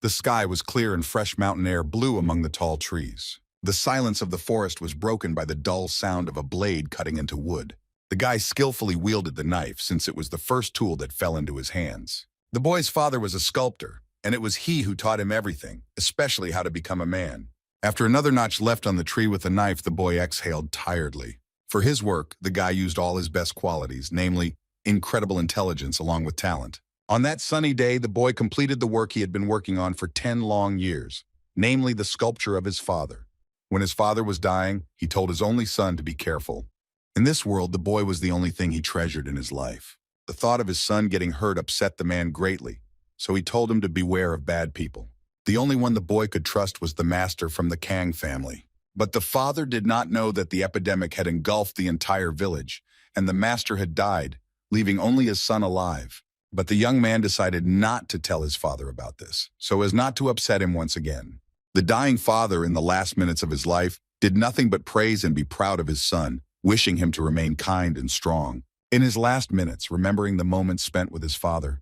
The sky was clear and fresh mountain air blew among the tall trees. The silence of the forest was broken by the dull sound of a blade cutting into wood. The guy skillfully wielded the knife since it was the first tool that fell into his hands. The boy's father was a sculptor, and it was he who taught him everything, especially how to become a man. After another notch left on the tree with the knife, the boy exhaled tiredly. For his work, the guy used all his best qualities, namely, incredible intelligence along with talent. On that sunny day, the boy completed the work he had been working on for 10 long years, namely the sculpture of his father. When his father was dying, he told his only son to be careful. In this world, the boy was the only thing he treasured in his life. The thought of his son getting hurt upset the man greatly, so he told him to beware of bad people. The only one the boy could trust was the master from the Kang family. But the father did not know that the epidemic had engulfed the entire village, and the master had died, leaving only his son alive. But the young man decided not to tell his father about this, so as not to upset him once again. The dying father, in the last minutes of his life, did nothing but praise and be proud of his son, wishing him to remain kind and strong. In his last minutes, remembering the moments spent with his father,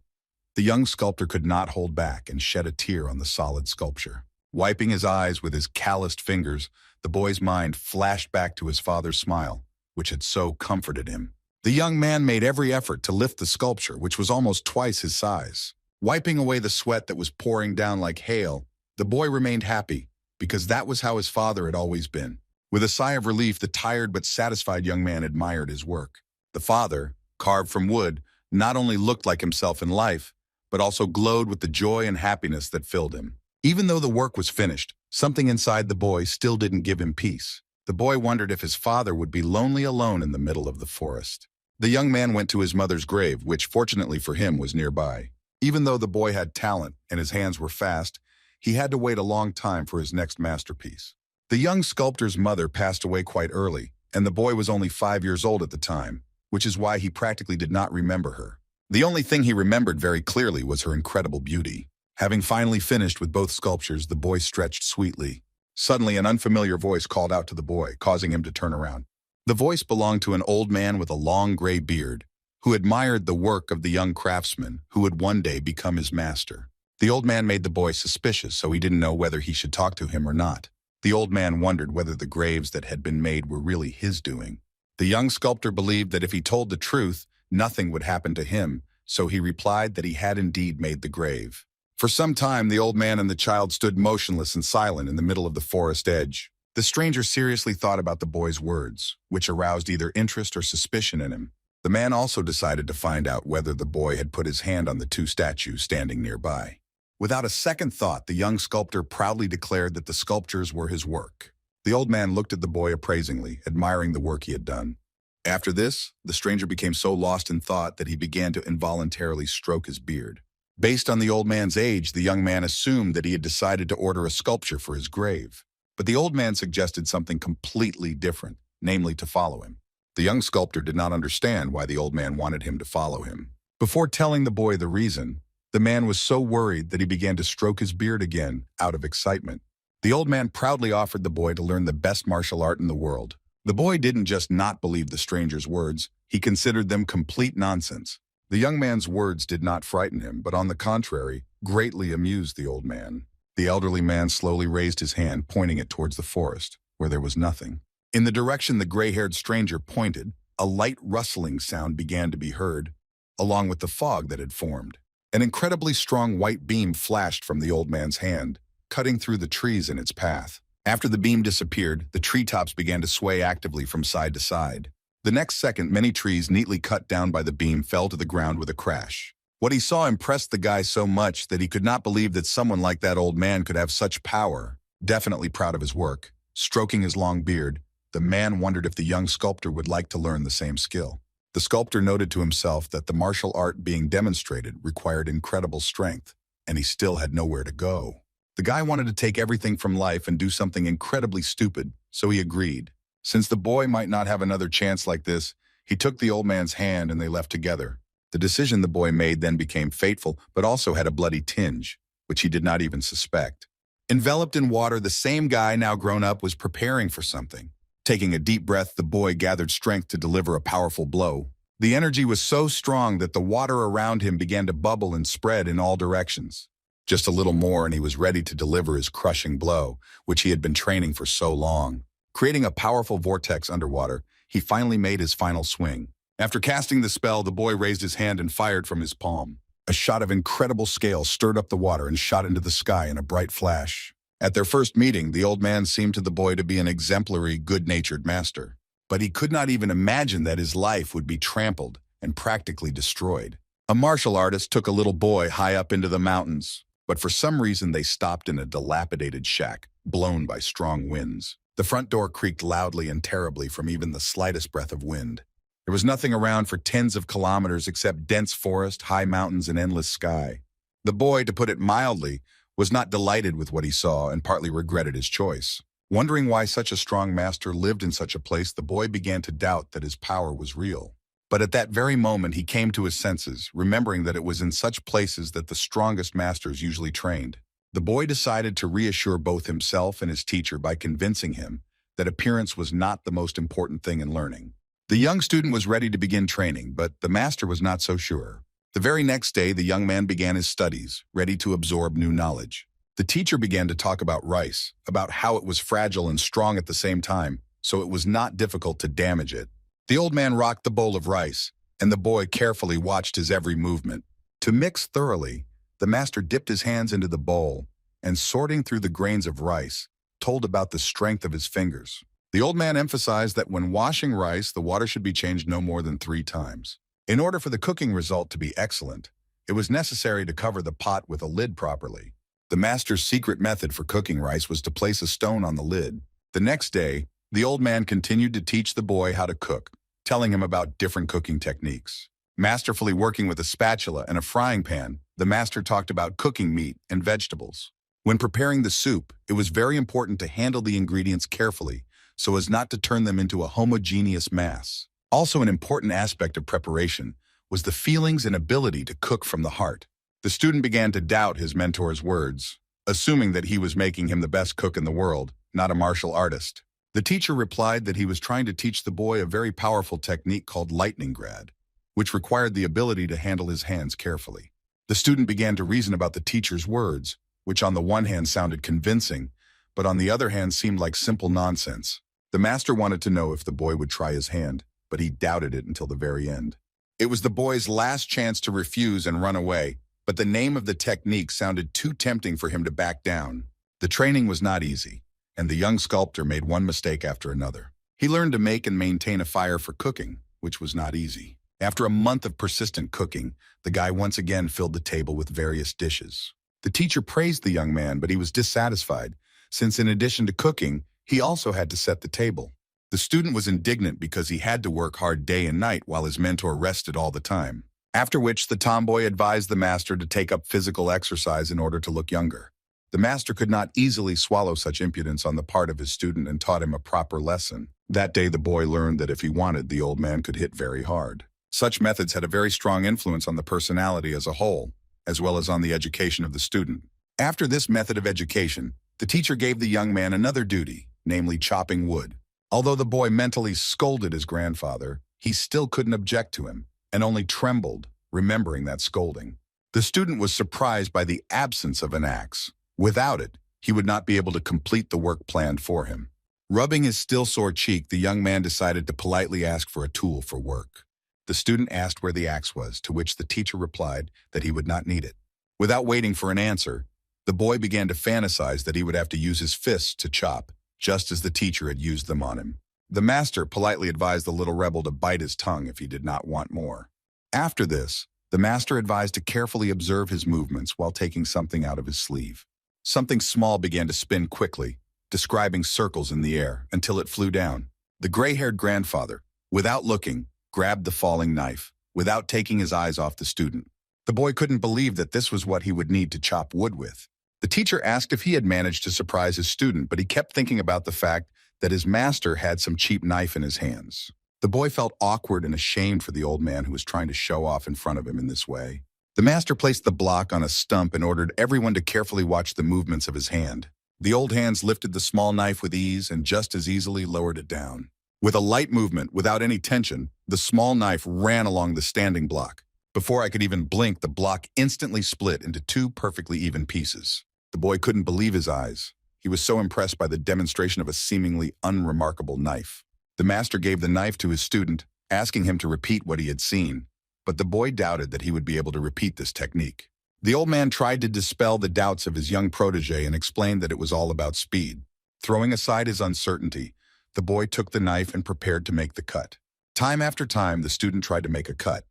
the young sculptor could not hold back and shed a tear on the solid sculpture. Wiping his eyes with his calloused fingers, the boy's mind flashed back to his father's smile, which had so comforted him. The young man made every effort to lift the sculpture, which was almost twice his size. Wiping away the sweat that was pouring down like hail, the boy remained happy, because that was how his father had always been. With a sigh of relief, the tired but satisfied young man admired his work. The father, carved from wood, not only looked like himself in life, but also glowed with the joy and happiness that filled him. Even though the work was finished, something inside the boy still didn't give him peace. The boy wondered if his father would be lonely alone in the middle of the forest. The young man went to his mother's grave, which fortunately for him was nearby. Even though the boy had talent and his hands were fast, he had to wait a long time for his next masterpiece. The young sculptor's mother passed away quite early, and the boy was only 5 years old at the time, which is why he practically did not remember her. The only thing he remembered very clearly was her incredible beauty. Having finally finished with both sculptures, the boy stretched sweetly. Suddenly, an unfamiliar voice called out to the boy, causing him to turn around. The voice belonged to an old man with a long gray beard, who admired the work of the young craftsman who would one day become his master. The old man made the boy suspicious, so he didn't know whether he should talk to him or not. The old man wondered whether the graves that had been made were really his doing. The young sculptor believed that if he told the truth, nothing would happen to him, so he replied that he had indeed made the grave. For some time, the old man and the child stood motionless and silent in the middle of the forest edge. The stranger seriously thought about the boy's words, which aroused either interest or suspicion in him. The man also decided to find out whether the boy had put his hand on the two statues standing nearby. Without a second thought, the young sculptor proudly declared that the sculptures were his work. The old man looked at the boy appraisingly, admiring the work he had done. After this, the stranger became so lost in thought that he began to involuntarily stroke his beard. Based on the old man's age, the young man assumed that he had decided to order a sculpture for his grave. But the old man suggested something completely different, namely to follow him. The young sculptor did not understand why the old man wanted him to follow him. Before telling the boy the reason, the man was so worried that he began to stroke his beard again, out of excitement. The old man proudly offered the boy to learn the best martial art in the world. The boy didn't just not believe the stranger's words, he considered them complete nonsense. The young man's words did not frighten him, but on the contrary, greatly amused the old man. The elderly man slowly raised his hand, pointing it towards the forest, where there was nothing. In the direction the gray-haired stranger pointed, a light rustling sound began to be heard, along with the fog that had formed. An incredibly strong white beam flashed from the old man's hand, cutting through the trees in its path. After the beam disappeared, the treetops began to sway actively from side to side. The next second, many trees neatly cut down by the beam fell to the ground with a crash. What he saw impressed the guy so much that he could not believe that someone like that old man could have such power. Definitely proud of his work, stroking his long beard, the man wondered if the young sculptor would like to learn the same skill. The sculptor noted to himself that the martial art being demonstrated required incredible strength, and he still had nowhere to go. The guy wanted to take everything from life and do something incredibly stupid, so he agreed. Since the boy might not have another chance like this, he took the old man's hand and they left together. The decision the boy made then became fateful, but also had a bloody tinge, which he did not even suspect. Enveloped in water, the same guy, now grown up, was preparing for something. Taking a deep breath, the boy gathered strength to deliver a powerful blow. The energy was so strong that the water around him began to bubble and spread in all directions. Just a little more and he was ready to deliver his crushing blow, which he had been training for so long. Creating a powerful vortex underwater, he finally made his final swing. After casting the spell, the boy raised his hand and fired from his palm. A shot of incredible scale stirred up the water and shot into the sky in a bright flash. At their first meeting, the old man seemed to the boy to be an exemplary, good-natured master. But he could not even imagine that his life would be trampled and practically destroyed. A martial artist took a little boy high up into the mountains, but for some reason they stopped in a dilapidated shack, blown by strong winds. The front door creaked loudly and terribly from even the slightest breath of wind. There was nothing around for tens of kilometers except dense forest, high mountains, and endless sky. The boy, to put it mildly, was not delighted with what he saw and partly regretted his choice. Wondering why such a strong master lived in such a place, the boy began to doubt that his power was real. But at that very moment he came to his senses, remembering that it was in such places that the strongest masters usually trained. The boy decided to reassure both himself and his teacher by convincing him that appearance was not the most important thing in learning. The young student was ready to begin training, but the master was not so sure. The very next day, the young man began his studies, ready to absorb new knowledge. The teacher began to talk about rice, about how it was fragile and strong at the same time, so it was not difficult to damage it. The old man rocked the bowl of rice, and the boy carefully watched his every movement. To mix thoroughly, the master dipped his hands into the bowl and, sorting through the grains of rice, told about the strength of his fingers. The old man emphasized that when washing rice, the water should be changed no more than 3 times. In order for the cooking result to be excellent, it was necessary to cover the pot with a lid properly. The master's secret method for cooking rice was to place a stone on the lid. The next day, the old man continued to teach the boy how to cook, telling him about different cooking techniques. Masterfully working with a spatula and a frying pan, the master talked about cooking meat and vegetables. When preparing the soup, it was very important to handle the ingredients carefully so as not to turn them into a homogeneous mass. Also, an important aspect of preparation was the feelings and ability to cook from the heart. The student began to doubt his mentor's words, assuming that he was making him the best cook in the world, not a martial artist. The teacher replied that he was trying to teach the boy a very powerful technique called lightning grab, which required the ability to handle his hands carefully. The student began to reason about the teacher's words, which on the one hand sounded convincing, but on the other hand seemed like simple nonsense. The master wanted to know if the boy would try his hand, but he doubted it until the very end. It was the boy's last chance to refuse and run away, but the name of the technique sounded too tempting for him to back down. The training was not easy, and the young sculptor made one mistake after another. He learned to make and maintain a fire for cooking, which was not easy. After a month of persistent cooking, the guy once again filled the table with various dishes. The teacher praised the young man, but he was dissatisfied, since in addition to cooking, he also had to set the table. The student was indignant because he had to work hard day and night while his mentor rested all the time. After which, the tomboy advised the master to take up physical exercise in order to look younger. The master could not easily swallow such impudence on the part of his student and taught him a proper lesson. That day, the boy learned that if he wanted, the old man could hit very hard. Such methods had a very strong influence on the personality as a whole, as well as on the education of the student. After this method of education, the teacher gave the young man another duty, namely chopping wood. Although the boy mentally scolded his grandfather, he still couldn't object to him, and only trembled, remembering that scolding. The student was surprised by the absence of an axe. Without it, he would not be able to complete the work planned for him. Rubbing his still sore cheek, the young man decided to politely ask for a tool for work. The student asked where the axe was, to which the teacher replied that he would not need it. Without waiting for an answer, the boy began to fantasize that he would have to use his fists to chop, just as the teacher had used them on him. The master politely advised the little rebel to bite his tongue if he did not want more. After this, the master advised to carefully observe his movements while taking something out of his sleeve. Something small began to spin quickly, describing circles in the air, until it flew down. The gray-haired grandfather, without looking, grabbed the falling knife, without taking his eyes off the student. The boy couldn't believe that this was what he would need to chop wood with. The teacher asked if he had managed to surprise his student, but he kept thinking about the fact that his master had some cheap knife in his hands. The boy felt awkward and ashamed for the old man who was trying to show off in front of him in this way. The master placed the block on a stump and ordered everyone to carefully watch the movements of his hand. The old hands lifted the small knife with ease and just as easily lowered it down. With a light movement, without any tension, the small knife ran along the standing block. Before I could even blink, the block instantly split into two perfectly even pieces. The boy couldn't believe his eyes. He was so impressed by the demonstration of a seemingly unremarkable knife. The master gave the knife to his student, asking him to repeat what he had seen, but the boy doubted that he would be able to repeat this technique. The old man tried to dispel the doubts of his young protege and explained that it was all about speed. Throwing aside his uncertainty, the boy took the knife and prepared to make the cut. Time after time, the student tried to make a cut,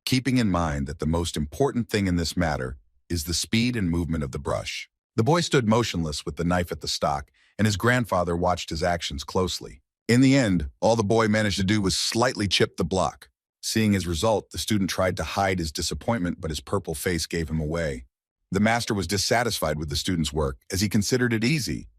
keeping in mind that the most important thing in this matter is the speed and movement of the brush. The boy stood motionless with the knife at the stock, and his grandfather watched his actions closely. In the end, all the boy managed to do was slightly chip the block. Seeing his result, the student tried to hide his disappointment, but his purple face gave him away. The master was dissatisfied with the student's work, as he considered it easy,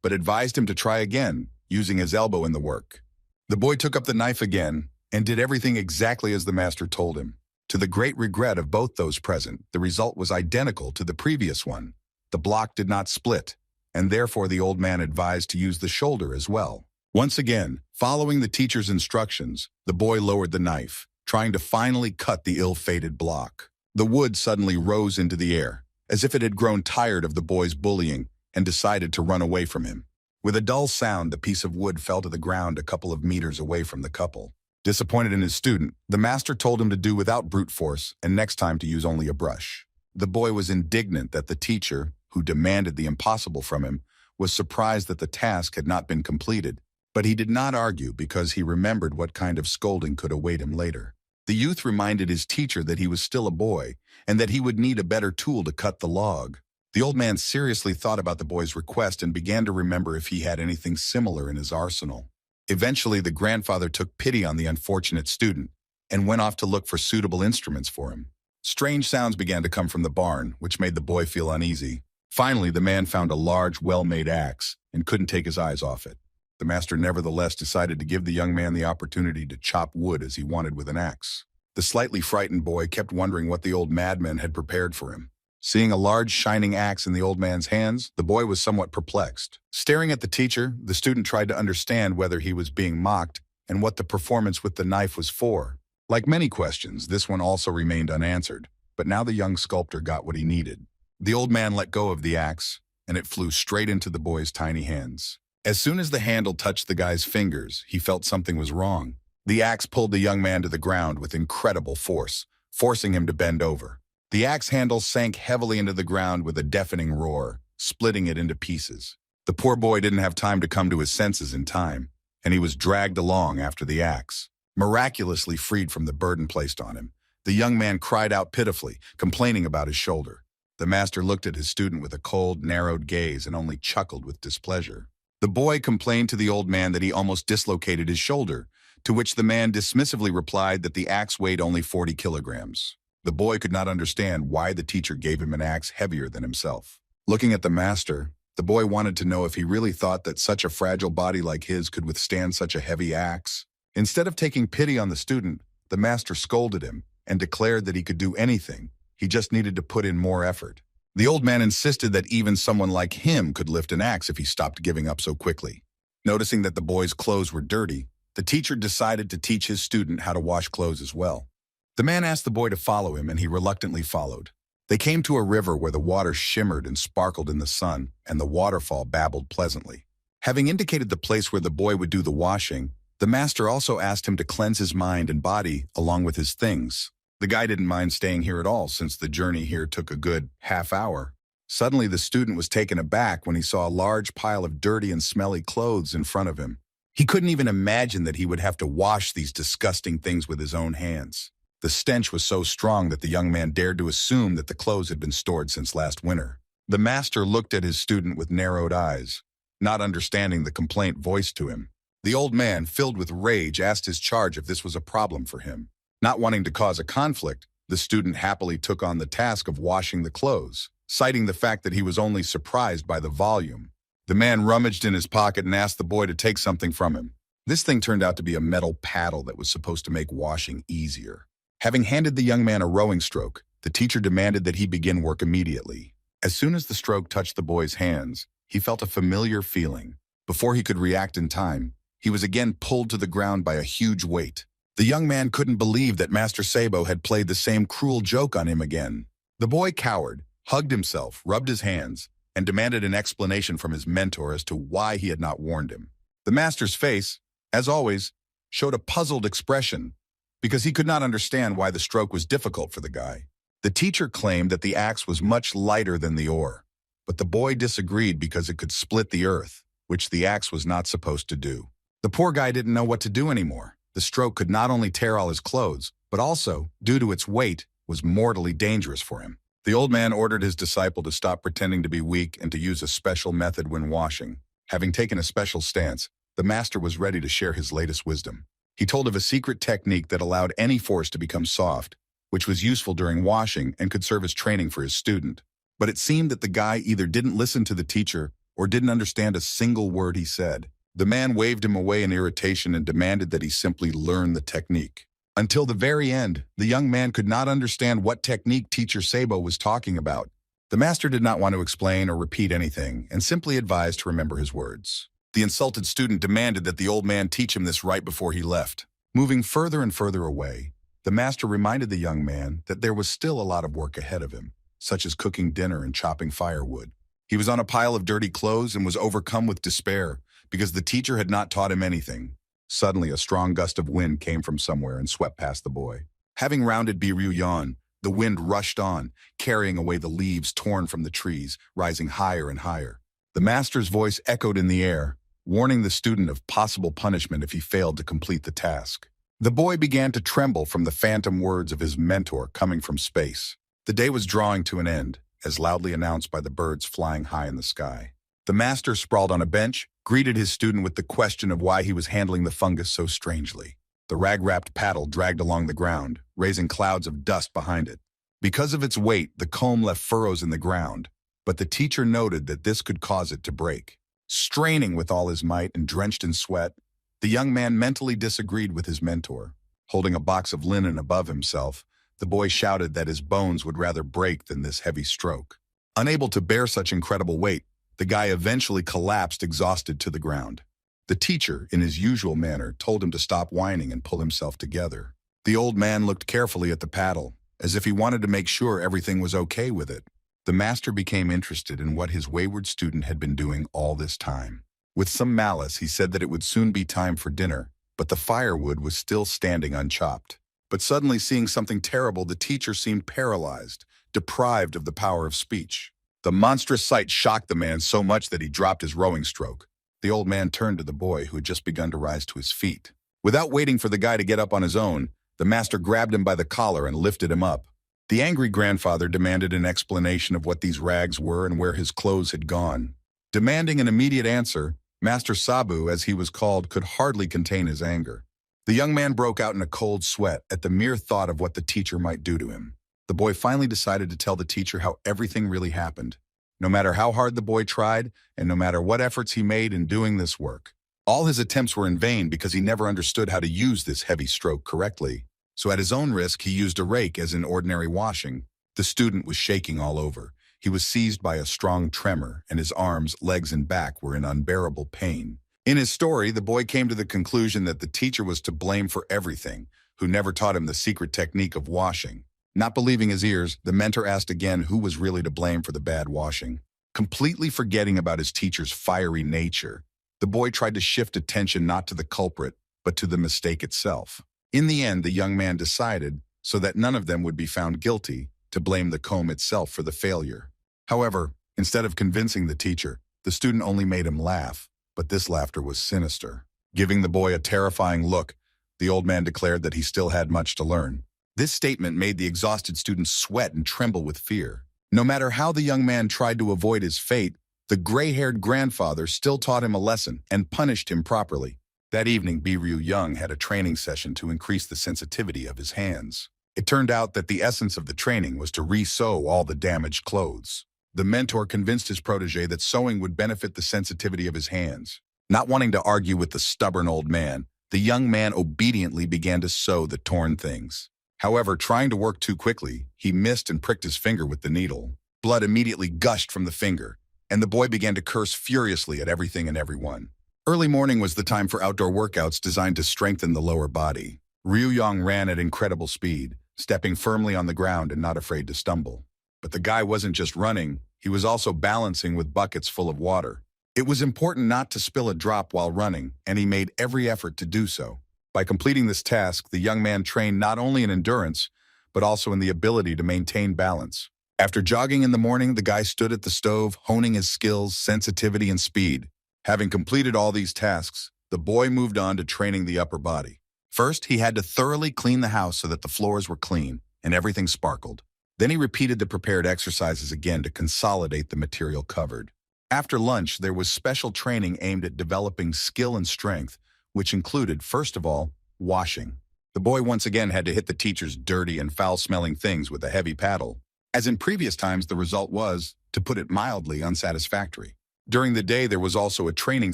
but advised him to try again, using his elbow in the work. The boy took up the knife again and did everything exactly as the master told him. To the great regret of both those present, the result was identical to the previous one. The block did not split, and therefore the old man advised to use the shoulder as well. Once again, following the teacher's instructions, the boy lowered the knife, trying to finally cut the ill-fated block. The wood suddenly rose into the air, as if it had grown tired of the boy's bullying and decided to run away from him. With a dull sound, the piece of wood fell to the ground a couple of meters away from the couple. Disappointed in his student, the master told him to do without brute force and next time to use only a brush. The boy was indignant that the teacher, who demanded the impossible from him, was surprised that the task had not been completed. But he did not argue because he remembered what kind of scolding could await him later. The youth reminded his teacher that he was still a boy and that he would need a better tool to cut the log. The old man seriously thought about the boy's request and began to remember if he had anything similar in his arsenal. Eventually, the grandfather took pity on the unfortunate student and went off to look for suitable instruments for him. Strange sounds began to come from the barn, which made the boy feel uneasy. Finally, the man found a large, well-made axe and couldn't take his eyes off it. The master nevertheless decided to give the young man the opportunity to chop wood as he wanted with an axe. The slightly frightened boy kept wondering what the old madman had prepared for him. Seeing a large shining axe in the old man's hands, the boy was somewhat perplexed. Staring at the teacher, the student tried to understand whether he was being mocked and what the performance with the knife was for. Like many questions, this one also remained unanswered, but now the young sculptor got what he needed. The old man let go of the axe, and it flew straight into the boy's tiny hands. As soon as the handle touched the guy's fingers, he felt something was wrong. The axe pulled the young man to the ground with incredible force, forcing him to bend over. The axe handle sank heavily into the ground with a deafening roar, splitting it into pieces. The poor boy didn't have time to come to his senses in time, and he was dragged along after the axe. Miraculously freed from the burden placed on him, the young man cried out pitifully, complaining about his shoulder. The master looked at his student with a cold, narrowed gaze and only chuckled with displeasure. The boy complained to the old man that he almost dislocated his shoulder, to which the man dismissively replied that the axe weighed only 40 kilograms. The boy could not understand why the teacher gave him an axe heavier than himself. Looking at the master, the boy wanted to know if he really thought that such a fragile body like his could withstand such a heavy axe. Instead of taking pity on the student, the master scolded him and declared that he could do anything. He just needed to put in more effort. The old man insisted that even someone like him could lift an axe if he stopped giving up so quickly. Noticing that the boy's clothes were dirty, the teacher decided to teach his student how to wash clothes as well. The man asked the boy to follow him, and he reluctantly followed. They came to a river where the water shimmered and sparkled in the sun, and the waterfall babbled pleasantly. Having indicated the place where the boy would do the washing, the master also asked him to cleanse his mind and body along with his things. The guy didn't mind staying here at all since the journey here took a good half hour. Suddenly, the student was taken aback when he saw a large pile of dirty and smelly clothes in front of him. He couldn't even imagine that he would have to wash these disgusting things with his own hands. The stench was so strong that the young man dared to assume that the clothes had been stored since last winter. The master looked at his student with narrowed eyes, not understanding the complaint voiced to him. The old man, filled with rage, asked his charge if this was a problem for him. Not wanting to cause a conflict, the student happily took on the task of washing the clothes, citing the fact that he was only surprised by the volume. The man rummaged in his pocket and asked the boy to take something from him. This thing turned out to be a metal paddle that was supposed to make washing easier. Having handed the young man a rowing stroke, the teacher demanded that he begin work immediately. As soon as the stroke touched the boy's hands, he felt a familiar feeling. Before he could react in time, he was again pulled to the ground by a huge weight. The young man couldn't believe that Master Sabo had played the same cruel joke on him again. The boy cowered, hugged himself, rubbed his hands, and demanded an explanation from his mentor as to why he had not warned him. The master's face, as always, showed a puzzled expression because he could not understand why the stroke was difficult for the guy. The teacher claimed that the axe was much lighter than the ore, but the boy disagreed because it could split the earth, which the axe was not supposed to do. The poor guy didn't know what to do anymore. The stroke could not only tear all his clothes, but also, due to its weight, was mortally dangerous for him. The old man ordered his disciple to stop pretending to be weak and to use a special method when washing. Having taken a special stance, the master was ready to share his latest wisdom. He told of a secret technique that allowed any force to become soft, which was useful during washing and could serve as training for his student. But it seemed that the guy either didn't listen to the teacher or didn't understand a single word he said. The man waved him away in irritation and demanded that he simply learn the technique. Until the very end, the young man could not understand what technique Teacher Sabo was talking about. The master did not want to explain or repeat anything and simply advised to remember his words. The insulted student demanded that the old man teach him this right before he left. Moving further and further away, the master reminded the young man that there was still a lot of work ahead of him, such as cooking dinner and chopping firewood. He was on a pile of dirty clothes and was overcome with despair because the teacher had not taught him anything. Suddenly, a strong gust of wind came from somewhere and swept past the boy. Having rounded Yoin, the wind rushed on, carrying away the leaves torn from the trees, rising higher and higher. The master's voice echoed in the air, warning the student of possible punishment if he failed to complete the task. The boy began to tremble from the phantom words of his mentor coming from space. The day was drawing to an end, as loudly announced by the birds flying high in the sky. The master, sprawled on a bench, greeted his student with the question of why he was handling the fungus so strangely. The rag-wrapped paddle dragged along the ground, raising clouds of dust behind it. Because of its weight, the comb left furrows in the ground, but the teacher noted that this could cause it to break. Straining with all his might and drenched in sweat, the young man mentally disagreed with his mentor. Holding a box of linen above himself, the boy shouted that his bones would rather break than this heavy stroke. Unable to bear such incredible weight, the guy eventually collapsed exhausted to the ground. The teacher, in his usual manner, told him to stop whining and pull himself together. The old man looked carefully at the paddle, as if he wanted to make sure everything was okay with it. The master became interested in what his wayward student had been doing all this time. With some malice, he said that it would soon be time for dinner, but the firewood was still standing unchopped. But suddenly, seeing something terrible, the teacher seemed paralyzed, deprived of the power of speech. The monstrous sight shocked the man so much that he dropped his rowing stroke. The old man turned to the boy, who had just begun to rise to his feet. Without waiting for the guy to get up on his own, the master grabbed him by the collar and lifted him up. The angry grandfather demanded an explanation of what these rags were and where his clothes had gone. Demanding an immediate answer, Master Sabu, as he was called, could hardly contain his anger. The young man broke out in a cold sweat at the mere thought of what the teacher might do to him. The boy finally decided to tell the teacher how everything really happened. No matter how hard the boy tried, and no matter what efforts he made in doing this work, all his attempts were in vain because he never understood how to use this heavy stroke correctly. So at his own risk, he used a rake as in ordinary washing. The student was shaking all over. He was seized by a strong tremor, and his arms, legs, and back were in unbearable pain. In his story, the boy came to the conclusion that the teacher was to blame for everything, who never taught him the secret technique of washing. Not believing his ears, the mentor asked again who was really to blame for the bad washing. Completely forgetting about his teacher's fiery nature, the boy tried to shift attention not to the culprit, but to the mistake itself. In the end, the young man decided, so that none of them would be found guilty, to blame the comb itself for the failure. However, instead of convincing the teacher, the student only made him laugh, but this laughter was sinister. Giving the boy a terrifying look, the old man declared that he still had much to learn. This statement made the exhausted student sweat and tremble with fear. No matter how the young man tried to avoid his fate, the gray-haired grandfather still taught him a lesson and punished him properly. That evening, Yoin had a training session to increase the sensitivity of his hands. It turned out that the essence of the training was to re-sew all the damaged clothes. The mentor convinced his protege that sewing would benefit the sensitivity of his hands. Not wanting to argue with the stubborn old man, the young man obediently began to sew the torn things. However, trying to work too quickly, he missed and pricked his finger with the needle. Blood immediately gushed from the finger, and the boy began to curse furiously at everything and everyone. Early morning was the time for outdoor workouts designed to strengthen the lower body. Ryu Yang ran at incredible speed, stepping firmly on the ground and not afraid to stumble. But the guy wasn't just running, he was also balancing with buckets full of water. It was important not to spill a drop while running, and he made every effort to do so. By completing this task, the young man trained not only in endurance, but also in the ability to maintain balance. After jogging in the morning, the guy stood at the stove, honing his skills, sensitivity, and speed. Having completed all these tasks, the boy moved on to training the upper body. First, he had to thoroughly clean the house so that the floors were clean and everything sparkled. Then he repeated the prepared exercises again to consolidate the material covered. After lunch, there was special training aimed at developing skill and strength, which included, first of all, washing. The boy once again had to hit the teacher's dirty and foul-smelling things with a heavy paddle. As in previous times, the result was, to put it mildly, unsatisfactory. During the day, there was also a training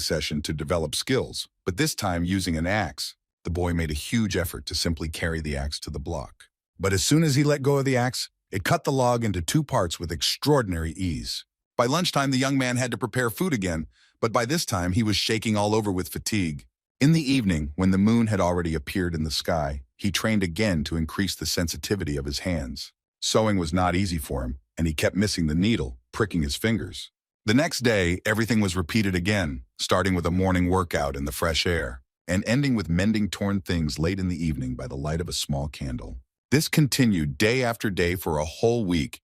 session to develop skills, but this time using an axe. The boy made a huge effort to simply carry the axe to the block. But as soon as he let go of the axe, it cut the log into 2 parts with extraordinary ease. By lunchtime, the young man had to prepare food again, but by this time he was shaking all over with fatigue. In the evening, when the moon had already appeared in the sky, he trained again to increase the sensitivity of his hands. Sewing was not easy for him, and he kept missing the needle, pricking his fingers. The next day, everything was repeated again, starting with a morning workout in the fresh air, and ending with mending torn things late in the evening by the light of a small candle. This continued day after day for a whole week,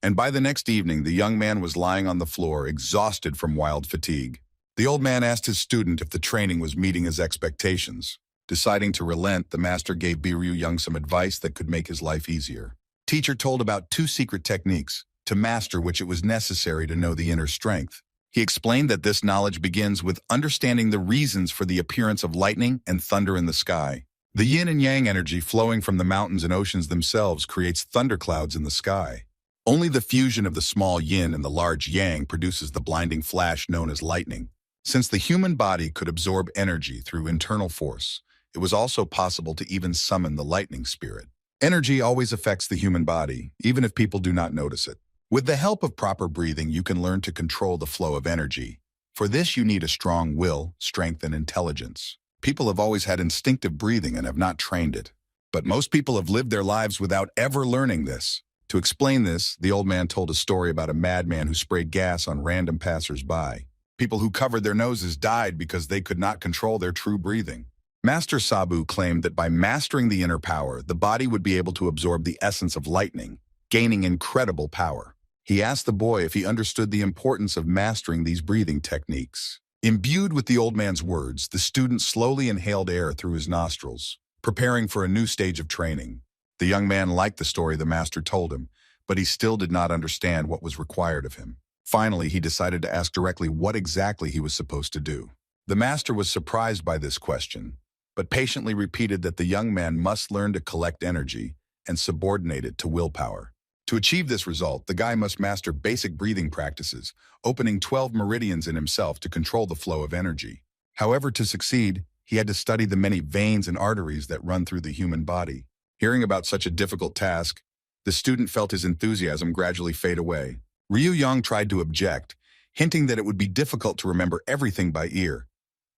and by the next evening, the young man was lying on the floor, exhausted from wild fatigue. The old man asked his student if the training was meeting his expectations. Deciding to relent, the master gave Ryu Yang some advice that could make his life easier. Teacher told about 2 secret techniques, to master which it was necessary to know the inner strength. He explained that this knowledge begins with understanding the reasons for the appearance of lightning and thunder in the sky. The yin and yang energy flowing from the mountains and oceans themselves creates thunderclouds in the sky. Only the fusion of the small yin and the large yang produces the blinding flash known as lightning. Since the human body could absorb energy through internal force, it was also possible to even summon the lightning spirit. Energy always affects the human body, even if people do not notice it. With the help of proper breathing, you can learn to control the flow of energy. For this, you need a strong will, strength, and intelligence. People have always had instinctive breathing and have not trained it. But most people have lived their lives without ever learning this. To explain this, the old man told a story about a madman who sprayed gas on random passers-by. People who covered their noses died because they could not control their true breathing. Master Sabu claimed that by mastering the inner power, the body would be able to absorb the essence of lightning, gaining incredible power. He asked the boy if he understood the importance of mastering these breathing techniques. Imbued with the old man's words, the student slowly inhaled air through his nostrils, preparing for a new stage of training. The young man liked the story the master told him, but he still did not understand what was required of him. Finally, he decided to ask directly what exactly he was supposed to do. The master was surprised by this question, but patiently repeated that the young man must learn to collect energy and subordinate it to willpower. To achieve this result, the guy must master basic breathing practices, opening 12 meridians in himself to control the flow of energy. However, to succeed, he had to study the many veins and arteries that run through the human body. Hearing about such a difficult task, the student felt his enthusiasm gradually fade away. Ryu Yang tried to object, hinting that it would be difficult to remember everything by ear.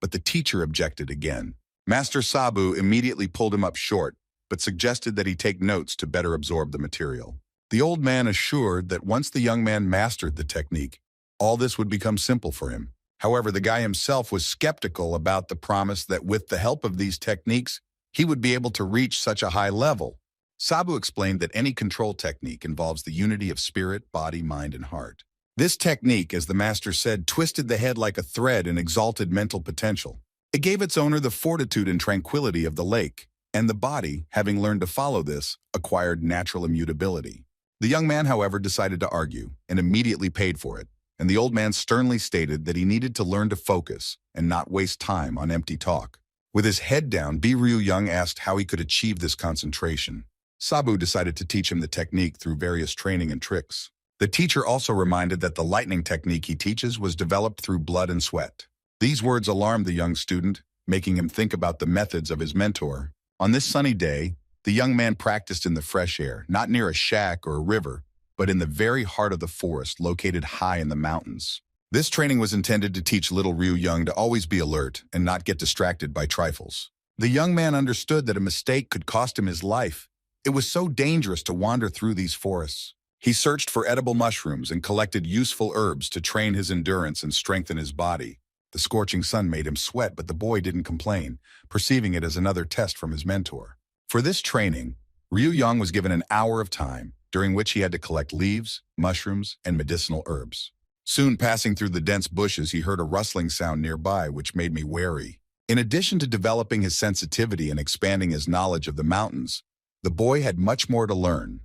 But the teacher objected again. Master Sabu immediately pulled him up short, but suggested that he take notes to better absorb the material. The old man assured that once the young man mastered the technique, all this would become simple for him. However, the guy himself was skeptical about the promise that with the help of these techniques, he would be able to reach such a high level. Sabu explained that any control technique involves the unity of spirit, body, mind, and heart. This technique, as the master said, twisted the head like a thread in exalted mental potential. It gave its owner the fortitude and tranquility of the lake, and the body, having learned to follow this, acquired natural immutability. The young man, however, decided to argue, and immediately paid for it, and the old man sternly stated that he needed to learn to focus and not waste time on empty talk. With his head down, Ryu Yang asked how he could achieve this concentration. Sabu decided to teach him the technique through various training and tricks. The teacher also reminded that the lightning technique he teaches was developed through blood and sweat. These words alarmed the young student, making him think about the methods of his mentor. On this sunny day, the young man practiced in the fresh air, not near a shack or a river, but in the very heart of the forest located high in the mountains. This training was intended to teach little Ryu Yang to always be alert and not get distracted by trifles. The young man understood that a mistake could cost him his life. It was so dangerous to wander through these forests. He searched for edible mushrooms and collected useful herbs to train his endurance and strengthen his body. The scorching sun made him sweat, but the boy didn't complain, perceiving it as another test from his mentor. For this training, Ryu Yang was given an hour of time, during which he had to collect leaves, mushrooms, and medicinal herbs. Soon passing through the dense bushes, he heard a rustling sound nearby, which made me wary. In addition to developing his sensitivity and expanding his knowledge of the mountains, the boy had much more to learn,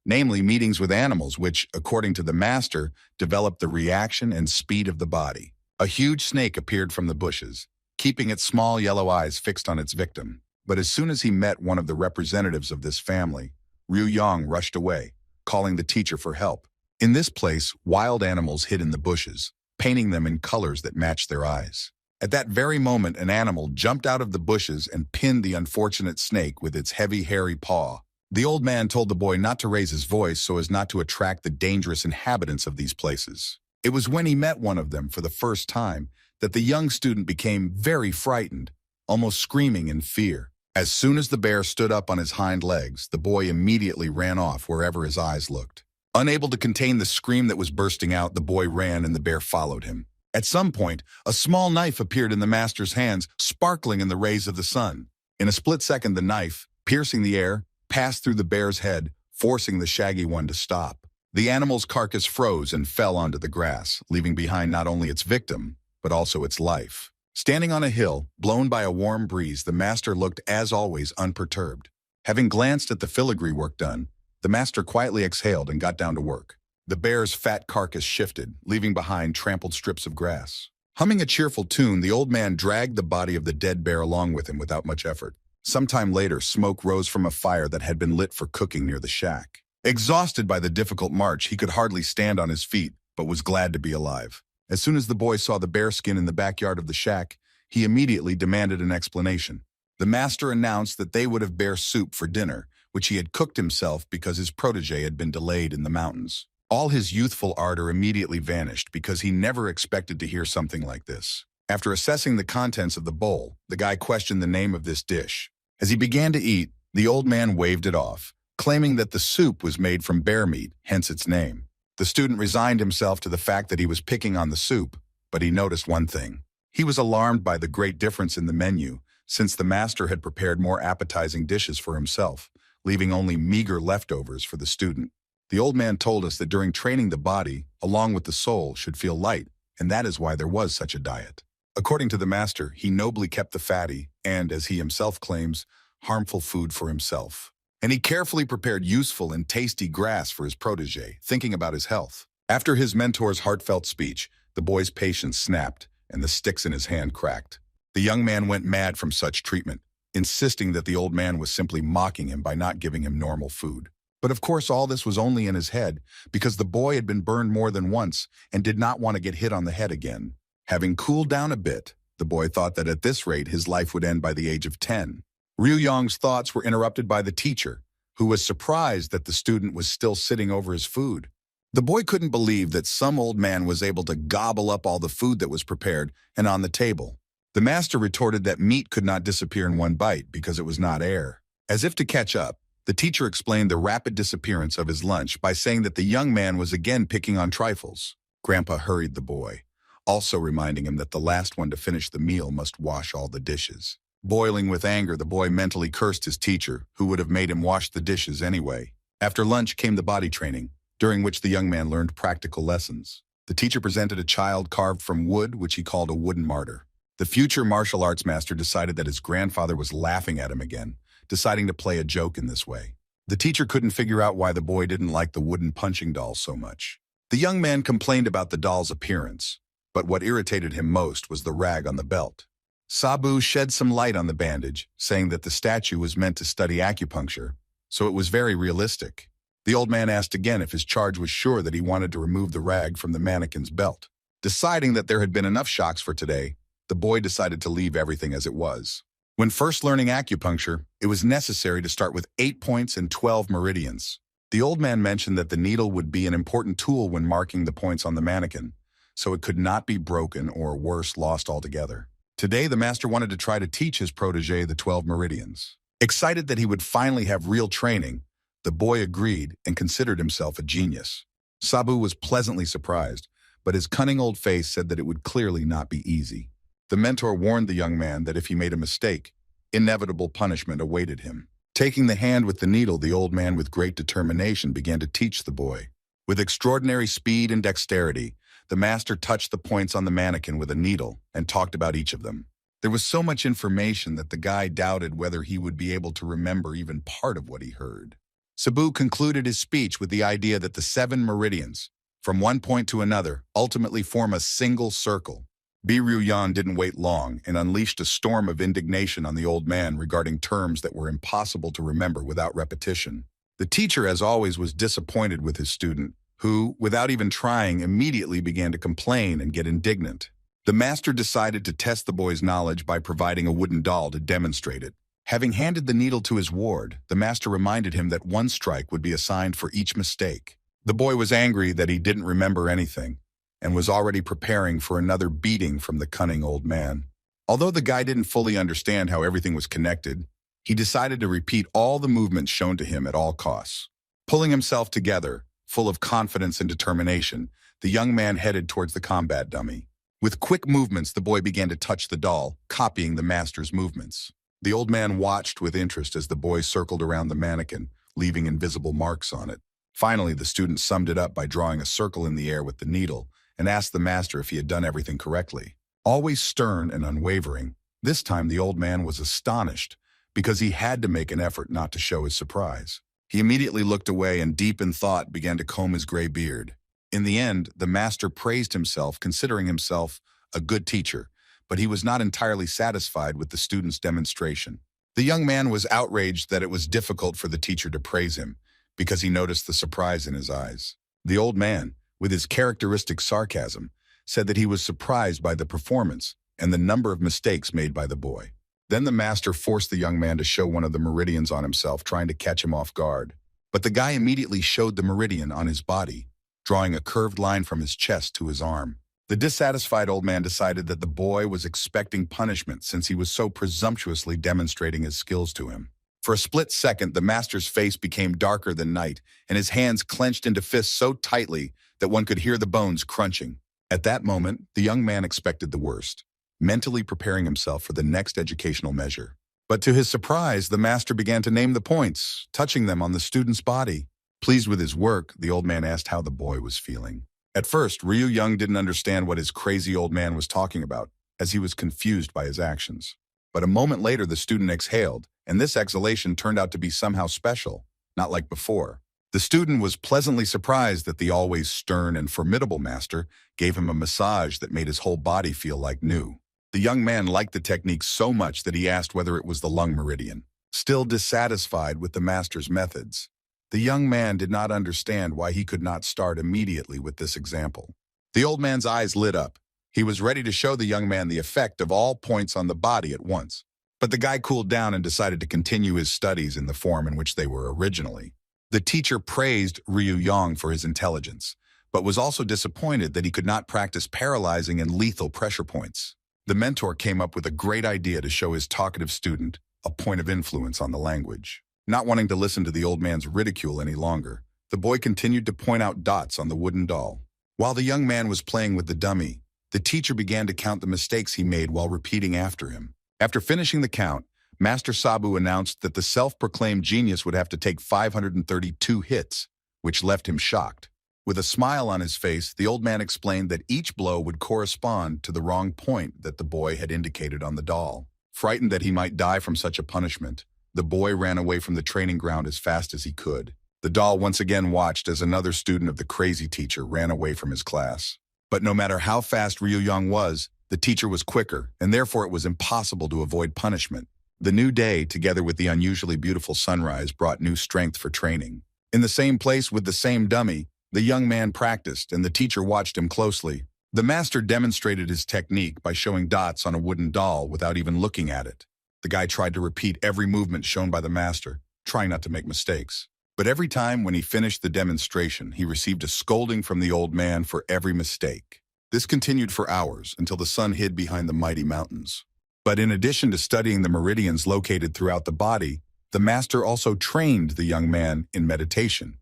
namely meetings with animals which, according to the master, developed the reaction and speed of the body. A huge snake appeared from the bushes, keeping its small yellow eyes fixed on its victim. But as soon as he met one of the representatives of this family, Ryu Yang rushed away, calling the teacher for help. In this place, wild animals hid in the bushes, painting them in colors that matched their eyes. At that very moment, an animal jumped out of the bushes and pinned the unfortunate snake with its heavy, hairy paw. The old man told the boy not to raise his voice so as not to attract the dangerous inhabitants of these places. It was when he met one of them for the first time that the young student became very frightened, almost screaming in fear. As soon as the bear stood up on his hind legs, the boy immediately ran off wherever his eyes looked. Unable to contain the scream that was bursting out, the boy ran and the bear followed him. At some point, a small knife appeared in the master's hands, sparkling in the rays of the sun. In a split second, the knife, piercing the air, passed through the bear's head, forcing the shaggy one to stop. The animal's carcass froze and fell onto the grass, leaving behind not only its victim, but also its life. Standing on a hill, blown by a warm breeze, the master looked, as always, unperturbed. Having glanced at the filigree work done, the master quietly exhaled and got down to work. The bear's fat carcass shifted, leaving behind trampled strips of grass. Humming a cheerful tune, the old man dragged the body of the dead bear along with him without much effort. Sometime later, smoke rose from a fire that had been lit for cooking near the shack. Exhausted by the difficult march, he could hardly stand on his feet, but was glad to be alive. As soon as the boy saw the bear skin in the backyard of the shack, he immediately demanded an explanation. The master announced that they would have bear soup for dinner, which he had cooked himself because his protege had been delayed in the mountains. All his youthful ardor immediately vanished because he never expected to hear something like this. After assessing the contents of the bowl, the guy questioned the name of this dish. As he began to eat, the old man waved it off, claiming that the soup was made from bear meat, hence its name. The student resigned himself to the fact that he was picking on the soup, but he noticed one thing. He was alarmed by the great difference in the menu, since the master had prepared more appetizing dishes for himself, leaving only meager leftovers for the student. The old man told us that during training the body, along with the soul, should feel light, and that is why there was such a diet. According to the master, he nobly kept the fatty and, as he himself claims, harmful food for himself. And he carefully prepared useful and tasty grass for his protege, thinking about his health. After his mentor's heartfelt speech, the boy's patience snapped and the sticks in his hand cracked. The young man went mad from such treatment, insisting that the old man was simply mocking him by not giving him normal food. But of course all this was only in his head, because the boy had been burned more than once and did not want to get hit on the head again. Having cooled down a bit, the boy thought that at this rate his life would end by the age of 10. Ryu Yang's thoughts were interrupted by the teacher, who was surprised that the student was still sitting over his food. The boy couldn't believe that some old man was able to gobble up all the food that was prepared and on the table. The master retorted that meat could not disappear in one bite because it was not air. As if to catch up, the teacher explained the rapid disappearance of his lunch by saying that the young man was again picking on trifles. Grandpa hurried the boy, also reminding him that the last one to finish the meal must wash all the dishes. Boiling with anger, the boy mentally cursed his teacher, who would have made him wash the dishes anyway. After lunch came the body training, during which the young man learned practical lessons. The teacher presented a child carved from wood, which he called a wooden martyr. The future martial arts master decided that his grandfather was laughing at him again, deciding to play a joke in this way. The teacher couldn't figure out why the boy didn't like the wooden punching doll so much. The young man complained about the doll's appearance, but what irritated him most was the rag on the belt. Sabu shed some light on the bandage, saying that the statue was meant to study acupuncture, so it was very realistic. The old man asked again if his charge was sure that he wanted to remove the rag from the mannequin's belt. Deciding that there had been enough shocks for today, the boy decided to leave everything as it was. When first learning acupuncture, it was necessary to start with 8 points and 12 meridians. The old man mentioned that the needle would be an important tool when marking the points on the mannequin, so it could not be broken or, worse, lost altogether. Today, the master wanted to try to teach his protege the 12 meridians. Excited that he would finally have real training, the boy agreed and considered himself a genius. Sabu was pleasantly surprised, but his cunning old face said that it would clearly not be easy. The mentor warned the young man that if he made a mistake, inevitable punishment awaited him. Taking the hand with the needle, the old man with great determination began to teach the boy. With extraordinary speed and dexterity, the master touched the points on the mannequin with a needle and talked about each of them. There was so much information that the guy doubted whether he would be able to remember even part of what he heard. Sabu concluded his speech with the idea that the 7 meridians, from one point to another, ultimately form a single circle. Yan didn't wait long and unleashed a storm of indignation on the old man regarding terms that were impossible to remember without repetition. The teacher, as always, was disappointed with his student, who, without even trying, immediately began to complain and get indignant. The master decided to test the boy's knowledge by providing a wooden doll to demonstrate it. Having handed the needle to his ward, the master reminded him that 1 strike would be assigned for each mistake. The boy was angry that he didn't remember anything, and was already preparing for another beating from the cunning old man. Although the guy didn't fully understand how everything was connected, he decided to repeat all the movements shown to him at all costs. Pulling himself together, full of confidence and determination, the young man headed towards the combat dummy. With quick movements, the boy began to touch the doll, copying the master's movements. The old man watched with interest as the boy circled around the mannequin, leaving invisible marks on it. Finally, the student summed it up by drawing a circle in the air with the needle and asked the master if he had done everything correctly. Always stern and unwavering, this time the old man was astonished because he had to make an effort not to show his surprise. He immediately looked away and, deep in thought, began to comb his gray beard. In the end, the master praised himself, considering himself a good teacher, but he was not entirely satisfied with the student's demonstration. The young man was outraged that it was difficult for the teacher to praise him because he noticed the surprise in his eyes. The old man, with his characteristic sarcasm, said that he was surprised by the performance and the number of mistakes made by the boy. Then the master forced the young man to show one of the meridians on himself, trying to catch him off guard. But the guy immediately showed the meridian on his body, drawing a curved line from his chest to his arm. The dissatisfied old man decided that the boy was expecting punishment since he was so presumptuously demonstrating his skills to him. For a split second, the master's face became darker than night, and his hands clenched into fists so tightly that one could hear the bones crunching. At that moment, the young man expected the worst, mentally preparing himself for the next educational measure. But to his surprise, the master began to name the points, touching them on the student's body. Pleased with his work, the old man asked how the boy was feeling. At first, Young didn't understand what his crazy old man was talking about, as he was confused by his actions. But a moment later, the student exhaled, and this exhalation turned out to be somehow special, not like before. The student was pleasantly surprised that the always stern and formidable master gave him a massage that made his whole body feel like new. The young man liked the technique so much that he asked whether it was the lung meridian. Still dissatisfied with the master's methods, the young man did not understand why he could not start immediately with this example. The old man's eyes lit up. He was ready to show the young man the effect of all points on the body at once. But the guy cooled down and decided to continue his studies in the form in which they were originally. The teacher praised Young for his intelligence, but was also disappointed that he could not practice paralyzing and lethal pressure points. The mentor came up with a great idea to show his talkative student a point of influence on the language. Not wanting to listen to the old man's ridicule any longer, the boy continued to point out dots on the wooden doll. While the young man was playing with the dummy, the teacher began to count the mistakes he made while repeating after him. After finishing the count, Master Sabu announced that the self-proclaimed genius would have to take 532 hits, which left him shocked. With a smile on his face, the old man explained that each blow would correspond to the wrong point that the boy had indicated on the doll. Frightened that he might die from such a punishment, the boy ran away from the training ground as fast as he could. The doll once again watched as another student of the crazy teacher ran away from his class. But no matter how fast Young was, the teacher was quicker, and therefore it was impossible to avoid punishment. The new day, together with the unusually beautiful sunrise, brought new strength for training. In the same place with the same dummy, the young man practiced, and the teacher watched him closely. The master demonstrated his technique by showing dots on a wooden doll without even looking at it. The guy tried to repeat every movement shown by the master, trying not to make mistakes. But every time when he finished the demonstration, he received a scolding from the old man for every mistake. This continued for hours until the sun hid behind the mighty mountains. But in addition to studying the meridians located throughout the body, the master also trained the young man in meditation.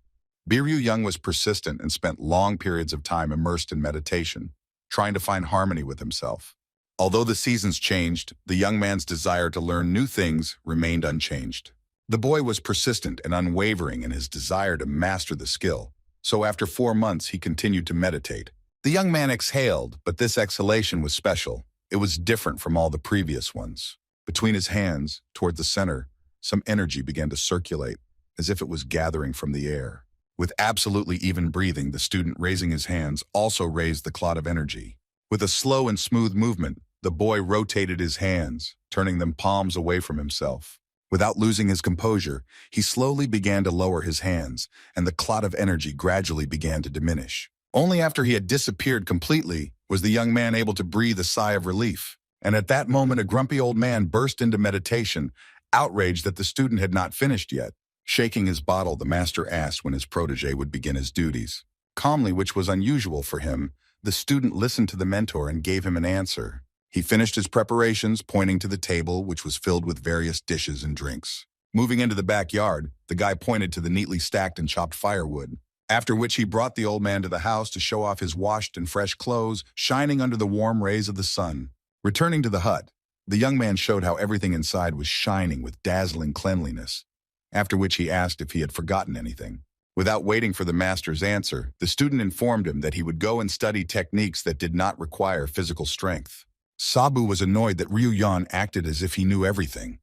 Biryu Young was persistent and spent long periods of time immersed in meditation, trying to find harmony with himself. Although the seasons changed, the young man's desire to learn new things remained unchanged. The boy was persistent and unwavering in his desire to master the skill, so after 4 months he continued to meditate. The young man exhaled, but this exhalation was special. It was different from all the previous ones. Between his hands, toward the center, some energy began to circulate, as if it was gathering from the air. With absolutely even breathing, the student raising his hands also raised the clot of energy. With a slow and smooth movement, the boy rotated his hands, turning them palms away from himself. Without losing his composure, he slowly began to lower his hands, and the clot of energy gradually began to diminish. Only after he had disappeared completely was the young man able to breathe a sigh of relief. And at that moment, a grumpy old man burst into meditation, outraged that the student had not finished yet. Shaking his bottle, the master asked when his protege would begin his duties. Calmly, which was unusual for him, the student listened to the mentor and gave him an answer. He finished his preparations, pointing to the table, which was filled with various dishes and drinks. Moving into the backyard, the guy pointed to the neatly stacked and chopped firewood, after which he brought the old man to the house to show off his washed and fresh clothes, shining under the warm rays of the sun. Returning to the hut, the young man showed how everything inside was shining with dazzling cleanliness, after which he asked if he had forgotten anything. Without waiting for the master's answer, the student informed him that he would go and study techniques that did not require physical strength. Sabu was annoyed that Ryu Yan acted as if he knew everything.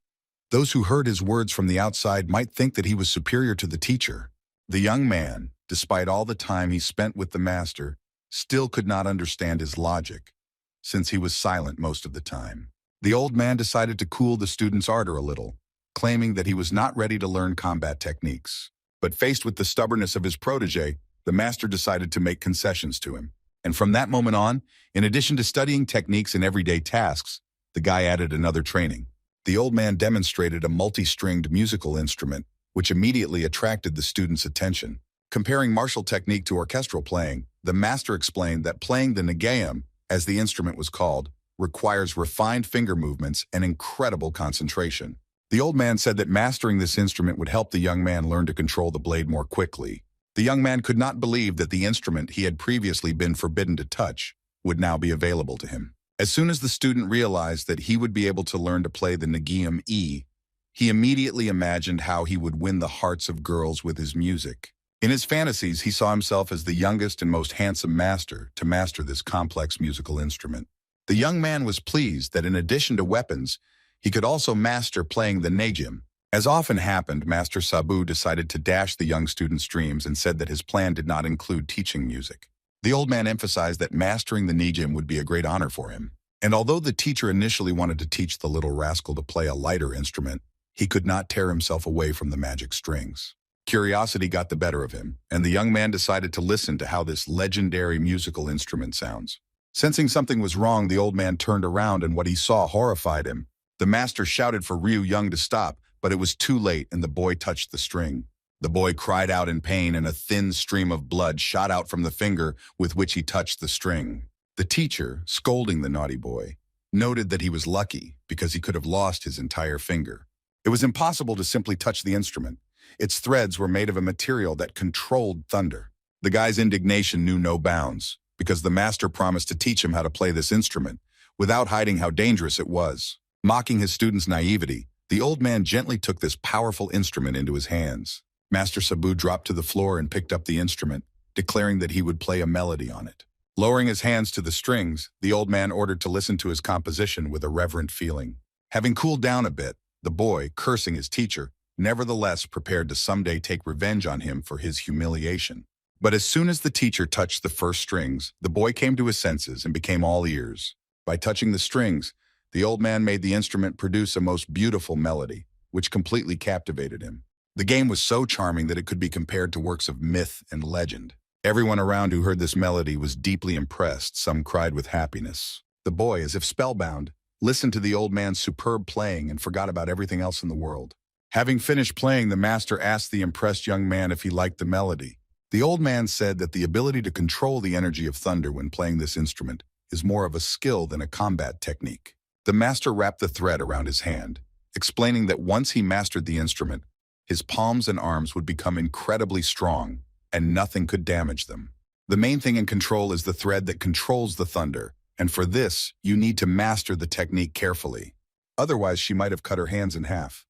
Those who heard his words from the outside might think that he was superior to the teacher. The young man, despite all the time he spent with the master, still could not understand his logic, since he was silent most of the time. The old man decided to cool the student's ardor a little, claiming that he was not ready to learn combat techniques. But faced with the stubbornness of his protege, the master decided to make concessions to him. And from that moment on, in addition to studying techniques and everyday tasks, the guy added another training. The old man demonstrated a multi-stringed musical instrument, which immediately attracted the student's attention. Comparing martial technique to orchestral playing, the master explained that playing the nagayam, as the instrument was called, requires refined finger movements and incredible concentration. The old man said that mastering this instrument would help the young man learn to control the blade more quickly. The young man could not believe that the instrument he had previously been forbidden to touch would now be available to him. As soon as the student realized that he would be able to learn to play the nagayam E, he immediately imagined how he would win the hearts of girls with his music. In his fantasies, he saw himself as the youngest and most handsome master to master this complex musical instrument. The young man was pleased that in addition to weapons, he could also master playing the nagayam. As often happened, Master Sabu decided to dash the young student's dreams and said that his plan did not include teaching music. The old man emphasized that mastering the nagayam would be a great honor for him. And although the teacher initially wanted to teach the little rascal to play a lighter instrument, he could not tear himself away from the magic strings. Curiosity got the better of him, and the young man decided to listen to how this legendary musical instrument sounds. Sensing something was wrong, the old man turned around and what he saw horrified him. The master shouted for Ryu Young to stop, but it was too late and the boy touched the string. The boy cried out in pain and a thin stream of blood shot out from the finger with which he touched the string. The teacher, scolding the naughty boy, noted that he was lucky because he could have lost his entire finger. It was impossible to simply touch the instrument. Its threads were made of a material that controlled thunder. The guy's indignation knew no bounds because the master promised to teach him how to play this instrument without hiding how dangerous it was. Mocking his student's naivety, the old man gently took this powerful instrument into his hands. Master Sabu dropped to the floor and picked up the instrument, declaring that he would play a melody on it. Lowering his hands to the strings, the old man ordered to listen to his composition with a reverent feeling. Having cooled down a bit, the boy, cursing his teacher, nevertheless prepared to someday take revenge on him for his humiliation. But as soon as the teacher touched the first strings, the boy came to his senses and became all ears. By touching the strings, the old man made the instrument produce a most beautiful melody, which completely captivated him. The game was so charming that it could be compared to works of myth and legend. Everyone around who heard this melody was deeply impressed. Some cried with happiness. The boy, as if spellbound, listened to the old man's superb playing and forgot about everything else in the world. Having finished playing, the master asked the impressed young man if he liked the melody. The old man said that the ability to control the energy of thunder when playing this instrument is more of a skill than a combat technique. The master wrapped the thread around his hand, explaining that once he mastered the instrument, his palms and arms would become incredibly strong, and nothing could damage them. The main thing in control is the thread that controls the thunder, and for this, you need to master the technique carefully. Otherwise, she might have cut her hands in half.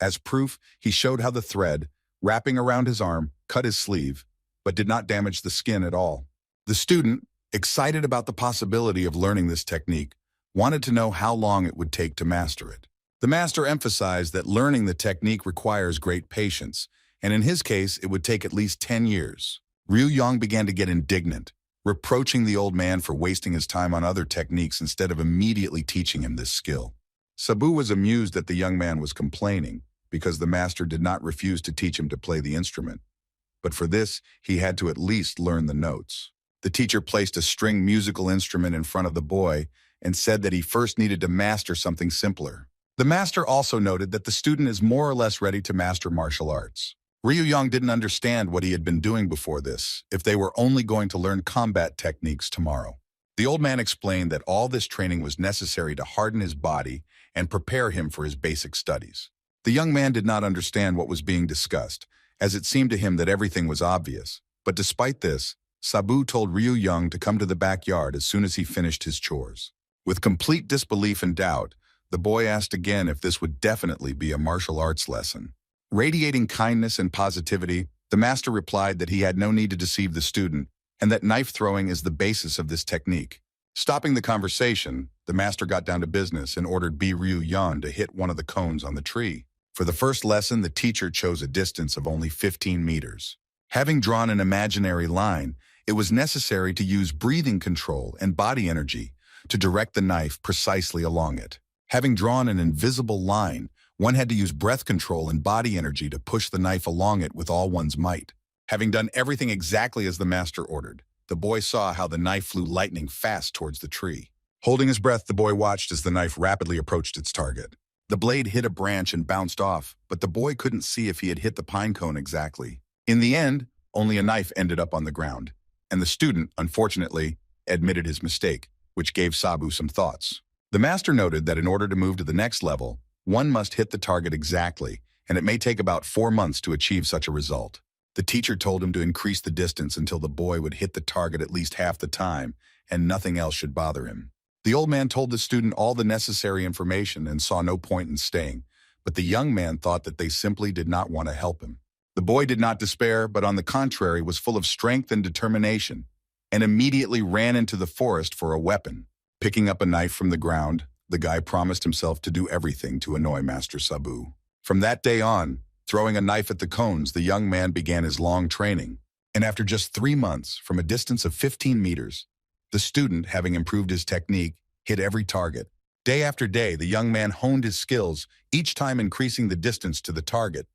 As proof, he showed how the thread, wrapping around his arm, cut his sleeve, but did not damage the skin at all. The student, excited about the possibility of learning this technique, wanted to know how long it would take to master it. The master emphasized that learning the technique requires great patience, and in his case, it would take at least 10 years. Ryu Yang began to get indignant, reproaching the old man for wasting his time on other techniques instead of immediately teaching him this skill. Sabu was amused that the young man was complaining because the master did not refuse to teach him to play the instrument. But for this, he had to at least learn the notes. The teacher placed a string musical instrument in front of the boy and said that he first needed to master something simpler. The master also noted that the student is more or less ready to master martial arts. Ryu Yang didn't understand what he had been doing before this, if they were only going to learn combat techniques tomorrow. The old man explained that all this training was necessary to harden his body and prepare him for his basic studies. The young man did not understand what was being discussed, as it seemed to him that everything was obvious. But despite this, Sabu told Ryu Yang to come to the backyard as soon as he finished his chores. With complete disbelief and doubt, the boy asked again if this would definitely be a martial arts lesson. Radiating kindness and positivity, the master replied that he had no need to deceive the student and that knife throwing is the basis of this technique. Stopping the conversation, the master got down to business and ordered Ryu Yang to hit one of the cones on the tree. For the first lesson, the teacher chose a distance of only 15 meters. Having drawn an imaginary line, it was necessary to use breathing control and body energy to direct the knife precisely along it. Having drawn an invisible line, one had to use breath control and body energy to push the knife along it with all one's might. Having done everything exactly as the master ordered, the boy saw how the knife flew lightning fast towards the tree. Holding his breath, the boy watched as the knife rapidly approached its target. The blade hit a branch and bounced off, but the boy couldn't see if he had hit the pine cone exactly. In the end, only a knife ended up on the ground, and the student, unfortunately, admitted his mistake, which gave Sabu some thoughts. The master noted that in order to move to the next level, one must hit the target exactly, and it may take about 4 months to achieve such a result. The teacher told him to increase the distance until the boy would hit the target at least half the time, and nothing else should bother him. The old man told the student all the necessary information and saw no point in staying, but the young man thought that they simply did not want to help him. The boy did not despair, but on the contrary was full of strength and determination, and immediately ran into the forest for a weapon. Picking up a knife from the ground, the guy promised himself to do everything to annoy Master Sabu. From that day on, throwing a knife at the cones, the young man began his long training, and after just 3 months, from a distance of 15 meters, the student, having improved his technique, hit every target. Day after day, the young man honed his skills, each time increasing the distance to the target.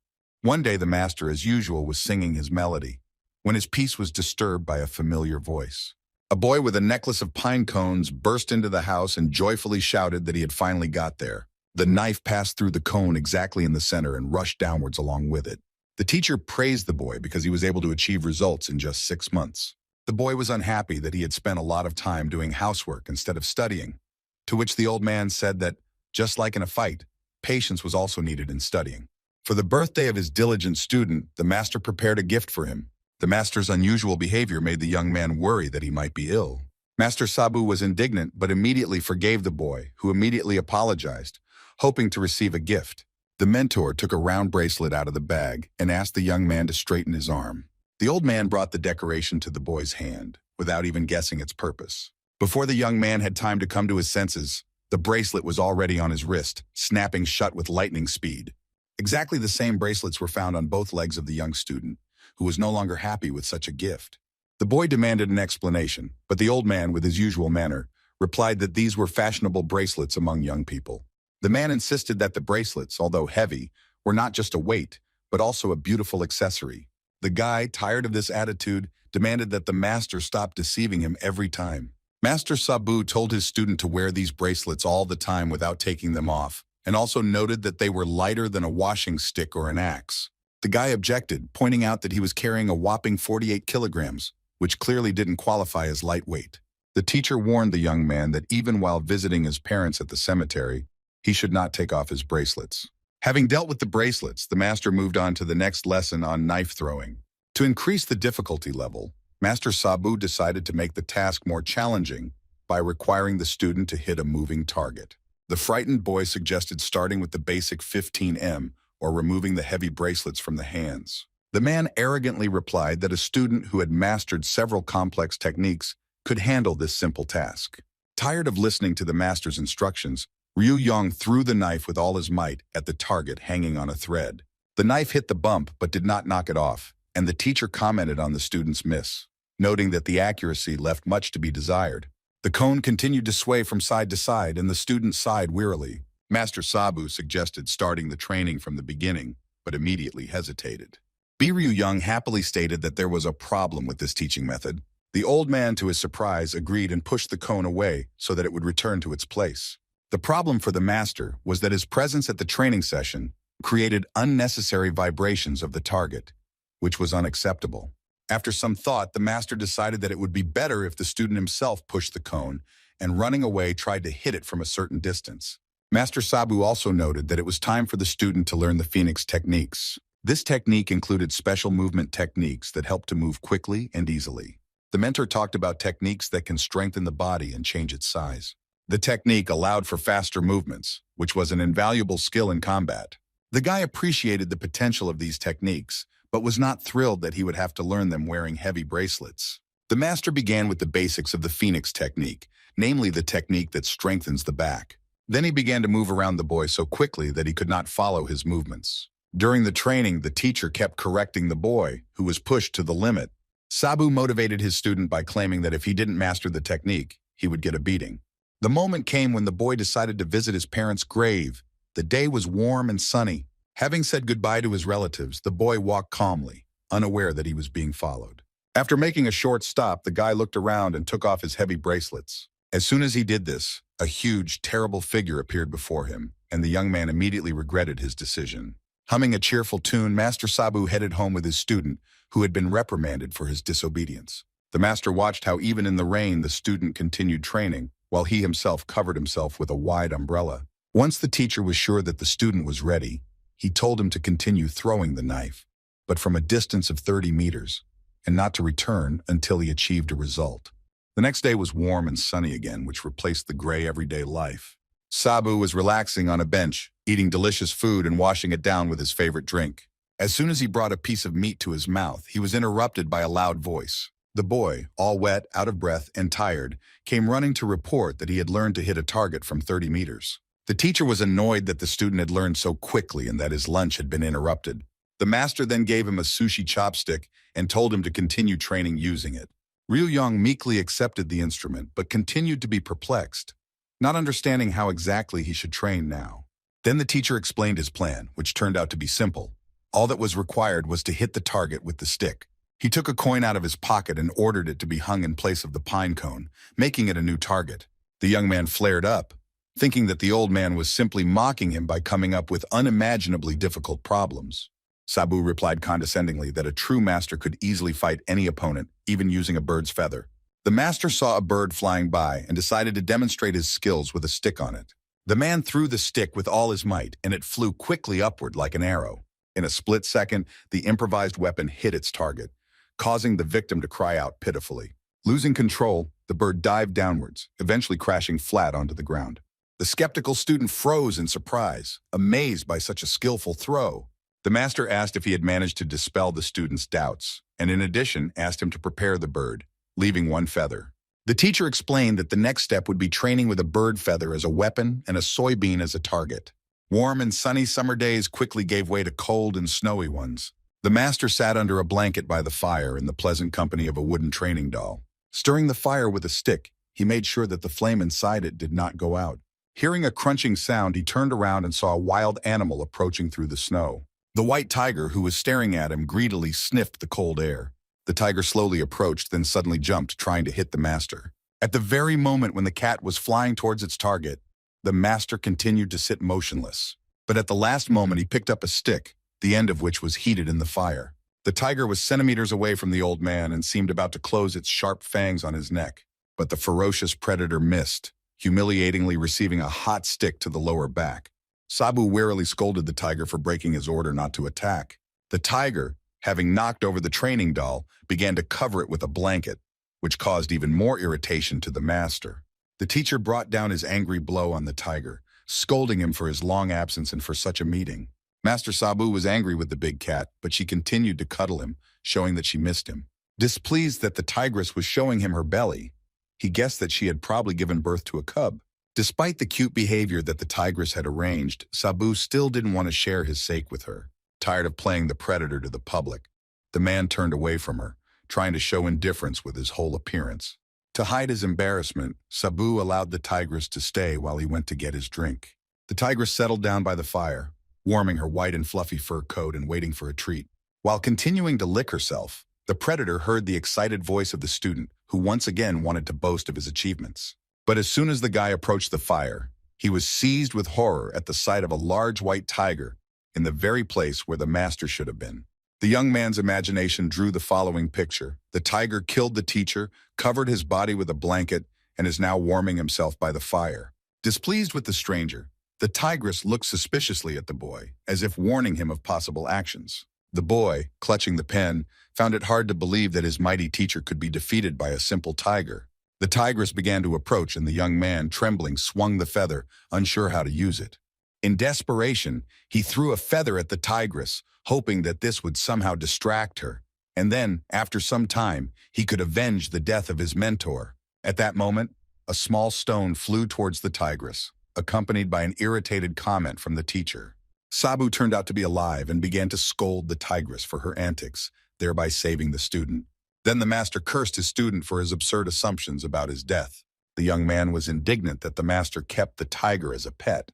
One day, the master, as usual, was singing his melody, when his peace was disturbed by a familiar voice. A boy with a necklace of pine cones burst into the house and joyfully shouted that he had finally got there. The knife passed through the cone exactly in the center and rushed downwards along with it. The teacher praised the boy because he was able to achieve results in just 6 months. The boy was unhappy that he had spent a lot of time doing housework instead of studying, to which the old man said that, just like in a fight, patience was also needed in studying. For the birthday of his diligent student, the master prepared a gift for him. The master's unusual behavior made the young man worry that he might be ill. Master Sabu was indignant but immediately forgave the boy, who immediately apologized, hoping to receive a gift. The mentor took a round bracelet out of the bag and asked the young man to straighten his arm. The old man brought the decoration to the boy's hand, without even guessing its purpose. Before the young man had time to come to his senses, the bracelet was already on his wrist, snapping shut with lightning speed. Exactly the same bracelets were found on both legs of the young student, who was no longer happy with such a gift. The boy demanded an explanation, but the old man, with his usual manner, replied that these were fashionable bracelets among young people. The man insisted that the bracelets, although heavy, were not just a weight, but also a beautiful accessory. The guy, tired of this attitude, demanded that the master stop deceiving him every time. Master Sabu told his student to wear these bracelets all the time without taking them off, and also noted that they were lighter than a washing stick or an axe. The guy objected, pointing out that he was carrying a whopping 48 kilograms, which clearly didn't qualify as lightweight. The teacher warned the young man that even while visiting his parents at the cemetery, he should not take off his bracelets. Having dealt with the bracelets, the master moved on to the next lesson on knife throwing. To increase the difficulty level, Master Sabu decided to make the task more challenging by requiring the student to hit a moving target. The frightened boy suggested starting with the basic 15M or removing the heavy bracelets from the hands. The man arrogantly replied that a student who had mastered several complex techniques could handle this simple task. Tired of listening to the master's instructions, Ryu Yong threw the knife with all his might at the target hanging on a thread. The knife hit the bump but did not knock it off, and the teacher commented on the student's miss, noting that the accuracy left much to be desired. The cone continued to sway from side to side, and the student sighed wearily. Master Sabu suggested starting the training from the beginning, but immediately hesitated. Ryu Young happily stated that there was a problem with this teaching method. The old man, to his surprise, agreed and pushed the cone away so that it would return to its place. The problem for the master was that his presence at the training session created unnecessary vibrations of the target, which was unacceptable. After some thought, the master decided that it would be better if the student himself pushed the cone and, running away, tried to hit it from a certain distance. Master Sabu also noted that it was time for the student to learn the Phoenix techniques. This technique included special movement techniques that helped to move quickly and easily. The mentor talked about techniques that can strengthen the body and change its size. The technique allowed for faster movements, which was an invaluable skill in combat. The guy appreciated the potential of these techniques, but was not thrilled that he would have to learn them wearing heavy bracelets. The master began with the basics of the Phoenix technique, namely the technique that strengthens the back. Then he began to move around the boy so quickly that he could not follow his movements. During the training, the teacher kept correcting the boy, who was pushed to the limit. Sabu motivated his student by claiming that if he didn't master the technique, he would get a beating. The moment came when the boy decided to visit his parents' grave. The day was warm and sunny. Having said goodbye to his relatives, the boy walked calmly, unaware that he was being followed. After making a short stop, the guy looked around and took off his heavy bracelets. As soon as he did this, a huge, terrible figure appeared before him, and the young man immediately regretted his decision. Humming a cheerful tune, Master Sabu headed home with his student, who had been reprimanded for his disobedience. The master watched how even in the rain the student continued training, while he himself covered himself with a wide umbrella. Once the teacher was sure that the student was ready, he told him to continue throwing the knife, but from a distance of 30 meters, and not to return until he achieved a result. The next day was warm and sunny again, which replaced the gray everyday life. Sabu was relaxing on a bench, eating delicious food and washing it down with his favorite drink. As soon as he brought a piece of meat to his mouth, he was interrupted by a loud voice. The boy, all wet, out of breath, and tired, came running to report that he had learned to hit a target from 30 meters. The teacher was annoyed that the student had learned so quickly and that his lunch had been interrupted. The master then gave him a sushi chopstick and told him to continue training using it. Ryu Yong meekly accepted the instrument but continued to be perplexed, not understanding how exactly he should train now. Then the teacher explained his plan, which turned out to be simple. All that was required was to hit the target with the stick. He took a coin out of his pocket and ordered it to be hung in place of the pine cone, making it a new target. The young man flared up, thinking that the old man was simply mocking him by coming up with unimaginably difficult problems. Sabu replied condescendingly that a true master could easily fight any opponent, even using a bird's feather. The master saw a bird flying by and decided to demonstrate his skills with a stick on it. The man threw the stick with all his might, and it flew quickly upward like an arrow. In a split second, the improvised weapon hit its target, causing the victim to cry out pitifully. Losing control, the bird dived downwards, eventually crashing flat onto the ground. The skeptical student froze in surprise, amazed by such a skillful throw. The master asked if he had managed to dispel the student's doubts, and in addition asked him to prepare the bird, leaving one feather. The teacher explained that the next step would be training with a bird feather as a weapon and a soybean as a target. Warm and sunny summer days quickly gave way to cold and snowy ones. The master sat under a blanket by the fire in the pleasant company of a wooden training doll. Stirring the fire with a stick, he made sure that the flame inside it did not go out. Hearing a crunching sound, he turned around and saw a wild animal approaching through the snow. The white tiger, who was staring at him, greedily sniffed the cold air. The tiger slowly approached, then suddenly jumped, trying to hit the master. At the very moment when the cat was flying towards its target, the master continued to sit motionless. But at the last moment, he picked up a stick, the end of which was heated in the fire. The tiger was centimeters away from the old man and seemed about to close its sharp fangs on his neck. But the ferocious predator missed, humiliatingly receiving a hot stick to the lower back. Sabu warily scolded the tiger for breaking his order not to attack. The tiger, having knocked over the training doll, began to cover it with a blanket, which caused even more irritation to the master. The teacher brought down his angry blow on the tiger, scolding him for his long absence and for such a meeting. Master Sabu was angry with the big cat, but she continued to cuddle him, showing that she missed him. Displeased that the tigress was showing him her belly, he guessed that she had probably given birth to a cub. Despite the cute behavior that the tigress had arranged, Sabu still didn't want to share his sake with her. Tired of playing the predator to the public, the man turned away from her, trying to show indifference with his whole appearance. To hide his embarrassment, Sabu allowed the tigress to stay while he went to get his drink. The tigress settled down by the fire, warming her white and fluffy fur coat and waiting for a treat. While continuing to lick herself, the predator heard the excited voice of the student, who once again wanted to boast of his achievements. But as soon as the guy approached the fire, he was seized with horror at the sight of a large white tiger in the very place where the master should have been. The young man's imagination drew the following picture. The tiger killed the teacher, covered his body with a blanket, and is now warming himself by the fire. Displeased with the stranger, the tigress looked suspiciously at the boy, as if warning him of possible actions. The boy, clutching the pen, found it hard to believe that his mighty teacher could be defeated by a simple tiger. The tigress began to approach, and the young man, trembling, swung the feather, unsure how to use it. In desperation, he threw a feather at the tigress, hoping that this would somehow distract her, and then, after some time, he could avenge the death of his mentor. At that moment, a small stone flew towards the tigress, accompanied by an irritated comment from the teacher. Sabu turned out to be alive and began to scold the tigress for her antics, thereby saving the student. Then the master cursed his student for his absurd assumptions about his death. The young man was indignant that the master kept the tiger as a pet.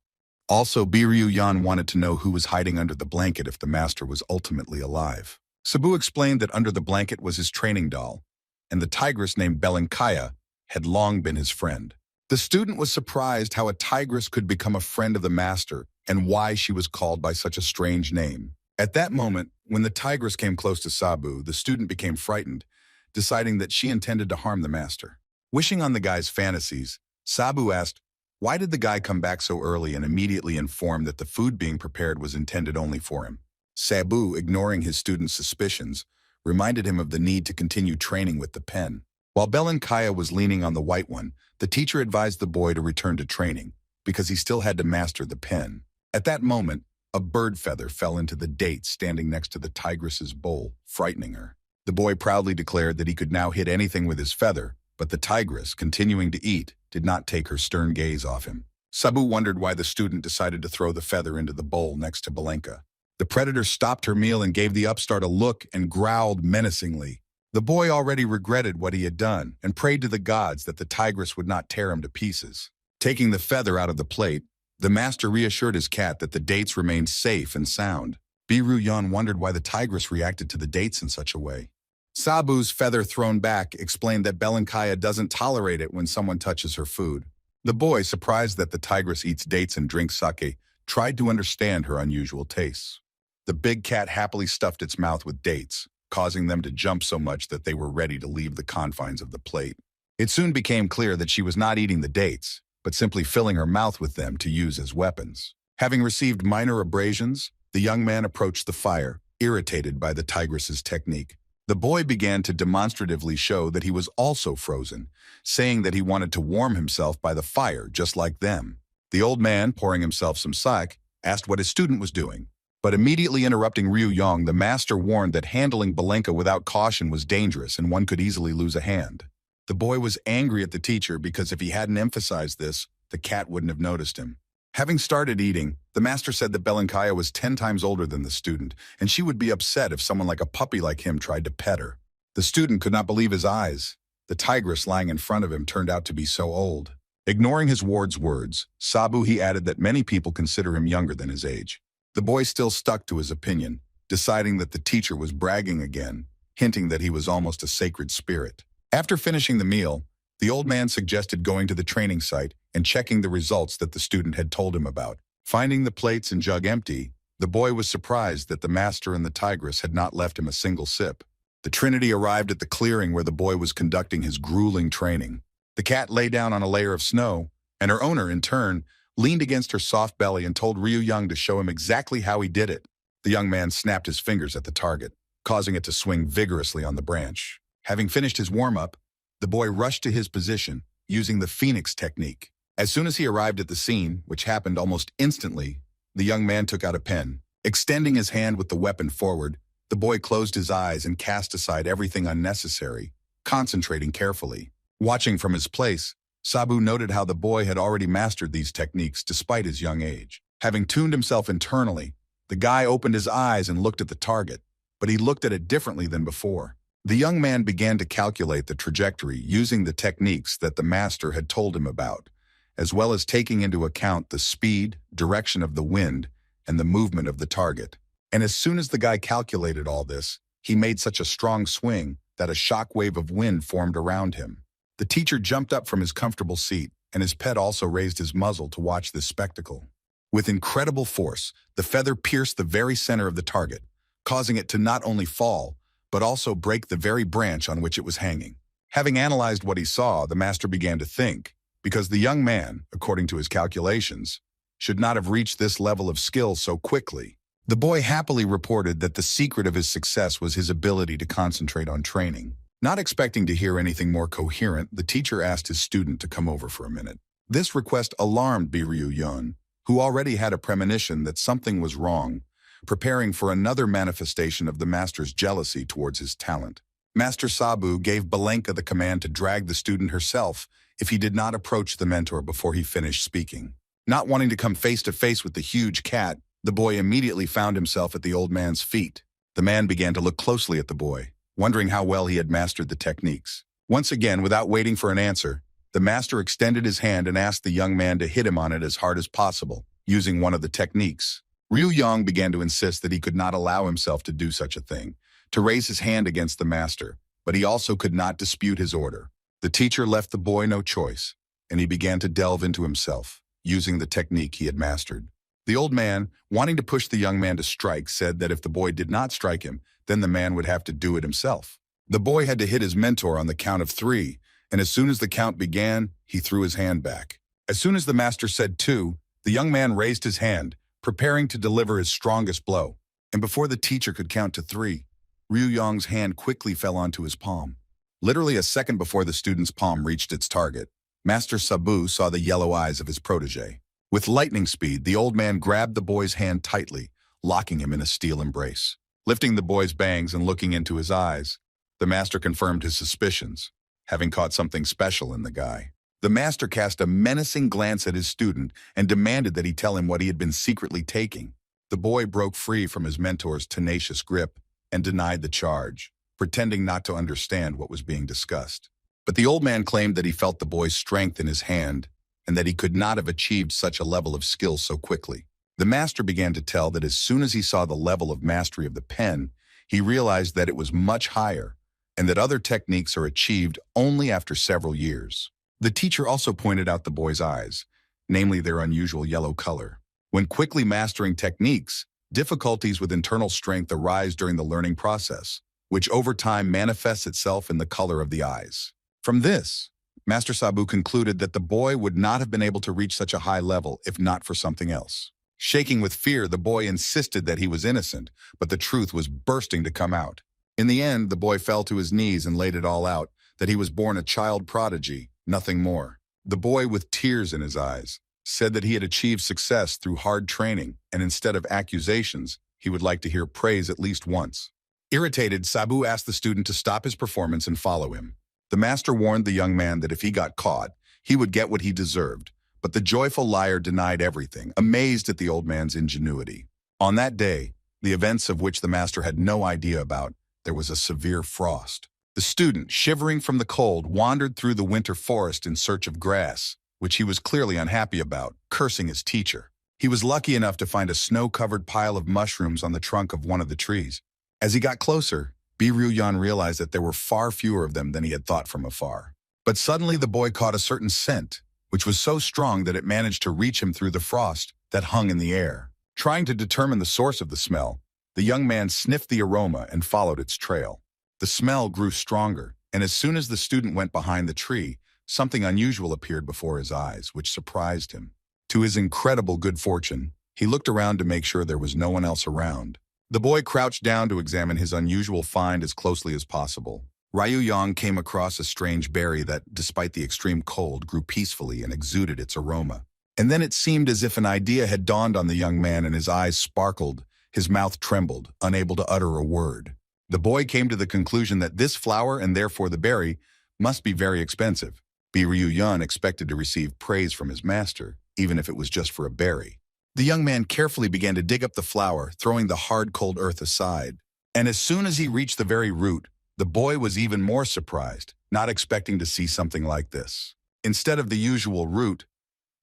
Also, Yoin wanted to know who was hiding under the blanket if the master was ultimately alive. Sabu explained that under the blanket was his training doll, and the tigress named Belenkaya had long been his friend. The student was surprised how a tigress could become a friend of the master and why she was called by such a strange name. At that moment, when the tigress came close to Sabu, the student became frightened, deciding that she intended to harm the master. Wishing on the guy's fantasies, Sabu asked, why did the guy come back so early, and immediately informed that the food being prepared was intended only for him. Sabu, ignoring his student's suspicions, reminded him of the need to continue training with the pen. While Belenkaya was leaning on the white one, the teacher advised the boy to return to training, because he still had to master the pen. At that moment, a bird feather fell into the date standing next to the tigress's bowl, frightening her. The boy proudly declared that he could now hit anything with his feather, but the tigress, continuing to eat, did not take her stern gaze off him. Sabu wondered why the student decided to throw the feather into the bowl next to Belenka. The predator stopped her meal and gave the upstart a look and growled menacingly. The boy already regretted what he had done and prayed to the gods that the tigress would not tear him to pieces. Taking the feather out of the plate, the master reassured his cat that the dates remained safe and sound. Yoin wondered why the tigress reacted to the dates in such a way. Sabu's feather thrown back explained that Belenkaya doesn't tolerate it when someone touches her food. The boy, surprised that the tigress eats dates and drinks sake, tried to understand her unusual tastes. The big cat happily stuffed its mouth with dates, causing them to jump so much that they were ready to leave the confines of the plate. It soon became clear that she was not eating the dates, but simply filling her mouth with them to use as weapons. Having received minor abrasions, the young man approached the fire, irritated by the tigress's technique. The boy began to demonstratively show that he was also frozen, saying that he wanted to warm himself by the fire just like them. The old man, pouring himself some sake, asked what his student was doing. But immediately interrupting Yoin, the master warned that handling Belenka without caution was dangerous and one could easily lose a hand. The boy was angry at the teacher because if he hadn't emphasized this, the cat wouldn't have noticed him. Having started eating, the master said that Belenkaya was 10 times older than the student, and she would be upset if someone like a puppy like him tried to pet her. The student could not believe his eyes. The tigress lying in front of him turned out to be so old. Ignoring his ward's words, Sabu he added that many people consider him younger than his age. The boy still stuck to his opinion, deciding that the teacher was bragging again, hinting that he was almost a sacred spirit. After finishing the meal, the old man suggested going to the training site and checking the results that the student had told him about. Finding the plates and jug empty, The boy was surprised that the master and the tigress had not left him a single sip. The Trinity arrived at the clearing where the boy was conducting his grueling training. The cat lay down on a layer of snow, and her owner, in turn, leaned against her soft belly and told Ryu Young to show him exactly how he did it. The young man snapped his fingers at the target, causing it to swing vigorously on the branch. Having finished his warm-up, the boy rushed to his position, using the Phoenix technique. As soon as he arrived at the scene, which happened almost instantly, the young man took out a pen. Extending his hand with the weapon forward, the boy closed his eyes and cast aside everything unnecessary, concentrating carefully. Watching from his place, Sabu noted how the boy had already mastered these techniques despite his young age. Having tuned himself internally, the guy opened his eyes and looked at the target, but he looked at it differently than before. The young man began to calculate the trajectory using the techniques that the master had told him about, as well as taking into account the speed, direction of the wind, and the movement of the target. And as soon as the guy calculated all this, he made such a strong swing that a shock wave of wind formed around him. The teacher jumped up from his comfortable seat, and his pet also raised his muzzle to watch this spectacle. With incredible force, the feather pierced the very center of the target, causing it to not only fall, but also break the very branch on which it was hanging. Having analyzed what he saw, the master began to think, because the young man, according to his calculations, should not have reached this level of skill so quickly. The boy happily reported that the secret of his success was his ability to concentrate on training. Not expecting to hear anything more coherent, the teacher asked his student to come over for a minute. This request alarmed Ryu Young, who already had a premonition that something was wrong, preparing for another manifestation of the master's jealousy towards his talent. Master Sabu gave Balenka the command to drag the student herself if he did not approach the mentor before he finished speaking. Not wanting to come face to face with the huge cat, the boy immediately found himself at the old man's feet. The man began to look closely at the boy, wondering how well he had mastered the techniques. Once again, without waiting for an answer, the master extended his hand and asked the young man to hit him on it as hard as possible, using one of the techniques. Ryu Young began to insist that he could not allow himself to do such a thing, to raise his hand against the master, but he also could not dispute his order. The teacher left the boy no choice, and he began to delve into himself, using the technique he had mastered. The old man, wanting to push the young man to strike, said that if the boy did not strike him, then the man would have to do it himself. The boy had to hit his mentor on the count of 3, and as soon as the count began, he threw his hand back. As soon as the master said 2, the young man raised his hand, preparing to deliver his strongest blow. And before the teacher could count to 3, Ryu Young's hand quickly fell onto his palm. Literally a second before the student's palm reached its target, Master Sabu saw the yellow eyes of his protege. With lightning speed, the old man grabbed the boy's hand tightly, locking him in a steel embrace. Lifting the boy's bangs and looking into his eyes, the master confirmed his suspicions, having caught something special in the guy. The master cast a menacing glance at his student and demanded that he tell him what he had been secretly taking. The boy broke free from his mentor's tenacious grip and denied the charge, pretending not to understand what was being discussed. But the old man claimed that he felt the boy's strength in his hand and that he could not have achieved such a level of skill so quickly. The master began to tell that as soon as he saw the level of mastery of the pen, he realized that it was much higher and that other techniques are achieved only after several years. The teacher also pointed out the boy's eyes, namely their unusual yellow color. When quickly mastering techniques, difficulties with internal strength arise during the learning process, which over time manifests itself in the color of the eyes. From this, Master Sabu concluded that the boy would not have been able to reach such a high level if not for something else. Shaking with fear, the boy insisted that he was innocent, but the truth was bursting to come out. In the end, the boy fell to his knees and laid it all out, that he was born a child prodigy, nothing more. The boy, with tears in his eyes, said that he had achieved success through hard training, and instead of accusations, he would like to hear praise at least once. Irritated, Sabu asked the student to stop his performance and follow him. The master warned the young man that if he got caught, he would get what he deserved, but the joyful liar denied everything, amazed at the old man's ingenuity. On that day, the events of which the master had no idea about, there was a severe frost. The student, shivering from the cold, wandered through the winter forest in search of grass, which he was clearly unhappy about, cursing his teacher. He was lucky enough to find a snow-covered pile of mushrooms on the trunk of one of the trees. As he got closer, Ryu Young realized that there were far fewer of them than he had thought from afar. But suddenly the boy caught a certain scent, which was so strong that it managed to reach him through the frost that hung in the air. Trying to determine the source of the smell, the young man sniffed the aroma and followed its trail. The smell grew stronger, and as soon as the student went behind the tree, something unusual appeared before his eyes, which surprised him. To his incredible good fortune, he looked around to make sure there was no one else around. The boy crouched down to examine his unusual find as closely as possible. Ryu Yang came across a strange berry that, despite the extreme cold, grew peacefully and exuded its aroma. And then it seemed as if an idea had dawned on the young man, and his eyes sparkled, his mouth trembled, unable to utter a word. The boy came to the conclusion that this flower, and therefore the berry, must be very expensive. Ryu Yang expected to receive praise from his master, even if it was just for a berry. The young man carefully began to dig up the flower, throwing the hard, cold earth aside. And as soon as he reached the very root, the boy was even more surprised, not expecting to see something like this. Instead of the usual root,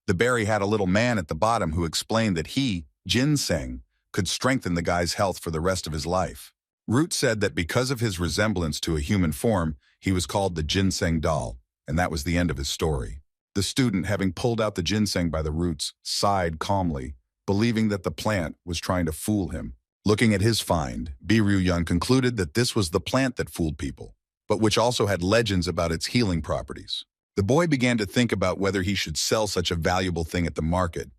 the berry had a little man at the bottom who explained that he, jinsang, could strengthen the guy's health for the rest of his life. Root said that because of his resemblance to a human form, he was called the ginseng doll, and that was the end of his story. The student, having pulled out the ginseng by the roots, sighed calmly, believing that the plant was trying to fool him. Looking at his find, Ryu Yang concluded that this was the plant that fooled people, but which also had legends about its healing properties. The boy began to think about whether he should sell such a valuable thing at the market,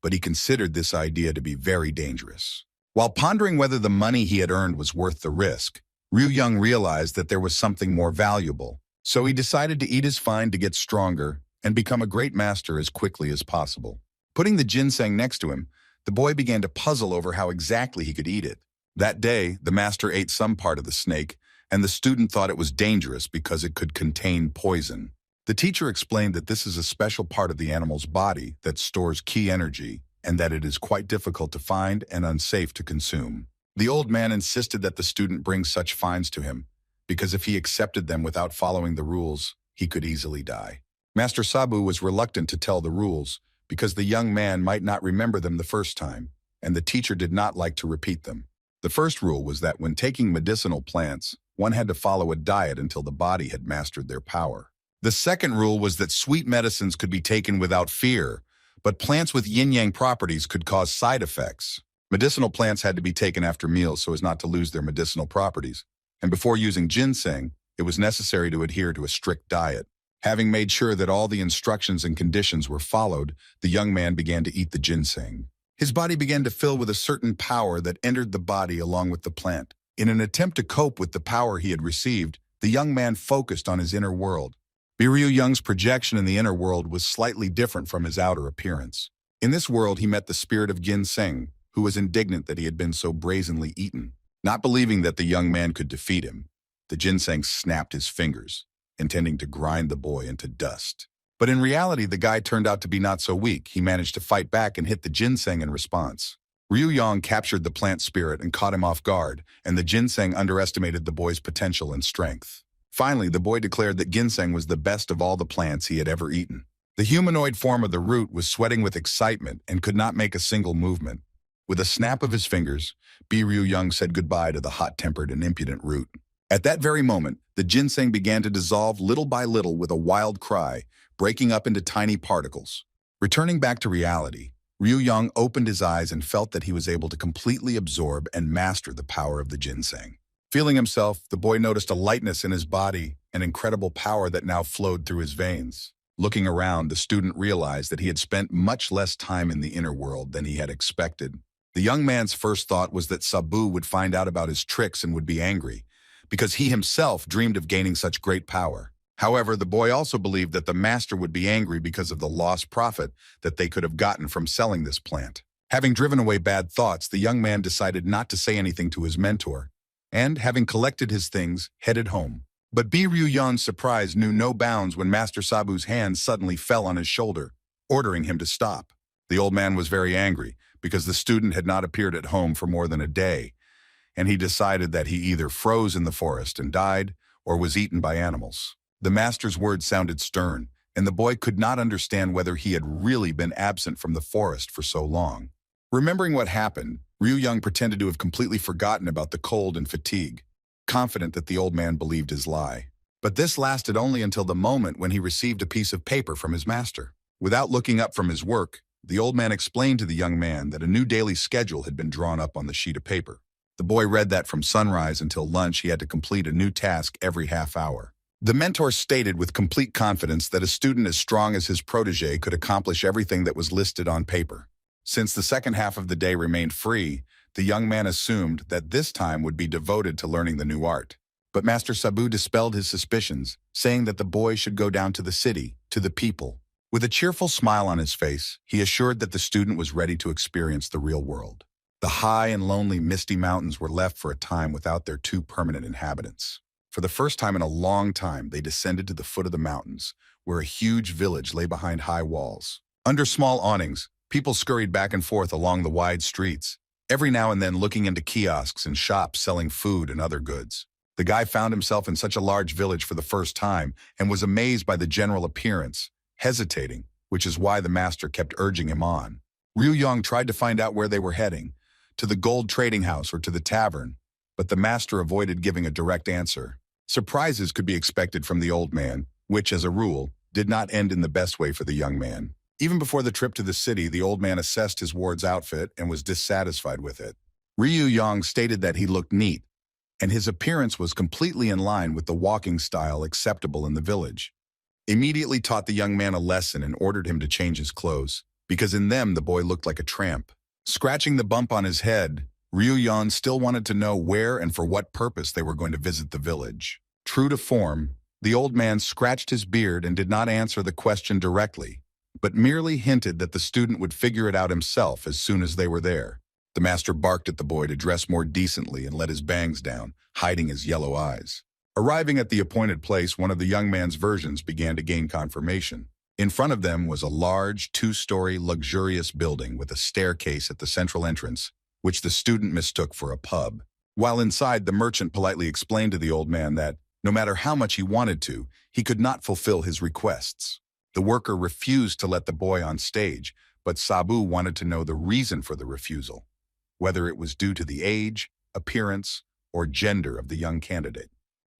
but he considered this idea to be very dangerous. While pondering whether the money he had earned was worth the risk, Ryu Yang realized that there was something more valuable, so he decided to eat his find to get stronger and become a great master as quickly as possible. Putting the ginseng next to him, the boy began to puzzle over how exactly he could eat it. That day, the master ate some part of the snake, and the student thought it was dangerous because it could contain poison. The teacher explained that this is a special part of the animal's body that stores key energy, and that it is quite difficult to find and unsafe to consume. The old man insisted that the student bring such finds to him, because if he accepted them without following the rules, he could easily die. Master Sabu was reluctant to tell the rules, because the young man might not remember them the first time, and the teacher did not like to repeat them. The first rule was that when taking medicinal plants, one had to follow a diet until the body had mastered their power. The second rule was that sweet medicines could be taken without fear, but plants with yin-yang properties could cause side effects. Medicinal plants had to be taken after meals so as not to lose their medicinal properties, and before using ginseng, it was necessary to adhere to a strict diet. Having made sure that all the instructions and conditions were followed, the young man began to eat the ginseng. His body began to fill with a certain power that entered the body along with the plant. In an attempt to cope with the power he had received, the young man focused on his inner world. Ryu Yang's projection in the inner world was slightly different from his outer appearance. In this world, he met the spirit of ginseng, who was indignant that he had been so brazenly eaten. Not believing that the young man could defeat him, the ginseng snapped his fingers, intending to grind the boy into dust. But in reality, the guy turned out to be not so weak. He managed to fight back and hit the ginseng in response. Ryu Yang captured the plant spirit and caught him off guard, and the ginseng underestimated the boy's potential and strength. Finally, the boy declared that ginseng was the best of all the plants he had ever eaten. The humanoid form of the root was sweating with excitement and could not make a single movement. With a snap of his fingers, Ryu Yang said goodbye to the hot-tempered and impudent root. At that very moment, the ginseng began to dissolve little by little with a wild cry, breaking up into tiny particles. Returning back to reality, Ryu Yang opened his eyes and felt that he was able to completely absorb and master the power of the ginseng. Feeling himself, the boy noticed a lightness in his body, an incredible power that now flowed through his veins. Looking around, the student realized that he had spent much less time in the inner world than he had expected. The young man's first thought was that Sabu would find out about his tricks and would be angry, because he himself dreamed of gaining such great power. However, the boy also believed that the master would be angry because of the lost profit that they could have gotten from selling this plant. Having driven away bad thoughts, the young man decided not to say anything to his mentor, and, having collected his things, headed home. But Ryu Yang's surprise knew no bounds when Master Sabu's hand suddenly fell on his shoulder, ordering him to stop. The old man was very angry, because the student had not appeared at home for more than a day, and he decided that he either froze in the forest and died, or was eaten by animals. The master's words sounded stern, and the boy could not understand whether he had really been absent from the forest for so long. Remembering what happened, Ryu Yang pretended to have completely forgotten about the cold and fatigue, confident that the old man believed his lie. But this lasted only until the moment when he received a piece of paper from his master. Without looking up from his work, The old man explained to the young man that a new daily schedule had been drawn up on the sheet of paper. The boy read that from sunrise until lunch he had to complete a new task every half hour. The mentor stated with complete confidence that a student as strong as his protege could accomplish everything that was listed on paper. Since the second half of the day remained free, the young man assumed that this time would be devoted to learning the new art. But Master Sabu dispelled his suspicions, saying that the boy should go down to the city, to the people. With a cheerful smile on his face, he assured that the student was ready to experience the real world. The high and lonely misty mountains were left for a time without their two permanent inhabitants. For the first time in a long time, they descended to the foot of the mountains, where a huge village lay behind high walls. Under small awnings, people scurried back and forth along the wide streets, every now and then looking into kiosks and shops selling food and other goods. The guy found himself in such a large village for the first time and was amazed by the general appearance, hesitating, which is why the master kept urging him on. Ryu Yong tried to find out where they were heading, to the gold trading house or to the tavern, but the master avoided giving a direct answer. Surprises could be expected from the old man, which, as a rule, did not end in the best way for the young man. Even before the trip to the city, the old man assessed his ward's outfit and was dissatisfied with it. Ryu Yong stated that he looked neat, and his appearance was completely in line with the walking style acceptable in the village. Immediately taught the young man a lesson and ordered him to change his clothes, because in them the boy looked like a tramp. Scratching the bump on his head, Ryu Yan still wanted to know where and for what purpose they were going to visit the village. True to form, the old man scratched his beard and did not answer the question directly, but merely hinted that the student would figure it out himself as soon as they were there. The master barked at the boy to dress more decently and let his bangs down, hiding his yellow eyes. Arriving at the appointed place, one of the young man's versions began to gain confirmation. In front of them was a large, two-story, luxurious building with a staircase at the central entrance, which the student mistook for a pub. While inside, the merchant politely explained to the old man that, no matter how much he wanted to, he could not fulfill his requests. The worker refused to let the boy on stage, but Sabu wanted to know the reason for the refusal, whether it was due to the age, appearance, or gender of the young candidate.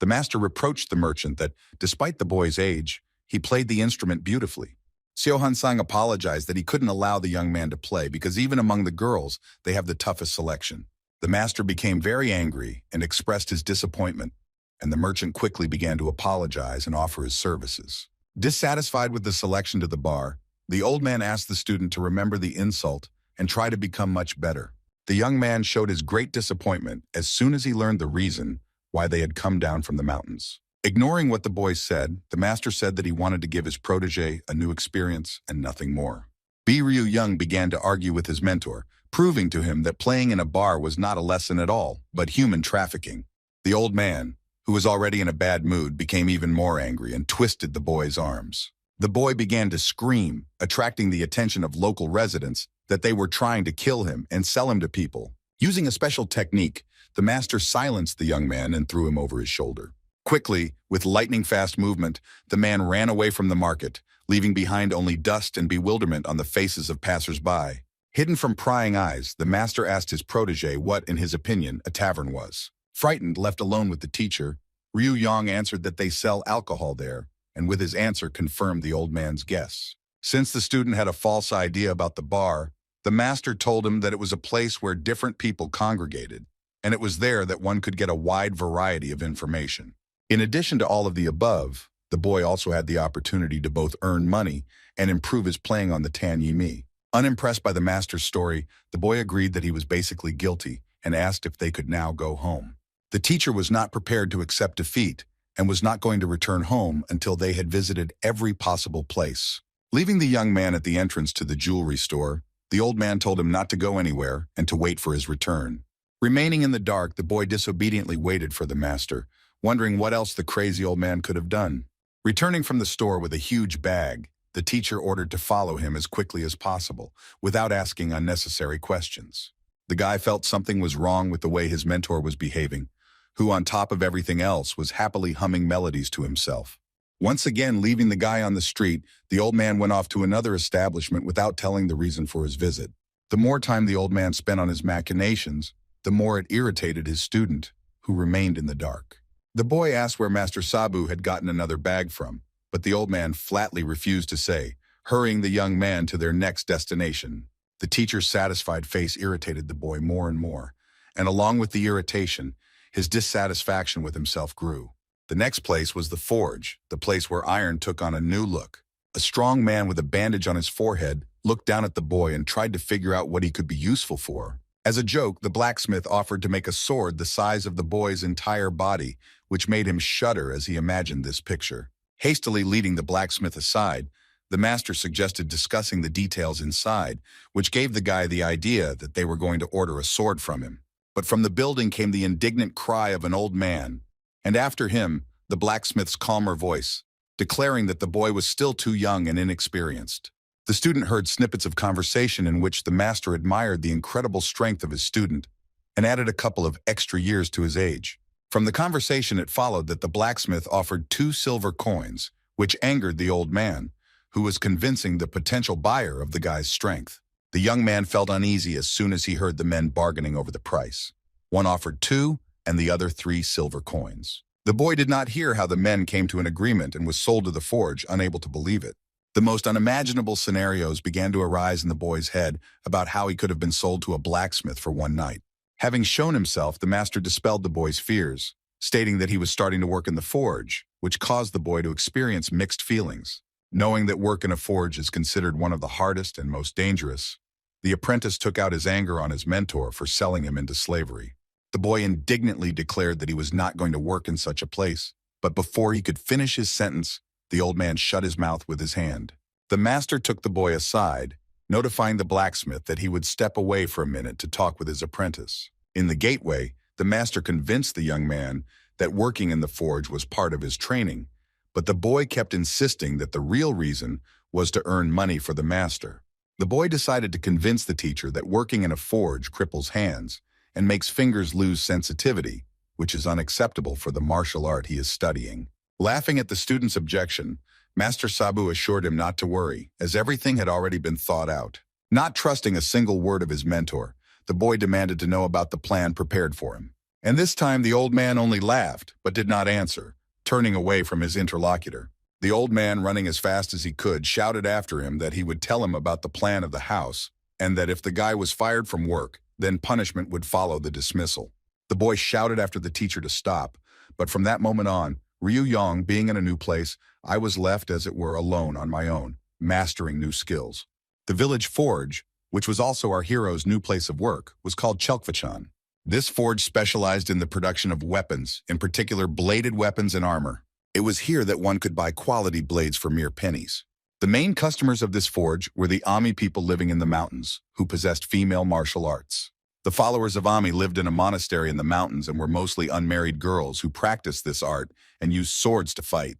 The master reproached the merchant that, despite the boy's age, he played the instrument beautifully. Seo Han-sang apologized that he couldn't allow the young man to play because even among the girls, they have the toughest selection. The master became very angry and expressed his disappointment, and the merchant quickly began to apologize and offer his services. Dissatisfied with the selection to the bar, the old man asked the student to remember the insult and try to become much better. The young man showed his great disappointment as soon as he learned the reason why they had come down from the mountains. Ignoring what the boy said, the master said that he wanted to give his protege a new experience and nothing more. Ryu Young began to argue with his mentor, proving to him that playing in a bar was not a lesson at all, but human trafficking. The old man, who was already in a bad mood, became even more angry and twisted the boy's arms. The boy began to scream, attracting the attention of local residents that they were trying to kill him and sell him to people. Using a special technique, the master silenced the young man and threw him over his shoulder. Quickly, with lightning-fast movement, the man ran away from the market, leaving behind only dust and bewilderment on the faces of passers-by. Hidden from prying eyes, the master asked his protege what, in his opinion, a tavern was. Frightened, left alone with the teacher, Ryu Yong answered that they sell alcohol there, and with his answer confirmed the old man's guess. Since the student had a false idea about the bar, the master told him that it was a place where different people congregated, and it was there that one could get a wide variety of information. In addition to all of the above, the boy also had the opportunity to both earn money and improve his playing on the Tan Yi Mi. Unimpressed by the master's story, the boy agreed that he was basically guilty and asked if they could now go home. The teacher was not prepared to accept defeat and was not going to return home until they had visited every possible place. Leaving the young man at the entrance to the jewelry store, the old man told him not to go anywhere and to wait for his return. Remaining in the dark, the boy disobediently waited for the master, wondering what else the crazy old man could have done. Returning from the store with a huge bag, the teacher ordered to follow him as quickly as possible, without asking unnecessary questions. The guy felt something was wrong with the way his mentor was behaving, who on top of everything else was happily humming melodies to himself. Once again leaving the guy on the street, the old man went off to another establishment without telling the reason for his visit. The more time the old man spent on his machinations, the more it irritated his student, who remained in the dark. The boy asked where Master Sabu had gotten another bag from, but the old man flatly refused to say, hurrying the young man to their next destination. The teacher's satisfied face irritated the boy more and more, and along with the irritation, his dissatisfaction with himself grew. The next place was the forge, the place where iron took on a new look. A strong man with a bandage on his forehead looked down at the boy and tried to figure out what he could be useful for. As a joke, the blacksmith offered to make a sword the size of the boy's entire body, which made him shudder as he imagined this picture. Hastily leading the blacksmith aside, the master suggested discussing the details inside, which gave the guy the idea that they were going to order a sword from him. But from the building came the indignant cry of an old man, and after him, the blacksmith's calmer voice, declaring that the boy was still too young and inexperienced. The student heard snippets of conversation in which the master admired the incredible strength of his student and added a couple of extra years to his age. From the conversation it followed that the blacksmith offered 2 silver coins, which angered the old man, who was convincing the potential buyer of the guy's strength. The young man felt uneasy as soon as he heard the men bargaining over the price. One offered 2 and the other 3 silver coins. The boy did not hear how the men came to an agreement and was sold to the forge, unable to believe it. The most unimaginable scenarios began to arise in the boy's head about how he could have been sold to a blacksmith for one night. Having shown himself, the master dispelled the boy's fears, stating that he was starting to work in the forge, which caused the boy to experience mixed feelings. Knowing that work in a forge is considered one of the hardest and most dangerous, the apprentice took out his anger on his mentor for selling him into slavery. The boy indignantly declared that he was not going to work in such a place, but before he could finish his sentence, the old man shut his mouth with his hand. The master took the boy aside, notifying the blacksmith that he would step away for a minute to talk with his apprentice. In the gateway, the master convinced the young man that working in the forge was part of his training, but the boy kept insisting that the real reason was to earn money for the master. The boy decided to convince the teacher that working in a forge cripples hands and makes fingers lose sensitivity, which is unacceptable for the martial art he is studying. Laughing at the student's objection, Master Sabu assured him not to worry, as everything had already been thought out. Not trusting a single word of his mentor, the boy demanded to know about the plan prepared for him. And this time the old man only laughed, but did not answer, turning away from his interlocutor. The old man, running as fast as he could, shouted after him that he would tell him about the plan of the house, and that if the guy was fired from work, then punishment would follow the dismissal. The boy shouted after the teacher to stop, but from that moment on, Ryu Yong being in a new place, I was left as it were alone on my own, mastering new skills. The village forge, which was also our hero's new place of work, was called Chelkvachan. This forge specialized in the production of weapons, in particular bladed weapons and armor. It was here that one could buy quality blades for mere pennies. The main customers of this forge were the Ami people living in the mountains, who possessed female martial arts. The followers of Ami lived in a monastery in the mountains and were mostly unmarried girls who practiced this art and used swords to fight.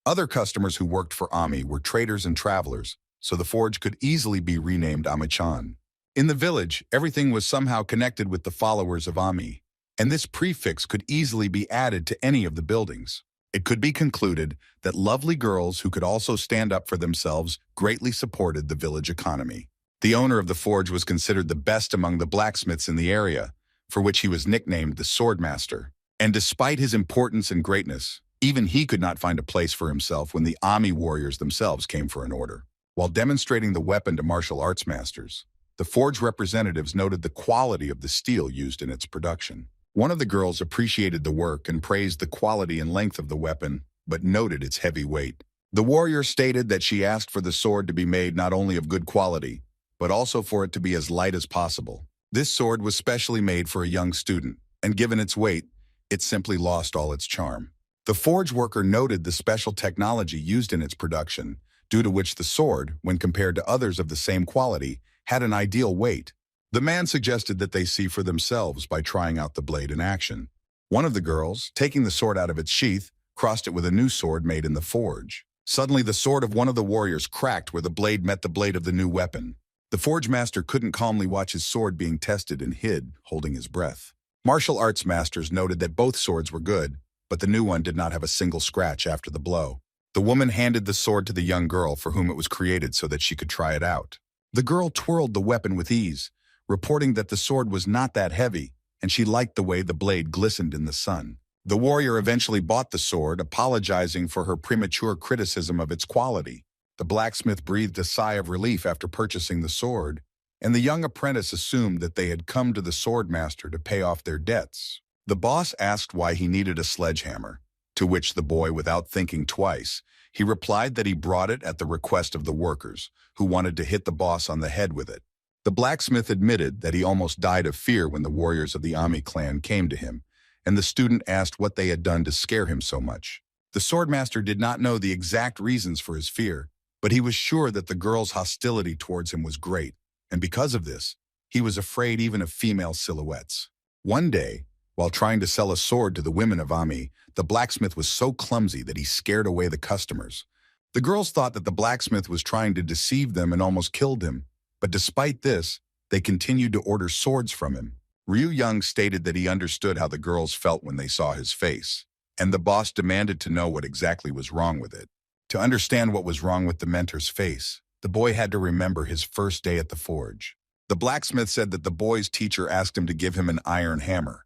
Other customers who worked for Ami were traders and travelers, so the forge could easily be renamed Ami-chan. In the village, everything was somehow connected with the followers of Ami, and this prefix could easily be added to any of the buildings. It could be concluded that lovely girls who could also stand up for themselves greatly supported the village economy. The owner of the forge was considered the best among the blacksmiths in the area, for which he was nicknamed the Swordmaster. And despite his importance and greatness, even he could not find a place for himself when the Ami warriors themselves came for an order. While demonstrating the weapon to martial arts masters, the forge representatives noted the quality of the steel used in its production. One of the girls appreciated the work and praised the quality and length of the weapon, but noted its heavy weight. The warrior stated that she asked for the sword to be made not only of good quality, but also for it to be as light as possible. This sword was specially made for a young student, and given its weight, it simply lost all its charm. The forge worker noted the special technology used in its production, due to which the sword, when compared to others of the same quality, had an ideal weight. The man suggested that they see for themselves by trying out the blade in action. One of the girls, taking the sword out of its sheath, crossed it with a new sword made in the forge. Suddenly, the sword of one of the warriors cracked where the blade met the blade of the new weapon. The forge master couldn't calmly watch his sword being tested and hid, holding his breath. Martial arts masters noted that both swords were good, but the new one did not have a single scratch after the blow. The woman handed the sword to the young girl for whom it was created so that she could try it out. The girl twirled the weapon with ease, reporting that the sword was not that heavy, and she liked the way the blade glistened in the sun. The warrior eventually bought the sword, apologizing for her premature criticism of its quality. The blacksmith breathed a sigh of relief after purchasing the sword, and the young apprentice assumed that they had come to the swordmaster to pay off their debts. The boss asked why he needed a sledgehammer, to which the boy, without thinking twice, he replied that he brought it at the request of the workers, who wanted to hit the boss on the head with it. The blacksmith admitted that he almost died of fear when the warriors of the Ami clan came to him, and the student asked what they had done to scare him so much. The swordmaster did not know the exact reasons for his fear, but he was sure that the girl's hostility towards him was great, and because of this, he was afraid even of female silhouettes. One day, while trying to sell a sword to the women of Ami, the blacksmith was so clumsy that he scared away the customers. The girls thought that the blacksmith was trying to deceive them and almost killed him, but despite this, they continued to order swords from him. Ryu Young stated that he understood how the girls felt when they saw his face, and the boss demanded to know what exactly was wrong with it. To understand what was wrong with the mentor's face, the boy had to remember his first day at the forge. The blacksmith said that the boy's teacher asked him to give him an iron hammer,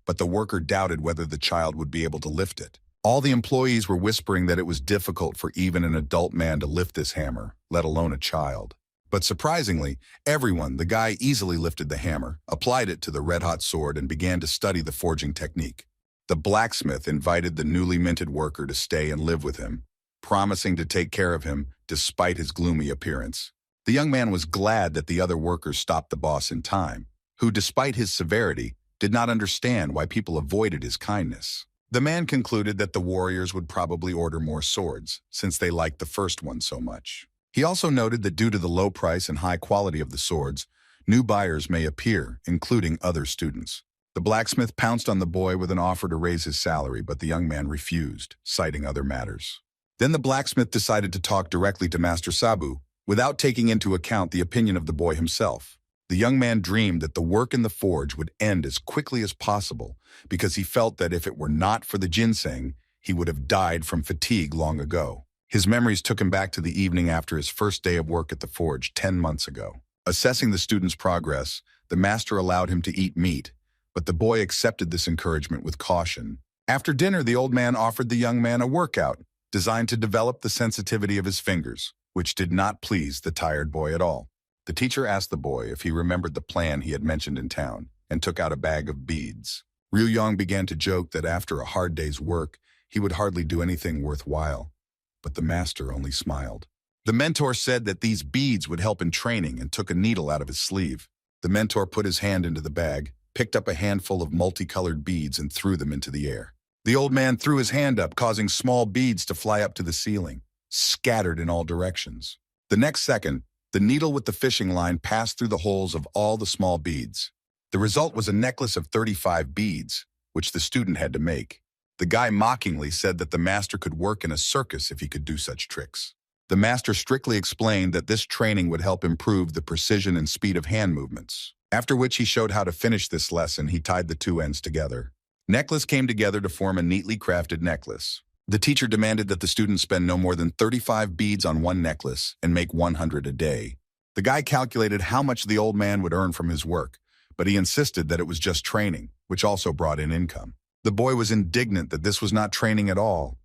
but the worker doubted whether the child would be able to lift it. All the employees were whispering that it was difficult for even an adult man to lift this hammer, let alone a child. But surprisingly, the guy easily lifted the hammer, applied it to the red-hot sword, and began to study the forging technique. The blacksmith invited the newly minted worker to stay and live with him, promising to take care of him despite his gloomy appearance. The young man was glad that the other workers stopped the boss in time, who, despite his severity, did not understand why people avoided his kindness. The man concluded that the warriors would probably order more swords, since they liked the first one so much. He also noted that due to the low price and high quality of the swords, new buyers may appear, including other students. The blacksmith pounced on the boy with an offer to raise his salary, but the young man refused, citing other matters. Then the blacksmith decided to talk directly to Master Sabu, without taking into account the opinion of the boy himself. The young man dreamed that the work in the forge would end as quickly as possible, because he felt that if it were not for the jinsang, he would have died from fatigue long ago. His memories took him back to the evening after his first day of work at the forge 10 months ago. Assessing the student's progress, the master allowed him to eat meat, but the boy accepted this encouragement with caution. After dinner, the old man offered the young man a workout designed to develop the sensitivity of his fingers, which did not please the tired boy at all. The teacher asked the boy if he remembered the plan he had mentioned in town and took out a bag of beads. Ryu Young began to joke that after a hard day's work, he would hardly do anything worthwhile. But the master only smiled. The mentor said that these beads would help in training and took a needle out of his sleeve. The mentor put his hand into the bag, picked up a handful of multicolored beads and threw them into the air. The old man threw his hand up, causing small beads to fly up to the ceiling, scattered in all directions. The next second, the needle with the fishing line passed through the holes of all the small beads. The result was a necklace of 35 beads, which the student had to make. The guy mockingly said that the master could work in a circus if he could do such tricks. The master strictly explained that this training would help improve the precision and speed of hand movements. After which he showed how to finish this lesson. He tied the two ends together. Necklace came together to form a neatly crafted necklace. The teacher demanded that the student spend no more than 35 beads on one necklace and make 100 a day. The guy calculated how much the old man would earn from his work, but he insisted that it was just training, which also brought in income. The boy was indignant that this was not training at all,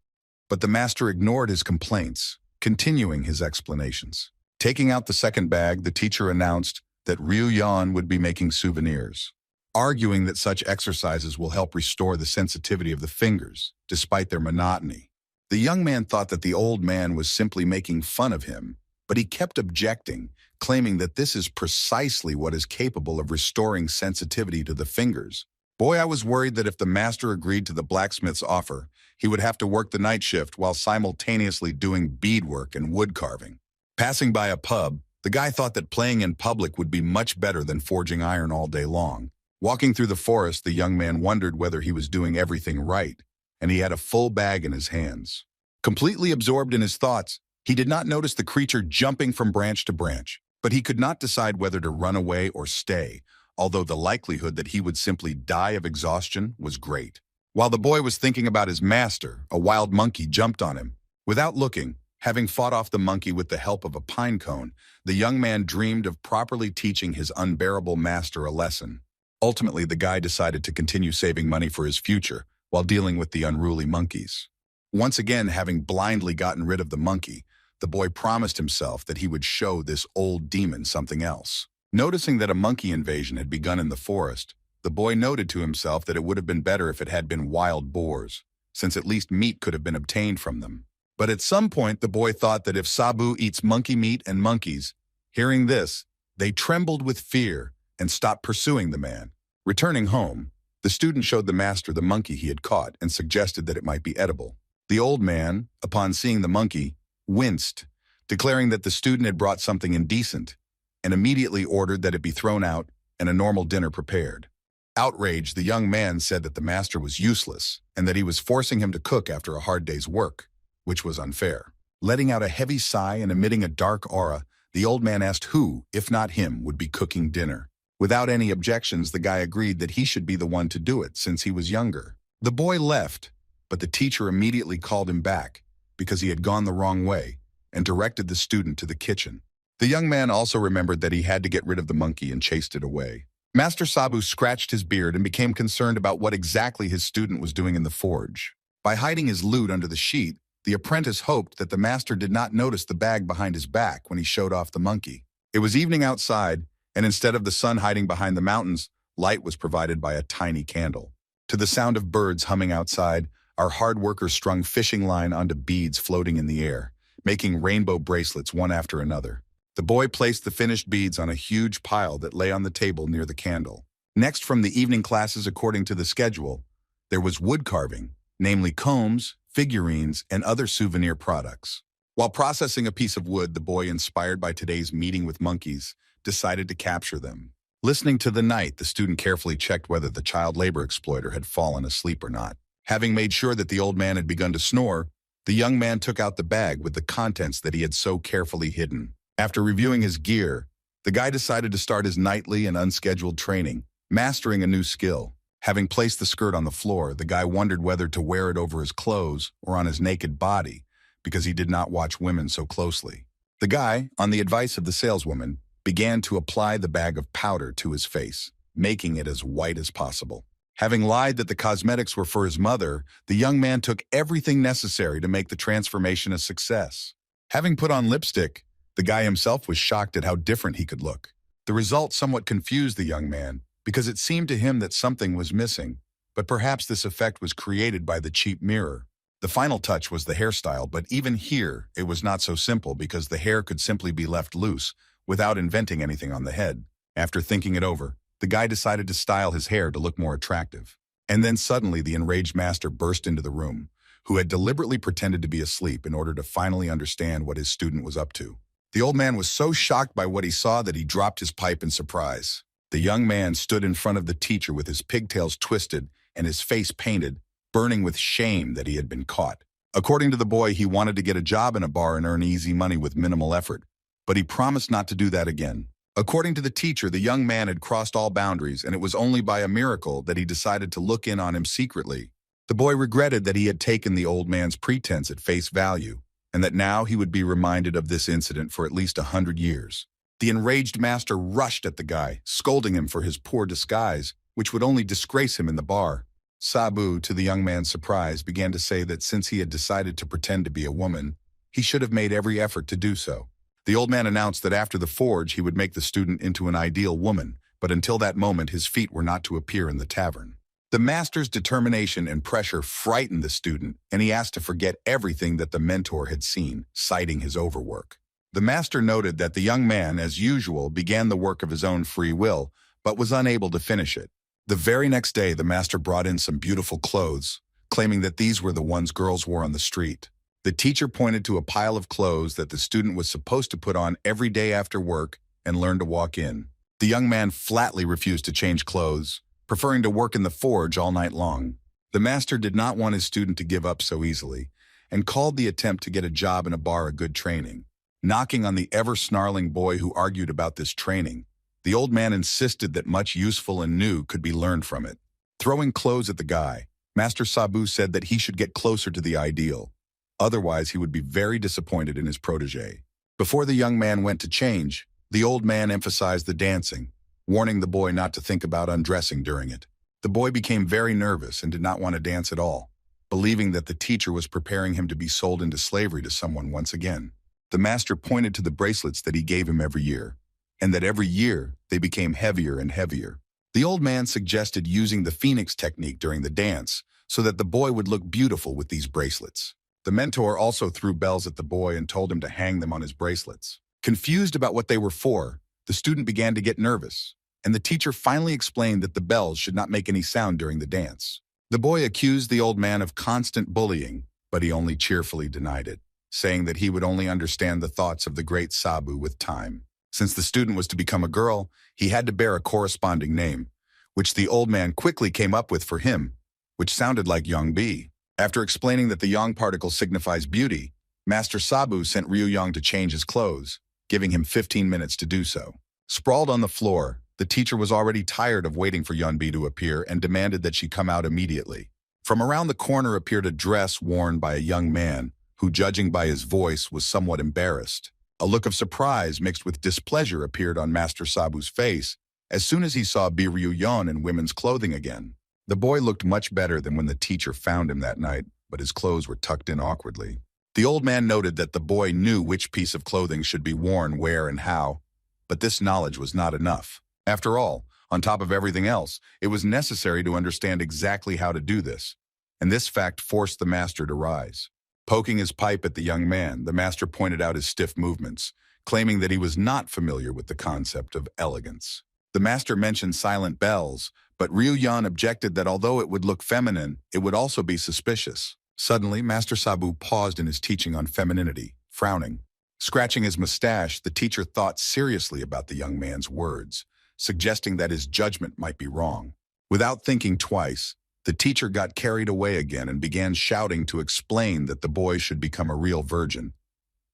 but the master ignored his complaints, continuing his explanations. Taking out the second bag, the teacher announced that Ryu Young would be making souvenirs, arguing that such exercises will help restore the sensitivity of the fingers, despite their monotony. The young man thought that the old man was simply making fun of him, but he kept objecting, claiming that this is precisely what is capable of restoring sensitivity to the fingers. Boy, I was worried that if the master agreed to the blacksmith's offer, he would have to work the night shift while simultaneously doing beadwork and wood carving. Passing by a pub, the guy thought that playing in public would be much better than forging iron all day long. Walking through the forest, the young man wondered whether he was doing everything right, and he had a full bag in his hands. Completely absorbed in his thoughts, he did not notice the creature jumping from branch to branch, but he could not decide whether to run away or stay, although the likelihood that he would simply die of exhaustion was great. While the boy was thinking about his master, a wild monkey jumped on him. Without looking, having fought off the monkey with the help of a pine cone, the young man dreamed of properly teaching his unbearable master a lesson. Ultimately, the guy decided to continue saving money for his future while dealing with the unruly monkeys. Once again, having blindly gotten rid of the monkey, the boy promised himself that he would show this old demon something else. Noticing that a monkey invasion had begun in the forest, the boy noted to himself that it would have been better if it had been wild boars, since at least meat could have been obtained from them. But at some point, the boy thought that if Sabu eats monkey meat and monkeys, hearing this, they trembled with fear and stopped pursuing the man. Returning home, the student showed the master the monkey he had caught and suggested that it might be edible. The old man, upon seeing the monkey, winced, declaring that the student had brought something indecent, and immediately ordered that it be thrown out and a normal dinner prepared. Outraged, the young man said that the master was useless and that he was forcing him to cook after a hard day's work, which was unfair. Letting out a heavy sigh and emitting a dark aura, the old man asked who, if not him, would be cooking dinner. Without any objections, the guy agreed that he should be the one to do it since he was younger. The boy left, but the teacher immediately called him back because he had gone the wrong way and directed the student to the kitchen. The young man also remembered that he had to get rid of the monkey and chased it away. Master Sabu scratched his beard and became concerned about what exactly his student was doing in the forge. By hiding his loot under the sheet, the apprentice hoped that the master did not notice the bag behind his back when he showed off the monkey. It was evening outside, and instead of the sun hiding behind the mountains, light was provided by a tiny candle. To the sound of birds humming outside, our hard workers strung fishing line onto beads floating in the air, making rainbow bracelets one after another. The boy placed the finished beads on a huge pile that lay on the table near the candle. Next, from the evening classes according to the schedule, there was wood carving, namely combs, figurines, and other souvenir products. While processing a piece of wood, the boy, inspired by today's meeting with monkeys, decided to capture them. Listening to the night, the student carefully checked whether the child labor exploiter had fallen asleep or not. Having made sure that the old man had begun to snore, the young man took out the bag with the contents that he had so carefully hidden. After reviewing his gear, the guy decided to start his nightly and unscheduled training, mastering a new skill. Having placed the skirt on the floor, the guy wondered whether to wear it over his clothes or on his naked body because he did not watch women so closely. The guy, on the advice of the saleswoman, began to apply the bag of powder to his face, making it as white as possible. Having lied that the cosmetics were for his mother, the young man took everything necessary to make the transformation a success. Having put on lipstick, the guy himself was shocked at how different he could look. The result somewhat confused the young man because it seemed to him that something was missing, but perhaps this effect was created by the cheap mirror. The final touch was the hairstyle, but even here, it was not so simple because the hair could simply be left loose without inventing anything on the head. After thinking it over, the guy decided to style his hair to look more attractive. And then suddenly the enraged master burst into the room, who had deliberately pretended to be asleep in order to finally understand what his student was up to. The old man was so shocked by what he saw that he dropped his pipe in surprise. The young man stood in front of the teacher with his pigtails twisted and his face painted, burning with shame that he had been caught. According to the boy, he wanted to get a job in a bar and earn easy money with minimal effort, but he promised not to do that again. According to the teacher, the young man had crossed all boundaries, and it was only by a miracle that he decided to look in on him secretly. The boy regretted that he had taken the old man's pretense at face value, and that now he would be reminded of this incident for at least 100 years. The enraged master rushed at the guy, scolding him for his poor disguise, which would only disgrace him in the bar. Sabu, to the young man's surprise, began to say that since he had decided to pretend to be a woman, he should have made every effort to do so. The old man announced that after the forge, he would make the student into an ideal woman, but until that moment, his feet were not to appear in the tavern. The master's determination and pressure frightened the student, and he asked to forget everything that the mentor had seen, citing his overwork. The master noted that the young man, as usual, began the work of his own free will, but was unable to finish it. The very next day, the master brought in some beautiful clothes, claiming that these were the ones girls wore on the street. The teacher pointed to a pile of clothes that the student was supposed to put on every day after work and learn to walk in. The young man flatly refused to change clothes, preferring to work in the forge all night long. The master did not want his student to give up so easily, and called the attempt to get a job in a bar a good training. Knocking on the ever-snarling boy who argued about this training, the old man insisted that much useful and new could be learned from it. Throwing clothes at the guy, Master Sabu said that he should get closer to the ideal. Otherwise, he would be very disappointed in his protege. Before the young man went to change, the old man emphasized the dancing, warning the boy not to think about undressing during it. The boy became very nervous and did not want to dance at all, believing that the teacher was preparing him to be sold into slavery to someone once again. The master pointed to the bracelets that he gave him every year, and that every year they became heavier and heavier. The old man suggested using the phoenix technique during the dance so that the boy would look beautiful with these bracelets. The mentor also threw bells at the boy and told him to hang them on his bracelets. Confused about what they were for, the student began to get nervous, and the teacher finally explained that the bells should not make any sound during the dance. The boy accused the old man of constant bullying, but he only cheerfully denied it, saying that he would only understand the thoughts of the great Sabu with time. Since the student was to become a girl, he had to bear a corresponding name, which the old man quickly came up with for him, which sounded like Yongbi. After explaining that the Yang particle signifies beauty, Master Sabu sent Ryu Yang to change his clothes, giving him 15 minutes to do so. Sprawled on the floor, the teacher was already tired of waiting for Yunbi to appear and demanded that she come out immediately. From around the corner appeared a dress worn by a young man who, judging by his voice, was somewhat embarrassed. A look of surprise mixed with displeasure appeared on Master Sabu's face as soon as he saw Ryu Yang in women's clothing again. The boy looked much better than when the teacher found him that night, but his clothes were tucked in awkwardly. The old man noted that the boy knew which piece of clothing should be worn where and how, but this knowledge was not enough. After all, on top of everything else, it was necessary to understand exactly how to do this, and this fact forced the master to rise. Poking his pipe at the young man, the master pointed out his stiff movements, claiming that he was not familiar with the concept of elegance. The master mentioned silent bells, but Ryu Yan objected that although it would look feminine, it would also be suspicious. Suddenly, Master Sabu paused in his teaching on femininity, frowning. Scratching his mustache, the teacher thought seriously about the young man's words, suggesting that his judgment might be wrong. Without thinking twice, the teacher got carried away again and began shouting to explain that the boy should become a real virgin.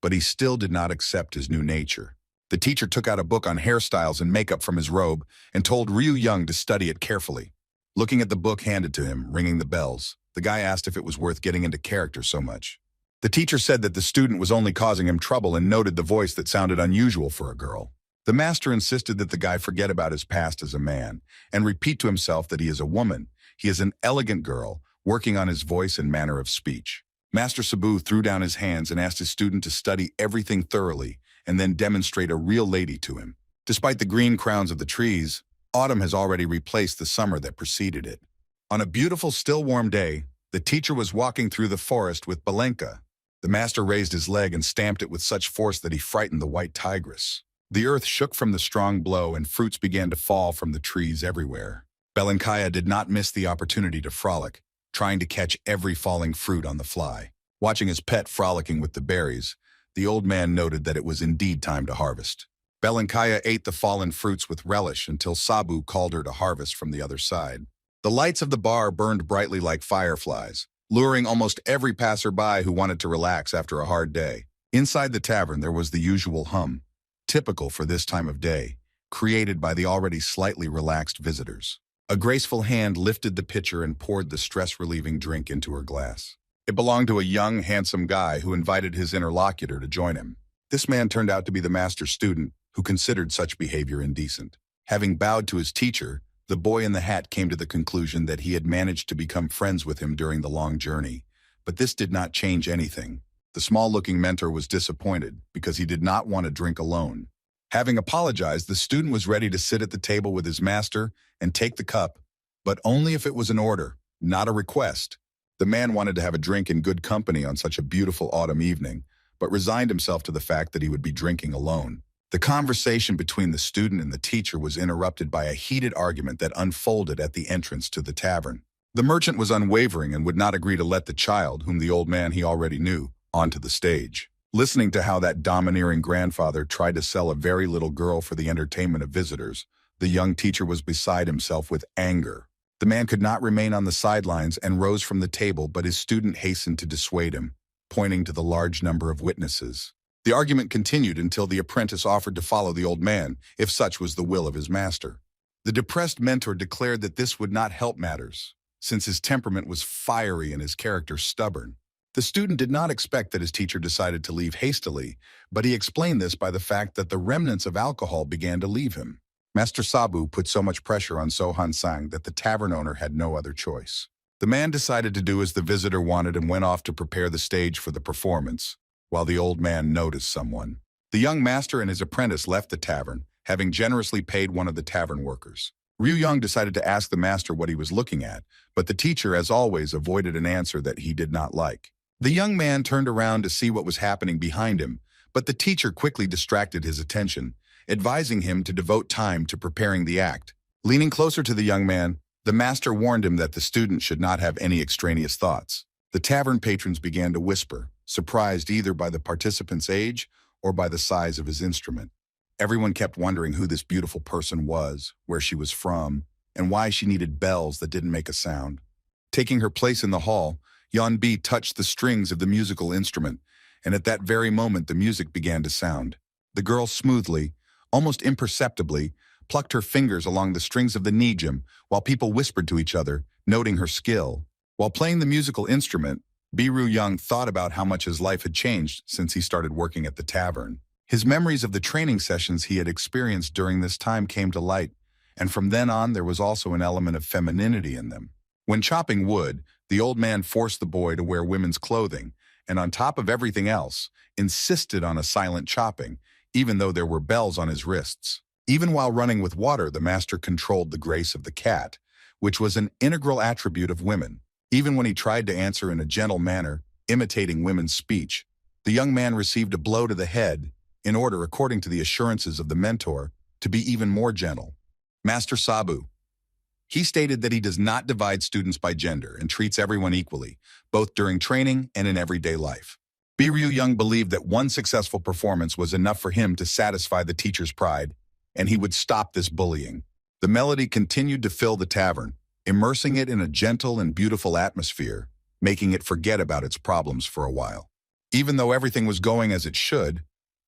But he still did not accept his new nature. The teacher took out a book on hairstyles and makeup from his robe and told Ryu Yang to study it carefully. Looking at the book handed to him, ringing the bells, the guy asked if it was worth getting into character so much. The teacher said that the student was only causing him trouble and noted the voice that sounded unusual for a girl. The master insisted that the guy forget about his past as a man and repeat to himself that he is a woman. He is an elegant girl, working on his voice and manner of speech. Master Sabu threw down his hands and asked his student to study everything thoroughly and then demonstrate a real lady to him. Despite the green crowns of the trees, autumn has already replaced the summer that preceded it. On a beautiful, still warm day, the teacher was walking through the forest with Belenka. The master raised his leg and stamped it with such force that he frightened the white tigress. The earth shook from the strong blow and fruits began to fall from the trees everywhere. Belenkaya did not miss the opportunity to frolic, trying to catch every falling fruit on the fly. Watching his pet frolicking with the berries, the old man noted that it was indeed time to harvest. Belenkaya ate the fallen fruits with relish until Sabu called her to harvest from the other side. The lights of the bar burned brightly like fireflies, luring almost every passerby who wanted to relax after a hard day. Inside the tavern there was the usual hum, typical for this time of day, created by the already slightly relaxed visitors. A graceful hand lifted the pitcher and poured the stress-relieving drink into her glass. It belonged to a young, handsome guy who invited his interlocutor to join him. This man turned out to be the master's student, who considered such behavior indecent. Having bowed to his teacher, the boy in the hat came to the conclusion that he had managed to become friends with him during the long journey, but this did not change anything. The small-looking mentor was disappointed because he did not want to drink alone. Having apologized, the student was ready to sit at the table with his master and take the cup, but only if it was an order, not a request. The man wanted to have a drink in good company on such a beautiful autumn evening, but resigned himself to the fact that he would be drinking alone. The conversation between the student and the teacher was interrupted by a heated argument that unfolded at the entrance to the tavern. The merchant was unwavering and would not agree to let the child, whom the old man he already knew, onto the stage. Listening to how that domineering grandfather tried to sell a very little girl for the entertainment of visitors, the young teacher was beside himself with anger. The man could not remain on the sidelines and rose from the table, but his student hastened to dissuade him, pointing to the large number of witnesses. The argument continued until the apprentice offered to follow the old man, if such was the will of his master. The depressed mentor declared that this would not help matters, since his temperament was fiery and his character stubborn. The student did not expect that his teacher decided to leave hastily, but he explained this by the fact that the remnants of alcohol began to leave him. Master Sabu put so much pressure on Sohan Sang that the tavern owner had no other choice. The man decided to do as the visitor wanted and went off to prepare the stage for the performance, while the old man noticed someone. The young master and his apprentice left the tavern, having generously paid one of the tavern workers. Ryu Young decided to ask the master what he was looking at, but the teacher, as always, avoided an answer that he did not like. The young man turned around to see what was happening behind him, but the teacher quickly distracted his attention, advising him to devote time to preparing the act. Leaning closer to the young man, the master warned him that the student should not have any extraneous thoughts. The tavern patrons began to whisper, surprised either by the participant's age or by the size of his instrument. Everyone kept wondering who this beautiful person was, where she was from, and why she needed bells that didn't make a sound. Taking her place in the hall, Yeon-bi touched the strings of the musical instrument, and at that very moment the music began to sound. The girl smoothly, almost imperceptibly, plucked her fingers along the strings of the nijim while people whispered to each other, noting her skill. While playing the musical instrument, Ryu Young thought about how much his life had changed since he started working at the tavern. His memories of the training sessions he had experienced during this time came to light, and from then on there was also an element of femininity in them. When chopping wood, the old man forced the boy to wear women's clothing, and on top of everything else, insisted on a silent chopping, even though there were bells on his wrists. Even while running with water, the master controlled the grace of the cat, which was an integral attribute of women. Even when he tried to answer in a gentle manner, imitating women's speech, the young man received a blow to the head, in order, according to the assurances of the mentor, to be even more gentle. Master Sabu. He stated that he does not divide students by gender and treats everyone equally, both during training and in everyday life. Ryu Young believed that one successful performance was enough for him to satisfy the teacher's pride, and he would stop this bullying. The melody continued to fill the tavern, immersing it in a gentle and beautiful atmosphere, making it forget about its problems for a while. Even though everything was going as it should,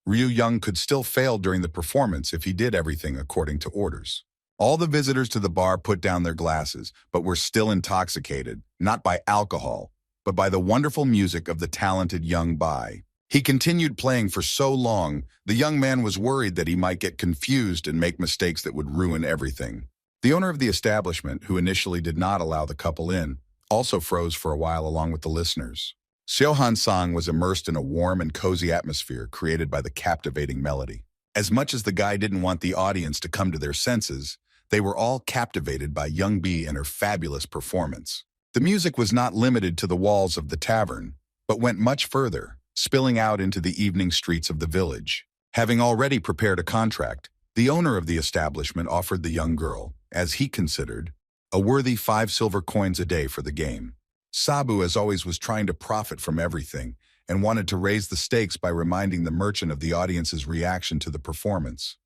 Ryu Young could still fail during the performance if he did everything according to orders. All the visitors to the bar put down their glasses, but were still intoxicated, not by alcohol, but by the wonderful music of the talented young Bai. He continued playing for so long, the young man was worried that he might get confused and make mistakes that would ruin everything. The owner of the establishment, who initially did not allow the couple in, also froze for a while along with the listeners. Seo-han-sang was immersed in a warm and cozy atmosphere created by the captivating melody. As much as the guy didn't want the audience to come to their senses, they were all captivated by Young Bi and her fabulous performance. The music was not limited to the walls of the tavern, but went much further, spilling out into the evening streets of the village. Having already prepared a contract, the owner of the establishment offered the young girl, as he considered, a worthy 5 silver coins a day for the game. Sabu, as always, was trying to profit from everything and wanted to raise the stakes by reminding the merchant of the audience's reaction to the performance.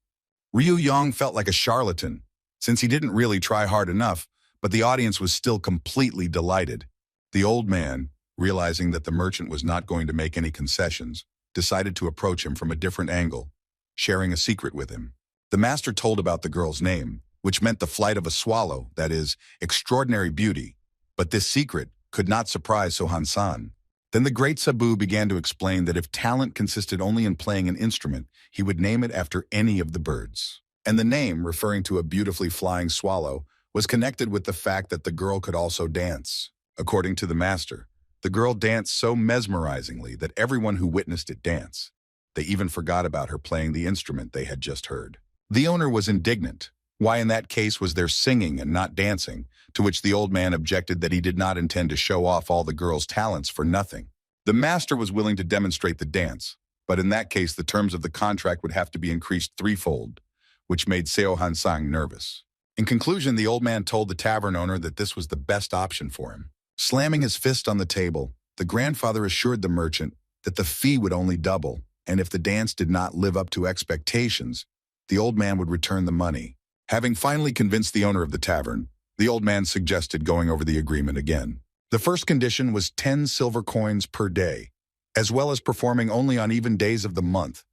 Ryu Young felt like a charlatan, since he didn't really try hard enough, but the audience was still completely delighted. The old man, realizing that the merchant was not going to make any concessions, decided to approach him from a different angle, sharing a secret with him. The master told about the girl's name, which meant the flight of a swallow, that is, extraordinary beauty, but this secret could not surprise Sohan-san. Then the great Sabu began to explain that if talent consisted only in playing an instrument, he would name it after any of the birds. And the name, referring to a beautifully flying swallow, was connected with the fact that the girl could also dance. According to the master, the girl danced so mesmerizingly that everyone who witnessed it danced. They even forgot about her playing the instrument they had just heard. The owner was indignant. Why in that case was there singing and not dancing? To which the old man objected that he did not intend to show off all the girl's talents for nothing. The master was willing to demonstrate the dance, but in that case the terms of the contract would have to be increased threefold, which made Seo-han-sang nervous. In conclusion, the old man told the tavern owner that this was the best option for him. Slamming his fist on the table, the grandfather assured the merchant that the fee would only double, and if the dance did not live up to expectations, the old man would return the money. Having finally convinced the owner of the tavern, the old man suggested going over the agreement again. The first condition was 10 silver coins per day, as well as performing only on even days of the month,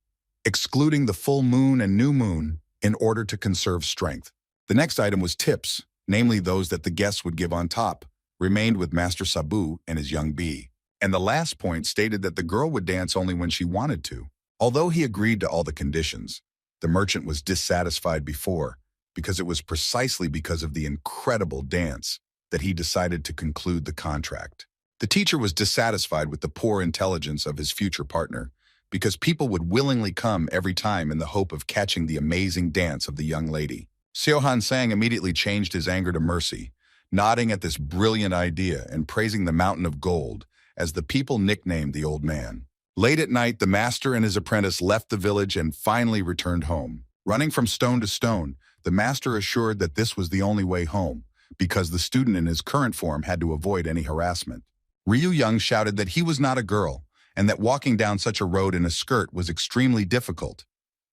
excluding the full moon and new moon in order to conserve strength. The next item was tips, namely those that the guests would give on top, remained with Master Sabu and his young Bi. And the last point stated that the girl would dance only when she wanted to. Although he agreed to all the conditions, the merchant was dissatisfied because it was precisely because of the incredible dance that he decided to conclude the contract. The teacher was dissatisfied with the poor intelligence of his future partner, because people would willingly come every time in the hope of catching the amazing dance of the young lady. Seo Sang immediately changed his anger to mercy, nodding at this brilliant idea and praising the mountain of gold, as the people nicknamed the old man. Late at night, the master and his apprentice left the village and finally returned home. Running from stone to stone, the master assured that this was the only way home, because the student in his current form had to avoid any harassment. Ryu Young shouted that he was not a girl, and that walking down such a road in a skirt was extremely difficult,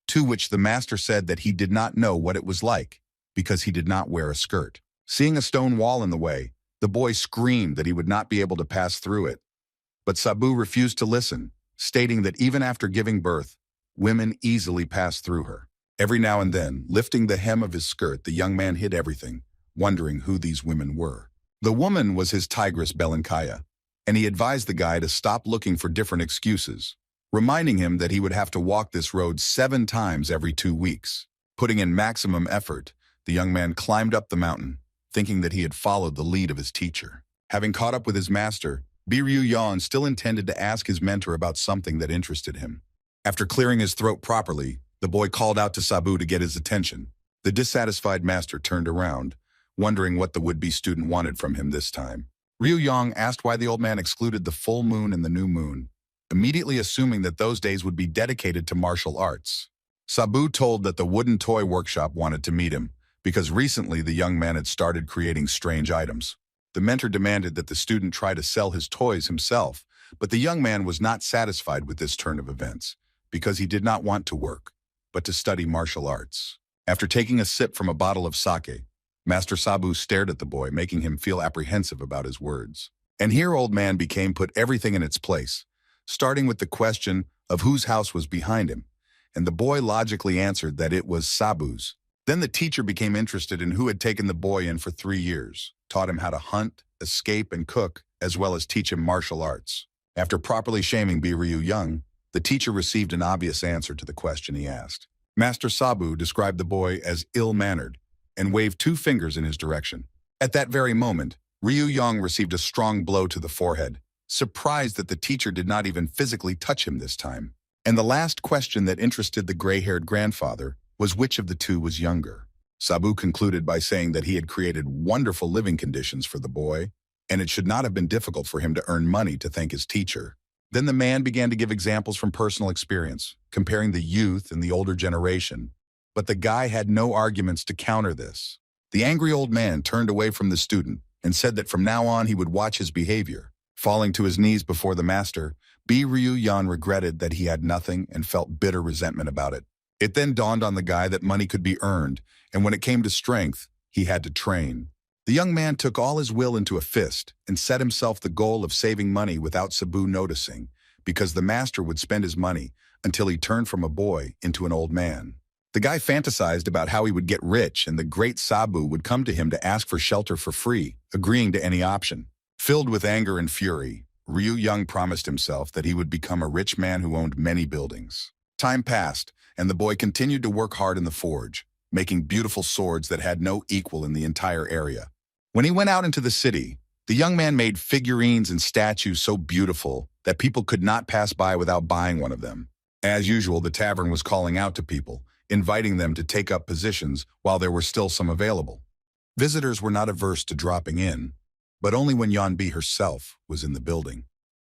to which the master said that he did not know what it was like, because he did not wear a skirt. Seeing a stone wall in the way, the boy screamed that he would not be able to pass through it. But Sabu refused to listen, stating that even after giving birth, women easily pass through her. Every now and then, lifting the hem of his skirt, the young man hid everything, wondering who these women were. The woman was his tigress Belankaya, and he advised the guy to stop looking for different excuses, reminding him that he would have to walk this road 7 times every 2 weeks. Putting in maximum effort, the young man climbed up the mountain, thinking that he had followed the lead of his teacher. Having caught up with his master, Ryu Young still intended to ask his mentor about something that interested him. After clearing his throat properly, the boy called out to Sabu to get his attention. The dissatisfied master turned around, wondering what the would-be student wanted from him this time. Ryu Young asked why the old man excluded the full moon and the new moon, immediately assuming that those days would be dedicated to martial arts. Sabu told that the wooden toy workshop wanted to meet him, because recently the young man had started creating strange items. The mentor demanded that the student try to sell his toys himself, but the young man was not satisfied with this turn of events, because he did not want to work, but to study martial arts. After taking a sip from a bottle of sake, Master Sabu stared at the boy, making him feel apprehensive about his words. And here old man became put everything in its place, starting with the question of whose house was behind him, and the boy logically answered that it was Sabu's. Then the teacher became interested in who had taken the boy in for 3 years, taught him how to hunt, escape, and cook, as well as teach him martial arts. After properly shaming Ryu Young, the teacher received an obvious answer to the question he asked. Master Sabu described the boy as ill-mannered and waved 2 fingers in his direction. At that very moment, Ryu Young received a strong blow to the forehead, surprised that the teacher did not even physically touch him this time. And the last question that interested the gray-haired grandfather was which of the 2 was younger. Sabu concluded by saying that he had created wonderful living conditions for the boy, and it should not have been difficult for him to earn money to thank his teacher. Then the man began to give examples from personal experience, comparing the youth and the older generation, but the guy had no arguments to counter this. The angry old man turned away from the student and said that from now on he would watch his behavior. Falling to his knees before the master, Ryu Young regretted that he had nothing and felt bitter resentment about it. It then dawned on the guy that money could be earned, and when it came to strength, he had to train. The young man took all his will into a fist and set himself the goal of saving money without Sabu noticing, because the master would spend his money until he turned from a boy into an old man. The guy fantasized about how he would get rich, and the great Sabu would come to him to ask for shelter for free, agreeing to any option. Filled with anger and fury, Ryu Young promised himself that he would become a rich man who owned many buildings. Time passed, and the boy continued to work hard in the forge, making beautiful swords that had no equal in the entire area. When he went out into the city, the young man made figurines and statues so beautiful that people could not pass by without buying one of them. As usual, the tavern was calling out to people, inviting them to take up positions while there were still some available. Visitors were not averse to dropping in, but only when Yeonbi herself was in the building,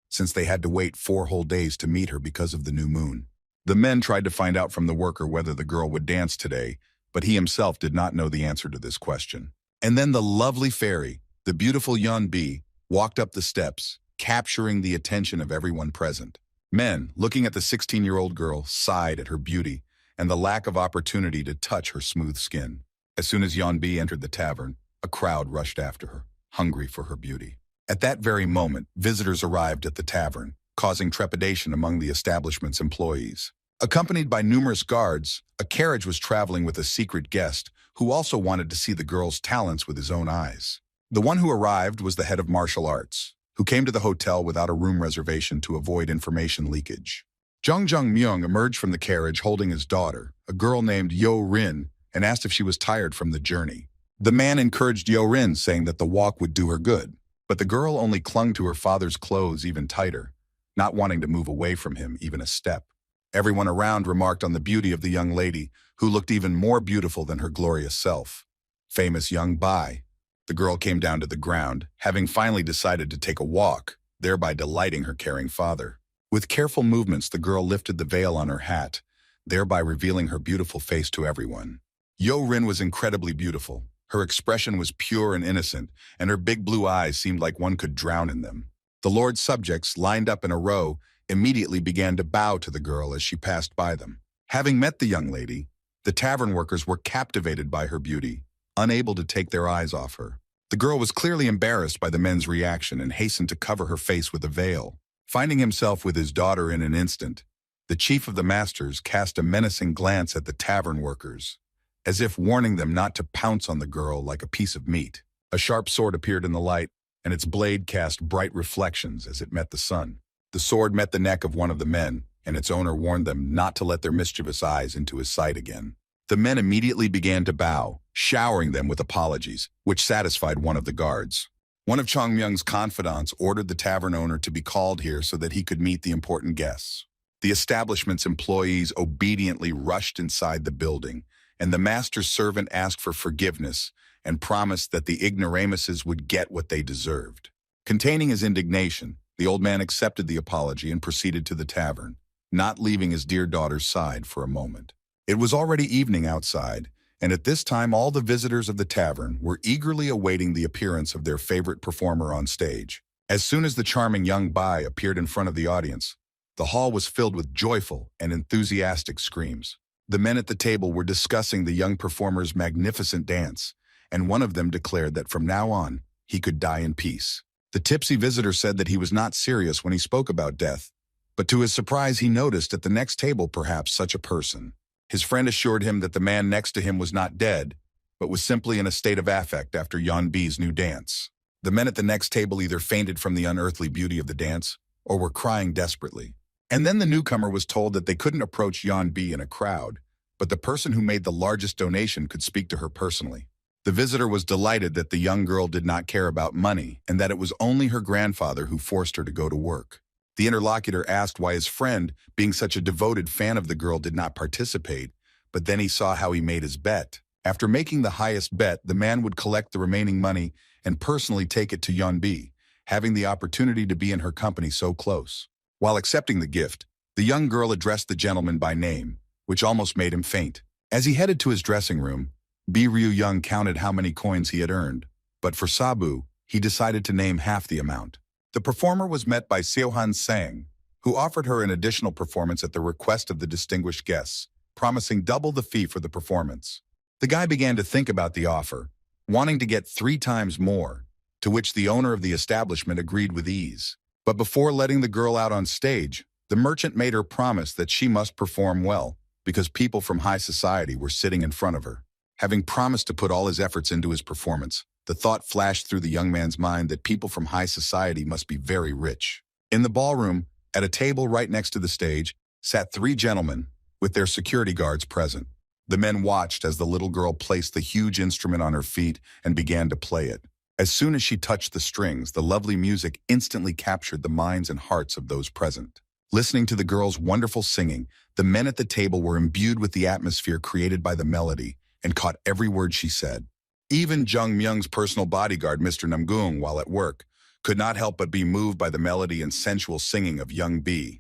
since they had to wait 4 whole days to meet her because of the new moon. The men tried to find out from the worker whether the girl would dance today, but he himself did not know the answer to this question. And then the lovely fairy, the beautiful Yeonbi, walked up the steps, capturing the attention of everyone present. Men, looking at the 16-year-old girl, sighed at her beauty and the lack of opportunity to touch her smooth skin. As soon as Yeonbi entered the tavern, a crowd rushed after her, hungry for her beauty. At that very moment, visitors arrived at the tavern, causing trepidation among the establishment's employees. Accompanied by numerous guards, a carriage was traveling with a secret guest who also wanted to see the girl's talents with his own eyes. The one who arrived was the head of martial arts, who came to the hotel without a room reservation to avoid information leakage. Jung Myung emerged from the carriage holding his daughter, a girl named Yo Rin, and asked if she was tired from the journey. The man encouraged Yo Rin, saying that the walk would do her good, but the girl only clung to her father's clothes even tighter, not wanting to move away from him even a step. Everyone around remarked on the beauty of the young lady, who looked even more beautiful than her glorious self. Famous young Bai. The girl came down to the ground, having finally decided to take a walk, thereby delighting her caring father. With careful movements, the girl lifted the veil on her hat, thereby revealing her beautiful face to everyone. Yoin was incredibly beautiful. Her expression was pure and innocent, and her big blue eyes seemed like one could drown in them. The Lord's subjects, lined up in a row, immediately began to bow to the girl as she passed by them. Having met the young lady, the tavern workers were captivated by her beauty, unable to take their eyes off her. The girl was clearly embarrassed by the men's reaction and hastened to cover her face with a veil. Finding himself with his daughter in an instant, the chief of the masters cast a menacing glance at the tavern workers, as if warning them not to pounce on the girl like a piece of meat. A sharp sword appeared in the light, and its blade cast bright reflections as it met the sun. The sword met the neck of one of the men, and its owner warned them not to let their mischievous eyes into his sight again. The men immediately began to bow, showering them with apologies, which satisfied one of the guards. One of Chong Myung's confidants ordered the tavern owner to be called here so that he could meet the important guests. The establishment's employees obediently rushed inside the building, and the master's servant asked for forgiveness and promised that the ignoramuses would get what they deserved. Containing his indignation, the old man accepted the apology and proceeded to the tavern, not leaving his dear daughter's side for a moment. It was already evening outside, and at this time all the visitors of the tavern were eagerly awaiting the appearance of their favorite performer on stage. As soon as the charming young Bai appeared in front of the audience, the hall was filled with joyful and enthusiastic screams. The men at the table were discussing the young performer's magnificent dance, and one of them declared that from now on, he could die in peace. The tipsy visitor said that he was not serious when he spoke about death, but to his surprise he noticed at the next table perhaps such a person. His friend assured him that the man next to him was not dead, but was simply in a state of affect after Yeon Bi's new dance. The men at the next table either fainted from the unearthly beauty of the dance, or were crying desperately. And then the newcomer was told that they couldn't approach Yeon Bi in a crowd, but the person who made the largest donation could speak to her personally. The visitor was delighted that the young girl did not care about money and that it was only her grandfather who forced her to go to work. The interlocutor asked why his friend, being such a devoted fan of the girl, did not participate, but then he saw how he made his bet. After making the highest bet, the man would collect the remaining money and personally take it to Yeon Bi, having the opportunity to be in her company so close. While accepting the gift, the young girl addressed the gentleman by name, which almost made him faint. As he headed to his dressing room, Bi Ryu-young counted how many coins he had earned, but for Sabu, he decided to name half the amount. The performer was met by Seohan Sang, who offered her an additional performance at the request of the distinguished guests, promising double the fee for the performance. The guy began to think about the offer, wanting to get 3 times more, to which the owner of the establishment agreed with ease. But before letting the girl out on stage, the merchant made her promise that she must perform well, because people from high society were sitting in front of her. Having promised to put all his efforts into his performance, the thought flashed through the young man's mind that people from high society must be very rich. In the ballroom, at a table right next to the stage, sat 3 gentlemen, with their security guards present. The men watched as the little girl placed the huge instrument on her feet and began to play it. As soon as she touched the strings, the lovely music instantly captured the minds and hearts of those present. Listening to the girl's wonderful singing, the men at the table were imbued with the atmosphere created by the melody and caught every word she said. Even Jung Myung's personal bodyguard, Mr. Namgung, while at work, could not help but be moved by the melody and sensual singing of young Bi.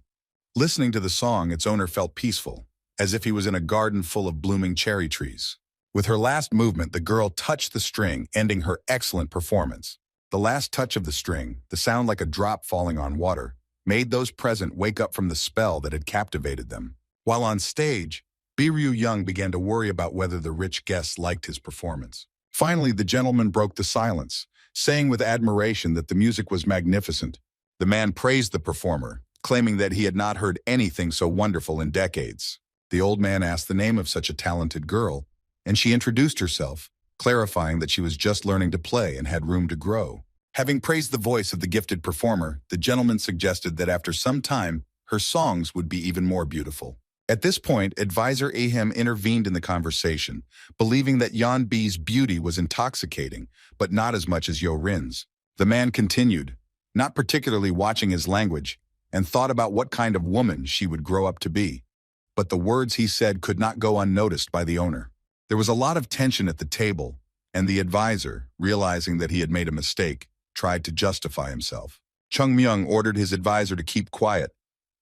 Listening to the song, its owner felt peaceful, as if he was in a garden full of blooming cherry trees. With her last movement, the girl touched the string, ending her excellent performance. The last touch of the string, the sound like a drop falling on water, made those present wake up from the spell that had captivated them. While on stage, Bi Ryu-young began to worry about whether the rich guests liked his performance. Finally, the gentleman broke the silence, saying with admiration that the music was magnificent. The man praised the performer, claiming that he had not heard anything so wonderful in decades. The old man asked the name of such a talented girl, and she introduced herself, clarifying that she was just learning to play and had room to grow. Having praised the voice of the gifted performer, the gentleman suggested that after some time, her songs would be even more beautiful. At this point, advisor Ahem intervened in the conversation, believing that Yeon Bi's beauty was intoxicating, but not as much as Yoin's. The man continued, not particularly watching his language, and thought about what kind of woman she would grow up to be. But the words he said could not go unnoticed by the owner. There was a lot of tension at the table, and the advisor, realizing that he had made a mistake, tried to justify himself. Chung Myung ordered his advisor to keep quiet,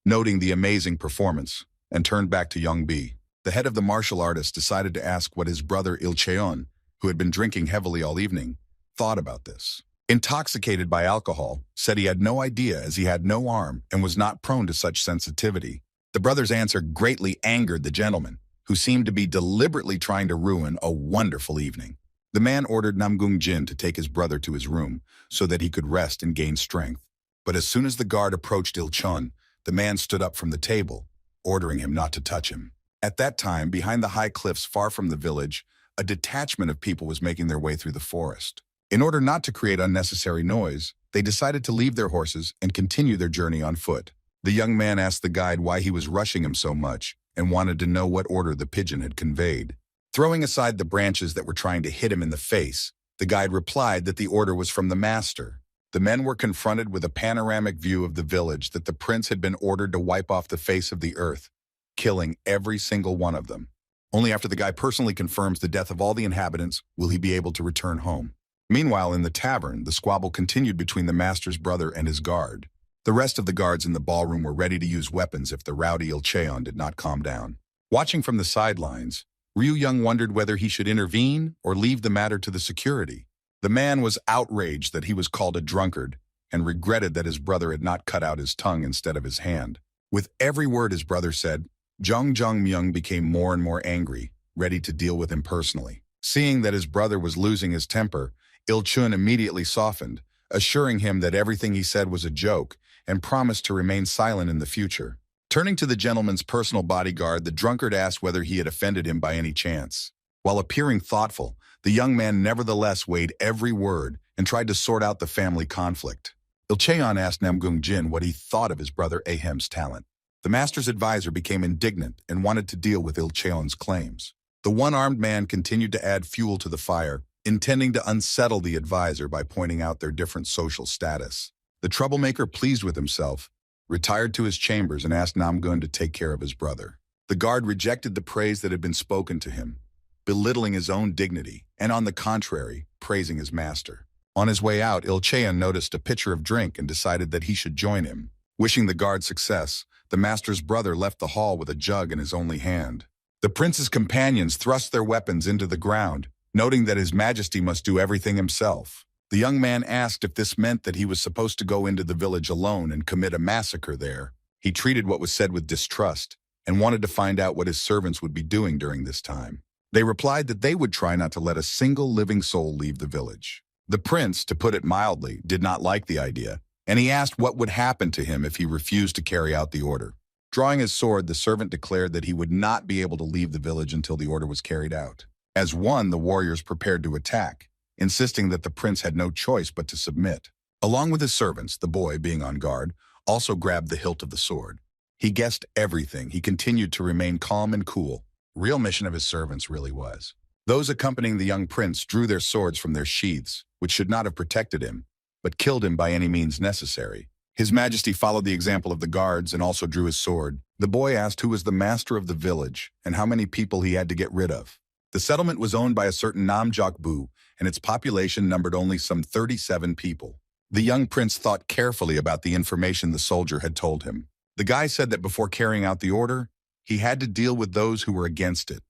noting the amazing performance, and turned back to Young B. The head of the martial artist decided to ask what his brother Il Cheon, who had been drinking heavily all evening, thought about this. Intoxicated by alcohol, said he had no idea as he had no arm and was not prone to such sensitivity. The brother's answer greatly angered the gentleman, who seemed to be deliberately trying to ruin a wonderful evening. The man ordered Namgung Jin to take his brother to his room so that he could rest and gain strength. But as soon as the guard approached Il Chun, the man stood up from the table, ordering him not to touch him. At that time, behind the high cliffs far from the village, a detachment of people was making their way through the forest. In order not to create unnecessary noise, they decided to leave their horses and continue their journey on foot. The young man asked the guide why he was rushing him so much and wanted to know what order the pigeon had conveyed. Throwing aside the branches that were trying to hit him in the face, the guide replied that the order was from the master. The men were confronted with a panoramic view of the village that the prince had been ordered to wipe off the face of the earth, killing every single one of them. Only after the guy personally confirms the death of all the inhabitants will he be able to return home. Meanwhile, in the tavern, the squabble continued between the master's brother and his guard. The rest of the guards in the ballroom were ready to use weapons if the rowdy Il Cheon did not calm down. Watching from the sidelines, Ryu Young wondered whether he should intervene or leave the matter to the security. The man was outraged that he was called a drunkard and regretted that his brother had not cut out his tongue instead of his hand. With every word his brother said, Jung Myung became more and more angry, ready to deal with him personally. Seeing that his brother was losing his temper, Il Chun immediately softened, assuring him that everything he said was a joke and promised to remain silent in the future. Turning to the gentleman's personal bodyguard, the drunkard asked whether he had offended him by any chance. While appearing thoughtful, the young man nevertheless weighed every word and tried to sort out the family conflict. Il Cheon asked Namgung Jin what he thought of his brother Ahem's talent. The master's advisor became indignant and wanted to deal with Il Cheon's claims. The one-armed man continued to add fuel to the fire, intending to unsettle the advisor by pointing out their different social status. The troublemaker, pleased with himself, retired to his chambers and asked Namgun to take care of his brother. The guard rejected the praise that had been spoken to him, belittling his own dignity, and on the contrary, praising his master. On his way out, Il Cheon noticed a pitcher of drink and decided that he should join him. Wishing the guard success, the master's brother left the hall with a jug in his only hand. The prince's companions thrust their weapons into the ground, noting that His Majesty must do everything himself. The young man asked if this meant that he was supposed to go into the village alone and commit a massacre there. He treated what was said with distrust and wanted to find out what his servants would be doing during this time. They replied that they would try not to let a single living soul leave the village. The prince, to put it mildly, did not like the idea, and he asked what would happen to him if he refused to carry out the order. Drawing his sword, the servant declared that he would not be able to leave the village until the order was carried out. As one, the warriors prepared to attack, insisting that the prince had no choice but to submit. Along with his servants, the boy, being on guard, also grabbed the hilt of the sword. He guessed everything. He continued to remain calm and cool. Real mission of his servants really was. Those accompanying the young prince drew their swords from their sheaths, which should not have protected him, but killed him by any means necessary. His Majesty followed the example of the guards and also drew his sword. The boy asked who was the master of the village and how many people he had to get rid of. The settlement was owned by a certain Namjok Bu, and its population numbered only some 37 people. The young prince thought carefully about the information the soldier had told him. The guy said that before carrying out the order, he had to deal with those who were against it,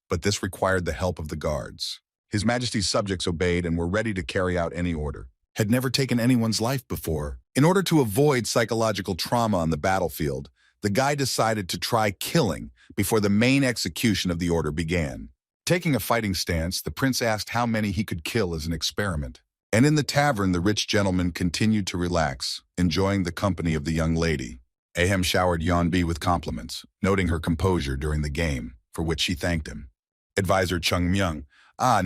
but this required the help of the guards. His Majesty's subjects obeyed and were ready to carry out any order. Had never taken anyone's life before. In order to avoid psychological trauma on the battlefield, the guy decided to try killing before the main execution of the order began. Taking a fighting stance, the prince asked how many he could kill as an experiment. And in the tavern, the rich gentleman continued to relax, enjoying the company of the young lady. Ahem showered Yeonbi with compliments, noting her composure during the game, for which she thanked him. Advisor Chung Myung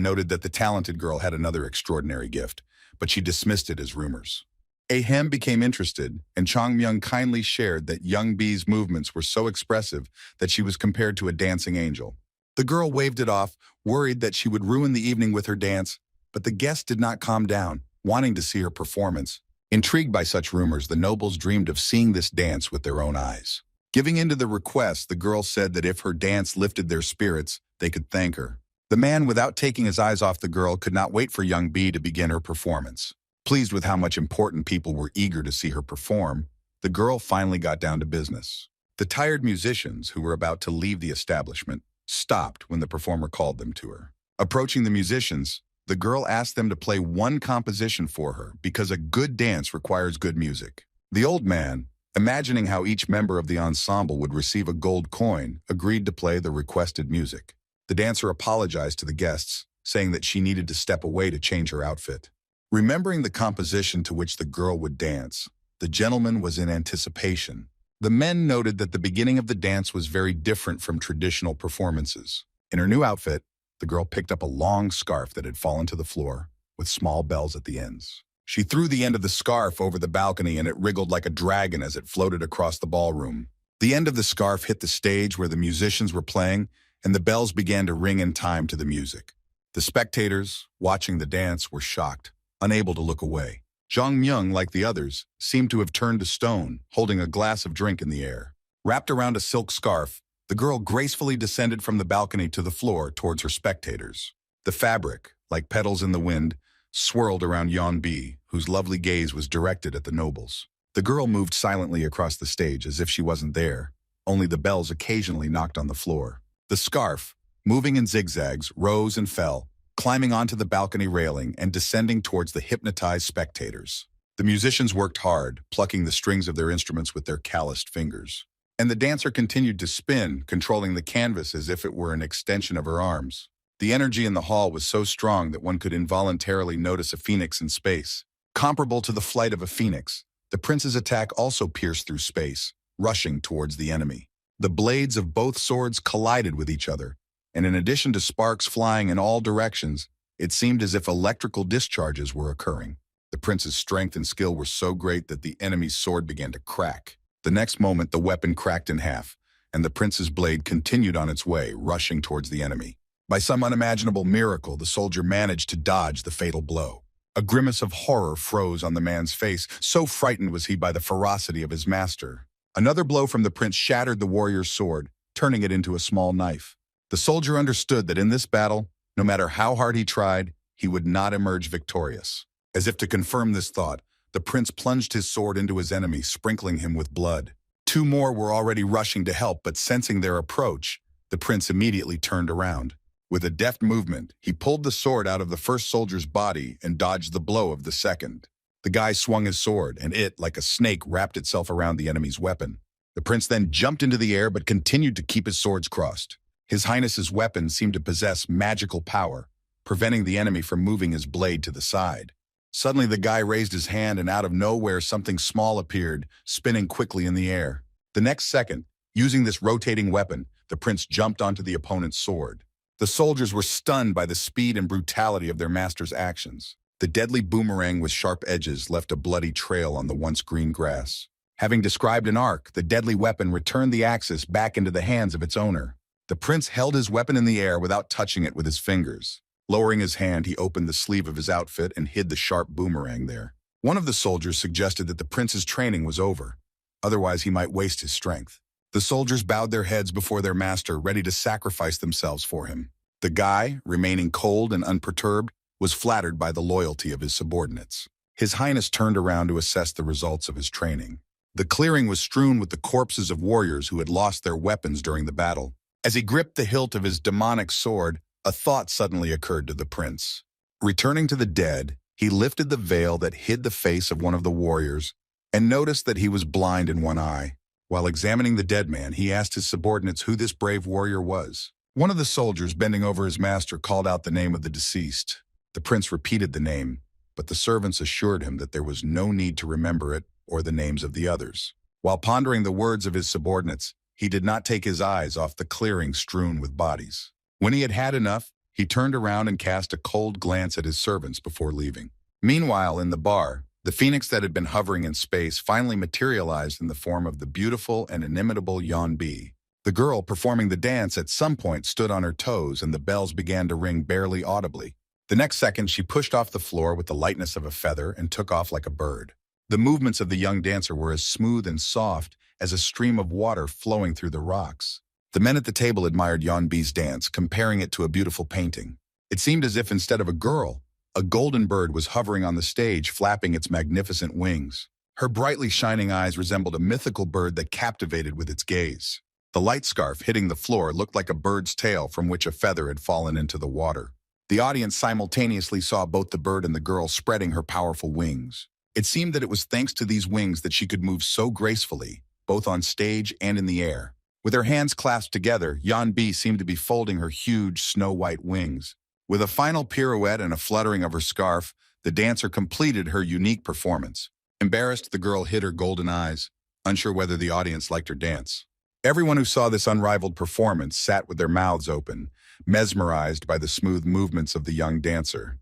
noted that the talented girl had another extraordinary gift, but she dismissed it as rumors. Ahem became interested, and Chung Myung kindly shared that Young B's movements were so expressive that she was compared to a dancing angel. The girl waved it off, worried that she would ruin the evening with her dance, but the guest did not calm down, wanting to see her performance. Intrigued by such rumors, the nobles dreamed of seeing this dance with their own eyes. Giving in to the request, the girl said that if her dance lifted their spirits, they could thank her. The man, without taking his eyes off the girl, could not wait for young Bead to begin her performance. Pleased with how much important people were eager to see her perform, the girl finally got down to business. The tired musicians, who were about to leave the establishment, stopped when the performer called them to her. Approaching the musicians, the girl asked them to play one composition for her because a good dance requires good music. The old man, imagining how each member of the ensemble would receive a gold coin, agreed to play the requested music. The dancer apologized to the guests, saying that she needed to step away to change her outfit. Remembering the composition to which the girl would dance, the gentleman was in anticipation. The men noted that the beginning of the dance was very different from traditional performances. In her new outfit, the girl picked up a long scarf that had fallen to the floor, with small bells at the ends. She threw the end of the scarf over the balcony and it wriggled like a dragon as it floated across the ballroom. The end of the scarf hit the stage where the musicians were playing, and the bells began to ring in time to the music. The spectators, watching the dance, were shocked, unable to look away. Zhang Myung, like the others, seemed to have turned to stone, holding a glass of drink in the air. Wrapped around a silk scarf, the girl gracefully descended from the balcony to the floor towards her spectators. The fabric, like petals in the wind, swirled around Yeon Bi, whose lovely gaze was directed at the nobles. The girl moved silently across the stage as if she wasn't there, only the bells occasionally knocked on the floor. The scarf, moving in zigzags, rose and fell, climbing onto the balcony railing and descending towards the hypnotized spectators. The musicians worked hard, plucking the strings of their instruments with their calloused fingers. And the dancer continued to spin, controlling the canvas as if it were an extension of her arms. The energy in the hall was so strong that one could involuntarily notice a phoenix in space. Comparable to the flight of a phoenix, the prince's attack also pierced through space, rushing towards the enemy. The blades of both swords collided with each other, and in addition to sparks flying in all directions, it seemed as if electrical discharges were occurring. The prince's strength and skill were so great that the enemy's sword began to crack. The next moment, the weapon cracked in half, and the prince's blade continued on its way, rushing towards the enemy. By some unimaginable miracle, the soldier managed to dodge the fatal blow. A grimace of horror froze on the man's face, so frightened was he by the ferocity of his master. Another blow from the prince shattered the warrior's sword, turning it into a small knife. The soldier understood that in this battle, no matter how hard he tried, he would not emerge victorious. As if to confirm this thought, the prince plunged his sword into his enemy, sprinkling him with blood. Two more were already rushing to help, but sensing their approach, the prince immediately turned around. With a deft movement, he pulled the sword out of the first soldier's body and dodged the blow of the second. The guy swung his sword, and it, like a snake, wrapped itself around the enemy's weapon. The prince then jumped into the air but continued to keep his swords crossed. His Highness's weapon seemed to possess magical power, preventing the enemy from moving his blade to the side. Suddenly the guy raised his hand and out of nowhere something small appeared, spinning quickly in the air. The next second, using this rotating weapon, the prince jumped onto the opponent's sword. The soldiers were stunned by the speed and brutality of their master's actions. The deadly boomerang with sharp edges left a bloody trail on the once green grass. Having described an arc, the deadly weapon returned the axis back into the hands of its owner. The prince held his weapon in the air without touching it with his fingers. Lowering his hand, he opened the sleeve of his outfit and hid the sharp boomerang there. One of the soldiers suggested that the prince's training was over. Otherwise, he might waste his strength. The soldiers bowed their heads before their master, ready to sacrifice themselves for him. The guy, remaining cold and unperturbed, was flattered by the loyalty of his subordinates. His Highness turned around to assess the results of his training. The clearing was strewn with the corpses of warriors who had lost their weapons during the battle. As he gripped the hilt of his demonic sword, a thought suddenly occurred to the prince. Returning to the dead, he lifted the veil that hid the face of one of the warriors and noticed that he was blind in one eye. While examining the dead man, he asked his subordinates who this brave warrior was. One of the soldiers, bending over his master, called out the name of the deceased. The prince repeated the name, but the servants assured him that there was no need to remember it or the names of the others. While pondering the words of his subordinates, he did not take his eyes off the clearing strewn with bodies. When he had had enough, he turned around and cast a cold glance at his servants before leaving. Meanwhile, in the bar, the phoenix that had been hovering in space finally materialized in the form of the beautiful and inimitable Yeon Bi. The girl performing the dance at some point stood on her toes and the bells began to ring barely audibly. The next second, she pushed off the floor with the lightness of a feather and took off like a bird. The movements of the young dancer were as smooth and soft as a stream of water flowing through the rocks. The men at the table admired Yeonbi's dance, comparing it to a beautiful painting. It seemed as if instead of a girl, a golden bird was hovering on the stage, flapping its magnificent wings. Her brightly shining eyes resembled a mythical bird that captivated with its gaze. The light scarf hitting the floor looked like a bird's tail from which a feather had fallen into the water. The audience simultaneously saw both the bird and the girl spreading her powerful wings. It seemed that it was thanks to these wings that she could move so gracefully, both on stage and in the air. With her hands clasped together, Yeonbi seemed to be folding her huge snow-white wings. With a final pirouette and a fluttering of her scarf, the dancer completed her unique performance. Embarrassed, the girl hid her golden eyes, unsure whether the audience liked her dance. Everyone who saw this unrivaled performance sat with their mouths open, mesmerized by the smooth movements of the young dancer.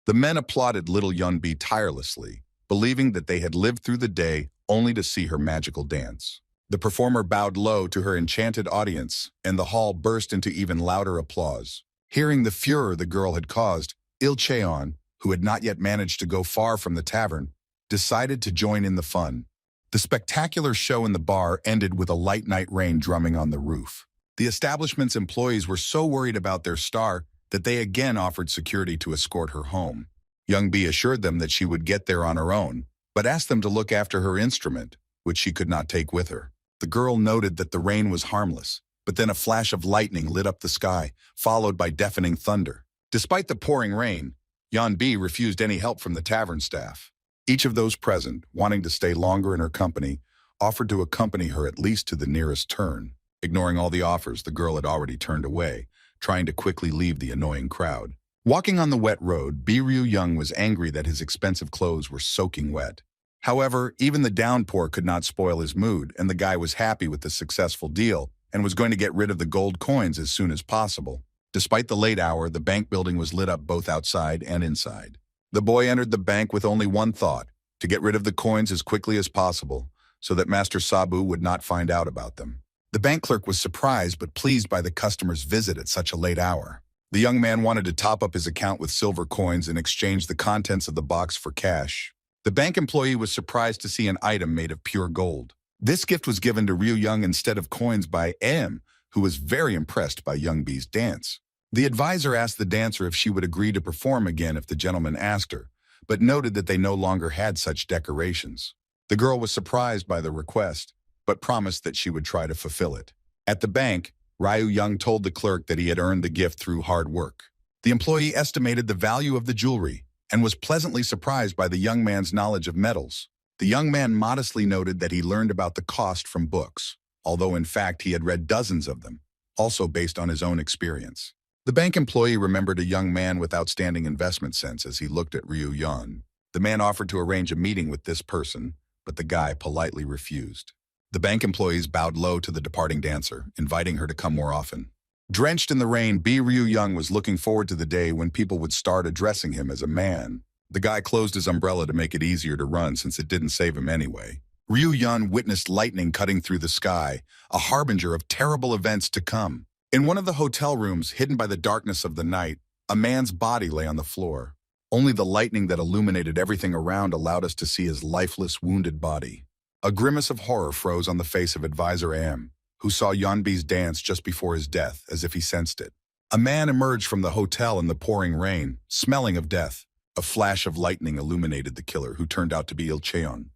The men applauded little Yeonbi tirelessly, believing that they had lived through the day only to see her magical dance. The performer bowed low to her enchanted audience, and the hall burst into even louder applause. Hearing the furor the girl had caused, Il Cheon, who had not yet managed to go far from the tavern, decided to join in the fun. The spectacular show in the bar ended with a light night rain drumming on the roof. The establishment's employees were so worried about their star that they again offered security to escort her home. Yeonbi assured them that she would get there on her own, but asked them to look after her instrument, which she could not take with her. The girl noted that the rain was harmless, but then a flash of lightning lit up the sky, followed by deafening thunder. Despite the pouring rain, Yeonbi refused any help from the tavern staff. Each of those present, wanting to stay longer in her company, offered to accompany her at least to the nearest turn. Ignoring all the offers, the girl had already turned away, trying to quickly leave the annoying crowd. Walking on the wet road, Ryu-young was angry that his expensive clothes were soaking wet. However, even the downpour could not spoil his mood, and the guy was happy with the successful deal and was going to get rid of the gold coins as soon as possible. Despite the late hour, the bank building was lit up both outside and inside. The boy entered the bank with only one thought: to get rid of the coins as quickly as possible, so that Master Sabu would not find out about them. The bank clerk was surprised but pleased by the customer's visit at such a late hour. The young man wanted to top up his account with silver coins and exchange the contents of the box for cash. The bank employee was surprised to see an item made of pure gold. This gift was given to Ryu-young instead of coins by M, who was very impressed by Yeonbi's dance. The advisor asked the dancer if she would agree to perform again if the gentleman asked her, but noted that they no longer had such decorations. The girl was surprised by the request, but promised that she would try to fulfill it. At the bank, Ryu-young told the clerk that he had earned the gift through hard work. The employee estimated the value of the jewelry and was pleasantly surprised by the young man's knowledge of metals. The young man modestly noted that he learned about the cost from books, although in fact he had read dozens of them, also based on his own experience. The bank employee remembered a young man with outstanding investment sense as he looked at Ryu-young. The man offered to arrange a meeting with this person, but the guy politely refused. The bank employees bowed low to the departing dancer, inviting her to come more often. Drenched in the rain, Ryu-young was looking forward to the day when people would start addressing him as a man. The guy closed his umbrella to make it easier to run since it didn't save him anyway. Ryu-young witnessed lightning cutting through the sky, a harbinger of terrible events to come. In one of the hotel rooms, hidden by the darkness of the night, a man's body lay on the floor. Only the lightning that illuminated everything around allowed us to see his lifeless, wounded body. A grimace of horror froze on the face of Advisor Am, who saw Yeonbi's dance just before his death, as if he sensed it. A man emerged from the hotel in the pouring rain, smelling of death. A flash of lightning illuminated the killer, who turned out to be Il Cheon.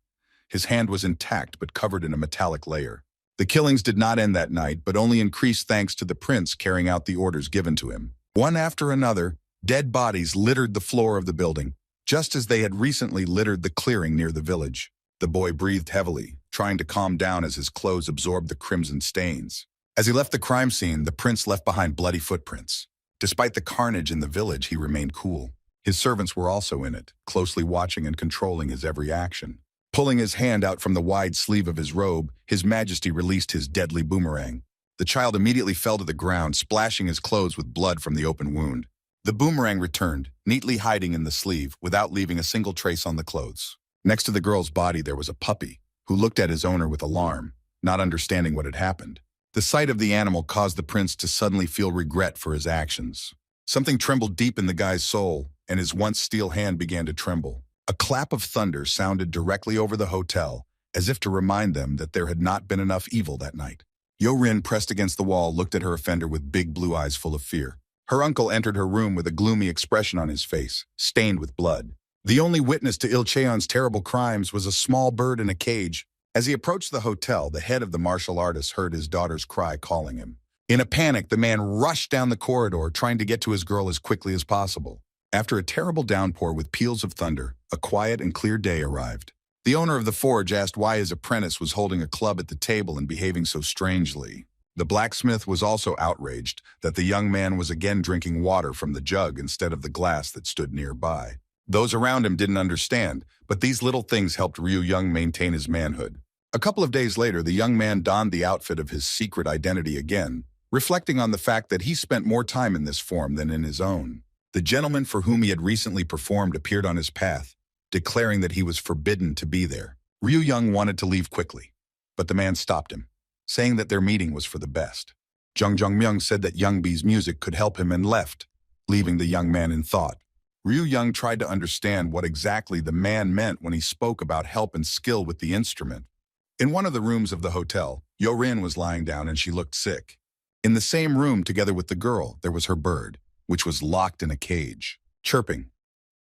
His hand was intact but covered in a metallic layer. The killings did not end that night, but only increased thanks to the prince carrying out the orders given to him. One after another, dead bodies littered the floor of the building, just as they had recently littered the clearing near the village. The boy breathed heavily, trying to calm down as his clothes absorbed the crimson stains. As he left the crime scene, the prince left behind bloody footprints. Despite the carnage in the village, he remained cool. His servants were also in it, closely watching and controlling his every action. Pulling his hand out from the wide sleeve of his robe, His Majesty released his deadly boomerang. The child immediately fell to the ground, splashing his clothes with blood from the open wound. The boomerang returned, neatly hiding in the sleeve, without leaving a single trace on the clothes. Next to the girl's body there was a puppy, who looked at his owner with alarm, not understanding what had happened. The sight of the animal caused the prince to suddenly feel regret for his actions. Something trembled deep in the guy's soul, and his once steel hand began to tremble. A clap of thunder sounded directly over the hotel, as if to remind them that there had not been enough evil that night. Yorin, pressed against the wall, looked at her offender with big blue eyes full of fear. Her uncle entered her room with a gloomy expression on his face, stained with blood. The only witness to Il Cheon's terrible crimes was a small bird in a cage. As he approached the hotel, the head of the martial artist heard his daughter's cry calling him. In a panic, the man rushed down the corridor, trying to get to his girl as quickly as possible. After a terrible downpour with peals of thunder, a quiet and clear day arrived. The owner of the forge asked why his apprentice was holding a club at the table and behaving so strangely. The blacksmith was also outraged that the young man was again drinking water from the jug instead of the glass that stood nearby. Those around him didn't understand, but these little things helped Ryu Young maintain his manhood. A couple of days later, the young man donned the outfit of his secret identity again, reflecting on the fact that he spent more time in this form than in his own. The gentleman for whom he had recently performed appeared on his path, declaring that he was forbidden to be there. Ryu Young wanted to leave quickly, but the man stopped him, saying that their meeting was for the best. Jung Myung said that Young B's music could help him and left, leaving the young man in thought. Ryu Young tried to understand what exactly the man meant when he spoke about help and skill with the instrument. In one of the rooms of the hotel, Yorin was lying down and she looked sick. In the same room, together with the girl, there was her bird, which was locked in a cage, chirping.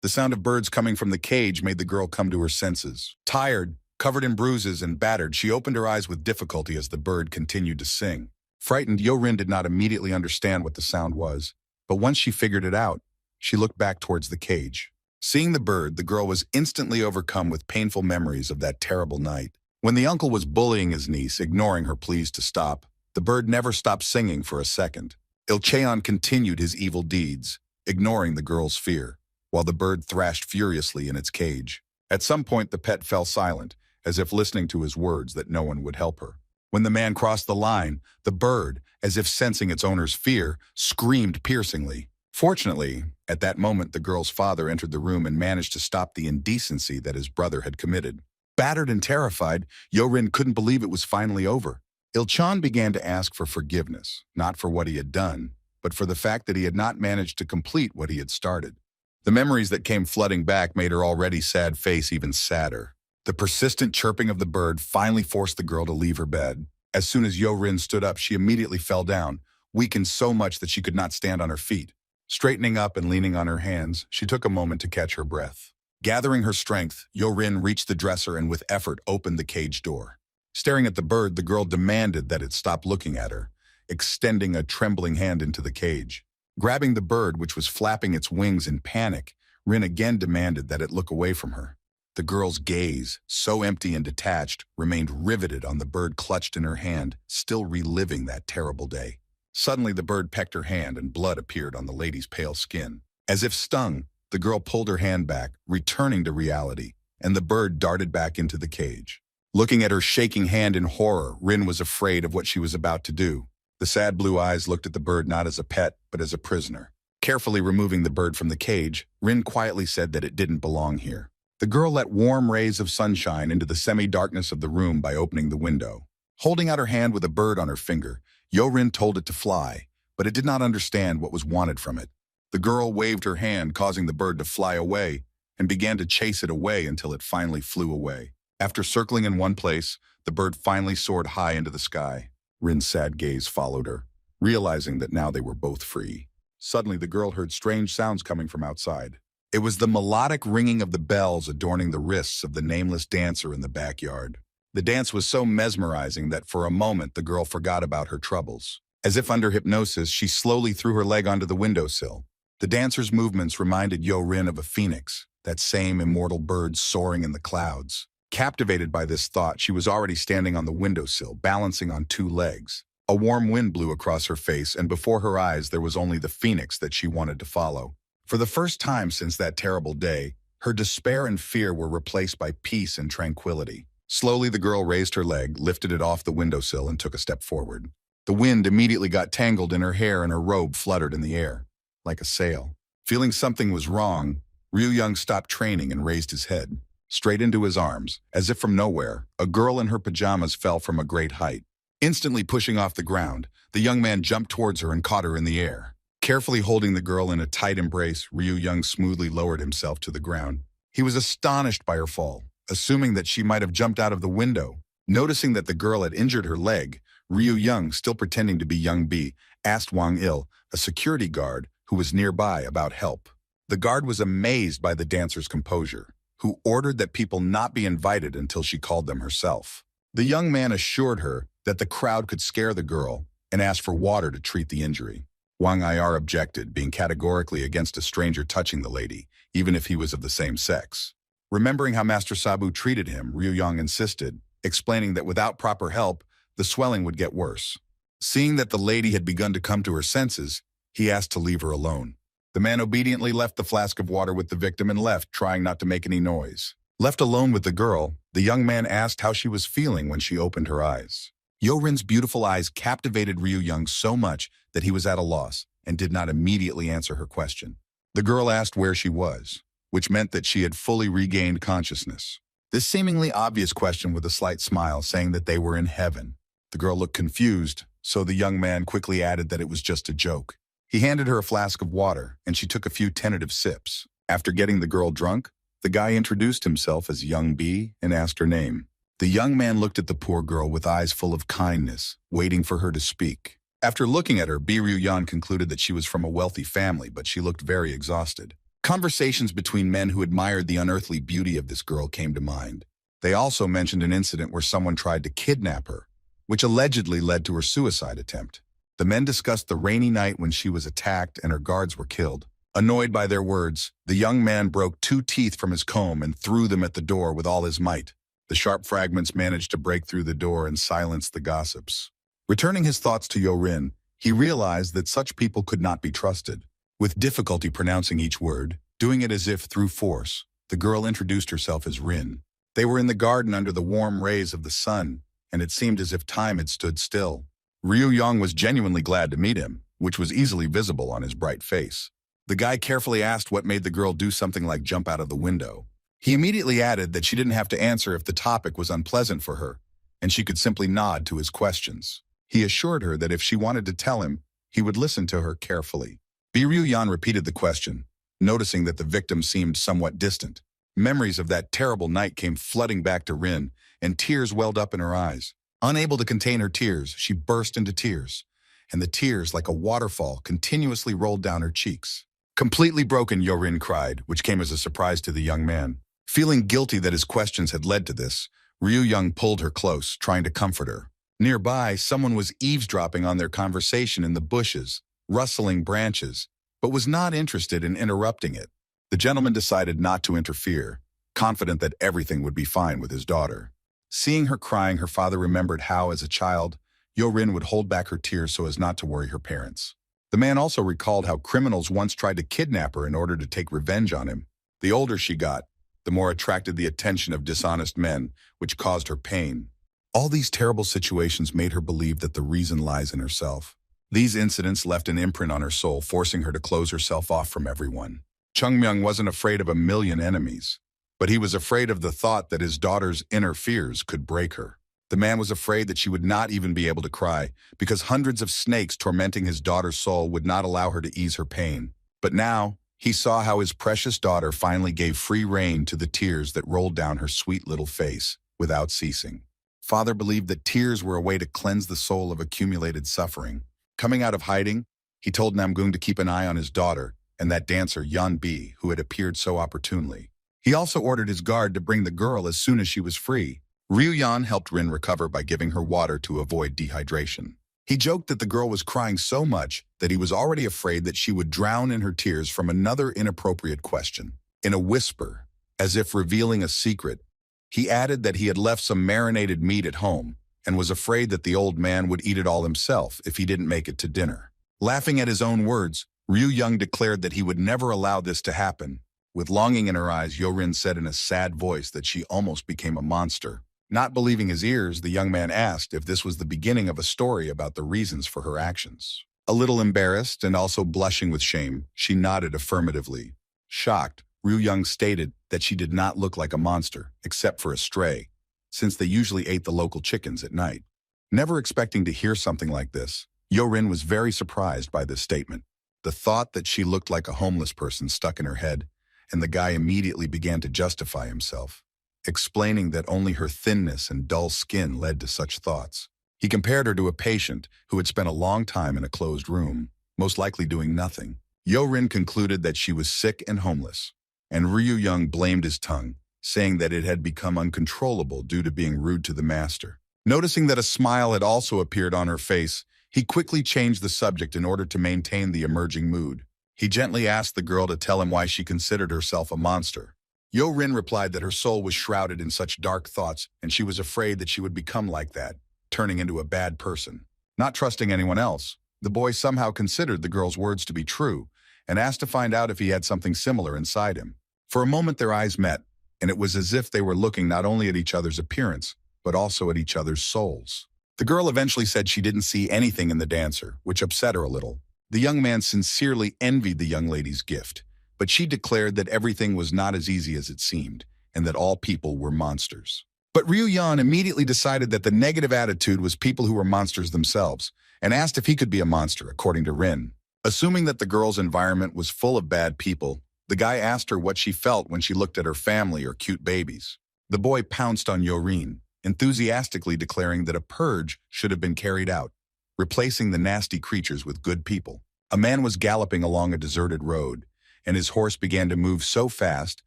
The sound of birds coming from the cage made the girl come to her senses. Tired, covered in bruises and battered, she opened her eyes with difficulty as the bird continued to sing. Frightened, Yorin did not immediately understand what the sound was, but once she figured it out, she looked back towards the cage. Seeing the bird, the girl was instantly overcome with painful memories of that terrible night. When the uncle was bullying his niece, ignoring her pleas to stop, the bird never stopped singing for a second. Il Cheon continued his evil deeds, ignoring the girl's fear, while the bird thrashed furiously in its cage. At some point, the pet fell silent, as if listening to his words that no one would help her. When the man crossed the line, the bird, as if sensing its owner's fear, screamed piercingly. Fortunately, at that moment, the girl's father entered the room and managed to stop the indecency that his brother had committed. Battered and terrified, Yorin couldn't believe it was finally over. Il-chan began to ask for forgiveness, not for what he had done, but for the fact that he had not managed to complete what he had started. The memories that came flooding back made her already sad face even sadder. The persistent chirping of the bird finally forced the girl to leave her bed. As soon as Yorin stood up, she immediately fell down, weakened so much that she could not stand on her feet. Straightening up and leaning on her hands, she took a moment to catch her breath. Gathering her strength, Yorin reached the dresser and with effort opened the cage door. Staring at the bird, the girl demanded that it stop looking at her, extending a trembling hand into the cage. Grabbing the bird, which was flapping its wings in panic, Rin again demanded that it look away from her. The girl's gaze, so empty and detached, remained riveted on the bird clutched in her hand, still reliving that terrible day. Suddenly, the bird pecked her hand and blood appeared on the lady's pale skin. As if stung, the girl pulled her hand back, returning to reality, and the bird darted back into the cage. Looking at her shaking hand in horror, Rin was afraid of what she was about to do. The sad blue eyes looked at the bird not as a pet, but as a prisoner. Carefully removing the bird from the cage, Rin quietly said that it didn't belong here. The girl let warm rays of sunshine into the semi-darkness of the room by opening the window. Holding out her hand with a bird on her finger, Yorin told it to fly, but it did not understand what was wanted from it. The girl waved her hand, causing the bird to fly away, and began to chase it away until it finally flew away. After circling in one place, the bird finally soared high into the sky. Rin's sad gaze followed her, realizing that now they were both free. Suddenly, the girl heard strange sounds coming from outside. It was the melodic ringing of the bells adorning the wrists of the nameless dancer in the backyard. The dance was so mesmerizing that for a moment the girl forgot about her troubles. As if under hypnosis, she slowly threw her leg onto the windowsill. The dancer's movements reminded Yorin of a phoenix, that same immortal bird soaring in the clouds. Captivated by this thought, she was already standing on the windowsill, balancing on two legs. A warm wind blew across her face, and before her eyes there was only the phoenix that she wanted to follow. For the first time since that terrible day, her despair and fear were replaced by peace and tranquility. Slowly, the girl raised her leg, lifted it off the windowsill, and took a step forward. The wind immediately got tangled in her hair and her robe fluttered in the air, like a sail. Feeling something was wrong, Ryu Young stopped training and raised his head. Straight into his arms, as if from nowhere, a girl in her pajamas fell from a great height. Instantly pushing off the ground, the young man jumped towards her and caught her in the air. Carefully holding the girl in a tight embrace, Ryu Young smoothly lowered himself to the ground. He was astonished by her fall, assuming that she might have jumped out of the window. Noticing that the girl had injured her leg, Ryu Young, still pretending to be Young B, asked Wang Il, a security guard who was nearby, about help. The guard was amazed by the dancer's composure, who ordered that people not be invited until she called them herself. The young man assured her that the crowd could scare the girl and asked for water to treat the injury. Wang Ir objected, being categorically against a stranger touching the lady, even if he was of the same sex. Remembering how Master Sabu treated him, Ryu Yang insisted, explaining that without proper help, the swelling would get worse. Seeing that the lady had begun to come to her senses, he asked to leave her alone. The man obediently left the flask of water with the victim and left, trying not to make any noise. Left alone with the girl, the young man asked how she was feeling when she opened her eyes. Yorin's beautiful eyes captivated Ryu Young so much that he was at a loss and did not immediately answer her question. The girl asked where she was, which meant that she had fully regained consciousness. This seemingly obvious question with a slight smile, saying that they were in heaven. The girl looked confused, so the young man quickly added that it was just a joke. He handed her a flask of water, and she took a few tentative sips. After getting the girl drunk, the guy introduced himself as Young B and asked her name. The young man looked at the poor girl with eyes full of kindness, waiting for her to speak. After looking at her, Ryu Yan concluded that she was from a wealthy family, but she looked very exhausted. Conversations between men who admired the unearthly beauty of this girl came to mind. They also mentioned an incident where someone tried to kidnap her, which allegedly led to her suicide attempt. The men discussed the rainy night when she was attacked and her guards were killed. Annoyed by their words, the young man broke 2 teeth from his comb and threw them at the door with all his might. The sharp fragments managed to break through the door and silence the gossips. Returning his thoughts to Yorin, he realized that such people could not be trusted. With difficulty pronouncing each word, doing it as if through force, the girl introduced herself as Rin. They were in the garden under the warm rays of the sun, and it seemed as if time had stood still. Ryu Yang was genuinely glad to meet him, which was easily visible on his bright face. The guy carefully asked what made the girl do something like jump out of the window. He immediately added that she didn't have to answer if the topic was unpleasant for her, and she could simply nod to his questions. He assured her that if she wanted to tell him, he would listen to her carefully. Ryu Yan repeated the question, noticing that the victim seemed somewhat distant. Memories of that terrible night came flooding back to Rin, and tears welled up in her eyes. Unable to contain her tears, she burst into tears, and the tears, like a waterfall, continuously rolled down her cheeks. Completely broken, Yorin cried, which came as a surprise to the young man. Feeling guilty that his questions had led to this, Ryu Young pulled her close, trying to comfort her. Nearby, someone was eavesdropping on their conversation in the bushes, rustling branches, but was not interested in interrupting it. The gentleman decided not to interfere, confident that everything would be fine with his daughter. Seeing her crying, her father remembered how, as a child, Yorin would hold back her tears so as not to worry her parents. The man also recalled how criminals once tried to kidnap her in order to take revenge on him. The older she got, the more attracted the attention of dishonest men, which caused her pain. All these terrible situations made her believe that the reason lies in herself. These incidents left an imprint on her soul, forcing her to close herself off from everyone. Chung Myung wasn't afraid of a million enemies, but he was afraid of the thought that his daughter's inner fears could break her. The man was afraid that she would not even be able to cry, because hundreds of snakes tormenting his daughter's soul would not allow her to ease her pain. But now, he saw how his precious daughter finally gave free rein to the tears that rolled down her sweet little face without ceasing. Father believed that tears were a way to cleanse the soul of accumulated suffering. Coming out of hiding, he told Namgung to keep an eye on his daughter and that dancer Yan Bi, who had appeared so opportunely. He also ordered his guard to bring the girl as soon as she was free. Ryu Yan helped Rin recover by giving her water to avoid dehydration. He joked that the girl was crying so much that he was already afraid that she would drown in her tears from another inappropriate question. In a whisper, as if revealing a secret, he added that he had left some marinated meat at home and was afraid that the old man would eat it all himself if he didn't make it to dinner. Laughing at his own words, Ryu Young declared that he would never allow this to happen. With longing in her eyes, Yorin said in a sad voice that she almost became a monster. Not believing his ears, the young man asked if this was the beginning of a story about the reasons for her actions. A little embarrassed and also blushing with shame, she nodded affirmatively. Shocked, Ryu Young stated that she did not look like a monster, except for a stray, since they usually ate the local chickens at night. Never expecting to hear something like this, Yorin was very surprised by this statement. The thought that she looked like a homeless person stuck in her head, and the guy immediately began to justify himself, explaining that only her thinness and dull skin led to such thoughts. He compared her to a patient who had spent a long time in a closed room, most likely doing nothing. Yoin concluded that she was sick and homeless, and Ryu Young blamed his tongue, saying that it had become uncontrollable due to being rude to the master. Noticing that a smile had also appeared on her face, he quickly changed the subject in order to maintain the emerging mood. He gently asked the girl to tell him why she considered herself a monster. Yoin replied that her soul was shrouded in such dark thoughts and she was afraid that she would become like that, turning into a bad person. Not trusting anyone else, the boy somehow considered the girl's words to be true and asked to find out if he had something similar inside him. For a moment their eyes met, and it was as if they were looking not only at each other's appearance, but also at each other's souls. The girl eventually said she didn't see anything in the dancer, which upset her a little. The young man sincerely envied the young lady's gift, but she declared that everything was not as easy as it seemed, and that all people were monsters. But Ryu Yan immediately decided that the negative attitude was people who were monsters themselves, and asked if he could be a monster, according to Rin. Assuming that the girl's environment was full of bad people, the guy asked her what she felt when she looked at her family or cute babies. The boy pounced on Yorin, enthusiastically declaring that a purge should have been carried out, replacing the nasty creatures with good people. A man was galloping along a deserted road, and his horse began to move so fast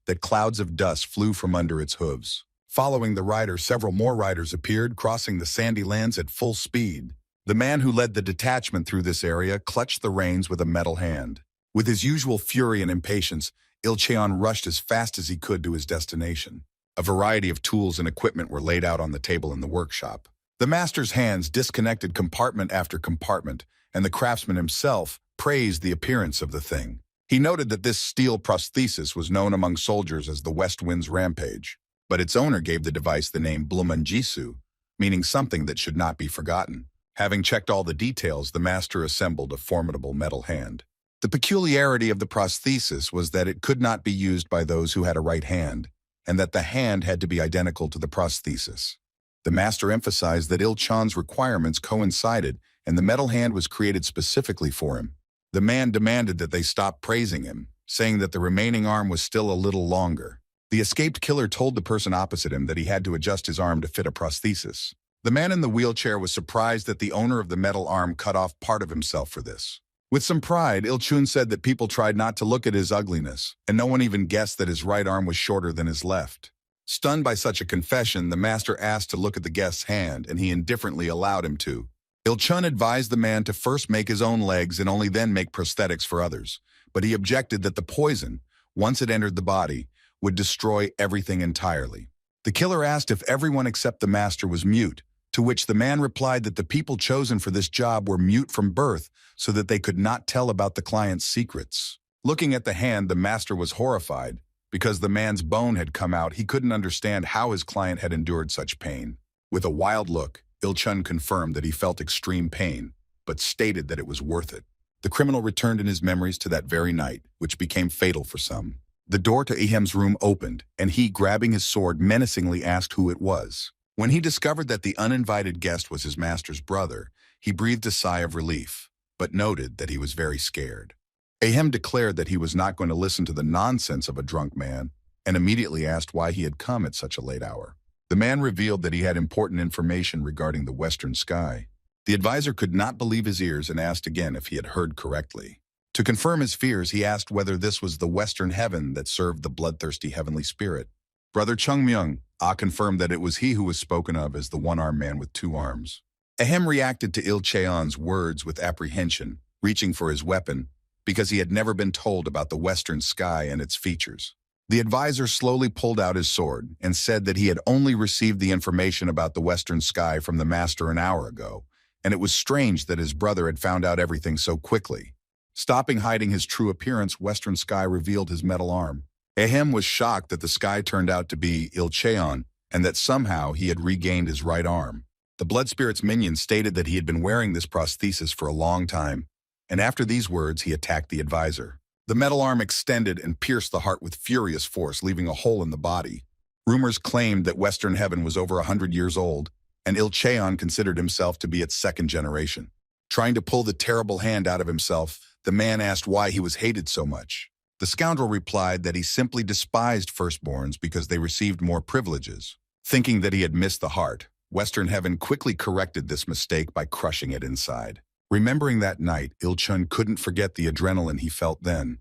that clouds of dust flew from under its hooves. Following the rider, several more riders appeared, crossing the sandy lands at full speed. The man who led the detachment through this area clutched the reins with a metal hand. With his usual fury and impatience, Il-cheon rushed as fast as he could to his destination. A variety of tools and equipment were laid out on the table in the workshop. The master's hands disconnected compartment after compartment, and the craftsman himself praised the appearance of the thing. He noted that this steel prosthesis was known among soldiers as the West Wind's Rampage, but its owner gave the device the name Blumanjisu, meaning something that should not be forgotten. Having checked all the details, the master assembled a formidable metal hand. The peculiarity of the prosthesis was that it could not be used by those who had a right hand, and that the hand had to be identical to the prosthesis. The master emphasized that Il-cheon's requirements coincided, and the metal hand was created specifically for him. The man demanded that they stop praising him, saying that the remaining arm was still a little longer. The escaped killer told the person opposite him that he had to adjust his arm to fit a prosthesis. The man in the wheelchair was surprised that the owner of the metal arm cut off part of himself for this. With some pride, Il-cheon said that people tried not to look at his ugliness, and no one even guessed that his right arm was shorter than his left. Stunned by such a confession, the master asked to look at the guest's hand, and he indifferently allowed him to. Il-cheon advised the man to first make his own legs and only then make prosthetics for others, but he objected that the poison, once it entered the body, would destroy everything entirely. The killer asked if everyone except the master was mute, to which the man replied that the people chosen for this job were mute from birth so that they could not tell about the client's secrets. Looking at the hand, the master was horrified. Because the man's bone had come out, he couldn't understand how his client had endured such pain. With a wild look, Il-cheon confirmed that he felt extreme pain, but stated that it was worth it. The criminal returned in his memories to that very night, which became fatal for some. The door to Ahem's room opened, and he, grabbing his sword, menacingly asked who it was. When he discovered that the uninvited guest was his master's brother, he breathed a sigh of relief, but noted that he was very scared. Ahem declared that he was not going to listen to the nonsense of a drunk man, and immediately asked why he had come at such a late hour. The man revealed that he had important information regarding the western sky. The advisor could not believe his ears and asked again if he had heard correctly. To confirm his fears, he asked whether this was the western heaven that served the bloodthirsty heavenly spirit. Brother Chung Myung confirmed that it was he who was spoken of as the one-armed man with two arms. Ahem reacted to Il-cheon's words with apprehension, reaching for his weapon, because he had never been told about the western sky and its features. The advisor slowly pulled out his sword and said that he had only received the information about the western sky from the master an hour ago, and it was strange that his brother had found out everything so quickly. Stopping hiding his true appearance, western sky revealed his metal arm. Ahem was shocked that the sky turned out to be Il-cheon and that somehow he had regained his right arm. The blood spirit's minion stated that he had been wearing this prosthesis for a long time, and after these words he attacked the advisor. The metal arm extended and pierced the heart with furious force, leaving a hole in the body. Rumors claimed that Western Heaven was over 100 years old, and Il-cheon considered himself to be its second generation. Trying to pull the terrible hand out of himself, the man asked why he was hated so much. The scoundrel replied that he simply despised firstborns because they received more privileges. Thinking that he had missed the heart, Western Heaven quickly corrected this mistake by crushing it inside. Remembering that night, Il-chun couldn't forget the adrenaline he felt then,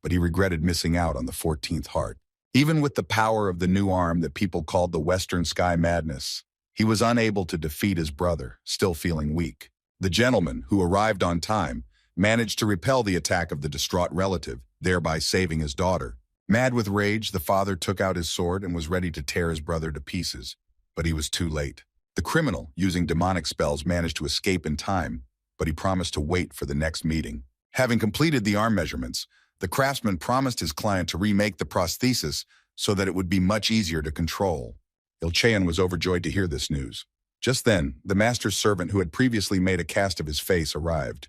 but he regretted missing out on the 14th heart. Even with the power of the new arm that people called the Western Sky Madness, he was unable to defeat his brother, still feeling weak. The gentleman, who arrived on time, managed to repel the attack of the distraught relative, thereby saving his daughter. Mad with rage, the father took out his sword and was ready to tear his brother to pieces, but he was too late. The criminal, using demonic spells, managed to escape in time, but he promised to wait for the next meeting. Having completed the arm measurements, the craftsman promised his client to remake the prosthesis so that it would be much easier to control. Il-cheon was overjoyed to hear this news. Just then, the master's servant who had previously made a cast of his face arrived.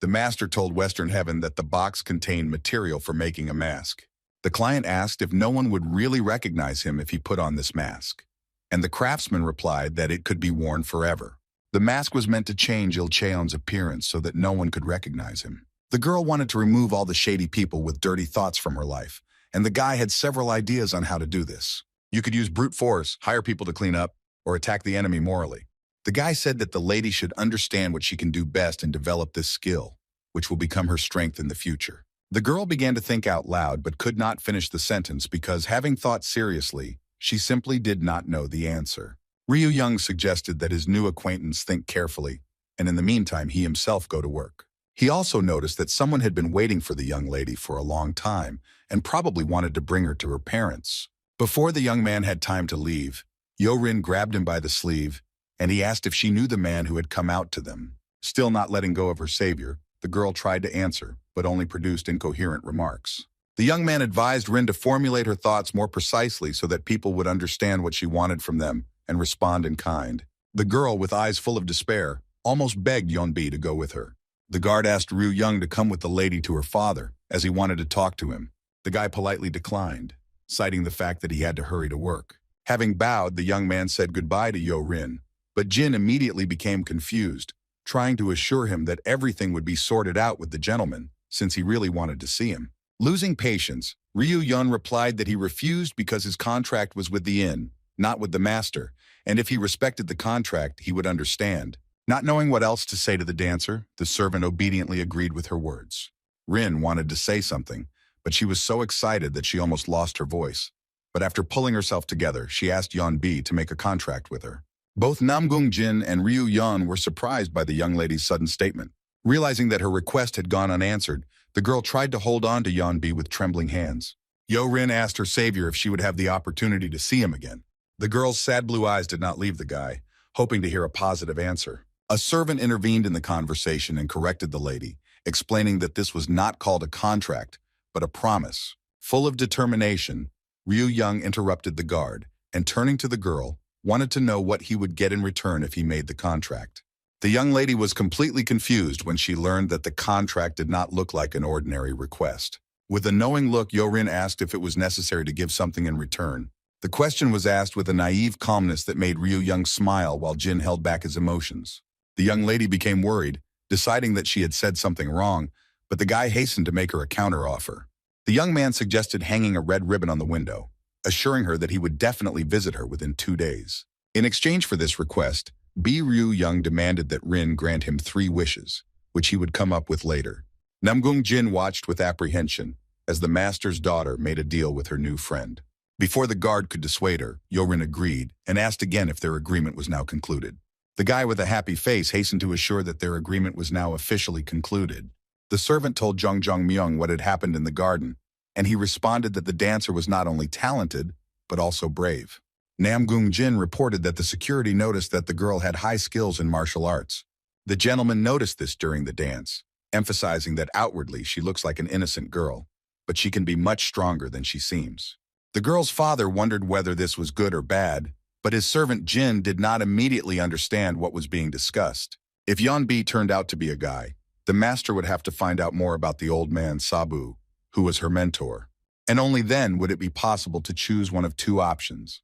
The master told Western Heaven that the box contained material for making a mask. The client asked if no one would really recognize him if he put on this mask, and the craftsman replied that it could be worn forever. The mask was meant to change Il-cheon's appearance so that no one could recognize him. The girl wanted to remove all the shady people with dirty thoughts from her life, and the guy had several ideas on how to do this. You could use brute force, hire people to clean up, or attack the enemy morally. The guy said that the lady should understand what she can do best and develop this skill, which will become her strength in the future. The girl began to think out loud but could not finish the sentence because, having thought seriously, she simply did not know the answer. Ryu Young suggested that his new acquaintance think carefully, and in the meantime he himself go to work. He also noticed that someone had been waiting for the young lady for a long time and probably wanted to bring her to her parents. Before the young man had time to leave, Yorin grabbed him by the sleeve, and he asked if she knew the man who had come out to them. Still not letting go of her savior, the girl tried to answer, but only produced incoherent remarks. The young man advised Rin to formulate her thoughts more precisely so that people would understand what she wanted from them and respond in kind. The girl, with eyes full of despair, almost begged Yeonbi to go with her. The guard asked Ryu Young to come with the lady to her father, as he wanted to talk to him. The guy politely declined, citing the fact that he had to hurry to work. Having bowed, the young man said goodbye to Yo Rin, but Jin immediately became confused, trying to assure him that everything would be sorted out with the gentleman, since he really wanted to see him. Losing patience, Ryu Yun replied that he refused because his contract was with the inn, not with the master, and if he respected the contract, he would understand. Not knowing what else to say to the dancer, the servant obediently agreed with her words. Rin wanted to say something, but she was so excited that she almost lost her voice. But after pulling herself together, she asked Yeonbi to make a contract with her. Both Namgung Jin and Ryu Yun were surprised by the young lady's sudden statement. Realizing that her request had gone unanswered, the girl tried to hold on to Yeonbi with trembling hands. Yo Rin asked her savior if she would have the opportunity to see him again. The girl's sad blue eyes did not leave the guy, hoping to hear a positive answer. A servant intervened in the conversation and corrected the lady, explaining that this was not called a contract, but a promise. Full of determination, Ryu Young interrupted the guard, and turning to the girl, wanted to know what he would get in return if he made the contract. The young lady was completely confused when she learned that the contract did not look like an ordinary request. With a knowing look, Yorin asked if it was necessary to give something in return. The question was asked with a naive calmness that made Ryu Young smile while Jin held back his emotions. The young lady became worried, deciding that she had said something wrong, but the guy hastened to make her a counteroffer. The young man suggested hanging a red ribbon on the window, assuring her that he would definitely visit her within 2 days. In exchange for this request, Ryu Young demanded that Rin grant him 3 wishes, which he would come up with later. Namgung Jin watched with apprehension as the master's daughter made a deal with her new friend. Before the guard could dissuade her, Yorin agreed and asked again if their agreement was now concluded. The guy with a happy face hastened to assure that their agreement was now officially concluded. The servant told Jung Myung what had happened in the garden, and he responded that the dancer was not only talented, but also brave. Namgung Jin reported that the security noticed that the girl had high skills in martial arts. The gentleman noticed this during the dance, emphasizing that outwardly she looks like an innocent girl, but she can be much stronger than she seems. The girl's father wondered whether this was good or bad, but his servant Jin did not immediately understand what was being discussed. If Yeonbi turned out to be a guy, the master would have to find out more about the old man Sabu, who was her mentor. And only then would it be possible to choose one of 2 options,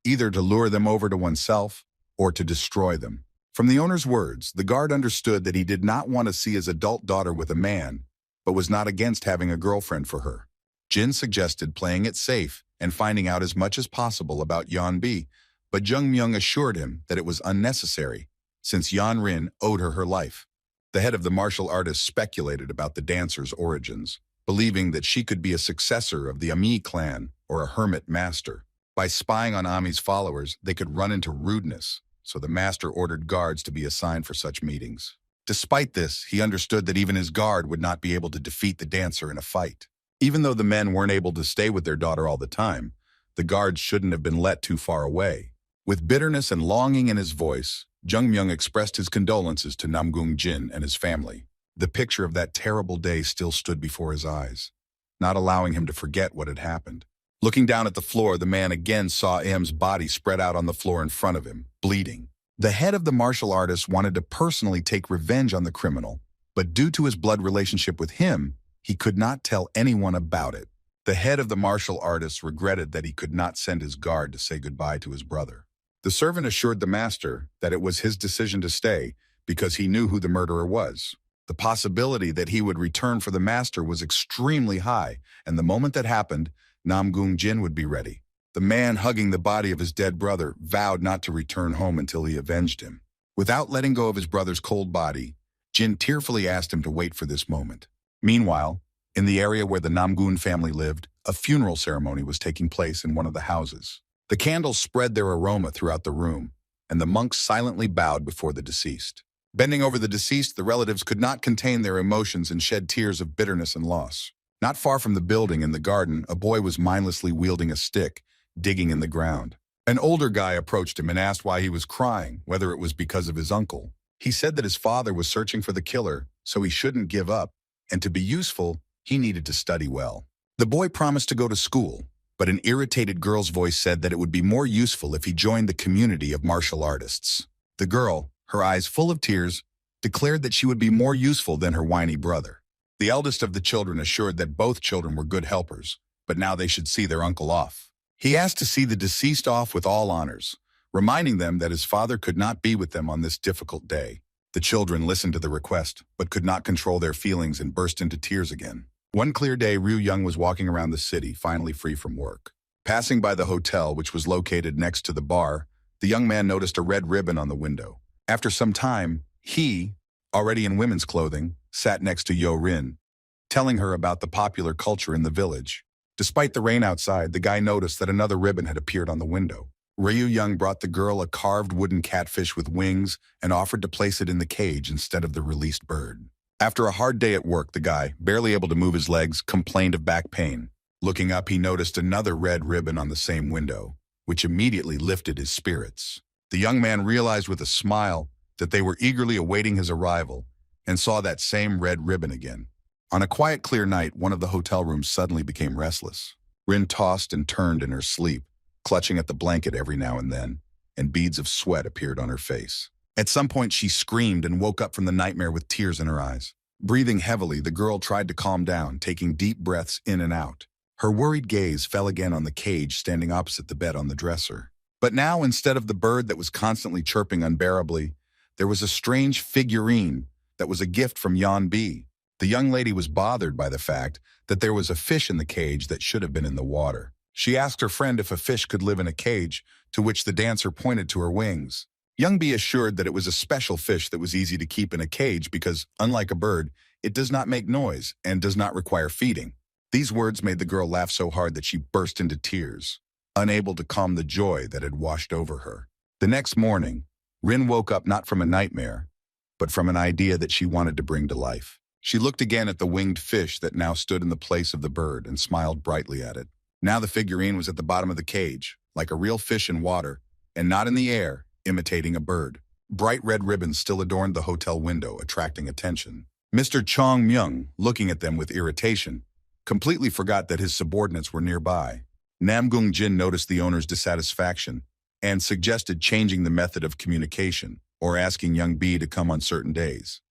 either to lure them over to oneself or to destroy them. From the owner's words, the guard understood that he did not want to see his adult daughter with a man, but was not against having a girlfriend for her. Jin suggested playing it safe and finding out as much as possible about Yeonbi, but Jung Myung assured him that it was unnecessary, since Yeon Rin owed her life. The head of the martial artists speculated about the dancer's origins, believing that she could be a successor of the Ami clan or a hermit master. By spying on Ami's followers, they could run into rudeness, so the master ordered guards to be assigned for such meetings. Despite this, he understood that even his guard would not be able to defeat the dancer in a fight. Even though the men weren't able to stay with their daughter all the time, the guards shouldn't have been let too far away. With bitterness and longing in his voice, Jung Myung expressed his condolences to Namgung Jin and his family. The picture of that terrible day still stood before his eyes, not allowing him to forget what had happened. Looking down at the floor, the man again saw M's body spread out on the floor in front of him, bleeding. The head of the martial artist wanted to personally take revenge on the criminal, but due to his blood relationship with him, he could not tell anyone about it. The head of the martial artist regretted that he could not send his guard to say goodbye to his brother. The servant assured the master that it was his decision to stay because he knew who the murderer was. The possibility that he would return for the master was extremely high, and the moment that happened, Namgung Jin would be ready. The man hugging the body of his dead brother vowed not to return home until he avenged him. Without letting go of his brother's cold body, Jin tearfully asked him to wait for this moment. Meanwhile, in the area where the Namgun family lived, a funeral ceremony was taking place in one of the houses. The candles spread their aroma throughout the room, and the monks silently bowed before the deceased. Bending over the deceased, the relatives could not contain their emotions and shed tears of bitterness and loss. Not far from the building in the garden, a boy was mindlessly wielding a stick, digging in the ground. An older guy approached him and asked why he was crying, whether it was because of his uncle. He said that his father was searching for the killer, so he shouldn't give up, and to be useful, he needed to study well. The boy promised to go to school, but an irritated girl's voice said that it would be more useful if he joined the community of martial artists. The girl, her eyes full of tears, declared that she would be more useful than her whiny brother. The eldest of the children assured that both children were good helpers, but now they should see their uncle off. He asked to see the deceased off with all honors, reminding them that his father could not be with them on this difficult day. The children listened to the request, but could not control their feelings and burst into tears again. One clear day, Ryu Young was walking around the city, finally free from work. Passing by the hotel, which was located next to the bar, the young man noticed a red ribbon on the window. After some time, he, already in women's clothing, sat next to Yo Rin, telling her about the popular culture in the village. Despite the rain outside, the guy noticed that another ribbon had appeared on the window. Ryu Young brought the girl a carved wooden catfish with wings and offered to place it in the cage instead of the released bird. After a hard day at work, the guy, barely able to move his legs, complained of back pain. Looking up, he noticed another red ribbon on the same window, which immediately lifted his spirits. The young man realized with a smile that they were eagerly awaiting his arrival and saw that same red ribbon again. On a quiet, clear night, one of the hotel rooms suddenly became restless. Rin tossed and turned in her sleep, clutching at the blanket every now and then, and beads of sweat appeared on her face. At some point, she screamed and woke up from the nightmare with tears in her eyes. Breathing heavily, the girl tried to calm down, taking deep breaths in and out. Her worried gaze fell again on the cage standing opposite the bed on the dresser. But now, instead of the bird that was constantly chirping unbearably, there was a strange figurine that was a gift from Yeonbi. The young lady was bothered by the fact that there was a fish in the cage that should have been in the water. She asked her friend if a fish could live in a cage, to which the dancer pointed to her wings. Yeonbi assured that it was a special fish that was easy to keep in a cage because, unlike a bird, it does not make noise and does not require feeding. These words made the girl laugh so hard that she burst into tears, unable to calm the joy that had washed over her. The next morning, Rin woke up not from a nightmare, but from an idea that she wanted to bring to life. She looked again at the winged fish that now stood in the place of the bird and smiled brightly at it. Now the figurine was at the bottom of the cage, like a real fish in water, and not in the air, imitating a bird. Bright red ribbons still adorned the hotel window, attracting attention. Mr. Chong Myung, looking at them with irritation, completely forgot that his subordinates were nearby. Namgung Jin noticed the owner's dissatisfaction and suggested changing the method of communication or asking young Bead to come on certain days.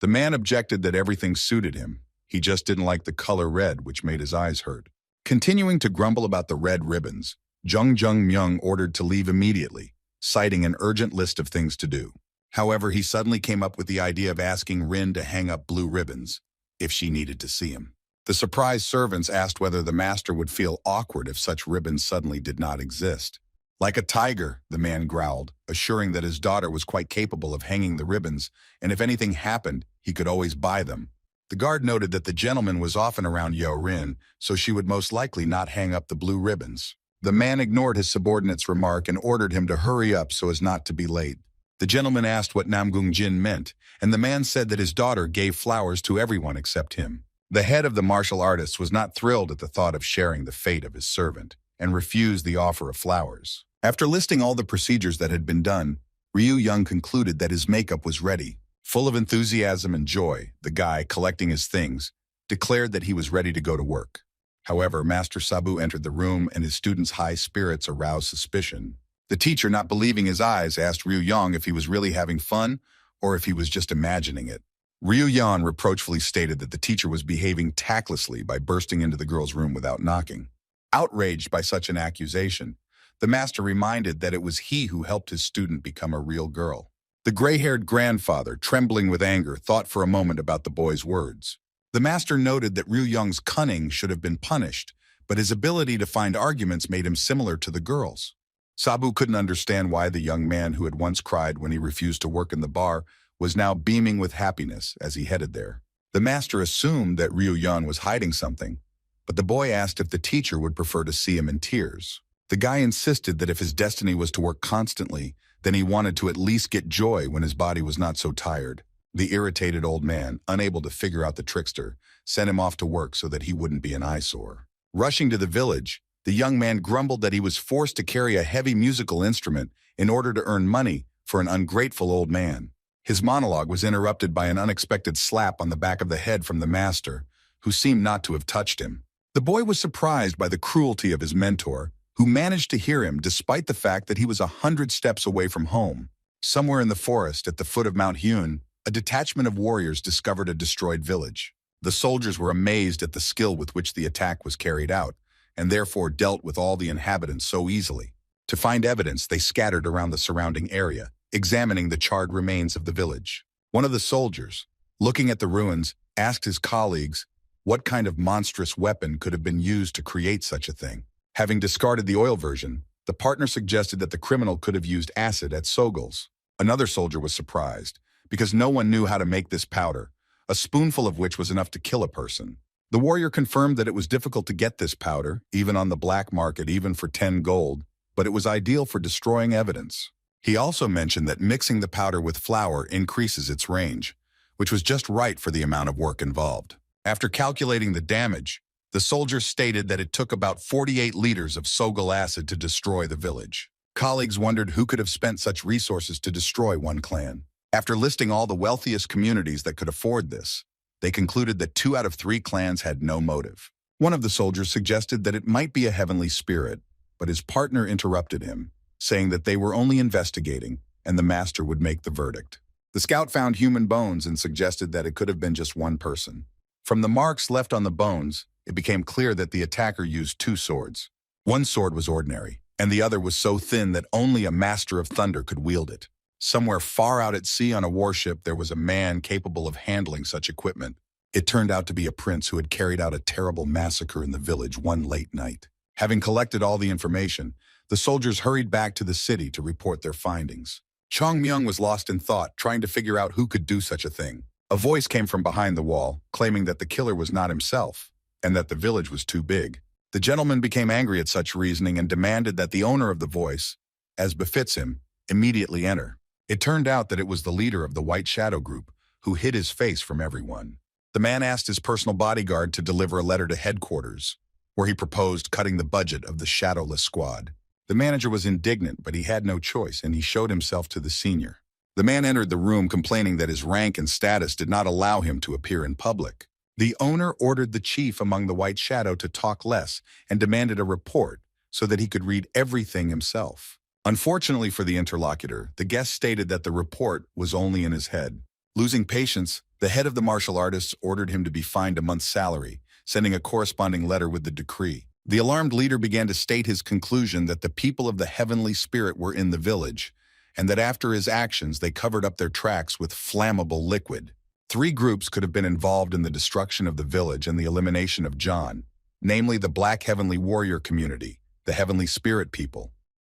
The man objected that everything suited him. He just didn't like the color red, which made his eyes hurt. Continuing to grumble about the red ribbons, Jung Myung ordered to leave immediately, citing an urgent list of things to do. However, he suddenly came up with the idea of asking Rin to hang up blue ribbons if she needed to see him. The surprised servants asked whether the master would feel awkward if such ribbons suddenly did not exist. Like a tiger, the man growled, assuring that his daughter was quite capable of hanging the ribbons, and if anything happened, he could always buy them. The guard noted that the gentleman was often around Yoin, so she would most likely not hang up the blue ribbons. The man ignored his subordinate's remark and ordered him to hurry up so as not to be late. The gentleman asked what Namgung Jin meant, and the man said that his daughter gave flowers to everyone except him. The head of the martial artists was not thrilled at the thought of sharing the fate of his servant, and refused the offer of flowers. After listing all the procedures that had been done, Ryu Young concluded that his makeup was ready. Full of enthusiasm and joy, the guy, collecting his things, declared that he was ready to go to work. However, Master Sabu entered the room and his students' high spirits aroused suspicion. The teacher, not believing his eyes, asked Ryu Young if he was really having fun or if he was just imagining it. Ryu Young reproachfully stated that the teacher was behaving tactlessly by bursting into the girl's room without knocking. Outraged by such an accusation, the master reminded that it was he who helped his student become a real girl. The gray-haired grandfather, trembling with anger, thought for a moment about the boy's words. The master noted that Ryu Young's cunning should have been punished, but his ability to find arguments made him similar to the girls. Sabu couldn't understand why the young man who had once cried when he refused to work in the bar was now beaming with happiness as he headed there. The master assumed that Ryu Young was hiding something, but the boy asked if the teacher would prefer to see him in tears. The guy insisted that if his destiny was to work constantly, then he wanted to at least get joy when his body was not so tired. The irritated old man, unable to figure out the trickster, sent him off to work so that he wouldn't be an eyesore. Rushing to the village, the young man grumbled that he was forced to carry a heavy musical instrument in order to earn money for an ungrateful old man. His monologue was interrupted by an unexpected slap on the back of the head from the master, who seemed not to have touched him. The boy was surprised by the cruelty of his mentor, who managed to hear him despite the fact that he was 100 steps away from home. Somewhere in the forest at the foot of Mount Hyun, a detachment of warriors discovered a destroyed village. The soldiers were amazed at the skill with which the attack was carried out, and therefore dealt with all the inhabitants so easily. To find evidence, they scattered around the surrounding area, examining the charred remains of the village. One of the soldiers, looking at the ruins, asked his colleagues what kind of monstrous weapon could have been used to create such a thing. Having discarded the oil version, the partner suggested that the criminal could have used acid at Sogol's. Another soldier was surprised, because no one knew how to make this powder, a spoonful of which was enough to kill a person. The warrior confirmed that it was difficult to get this powder, even on the black market, even for 10 gold, but it was ideal for destroying evidence. He also mentioned that mixing the powder with flour increases its range, which was just right for the amount of work involved. After calculating the damage, the soldier stated that it took about 48 liters of Sogol acid to destroy the village. Colleagues wondered who could have spent such resources to destroy one clan. After listing all the wealthiest communities that could afford this, they concluded that 2 out of 3 clans had no motive. One of the soldiers suggested that it might be a heavenly spirit, but his partner interrupted him, saying that they were only investigating and the master would make the verdict. The scout found human bones and suggested that it could have been just one person. From the marks left on the bones, it became clear that the attacker used 2 swords. One sword was ordinary, and the other was so thin that only a master of thunder could wield it. Somewhere far out at sea on a warship, there was a man capable of handling such equipment. It turned out to be a prince who had carried out a terrible massacre in the village one late night. Having collected all the information, the soldiers hurried back to the city to report their findings. Chong Myung was lost in thought, trying to figure out who could do such a thing. A voice came from behind the wall, claiming that the killer was not himself, and that the village was too big. The gentleman became angry at such reasoning and demanded that the owner of the voice, as befits him, immediately enter. It turned out that it was the leader of the White Shadow Group, who hid his face from everyone. The man asked his personal bodyguard to deliver a letter to headquarters, where he proposed cutting the budget of the Shadowless Squad. The manager was indignant, but he had no choice, and he showed himself to the senior. The man entered the room complaining that his rank and status did not allow him to appear in public. The owner ordered the chief among the White Shadow to talk less and demanded a report so that he could read everything himself. Unfortunately for the interlocutor, the guest stated that the report was only in his head. Losing patience, the head of the martial artists ordered him to be fined a month's salary, sending a corresponding letter with the decree. The alarmed leader began to state his conclusion that the people of the heavenly spirit were in the village, and that after his actions they covered up their tracks with flammable liquid. Three groups could have been involved in the destruction of the village and the elimination of John, namely the Black Heavenly Warrior community, the Heavenly Spirit people,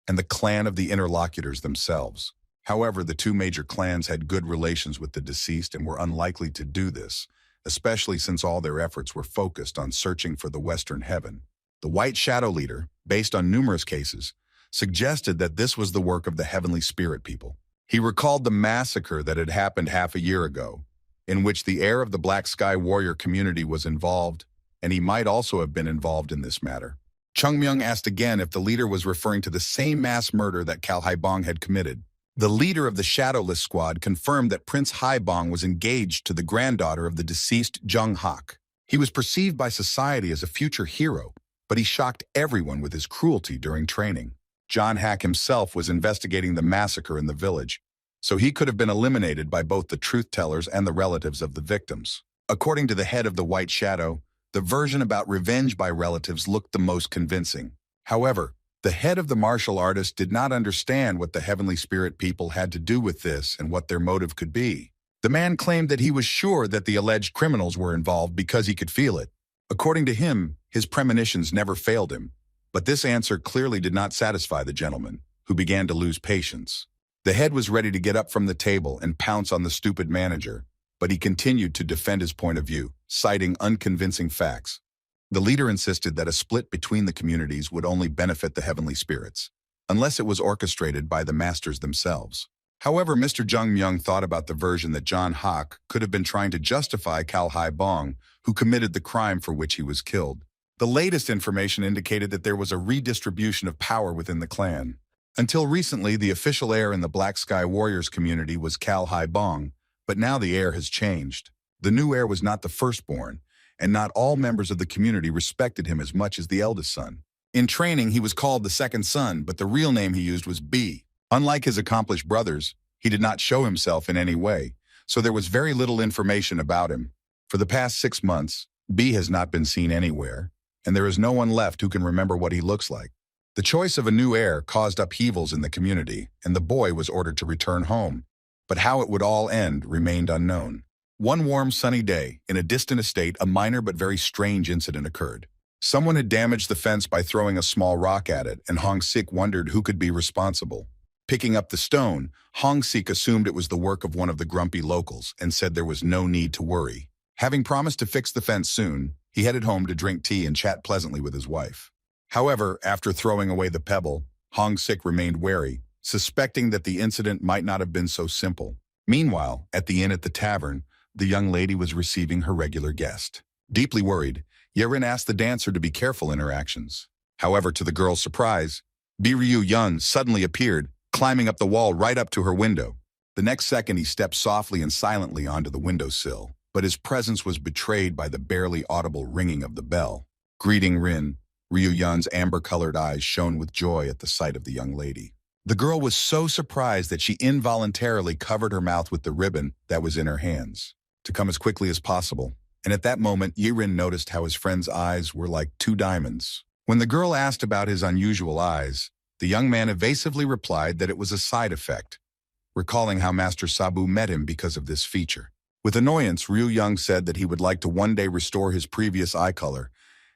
and the clan of the interlocutors themselves. However, the two major clans had good relations with the deceased and were unlikely to do this, especially since all their efforts were focused on searching for the Western Heaven. The White Shadow leader, based on numerous cases, suggested that this was the work of the Heavenly Spirit people. He recalled the massacre that had happened half a year ago, in which the heir of the Black Sky Warrior community was involved, and he might also have been involved in this matter. Chung Myung asked again if the leader was referring to the same mass murder that Cal Haibong had committed. The leader of the Shadowless squad confirmed that Prince Haibong was engaged to the granddaughter of the deceased Jung Hak. He was perceived by society as a future hero, but he shocked everyone with his cruelty during training. John Hak himself was investigating the massacre in the village, so he could have been eliminated by both the truth-tellers and the relatives of the victims. According to the head of the White Shadow, the version about revenge by relatives looked the most convincing. However, the head of the martial artist did not understand what the Heavenly Spirit people had to do with this and what their motive could be. The man claimed that he was sure that the alleged criminals were involved because he could feel it. According to him, his premonitions never failed him, but this answer clearly did not satisfy the gentleman, who began to lose patience. The head was ready to get up from the table and pounce on the stupid manager, but he continued to defend his point of view, citing unconvincing facts. The leader insisted that a split between the communities would only benefit the Heavenly Spirits, unless it was orchestrated by the masters themselves. However, Mr. Jung Myung thought about the version that John Hak could have been trying to justify Cal Haibong, who committed the crime for which he was killed. The latest information indicated that there was a redistribution of power within the clan. Until recently, the official heir in the Black Sky Warriors community was Cal Haibong, but now the heir has changed. The new heir was not the firstborn, and not all members of the community respected him as much as the eldest son. In training, he was called the second son, but the real name he used was Bead. Unlike his accomplished brothers, he did not show himself in any way, so there was very little information about him. For the past 6 months, Bead has not been seen anywhere, and there is no one left who can remember what he looks like. The choice of a new heir caused upheavals in the community, and the boy was ordered to return home. But how it would all end remained unknown. One warm, sunny day, in a distant estate, a minor but very strange incident occurred. Someone had damaged the fence by throwing a small rock at it, and Hong Sik wondered who could be responsible. Picking up the stone, Hong Sik assumed it was the work of one of the grumpy locals and said there was no need to worry. Having promised to fix the fence soon, he headed home to drink tea and chat pleasantly with his wife. However, after throwing away the pebble, Hong Sik remained wary, suspecting that the incident might not have been so simple. Meanwhile, at the inn at the tavern, the young lady was receiving her regular guest. Deeply worried, Yerin asked the dancer to be careful in her actions. However, to the girl's surprise, Ryu Yun suddenly appeared, climbing up the wall right up to her window. The next second, he stepped softly and silently onto the windowsill, but his presence was betrayed by the barely audible ringing of the bell. Greeting Rin, Ryu Yun's amber-colored eyes shone with joy at the sight of the young lady. The girl was so surprised that she involuntarily covered her mouth with the ribbon that was in her hands, to come as quickly as possible, and at that moment, Yirin noticed how his friend's eyes were like two diamonds. When the girl asked about his unusual eyes, the young man evasively replied that it was a side effect, recalling how Master Sabu met him because of this feature. With annoyance, Ryu Young said that he would like to one day restore his previous eye color,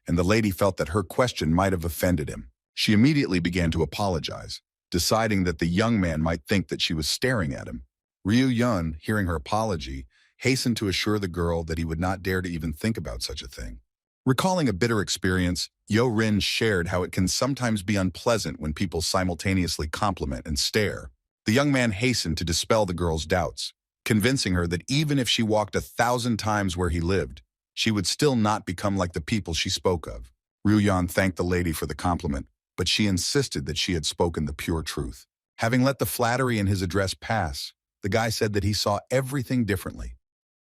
and the lady felt that her question might have offended him. She immediately began to apologize, deciding that the young man might think that she was staring at him. Ryu Yun, hearing her apology, hastened to assure the girl that he would not dare to even think about such a thing. Recalling a bitter experience, Yo Rin shared how it can sometimes be unpleasant when people simultaneously compliment and stare. The young man hastened to dispel the girl's doubts, convincing her that even if she walked 1,000 times where he lived, she would still not become like the people she spoke of. Ryu Yan thanked the lady for the compliment, but she insisted that she had spoken the pure truth. Having let the flattery in his address pass, the guy said that he saw everything differently.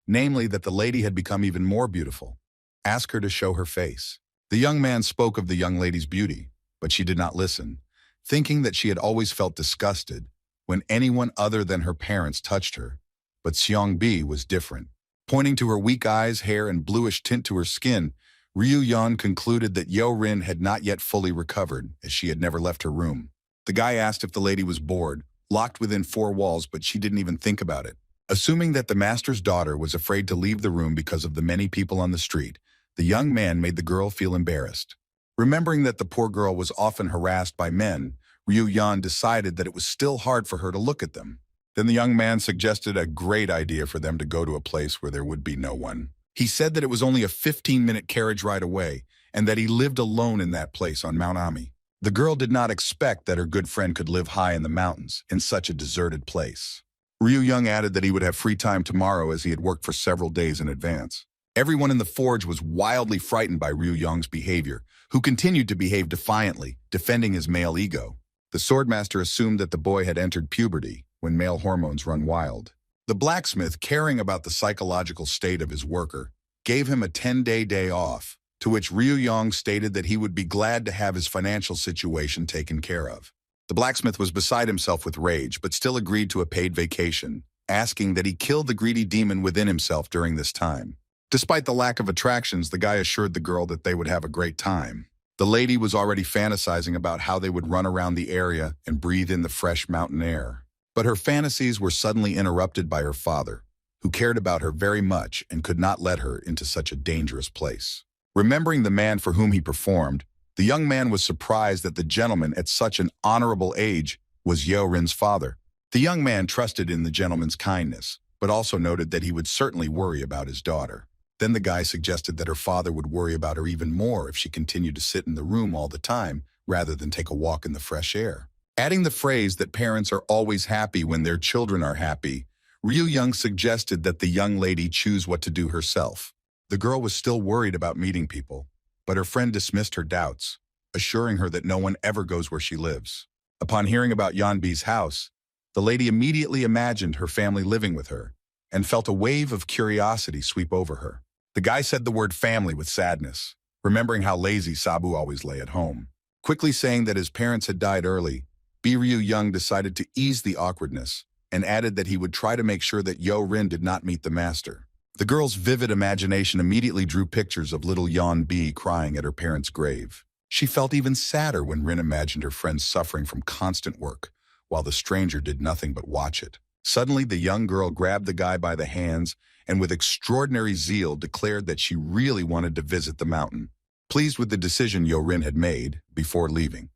Namely, that the lady had become even more beautiful. Ask her to show her face. The young man spoke of the young lady's beauty, but she did not listen, thinking that she had always felt disgusted when anyone other than her parents touched her. But Xiong Bi was different. Pointing to her weak eyes, hair, and bluish tint to her skin, Ryu Yan concluded that Yo Rin had not yet fully recovered, as she had never left her room. The guy asked if the lady was bored, locked within 4 walls, but she didn't even think about it. Assuming that the master's daughter was afraid to leave the room because of the many people on the street, the young man made the girl feel embarrassed. Remembering that the poor girl was often harassed by men, Ryu-yan decided that it was still hard for her to look at them. Then the young man suggested a great idea for them to go to a place where there would be no one. He said that it was only a 15-minute carriage ride away and that he lived alone in that place on Mount Ami. The girl did not expect that her good friend could live high in the mountains in such a deserted place. Ryu-young added that he would have free time tomorrow as he had worked for several days in advance. Everyone in the forge was wildly frightened by Ryu-young's behavior, who continued to behave defiantly, defending his male ego. The swordmaster assumed that the boy had entered puberty, when male hormones run wild. The blacksmith, caring about the psychological state of his worker, gave him a 10-day day off, to which Ryu-young stated that he would be glad to have his financial situation taken care of. The blacksmith was beside himself with rage, but still agreed to a paid vacation, asking that he kill the greedy demon within himself during this time. Despite the lack of attractions, the guy assured the girl that they would have a great time. The lady was already fantasizing about how they would run around the area and breathe in the fresh mountain air. But her fantasies were suddenly interrupted by her father, who cared about her very much and could not let her into such a dangerous place. Remembering the man for whom he performed, the young man was surprised that the gentleman at such an honorable age was Yorin's father. The young man trusted in the gentleman's kindness, but also noted that he would certainly worry about his daughter. Then the guy suggested that her father would worry about her even more if she continued to sit in the room all the time rather than take a walk in the fresh air. Adding the phrase that parents are always happy when their children are happy, Ryu-young suggested that the young lady choose what to do herself. The girl was still worried about meeting people, but her friend dismissed her doubts, assuring her that no one ever goes where she lives. Upon hearing about Yeonbi's house, the lady immediately imagined her family living with her and felt a wave of curiosity sweep over her. The guy said the word family with sadness, remembering how lazy Sabu always lay at home. Quickly saying that his parents had died early, Ryu-young decided to ease the awkwardness and added that he would try to make sure that Yo-rin did not meet the master. The girl's vivid imagination immediately drew pictures of little Yeonbi crying at her parents' grave. She felt even sadder when Rin imagined her friend suffering from constant work, while the stranger did nothing but watch it. Suddenly, the young girl grabbed the guy by the hands and with extraordinary zeal declared that she really wanted to visit the mountain, pleased with the decision Yo-rin had made before leaving.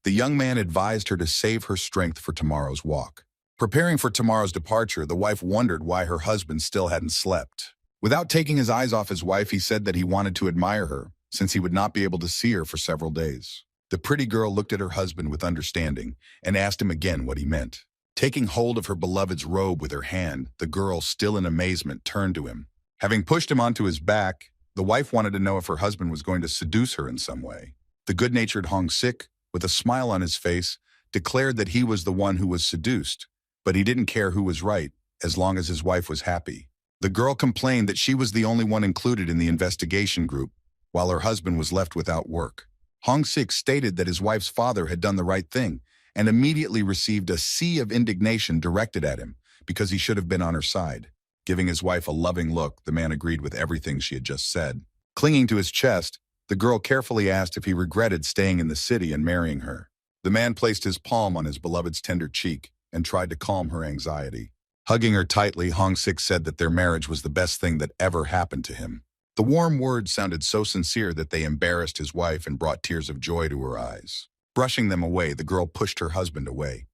The young man advised her to save her strength for tomorrow's walk. Preparing for tomorrow's departure, the wife wondered why her husband still hadn't slept. Without taking his eyes off his wife, he said that he wanted to admire her, since he would not be able to see her for several days. The pretty girl looked at her husband with understanding and asked him again what he meant. Taking hold of her beloved's robe with her hand, the girl, still in amazement, turned to him. Having pushed him onto his back, the wife wanted to know if her husband was going to seduce her in some way. The good-natured Hong-sik, with a smile on his face, declared that he was the one who was seduced, but he didn't care who was right, as long as his wife was happy. The girl complained that she was the only one included in the investigation group, while her husband was left without work. Hong-sik stated that his wife's father had done the right thing, and immediately received a sea of indignation directed at him because he should have been on her side. Giving his wife a loving look, the man agreed with everything she had just said. Clinging to his chest, the girl carefully asked if he regretted staying in the city and marrying her. The man placed his palm on his beloved's tender cheek and tried to calm her anxiety. Hugging her tightly, Hong-sik said that their marriage was the best thing that ever happened to him. The warm words sounded so sincere that they embarrassed his wife and brought tears of joy to her eyes. Brushing them away, the girl pushed her husband away,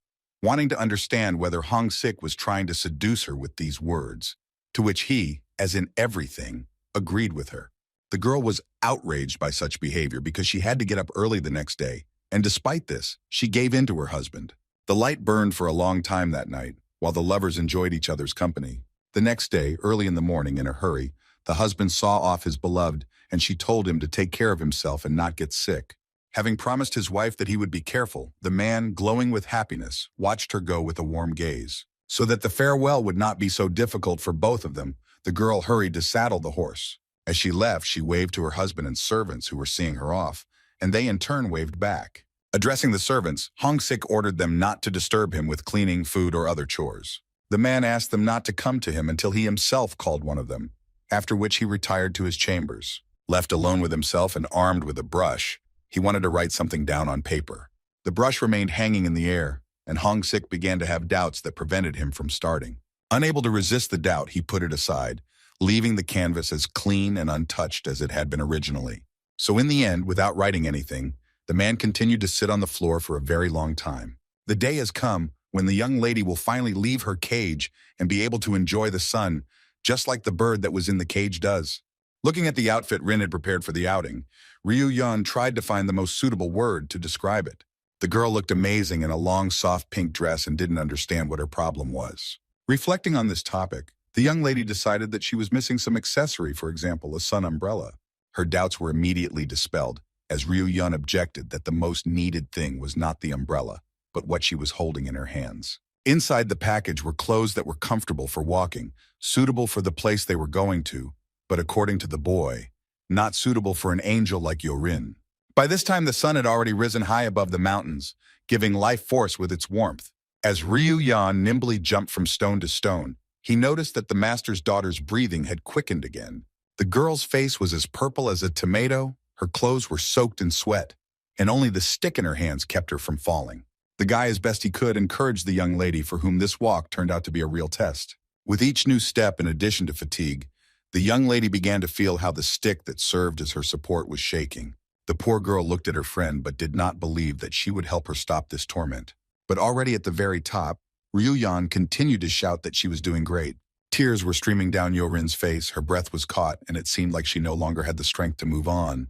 wanting to understand whether Hong-sik was trying to seduce her with these words, to which he, as in everything, agreed with her. The girl was outraged by such behavior because she had to get up early the next day, and despite this, she gave in to her husband. The light burned for a long time that night, while the lovers enjoyed each other's company. The next day, early in the morning, in a hurry, the husband saw off his beloved, and she told him to take care of himself and not get sick. Having promised his wife that he would be careful, the man, glowing with happiness, watched her go with a warm gaze. So that the farewell would not be so difficult for both of them, the girl hurried to saddle the horse. As she left, she waved to her husband and servants who were seeing her off, and they in turn waved back. Addressing the servants, Hong-sik ordered them not to disturb him with cleaning, food, or other chores. The man asked them not to come to him until he himself called one of them, after which he retired to his chambers. Left alone with himself and armed with a brush, he wanted to write something down on paper. The brush remained hanging in the air, and Hong-sik began to have doubts that prevented him from starting. Unable to resist the doubt, he put it aside, leaving the canvas as clean and untouched as it had been originally. So in the end, without writing anything, the man continued to sit on the floor for a very long time. The day has come when the young lady will finally leave her cage and be able to enjoy the sun, just like the bird that was in the cage does. Looking at the outfit Rin had prepared for the outing, Ryu-yeon tried to find the most suitable word to describe it. The girl looked amazing in a long, soft pink dress and didn't understand what her problem was. Reflecting on this topic, the young lady decided that she was missing some accessory, for example, a sun umbrella. Her doubts were immediately dispelled, as Ryu-yeon objected that the most needed thing was not the umbrella, but what she was holding in her hands. Inside the package were clothes that were comfortable for walking, suitable for the place they were going to, but according to the boy, not suitable for an angel like Yorin. By this time, the sun had already risen high above the mountains, giving life force with its warmth. As Ryu-yeon nimbly jumped from stone to stone, he noticed that the master's daughter's breathing had quickened again. The girl's face was as purple as a tomato, her clothes were soaked in sweat, and only the stick in her hands kept her from falling. The guy, as best he could, encouraged the young lady, for whom this walk turned out to be a real test. With each new step, in addition to fatigue, the young lady began to feel how the stick that served as her support was shaking. The poor girl looked at her friend but did not believe that she would help her stop this torment. But already at the very top, Ryu-yeon continued to shout that she was doing great. Tears were streaming down Yorin's face, her breath was caught, and it seemed like she no longer had the strength to move on.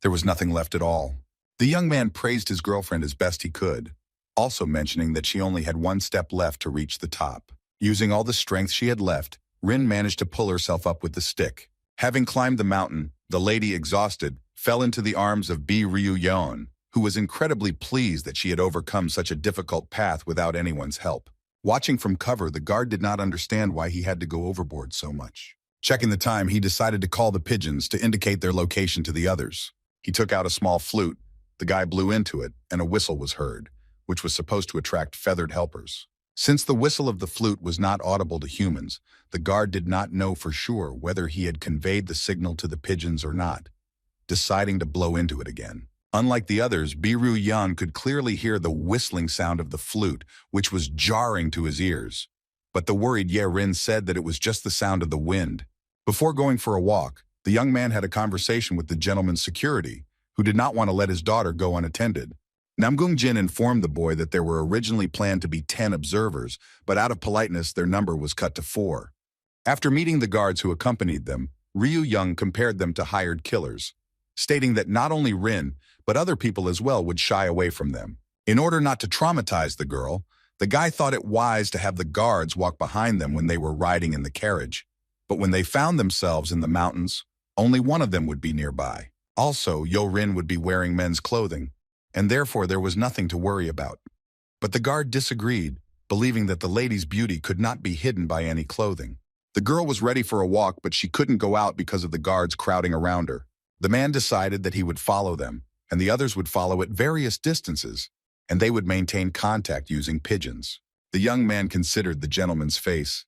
There was nothing left at all. The young man praised his girlfriend as best he could, also mentioning that she only had one step left to reach the top. Using all the strength she had left, Rin managed to pull herself up with the stick. Having climbed the mountain, the lady, exhausted, fell into the arms of Ryu-yeon, who was incredibly pleased that she had overcome such a difficult path without anyone's help. Watching from cover, the guard did not understand why he had to go overboard so much. Checking the time, he decided to call the pigeons to indicate their location to the others. He took out a small flute, the guy blew into it, and a whistle was heard, which was supposed to attract feathered helpers. Since the whistle of the flute was not audible to humans, the guard did not know for sure whether he had conveyed the signal to the pigeons or not, deciding to blow into it again. Unlike the others, Ryu-yeon could clearly hear the whistling sound of the flute, which was jarring to his ears. But the worried Ye-rin said that it was just the sound of the wind. Before going for a walk, the young man had a conversation with the gentleman's security, who did not want to let his daughter go unattended. Namgung-jin informed the boy that there were originally planned to be 10 observers, but out of politeness, their number was cut to 4. After meeting the guards who accompanied them, Ryu-yeon compared them to hired killers, stating that not only Rin, but other people as well would shy away from them. In order not to traumatize the girl, the guy thought it wise to have the guards walk behind them when they were riding in the carriage. But when they found themselves in the mountains, only one of them would be nearby. Also, Yorin would be wearing men's clothing, and therefore there was nothing to worry about. But the guard disagreed, believing that the lady's beauty could not be hidden by any clothing. The girl was ready for a walk, but she couldn't go out because of the guards crowding around her. The man decided that he would follow them, and the others would follow at various distances, and they would maintain contact using pigeons. The young man considered the gentleman's face.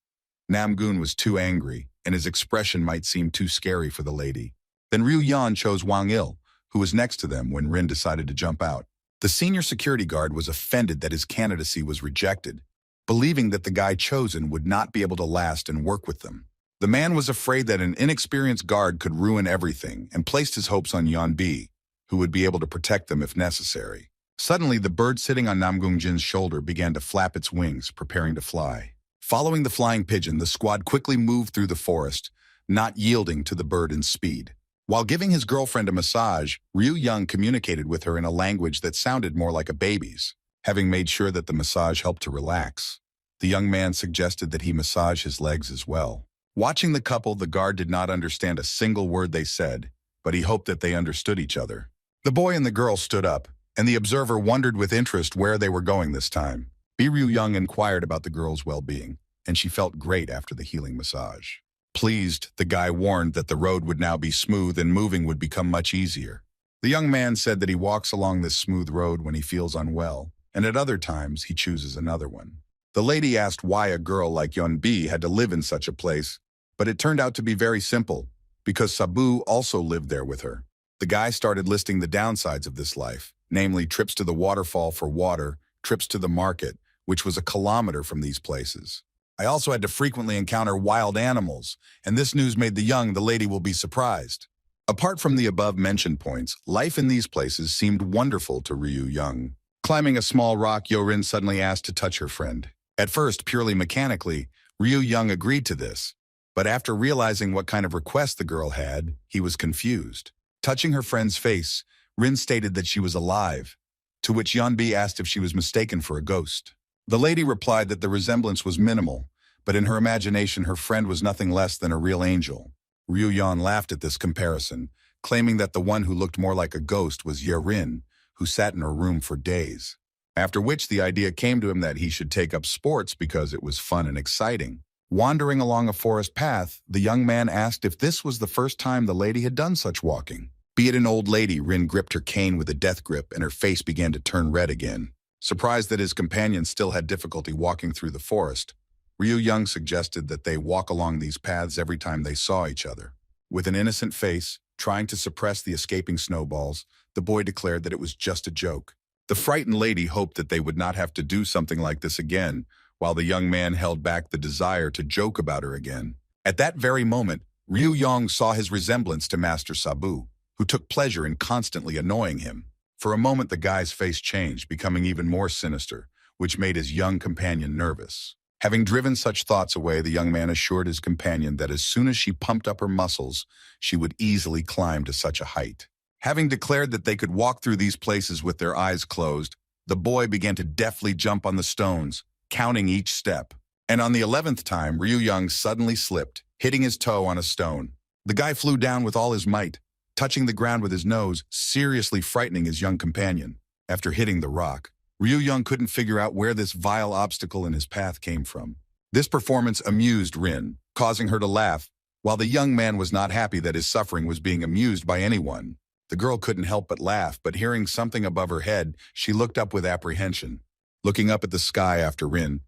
Namgun was too angry, and his expression might seem too scary for the lady. Then Ryu-yeon chose Wang-il, who was next to them when Rin decided to jump out. The senior security guard was offended that his candidacy was rejected, believing that the guy chosen would not be able to last and work with them. The man was afraid that an inexperienced guard could ruin everything and placed his hopes on Yeon-bi, who would be able to protect them if necessary. Suddenly, the bird sitting on Namgung-jin's shoulder began to flap its wings, preparing to fly. Following the flying pigeon, the squad quickly moved through the forest, not yielding to the bird in speed. While giving his girlfriend a massage, Ryu-yeon communicated with her in a language that sounded more like a baby's. Having made sure that the massage helped to relax, the young man suggested that he massage his legs as well. Watching the couple, the guard did not understand a single word they said, but he hoped that they understood each other. The boy and the girl stood up, and the observer wondered with interest where they were going this time. Ryu-yeon inquired about the girl's well-being, and she felt great after the healing massage. Pleased, the guy warned that the road would now be smooth and moving would become much easier. The young man said that he walks along this smooth road when he feels unwell, and at other times he chooses another one. The lady asked why a girl like Yeon-bi had to live in such a place, but it turned out to be very simple, because Sabu also lived there with her. The guy started listing the downsides of this life, namely trips to the waterfall for water, trips to the market, which was a kilometer from these places. I also had to frequently encounter wild animals, and this news made the lady will be surprised. Apart from the above-mentioned points, life in these places seemed wonderful to Ryu Young. Climbing a small rock, Yorin suddenly asked to touch her friend. At first, purely mechanically, Ryu Young agreed to this, but after realizing what kind of request the girl had, he was confused. Touching her friend's face, Rin stated that she was alive, to which Yeonbi asked if she was mistaken for a ghost. The lady replied that the resemblance was minimal, but in her imagination her friend was nothing less than a real angel. Ryu Yeon laughed at this comparison, claiming that the one who looked more like a ghost was Yerin, who sat in her room for days. After which the idea came to him that he should take up sports because it was fun and exciting. Wandering along a forest path, the young man asked if this was the first time the lady had done such walking. Be it an old lady, Rin gripped her cane with a death grip and her face began to turn red again. Surprised that his companion still had difficulty walking through the forest, Ryu Young suggested that they walk along these paths every time they saw each other. With an innocent face, trying to suppress the escaping snowballs, the boy declared that it was just a joke. The frightened lady hoped that they would not have to do something like this again, while the young man held back the desire to joke about her again. At that very moment, Ryu Young saw his resemblance to Master Sabu, who took pleasure in constantly annoying him. For a moment the guy's face changed, becoming even more sinister, which made his young companion nervous. Having driven such thoughts away, the young man assured his companion that as soon as she pumped up her muscles, she would easily climb to such a height. Having declared that they could walk through these places with their eyes closed, the boy began to deftly jump on the stones, counting each step. And on the 11th time, Ryu Young suddenly slipped, hitting his toe on a stone. The guy flew down with all his might, touching the ground with his nose, seriously frightening his young companion. After hitting the rock, Ryu Young couldn't figure out where this vile obstacle in his path came from. This performance amused Rin, causing her to laugh, while the young man was not happy that his suffering was being amused by anyone. The girl couldn't help but laugh, but hearing something above her head, she looked up with apprehension. Looking up at the sky after Rin,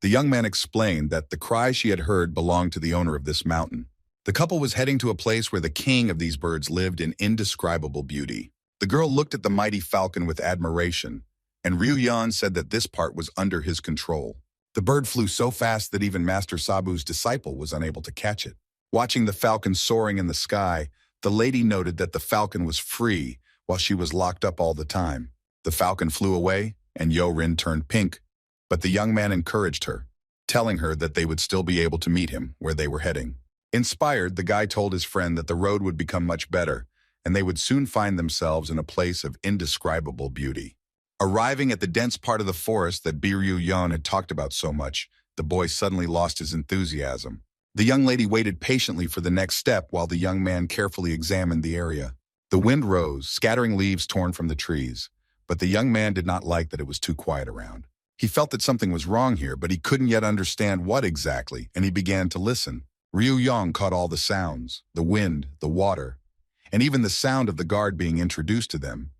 the young man explained that the cry she had heard belonged to the owner of this mountain. The couple was heading to a place where the king of these birds lived in indescribable beauty. The girl looked at the mighty falcon with admiration, and Ryu Yan said that this part was under his control. The bird flew so fast that even Master Sabu's disciple was unable to catch it. Watching the falcon soaring in the sky, the lady noted that the falcon was free while she was locked up all the time. The falcon flew away, and Yorin turned pink, but the young man encouraged her, telling her that they would still be able to meet him where they were heading. Inspired, the guy told his friend that the road would become much better, and they would soon find themselves in a place of indescribable beauty. Arriving at the dense part of the forest that Ryu Yan had talked about so much, the boy suddenly lost his enthusiasm. The young lady waited patiently for the next step while the young man carefully examined the area. The wind rose, scattering leaves torn from the trees, but the young man did not like that it was too quiet around. He felt that something was wrong here, but he couldn't yet understand what exactly, and he began to listen. Ryu Yang caught all the sounds, the wind, the water, and even the sound of the guard being introduced to them,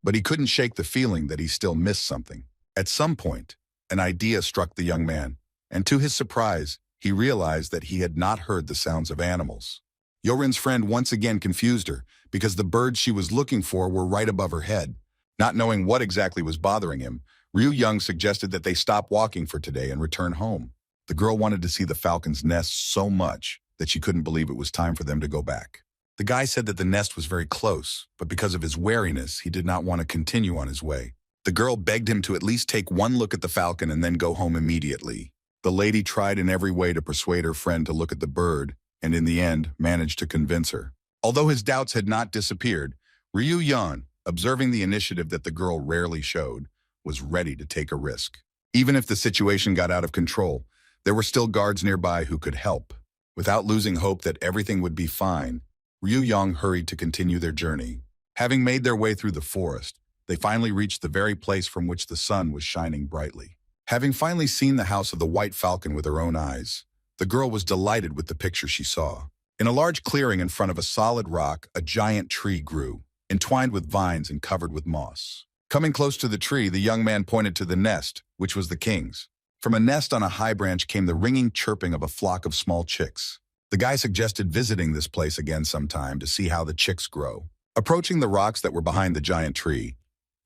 but he couldn't shake the feeling that he still missed something. At some point, an idea struck the young man, and to his surprise, he realized that he had not heard the sounds of animals. Yorin's friend once again confused her, because the birds she was looking for were right above her head. Not knowing what exactly was bothering him, Ryu Young suggested that they stop walking for today and return home. The girl wanted to see the falcon's nest so much that she couldn't believe it was time for them to go back. The guy said that the nest was very close, but because of his wariness, he did not want to continue on his way. The girl begged him to at least take one look at the falcon and then go home immediately. The lady tried in every way to persuade her friend to look at the bird, and in the end, managed to convince her. Although his doubts had not disappeared, Ryu Yan, observing the initiative that the girl rarely showed, was ready to take a risk. Even if the situation got out of control, there were still guards nearby who could help. Without losing hope that everything would be fine, Ryu Yang hurried to continue their journey. Having made their way through the forest, they finally reached the very place from which the sun was shining brightly. Having finally seen the house of the white falcon with her own eyes, the girl was delighted with the picture she saw. In a large clearing in front of a solid rock, a giant tree grew, entwined with vines and covered with moss. Coming close to the tree, the young man pointed to the nest, which was the king's. From a nest on a high branch came the ringing chirping of a flock of small chicks. The guy suggested visiting this place again sometime to see how the chicks grow. Approaching the rocks that were behind the giant tree,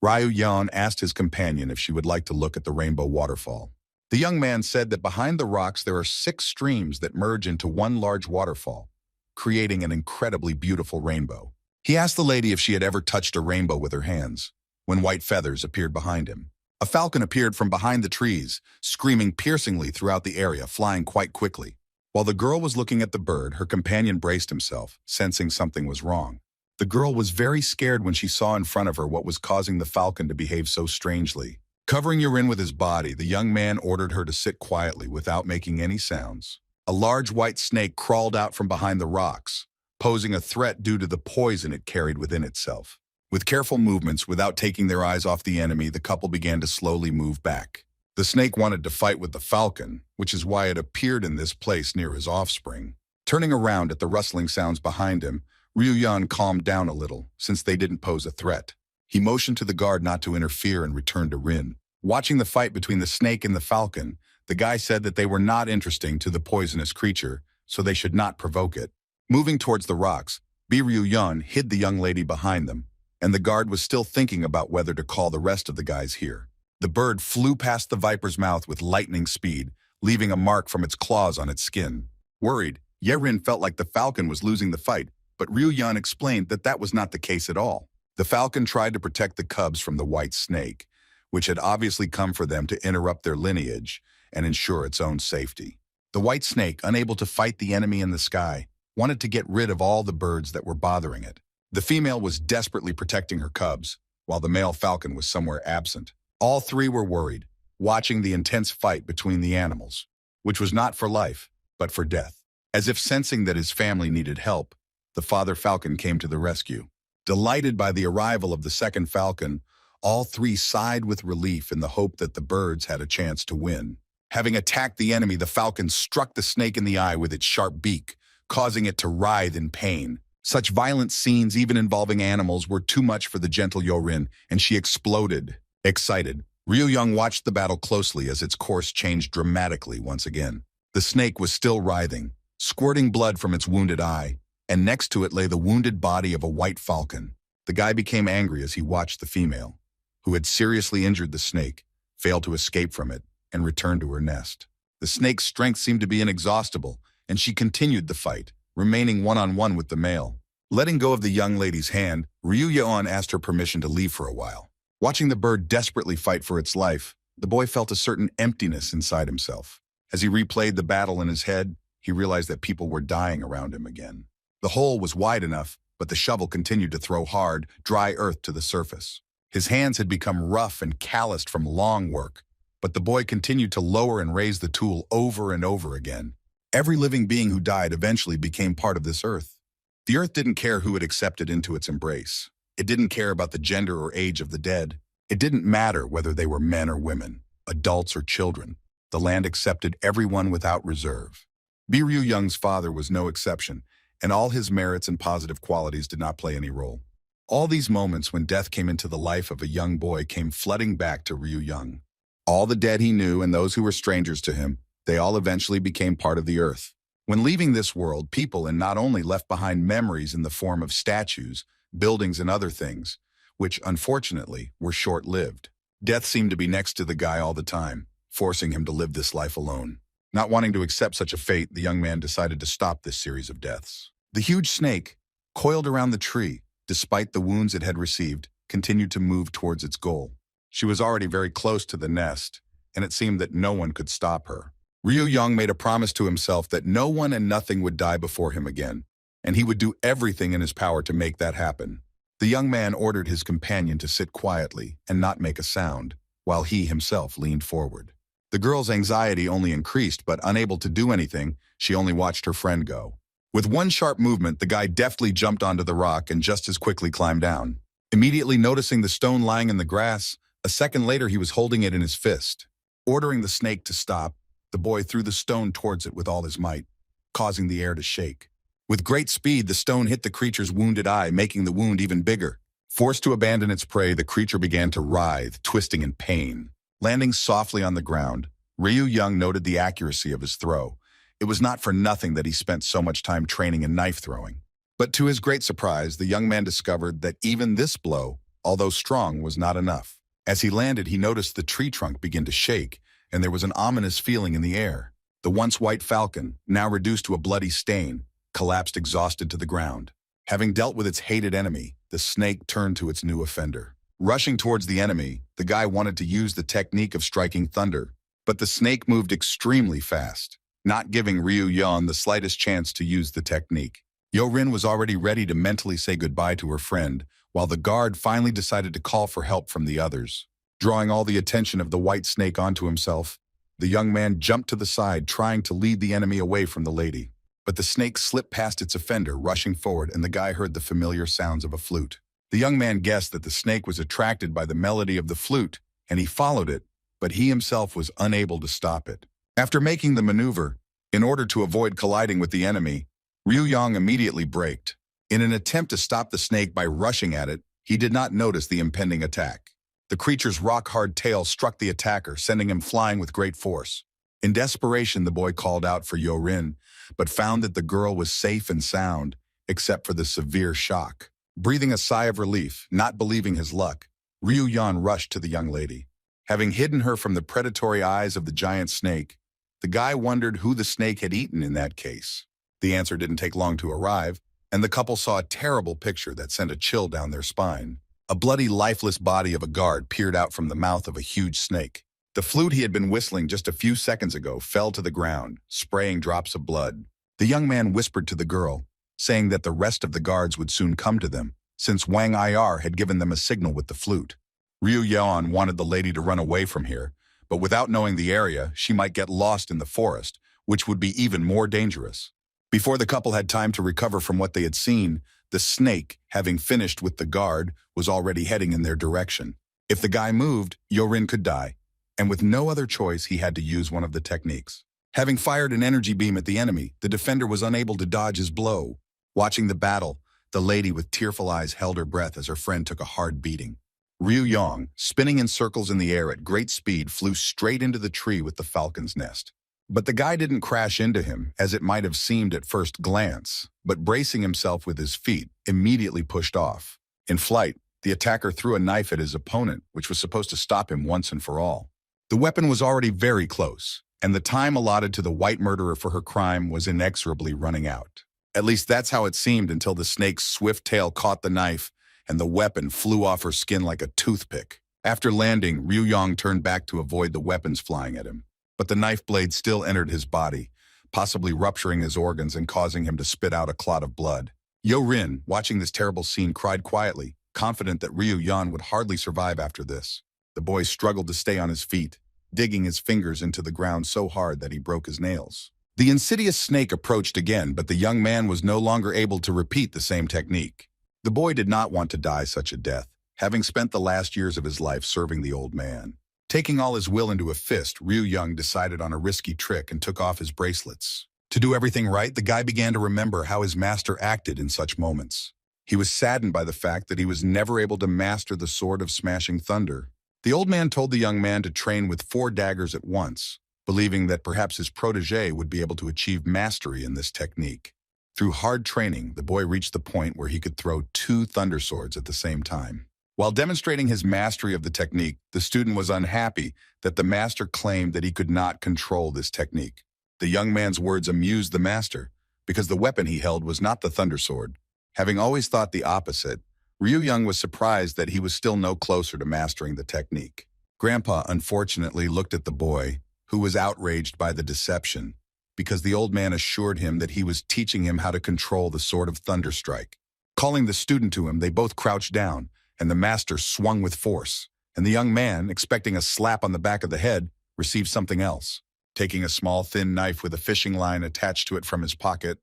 Ryu Yan asked his companion if she would like to look at the rainbow waterfall. The young man said that behind the rocks there are 6 streams that merge into one large waterfall, creating an incredibly beautiful rainbow. He asked the lady if she had ever touched a rainbow with her hands, when white feathers appeared behind him. A falcon appeared from behind the trees, screaming piercingly throughout the area, flying quite quickly. While the girl was looking at the bird, her companion braced himself, sensing something was wrong. The girl was very scared when she saw in front of her what was causing the falcon to behave so strangely. Covering Yoin with his body, the young man ordered her to sit quietly without making any sounds. A large white snake crawled out from behind the rocks, posing a threat due to the poison it carried within itself. With careful movements, without taking their eyes off the enemy, the couple began to slowly move back. The snake wanted to fight with the falcon, which is why it appeared in this place near his offspring. Turning around at the rustling sounds behind him, Yoin calmed down a little, since they didn't pose a threat. He motioned to the guard not to interfere and returned to Rin. Watching the fight between the snake and the falcon, the guy said that they were not interesting to the poisonous creature, so they should not provoke it. Moving towards the rocks, Yoin hid the young lady behind them, and the guard was still thinking about whether to call the rest of the guys here. The bird flew past the viper's mouth with lightning speed, leaving a mark from its claws on its skin. Worried, Yerin felt like the falcon was losing the fight, but Yoin explained that that was not the case at all. The falcon tried to protect the cubs from the white snake, which had obviously come for them to interrupt their lineage and ensure its own safety. The white snake, unable to fight the enemy in the sky, wanted to get rid of all the birds that were bothering it. The female was desperately protecting her cubs, while the male falcon was somewhere absent. All 3 were worried, watching the intense fight between the animals, which was not for life, but for death. As if sensing that his family needed help, the father falcon came to the rescue. Delighted by the arrival of the second falcon, all 3 sighed with relief in the hope that the birds had a chance to win. Having attacked the enemy, the falcon struck the snake in the eye with its sharp beak, causing it to writhe in pain. Such violent scenes, even involving animals, were too much for the gentle Yoin, and she exploded. Excited, Yoin watched the battle closely as its course changed dramatically once again. The snake was still writhing, squirting blood from its wounded eye, and next to it lay the wounded body of a white falcon. The guy became angry as he watched the female, who had seriously injured the snake, fail to escape from it and return to her nest. The snake's strength seemed to be inexhaustible, and she continued the fight, remaining one-on-one with the male. Letting go of the young lady's hand, Yoin asked her permission to leave for a while. Watching the bird desperately fight for its life, the boy felt a certain emptiness inside himself. As he replayed the battle in his head, he realized that people were dying around him again. The hole was wide enough, but the shovel continued to throw hard, dry earth to the surface. His hands had become rough and calloused from long work, but the boy continued to lower and raise the tool over and over again. Every living being who died eventually became part of this earth. The earth didn't care who it accepted into its embrace. It didn't care about the gender or age of the dead. It didn't matter whether they were men or women, adults or children. The land accepted everyone without reserve. Young's father was no exception, and all his merits and positive qualities did not play any role. All these moments when death came into the life of a young boy came flooding back to Young. All the dead he knew and those who were strangers to him, they all eventually became part of the earth. When leaving this world, people not only left behind memories in the form of statues, buildings and other things, which, unfortunately, were short-lived. Death seemed to be next to the guy all the time, forcing him to live this life alone. Not wanting to accept such a fate, the young man decided to stop this series of deaths. The huge snake, coiled around the tree, despite the wounds it had received, continued to move towards its goal. She was already very close to the nest, and it seemed that no one could stop her. Young made a promise to himself that no one and nothing would die before him again, and he would do everything in his power to make that happen. The young man ordered his companion to sit quietly and not make a sound, while he himself leaned forward. The girl's anxiety only increased, but unable to do anything, she only watched her friend go. With one sharp movement, the guy deftly jumped onto the rock and just as quickly climbed down. Immediately noticing the stone lying in the grass, a second later he was holding it in his fist. Ordering the snake to stop, the boy threw the stone towards it with all his might, causing the air to shake. With great speed, the stone hit the creature's wounded eye, making the wound even bigger. Forced to abandon its prey, the creature began to writhe, twisting in pain. Landing softly on the ground, Young noted the accuracy of his throw. It was not for nothing that he spent so much time training in knife throwing. But to his great surprise, the young man discovered that even this blow, although strong, was not enough. As he landed, he noticed the tree trunk begin to shake, and there was an ominous feeling in the air. The once white falcon, now reduced to a bloody stain, collapsed exhausted to the ground. Having dealt with its hated enemy, the snake turned to its new offender. Rushing towards the enemy, the guy wanted to use the technique of striking thunder, but the snake moved extremely fast, not giving Ryu Yan the slightest chance to use the technique. Yorin was already ready to mentally say goodbye to her friend, while the guard finally decided to call for help from the others. Drawing all the attention of the white snake onto himself, the young man jumped to the side, trying to lead the enemy away from the lady. But the snake slipped past its offender, rushing forward, and the guy heard the familiar sounds of a flute. The young man guessed that the snake was attracted by the melody of the flute, and he followed it, but he himself was unable to stop it. After making the maneuver, in order to avoid colliding with the enemy, Ryu Yang immediately braked. In an attempt to stop the snake by rushing at it, he did not notice the impending attack. The creature's rock-hard tail struck the attacker, sending him flying with great force. In desperation, the boy called out for Yorin, but found that the girl was safe and sound, except for the severe shock. Breathing a sigh of relief, not believing his luck, Ryu Yan rushed to the young lady. Having hidden her from the predatory eyes of the giant snake, the guy wondered who the snake had eaten in that case. The answer didn't take long to arrive, and the couple saw a terrible picture that sent a chill down their spine. A bloody, lifeless body of a guard peered out from the mouth of a huge snake. The flute he had been whistling just a few seconds ago fell to the ground, spraying drops of blood. The young man whispered to the girl, saying that the rest of the guards would soon come to them, since Wang Ir had given them a signal with the flute. Ryu Yan wanted the lady to run away from here, but without knowing the area, she might get lost in the forest, which would be even more dangerous. Before the couple had time to recover from what they had seen, the snake, having finished with the guard, was already heading in their direction. If the guy moved, Yorin could die, and with no other choice, he had to use one of the techniques. Having fired an energy beam at the enemy, the defender was unable to dodge his blow. Watching the battle, the lady with tearful eyes held her breath as her friend took a hard beating. Ryu Yang, spinning in circles in the air at great speed, flew straight into the tree with the falcon's nest. But the guy didn't crash into him, as it might have seemed at first glance, but bracing himself with his feet, immediately pushed off. In flight, the attacker threw a knife at his opponent, which was supposed to stop him once and for all. The weapon was already very close, and the time allotted to the white murderer for her crime was inexorably running out. At least that's how it seemed until the snake's swift tail caught the knife, and the weapon flew off her skin like a toothpick. After landing, Ryu Yang turned back to avoid the weapons flying at him. But the knife blade still entered his body, possibly rupturing his organs and causing him to spit out a clot of blood. Yorin, watching this terrible scene, cried quietly, confident that Ryu Yan would hardly survive after this. The boy struggled to stay on his feet, digging his fingers into the ground so hard that he broke his nails. The insidious snake approached again, but the young man was no longer able to repeat the same technique. The boy did not want to die such a death, having spent the last years of his life serving the old man. Taking all his will into a fist, Ryu Yang decided on a risky trick and took off his bracelets. To do everything right, the guy began to remember how his master acted in such moments. He was saddened by the fact that he was never able to master the sword of smashing thunder. The old man told the young man to train with 4 daggers at once, believing that perhaps his protege would be able to achieve mastery in this technique. Through hard training, the boy reached the point where he could throw 2 thunder swords at the same time. While demonstrating his mastery of the technique, the student was unhappy that the master claimed that he could not control this technique. The young man's words amused the master, because the weapon he held was not the thunder sword. Having always thought the opposite, Ryu Yang was surprised that he was still no closer to mastering the technique. Grandpa unfortunately looked at the boy, who was outraged by the deception, because the old man assured him that he was teaching him how to control the sword of Thunderstrike. Calling the student to him, they both crouched down, and the master swung with force, and the young man, expecting a slap on the back of the head, received something else. Taking a small thin knife with a fishing line attached to it from his pocket,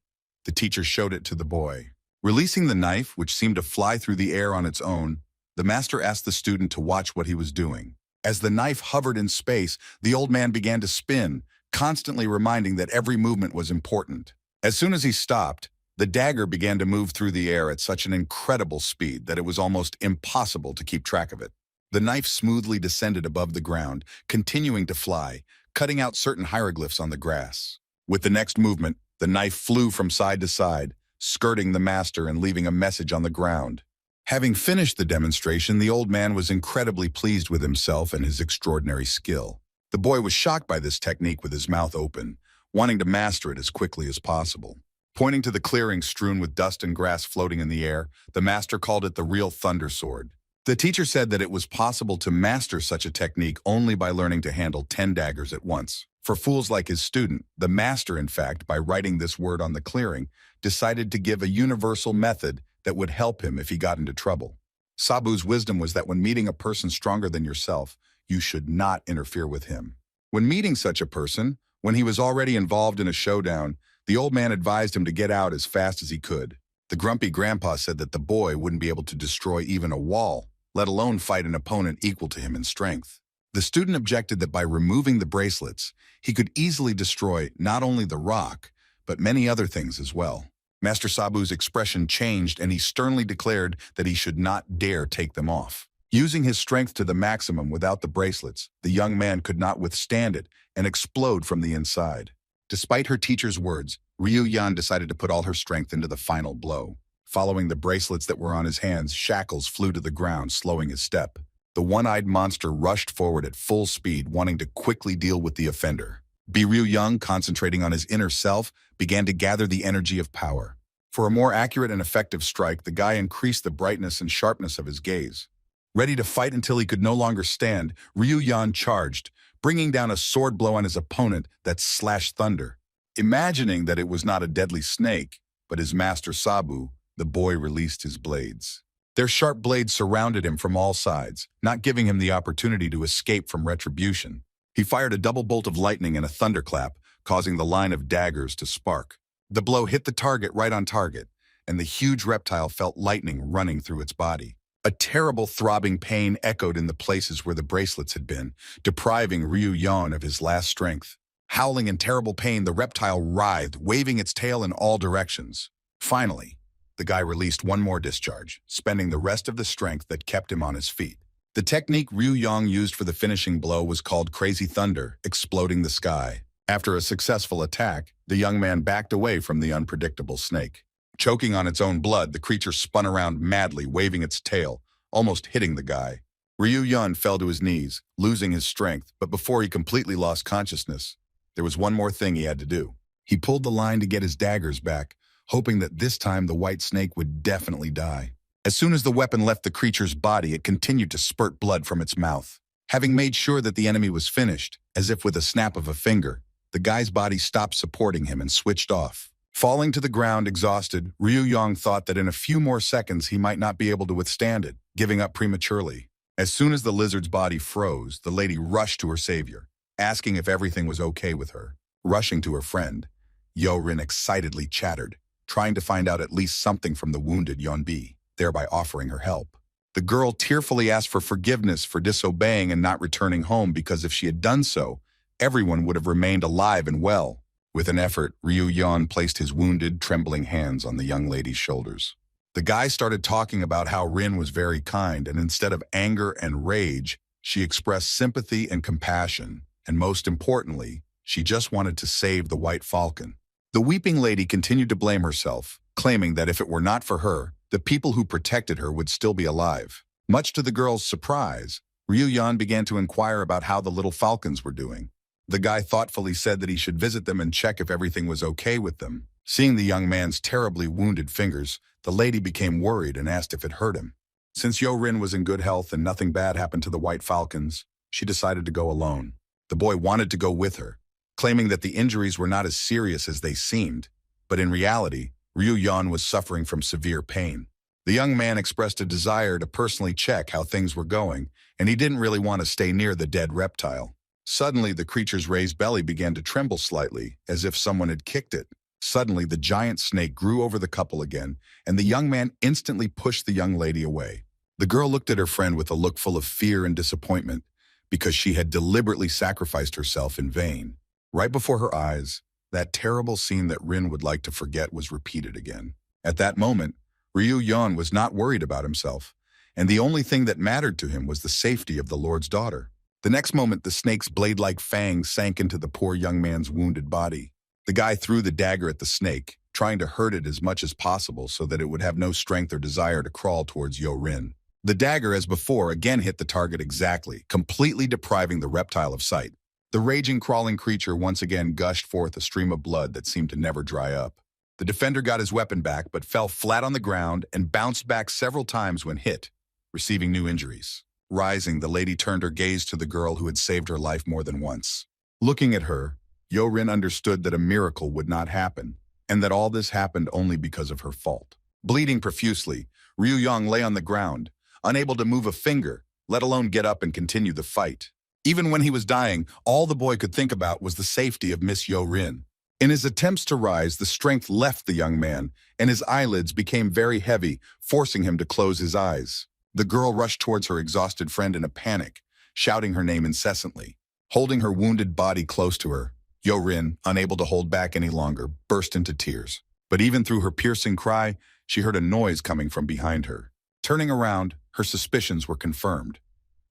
the teacher showed it to the boy. Releasing the knife, which seemed to fly through the air on its own, the master asked the student to watch what he was doing. As the knife hovered in space, the old man began to spin, constantly reminding that every movement was important. As soon as he stopped, the dagger began to move through the air at such an incredible speed that it was almost impossible to keep track of it. The knife smoothly descended above the ground, continuing to fly, cutting out certain hieroglyphs on the grass. With the next movement, the knife flew from side to side, skirting the master and leaving a message on the ground. Having finished the demonstration, the old man was incredibly pleased with himself and his extraordinary skill. The boy was shocked by this technique with his mouth open, wanting to master it as quickly as possible. Pointing to the clearing strewn with dust and grass floating in the air, the master called it the real thunder sword. The teacher said that it was possible to master such a technique only by learning to handle 10 daggers at once. For fools like his student, the master, in fact, by writing this word on the clearing, decided to give a universal method that would help him if he got into trouble. Sabu's wisdom was that when meeting a person stronger than yourself, you should not interfere with him. When meeting such a person, when he was already involved in a showdown, the old man advised him to get out as fast as he could. The grumpy grandpa said that the boy wouldn't be able to destroy even a wall, let alone fight an opponent equal to him in strength. The student objected that by removing the bracelets, he could easily destroy not only the rock, but many other things as well. Master Sabu's expression changed and he sternly declared that he should not dare take them off. Using his strength to the maximum without the bracelets, the young man could not withstand it and explode from the inside. Despite her teacher's words, Ryu-yan decided to put all her strength into the final blow. Following the bracelets that were on his hands, shackles flew to the ground, slowing his step. The one-eyed monster rushed forward at full speed, wanting to quickly deal with the offender. Ryu-yan, concentrating on his inner self, began to gather the energy of power. For a more accurate and effective strike, the guy increased the brightness and sharpness of his gaze. Ready to fight until he could no longer stand, Ryu-yan charged, bringing down a sword blow on his opponent that slashed thunder. Imagining that it was not a deadly snake, but his master Sabu, the boy released his blades. Their sharp blades surrounded him from all sides, not giving him the opportunity to escape from retribution. He fired a double bolt of lightning and a thunderclap, causing the line of daggers to spark. The blow hit the target right on target, and the huge reptile felt lightning running through its body. A terrible throbbing pain echoed in the places where the bracelets had been, depriving Ryu-yan of his last strength. Howling in terrible pain, the reptile writhed, waving its tail in all directions. Finally, the guy released one more discharge, spending the rest of the strength that kept him on his feet. The technique Ryu-yan used for the finishing blow was called Crazy Thunder, exploding the sky. After a successful attack, the young man backed away from the unpredictable snake. Choking on its own blood, the creature spun around madly, waving its tail, almost hitting the guy. Ryu-yan fell to his knees, losing his strength, but before he completely lost consciousness, there was one more thing he had to do. He pulled the line to get his daggers back, hoping that this time the white snake would definitely die. As soon as the weapon left the creature's body, it continued to spurt blood from its mouth. Having made sure that the enemy was finished, as if with a snap of a finger, the guy's body stopped supporting him and switched off. Falling to the ground exhausted, Ryu-yan thought that in a few more seconds he might not be able to withstand it, giving up prematurely. As soon as the lizard's body froze, the lady rushed to her savior, asking if everything was okay with her. Rushing to her friend, Yoin excitedly chattered, trying to find out at least something from the wounded Yeonbi, thereby offering her help. The girl tearfully asked for forgiveness for disobeying and not returning home because if she had done so, everyone would have remained alive and well. With an effort, Ryu-yan placed his wounded, trembling hands on the young lady's shoulders. The guy started talking about how Rin was very kind, and instead of anger and rage, she expressed sympathy and compassion, and most importantly, she just wanted to save the white falcon. The weeping lady continued to blame herself, claiming that if it were not for her, the people who protected her would still be alive. Much to the girl's surprise, Ryu-yan began to inquire about how the little falcons were doing. The guy thoughtfully said that he should visit them and check if everything was okay with them. Seeing the young man's terribly wounded fingers, the lady became worried and asked if it hurt him. Since Yoin was in good health and nothing bad happened to the white falcons, she decided to go alone. The boy wanted to go with her, claiming that the injuries were not as serious as they seemed, but in reality, Ryu-yan was suffering from severe pain. The young man expressed a desire to personally check how things were going, and he didn't really want to stay near the dead reptile. Suddenly, the creature's raised belly began to tremble slightly, as if someone had kicked it. Suddenly, the giant snake grew over the couple again, and the young man instantly pushed the young lady away. The girl looked at her friend with a look full of fear and disappointment, because she had deliberately sacrificed herself in vain. Right before her eyes, that terrible scene that Rin would like to forget was repeated again. At that moment, Ryu-yan was not worried about himself, and the only thing that mattered to him was the safety of the Lord's daughter. The next moment, the snake's blade-like fangs sank into the poor young man's wounded body. The guy threw the dagger at the snake, trying to hurt it as much as possible so that it would have no strength or desire to crawl towards Yoin. The dagger, as before, again hit the target exactly, completely depriving the reptile of sight. The raging, crawling creature once again gushed forth a stream of blood that seemed to never dry up. The defender got his weapon back but fell flat on the ground and bounced back several times when hit, receiving new injuries. Rising, the lady turned her gaze to the girl who had saved her life more than once. Looking at her, Yorin understood that a miracle would not happen, and that all this happened only because of her fault. Bleeding profusely, Ryu-Yang lay on the ground, unable to move a finger, let alone get up and continue the fight. Even when he was dying, all the boy could think about was the safety of Miss Yorin. In his attempts to rise, the strength left the young man, and his eyelids became very heavy, forcing him to close his eyes. The girl rushed towards her exhausted friend in a panic, shouting her name incessantly. Holding her wounded body close to her, Yorin, unable to hold back any longer, burst into tears. But even through her piercing cry, she heard a noise coming from behind her. Turning around, her suspicions were confirmed.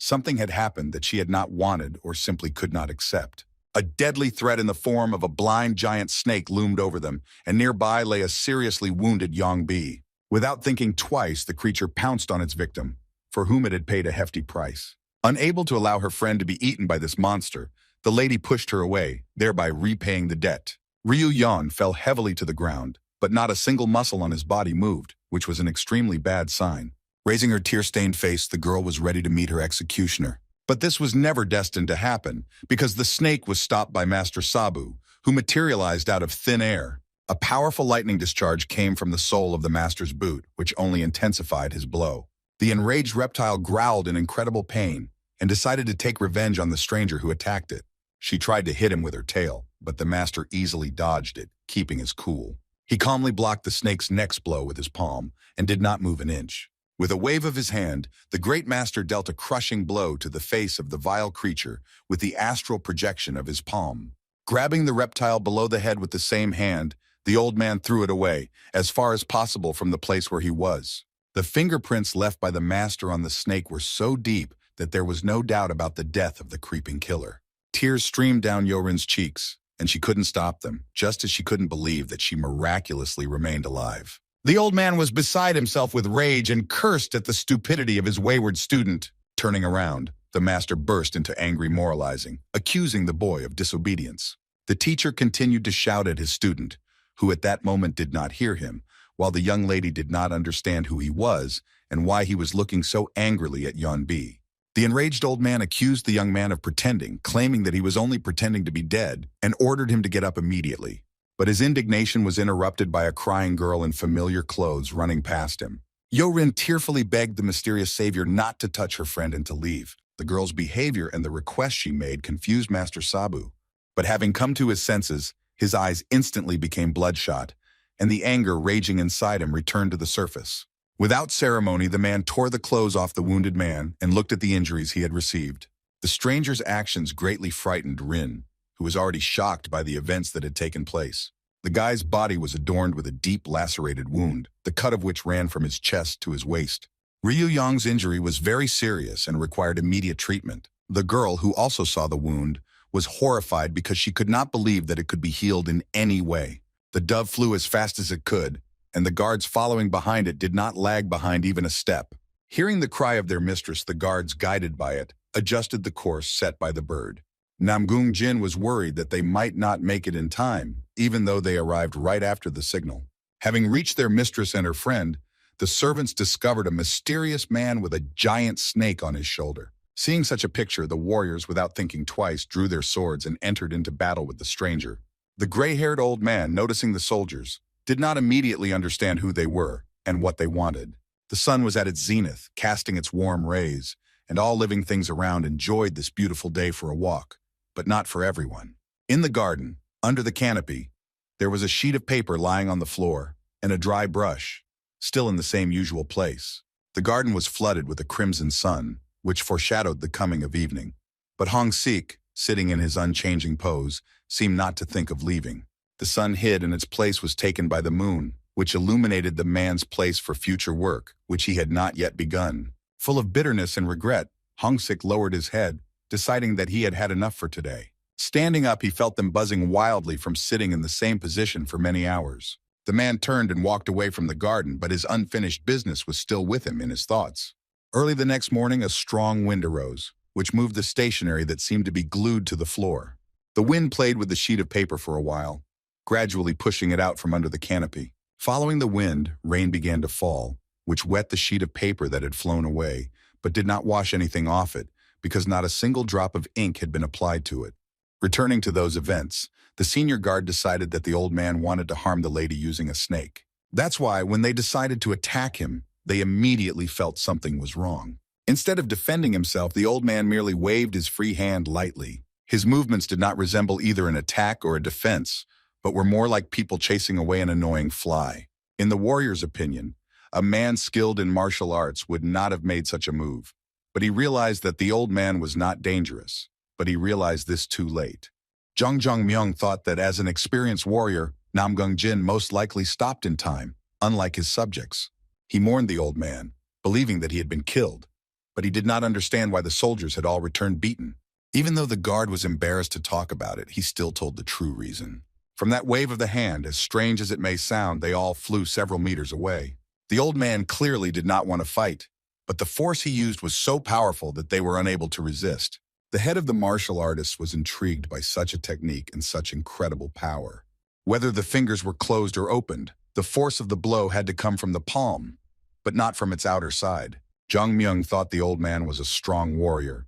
Something had happened that she had not wanted or simply could not accept. A deadly threat in the form of a blind giant snake loomed over them, and nearby lay a seriously wounded young bee. Without thinking twice, the creature pounced on its victim, for whom it had paid a hefty price. Unable to allow her friend to be eaten by this monster, the lady pushed her away, thereby repaying the debt. Ryu-Yan fell heavily to the ground, but not a single muscle on his body moved, which was an extremely bad sign. Raising her tear-stained face, the girl was ready to meet her executioner. But this was never destined to happen, because the snake was stopped by Master Sabu, who materialized out of thin air. A powerful lightning discharge came from the sole of the master's boot, which only intensified his blow. The enraged reptile growled in incredible pain and decided to take revenge on the stranger who attacked it. She tried to hit him with her tail, but the master easily dodged it, keeping his cool. He calmly blocked the snake's next blow with his palm and did not move an inch. With a wave of his hand, the great master dealt a crushing blow to the face of the vile creature with the astral projection of his palm. Grabbing the reptile below the head with the same hand, the old man threw it away, as far as possible from the place where he was. The fingerprints left by the master on the snake were so deep that there was no doubt about the death of the creeping killer. Tears streamed down Yorin's cheeks, and she couldn't stop them, just as she couldn't believe that she miraculously remained alive. The old man was beside himself with rage and cursed at the stupidity of his wayward student. Turning around, the master burst into angry moralizing, accusing the boy of disobedience. The teacher continued to shout at his student, who at that moment did not hear him, while the young lady did not understand who he was and why he was looking so angrily at Yeon B. The enraged old man accused the young man of pretending, claiming that he was only pretending to be dead, and ordered him to get up immediately. But his indignation was interrupted by a crying girl in familiar clothes running past him. Yorin tearfully begged the mysterious savior not to touch her friend and to leave. The girl's behavior and the request she made confused Master Sabu. But having come to his senses, his eyes instantly became bloodshot, and the anger raging inside him returned to the surface. Without ceremony, the man tore the clothes off the wounded man and looked at the injuries he had received. The stranger's actions greatly frightened Rin, who was already shocked by the events that had taken place. The guy's body was adorned with a deep lacerated wound, the cut of which ran from his chest to his waist. Ryu-Yang's injury was very serious and required immediate treatment. The girl, who also saw the wound, was horrified because she could not believe that it could be healed in any way. The dove flew as fast as it could, and the guards following behind it did not lag behind even a step. Hearing the cry of their mistress, the guards, guided by it, adjusted the course set by the bird. Namgung Jin was worried that they might not make it in time, even though they arrived right after the signal. Having reached their mistress and her friend, the servants discovered a mysterious man with a giant snake on his shoulder. Seeing such a picture, the warriors, without thinking twice, drew their swords and entered into battle with the stranger. The gray-haired old man, noticing the soldiers, did not immediately understand who they were and what they wanted. The sun was at its zenith, casting its warm rays, and all living things around enjoyed this beautiful day for a walk. But not for everyone. In the garden, under the canopy, there was a sheet of paper lying on the floor and a dry brush, still in the same usual place. The garden was flooded with a crimson sun, which foreshadowed the coming of evening. But Hong Sik, sitting in his unchanging pose, seemed not to think of leaving. The sun hid and its place was taken by the moon, which illuminated the man's place for future work, which he had not yet begun. Full of bitterness and regret, Hong Sik lowered his head, deciding that he had had enough for today. Standing up, he felt them buzzing wildly from sitting in the same position for many hours. The man turned and walked away from the garden, but his unfinished business was still with him in his thoughts. Early the next morning, a strong wind arose, which moved the stationery that seemed to be glued to the floor. The wind played with the sheet of paper for a while, gradually pushing it out from under the canopy. Following the wind, rain began to fall, which wet the sheet of paper that had flown away, but did not wash anything off it, because not a single drop of ink had been applied to it. Returning to those events, the senior guard decided that the old man wanted to harm the lady using a snake. That's why, when they decided to attack him, they immediately felt something was wrong. Instead of defending himself, the old man merely waved his free hand lightly. His movements did not resemble either an attack or a defense, but were more like people chasing away an annoying fly. In the warrior's opinion, a man skilled in martial arts would not have made such a move. But he realized that the old man was not dangerous. But he realized this too late. Jung Myung thought that as an experienced warrior, Nam Gung Jin most likely stopped in time, unlike his subjects. He mourned the old man, believing that he had been killed. But he did not understand why the soldiers had all returned beaten. Even though the guard was embarrassed to talk about it, he still told the true reason. From that wave of the hand, as strange as it may sound, they all flew several meters away. The old man clearly did not want to fight, but the force he used was so powerful that they were unable to resist. The head of the martial artists was intrigued by such a technique and such incredible power. Whether the fingers were closed or opened, the force of the blow had to come from the palm, but not from its outer side. Jung Myung thought the old man was a strong warrior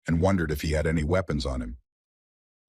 and wondered if he had any weapons on him.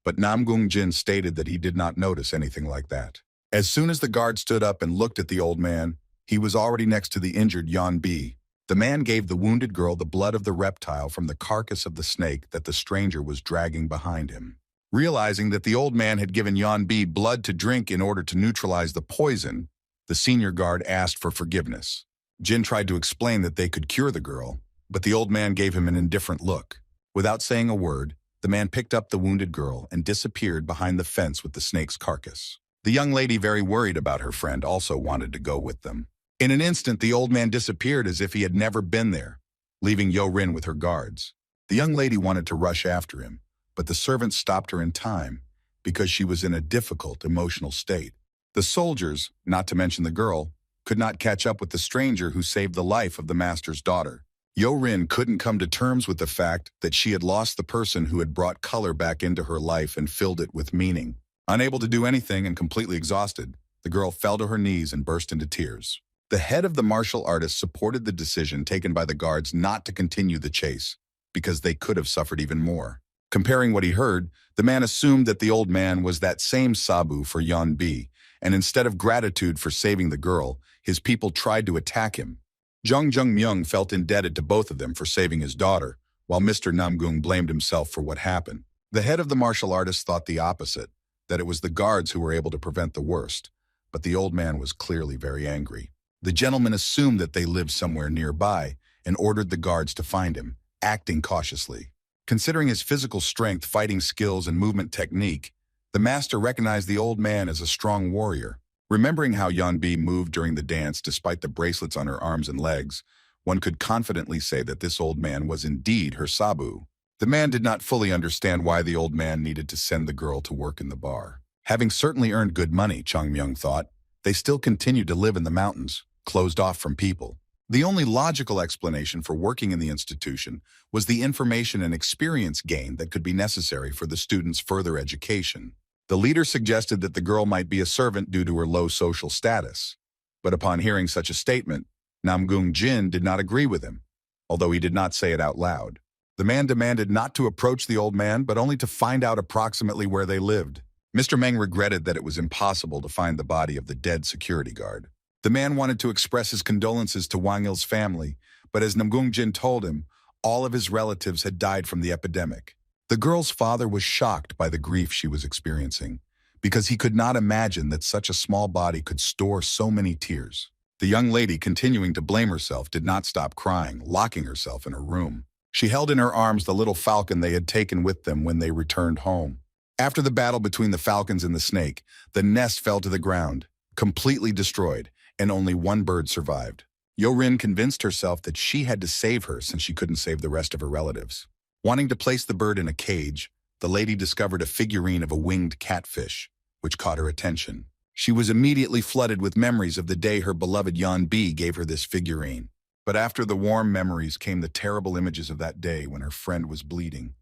But Nam Gung Jin stated that he did not notice anything like that. As soon as the guard stood up and looked at the old man, he was already next to the injured Yeon Bi. The man gave the wounded girl the blood of the reptile from the carcass of the snake that the stranger was dragging behind him. Realizing that the old man had given Yeon Bi blood to drink in order to neutralize the poison, the senior guard asked for forgiveness. Jin tried to explain that they could cure the girl, but the old man gave him an indifferent look. Without saying a word, the man picked up the wounded girl and disappeared behind the fence with the snake's carcass. The young lady, very worried about her friend, also wanted to go with them. In an instant, the old man disappeared as if he had never been there, leaving Yorin with her guards. The young lady wanted to rush after him, but the servant stopped her in time because she was in a difficult emotional state. The soldiers, not to mention the girl, could not catch up with the stranger who saved the life of the master's daughter. Yorin couldn't come to terms with the fact that she had lost the person who had brought color back into her life and filled it with meaning. Unable to do anything and completely exhausted, the girl fell to her knees and burst into tears. The head of the martial artists supported the decision taken by the guards not to continue the chase, because they could have suffered even more. Comparing what he heard, the man assumed that the old man was that same Sabu for Yeon Bi, and instead of gratitude for saving the girl, his people tried to attack him. Jung Myung felt indebted to both of them for saving his daughter, while Mr. Namgung blamed himself for what happened. The head of the martial artists thought the opposite, that it was the guards who were able to prevent the worst, but the old man was clearly very angry. The gentleman assumed that they lived somewhere nearby and ordered the guards to find him, acting cautiously. Considering his physical strength, fighting skills, and movement technique, the master recognized the old man as a strong warrior. Remembering how Yeon Bi moved during the dance despite the bracelets on her arms and legs, one could confidently say that this old man was indeed her Sabu. The man did not fully understand why the old man needed to send the girl to work in the bar. Having certainly earned good money, Chung Myung thought, they still continued to live in the mountains, closed off from people. The only logical explanation for working in the institution was the information and experience gained that could be necessary for the students' further education. The leader suggested that the girl might be a servant due to her low social status. But upon hearing such a statement, Namgung Jin did not agree with him, although he did not say it out loud. The man demanded not to approach the old man, but only to find out approximately where they lived. Mr. Meng regretted that it was impossible to find the body of the dead security guard. The man wanted to express his condolences to Wang Il's family, but as Namgung Jin told him, all of his relatives had died from the epidemic. The girl's father was shocked by the grief she was experiencing, because he could not imagine that such a small body could store so many tears. The young lady, continuing to blame herself, did not stop crying, locking herself in her room. She held in her arms the little falcon they had taken with them when they returned home. After the battle between the falcons and the snake, the nest fell to the ground, completely destroyed, and only one bird survived. Yorin convinced herself that she had to save her since she couldn't save the rest of her relatives. Wanting to place the bird in a cage, the lady discovered a figurine of a winged catfish, which caught her attention. She was immediately flooded with memories of the day her beloved Yeon Bi gave her this figurine. But after the warm memories came the terrible images of that day when her friend was bleeding,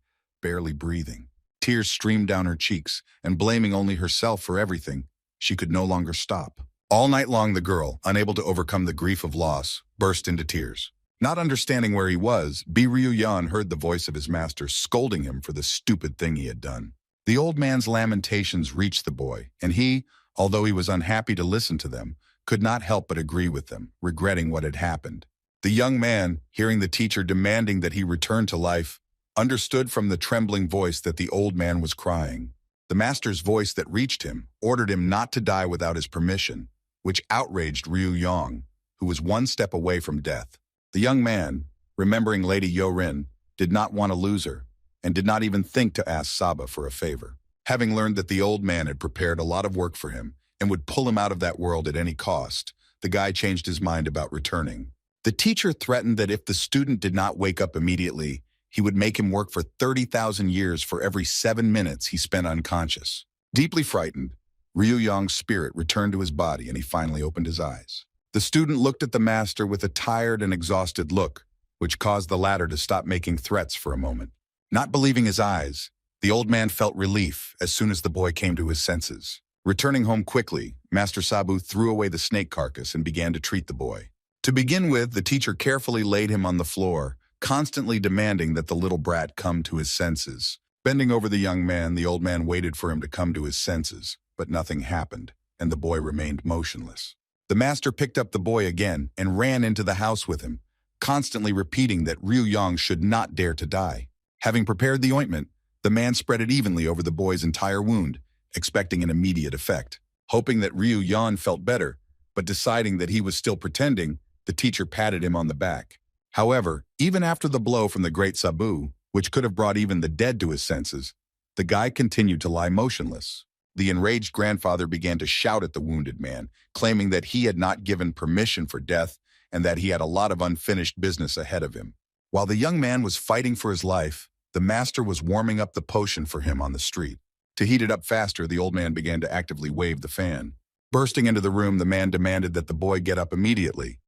barely breathing. Tears streamed down her cheeks, and blaming only herself for everything, she could no longer stop. All night long the girl, unable to overcome the grief of loss, burst into tears. Not understanding where he was, Ryu-Yan heard the voice of his master scolding him for the stupid thing he had done. The old man's lamentations reached the boy, and he, although he was unhappy to listen to them, could not help but agree with them, regretting what had happened. The young man, hearing the teacher demanding that he return to life, understood from the trembling voice that the old man was crying. The master's voice that reached him ordered him not to die without his permission, which outraged Ryu-Yang, who was one step away from death. The young man, remembering Lady Yorin, did not want to lose her, and did not even think to ask Saba for a favor. Having learned that the old man had prepared a lot of work for him and would pull him out of that world at any cost, the guy changed his mind about returning. The teacher threatened that if the student did not wake up immediately, he would make him work for 30,000 years for every 7 minutes he spent unconscious. Deeply frightened, Ryu-Yang's spirit returned to his body and he finally opened his eyes. The student looked at the master with a tired and exhausted look, which caused the latter to stop making threats for a moment. Not believing his eyes, the old man felt relief as soon as the boy came to his senses. Returning home quickly, Master Sabu threw away the snake carcass and began to treat the boy. To begin with, the teacher carefully laid him on the floor, constantly demanding that the little brat come to his senses. Bending over the young man, the old man waited for him to come to his senses, but nothing happened, and the boy remained motionless. The master picked up the boy again and ran into the house with him, constantly repeating that Ryu-Yang should not dare to die. Having prepared the ointment, the man spread it evenly over the boy's entire wound, expecting an immediate effect. Hoping that Ryu-Yang felt better, but deciding that he was still pretending, the teacher patted him on the back. However, even after the blow from the great Sabu, which could have brought even the dead to his senses, the guy continued to lie motionless. The enraged grandfather began to shout at the wounded man, claiming that he had not given permission for death and that he had a lot of unfinished business ahead of him. While the young man was fighting for his life, the master was warming up the potion for him on the street. To heat it up faster, the old man began to actively wave the fan. Bursting into the room, the man demanded that the boy get up immediately,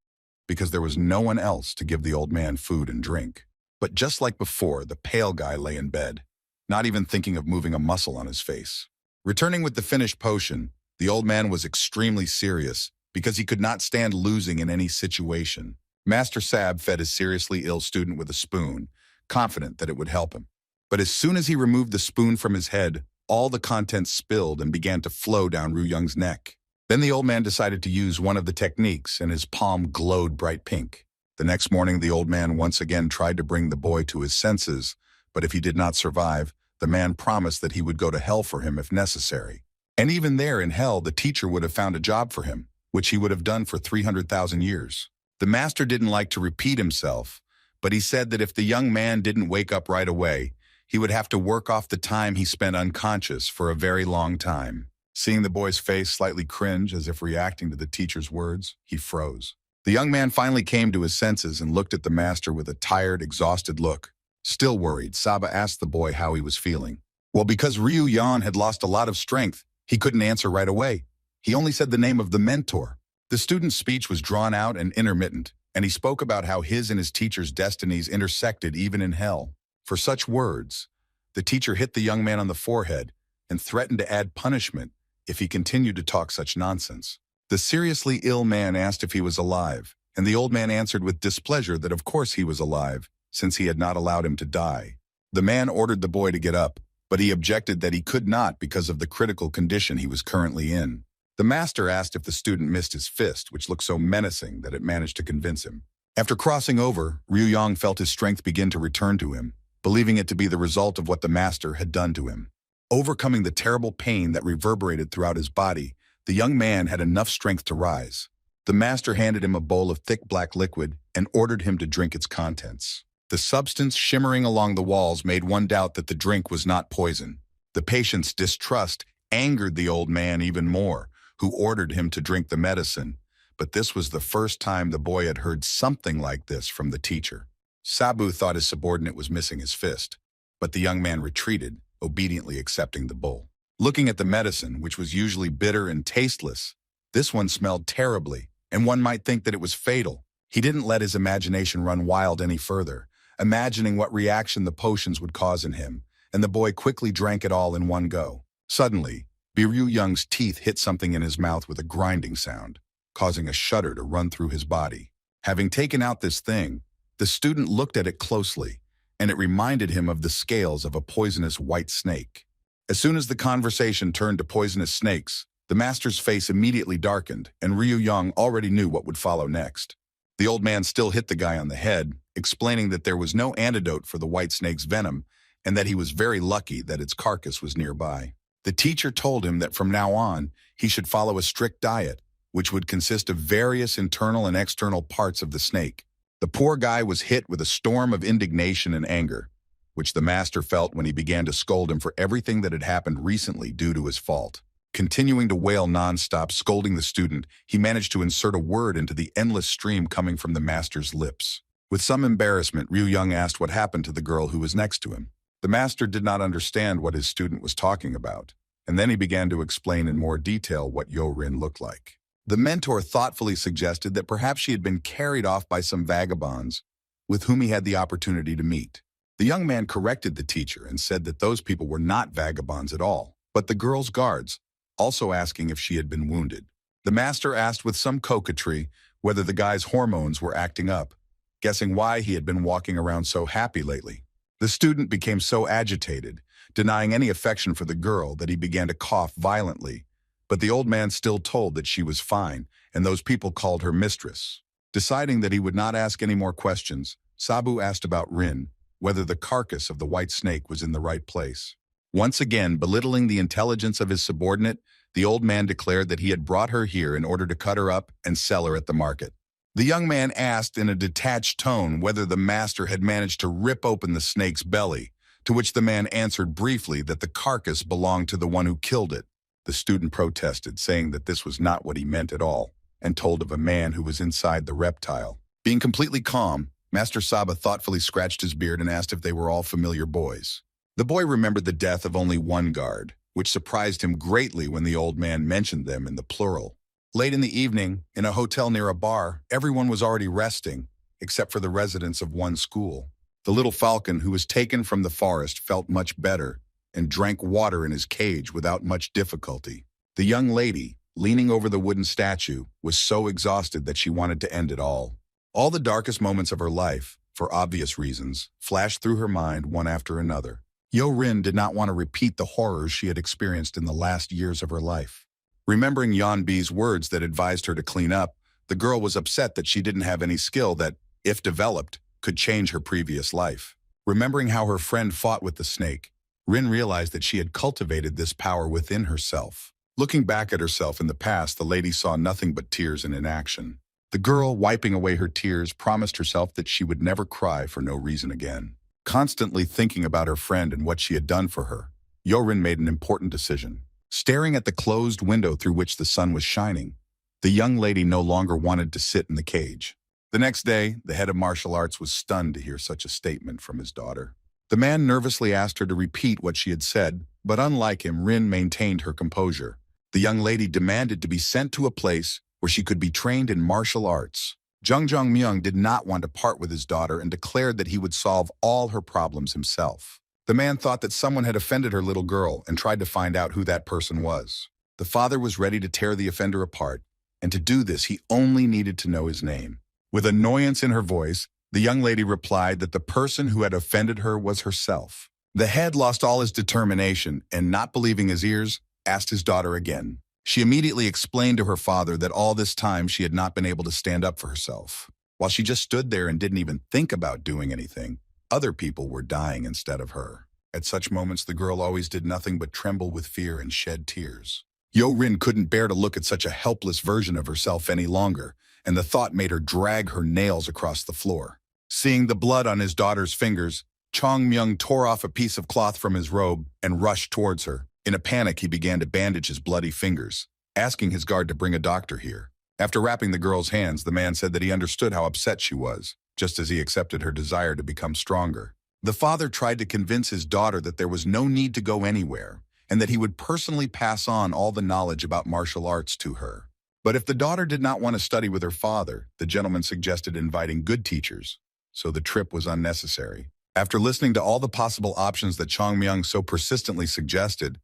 because there was no one else to give the old man food and drink. But just like before, the pale guy lay in bed, not even thinking of moving a muscle on his face. Returning with the finished potion, the old man was extremely serious because he could not stand losing in any situation. Master Sab fed his seriously ill student with a spoon, confident that it would help him. But as soon as he removed the spoon from his head, all the contents spilled and began to flow down Ryu-Young's neck. Then the old man decided to use one of the techniques, and his palm glowed bright pink. The next morning, the old man once again tried to bring the boy to his senses, but if he did not survive, the man promised that he would go to hell for him if necessary. And even there in hell, the teacher would have found a job for him, which he would have done for 300,000 years. The master didn't like to repeat himself, but he said that if the young man didn't wake up right away, he would have to work off the time he spent unconscious for a very long time. Seeing the boy's face slightly cringe as if reacting to the teacher's words, he froze. The young man finally came to his senses and looked at the master with a tired, exhausted look. Still worried, Saba asked the boy how he was feeling. Well, because Ryu-Yan had lost a lot of strength, he couldn't answer right away. He only said the name of the mentor. The student's speech was drawn out and intermittent, and he spoke about how his and his teacher's destinies intersected even in hell. For such words, the teacher hit the young man on the forehead and threatened to add punishment if he continued to talk such nonsense. The seriously ill man asked if he was alive, and the old man answered with displeasure that of course he was alive, since he had not allowed him to die. The man ordered the boy to get up, but he objected that he could not because of the critical condition he was currently in. The master asked if the student missed his fist, which looked so menacing that it managed to convince him. After crossing over, Ryu-Yang felt his strength begin to return to him, believing it to be the result of what the master had done to him. Overcoming the terrible pain that reverberated throughout his body, the young man had enough strength to rise. The master handed him a bowl of thick black liquid and ordered him to drink its contents. The substance shimmering along the walls made one doubt that the drink was not poison. The patient's distrust angered the old man even more, who ordered him to drink the medicine. But this was the first time the boy had heard something like this from the teacher. Sabu thought his subordinate was missing his fist, but the young man retreated, obediently accepting the bowl. Looking at the medicine, which was usually bitter and tasteless, this one smelled terribly, and one might think that it was fatal. He didn't let his imagination run wild any further, imagining what reaction the potions would cause in him, and the boy quickly drank it all in one go. Suddenly, Biryu Young's teeth hit something in his mouth with a grinding sound, causing a shudder to run through his body. Having taken out this thing, the student looked at it closely, and it reminded him of the scales of a poisonous white snake. As soon as the conversation turned to poisonous snakes, the master's face immediately darkened, and Ryu Young already knew what would follow next. The old man still hit the guy on the head, explaining that there was no antidote for the white snake's venom, and that he was very lucky that its carcass was nearby. The teacher told him that from now on, he should follow a strict diet, which would consist of various internal and external parts of the snake. The poor guy was hit with a storm of indignation and anger, which the master felt when he began to scold him for everything that had happened recently due to his fault. Continuing to wail nonstop, scolding the student, he managed to insert a word into the endless stream coming from the master's lips. With some embarrassment, Ryu Young asked what happened to the girl who was next to him. The master did not understand what his student was talking about, and then he began to explain in more detail what Yoin looked like. The mentor thoughtfully suggested that perhaps she had been carried off by some vagabonds with whom he had the opportunity to meet. The young man corrected the teacher and said that those people were not vagabonds at all, but the girl's guards, also asking if she had been wounded. The master asked with some coquetry whether the guy's hormones were acting up, guessing why he had been walking around so happy lately. The student became so agitated, denying any affection for the girl, that he began to cough violently, but the old man still told that she was fine, and those people called her mistress. Deciding that he would not ask any more questions, Sabu asked about Rin, whether the carcass of the white snake was in the right place. Once again, belittling the intelligence of his subordinate, the old man declared that he had brought her here in order to cut her up and sell her at the market. The young man asked in a detached tone whether the master had managed to rip open the snake's belly, to which the man answered briefly that the carcass belonged to the one who killed it. The student protested, saying that this was not what he meant at all, and told of a man who was inside the reptile. Being completely calm, Master Saba thoughtfully scratched his beard and asked if they were all familiar boys. The boy remembered the death of only one guard, which surprised him greatly when the old man mentioned them in the plural. Late in the evening, in a hotel near a bar, everyone was already resting, except for the residents of one school. The little falcon who was taken from the forest felt much better and drank water in his cage without much difficulty. The young lady, leaning over the wooden statue, was so exhausted that she wanted to end it all. All the darkest moments of her life, for obvious reasons, flashed through her mind one after another. Yoin did not want to repeat the horrors she had experienced in the last years of her life. Remembering Yanbi's words that advised her to clean up, the girl was upset that she didn't have any skill that, if developed, could change her previous life. Remembering how her friend fought with the snake, Rin realized that she had cultivated this power within herself. Looking back at herself in the past, the lady saw nothing but tears and inaction. The girl, wiping away her tears, promised herself that she would never cry for no reason again. Constantly thinking about her friend and what she had done for her, Yoin made an important decision. Staring at the closed window through which the sun was shining, the young lady no longer wanted to sit in the cage. The next day, the head of martial arts was stunned to hear such a statement from his daughter. The man nervously asked her to repeat what she had said, but unlike him, Rin maintained her composure. The young lady demanded to be sent to a place where she could be trained in martial arts. Jung Myung did not want to part with his daughter and declared that he would solve all her problems himself. The man thought that someone had offended her little girl and tried to find out who that person was. The father was ready to tear the offender apart, and to do this he only needed to know his name. With annoyance in her voice, the young lady replied that the person who had offended her was herself. The head lost all his determination and, not believing his ears, asked his daughter again. She immediately explained to her father that all this time she had not been able to stand up for herself. While she just stood there and didn't even think about doing anything, other people were dying instead of her. At such moments, the girl always did nothing but tremble with fear and shed tears. Yoin couldn't bear to look at such a helpless version of herself any longer, and the thought made her drag her nails across the floor. Seeing the blood on his daughter's fingers, Chong Myung tore off a piece of cloth from his robe and rushed towards her. In a panic, he began to bandage his bloody fingers, asking his guard to bring a doctor here. After wrapping the girl's hands, the man said that he understood how upset she was, just as he accepted her desire to become stronger. The father tried to convince his daughter that there was no need to go anywhere, and that he would personally pass on all the knowledge about martial arts to her. But if the daughter did not want to study with her father, the gentleman suggested inviting good teachers, so the trip was unnecessary. After listening to all the possible options that Chong Myung so persistently suggested,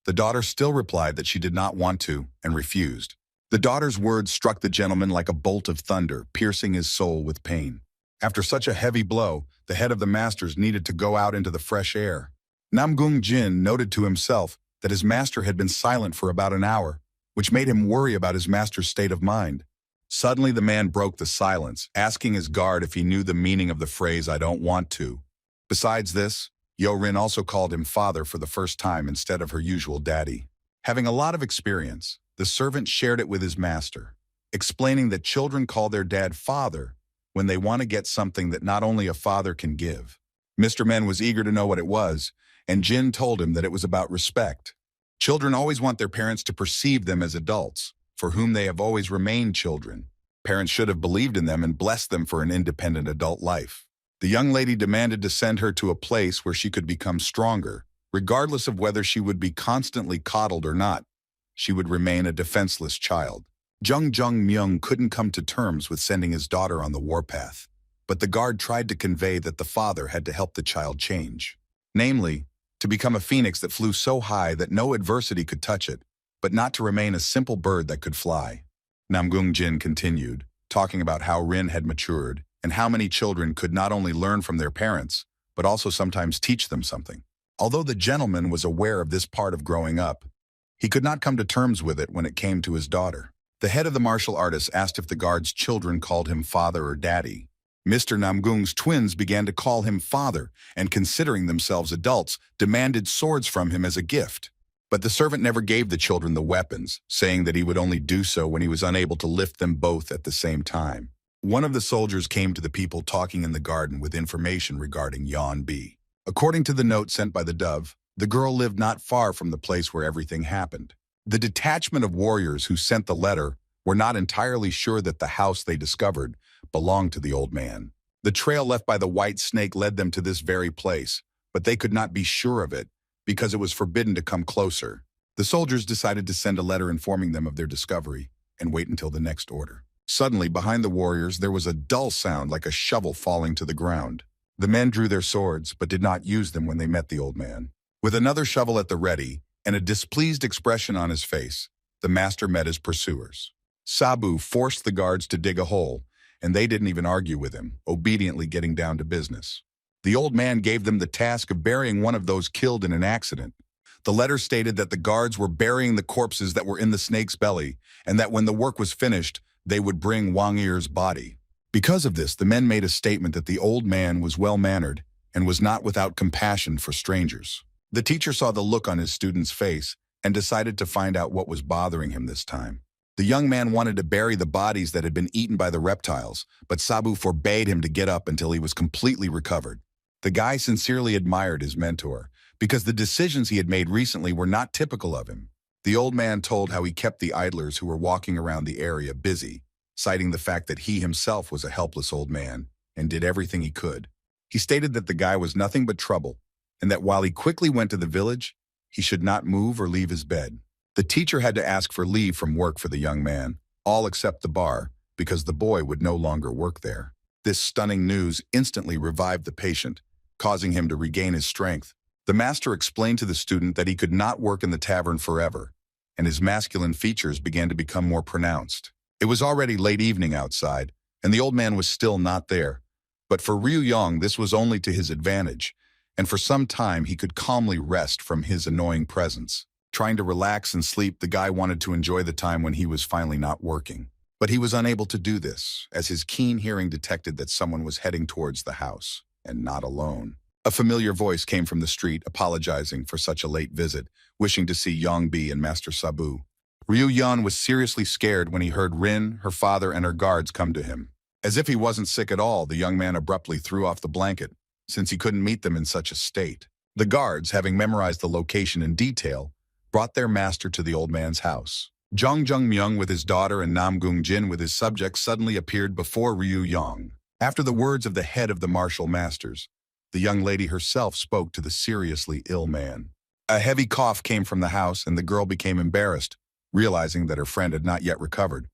the daughter still replied that she did not want to and refused. The daughter's words struck the gentleman like a bolt of thunder, piercing his soul with pain. After such a heavy blow, the head of the masters needed to go out into the fresh air. Namgung Jin noted to himself that his master had been silent for about an hour, which made him worry about his master's state of mind. Suddenly the man broke the silence, asking his guard if he knew the meaning of the phrase, "I don't want to." Besides this, Yoin also called him father for the first time instead of her usual daddy. Having a lot of experience, the servant shared it with his master, explaining that children call their dad father when they want to get something that not only a father can give. Mr. Men was eager to know what it was, and Jin told him that it was about respect. Children always want their parents to perceive them as adults, for whom they have always remained children. Parents should have believed in them and blessed them for an independent adult life. The young lady demanded to send her to a place where she could become stronger, regardless of whether she would be constantly coddled or not. She would remain a defenseless child. Jung Myung couldn't come to terms with sending his daughter on the warpath, but the guard tried to convey that the father had to help the child change. Namely, to become a phoenix that flew so high that no adversity could touch it, but not to remain a simple bird that could fly. Namgung Jin continued, talking about how Rin had matured and how many children could not only learn from their parents, but also sometimes teach them something. Although the gentleman was aware of this part of growing up, he could not come to terms with it when it came to his daughter. The head of the martial artists asked if the guard's children called him father or daddy. Mr. Namgung's twins began to call him father and, considering themselves adults, demanded swords from him as a gift. But the servant never gave the children the weapons, saying that he would only do so when he was unable to lift them both at the same time. One of the soldiers came to the people talking in the garden with information regarding Yeon B. According to the note sent by the dove, the girl lived not far from the place where everything happened. The detachment of warriors who sent the letter were not entirely sure that the house they discovered belonged to the old man. The trail left by the white snake led them to this very place, but they could not be sure of it because it was forbidden to come closer. The soldiers decided to send a letter informing them of their discovery and wait until the next order. Suddenly, behind the warriors, there was a dull sound like a shovel falling to the ground. The men drew their swords, but did not use them when they met the old man. With another shovel at the ready and a displeased expression on his face, the master met his pursuers. Sabu forced the guards to dig a hole, and they didn't even argue with him, obediently getting down to business. The old man gave them the task of burying one of those killed in an accident. The letter stated that the guards were burying the corpses that were in the snake's belly, and that when the work was finished, they would bring Wang Yi's body. Because of this, the men made a statement that the old man was well-mannered and was not without compassion for strangers. The teacher saw the look on his student's face and decided to find out what was bothering him this time. The young man wanted to bury the bodies that had been eaten by the reptiles, but Sabu forbade him to get up until he was completely recovered. The guy sincerely admired his mentor, because the decisions he had made recently were not typical of him. The old man told how he kept the idlers who were walking around the area busy, citing the fact that he himself was a helpless old man and did everything he could. He stated that the guy was nothing but trouble, and that while he quickly went to the village, he should not move or leave his bed. The teacher had to ask for leave from work for the young man, all except the bar, because the boy would no longer work there. This stunning news instantly revived the patient, causing him to regain his strength. The master explained to the student that he could not work in the tavern forever, and his masculine features began to become more pronounced. It was already late evening outside, and the old man was still not there. But for Ryu Yong, this was only to his advantage, and for some time he could calmly rest from his annoying presence. Trying to relax and sleep, the guy wanted to enjoy the time when he was finally not working. But he was unable to do this, as his keen hearing detected that someone was heading towards the house, and not alone. A familiar voice came from the street, apologizing for such a late visit, wishing to see Yongbi and Master Sabu. Ryu Yan was seriously scared when he heard Rin, her father, and her guards come to him. As if he wasn't sick at all, the young man abruptly threw off the blanket, since he couldn't meet them in such a state. The guards, having memorized the location in detail, brought their master to the old man's house. Jung Myung with his daughter and Namgung Jin with his subjects suddenly appeared before Ryu Yang. After the words of the head of the martial masters, the young lady herself spoke to the seriously ill man. A heavy cough came from the house, and the girl became embarrassed, realizing that her friend had not yet recovered.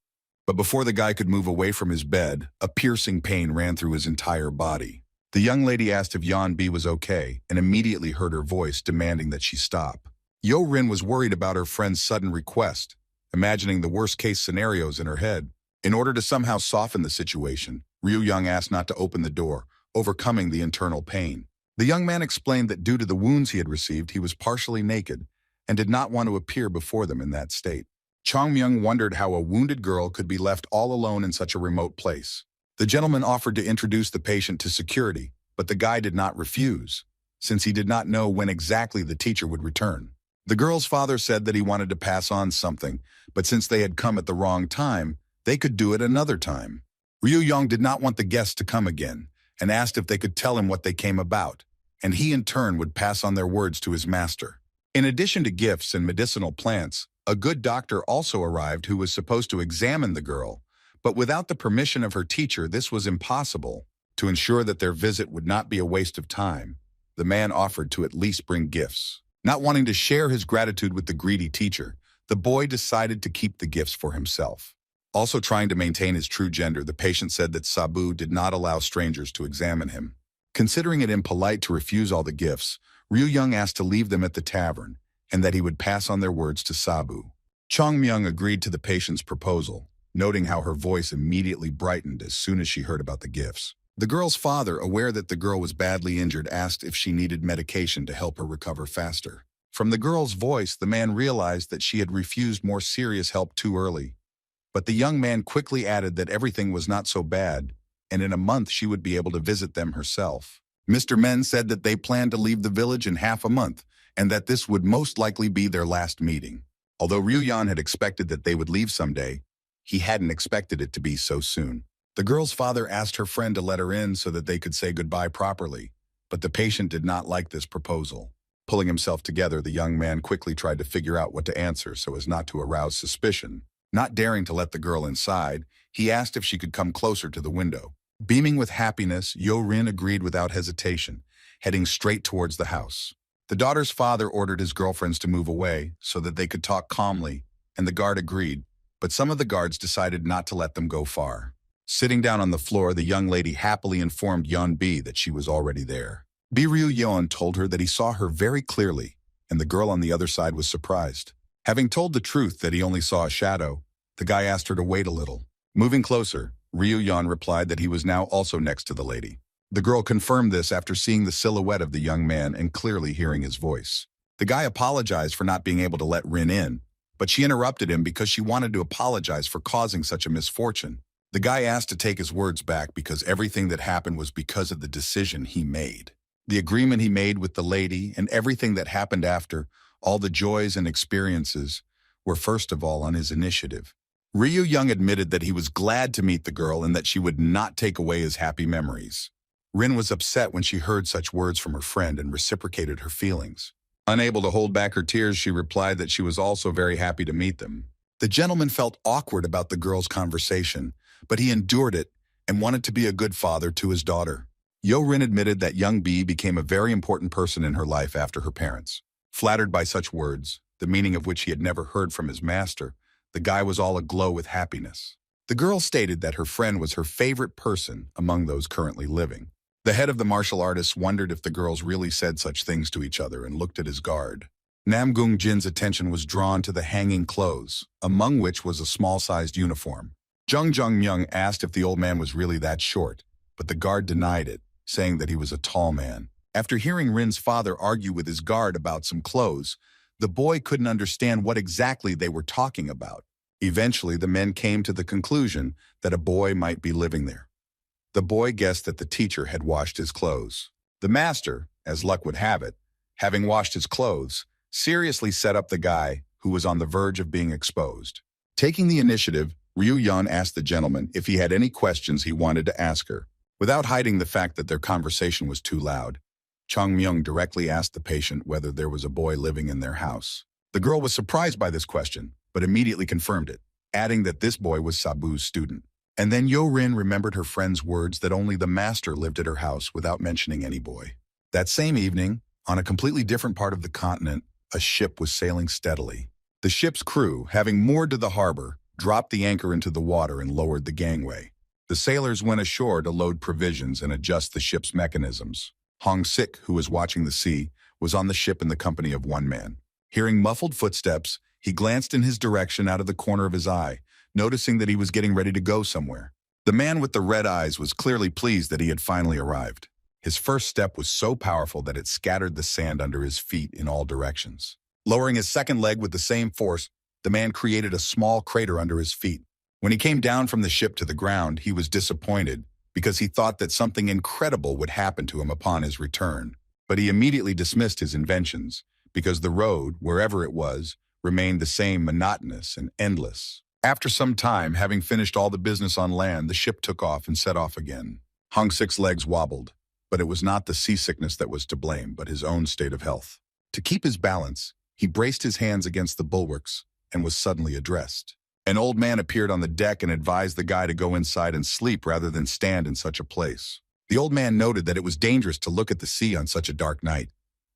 But before the guy could move away from his bed, a piercing pain ran through his entire body. The young lady asked if Yeonbi was okay and immediately heard her voice demanding that she stop. Yorin was worried about her friend's sudden request, imagining the worst-case scenarios in her head. In order to somehow soften the situation, Ryu-young asked not to open the door, overcoming the internal pain. The young man explained that due to the wounds he had received, he was partially naked and did not want to appear before them in that state. Chong-myung wondered how a wounded girl could be left all alone in such a remote place. The gentleman offered to introduce the patient to security, but the guy did not refuse, since he did not know when exactly the teacher would return. The girl's father said that he wanted to pass on something, but since they had come at the wrong time, they could do it another time. Ryu-young did not want the guests to come again, and asked if they could tell him what they came about, and he in turn would pass on their words to his master. In addition to gifts and medicinal plants, a good doctor also arrived who was supposed to examine the girl, but without the permission of her teacher, this was impossible. To ensure that their visit would not be a waste of time, the man offered to at least bring gifts. Not wanting to share his gratitude with the greedy teacher, the boy decided to keep the gifts for himself. Also trying to maintain his true gender, the patient said that Sabu did not allow strangers to examine him. Considering it impolite to refuse all the gifts, Ryu-young asked to leave them at the tavern, and that he would pass on their words to Sabu. Chong-myung agreed to the patient's proposal, noting how her voice immediately brightened as soon as she heard about the gifts. The girl's father, aware that the girl was badly injured, asked if she needed medication to help her recover faster. From the girl's voice, the man realized that she had refused more serious help too early. But the young man quickly added that everything was not so bad, and in a month she would be able to visit them herself. Mr. Men said that they planned to leave the village in half a month, and that this would most likely be their last meeting. Although Ryu-yan had expected that they would leave someday, he hadn't expected it to be so soon. The girl's father asked her friend to let her in so that they could say goodbye properly, but the patient did not like this proposal. Pulling himself together, the young man quickly tried to figure out what to answer so as not to arouse suspicion. Not daring to let the girl inside, he asked if she could come closer to the window. Beaming with happiness, Yorin agreed without hesitation, heading straight towards the house. The daughter's father ordered his girlfriends to move away so that they could talk calmly, and the guard agreed, but some of the guards decided not to let them go far. Sitting down on the floor, the young lady happily informed Yeonbi that she was already there. Ryu-yeon told her that he saw her very clearly, and the girl on the other side was surprised. Having told the truth that he only saw a shadow, the guy asked her to wait a little. Moving closer, Ryu-yeon replied that he was now also next to the lady. The girl confirmed this after seeing the silhouette of the young man and clearly hearing his voice. The guy apologized for not being able to let Rin in, but she interrupted him because she wanted to apologize for causing such a misfortune. The guy asked to take his words back because everything that happened was because of the decision he made. The agreement he made with the lady and everything that happened after, all the joys and experiences, were first of all on his initiative. Ryu-young admitted that he was glad to meet the girl and that she would not take away his happy memories. Rin was upset when she heard such words from her friend and reciprocated her feelings. Unable to hold back her tears, she replied that she was also very happy to meet them. The gentleman felt awkward about the girl's conversation, but he endured it and wanted to be a good father to his daughter. Rin admitted that young Bead became a very important person in her life after her parents. Flattered by such words, the meaning of which he had never heard from his master, the guy was all aglow with happiness. The girl stated that her friend was her favorite person among those currently living. The head of the martial artists wondered if the girls really said such things to each other and looked at his guard. Namgung Jin's attention was drawn to the hanging clothes, among which was a small-sized uniform. Jung Myung asked if the old man was really that short, but the guard denied it, saying that he was a tall man. After hearing Rin's father argue with his guard about some clothes, the boy couldn't understand what exactly they were talking about. Eventually, the men came to the conclusion that a boy might be living there. The boy guessed that the teacher had washed his clothes. The master, as luck would have it, having washed his clothes, seriously set up the guy who was on the verge of being exposed. Taking the initiative, Ryu-yeon asked the gentleman if he had any questions he wanted to ask her. Without hiding the fact that their conversation was too loud, Chong-myung directly asked the patient whether there was a boy living in their house. The girl was surprised by this question, but immediately confirmed it, adding that this boy was Sabu's student. And then Rin remembered her friend's words that only the master lived at her house without mentioning any boy. That same evening, on a completely different part of the continent, a ship was sailing steadily. The ship's crew, having moored to the harbor, dropped the anchor into the water and lowered the gangway. The sailors went ashore to load provisions and adjust the ship's mechanisms. Hong Sik, who was watching the sea, was on the ship in the company of one man. Hearing muffled footsteps, he glanced in his direction out of the corner of his eye, noticing that he was getting ready to go somewhere. The man with the red eyes was clearly pleased that he had finally arrived. His first step was so powerful that it scattered the sand under his feet in all directions. Lowering his second leg with the same force, the man created a small crater under his feet. When he came down from the ship to the ground, he was disappointed because he thought that something incredible would happen to him upon his return. But he immediately dismissed his inventions because the road, wherever it was, remained the same monotonous and endless. After some time, having finished all the business on land, the ship took off and set off again. Hong Sik's legs wobbled, but it was not the seasickness that was to blame, but his own state of health. To keep his balance, he braced his hands against the bulwarks and was suddenly addressed. An old man appeared on the deck and advised the guy to go inside and sleep rather than stand in such a place. The old man noted that it was dangerous to look at the sea on such a dark night,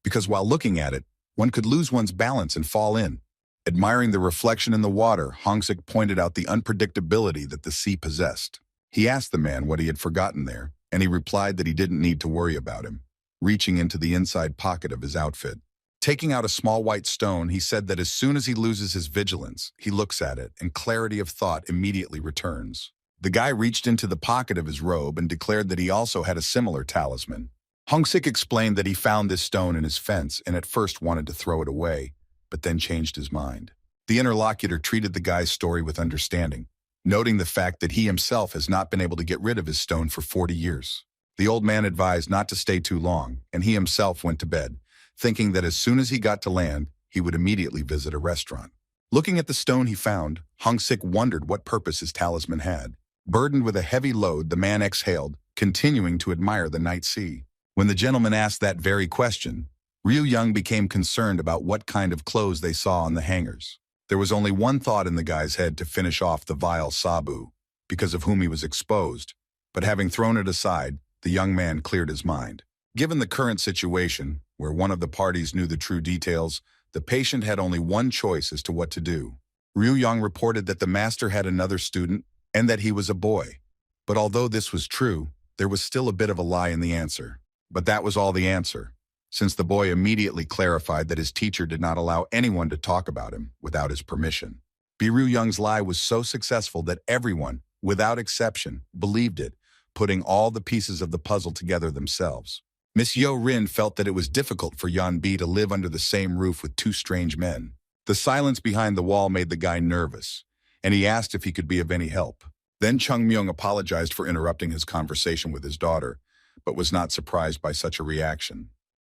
because while looking at it, one could lose one's balance and fall in. Admiring the reflection in the water, Hong Sik pointed out the unpredictability that the sea possessed. He asked the man what he had forgotten there, and he replied that he didn't need to worry about him, reaching into the inside pocket of his outfit. Taking out a small white stone, he said that as soon as he loses his vigilance, he looks at it, and clarity of thought immediately returns. The guy reached into the pocket of his robe and declared that he also had a similar talisman. Hong Sik explained that he found this stone in his fence and at first wanted to throw it away, but then changed his mind. The interlocutor treated the guy's story with understanding, noting the fact that he himself has not been able to get rid of his stone for 40 years. The old man advised not to stay too long, and he himself went to bed, thinking that as soon as he got to land, he would immediately visit a restaurant. Looking at the stone he found, Hong Sik wondered what purpose his talisman had. Burdened with a heavy load, the man exhaled, continuing to admire the night sea. When the gentleman asked that very question, Ryu Young became concerned about what kind of clothes they saw on the hangers. There was only one thought in the guy's head to finish off the vile Sabu, because of whom he was exposed, but having thrown it aside, the young man cleared his mind. Given the current situation, where one of the parties knew the true details, the patient had only one choice as to what to do. Ryu Young reported that the master had another student and that he was a boy. But although this was true, there was still a bit of a lie in the answer. But that was all the answer, since the boy immediately clarified that his teacher did not allow anyone to talk about him without his permission. Ryu Young's lie was so successful that everyone, without exception, believed it, putting all the pieces of the puzzle together themselves. Miss Yoin felt that it was difficult for Yan Bi to live under the same roof with two strange men. The silence behind the wall made the guy nervous, and he asked if he could be of any help. Then Chung Myung apologized for interrupting his conversation with his daughter, but was not surprised by such a reaction.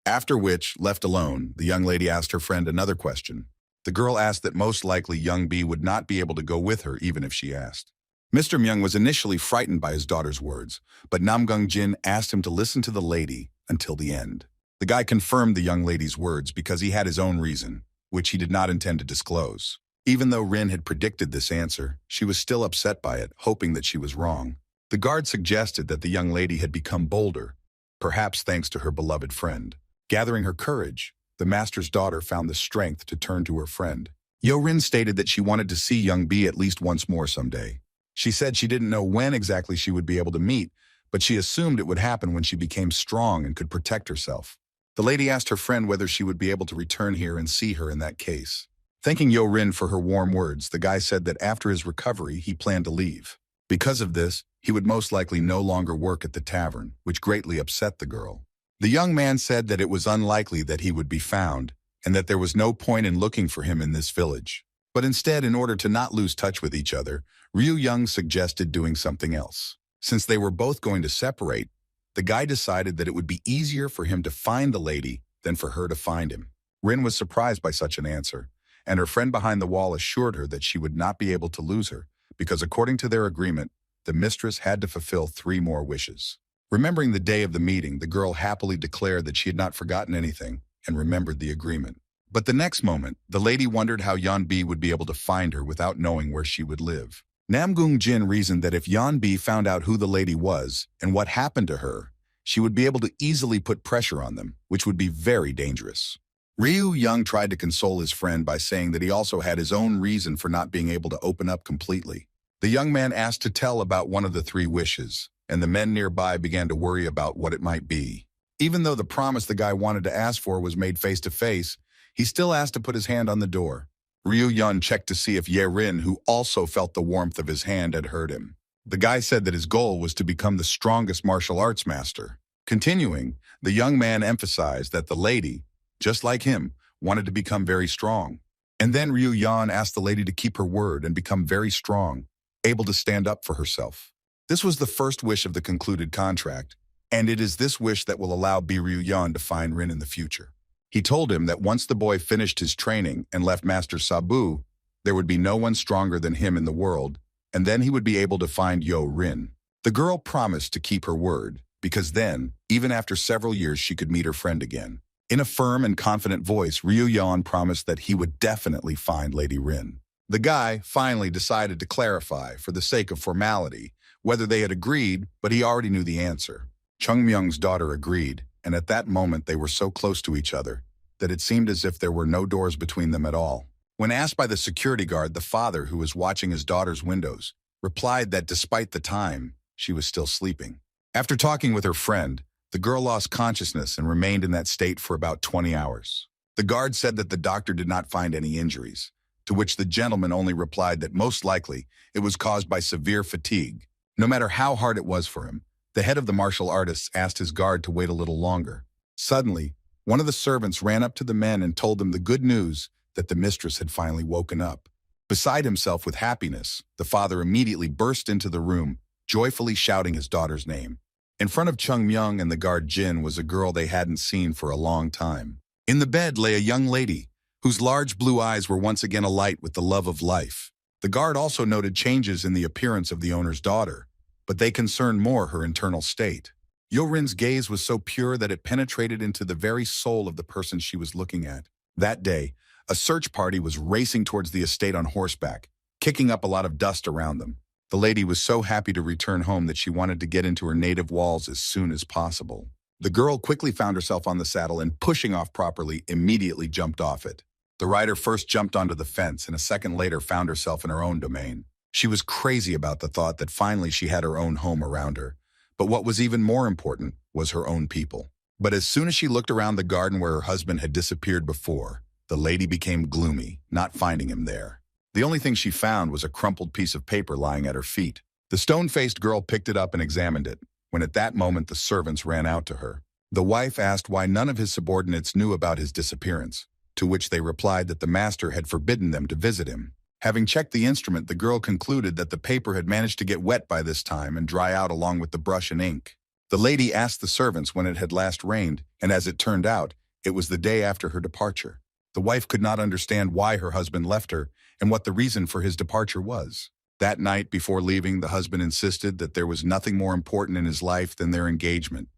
After which, left alone, the young lady asked her friend another question. The girl asked that most likely Young Bi would not be able to go with her even if she asked. Mr. Myung was initially frightened by his daughter's words, but Nam Gung Jin asked him to listen to the lady until the end. The guy confirmed the young lady's words because he had his own reason, which he did not intend to disclose. Even though Rin had predicted this answer, she was still upset by it, hoping that she was wrong. The guard suggested that the young lady had become bolder, perhaps thanks to her beloved friend. Gathering her courage, the master's daughter found the strength to turn to her friend. Yorin stated that she wanted to see Young Bi at least once more someday. She said she didn't know when exactly she would be able to meet, but she assumed it would happen when she became strong and could protect herself. The lady asked her friend whether she would be able to return here and see her in that case. Thanking Yorin for her warm words, the guy said that after his recovery, he planned to leave. Because of this, he would most likely no longer work at the tavern, which greatly upset the girl. The young man said that it was unlikely that he would be found, and that there was no point in looking for him in this village. But instead, in order to not lose touch with each other, Ryu Young suggested doing something else. Since they were both going to separate, the guy decided that it would be easier for him to find the lady than for her to find him. Rin was surprised by such an answer, and her friend behind the wall assured her that she would not be able to lose her, because according to their agreement, the mistress had to fulfill 3 more wishes. Remembering the day of the meeting, the girl happily declared that she had not forgotten anything and remembered the agreement. But the next moment, the lady wondered how Yan Bi would be able to find her without knowing where she would live. Nam Gung Jin reasoned that if Yan Bi found out who the lady was and what happened to her, she would be able to easily put pressure on them, which would be very dangerous. Ryu Young tried to console his friend by saying that he also had his own reason for not being able to open up completely. The young man asked to tell about one of the three wishes, and the men nearby began to worry about what it might be. Even though the promise the guy wanted to ask for was made face to face, he still asked to put his hand on the door. Ryu Yun checked to see if Ye Rin, who also felt the warmth of his hand, had heard him. The guy said that his goal was to become the strongest martial arts master. Continuing, the young man emphasized that the lady, just like him, wanted to become very strong. And then Ryu Yan asked the lady to keep her word and become very strong, able to stand up for herself. This was the first wish of the concluded contract, and it is this wish that will allow Ryu Yan to find Rin in the future. He told him that once the boy finished his training and left Master Sabu, there would be no one stronger than him in the world, and then he would be able to find Yo Rin. The girl promised to keep her word, because then, even after several years, she could meet her friend again. In a firm and confident voice, Ryu Yan promised that he would definitely find Lady Rin. The guy finally decided to clarify, for the sake of formality, whether they had agreed, but he already knew the answer. Chung Myung's daughter agreed, and at that moment they were so close to each other that it seemed as if there were no doors between them at all. When asked by the security guard, the father, who was watching his daughter's windows, replied that despite the time, she was still sleeping. After talking with her friend, the girl lost consciousness and remained in that state for about 20 hours. The guard said that the doctor did not find any injuries, to which the gentleman only replied that most likely it was caused by severe fatigue. No matter how hard it was for him, the head of the martial artists asked his guard to wait a little longer. Suddenly, one of the servants ran up to the men and told them the good news that the mistress had finally woken up. Beside himself with happiness, the father immediately burst into the room, joyfully shouting his daughter's name. In front of Chung Myung and the guard Jin was a girl they hadn't seen for a long time. In the bed lay a young lady, whose large blue eyes were once again alight with the love of life. The guard also noted changes in the appearance of the owner's daughter, but they concerned more her internal state. Yo-Rin's gaze was so pure that it penetrated into the very soul of the person she was looking at. That day, a search party was racing towards the estate on horseback, kicking up a lot of dust around them. The lady was so happy to return home that she wanted to get into her native walls as soon as possible. The girl quickly found herself on the saddle and, pushing off properly, immediately jumped off it. The rider first jumped onto the fence and a second later found herself in her own domain. She was crazy about the thought that finally she had her own home around her. But what was even more important was her own people. But as soon as she looked around the garden where her husband had disappeared before, the lady became gloomy, not finding him there. The only thing she found was a crumpled piece of paper lying at her feet. The stone-faced girl picked it up and examined it, when at that moment the servants ran out to her. The wife asked why none of his subordinates knew about his disappearance, to which they replied that the master had forbidden them to visit him. Having checked the instrument, the girl concluded that the paper had managed to get wet by this time and dry out along with the brush and ink. The lady asked the servants when it had last rained, and as it turned out, it was the day after her departure. The wife could not understand why her husband left her and what the reason for his departure was. That night, before leaving, the husband insisted that there was nothing more important in his life than their engagement.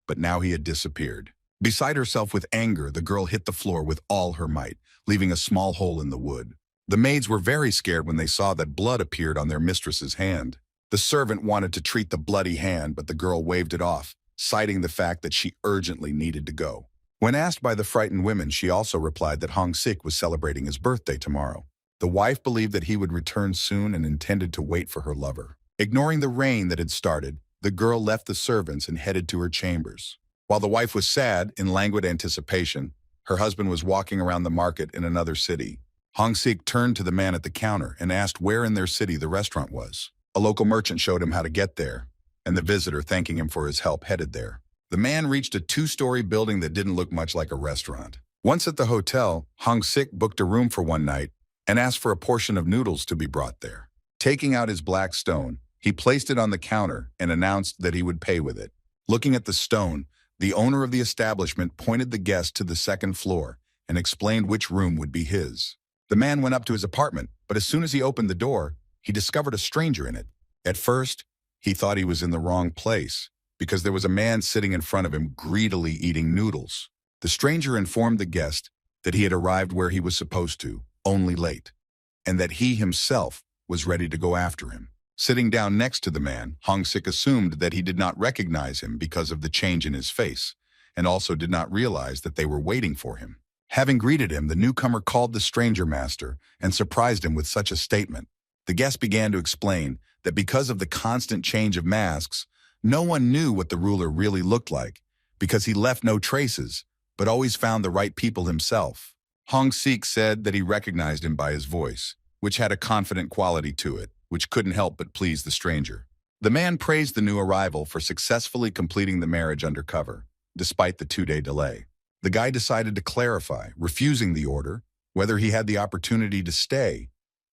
But now he had disappeared. Beside herself with anger, the girl hit the floor with all her might, leaving a small hole in the wood. The maids were very scared when they saw that blood appeared on their mistress's hand. The servant wanted to treat the bloody hand, but the girl waved it off, citing the fact that she urgently needed to go. When asked by the frightened women, she also replied that Hong Sik was celebrating his birthday tomorrow. The wife believed that he would return soon and intended to wait for her lover. Ignoring the rain that had started, the girl left the servants and headed to her chambers. While the wife was sad, in languid anticipation, her husband was walking around the market in another city. Hong Sik turned to the man at the counter and asked where in their city the restaurant was. A local merchant showed him how to get there, and the visitor, thanking him for his help, headed there. The man reached a 2-story building that didn't look much like a restaurant. Once at the hotel, Hong Sik booked a room for one night and asked for a portion of noodles to be brought there. Taking out his black stone, he placed it on the counter and announced that he would pay with it. Looking at the stone, the owner of the establishment pointed the guest to the second floor and explained which room would be his. The man went up to his apartment, but as soon as he opened the door, he discovered a stranger in it. At first, he thought he was in the wrong place, because there was a man sitting in front of him greedily eating noodles. The stranger informed the guest that he had arrived where he was supposed to, only late, and that he himself was ready to go after him. Sitting down next to the man, Hong Sik assumed that he did not recognize him because of the change in his face, and also did not realize that they were waiting for him. Having greeted him, the newcomer called the stranger master and surprised him with such a statement. The guest began to explain that because of the constant change of masks, no one knew what the ruler really looked like, because he left no traces, but always found the right people himself. Hong Sik said that he recognized him by his voice, which had a confident quality to it, which couldn't help but please the stranger. The man praised the new arrival for successfully completing the marriage undercover, despite the 2-day delay. The guy decided to clarify, refusing the order, whether he had the opportunity to stay,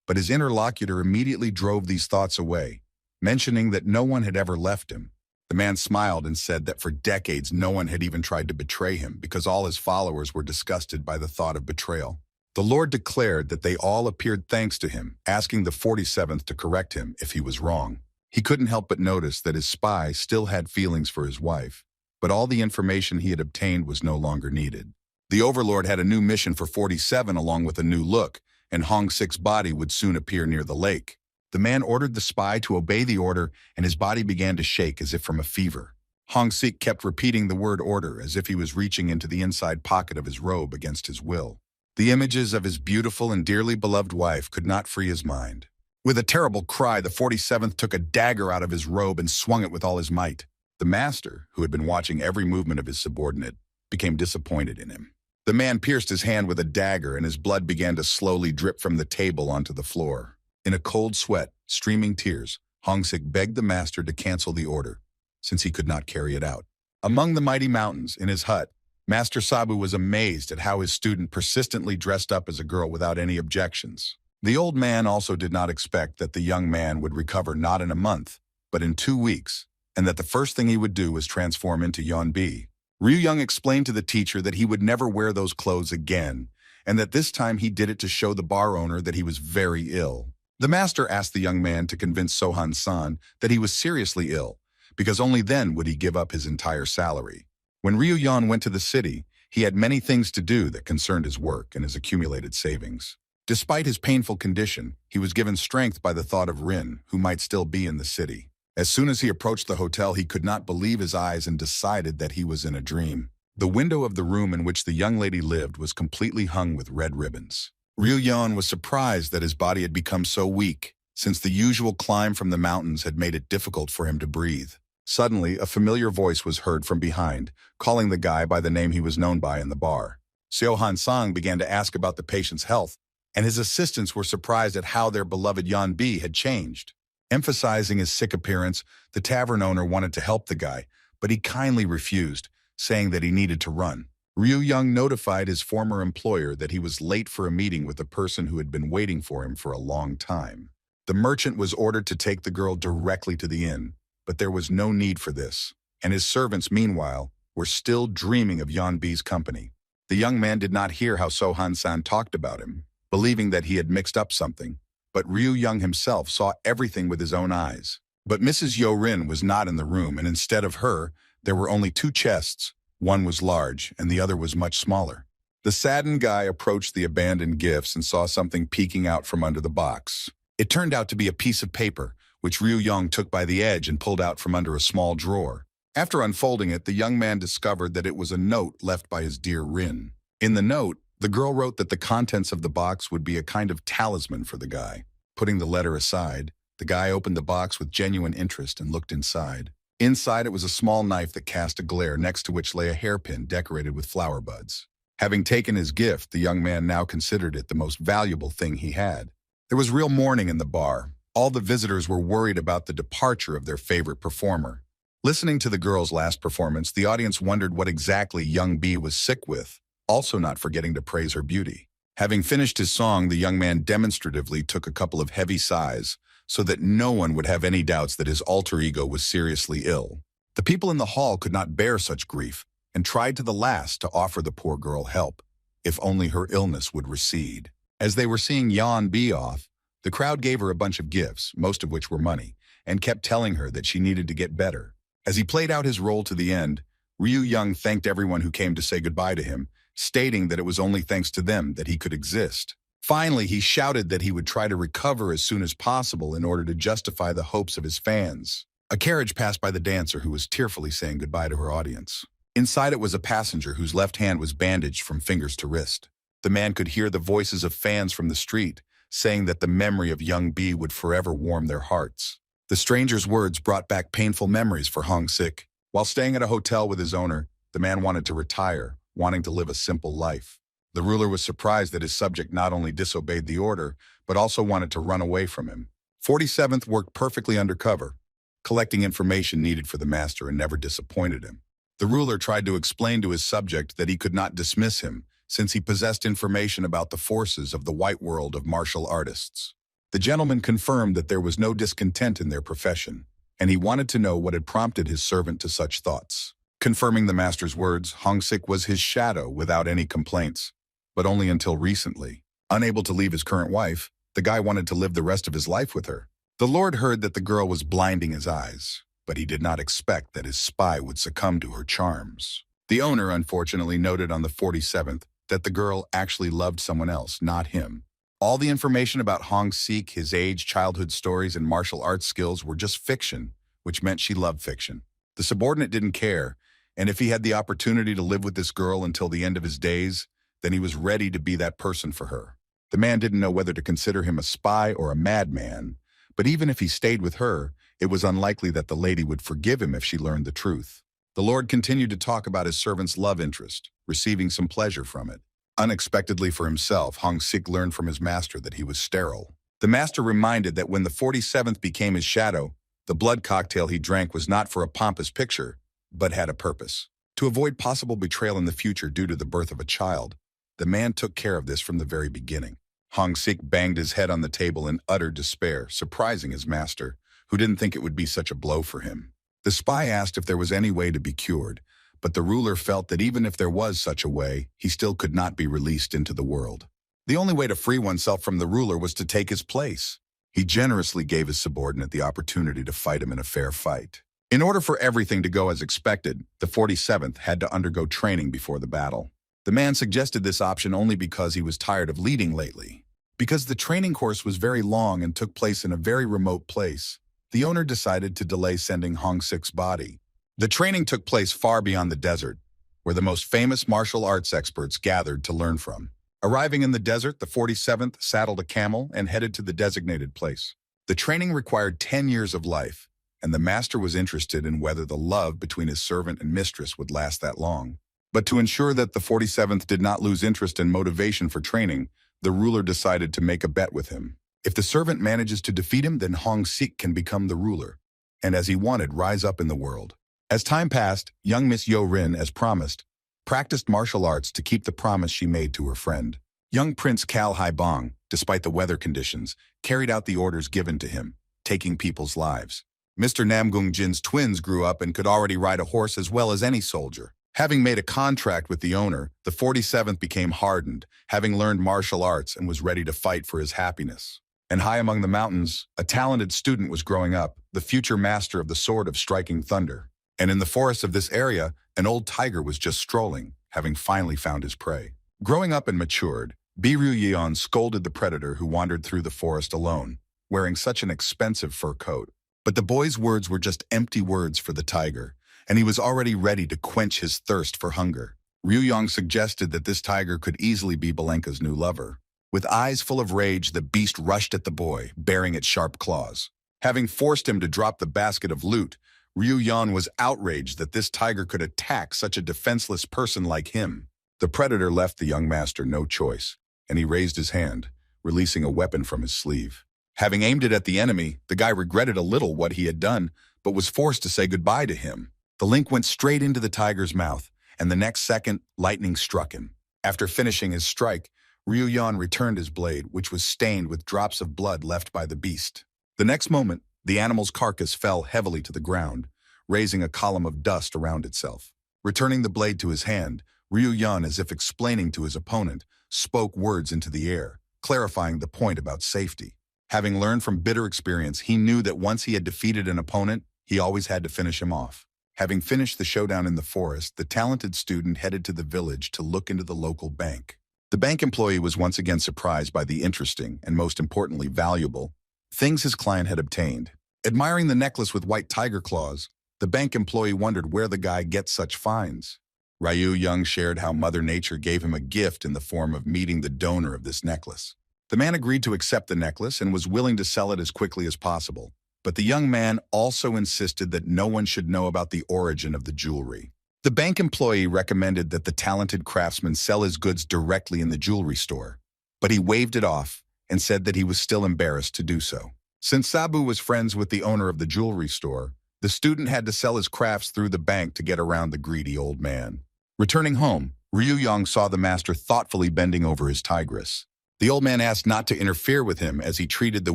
but his interlocutor immediately drove these thoughts away, mentioning that no one had ever left him. The man smiled and said that for decades no one had even tried to betray him because all his followers were disgusted by the thought of betrayal. The Lord declared that they all appeared thanks to him, asking the 47th to correct him if he was wrong. He couldn't help but notice that his spy still had feelings for his wife, but all the information he had obtained was no longer needed. The Overlord had a new mission for 47 along with a new look, and Hong Sik's body would soon appear near the lake. The man ordered the spy to obey the order, and his body began to shake as if from a fever. Hong Sik kept repeating the word order as if he was reaching into the inside pocket of his robe against his will. The images of his beautiful and dearly beloved wife could not free his mind. With a terrible cry, the 47th took a dagger out of his robe and swung it with all his might. The master, who had been watching every movement of his subordinate, became disappointed in him. The man pierced his hand with a dagger, and his blood began to slowly drip from the table onto the floor. In a cold sweat, streaming tears, Hong Sik begged the master to cancel the order, since he could not carry it out. Among the mighty mountains, in his hut, Master Sabu was amazed at how his student persistently dressed up as a girl without any objections. The old man also did not expect that the young man would recover not in a month, but in 2 weeks, and that the first thing he would do was transform into Yeon. Ryu Young explained to the teacher that he would never wear those clothes again, and that this time he did it to show the bar owner that he was very ill. The master asked the young man to convince Sohan-san that he was seriously ill, because only then would he give up his entire salary. When Ryu Yan went to the city, he had many things to do that concerned his work and his accumulated savings. Despite his painful condition, he was given strength by the thought of Rin, who might still be in the city. As soon as he approached the hotel, he could not believe his eyes and decided that he was in a dream. The window of the room in which the young lady lived was completely hung with red ribbons. Ryu Yan was surprised that his body had become so weak, since the usual climb from the mountains had made it difficult for him to breathe. Suddenly, a familiar voice was heard from behind, calling the guy by the name he was known by in the bar. Seo Han-sang began to ask about the patient's health, and his assistants were surprised at how their beloved Yan Bi had changed. Emphasizing his sick appearance, the tavern owner wanted to help the guy, but he kindly refused, saying that he needed to run. Ryu Young notified his former employer that he was late for a meeting with a person who had been waiting for him for a long time. The merchant was ordered to take the girl directly to the inn, but there was no need for this, and his servants, meanwhile, were still dreaming of Yan Bi's company. The young man did not hear how Sohan-san talked about him, believing that he had mixed up something, but Ryu Young himself saw everything with his own eyes. But Mrs. Yo-rin was not in the room, and instead of her, there were only 2 chests. One was large, and the other was much smaller. The saddened guy approached the abandoned gifts and saw something peeking out from under the box. It turned out to be a piece of paper, which Ryu Young took by the edge and pulled out from under a small drawer. After unfolding it, the young man discovered that it was a note left by his dear Rin. In the note, the girl wrote that the contents of the box would be a kind of talisman for the guy. Putting the letter aside, the guy opened the box with genuine interest and looked inside. Inside, it was a small knife that cast a glare, next to which lay a hairpin decorated with flower buds. Having taken his gift, the young man now considered it the most valuable thing he had. There was real mourning in the bar. All the visitors were worried about the departure of their favorite performer. Listening to the girl's last performance, the audience wondered what exactly young B was sick with, also not forgetting to praise her beauty. Having finished his song, the young man demonstratively took a couple of heavy sighs, so that no one would have any doubts that his alter ego was seriously ill. The people in the hall could not bear such grief, and tried to the last to offer the poor girl help, if only her illness would recede. As they were seeing Yan Bi off, the crowd gave her a bunch of gifts, most of which were money, and kept telling her that she needed to get better. As he played out his role to the end, Ryu Young thanked everyone who came to say goodbye to him, stating that it was only thanks to them that he could exist. Finally, he shouted that he would try to recover as soon as possible in order to justify the hopes of his fans. A carriage passed by the dancer, who was tearfully saying goodbye to her audience. Inside it was a passenger whose left hand was bandaged from fingers to wrist. The man could hear the voices of fans from the street, saying that the memory of young B would forever warm their hearts. The stranger's words brought back painful memories for Hong Sik. While staying at a hotel with his owner, the man wanted to retire, wanting to live a simple life. The ruler was surprised that his subject not only disobeyed the order, but also wanted to run away from him. 47th worked perfectly undercover, collecting information needed for the master and never disappointed him. The ruler tried to explain to his subject that he could not dismiss him, since he possessed information about the forces of the white world of martial artists. The gentleman confirmed that there was no discontent in their profession, and he wanted to know what had prompted his servant to such thoughts. Confirming the master's words, Hong Sik was his shadow without any complaints, but only until recently. Unable to leave his current wife, the guy wanted to live the rest of his life with her. The Lord heard that the girl was blinding his eyes, but he did not expect that his spy would succumb to her charms. The owner, unfortunately, noted on the 47th that the girl actually loved someone else, not him. All the information about Hong Sik, his age, childhood stories, and martial arts skills were just fiction, which meant she loved fiction. The subordinate didn't care, and if he had the opportunity to live with this girl until the end of his days, then he was ready to be that person for her. The man didn't know whether to consider him a spy or a madman, but even if he stayed with her, it was unlikely that the lady would forgive him if she learned the truth. The Lord continued to talk about his servant's love interest, receiving some pleasure from it. Unexpectedly for himself, Hong Sik learned from his master that he was sterile. The master reminded that when the 47th became his shadow, the blood cocktail he drank was not for a pompous picture, but had a purpose. To avoid possible betrayal in the future due to the birth of a child, the man took care of this from the very beginning. Hong Sik banged his head on the table in utter despair, surprising his master, who didn't think it would be such a blow for him. The spy asked if there was any way to be cured, but the ruler felt that even if there was such a way, he still could not be released into the world. The only way to free oneself from the ruler was to take his place. He generously gave his subordinate the opportunity to fight him in a fair fight. In order for everything to go as expected, the 47th had to undergo training before the battle. The man suggested this option only because he was tired of leading lately. Because the training course was very long and took place in a very remote place, the owner decided to delay sending Hong Sik's body. The training took place far beyond the desert, where the most famous martial arts experts gathered to learn from. Arriving in the desert, the 47th saddled a camel and headed to the designated place. The training required 10 years of life, and the master was interested in whether the love between his servant and mistress would last that long. But to ensure that the 47th did not lose interest and motivation for training, the ruler decided to make a bet with him. If the servant manages to defeat him, then Hong Sik can become the ruler, and as he wanted, rise up in the world. As time passed, young Miss Yoin, as promised, practiced martial arts to keep the promise she made to her friend. Young Prince Kal Hai Bong, despite the weather conditions, carried out the orders given to him, taking people's lives. Mr. Namgung Jin's twins grew up and could already ride a horse as well as any soldier. Having made a contract with the owner, the 47th became hardened, having learned martial arts and was ready to fight for his happiness. And high among the mountains, a talented student was growing up, the future master of the sword of striking thunder. And in the forest of this area, an old tiger was just strolling, having finally found his prey. Growing up and matured, Biru Yeon scolded the predator who wandered through the forest alone, wearing such an expensive fur coat. But the boy's words were just empty words for the tiger, and he was already ready to quench his thirst for hunger. Ryuyong suggested that this tiger could easily be Belenka's new lover. With eyes full of rage, the beast rushed at the boy, baring its sharp claws. Having forced him to drop the basket of loot, Ryuyan was outraged that this tiger could attack such a defenseless person like him. The predator left the young master no choice, and he raised his hand, releasing a weapon from his sleeve. Having aimed it at the enemy, the guy regretted a little what he had done, but was forced to say goodbye to him. The link went straight into the tiger's mouth, and the next second, lightning struck him. After finishing his strike, Ryuyan returned his blade, which was stained with drops of blood left by the beast. The next moment, the animal's carcass fell heavily to the ground, raising a column of dust around itself. Returning the blade to his hand, Ryuyan, as if explaining to his opponent, spoke words into the air, clarifying the point about safety. Having learned from bitter experience, he knew that once he had defeated an opponent, he always had to finish him off. Having finished the showdown in the forest, the talented student headed to the village to look into the local bank. The bank employee was once again surprised by the interesting, and most importantly valuable, things his client had obtained. Admiring the necklace with white tiger claws, The bank employee wondered where the guy gets such finds. Ryu Young shared how Mother Nature gave him a gift in the form of meeting the donor of this necklace. The man agreed to accept the necklace and was willing to sell it as quickly as possible. But the young man also insisted that no one should know about the origin of the jewelry. The bank employee recommended that the talented craftsman sell his goods directly in the jewelry store, but he waved it off and said that he was still embarrassed to do so. Since Sabu was friends with the owner of the jewelry store, the student had to sell his crafts through the bank to get around the greedy old man. Returning home, Ryu Yang saw the master thoughtfully bending over his tigress. The old man asked not to interfere with him as he treated the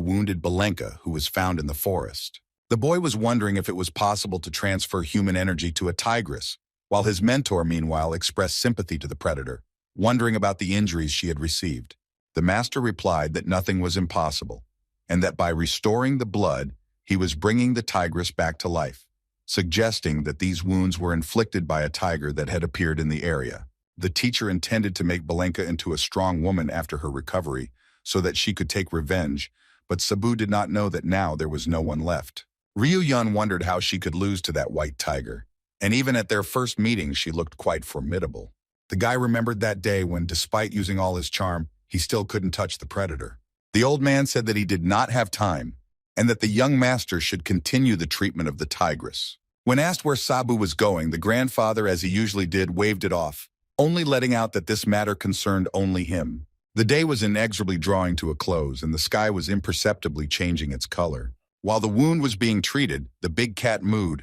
wounded Belenka who was found in the forest. The boy was wondering if it was possible to transfer human energy to a tigress, while his mentor, meanwhile, expressed sympathy to the predator, wondering about the injuries she had received. The master replied that nothing was impossible, and that by restoring the blood, he was bringing the tigress back to life, suggesting that these wounds were inflicted by a tiger that had appeared in the area. The teacher intended to make Belenka into a strong woman after her recovery so that she could take revenge, but Sabu did not know that now there was no one left. Ryu Yun wondered how she could lose to that white tiger, and even at their first meeting she looked quite formidable. The guy remembered that day when, despite using all his charm, he still couldn't touch the predator. The old man said that he did not have time, and that the young master should continue the treatment of the tigress. When asked where Sabu was going, the grandfather, as he usually did, waved it off, only letting out that this matter concerned only him. The day was inexorably drawing to a close, and the sky was imperceptibly changing its color. While the wound was being treated, the big cat mooed,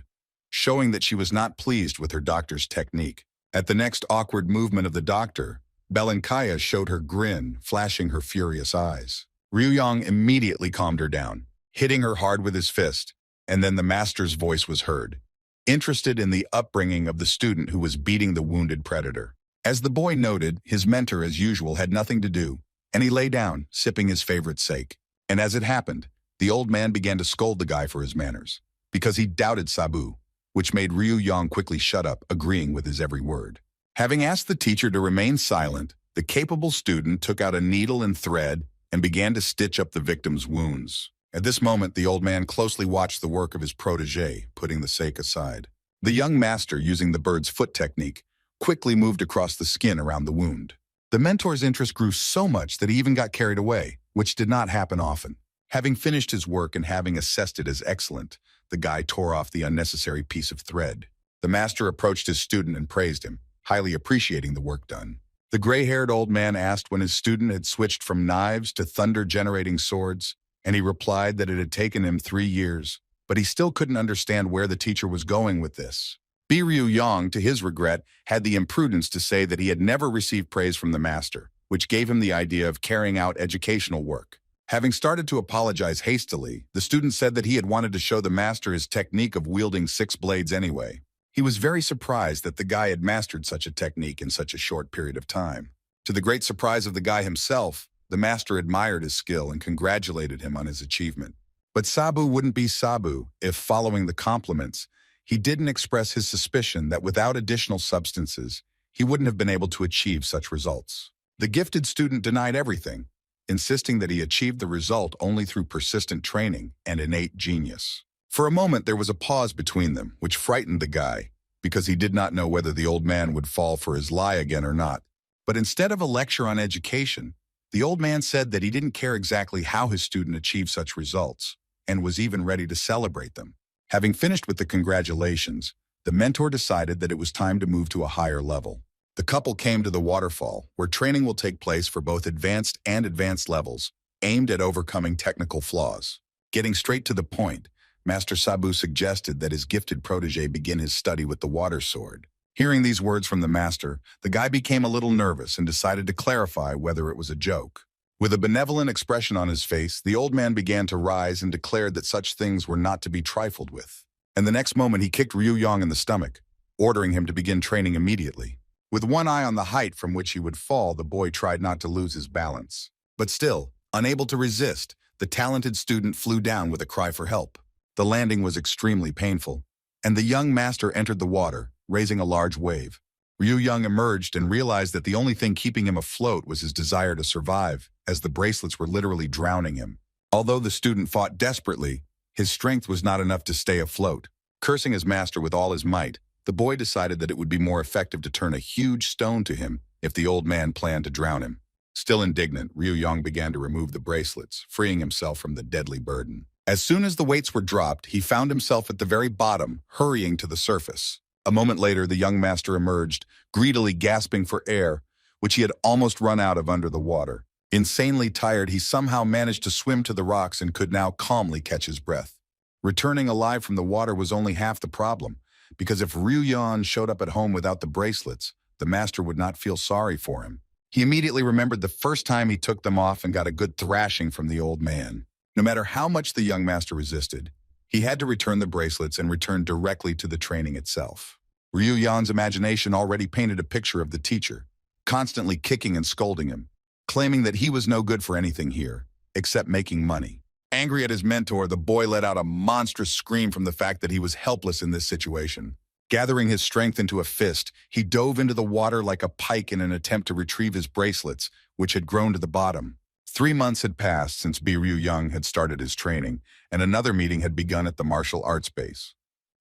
showing that she was not pleased with her doctor's technique. At the next awkward movement of the doctor, Belenkaya showed her grin, flashing her furious eyes. Ryuyang immediately calmed her down, hitting her hard with his fist, and then the master's voice was heard, interested in the upbringing of the student who was beating the wounded predator. As the boy noted, his mentor, as usual, had nothing to do, and he lay down, sipping his favorite sake. And as it happened, the old man began to scold the guy for his manners, because he doubted Sabu, which made Ryu Yang quickly shut up, agreeing with his every word. Having asked the teacher to remain silent, the capable student took out a needle and thread and began to stitch up the victim's wounds. At this moment, the old man closely watched the work of his protege, putting the sake aside. The young master, using the bird's foot technique, quickly moved across the skin around the wound. The mentor's interest grew so much that he even got carried away, which did not happen often. Having finished his work and having assessed it as excellent, the guy tore off the unnecessary piece of thread. The master approached his student and praised him, highly appreciating the work done. The gray-haired old man asked when his student had switched from knives to thunder-generating swords, and he replied that it had taken him 3 years, but he still couldn't understand where the teacher was going with this. Ryu Yang, to his regret, had the imprudence to say that he had never received praise from the master, which gave him the idea of carrying out educational work. Having started to apologize hastily, the student said that he had wanted to show the master his technique of wielding 6 blades anyway. He was very surprised that the guy had mastered such a technique in such a short period of time. To the great surprise of the guy himself, the master admired his skill and congratulated him on his achievement. But Sabu wouldn't be Sabu if, following the compliments, he didn't express his suspicion that without additional substances, he wouldn't have been able to achieve such results. The gifted student denied everything, insisting that he achieved the result only through persistent training and innate genius. For a moment, there was a pause between them, which frightened the guy, because he did not know whether the old man would fall for his lie again or not. But instead of a lecture on education, the old man said that he didn't care exactly how his student achieved such results, and was even ready to celebrate them. Having finished with the congratulations, the mentor decided that it was time to move to a higher level. The couple came to the waterfall, where training will take place for both advanced and advanced levels, aimed at overcoming technical flaws. Getting straight to the point, Master Sabu suggested that his gifted protege begin his study with the water sword. Hearing these words from the master, the guy became a little nervous and decided to clarify whether it was a joke. With a benevolent expression on his face, the old man began to rise and declared that such things were not to be trifled with. And the next moment he kicked Ryu Yang in the stomach, ordering him to begin training immediately. With one eye on the height from which he would fall, the boy tried not to lose his balance. But still, unable to resist, the talented student flew down with a cry for help. The landing was extremely painful, and the young master entered the water, raising a large wave. Ryu Yang emerged and realized that the only thing keeping him afloat was his desire to survive, as the bracelets were literally drowning him. Although the student fought desperately, his strength was not enough to stay afloat. Cursing his master with all his might, the boy decided that it would be more effective to turn a huge stone to him if the old man planned to drown him. Still indignant, Ryu-Yong began to remove the bracelets, freeing himself from the deadly burden. As soon as the weights were dropped, he found himself at the very bottom, hurrying to the surface. A moment later, the young master emerged, greedily gasping for air, which he had almost run out of under the water. Insanely tired, he somehow managed to swim to the rocks and could now calmly catch his breath. Returning alive from the water was only half the problem, because if Ryu-Yong showed up at home without the bracelets, the master would not feel sorry for him. He immediately remembered the first time he took them off and got a good thrashing from the old man. No matter how much the young master resisted, he had to return the bracelets and return directly to the training itself. Ryu-Yong's imagination already painted a picture of the teacher, constantly kicking and scolding him, claiming that he was no good for anything here, except making money. Angry at his mentor, the boy let out a monstrous scream from the fact that he was helpless in this situation. Gathering his strength into a fist, he dove into the water like a pike in an attempt to retrieve his bracelets, which had grown to the bottom. 3 months had passed since Ryu-Yong had started his training, and another meeting had begun at the martial arts base.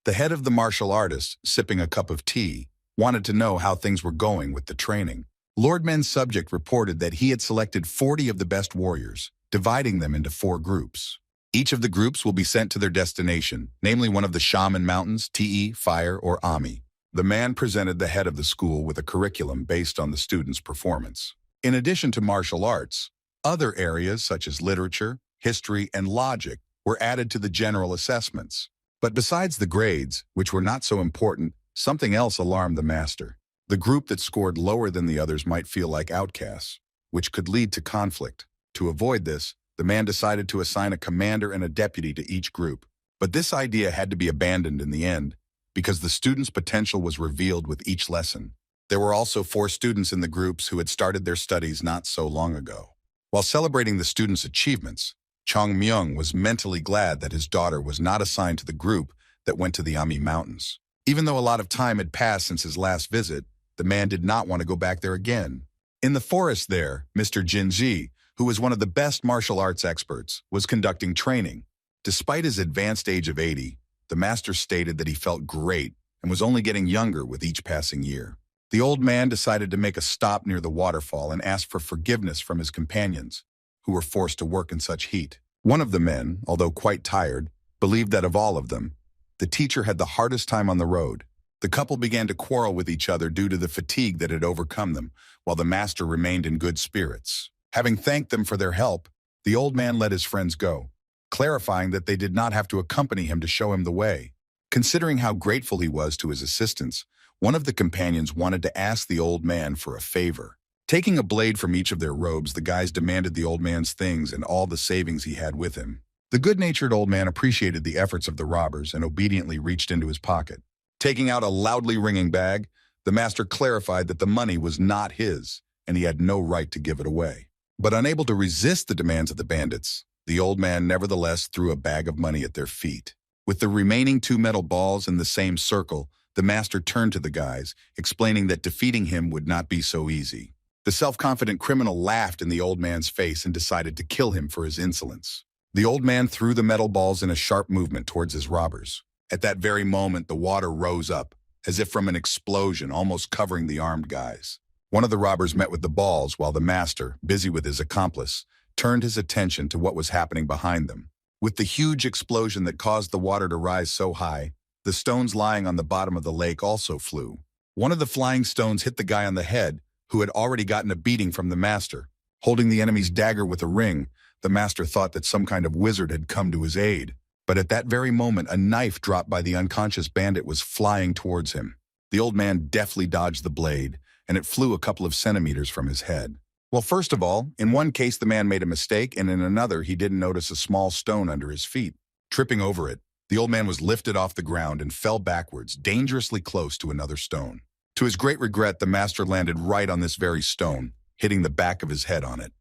The head of the martial artists, sipping a cup of tea, wanted to know how things were going with the training. Lord Men's subject reported that he had selected 40 of the best warriors, dividing them into 4 groups. Each of the groups will be sent to their destination, namely one of the Shaman Mountains, Te, Fire, or Ami. The man presented the head of the school with a curriculum based on the students' performance. In addition to martial arts, other areas such as literature, history, and logic were added to the general assessments. But besides the grades, which were not so important, something else alarmed the master. The group that scored lower than the others might feel like outcasts, which could lead to conflict. To avoid this, the man decided to assign a commander and a deputy to each group. But this idea had to be abandoned in the end, because the students' potential was revealed with each lesson. There were also 4 students in the groups who had started their studies not so long ago. While celebrating the students' achievements, Chong Myung was mentally glad that his daughter was not assigned to the group that went to the Ami Mountains. Even though a lot of time had passed since his last visit, the man did not want to go back there again. In the forest there, Mr. Jinji, who was one of the best martial arts experts, was conducting training. Despite his advanced age of 80, the master stated that he felt great and was only getting younger with each passing year. The old man decided to make a stop near the waterfall and ask for forgiveness from his companions, who were forced to work in such heat. One of the men, although quite tired, believed that of all of them, the teacher had the hardest time on the road. The couple began to quarrel with each other due to the fatigue that had overcome them, while the master remained in good spirits. Having thanked them for their help, the old man let his friends go, clarifying that they did not have to accompany him to show him the way. Considering how grateful he was to his assistance, one of the companions wanted to ask the old man for a favor. Taking a blade from each of their robes, the guys demanded the old man's things and all the savings he had with him. The good-natured old man appreciated the efforts of the robbers and obediently reached into his pocket. Taking out a loudly ringing bag, the master clarified that the money was not his, and he had no right to give it away. But unable to resist the demands of the bandits, the old man nevertheless threw a bag of money at their feet. With the remaining 2 metal balls in the same circle, the master turned to the guys, explaining that defeating him would not be so easy. The self-confident criminal laughed in the old man's face and decided to kill him for his insolence. The old man threw the metal balls in a sharp movement towards his robbers. At that very moment, the water rose up, as if from an explosion, almost covering the armed guys. One of the robbers met with the balls, while the master, busy with his accomplice, turned his attention to what was happening behind them. With the huge explosion that caused the water to rise so high, the stones lying on the bottom of the lake also flew. One of the flying stones hit the guy on the head, who had already gotten a beating from the master. Holding the enemy's dagger with a ring, the master thought that some kind of wizard had come to his aid. But at that very moment, a knife dropped by the unconscious bandit was flying towards him. The old man deftly dodged the blade, and it flew a couple of centimeters from his head. Well, first of all, in one case the man made a mistake, and in another he didn't notice a small stone under his feet. Tripping over it, the old man was lifted off the ground and fell backwards, dangerously close to another stone. To his great regret, the master landed right on this very stone, hitting the back of his head on it.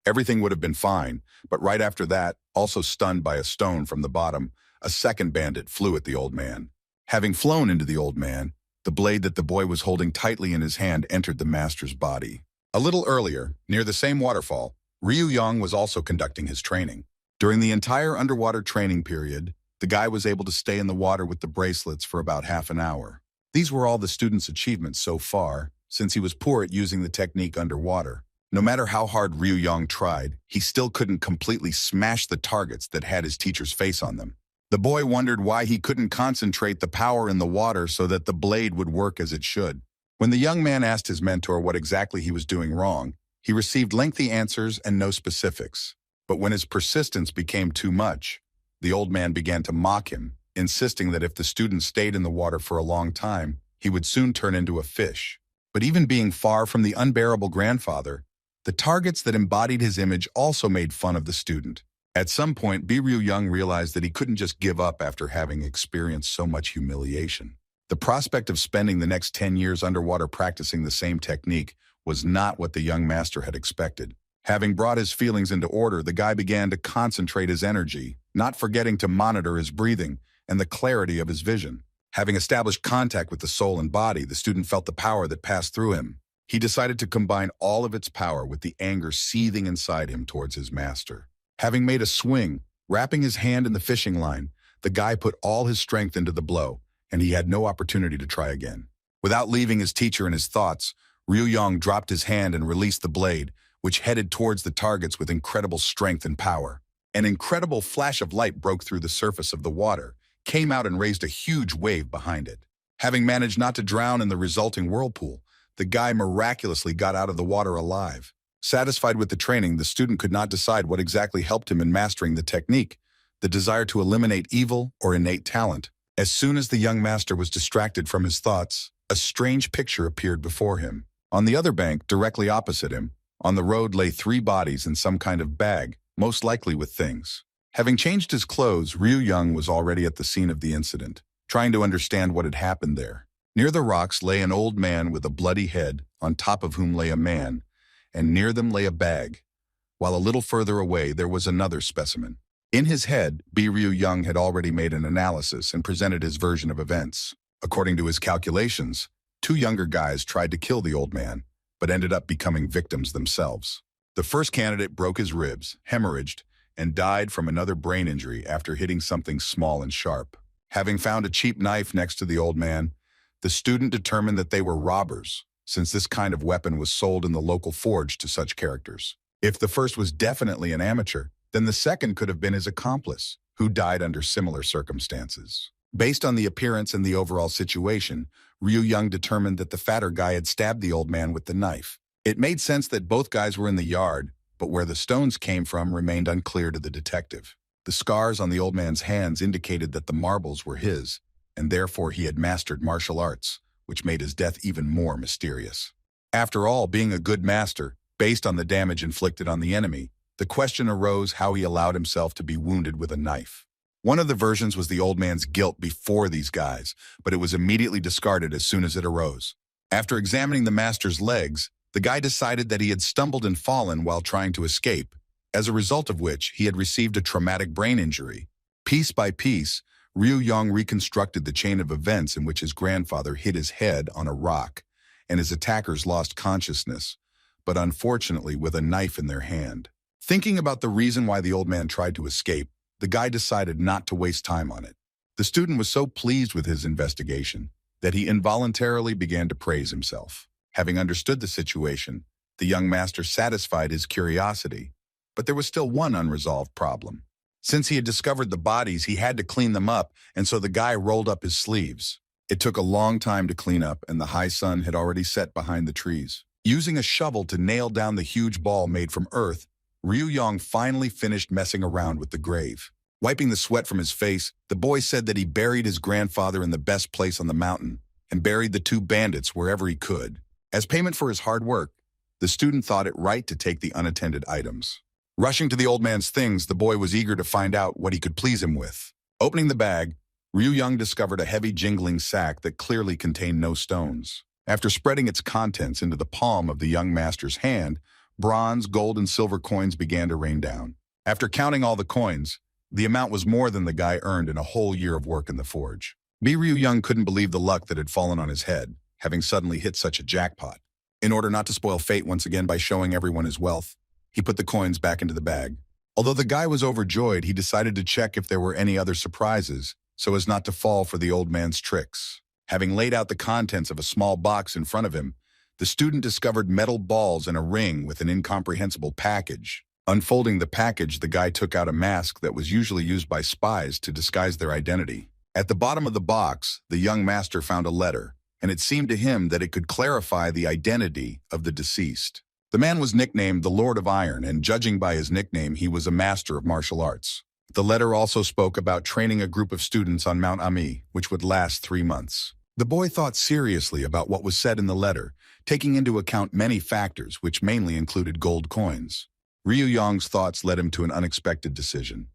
Everything would have been fine, but right after that, also stunned by a stone from the bottom, a second bandit flew at the old man. Having flown into the old man, the blade that the boy was holding tightly in his hand entered the master's body. A little earlier, near the same waterfall, Ryu-Yong was also conducting his training. During the entire underwater training period, The guy was able to stay in the water with the bracelets for about half an hour. These were all the student's achievements so far, since he was poor at using the technique underwater. No matter how hard Ryu Yong tried, he still couldn't completely smash the targets that had his teacher's face on them. The boy wondered why he couldn't concentrate the power in the water so that the blade would work as it should. When the young man asked his mentor what exactly he was doing wrong, he received lengthy answers and no specifics. But when his persistence became too much, the old man began to mock him, insisting that if the student stayed in the water for a long time, he would soon turn into a fish. But even being far from the unbearable grandfather, the targets that embodied his image also made fun of the student. At some point, Ryu Young realized that he couldn't just give up after having experienced so much humiliation. The prospect of spending the next 10 years underwater practicing the same technique was not what the young master had expected. Having brought his feelings into order, the guy began to concentrate his energy, not forgetting to monitor his breathing and the clarity of his vision. Having established contact with the soul and body, the student felt the power that passed through him. He decided to combine all of its power with the anger seething inside him towards his master. Having made a swing, wrapping his hand in the fishing line, the guy put all his strength into the blow, and he had no opportunity to try again. Without leaving his teacher in his thoughts, Ryu Yong dropped his hand and released the blade, which headed towards the targets with incredible strength and power. An incredible flash of light broke through the surface of the water, came out and raised a huge wave behind it. Having managed not to drown in the resulting whirlpool, the guy miraculously got out of the water alive. Satisfied with the training, the student could not decide what exactly helped him in mastering the technique, the desire to eliminate evil or innate talent. As soon as the young master was distracted from his thoughts, a strange picture appeared before him. On the other bank, directly opposite him, on the road lay 3 bodies in some kind of bag, most likely with things. Having changed his clothes, Ryu Young was already at the scene of the incident, trying to understand what had happened there. Near the rocks lay an old man with a bloody head, on top of whom lay a man, and near them lay a bag, while a little further away there was another specimen. In his head, Ryu Young had already made an analysis and presented his version of events. According to his calculations, 2 younger guys tried to kill the old man, but ended up becoming victims themselves. The first candidate broke his ribs, hemorrhaged, and died from another brain injury after hitting something small and sharp. Having found a cheap knife next to the old man, the student determined that they were robbers, since this kind of weapon was sold in the local forge to such characters. If the first was definitely an amateur, then the second could have been his accomplice, who died under similar circumstances. Based on the appearance and the overall situation, Ryu Young determined that the fatter guy had stabbed the old man with the knife. It made sense that both guys were in the yard, but where the stones came from remained unclear to the detective. The scars on the old man's hands indicated that the marbles were his, and therefore he had mastered martial arts, which made his death even more mysterious. After all, being a good master, based on the damage inflicted on the enemy, the question arose how he allowed himself to be wounded with a knife. One of the versions was the old man's guilt before these guys, but it was immediately discarded as soon as it arose. After examining the master's legs, the guy decided that he had stumbled and fallen while trying to escape, as a result of which he had received a traumatic brain injury. Piece by piece, Ryu Yong reconstructed the chain of events in which his grandfather hit his head on a rock, and his attackers lost consciousness, but unfortunately with a knife in their hand. Thinking about the reason why the old man tried to escape, the guy decided not to waste time on it. The student was so pleased with his investigation that he involuntarily began to praise himself. Having understood the situation, the young master satisfied his curiosity, but there was still one unresolved problem. Since he had discovered the bodies, he had to clean them up, and so the guy rolled up his sleeves. It took a long time to clean up, and the high sun had already set behind the trees. Using a shovel to nail down the huge ball made from earth, Ryu Yong finally finished messing around with the grave. Wiping the sweat from his face, the boy said that he buried his grandfather in the best place on the mountain and buried the 2 bandits wherever he could. As payment for his hard work, the student thought it right to take the unattended items. Rushing to the old man's things, the boy was eager to find out what he could please him with. Opening the bag, Ryu Young discovered a heavy jingling sack that clearly contained no stones. After spreading its contents into the palm of the young master's hand, bronze, gold, and silver coins began to rain down. After counting all the coins, the amount was more than the guy earned in a whole year of work in the forge. Ryu Young couldn't believe the luck that had fallen on his head, having suddenly hit such a jackpot. In order not to spoil fate once again by showing everyone his wealth, he put the coins back into the bag. Although the guy was overjoyed, he decided to check if there were any other surprises, so as not to fall for the old man's tricks. Having laid out the contents of a small box in front of him, the student discovered metal balls and a ring with an incomprehensible package. Unfolding the package, the guy took out a mask that was usually used by spies to disguise their identity. At the bottom of the box, the young master found a letter, and it seemed to him that it could clarify the identity of the deceased. The man was nicknamed the Lord of Iron, and judging by his nickname, he was a master of martial arts. The letter also spoke about training a group of students on Mount Ami, which would last 3 months. The boy thought seriously about what was said in the letter, taking into account many factors, which mainly included gold coins. Ryu Yong's thoughts led him to an unexpected decision,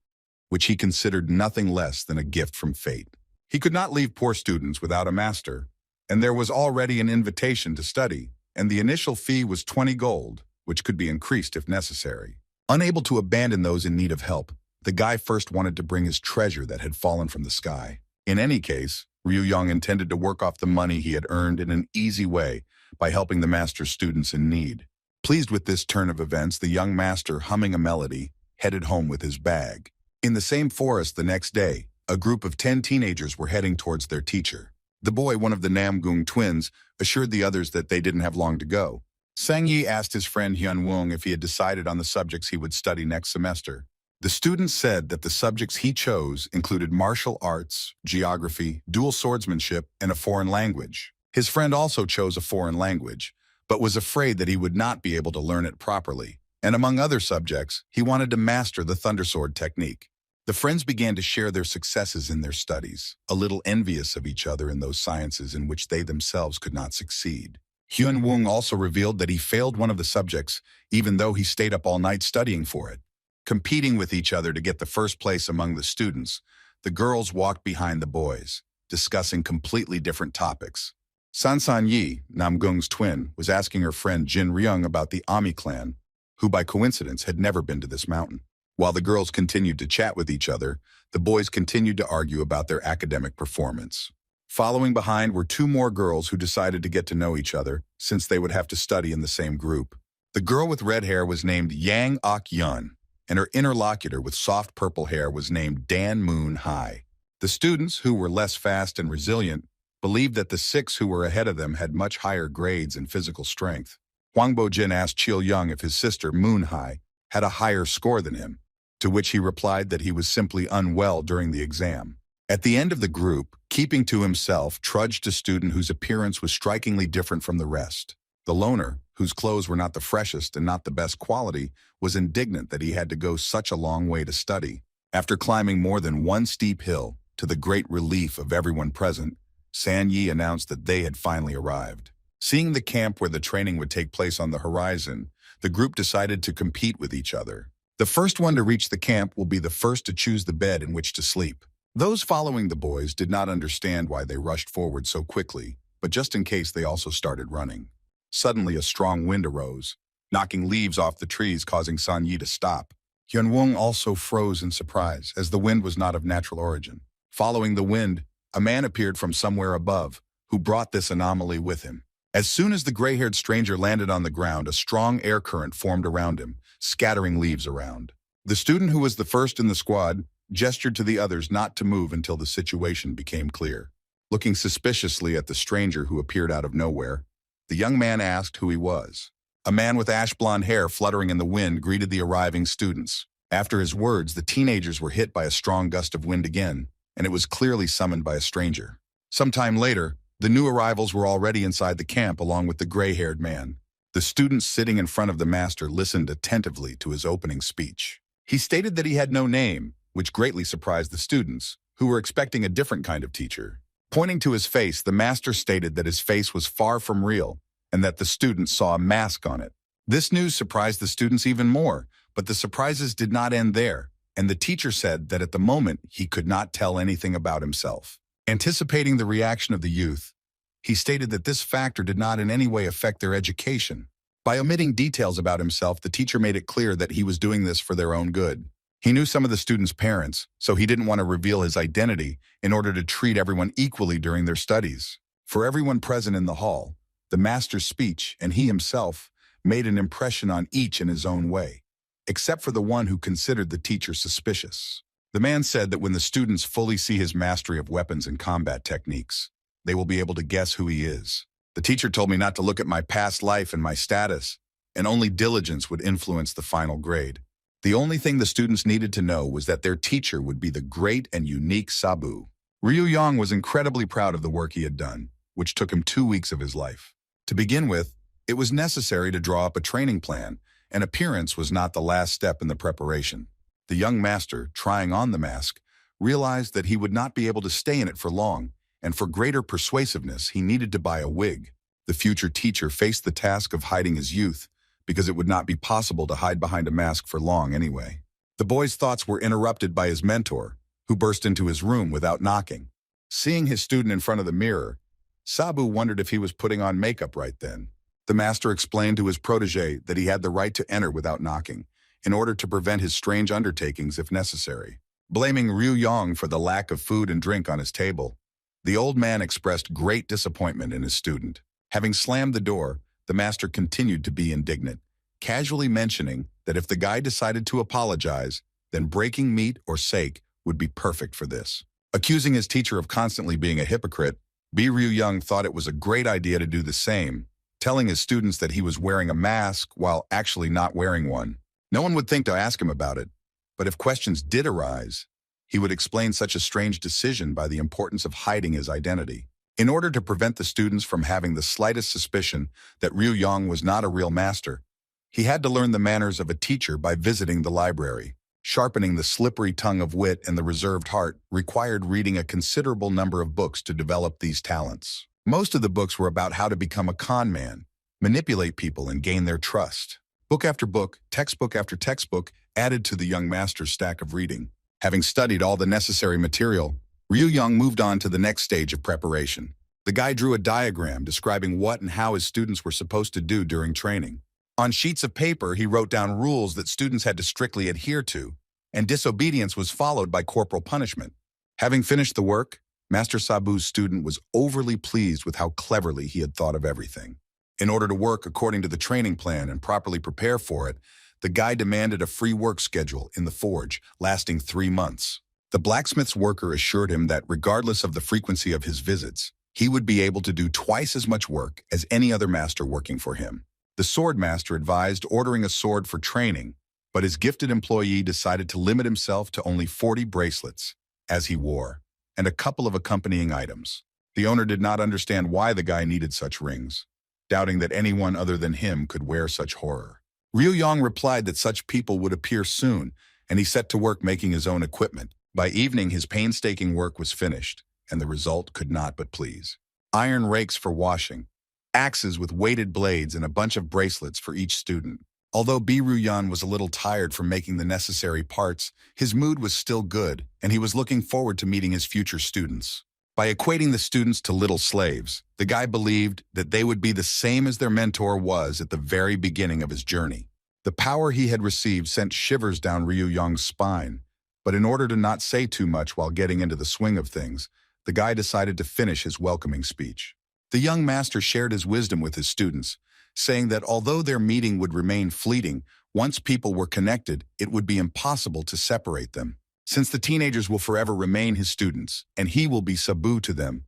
which he considered nothing less than a gift from fate. He could not leave poor students without a master, and there was already an invitation to study, and the initial fee was 20 gold, which could be increased if necessary. Unable to abandon those in need of help, the guy first wanted to bring his treasure that had fallen from the sky. In any case, Ryu Yong intended to work off the money he had earned in an easy way by helping the master's students in need. Pleased with this turn of events, the young master, humming a melody, headed home with his bag. In the same forest the next day, a group of 10 teenagers were heading towards their teacher. The boy, one of the Namgung twins, assured the others that they didn't have long to go. Sang Yi asked his friend Hyun Woong if he had decided on the subjects he would study next semester. The student said that the subjects he chose included martial arts, geography, dual swordsmanship, and a foreign language. His friend also chose a foreign language, but was afraid that he would not be able to learn it properly. And among other subjects, he wanted to master the thundersword technique. The friends began to share their successes in their studies, a little envious of each other in those sciences in which they themselves could not succeed. Hyun Woong also revealed that he failed one of the subjects, even though he stayed up all night studying for it. Competing with each other to get the first place among the students, the girls walked behind the boys, discussing completely different topics. San Yi, Namgung's twin, was asking her friend Jin Ryung about the Ami clan, who by coincidence had never been to this mountain. While the girls continued to chat with each other, the boys continued to argue about their academic performance. Following behind were 2 more girls who decided to get to know each other, since they would have to study in the same group. The girl with red hair was named Yang Ok Yun, and her interlocutor with soft purple hair was named Dan Moon Hai. The students, who were less fast and resilient, believed that the 6 who were ahead of them had much higher grades and physical strength. Hwang Bo-jin asked Chil Young if his sister, Moon Hai, had a higher score than him, to which he replied that he was simply unwell during the exam. At the end of the group, keeping to himself, trudged a student whose appearance was strikingly different from the rest. The loner, whose clothes were not the freshest and not the best quality, was indignant that he had to go such a long way to study. After climbing more than 1 steep hill, to the great relief of everyone present, San Yi announced that they had finally arrived. Seeing the camp where the training would take place on the horizon, the group decided to compete with each other. The first one to reach the camp will be the first to choose the bed in which to sleep. Those following the boys did not understand why they rushed forward so quickly, but just in case they also started running. Suddenly a strong wind arose, knocking leaves off the trees, causing San Yi to stop. Hyun Woong also froze in surprise, as the wind was not of natural origin. Following the wind, a man appeared from somewhere above, who brought this anomaly with him. As soon as the gray-haired stranger landed on the ground, a strong air current formed around him, scattering leaves around. The student, who was the first in the squad, gestured to the others not to move until the situation became clear. Looking suspiciously at the stranger who appeared out of nowhere, the young man asked who he was. A man with ash-blonde hair fluttering in the wind greeted the arriving students. After his words, the teenagers were hit by a strong gust of wind again, and it was clearly summoned by a stranger. Sometime later, the new arrivals were already inside the camp along with the gray-haired man. The students sitting in front of the master listened attentively to his opening speech. He stated that he had no name, which greatly surprised the students, who were expecting a different kind of teacher. Pointing to his face, the master stated that his face was far from real, and that the students saw a mask on it. This news surprised the students even more, but the surprises did not end there, and the teacher said that at the moment he could not tell anything about himself. Anticipating the reaction of the youth, he stated that this factor did not in any way affect their education. By omitting details about himself, the teacher made it clear that he was doing this for their own good. He knew some of the students' parents, so he didn't want to reveal his identity in order to treat everyone equally during their studies. For everyone present in the hall, the master's speech and he himself made an impression on each in his own way. except for the one who considered the teacher suspicious. The man said that when the students fully see his mastery of weapons and combat techniques, they will be able to guess who he is. The teacher told me not to look at my past life and my status, and only diligence would influence the final grade. The only thing the students needed to know was that their teacher would be the great and unique Sabu. Ryu Yang was incredibly proud of the work he had done, which took him 2 weeks of his life. To begin with, it was necessary to draw up a training plan, and appearance was not the last step in the preparation. The young master, trying on the mask, realized that he would not be able to stay in it for long, and for greater persuasiveness, he needed to buy a wig. The future teacher faced the task of hiding his youth, because it would not be possible to hide behind a mask for long anyway. The boy's thoughts were interrupted by his mentor, who burst into his room without knocking. Seeing his student in front of the mirror, Sabu wondered if he was putting on makeup right then. The master explained to his protege that he had the right to enter without knocking, in order to prevent his strange undertakings if necessary. Blaming Ryu Yang for the lack of food and drink on his table, the old man expressed great disappointment in his student. Having slammed the door, the master continued to be indignant, casually mentioning that if the guy decided to apologize, then breaking meat or sake would be perfect for this. Accusing his teacher of constantly being a hypocrite, Ryu Yang thought it was a great idea to do the same, telling his students that he was wearing a mask while actually not wearing one. No one would think to ask him about it, but if questions did arise, he would explain such a strange decision by the importance of hiding his identity. In order to prevent the students from having the slightest suspicion that Ryu Yang was not a real master, he had to learn the manners of a teacher by visiting the library. Sharpening the slippery tongue of wit and the reserved heart required reading a considerable number of books to develop these talents. Most of the books were about how to become a con man, manipulate people, and gain their trust. Book after book, textbook after textbook added to the young master's stack of reading. Having studied all the necessary material, Ryu Yang moved on to the next stage of preparation. The guy drew a diagram describing what and how his students were supposed to do during training. On sheets of paper, he wrote down rules that students had to strictly adhere to, and disobedience was followed by corporal punishment. Having finished the work, Master Sabu's student was overly pleased with how cleverly he had thought of everything. In order to work according to the training plan and properly prepare for it, the guy demanded a free work schedule in the forge, lasting 3 months. The blacksmith's worker assured him that regardless of the frequency of his visits, he would be able to do twice as much work as any other master working for him. The sword master advised ordering a sword for training, but his gifted employee decided to limit himself to only 40 bracelets, as he wore, and a couple of accompanying items. The owner did not understand why the guy needed such rings, doubting that anyone other than him could wear such horror. Ryu Yang replied that such people would appear soon, and he set to work making his own equipment. By evening, his painstaking work was finished, and the result could not but please. Iron rakes for washing, axes with weighted blades, and a bunch of bracelets for each student. Although Ryu Yang was a little tired from making the necessary parts, his mood was still good, and he was looking forward to meeting his future students. By equating the students to little slaves, the guy believed that they would be the same as their mentor was at the very beginning of his journey. The power he had received sent shivers down Ryu Yang's spine, but in order to not say too much while getting into the swing of things, the guy decided to finish his welcoming speech. The young master shared his wisdom with his students, saying that although their meeting would remain fleeting, once people were connected, it would be impossible to separate them. Since the teenagers will forever remain his students, and he will be Sabu to them,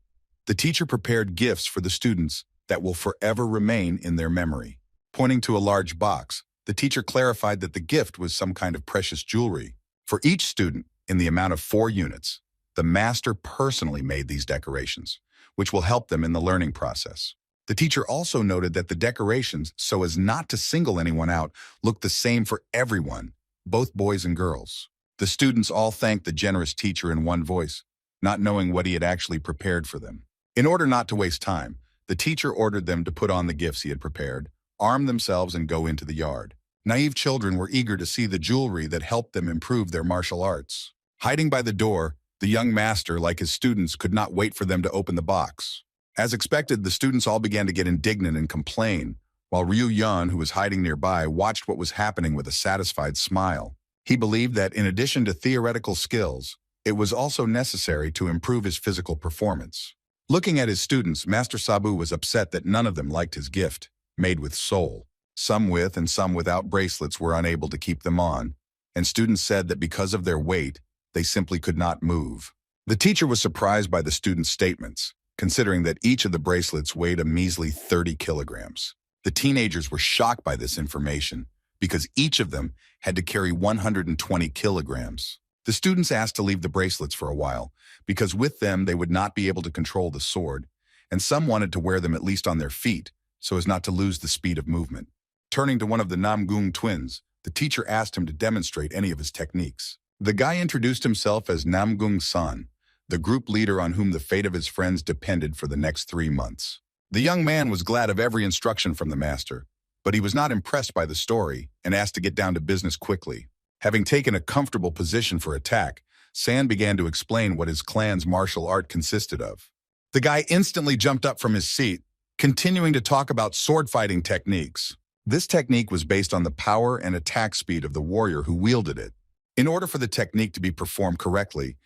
the teacher prepared gifts for the students that will forever remain in their memory. Pointing to a large box, the teacher clarified that the gift was some kind of precious jewelry. For each student, in the amount of 4 units, the master personally made these decorations, which will help them in the learning process. The teacher also noted that the decorations, so as not to single anyone out, looked the same for everyone, both boys and girls. The students all thanked the generous teacher in one voice, not knowing what he had actually prepared for them. In order not to waste time, the teacher ordered them to put on the gifts he had prepared, arm themselves, and go into the yard. Naive children were eager to see the jewelry that helped them improve their martial arts. Hiding by the door, the young master, like his students, could not wait for them to open the box. As expected, the students all began to get indignant and complain, while Ryu Yang, who was hiding nearby, watched what was happening with a satisfied smile. He believed that in addition to theoretical skills, it was also necessary to improve his physical performance. Looking at his students, Master Sabu was upset that none of them liked his gift, made with soul. Some with and some without bracelets were unable to keep them on, and students said that because of their weight, they simply could not move. The teacher was surprised by the students' statements, considering that each of the bracelets weighed a measly 30 kilograms. The teenagers were shocked by this information because each of them had to carry 120 kilograms. The students asked to leave the bracelets for a while because with them they would not be able to control the sword, and some wanted to wear them at least on their feet so as not to lose the speed of movement. Turning to one of the Namgung twins, the teacher asked him to demonstrate any of his techniques. The guy introduced himself as Namgung-san, the group leader on whom the fate of his friends depended for the next 3 months. The young man was glad of every instruction from the master, but he was not impressed by the story and asked to get down to business quickly. Having taken a comfortable position for attack, San began to explain what his clan's martial art consisted of. The guy instantly jumped up from his seat, continuing to talk about sword fighting techniques. This technique was based on the power and attack speed of the warrior who wielded it. In order for the technique to be performed correctly,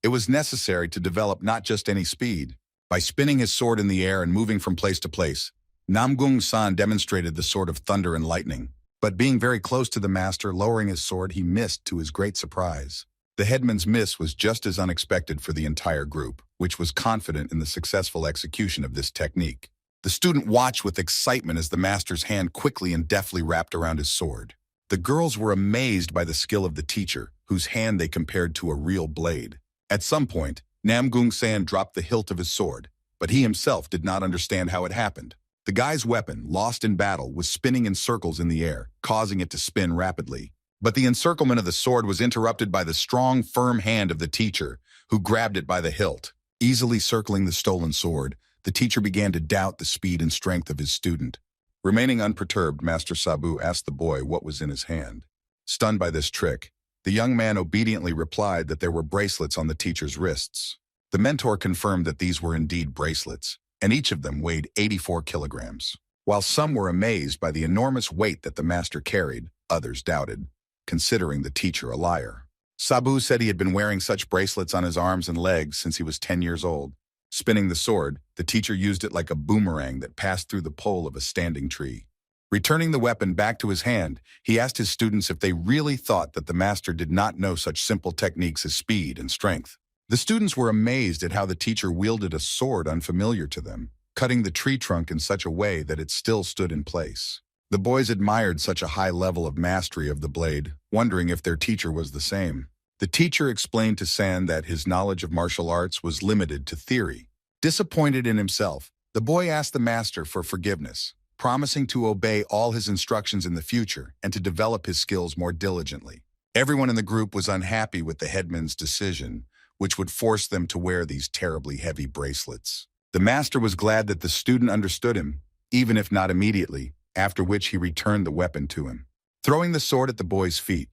it was necessary to develop not just any speed. By spinning his sword in the air and moving from place to place, Namgung-san demonstrated the sword of thunder and lightning. But being very close to the master, lowering his sword, he missed to his great surprise. The headman's miss was just as unexpected for the entire group, which was confident in the successful execution of this technique. The student watched with excitement as the master's hand quickly and deftly wrapped around his sword. The girls were amazed by the skill of the teacher, whose hand they compared to a real blade. At some point, Namgung-san dropped the hilt of his sword, but he himself did not understand how it happened. The guy's weapon, lost in battle, was spinning in circles in the air, causing it to spin rapidly. But the encirclement of the sword was interrupted by the strong, firm hand of the teacher, who grabbed it by the hilt. Easily circling the stolen sword, the teacher began to doubt the speed and strength of his student. Remaining unperturbed, Master Sabu asked the boy what was in his hand. Stunned by this trick, the young man obediently replied that there were bracelets on the teacher's wrists. The mentor confirmed that these were indeed bracelets, and each of them weighed 84 kilograms. While some were amazed by the enormous weight that the master carried, others doubted, considering the teacher a liar. Sabu said he had been wearing such bracelets on his arms and legs since he was 10 years old. Spinning the sword, the teacher used it like a boomerang that passed through the pole of a standing tree. Returning the weapon back to his hand, he asked his students if they really thought that the master did not know such simple techniques as speed and strength. The students were amazed at how the teacher wielded a sword unfamiliar to them, cutting the tree trunk in such a way that it still stood in place. The boys admired such a high level of mastery of the blade, wondering if their teacher was the same. The teacher explained to San that his knowledge of martial arts was limited to theory. Disappointed in himself, the boy asked the master for forgiveness, promising to obey all his instructions in the future and to develop his skills more diligently. Everyone in the group was unhappy with the headman's decision, which would force them to wear these terribly heavy bracelets. The master was glad that the student understood him, even if not immediately, after which he returned the weapon to him. Throwing the sword at the boy's feet,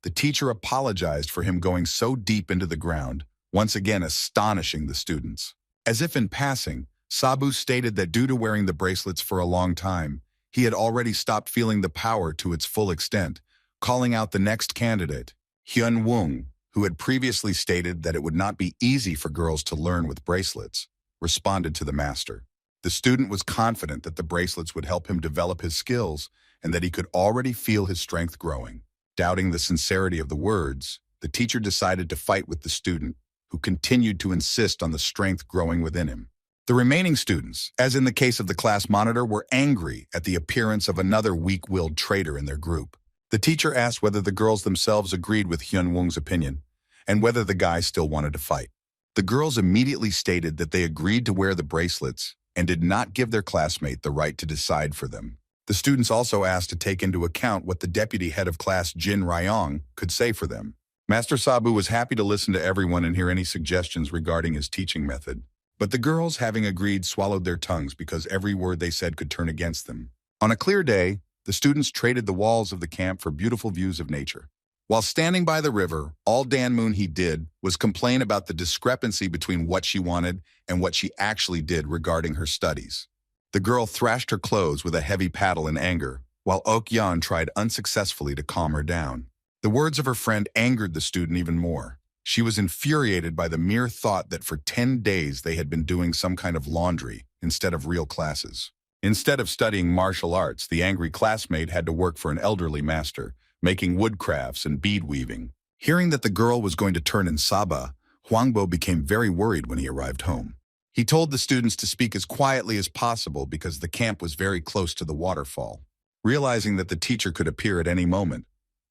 the teacher apologized for him going so deep into the ground, once again astonishing the students. As if in passing, Sabu stated that due to wearing the bracelets for a long time, he had already stopped feeling the power to its full extent, calling out the next candidate, Hyun Woong, who had previously stated that it would not be easy for girls to learn with bracelets, responded to the master. The student was confident that the bracelets would help him develop his skills and that he could already feel his strength growing. Doubting the sincerity of the words, the teacher decided to fight with the student, who continued to insist on the strength growing within him. The remaining students, as in the case of the class monitor, were angry at the appearance of another weak-willed traitor in their group. The teacher asked whether the girls themselves agreed with Hyun Woong's opinion, and whether the guy still wanted to fight. The girls immediately stated that they agreed to wear the bracelets and did not give their classmate the right to decide for them. The students also asked to take into account what the deputy head of class, Jin Ryong, could say for them. Master Sabu was happy to listen to everyone and hear any suggestions regarding his teaching method. But the girls, having agreed, swallowed their tongues because every word they said could turn against them. On a clear day, the students traded the walls of the camp for beautiful views of nature. While standing by the river, all Dan Moon he did was complain about the discrepancy between what she wanted and what she actually did regarding her studies. The girl thrashed her clothes with a heavy paddle in anger, while Ok Yeon tried unsuccessfully to calm her down. The words of her friend angered the student even more. She was infuriated by the mere thought that for 10 days they had been doing some kind of laundry instead of real classes. Instead of studying martial arts, the angry classmate had to work for an elderly master, making woodcrafts and bead weaving. Hearing that the girl was going to turn in Saba, Huangbo became very worried when he arrived home. He told the students to speak as quietly as possible because the camp was very close to the waterfall. Realizing that the teacher could appear at any moment,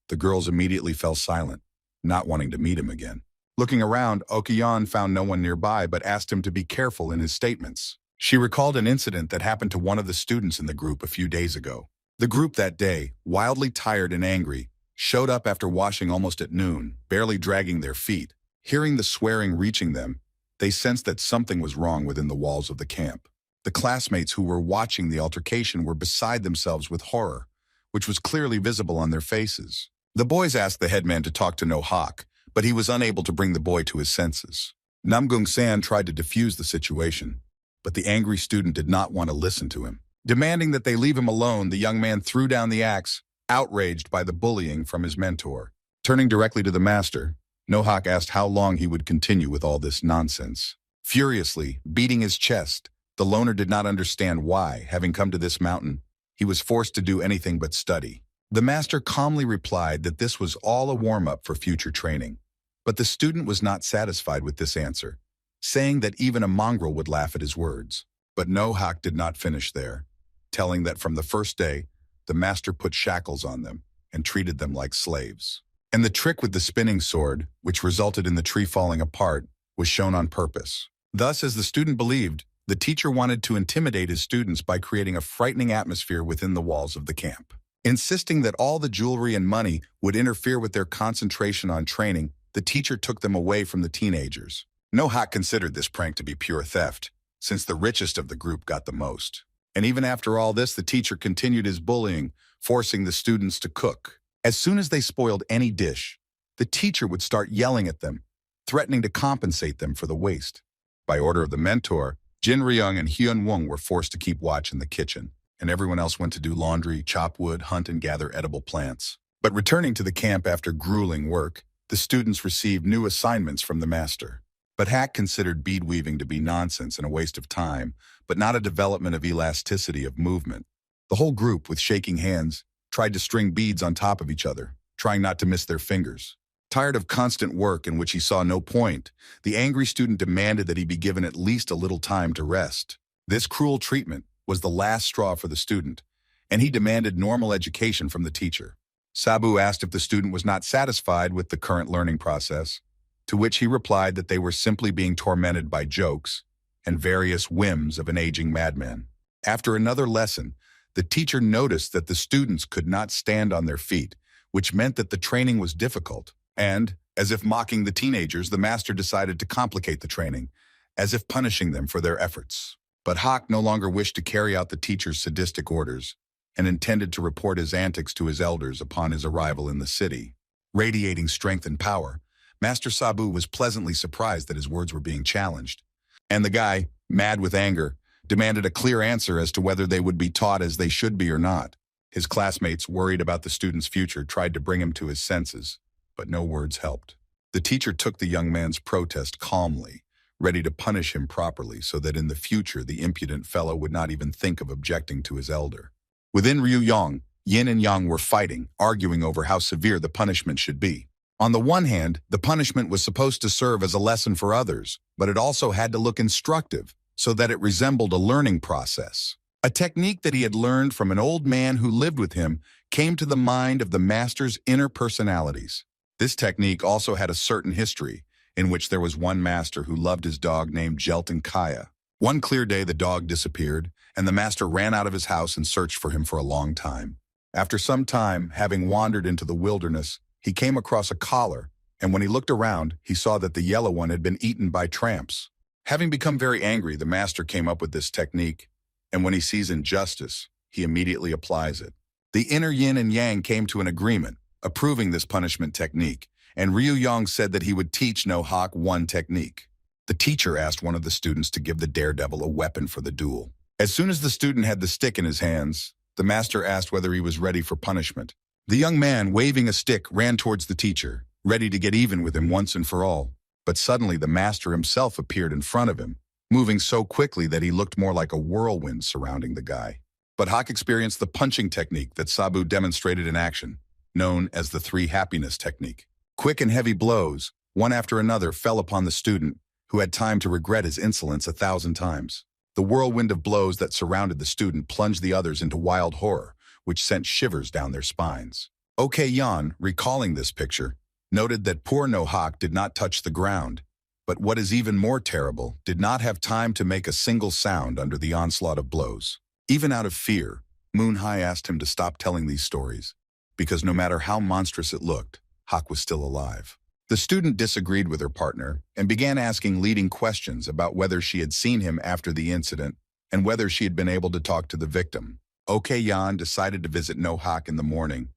the girls immediately fell silent, not wanting to meet him again. Looking around, Okuyan found no one nearby but asked him to be careful in his statements. She recalled an incident that happened to one of the students in the group a few days ago. The group that day, wildly tired and angry, showed up after washing almost at noon, barely dragging their feet. Hearing the swearing reaching them, they sensed that something was wrong within the walls of the camp. The classmates who were watching the altercation were beside themselves with horror, which was clearly visible on their faces. The boys asked the headman to talk to No Hawk, but he was unable to bring the boy to his senses. Namgung San tried to defuse the situation, but the angry student did not want to listen to him. Demanding that they leave him alone, the young man threw down the axe, outraged by the bullying from his mentor. Turning directly to the master, No Hawk asked how long he would continue with all this nonsense. Furiously, beating his chest, the loner did not understand why, having come to this mountain, he was forced to do anything but study. The master calmly replied that this was all a warm-up for future training. But the student was not satisfied with this answer, saying that even a mongrel would laugh at his words. But No Hawk did not finish there, telling that from the first day, the master put shackles on them and treated them like slaves. And the trick with the spinning sword, which resulted in the tree falling apart, was shown on purpose. Thus, as the student believed, the teacher wanted to intimidate his students by creating a frightening atmosphere within the walls of the camp. Insisting that all the jewelry and money would interfere with their concentration on training, the teacher took them away from the teenagers. No Hawk considered this prank to be pure theft, since the richest of the group got the most. And even after all this, the teacher continued his bullying, forcing the students to cook. As soon as they spoiled any dish, the teacher would start yelling at them, threatening to compensate them for the waste. By order of the mentor, Jin Ryung and Hyun Wung were forced to keep watch in the kitchen, and everyone else went to do laundry, chop wood, hunt, and gather edible plants. But returning to the camp after grueling work, the students received new assignments from the master. But Hack considered bead weaving to be nonsense and a waste of time, but not a development of elasticity of movement. The whole group, with shaking hands, tried to string beads on top of each other, trying not to miss their fingers. Tired of constant work in which he saw no point, the angry student demanded that he be given at least a little time to rest. This cruel treatment was the last straw for the student, and he demanded normal education from the teacher. Sabu asked if the student was not satisfied with the current learning process, to which he replied that they were simply being tormented by jokes and various whims of an aging madman. After another lesson, the teacher noticed that the students could not stand on their feet, which meant that the training was difficult, and, as if mocking the teenagers, the master decided to complicate the training, as if punishing them for their efforts. But Hawk no longer wished to carry out the teacher's sadistic orders and intended to report his antics to his elders upon his arrival in the city. Radiating strength and power, Master Sabu was pleasantly surprised that his words were being challenged. And the guy, mad with anger, demanded a clear answer as to whether they would be taught as they should be or not. His classmates, worried about the student's future, tried to bring him to his senses, but no words helped. The teacher took the young man's protest calmly, ready to punish him properly so that in the future the impudent fellow would not even think of objecting to his elder. Within Ryuyong, Yin and Yang were fighting, arguing over how severe the punishment should be. On the one hand, the punishment was supposed to serve as a lesson for others, but it also had to look instructive, so that it resembled a learning process. A technique that he had learned from an old man who lived with him came to the mind of the master's inner personalities. This technique also had a certain history, in which there was one master who loved his dog named Jelton Kaya. One clear day, the dog disappeared, and the master ran out of his house and searched for him for a long time. After some time, having wandered into the wilderness, he came across a collar, and when he looked around, he saw that the yellow one had been eaten by tramps. Having become very angry, the master came up with this technique, and when he sees injustice, he immediately applies it. The inner yin and yang came to an agreement, approving this punishment technique, and Ryu Yong said that he would teach No Hawk one technique. The teacher asked one of the students to give the daredevil a weapon for the duel. As soon as the student had the stick in his hands, the master asked whether he was ready for punishment. The young man, waving a stick, ran towards the teacher, ready to get even with him once and for all. But suddenly the master himself appeared in front of him. moving so quickly that he looked more like a whirlwind surrounding the guy. But Hawk experienced the punching technique that Sabu demonstrated in action, known as the three happiness technique. Quick and heavy blows, one after another, fell upon the student, who had time to regret his insolence 1,000 times. The whirlwind of blows that surrounded the student plunged the others into wild horror, which sent shivers down their spines. Yoin, recalling this picture, noted that poor No Hawk did not touch the ground, but what is even more terrible, did not have time to make a single sound under the onslaught of blows. Even out of fear, Moonhye asked him to stop telling these stories, because no matter how monstrous it looked, Hawk was still alive. The student disagreed with her partner and began asking leading questions about whether she had seen him after the incident and whether she had been able to talk to the victim. Yoin decided to visit No Hawk in the morning,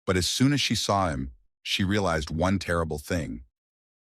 but as soon as she saw him, she realized one terrible thing.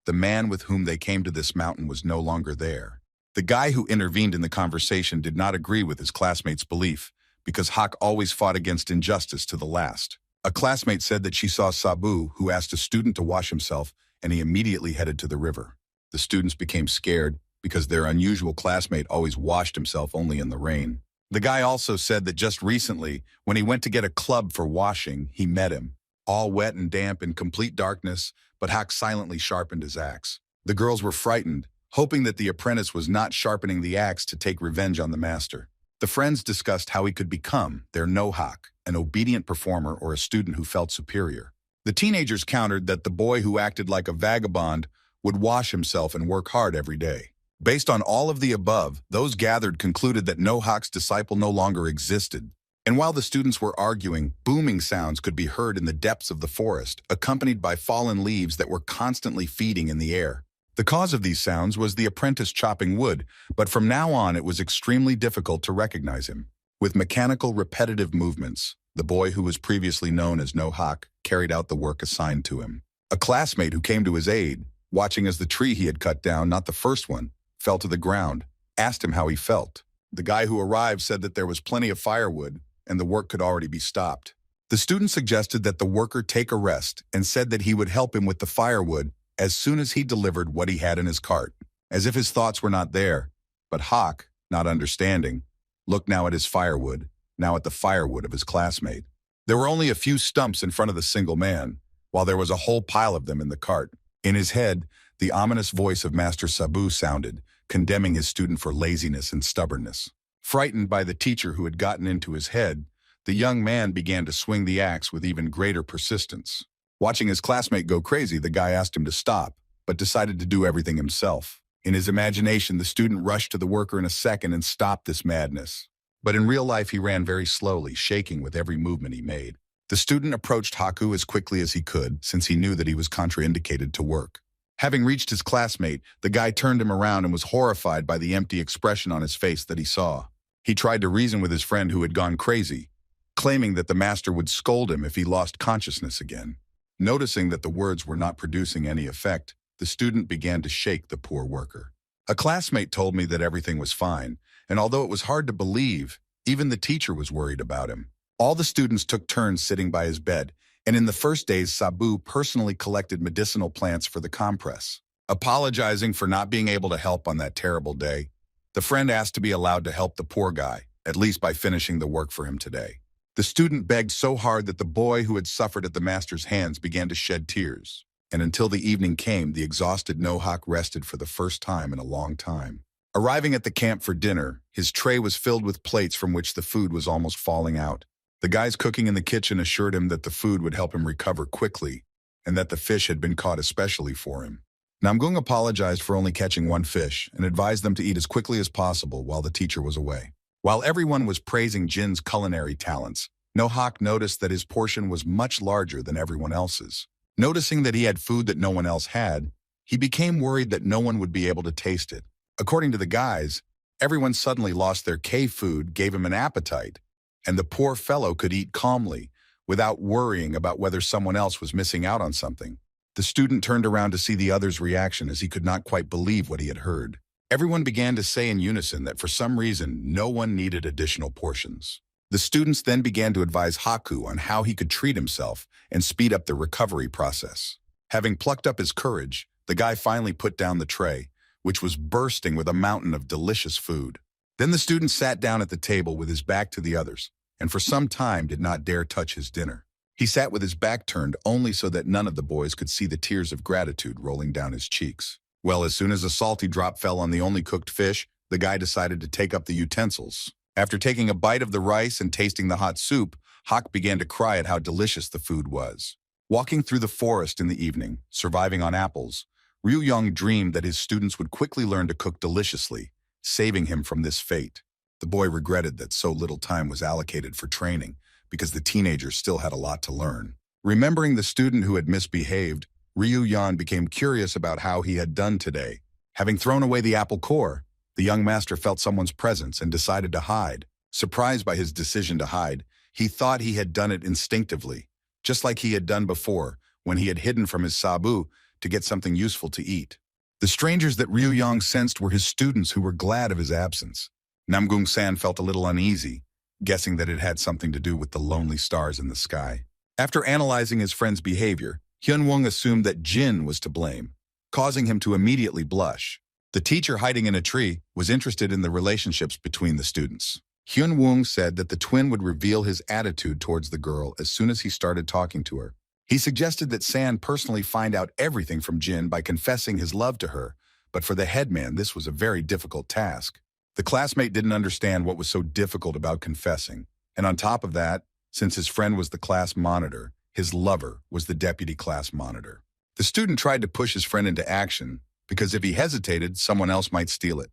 The man with whom they came to this mountain was no longer there. The guy who intervened in the conversation did not agree with his classmate's belief, because Hawk always fought against injustice to the last. A classmate said that she saw Sabu, who asked a student to wash himself, and he immediately headed to the river. The students became scared because their unusual classmate always washed himself only in the rain. The guy also said that just recently, when he went to get a club for washing, he met him, all wet and damp in complete darkness, but Hawk silently sharpened his axe. The girls were frightened, hoping that the apprentice was not sharpening the axe to take revenge on the master. The friends discussed how he could become their No Hawk, an obedient performer or a student who felt superior. The teenagers countered that the boy who acted like a vagabond would wash himself and work hard every day. Based on all of the above, those gathered concluded that No Hawk's disciple no longer existed. And while the students were arguing, booming sounds could be heard in the depths of the forest, accompanied by fallen leaves that were constantly feeding in the air. The cause of these sounds was the apprentice chopping wood, but from now on it was extremely difficult to recognize him. With mechanical, repetitive movements, the boy who was previously known as No Hawk carried out the work assigned to him. A classmate who came to his aid, watching as the tree he had cut down, not the first one, fell to the ground, asked him how he felt. The guy who arrived said that there was plenty of firewood and the work could already be stopped. The student suggested that the worker take a rest and said that he would help him with the firewood as soon as he delivered what he had in his cart, as if his thoughts were not there. But Hawk, not understanding, looked now at his firewood, now at the firewood of his classmate. There were only a few stumps in front of the single man, while there was a whole pile of them in the cart. In his head, the ominous voice of Master Sabu sounded, condemning his student for laziness and stubbornness. Frightened by the teacher who had gotten into his head, the young man began to swing the axe with even greater persistence. Watching his classmate go crazy, the guy asked him to stop, but decided to do everything himself. In his imagination, the student rushed to the worker in a second and stopped this madness. But in real life, he ran very slowly, shaking with every movement he made. The student approached Haku as quickly as he could, since he knew that he was contraindicated to work. Having reached his classmate, the guy turned him around and was horrified by the empty expression on his face that he saw. He tried to reason with his friend who had gone crazy, claiming that the master would scold him if he lost consciousness again. Noticing that the words were not producing any effect, the student began to shake the poor worker. A classmate told me that everything was fine, and although it was hard to believe, even the teacher was worried about him. All the students took turns sitting by his bed, and in the first days, Sabu personally collected medicinal plants for the compress. Apologizing for not being able to help on that terrible day, the friend asked to be allowed to help the poor guy, at least by finishing the work for him today. The student begged so hard that the boy who had suffered at the master's hands began to shed tears. And until the evening came, the exhausted No Hawk rested for the first time in a long time. Arriving at the camp for dinner, his tray was filled with plates from which the food was almost falling out. The guys cooking in the kitchen assured him that the food would help him recover quickly, and that the fish had been caught especially for him. Namgung apologized for only catching one fish and advised them to eat as quickly as possible while the teacher was away. While everyone was praising Jin's culinary talents, No Hawk noticed that his portion was much larger than everyone else's. Noticing that he had food that no one else had, he became worried that no one would be able to taste it. According to the guys, everyone suddenly lost their K-food, gave him an appetite, and the poor fellow could eat calmly, without worrying about whether someone else was missing out on something. The student turned around to see the other's reaction as he could not quite believe what he had heard. Everyone began to say in unison that for some reason, no one needed additional portions. The students then began to advise Haku on how he could treat himself and speed up the recovery process. Having plucked up his courage, the guy finally put down the tray, which was bursting with a mountain of delicious food. Then the student sat down at the table with his back to the others, and for some time did not dare touch his dinner. He sat with his back turned only so that none of the boys could see the tears of gratitude rolling down his cheeks. Well, as soon as a salty drop fell on the only cooked fish, the guy decided to take up the utensils. After taking a bite of the rice and tasting the hot soup, Hawk began to cry at how delicious the food was. Walking through the forest in the evening, surviving on apples, Ryu Young dreamed that his students would quickly learn to cook deliciously, saving him from this fate. The boy regretted that so little time was allocated for training, because the teenagers still had a lot to learn. Remembering the student who had misbehaved, Ryu Yan became curious about how he had done today. Having thrown away the apple core, the young master felt someone's presence and decided to hide. Surprised by his decision to hide, he thought he had done it instinctively, just like he had done before when he had hidden from his sabu to get something useful to eat. The strangers that Ryu Yang sensed were his students who were glad of his absence. Namgung-san felt a little uneasy, guessing that it had something to do with the lonely stars in the sky. After analyzing his friend's behavior, Hyun-woong assumed that Jin was to blame, causing him to immediately blush. The teacher hiding in a tree was interested in the relationships between the students. Hyun-woong said that the twin would reveal his attitude towards the girl as soon as he started talking to her. He suggested that San personally find out everything from Jin by confessing his love to her, but for the headman this was a very difficult task. The classmate didn't understand what was so difficult about confessing, and on top of that, since his friend was the class monitor, his lover was the deputy class monitor. The student tried to push his friend into action, because if he hesitated, someone else might steal it.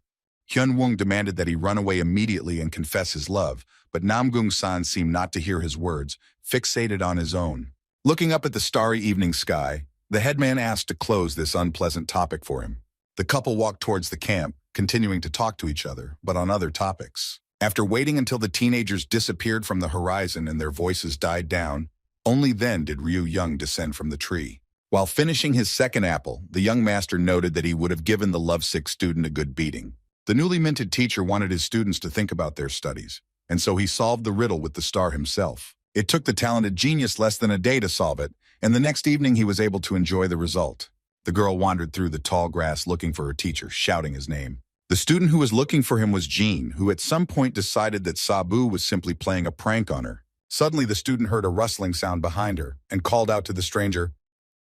Hyun-woong demanded that he run away immediately and confess his love, but Namgung-san seemed not to hear his words, fixated on his own. Looking up at the starry evening sky, the headman asked to close this unpleasant topic for him. The couple walked towards the camp, continuing to talk to each other, but on other topics. After waiting until the teenagers disappeared from the horizon and their voices died down, only then did Ryu Young descend from the tree. While finishing his second apple, the young master noted that he would have given the lovesick student a good beating. The newly minted teacher wanted his students to think about their studies, and so he solved the riddle with the star himself. It took the talented genius less than a day to solve it, and the next evening he was able to enjoy the result. The girl wandered through the tall grass looking for her teacher, shouting his name. The student who was looking for him was Jean, who at some point decided that Sabu was simply playing a prank on her. Suddenly, the student heard a rustling sound behind her and called out to the stranger,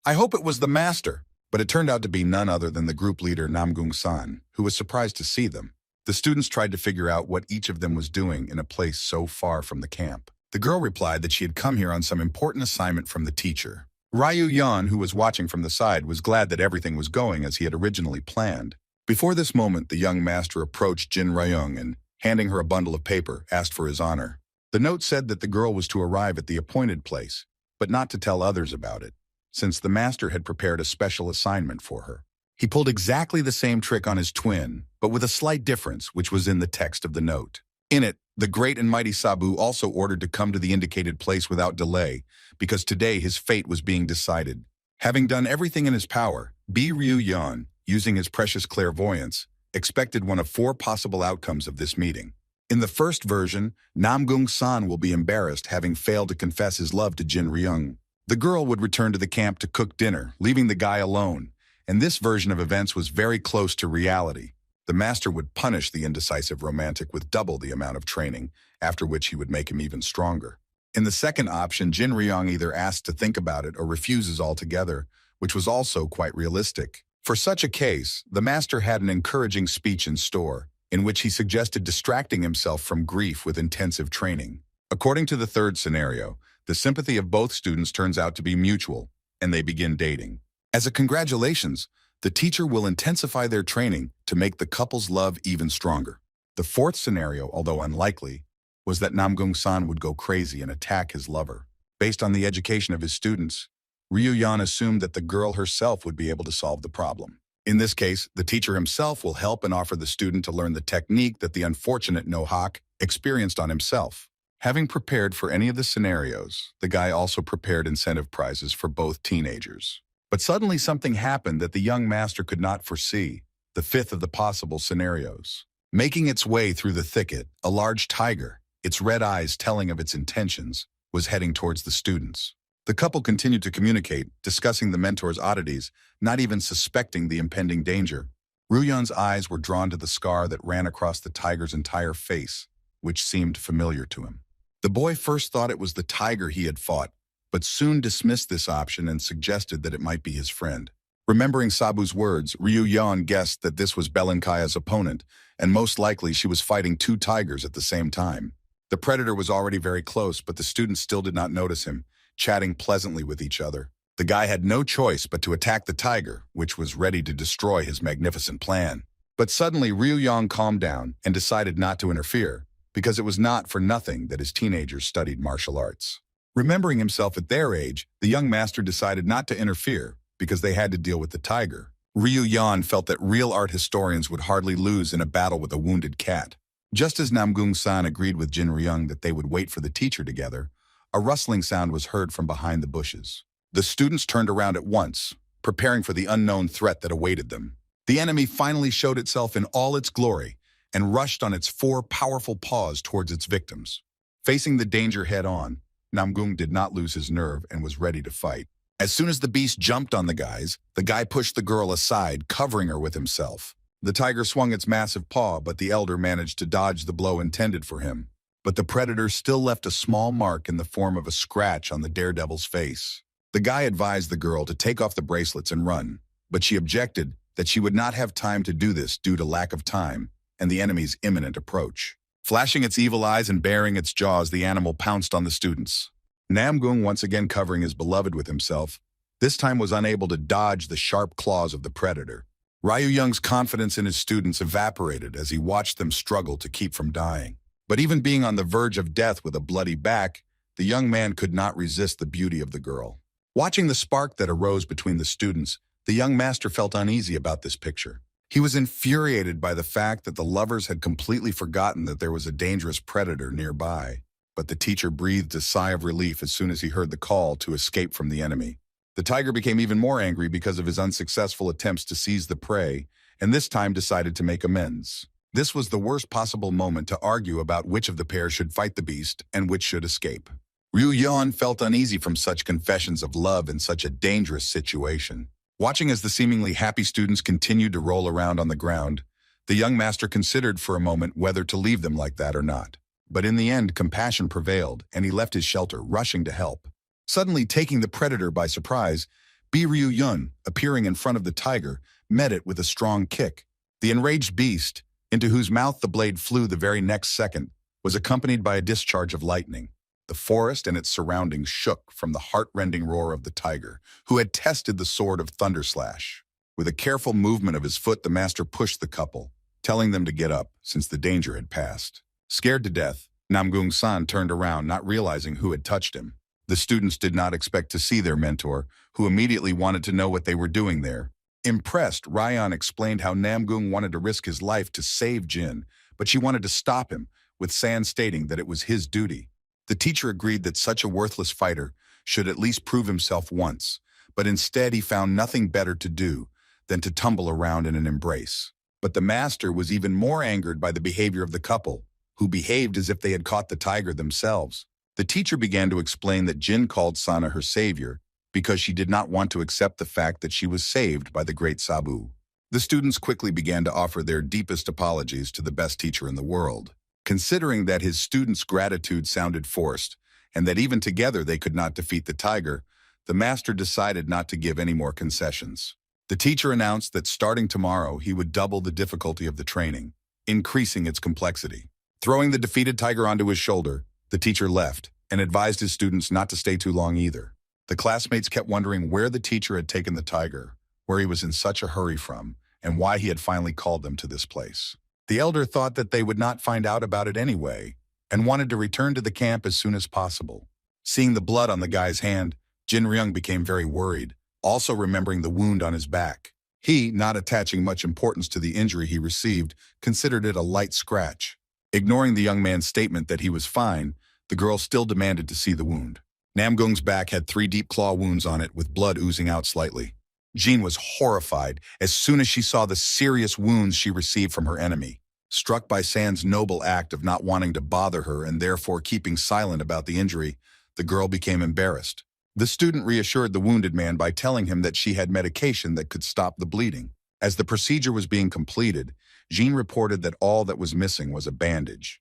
"I hope it was the master." But it turned out to be none other than the group leader Namgung-san, who was surprised to see them. The students tried to figure out what each of them was doing in a place so far from the camp. The girl replied that she had come here on some important assignment from the teacher. Ryu Yan, who was watching from the side, was glad that everything was going as he had originally planned. Before this moment, the young master approached Jin Ryung and, handing her a bundle of paper, asked for his honor. The note said that the girl was to arrive at the appointed place, but not to tell others about it, since the master had prepared a special assignment for her. He pulled exactly the same trick on his twin, but with a slight difference, which was in the text of the note. In it, the great and mighty Sabu also ordered to come to the indicated place without delay, because today his fate was being decided. Having done everything in his power, Ryu Yan, using his precious clairvoyance, expected one of 4 possible outcomes of this meeting. In the first version, Namgung-san will be embarrassed having failed to confess his love to Jin Ryung. The girl would return to the camp to cook dinner, leaving the guy alone, and this version of events was very close to reality. The master would punish the indecisive romantic with double the amount of training, after which he would make him even stronger. In the second option, Jin Ryung either asks to think about it or refuses altogether, which was also quite realistic. For such a case, the master had an encouraging speech in store, in which he suggested distracting himself from grief with intensive training. According to the third scenario, the sympathy of both students turns out to be mutual, and they begin dating. As a congratulations, the teacher will intensify their training to make the couple's love even stronger. The fourth scenario, although unlikely, was that Namgung-san would go crazy and attack his lover. Based on the education of his students, Ryu Yan assumed that the girl herself would be able to solve the problem. In this case, the teacher himself will help and offer the student to learn the technique that the unfortunate No-Hak experienced on himself. Having prepared for any of the scenarios, the guy also prepared incentive prizes for both teenagers. But suddenly something happened that the young master could not foresee, the fifth of the possible scenarios. Making its way through the thicket, a large tiger, its red eyes telling of its intentions, was heading towards the students. The couple continued to communicate, discussing the mentor's oddities, not even suspecting the impending danger. Ruyon's eyes were drawn to the scar that ran across the tiger's entire face, which seemed familiar to him. The boy first thought it was the tiger he had fought, but soon dismissed this option and suggested that it might be his friend. Remembering Sabu's words, Ryu-Yan guessed that this was Belenkaya's opponent, and most likely she was fighting two tigers at the same time. The predator was already very close, but the students still did not notice him, chatting pleasantly with each other. The guy had no choice but to attack the tiger, which was ready to destroy his magnificent plan. But suddenly Ryu-Yang calmed down and decided not to interfere, because it was not for nothing that his teenagers studied martial arts. Remembering himself at their age, the young master decided not to interfere because they had to deal with the tiger. Ryu-Yan felt that real art historians would hardly lose in a battle with a wounded cat. Just as Namgung-san agreed with Jin Ryung that they would wait for the teacher together, a rustling sound was heard from behind the bushes. The students turned around at once, preparing for the unknown threat that awaited them. The enemy finally showed itself in all its glory and rushed on its four powerful paws towards its victims. Facing the danger head-on, Namgung did not lose his nerve and was ready to fight. As soon as the beast jumped on the guy pushed the girl aside, covering her with himself. The tiger swung its massive paw, but the elder managed to dodge the blow intended for him. But the predator still left a small mark in the form of a scratch on the daredevil's face. The guy advised the girl to take off the bracelets and run, but she objected that she would not have time to do this due to lack of time and the enemy's imminent approach. Flashing its evil eyes and baring its jaws, the animal pounced on the students. Namgung, once again covering his beloved with himself, this time was unable to dodge the sharp claws of the predator. Ryu Young's confidence in his students evaporated as he watched them struggle to keep from dying. But even being on the verge of death with a bloody back, the young man could not resist the beauty of the girl. Watching the spark that arose between the students, the young master felt uneasy about this picture. He was infuriated by the fact that the lovers had completely forgotten that there was a dangerous predator nearby. But the teacher breathed a sigh of relief as soon as he heard the call to escape from the enemy. The tiger became even more angry because of his unsuccessful attempts to seize the prey, and this time decided to make amends. This was the worst possible moment to argue about which of the pair should fight the beast and which should escape. Ryu Yan felt uneasy from such confessions of love in such a dangerous situation. Watching as the seemingly happy students continued to roll around on the ground, the young master considered for a moment whether to leave them like that or not. But in the end, compassion prevailed, and he left his shelter, rushing to help. Suddenly taking the predator by surprise, Ryu Yun, appearing in front of the tiger, met it with a strong kick. The enraged beast, into whose mouth the blade flew the very next second, was accompanied by a discharge of lightning. The forest and its surroundings shook from the heart-rending roar of the tiger, who had tested the sword of Thunderslash. With a careful movement of his foot, the master pushed the couple, telling them to get up, since the danger had passed. Scared to death, Namgung-san turned around, not realizing who had touched him. The students did not expect to see their mentor, who immediately wanted to know what they were doing there. Impressed, Ryan explained how Namgung wanted to risk his life to save Jin, but she wanted to stop him, with San stating that it was his duty. The teacher agreed that such a worthless fighter should at least prove himself once, but instead he found nothing better to do than to tumble around in an embrace. But the master was even more angered by the behavior of the couple, who behaved as if they had caught the tiger themselves. The teacher began to explain that Jin called Sana her savior because she did not want to accept the fact that she was saved by the great Sabu. The students quickly began to offer their deepest apologies to the best teacher in the world. Considering that his students' gratitude sounded forced, and that even together they could not defeat the tiger, the master decided not to give any more concessions. The teacher announced that starting tomorrow he would double the difficulty of the training, increasing its complexity. Throwing the defeated tiger onto his shoulder, the teacher left and advised his students not to stay too long either. The classmates kept wondering where the teacher had taken the tiger, where he was in such a hurry from, and why he had finally called them to this place. The elder thought that they would not find out about it anyway, and wanted to return to the camp as soon as possible. Seeing the blood on the guy's hand, Jin Ryung became very worried, also remembering the wound on his back. He, not attaching much importance to the injury he received, considered it a light scratch. Ignoring the young man's statement that he was fine, the girl still demanded to see the wound. Namgung's back had 3 deep claw wounds on it with blood oozing out slightly. Jean was horrified as soon as she saw the serious wounds she received from her enemy. Struck by San's noble act of not wanting to bother her and therefore keeping silent about the injury, the girl became embarrassed. The student reassured the wounded man by telling him that she had medication that could stop the bleeding. As the procedure was being completed, Jean reported that all that was missing was a bandage.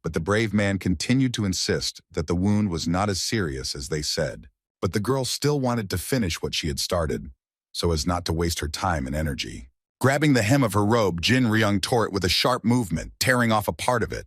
But the brave man continued to insist that the wound was not as serious as they said. But the girl still wanted to finish what she had started, so as not to waste her time and energy. Grabbing the hem of her robe, Jin Ryung tore it with a sharp movement, tearing off a part of it.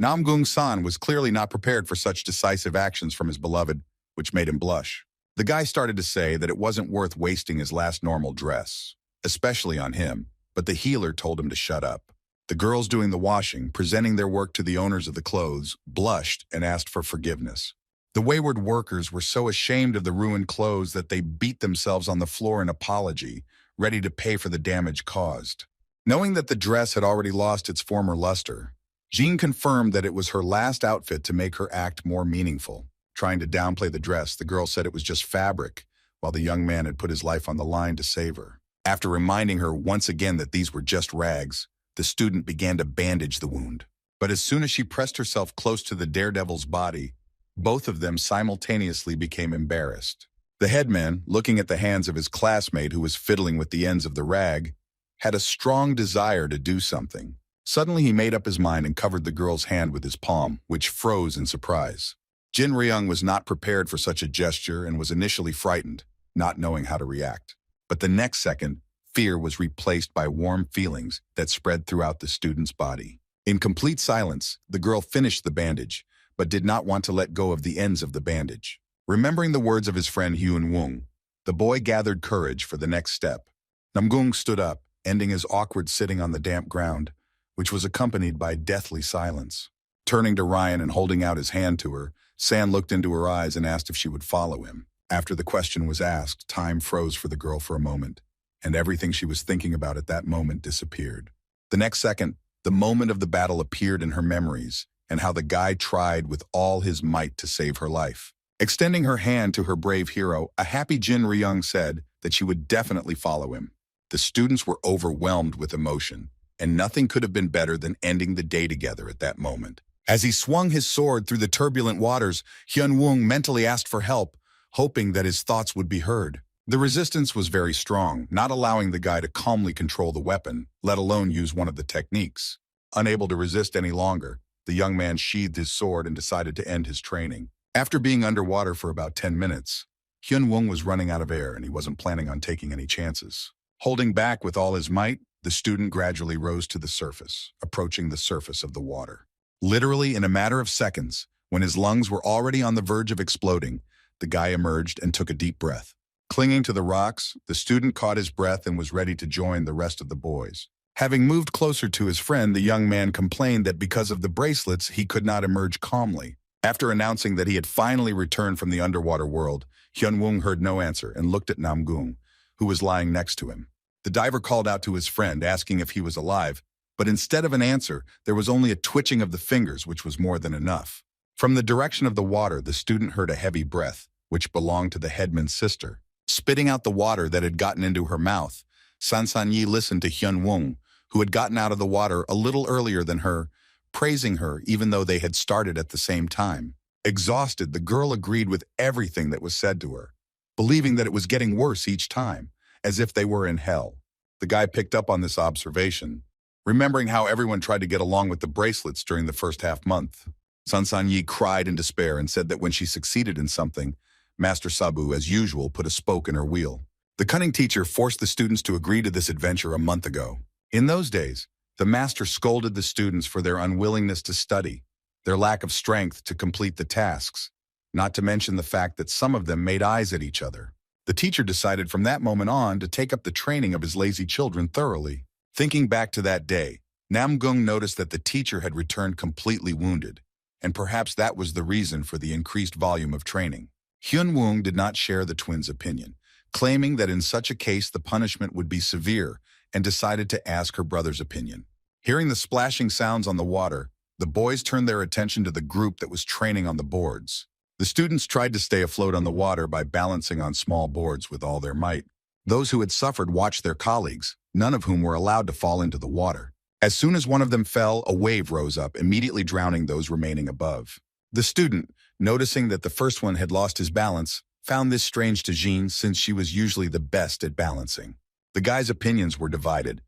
Namgung-san was clearly not prepared for such decisive actions from his beloved, which made him blush. The guy started to say that it wasn't worth wasting his last normal dress, especially on him, but the healer told him to shut up. The girls doing the washing, presenting their work to the owners of the clothes, blushed and asked for forgiveness. The wayward workers were so ashamed of the ruined clothes that they beat themselves on the floor in apology, ready to pay for the damage caused. Knowing that the dress had already lost its former luster, Jean confirmed that it was her last outfit to make her act more meaningful. Trying to downplay the dress, the girl said it was just fabric, while the young man had put his life on the line to save her. After reminding her once again that these were just rags, the student began to bandage the wound. But as soon as she pressed herself close to the daredevil's body, both of them simultaneously became embarrassed. The headman, looking at the hands of his classmate who was fiddling with the ends of the rag, had a strong desire to do something. Suddenly he made up his mind and covered the girl's hand with his palm, which froze in surprise. Jin Ryung was not prepared for such a gesture and was initially frightened, not knowing how to react. But the next second, fear was replaced by warm feelings that spread throughout the student's body. In complete silence, the girl finished the bandage, but did not want to let go of the ends of the bandage. Remembering the words of his friend Hyun Woong, the boy gathered courage for the next step. Namgung stood up, ending his awkward sitting on the damp ground, which was accompanied by deathly silence. Turning to Ryan and holding out his hand to her, San looked into her eyes and asked if she would follow him. After the question was asked, time froze for the girl for a moment, and everything she was thinking about at that moment disappeared. The next second, the moment of the battle appeared in her memories, and how the guy tried with all his might to save her life. Extending her hand to her brave hero, a happy Jin Ryung said that she would definitely follow him. The students were overwhelmed with emotion, and nothing could have been better than ending the day together at that moment. As he swung his sword through the turbulent waters, Hyun Woong mentally asked for help, hoping that his thoughts would be heard. The resistance was very strong, not allowing the guy to calmly control the weapon, let alone use one of the techniques. Unable to resist any longer, the young man sheathed his sword and decided to end his training. After being underwater for about 10 minutes, Hyun Woong was running out of air and he wasn't planning on taking any chances. Holding back with all his might, the student gradually rose to the surface, approaching the surface of the water. Literally in a matter of seconds, when his lungs were already on the verge of exploding, the guy emerged and took a deep breath. Clinging to the rocks, the student caught his breath and was ready to join the rest of the boys. Having moved closer to his friend, the young man complained that because of the bracelets, he could not emerge calmly. After announcing that he had finally returned from the underwater world, Hyun Woong heard no answer and looked at Namgung, who was lying next to him. The diver called out to his friend, asking if he was alive, but instead of an answer, there was only a twitching of the fingers, which was more than enough. From the direction of the water, the student heard a heavy breath, which belonged to the headman's sister. Spitting out the water that had gotten into her mouth, Sansan-yi listened to Hyun Woong, who had gotten out of the water a little earlier than her, praising her even though they had started at the same time. Exhausted, the girl agreed with everything that was said to her, believing that it was getting worse each time, as if they were in hell. The guy picked up on this observation, remembering how everyone tried to get along with the bracelets during the first half-month. Sansan-yi cried in despair and said that when she succeeded in something, Master Sabu, as usual, put a spoke in her wheel. The cunning teacher forced the students to agree to this adventure a month ago. In those days, the master scolded the students for their unwillingness to study, their lack of strength to complete the tasks, not to mention the fact that some of them made eyes at each other. The teacher decided from that moment on to take up the training of his lazy children thoroughly. Thinking back to that day, Namgung noticed that the teacher had returned completely wounded, and perhaps that was the reason for the increased volume of training. Hyun Woong did not share the twins' opinion, claiming that in such a case the punishment would be severe, and decided to ask her brother's opinion. Hearing the splashing sounds on the water, the boys turned their attention to the group that was training on the boards. The students tried to stay afloat on the water by balancing on small boards with all their might. Those who had suffered watched their colleagues, none of whom were allowed to fall into the water. As soon as one of them fell, a wave rose up, immediately drowning those remaining above. The student, noticing that the first one had lost his balance, found this strange to Jean since she was usually the best at balancing. The guys' opinions were divided,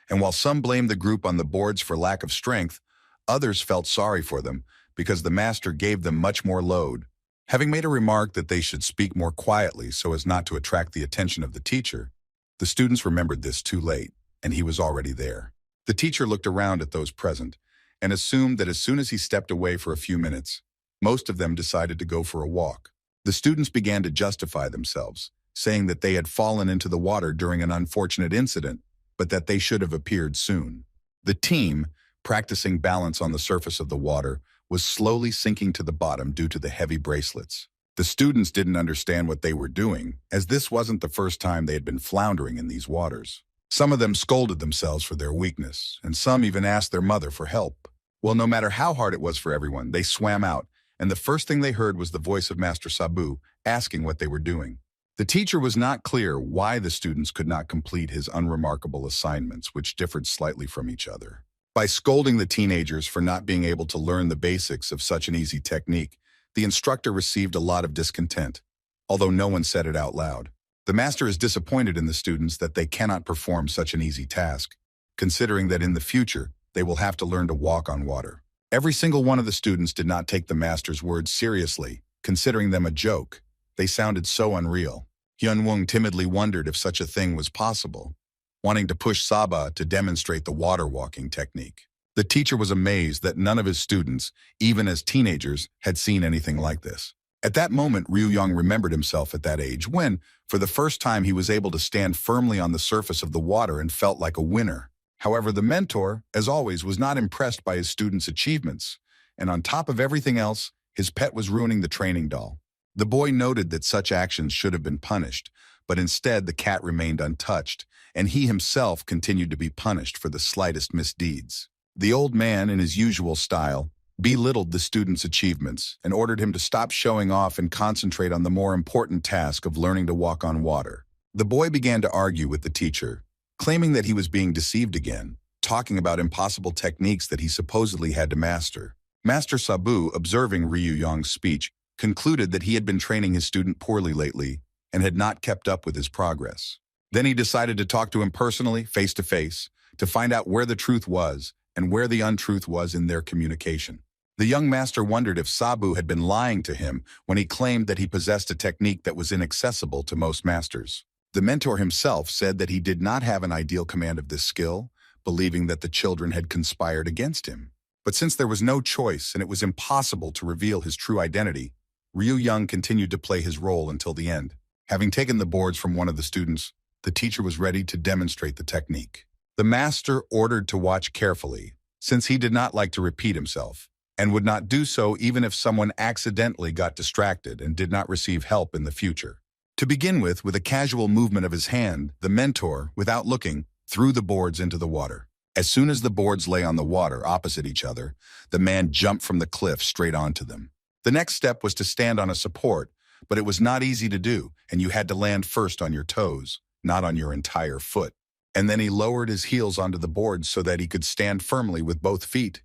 and while some blamed the group on the boards for lack of strength, others felt sorry for them because the master gave them much more load. Having made a remark that they should speak more quietly so as not to attract the attention of the teacher, the students remembered this too late, and he was already there. The teacher looked around at those present and assumed that as soon as he stepped away for a few minutes, most of them decided to go for a walk. The students began to justify themselves, saying that they had fallen into the water during an unfortunate incident, but that they should have appeared soon. The team, practicing balance on the surface of the water, was slowly sinking to the bottom due to the heavy bracelets. The students didn't understand what they were doing, as this wasn't the first time they had been floundering in these waters. Some of them scolded themselves for their weakness, and some even asked their mother for help. Well, no matter how hard it was for everyone, they swam out, and the first thing they heard was the voice of Master Sabu asking what they were doing. The teacher was not clear why the students could not complete his unremarkable assignments, which differed slightly from each other. By scolding the teenagers for not being able to learn the basics of such an easy technique, the instructor received a lot of discontent, although no one said it out loud. The master is disappointed in the students that they cannot perform such an easy task, considering that in the future, they will have to learn to walk on water. Every single one of the students did not take the master's words seriously, considering them a joke. They sounded so unreal. Hyun-woong timidly wondered if such a thing was possible, wanting to push Saba to demonstrate the water walking technique. The teacher was amazed that none of his students, even as teenagers, had seen anything like this. At that moment, Ryu-young remembered himself at that age when, for the first time, he was able to stand firmly on the surface of the water and felt like a winner. However, the mentor, as always, was not impressed by his students' achievements, and on top of everything else, his pet was ruining the training doll. The boy noted that such actions should have been punished, but instead the cat remained untouched, and he himself continued to be punished for the slightest misdeeds. The old man, in his usual style, belittled the student's achievements and ordered him to stop showing off and concentrate on the more important task of learning to walk on water. The boy began to argue with the teacher, claiming that he was being deceived again, talking about impossible techniques that he supposedly had to master. Master Sabu, observing Ryu-young's speech, concluded that he had been training his student poorly lately and had not kept up with his progress. Then he decided to talk to him personally, face to face, to find out where the truth was and where the untruth was in their communication. The young master wondered if Sabu had been lying to him when he claimed that he possessed a technique that was inaccessible to most masters. The mentor himself said that he did not have an ideal command of this skill, believing that the children had conspired against him. But since there was no choice and it was impossible to reveal his true identity, Ryu-young continued to play his role until the end. Having taken the boards from one of the students, the teacher was ready to demonstrate the technique. The master ordered to watch carefully, since he did not like to repeat himself, and would not do so even if someone accidentally got distracted and did not receive help in the future. To begin with a casual movement of his hand, the mentor, without looking, threw the boards into the water. As soon as the boards lay on the water opposite each other, the man jumped from the cliff straight onto them. The next step was to stand on a support, but it was not easy to do, and you had to land first on your toes, not on your entire foot. And then he lowered his heels onto the boards so that he could stand firmly with both feet.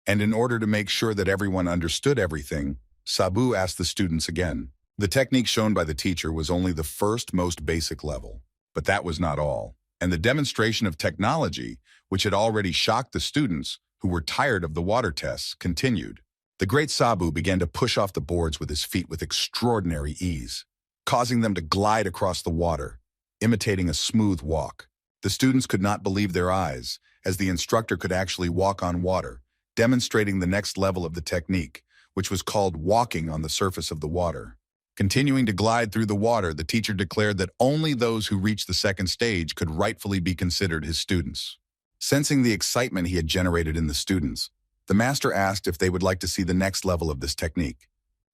And in order to make sure that everyone understood everything, Sabu asked the students again. The technique shown by the teacher was only the first, most basic level. But that was not all. And the demonstration of technology, which had already shocked the students, who were tired of the water tests, continued. The great Sabu began to push off the boards with his feet with extraordinary ease, causing them to glide across the water, imitating a smooth walk. The students could not believe their eyes, as the instructor could actually walk on water, demonstrating the next level of the technique, which was called walking on the surface of the water. Continuing to glide through the water, the teacher declared that only those who reached the second stage could rightfully be considered his students. Sensing the excitement he had generated in the students, the master asked if they would like to see the next level of this technique.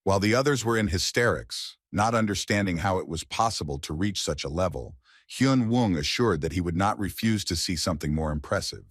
While the others were in hysterics, not understanding how it was possible to reach such a level, Hyun-woong assured that he would not refuse to see something more impressive.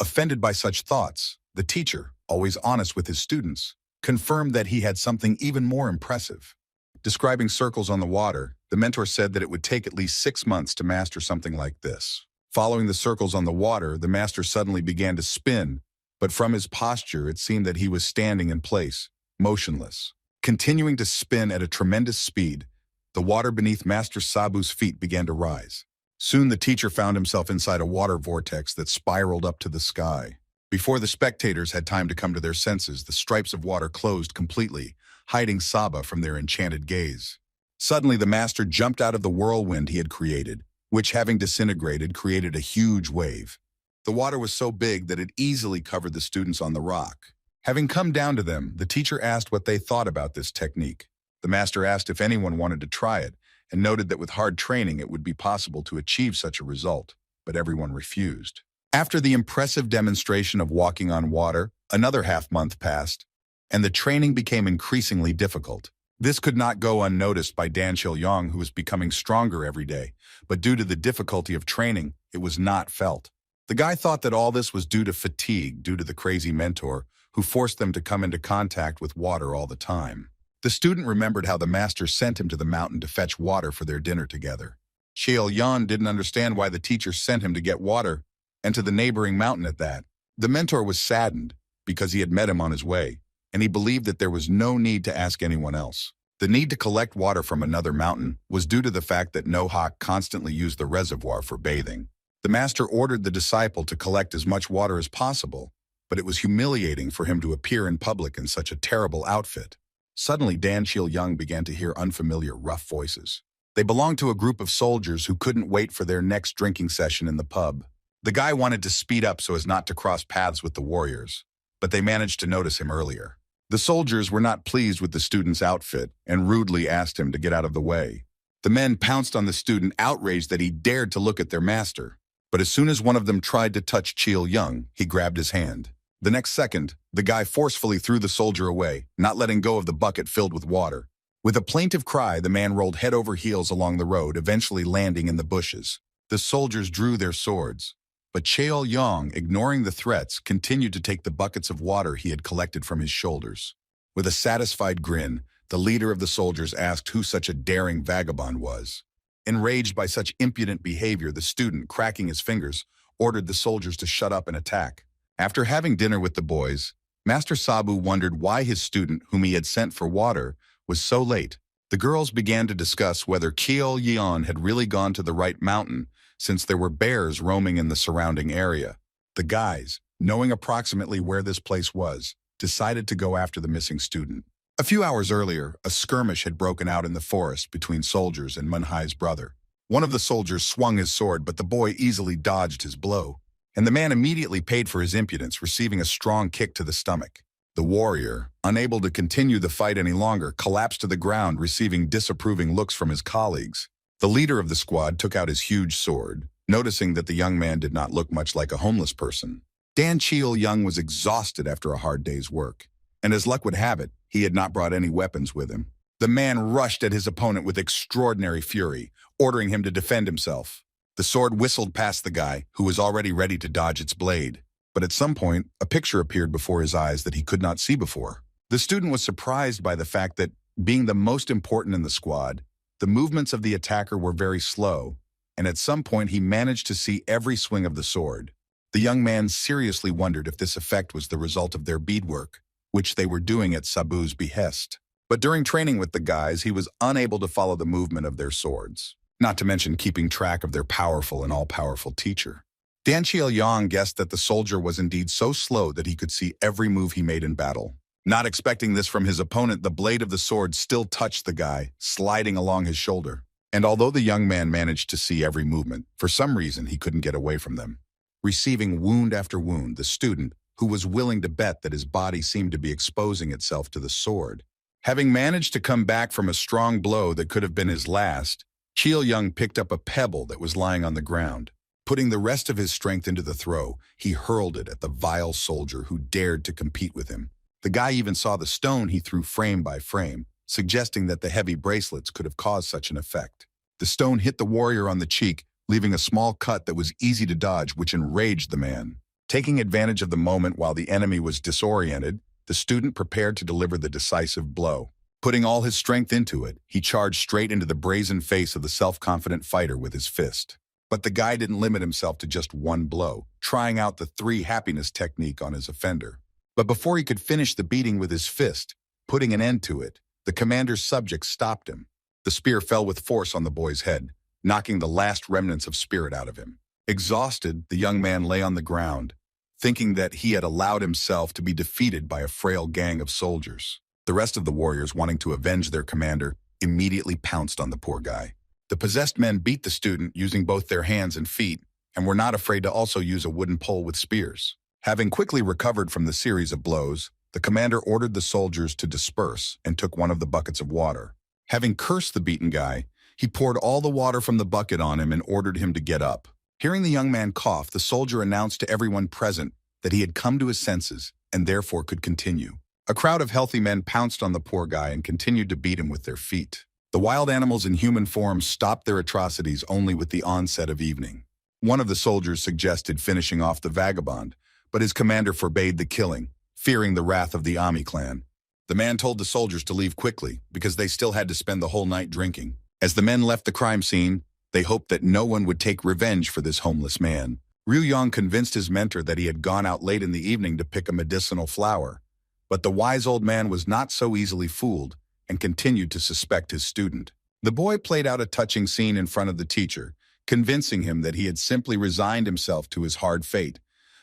Offended by such thoughts, the teacher, always honest with his students, confirmed that he had something even more impressive. Describing circles on the water, the mentor said that it would take at least 6 months to master something like this. Following the circles on the water, the master suddenly began to spin, but from his posture it seemed that he was standing in place, motionless. Continuing to spin at a tremendous speed, the water beneath Master Sabu's feet began to rise. Soon the teacher found himself inside a water vortex that spiraled up to the sky. Before the spectators had time to come to their senses, the stripes of water closed completely, hiding Saba from their enchanted gaze. Suddenly, the master jumped out of the whirlwind he had created, which, having disintegrated, created a huge wave. The water was so big that it easily covered the students on the rock. Having come down to them, the teacher asked what they thought about this technique. The master asked if anyone wanted to try it, and noted that with hard training it would be possible to achieve such a result, but everyone refused. After the impressive demonstration of walking on water, another half-month passed, and the training became increasingly difficult. This could not go unnoticed by Dan Chil-yong, who was becoming stronger every day, but due to the difficulty of training, it was not felt. The guy thought that all this was due to fatigue due to the crazy mentor, who forced them to come into contact with water all the time. The student remembered how the master sent him to the mountain to fetch water for their dinner together. Chil-yong didn't understand why the teacher sent him to get water, and to the neighboring mountain at that. The mentor was saddened because he had met him on his way, and he believed that there was no need to ask anyone else. The need to collect water from another mountain was due to the fact that No-hak constantly used the reservoir for bathing. The master ordered the disciple to collect as much water as possible, but it was humiliating for him to appear in public in such a terrible outfit. Suddenly, Dan Chil-yong began to hear unfamiliar, rough voices. They belonged to a group of soldiers who couldn't wait for their next drinking session in the pub. The guy wanted to speed up so as not to cross paths with the warriors, but they managed to notice him earlier. The soldiers were not pleased with the student's outfit and rudely asked him to get out of the way. The men pounced on the student, outraged that he dared to look at their master. But as soon as one of them tried to touch Chil-yong, he grabbed his hand. The next second, the guy forcefully threw the soldier away, not letting go of the bucket filled with water. With a plaintive cry, the man rolled head over heels along the road, eventually landing in the bushes. The soldiers drew their swords, but Chil-yong, ignoring the threats, continued to take the buckets of water he had collected from his shoulders. With a satisfied grin, the leader of the soldiers asked who such a daring vagabond was. Enraged by such impudent behavior, the student, cracking his fingers, ordered the soldiers to shut up and attack. After having dinner with the boys, Master Sabu wondered why his student, whom he had sent for water, was so late. The girls began to discuss whether Chil-yong had really gone to the right mountain, since there were bears roaming in the surrounding area. The guys, knowing approximately where this place was, decided to go after the missing student. A few hours earlier, a skirmish had broken out in the forest between soldiers and Manhwa's brother. One of the soldiers swung his sword, but the boy easily dodged his blow, and the man immediately paid for his impudence, receiving a strong kick to the stomach. The warrior, unable to continue the fight any longer, collapsed to the ground, receiving disapproving looks from his colleagues. The leader of the squad took out his huge sword, noticing that the young man did not look much like a homeless person. Dan Chil-yong was exhausted after a hard day's work, and as luck would have it, he had not brought any weapons with him. The man rushed at his opponent with extraordinary fury, ordering him to defend himself. The sword whistled past the guy, who was already ready to dodge its blade. But at some point, a picture appeared before his eyes that he could not see before. The student was surprised by the fact that, being the most important in the squad, the movements of the attacker were very slow, and at some point he managed to see every swing of the sword. The young man seriously wondered if this effect was the result of their beadwork, which they were doing at Sabu's behest. But during training with the guys, he was unable to follow the movement of their swords, not to mention keeping track of their powerful and all-powerful teacher. Dan Chil-yong guessed that the soldier was indeed so slow that he could see every move he made in battle. Not expecting this from his opponent, the blade of the sword still touched the guy, sliding along his shoulder. And although the young man managed to see every movement, for some reason he couldn't get away from them. Receiving wound after wound, the student, who was willing to bet that his body seemed to be exposing itself to the sword. Having managed to come back from a strong blow that could have been his last, Chil-yong picked up a pebble that was lying on the ground. Putting the rest of his strength into the throw, he hurled it at the vile soldier who dared to compete with him. The guy even saw the stone he threw frame by frame, suggesting that the heavy bracelets could have caused such an effect. The stone hit the warrior on the cheek, leaving a small cut that was easy to dodge, which enraged the man. Taking advantage of the moment while the enemy was disoriented, the student prepared to deliver the decisive blow. Putting all his strength into it, he charged straight into the brazen face of the self-confident fighter with his fist. But the guy didn't limit himself to just one blow, trying out the 3 happiness technique on his offender. But before he could finish the beating with his fist, putting an end to it, the commander's subject stopped him. The spear fell with force on the boy's head, knocking the last remnants of spirit out of him. Exhausted, the young man lay on the ground, thinking that he had allowed himself to be defeated by a frail gang of soldiers. The rest of the warriors, wanting to avenge their commander, immediately pounced on the poor guy. The possessed men beat the student using both their hands and feet, and were not afraid to also use a wooden pole with spears. Having quickly recovered from the series of blows, the commander ordered the soldiers to disperse and took one of the buckets of water. Having cursed the beaten guy, he poured all the water from the bucket on him and ordered him to get up. Hearing the young man cough, the soldier announced to everyone present that he had come to his senses and therefore could continue. A crowd of healthy men pounced on the poor guy and continued to beat him with their feet. The wild animals in human form stopped their atrocities only with the onset of evening. One of the soldiers suggested finishing off the vagabond, but his commander forbade the killing, fearing the wrath of the Ami clan. The man told the soldiers to leave quickly because they still had to spend the whole night drinking. As the men left the crime scene, they hoped that no one would take revenge for this homeless man. Ryu Yang convinced his mentor that he had gone out late in the evening to pick a medicinal flower, but the wise old man was not so easily fooled and continued to suspect his student. The boy played out a touching scene in front of the teacher, convincing him that he had simply resigned himself to his hard fate,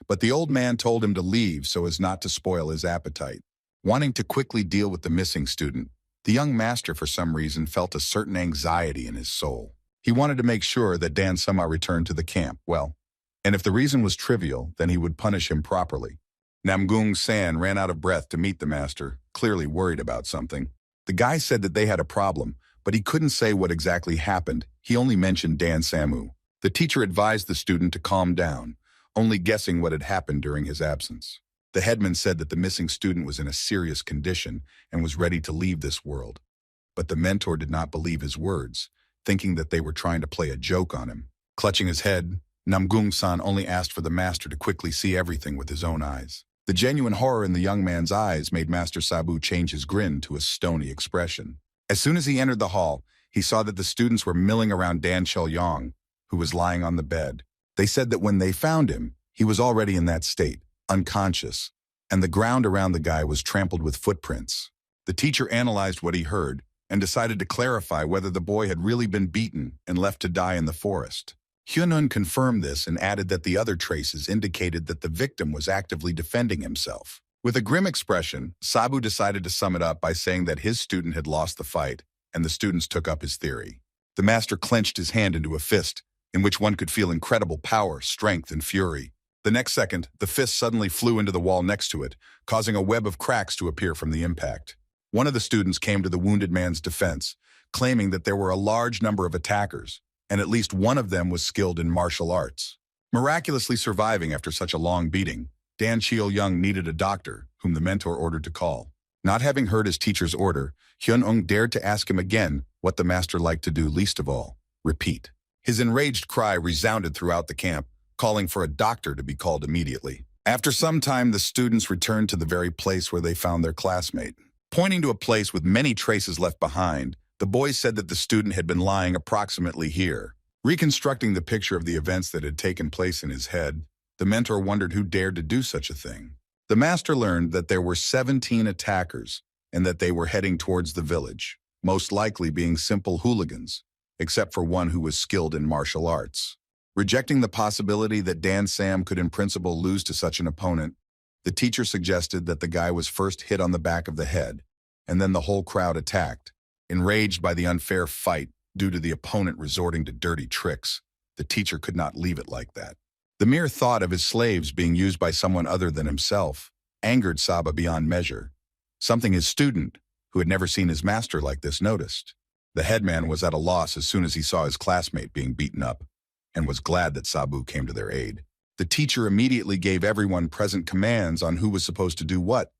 but the old man told him to leave so as not to spoil his appetite. Wanting to quickly deal with the missing student, the young master for some reason felt a certain anxiety in his soul. He wanted to make sure that Dan Sama returned to the camp well, and if the reason was trivial, then he would punish him properly. Namgung San ran out of breath to meet the master, clearly worried about something. The guy said that they had a problem, but he couldn't say what exactly happened. He only mentioned Dan Samu. The teacher advised the student to calm down, only guessing what had happened during his absence. The headman said that the missing student was in a serious condition and was ready to leave this world. But the mentor did not believe his words, thinking that they were trying to play a joke on him. Clutching his head, Namgung-san only asked for the master to quickly see everything with his own eyes. The genuine horror in the young man's eyes made Master Sabu change his grin to a stony expression. As soon as he entered the hall, he saw that the students were milling around Dan Chel-yong, who was lying on the bed. They said that when they found him, he was already in that state, unconscious, and the ground around the guy was trampled with footprints. The teacher analyzed what he heard and decided to clarify whether the boy had really been beaten and left to die in the forest. Hyunun confirmed this and added that the other traces indicated that the victim was actively defending himself. With a grim expression, Sabu decided to sum it up by saying that his student had lost the fight, and the students took up his theory. The master clenched his hand into a fist, in which one could feel incredible power, strength, and fury. The next second, the fist suddenly flew into the wall next to it, causing a web of cracks to appear from the impact. One of the students came to the wounded man's defense, claiming that there were a large number of attackers, and at least one of them was skilled in martial arts. Miraculously surviving after such a long beating, Dan Cheo-young needed a doctor, whom the mentor ordered to call. Not having heard his teacher's order, Hyun-ung dared to ask him again what the master liked to do least of all: repeat. His enraged cry resounded throughout the camp, calling for a doctor to be called immediately. After some time, the students returned to the very place where they found their classmate. Pointing to a place with many traces left behind, the boy said that the student had been lying approximately here. Reconstructing the picture of the events that had taken place in his head, the mentor wondered who dared to do such a thing. The master learned that there were 17 attackers and that they were heading towards the village, most likely being simple hooligans, except for one who was skilled in martial arts. Rejecting the possibility that Dan Sam could in principle lose to such an opponent, the teacher suggested that the guy was first hit on the back of the head, and then the whole crowd attacked. Enraged by the unfair fight due to the opponent resorting to dirty tricks, the teacher could not leave it like that. The mere thought of his slaves being used by someone other than himself angered Saba beyond measure, something his student, who had never seen his master like this, noticed. The headman was at a loss as soon as he saw his classmate being beaten up, and was glad that Sabu came to their aid. The teacher immediately gave everyone present commands on who was supposed to do what,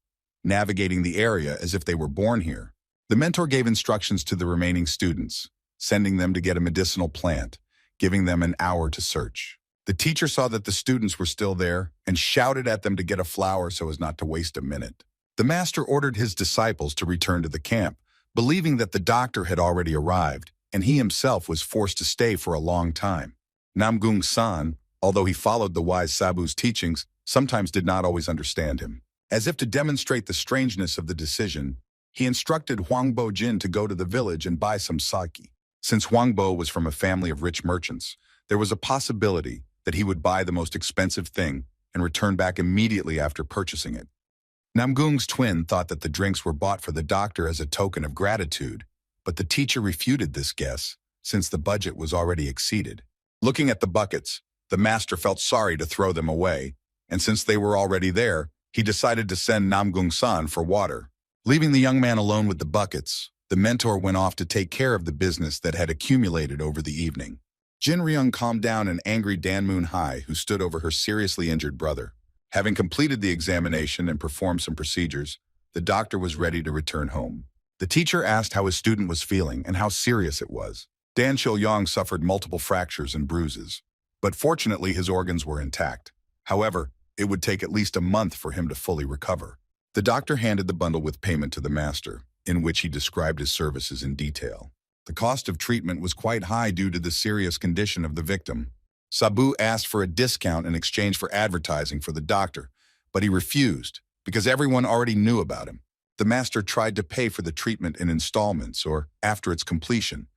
navigating the area as if they were born here. The mentor gave instructions to the remaining students, sending them to get a medicinal plant, giving them an hour to search. The teacher saw that the students were still there and shouted at them to get a flower so as not to waste a minute. The master ordered his disciples to return to the camp, believing that the doctor had already arrived, and he himself was forced to stay for a long time. Namgung-san, although he followed the wise Sabu's teachings, sometimes did not always understand him. As if to demonstrate the strangeness of the decision, he instructed Huang Bo-jin to go to the village and buy some sake. Since Huangbo was from a family of rich merchants, there was a possibility that he would buy the most expensive thing and return back immediately after purchasing it. Namgung's twin thought that the drinks were bought for the doctor as a token of gratitude, but the teacher refuted this guess, since the budget was already exceeded. Looking at the buckets, the master felt sorry to throw them away, and since they were already there, he decided to send Namgung-san for water. Leaving the young man alone with the buckets, the mentor went off to take care of the business that had accumulated over the evening. Jin Ryung calmed down an angry Dan Moon-hai who stood over her seriously injured brother. Having completed the examination and performed some procedures, the doctor was ready to return home. The teacher asked how his student was feeling and how serious it was. Dan Chil-yong suffered multiple fractures and bruises, but fortunately his organs were intact. However, it would take at least a month for him to fully recover. The doctor handed the bundle with payment to the master, in which he described his services in detail. The cost of treatment was quite high due to the serious condition of the victim. Sabu asked for a discount in exchange for advertising for the doctor, but he refused because everyone already knew about him. The master tried to pay for the treatment in installments or after its completion,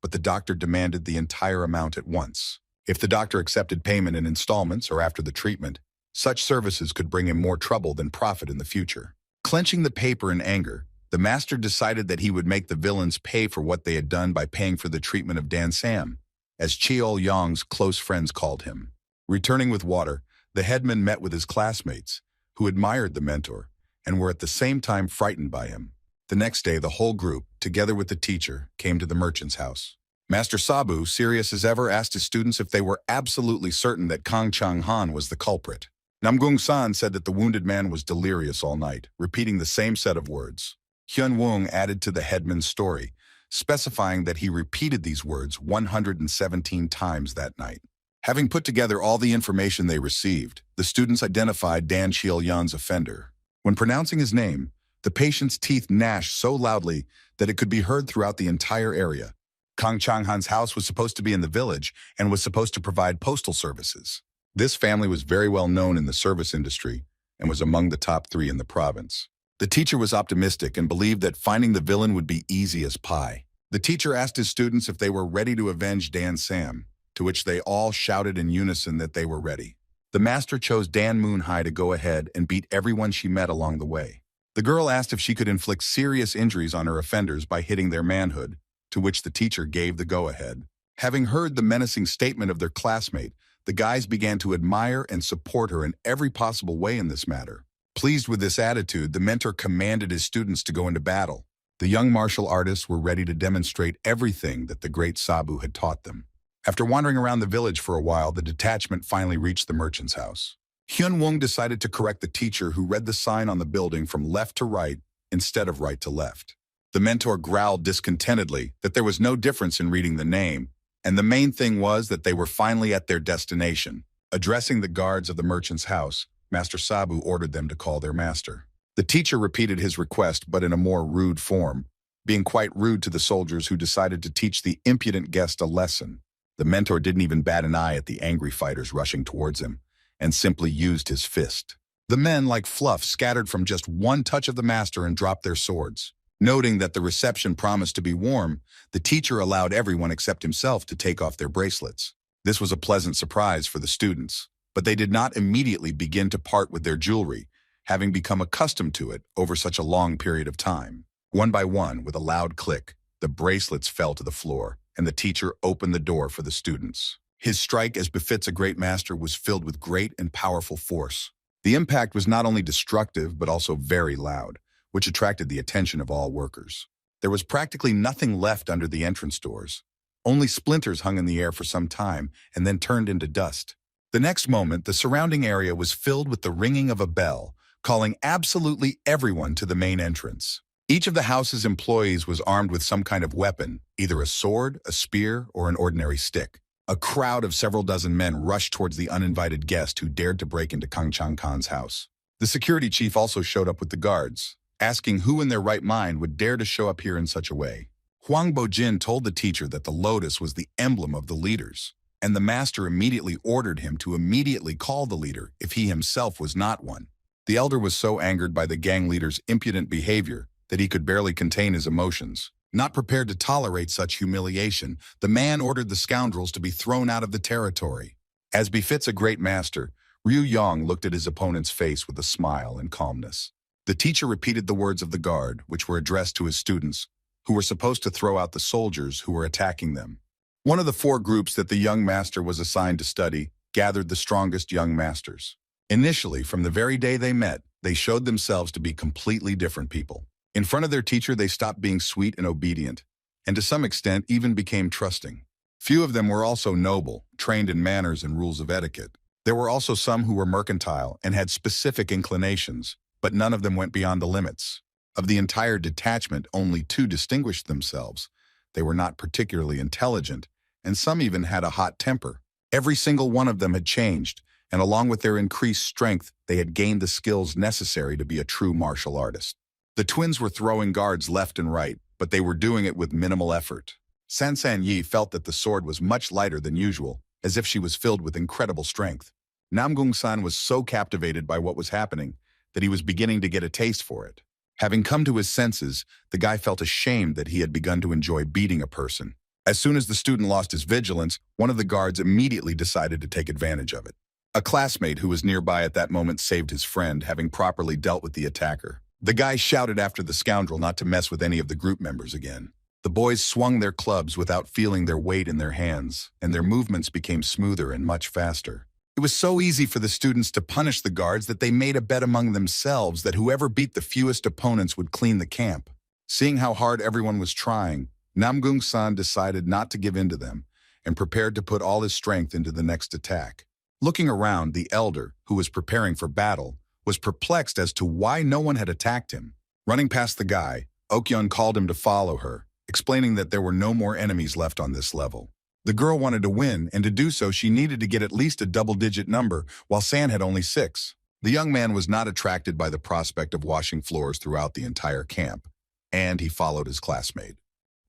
but the doctor demanded the entire amount at once. If the doctor accepted payment in installments or after the treatment, such services could bring him more trouble than profit in the future. Clenching the paper in anger, the master decided that he would make the villains pay for what they had done by paying for the treatment of Dan Sam, as Cheol Yong's close friends called him. Returning with water, the headman met with his classmates, who admired the mentor and were at the same time frightened by him. The next day, the whole group, together with the teacher, came to the merchant's house. Master Sabu, serious as ever, asked his students if they were absolutely certain that Kang Chang-han was the culprit. Namgung-san said that the wounded man was delirious all night, repeating the same set of words. Hyun-woong added to the headman's story, specifying that he repeated these words 117 times that night. Having put together all the information they received, the students identified Dan Chil-yan's offender. When pronouncing his name, the patient's teeth gnashed so loudly that it could be heard throughout the entire area. Kang Chang-han's house was supposed to be in the village and was supposed to provide postal services. This family was very well known in the service industry and was among the top 3 in the province. The teacher was optimistic and believed that finding the villain would be easy as pie. The teacher asked his students if they were ready to avenge Dan Sam, to which they all shouted in unison that they were ready. The master chose Dan Moon-hai to go ahead and beat everyone she met along the way. The girl asked if she could inflict serious injuries on her offenders by hitting their manhood, to which the teacher gave the go-ahead. Having heard the menacing statement of their classmate, the guys began to admire and support her in every possible way in this matter. Pleased with this attitude, the mentor commanded his students to go into battle. The young martial artists were ready to demonstrate everything that the great Sabu had taught them. After wandering around the village for a while, the detachment finally reached the merchant's house. Hyun-woong decided to correct the teacher who read the sign on the building from left to right instead of right to left. The mentor growled discontentedly that there was no difference in reading the name, and the main thing was that they were finally at their destination. Addressing the guards of the merchant's house, Master Sabu ordered them to call their master. The teacher repeated his request, but in a more rude form, being quite rude to the soldiers who decided to teach the impudent guest a lesson. The mentor didn't even bat an eye at the angry fighters rushing towards him, and simply used his fist. The men, like fluff, scattered from just one touch of the master and dropped their swords. Noting that the reception promised to be warm, the teacher allowed everyone except himself to take off their bracelets. This was a pleasant surprise for the students, but they did not immediately begin to part with their jewelry, having become accustomed to it over such a long period of time. One by one, with a loud click, the bracelets fell to the floor, and the teacher opened the door for the students. His strike, as befits a great master, was filled with great and powerful force. The impact was not only destructive, but also very loud, which attracted the attention of all workers. There was practically nothing left under the entrance doors. Only splinters hung in the air for some time and then turned into dust. The next moment, the surrounding area was filled with the ringing of a bell, calling absolutely everyone to the main entrance. Each of the house's employees was armed with some kind of weapon, either a sword, a spear, or an ordinary stick. A crowd of several dozen men rushed towards the uninvited guest who dared to break into Kang Chang-khan's house. The security chief also showed up with the guards, asking who in their right mind would dare to show up here in such a way. Huang Bo-jin told the teacher that the lotus was the emblem of the leaders, and the master immediately ordered him to immediately call the leader if he himself was not one. The elder was so angered by the gang leader's impudent behavior that he could barely contain his emotions. Not prepared to tolerate such humiliation, the man ordered the scoundrels to be thrown out of the territory. As befits a great master, Ryu Yong looked at his opponent's face with a smile and calmness. The teacher repeated the words of the guard, which were addressed to his students, who were supposed to throw out the soldiers who were attacking them. One of the 4 groups that the young master was assigned to study gathered the strongest young masters. Initially, from the very day they met, they showed themselves to be completely different people. In front of their teacher, they stopped being sweet and obedient, and to some extent even became trusting. Few of them were also noble, trained in manners and rules of etiquette. There were also some who were mercantile and had specific inclinations, but none of them went beyond the limits. Of the entire detachment, only 2 distinguished themselves. They were not particularly intelligent, and some even had a hot temper. Every single one of them had changed, and along with their increased strength, they had gained the skills necessary to be a true martial artist. The twins were throwing guards left and right, but they were doing it with minimal effort. San Yi felt that the sword was much lighter than usual, as if she was filled with incredible strength. Namgung-san was so captivated by what was happening that he was beginning to get a taste for it. Having come to his senses, the guy felt ashamed that he had begun to enjoy beating a person. As soon as the student lost his vigilance, one of the guards immediately decided to take advantage of it. A classmate who was nearby at that moment saved his friend, having properly dealt with the attacker. The guy shouted after the scoundrel not to mess with any of the group members again. The boys swung their clubs without feeling their weight in their hands, and their movements became smoother and much faster. It was so easy for the students to punish the guards that they made a bet among themselves that whoever beat the fewest opponents would clean the camp. Seeing how hard everyone was trying, Namgung-san decided not to give in to them and prepared to put all his strength into the next attack. Looking around, the elder, who was preparing for battle, was perplexed as to why no one had attacked him. Running past the guy, Okyun called him to follow her, explaining that there were no more enemies left on this level. The girl wanted to win, and to do so she needed to get at least a double-digit number, while San had only 6. The young man was not attracted by the prospect of washing floors throughout the entire camp, and he followed his classmate.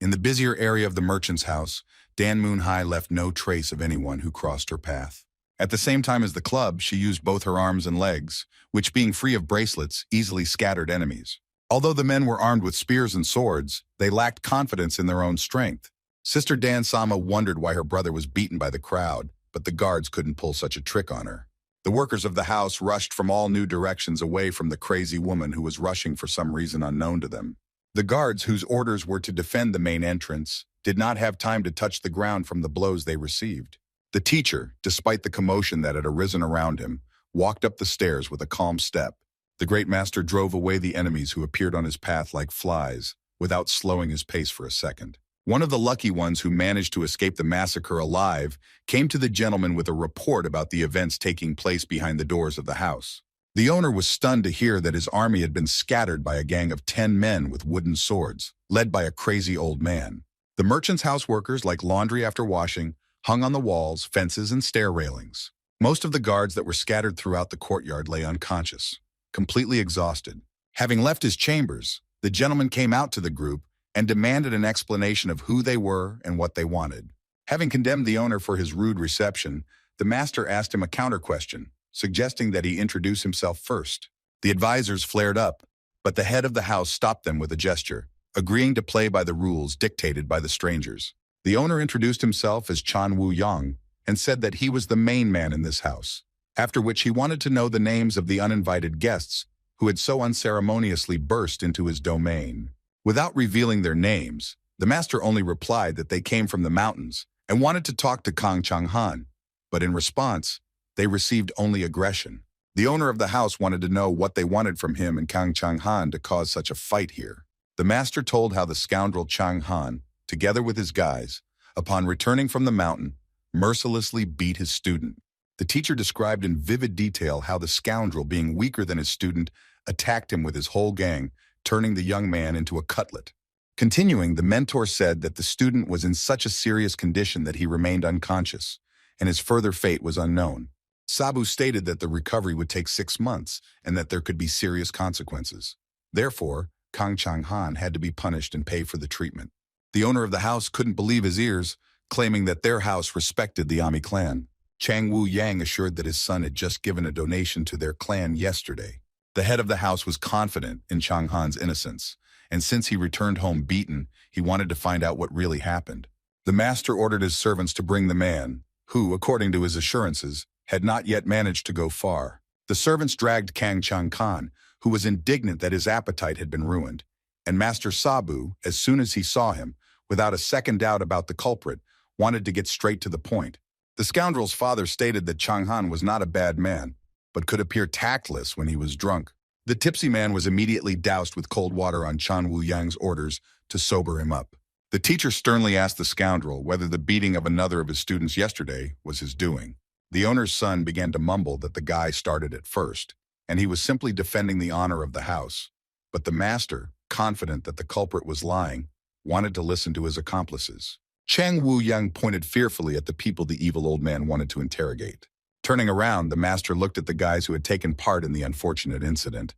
In the busier area of the merchant's house, Dan Moonhai left no trace of anyone who crossed her path. At the same time as the club, she used both her arms and legs, which, being free of bracelets, easily scattered enemies. Although the men were armed with spears and swords, they lacked confidence in their own strength. Sister Dan-sama wondered why her brother was beaten by the crowd, but the guards couldn't pull such a trick on her. The workers of the house rushed from all new directions away from the crazy woman who was rushing for some reason unknown to them. The guards, whose orders were to defend the main entrance, did not have time to touch the ground from the blows they received. The teacher, despite the commotion that had arisen around him, walked up the stairs with a calm step. The great master drove away the enemies who appeared on his path like flies, without slowing his pace for a second. One of the lucky ones who managed to escape the massacre alive came to the gentleman with a report about the events taking place behind the doors of the house. The owner was stunned to hear that his army had been scattered by a gang of 10 men with wooden swords, led by a crazy old man. The merchant's house workers, like laundry after washing, hung on the walls, fences, and stair railings. Most of the guards that were scattered throughout the courtyard lay unconscious, completely exhausted. Having left his chambers, the gentleman came out to the group and demanded an explanation of who they were and what they wanted. Having condemned the owner for his rude reception, the master asked him a counter-question, suggesting that he introduce himself first. The advisors flared up, but the head of the house stopped them with a gesture, agreeing to play by the rules dictated by the strangers. The owner introduced himself as Chan Woo-young and said that he was the main man in this house, after which he wanted to know the names of the uninvited guests who had so unceremoniously burst into his domain. Without revealing their names, the master only replied that they came from the mountains and wanted to talk to Kang Chang-han, but in response, they received only aggression. The owner of the house wanted to know what they wanted from him and Kang Chang-han to cause such a fight here. The master told how the scoundrel Chang-han, together with his guys, upon returning from the mountain, mercilessly beat his student. The teacher described in vivid detail how the scoundrel, being weaker than his student, attacked him with his whole gang, turning the young man into a cutlet. Continuing, the mentor said that the student was in such a serious condition that he remained unconscious, and his further fate was unknown. Sabu stated that the recovery would take 6 months and that there could be serious consequences. Therefore, Kang Chang-han had to be punished and pay for the treatment. The owner of the house couldn't believe his ears, claiming that their house respected the Ami clan. Chang Woo-yang assured that his son had just given a donation to their clan yesterday. The head of the house was confident in Chang Han's innocence, and since he returned home beaten, he wanted to find out what really happened. The master ordered his servants to bring the man, who, according to his assurances, had not yet managed to go far. The servants dragged Kang Chang Khan, who was indignant that his appetite had been ruined, and Master Sabu, as soon as he saw him, without a second doubt about the culprit, wanted to get straight to the point. The scoundrel's father stated that Chang Han was not a bad man, but could appear tactless when he was drunk. The tipsy man was immediately doused with cold water on Chan Wu-Yang's orders to sober him up. The teacher sternly asked the scoundrel whether the beating of another of his students yesterday was his doing. The owner's son began to mumble that the guy started it first, and he was simply defending the honor of the house. But the master, confident that the culprit was lying, wanted to listen to his accomplices. Chang Wu-Yang pointed fearfully at the people the evil old man wanted to interrogate. Turning around, the master looked at the guys who had taken part in the unfortunate incident,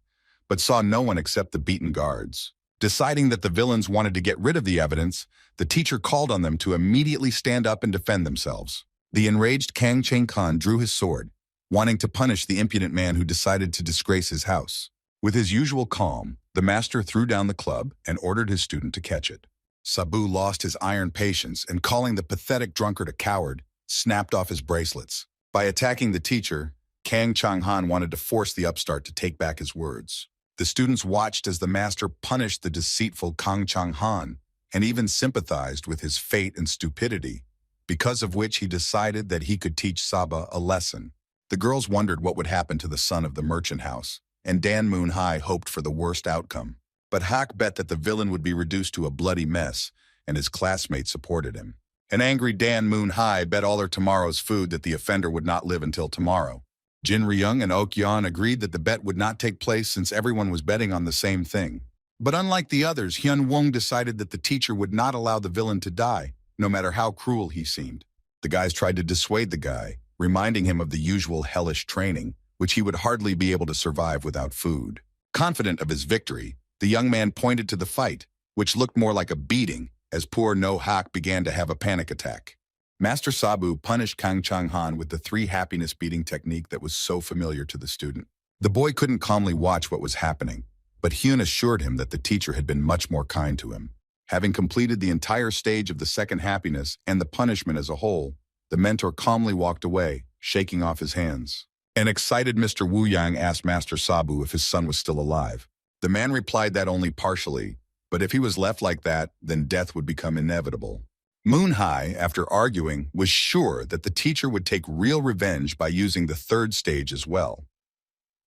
but saw no one except the beaten guards. Deciding that the villains wanted to get rid of the evidence, the teacher called on them to immediately stand up and defend themselves. The enraged Kang Cheng Khan drew his sword, wanting to punish the impudent man who decided to disgrace his house. With his usual calm, the master threw down the club and ordered his student to catch it. Sabu lost his iron patience and, calling the pathetic drunkard a coward, snapped off his bracelets. By attacking the teacher, Kang Chang Han wanted to force the upstart to take back his words. The students watched as the master punished the deceitful Kang Chang Han and even sympathized with his fate and stupidity, because of which he decided that he could teach Saba a lesson. The girls wondered what would happen to the son of the merchant house, and Dan Moon Hai hoped for the worst outcome. But Hak bet that the villain would be reduced to a bloody mess, and his classmates supported him. An angry Dan Moon Hai bet all their tomorrow's food that the offender would not live until tomorrow. Jin Ryung and Ok Yeon agreed that the bet would not take place since everyone was betting on the same thing. But unlike the others, Hyun Wong decided that the teacher would not allow the villain to die, no matter how cruel he seemed. The guys tried to dissuade the guy, reminding him of the usual hellish training, which he would hardly be able to survive without food. Confident of his victory, the young man pointed to the fight, which looked more like a beating, as poor No Hak began to have a panic attack. Master Sabu punished Kang Chang Han with the 3 happiness beating technique that was so familiar to the student. The boy couldn't calmly watch what was happening, but Hyun assured him that the teacher had been much more kind to him. Having completed the entire stage of the second happiness and the punishment as a whole, the mentor calmly walked away, shaking off his hands. An excited Mr. Wu Yang asked Master Sabu if his son was still alive. The man replied that only partially, but if he was left like that, then death would become inevitable. Moon Hai, after arguing, was sure that the teacher would take real revenge by using the 3rd stage as well.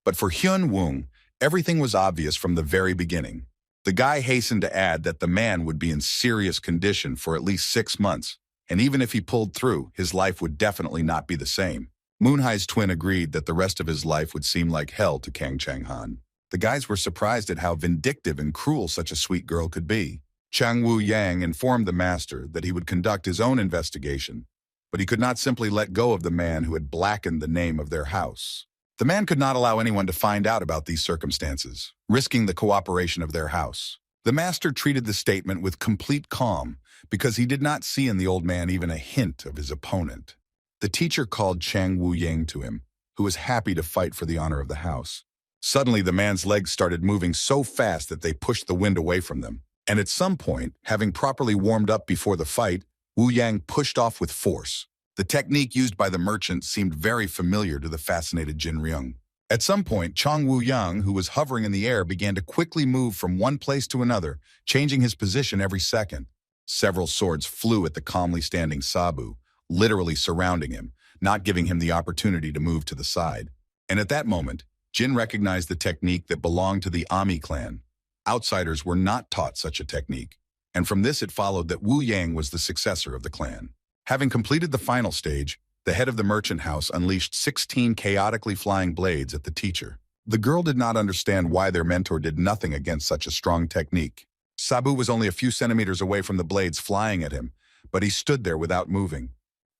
But for Hyun Woong, everything was obvious from the very beginning. The guy hastened to add that the man would be in serious condition for at least 6 months, and even if he pulled through, his life would definitely not be the same. Moon Hai's twin agreed that the rest of his life would seem like hell to Kang Chang Han. The guys were surprised at how vindictive and cruel such a sweet girl could be. Chang Wu-Yang informed the master that he would conduct his own investigation, but he could not simply let go of the man who had blackened the name of their house. The man could not allow anyone to find out about these circumstances, risking the cooperation of their house. The master treated the statement with complete calm because he did not see in the old man even a hint of his opponent. The teacher called Chang Wu-Yang to him, who was happy to fight for the honor of the house. Suddenly, the man's legs started moving so fast that they pushed the wind away from them. And at some point, having properly warmed up before the fight, Wu Yang pushed off with force. The technique used by the merchant seemed very familiar to the fascinated Jin Ryung. At some point, Chang Wu-Yang, who was hovering in the air, began to quickly move from one place to another, changing his position every second. Several swords flew at the calmly standing Sabu, literally surrounding him, not giving him the opportunity to move to the side. And at that moment, Jin recognized the technique that belonged to the Ami clan. Outsiders were not taught such a technique, and from this it followed that Wu Yang was the successor of the clan. Having completed the final stage, the head of the merchant house unleashed 16 chaotically flying blades at the teacher. The girl did not understand why their mentor did nothing against such a strong technique. Sabu was only a few centimeters away from the blades flying at him, but he stood there without moving.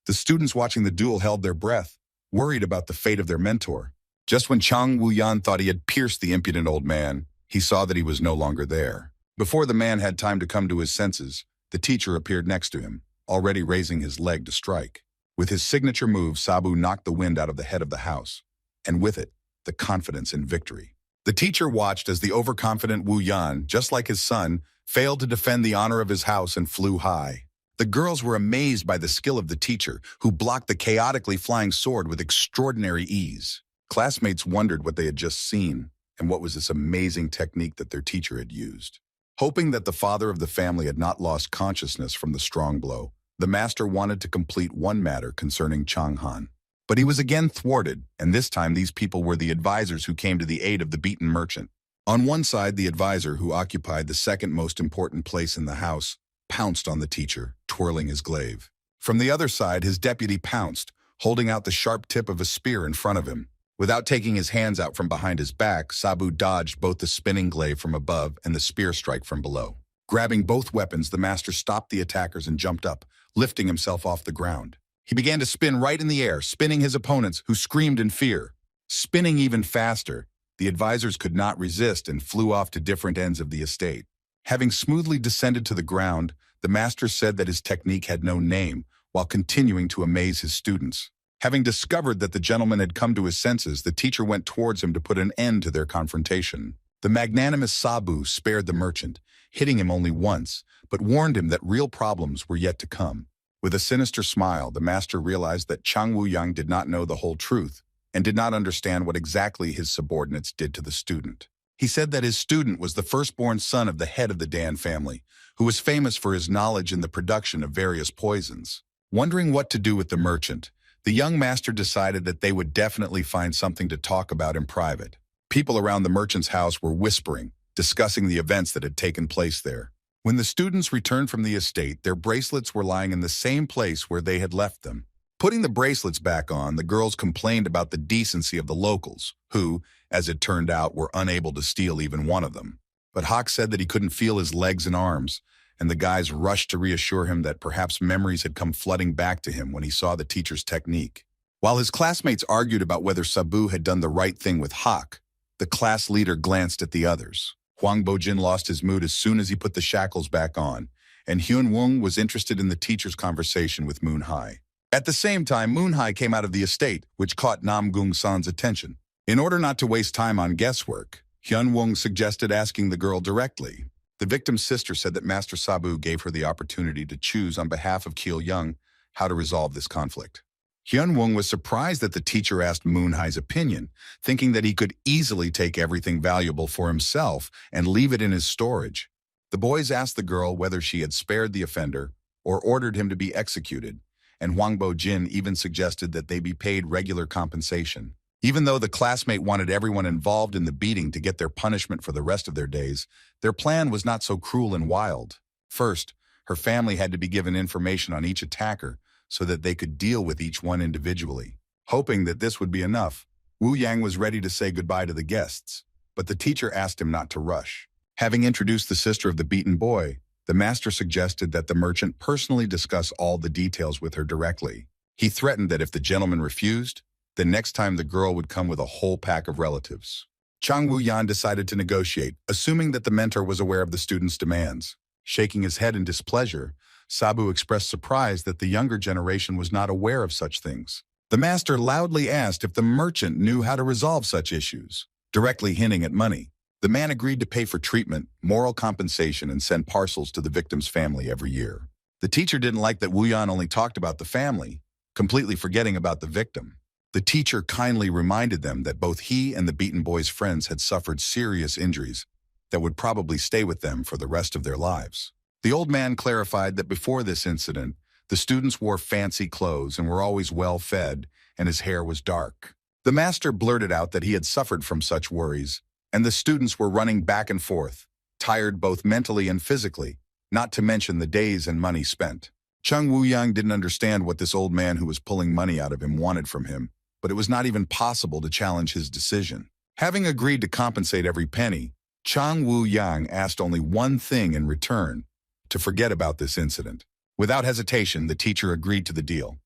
The students watching the duel held their breath, worried about the fate of their mentor. Just when Chang Wu-Yan thought he had pierced the impudent old man, he saw that he was no longer there. Before the man had time to come to his senses, the teacher appeared next to him, already raising his leg to strike. With his signature move, Sabu knocked the wind out of the head of the house, and with it, the confidence in victory. The teacher watched as the overconfident Wu Yan, just like his son, failed to defend the honor of his house and flew high. The girls were amazed by the skill of the teacher, who blocked the chaotically flying sword with extraordinary ease. Classmates wondered what they had just seen, and what was this amazing technique that their teacher had used. Hoping that the father of the family had not lost consciousness from the strong blow, the master wanted to complete one matter concerning Chang Han. But he was again thwarted, and this time these people were the advisors who came to the aid of the beaten merchant. On one side, the advisor, who occupied the second most important place in the house, pounced on the teacher, twirling his glaive. From the other side, his deputy pounced, holding out the sharp tip of a spear in front of him. Without taking his hands out from behind his back, Sabu dodged both the spinning glaive from above and the spear strike from below. Grabbing both weapons, the master stopped the attackers and jumped up, lifting himself off the ground. He began to spin right in the air, spinning his opponents, who screamed in fear. Spinning even faster, the advisors could not resist and flew off to different ends of the estate. Having smoothly descended to the ground, the master said that his technique had no name, while continuing to amaze his students. Having discovered that the gentleman had come to his senses, the teacher went towards him to put an end to their confrontation. The magnanimous Sabu spared the merchant, hitting him only once, but warned him that real problems were yet to come. With a sinister smile, the master realized that Chang Wu-yang did not know the whole truth and did not understand what exactly his subordinates did to the student. He said that his student was the firstborn son of the head of the Dan family, who was famous for his knowledge in the production of various poisons. Wondering what to do with the merchant, the young master decided that they would definitely find something to talk about in private. People around the merchant's house were whispering, discussing the events that had taken place there. When the students returned from the estate, their bracelets were lying in the same place where they had left them. Putting the bracelets back on, the girls complained about the decency of the locals, who, as it turned out, were unable to steal even one of them. But Hawk said that he couldn't feel his legs and arms, and the guys rushed to reassure him that perhaps memories had come flooding back to him when he saw the teacher's technique. While his classmates argued about whether Sabu had done the right thing with Hawk, the class leader glanced at the others. Huang Bojin lost his mood as soon as he put the shackles back on, and Hyun Wung was interested in the teacher's conversation with Moon Hai. At the same time, Moon Hai came out of the estate, which caught Nam Gung San's attention. In order not to waste time on guesswork, Hyun Wung suggested asking the girl directly. The victim's sister said that Master Sabu gave her the opportunity to choose on behalf of Kil Young how to resolve this conflict. Hyun Wung was surprised that the teacher asked Moon Hai's opinion, thinking that he could easily take everything valuable for himself and leave it in his storage. The boys asked the girl whether she had spared the offender or ordered him to be executed, and Huang Bo-jin even suggested that they be paid regular compensation. Even though the classmate wanted everyone involved in the beating to get their punishment for the rest of their days, their plan was not so cruel and wild. First, her family had to be given information on each attacker so that they could deal with each one individually. Hoping that this would be enough, Wu Yang was ready to say goodbye to the guests, but the teacher asked him not to rush. Having introduced the sister of the beaten boy, the master suggested that the merchant personally discuss all the details with her directly. He threatened that if the gentleman refused, then next time the girl would come with a whole pack of relatives. Chang Wu-yan decided to negotiate, assuming that the mentor was aware of the student's demands. Shaking his head in displeasure, Sabu expressed surprise that the younger generation was not aware of such things. The master loudly asked if the merchant knew how to resolve such issues, directly hinting at money. The man agreed to pay for treatment, moral compensation, and send parcels to the victim's family every year. The teacher didn't like that Wu Yan only talked about the family, completely forgetting about the victim. The teacher kindly reminded them that both he and the beaten boy's friends had suffered serious injuries that would probably stay with them for the rest of their lives. The old man clarified that before this incident, the students wore fancy clothes and were always well-fed, and his hair was dark. The master blurted out that he had suffered from such worries, and the students were running back and forth, tired both mentally and physically, not to mention the days and money spent. Chung Woo-young didn't understand what this old man who was pulling money out of him wanted from him, but it was not even possible to challenge his decision. Having agreed to compensate every penny, Chung Woo-young asked only one thing in return: to forget about this incident. Without hesitation, the teacher agreed to the deal,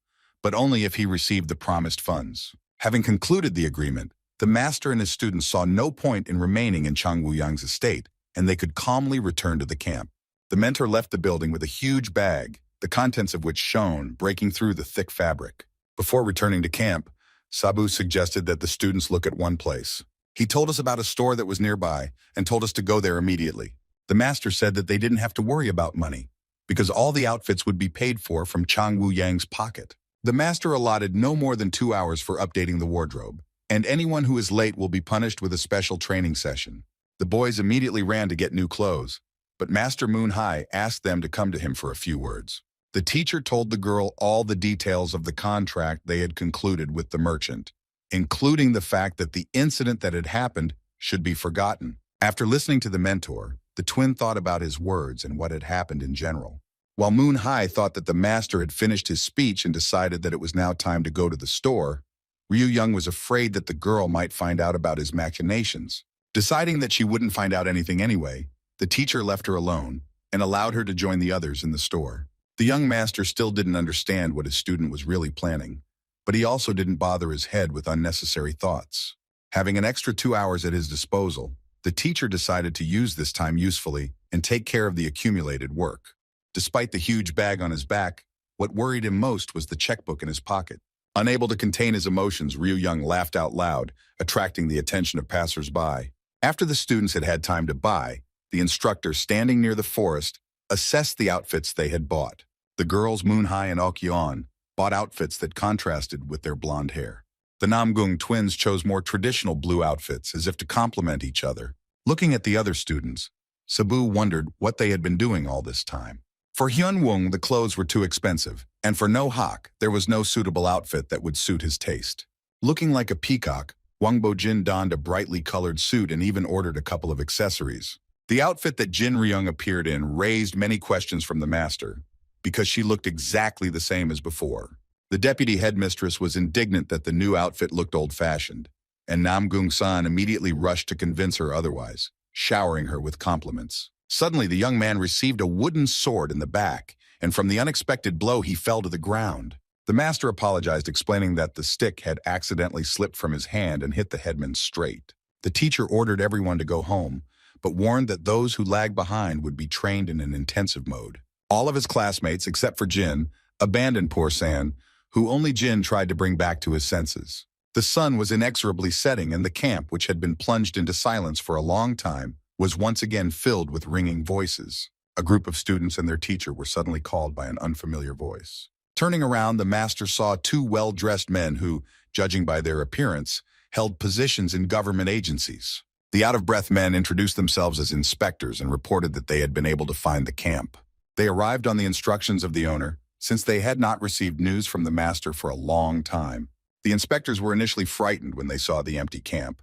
but only if he received the promised funds. Having concluded the agreement, the master and his students saw no point in remaining in Chung Woo-young's estate, and they could calmly return to the camp. The mentor left the building with a huge bag, the contents of which shone, breaking through the thick fabric. Before returning to camp, Sabu suggested that the students look at one place. He told us about a store that was nearby and told us to go there immediately. The master said that they didn't have to worry about money because all the outfits would be paid for from Chang Wu Yang's pocket. The master allotted no more than 2 hours for updating the wardrobe, and anyone who is late will be punished with a special training session. The boys immediately ran to get new clothes, but Master Moon High asked them to come to him for a few words. The teacher told the girl all the details of the contract they had concluded with the merchant, including the fact that the incident that had happened should be forgotten. After listening to the mentor, the twin thought about his words and what had happened in general. While Moon High thought that the master had finished his speech and decided that it was now time to go to the store, Ryu Young was afraid that the girl might find out about his machinations. Deciding that she wouldn't find out anything anyway, the teacher left her alone and allowed her to join the others in the store. The young master still didn't understand what his student was really planning, but he also didn't bother his head with unnecessary thoughts. Having an extra 2 hours at his disposal, the teacher decided to use this time usefully and take care of the accumulated work. Despite the huge bag on his back, what worried him most was the checkbook in his pocket. Unable to contain his emotions, Ryu Young laughed out loud, attracting the attention of passers-by. After the students had had time to buy, the instructor, standing near the forest, assessed the outfits they had bought. The girls, Moon High and Okyeon, bought outfits that contrasted with their blonde hair. The Namgung twins chose more traditional blue outfits as if to complement each other. Looking at the other students, Sabu wondered what they had been doing all this time. For Hyun Woong, the clothes were too expensive, and for No Hak, there was no suitable outfit that would suit his taste. Looking like a peacock, Wang Bo-jin donned a brightly colored suit and even ordered a couple of accessories. The outfit that Jin Ryung appeared in raised many questions from the master, because she looked exactly the same as before. The deputy headmistress was indignant that the new outfit looked old-fashioned, and Namgung-san immediately rushed to convince her otherwise, showering her with compliments. Suddenly, the young man received a wooden sword in the back, and from the unexpected blow, he fell to the ground. The master apologized, explaining that the stick had accidentally slipped from his hand and hit the headman straight. The teacher ordered everyone to go home, but warned that those who lagged behind would be trained in an intensive mode. All of his classmates, except for Jin, abandoned poor San, who only Jin tried to bring back to his senses. The sun was inexorably setting, and the camp, which had been plunged into silence for a long time, was once again filled with ringing voices. A group of students and their teacher were suddenly called by an unfamiliar voice. Turning around, the master saw 2 well-dressed men who, judging by their appearance, held positions in government agencies. The out-of-breath men introduced themselves as inspectors and reported that they had been able to find the camp. They arrived on the instructions of the owner, since they had not received news from the master for a long time. The inspectors were initially frightened when they saw the empty camp,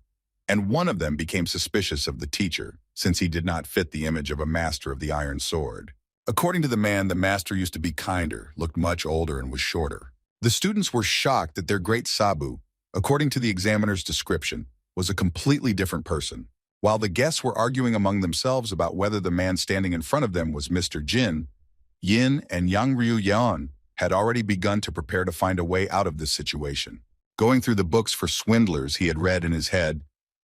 and one of them became suspicious of the teacher, since he did not fit the image of a master of the iron sword. According to the man, the master used to be kinder, looked much older, and was shorter. The students were shocked that their great Sabu, according to the examiner's description, was a completely different person. While the guests were arguing among themselves about whether the man standing in front of them was Mr. Jin, Yin and Yang Ryu Yeon had already begun to prepare to find a way out of this situation. Going through the books for swindlers he had read in his head,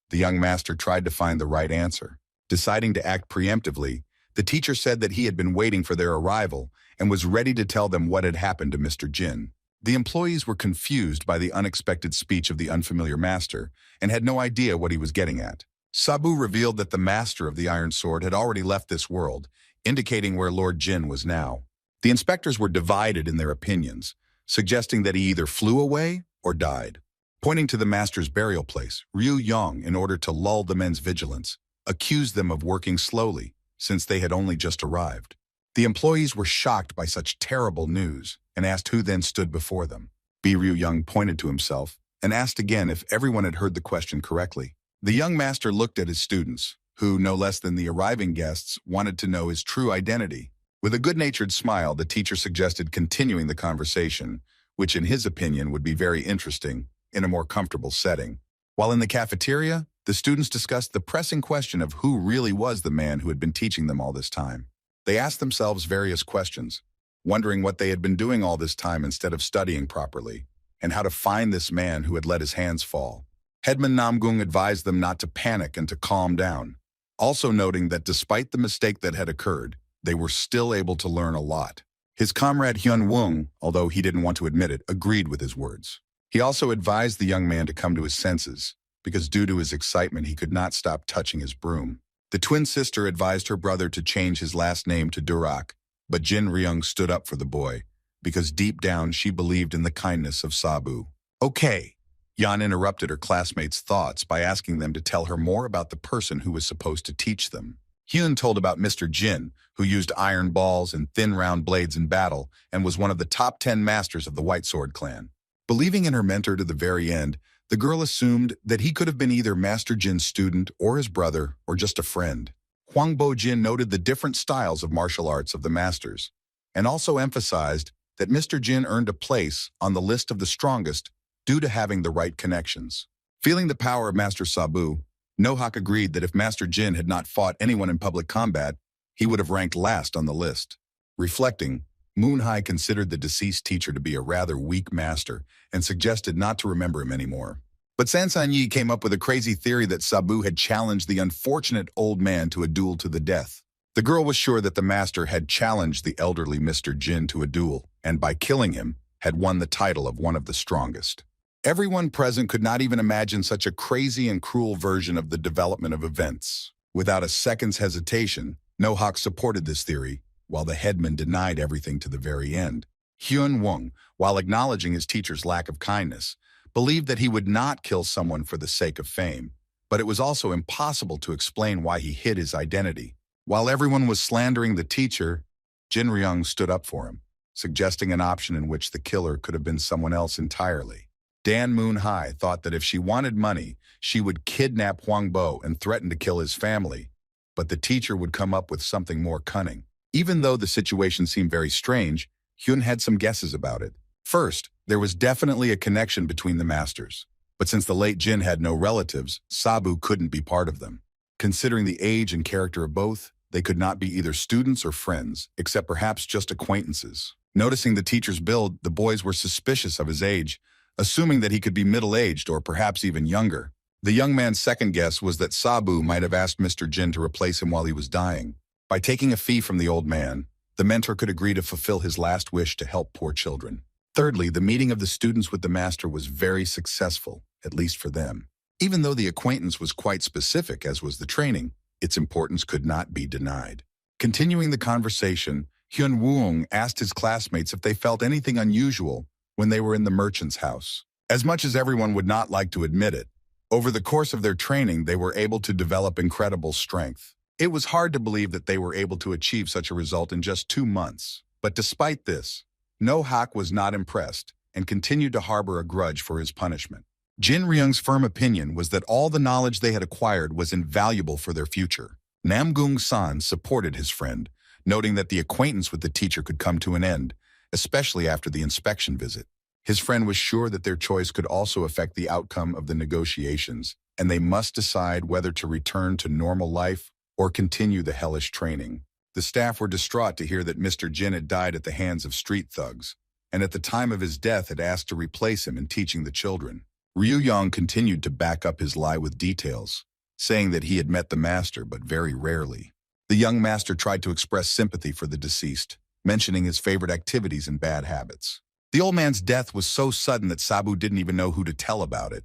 the young master tried to find the right answer. Deciding to act preemptively, the teacher said that he had been waiting for their arrival and was ready to tell them what had happened to Mr. Jin. The employees were confused by the unexpected speech of the unfamiliar master and had no idea what he was getting at. Sabu revealed that the master of the iron sword had already left this world, indicating where Lord Jin was now. The inspectors were divided in their opinions, suggesting that he either flew away or died. Pointing to the master's burial place, Ryu Yong, in order to lull the men's vigilance, accused them of working slowly, since they had only just arrived. The employees were shocked by such terrible news and asked who then stood before them. Ryu Young pointed to himself and asked again if everyone had heard the question correctly. The young master looked at his students, who, no less than the arriving guests, wanted to know his true identity. With a good-natured smile, the teacher suggested continuing the conversation, which in his opinion would be very interesting in a more comfortable setting. While in the cafeteria, the students discussed the pressing question of who really was the man who had been teaching them all this time. They asked themselves various questions, wondering what they had been doing all this time instead of studying properly, and how to find this man who had let his hands fall. Headman Namgung advised them not to panic and to calm down, also noting that despite the mistake that had occurred, they were still able to learn a lot. His comrade Hyun Woong, although he didn't want to admit it, agreed with his words. He also advised the young man to come to his senses, because due to his excitement he could not stop touching his broom. The twin sister advised her brother to change his last name to Durak, but Jin Ryung stood up for the boy, because deep down she believed in the kindness of Sabu. Okay, Yan interrupted her classmates' thoughts by asking them to tell her more about the person who was supposed to teach them. Hyun told about Mr. Jin, who used iron balls and thin round blades in battle and was one of the top 10 masters of the White Sword clan. Believing in her mentor to the very end, the girl assumed that he could have been either Master Jin's student or his brother or just a friend. Hwang Bo-jin noted the different styles of martial arts of the masters, and also emphasized that Mr. Jin earned a place on the list of the strongest due to having the right connections. Feeling the power of Master Sabu, Nohak agreed that if Master Jin had not fought anyone in public combat, he would have ranked last on the list. Reflecting, Moonhye considered the deceased teacher to be a rather weak master and suggested not to remember him anymore. But Sansan-yi came up with a crazy theory that Sabu had challenged the unfortunate old man to a duel to the death. The girl was sure that the master had challenged the elderly Mr. Jin to a duel, and by killing him, had won the title of one of the strongest. Everyone present could not even imagine such a crazy and cruel version of the development of events. Without a second's hesitation, Nohak supported this theory, while the headman denied everything to the very end. Hyun Wong, while acknowledging his teacher's lack of kindness, believed that he would not kill someone for the sake of fame, but it was also impossible to explain why he hid his identity. While everyone was slandering the teacher, Jin Ryung stood up for him, suggesting an option in which the killer could have been someone else entirely. Dan Moon-hye thought that if she wanted money, she would kidnap Hwang Bo and threaten to kill his family, but the teacher would come up with something more cunning. Even though the situation seemed very strange, Hyun had some guesses about it. First, there was definitely a connection between the masters, but since the late Jin had no relatives, Sabu couldn't be part of them. Considering the age and character of both, they could not be either students or friends, except perhaps just acquaintances. Noticing the teacher's build, the boys were suspicious of his age, assuming that he could be middle-aged or perhaps even younger. The young man's second guess was that Sabu might have asked Mr. Jin to replace him while he was dying. By taking a fee from the old man, the mentor could agree to fulfill his last wish to help poor children. Thirdly, the meeting of the students with the master was very successful, at least for them. Even though the acquaintance was quite specific, as was the training, its importance could not be denied. Continuing the conversation, Hyun Woong asked his classmates if they felt anything unusual when they were in the merchant's house. As much as everyone would not like to admit it, over the course of their training they were able to develop incredible strength. It was hard to believe that they were able to achieve such a result in just 2 months. But despite this, No-hak was not impressed and continued to harbor a grudge for his punishment. Jin Ryung's firm opinion was that all the knowledge they had acquired was invaluable for their future. Namgung-san supported his friend, noting that the acquaintance with the teacher could come to an end, especially after the inspection visit. His friend was sure that their choice could also affect the outcome of the negotiations, and they must decide whether to return to normal life or continue the hellish training. The staff were distraught to hear that Mr. Jin had died at the hands of street thugs, and at the time of his death had asked to replace him in teaching the children. Ryu Yang continued to back up his lie with details, saying that he had met the master but very rarely. The young master tried to express sympathy for the deceased, mentioning his favorite activities and bad habits. The old man's death was so sudden that Sabu didn't even know who to tell about it.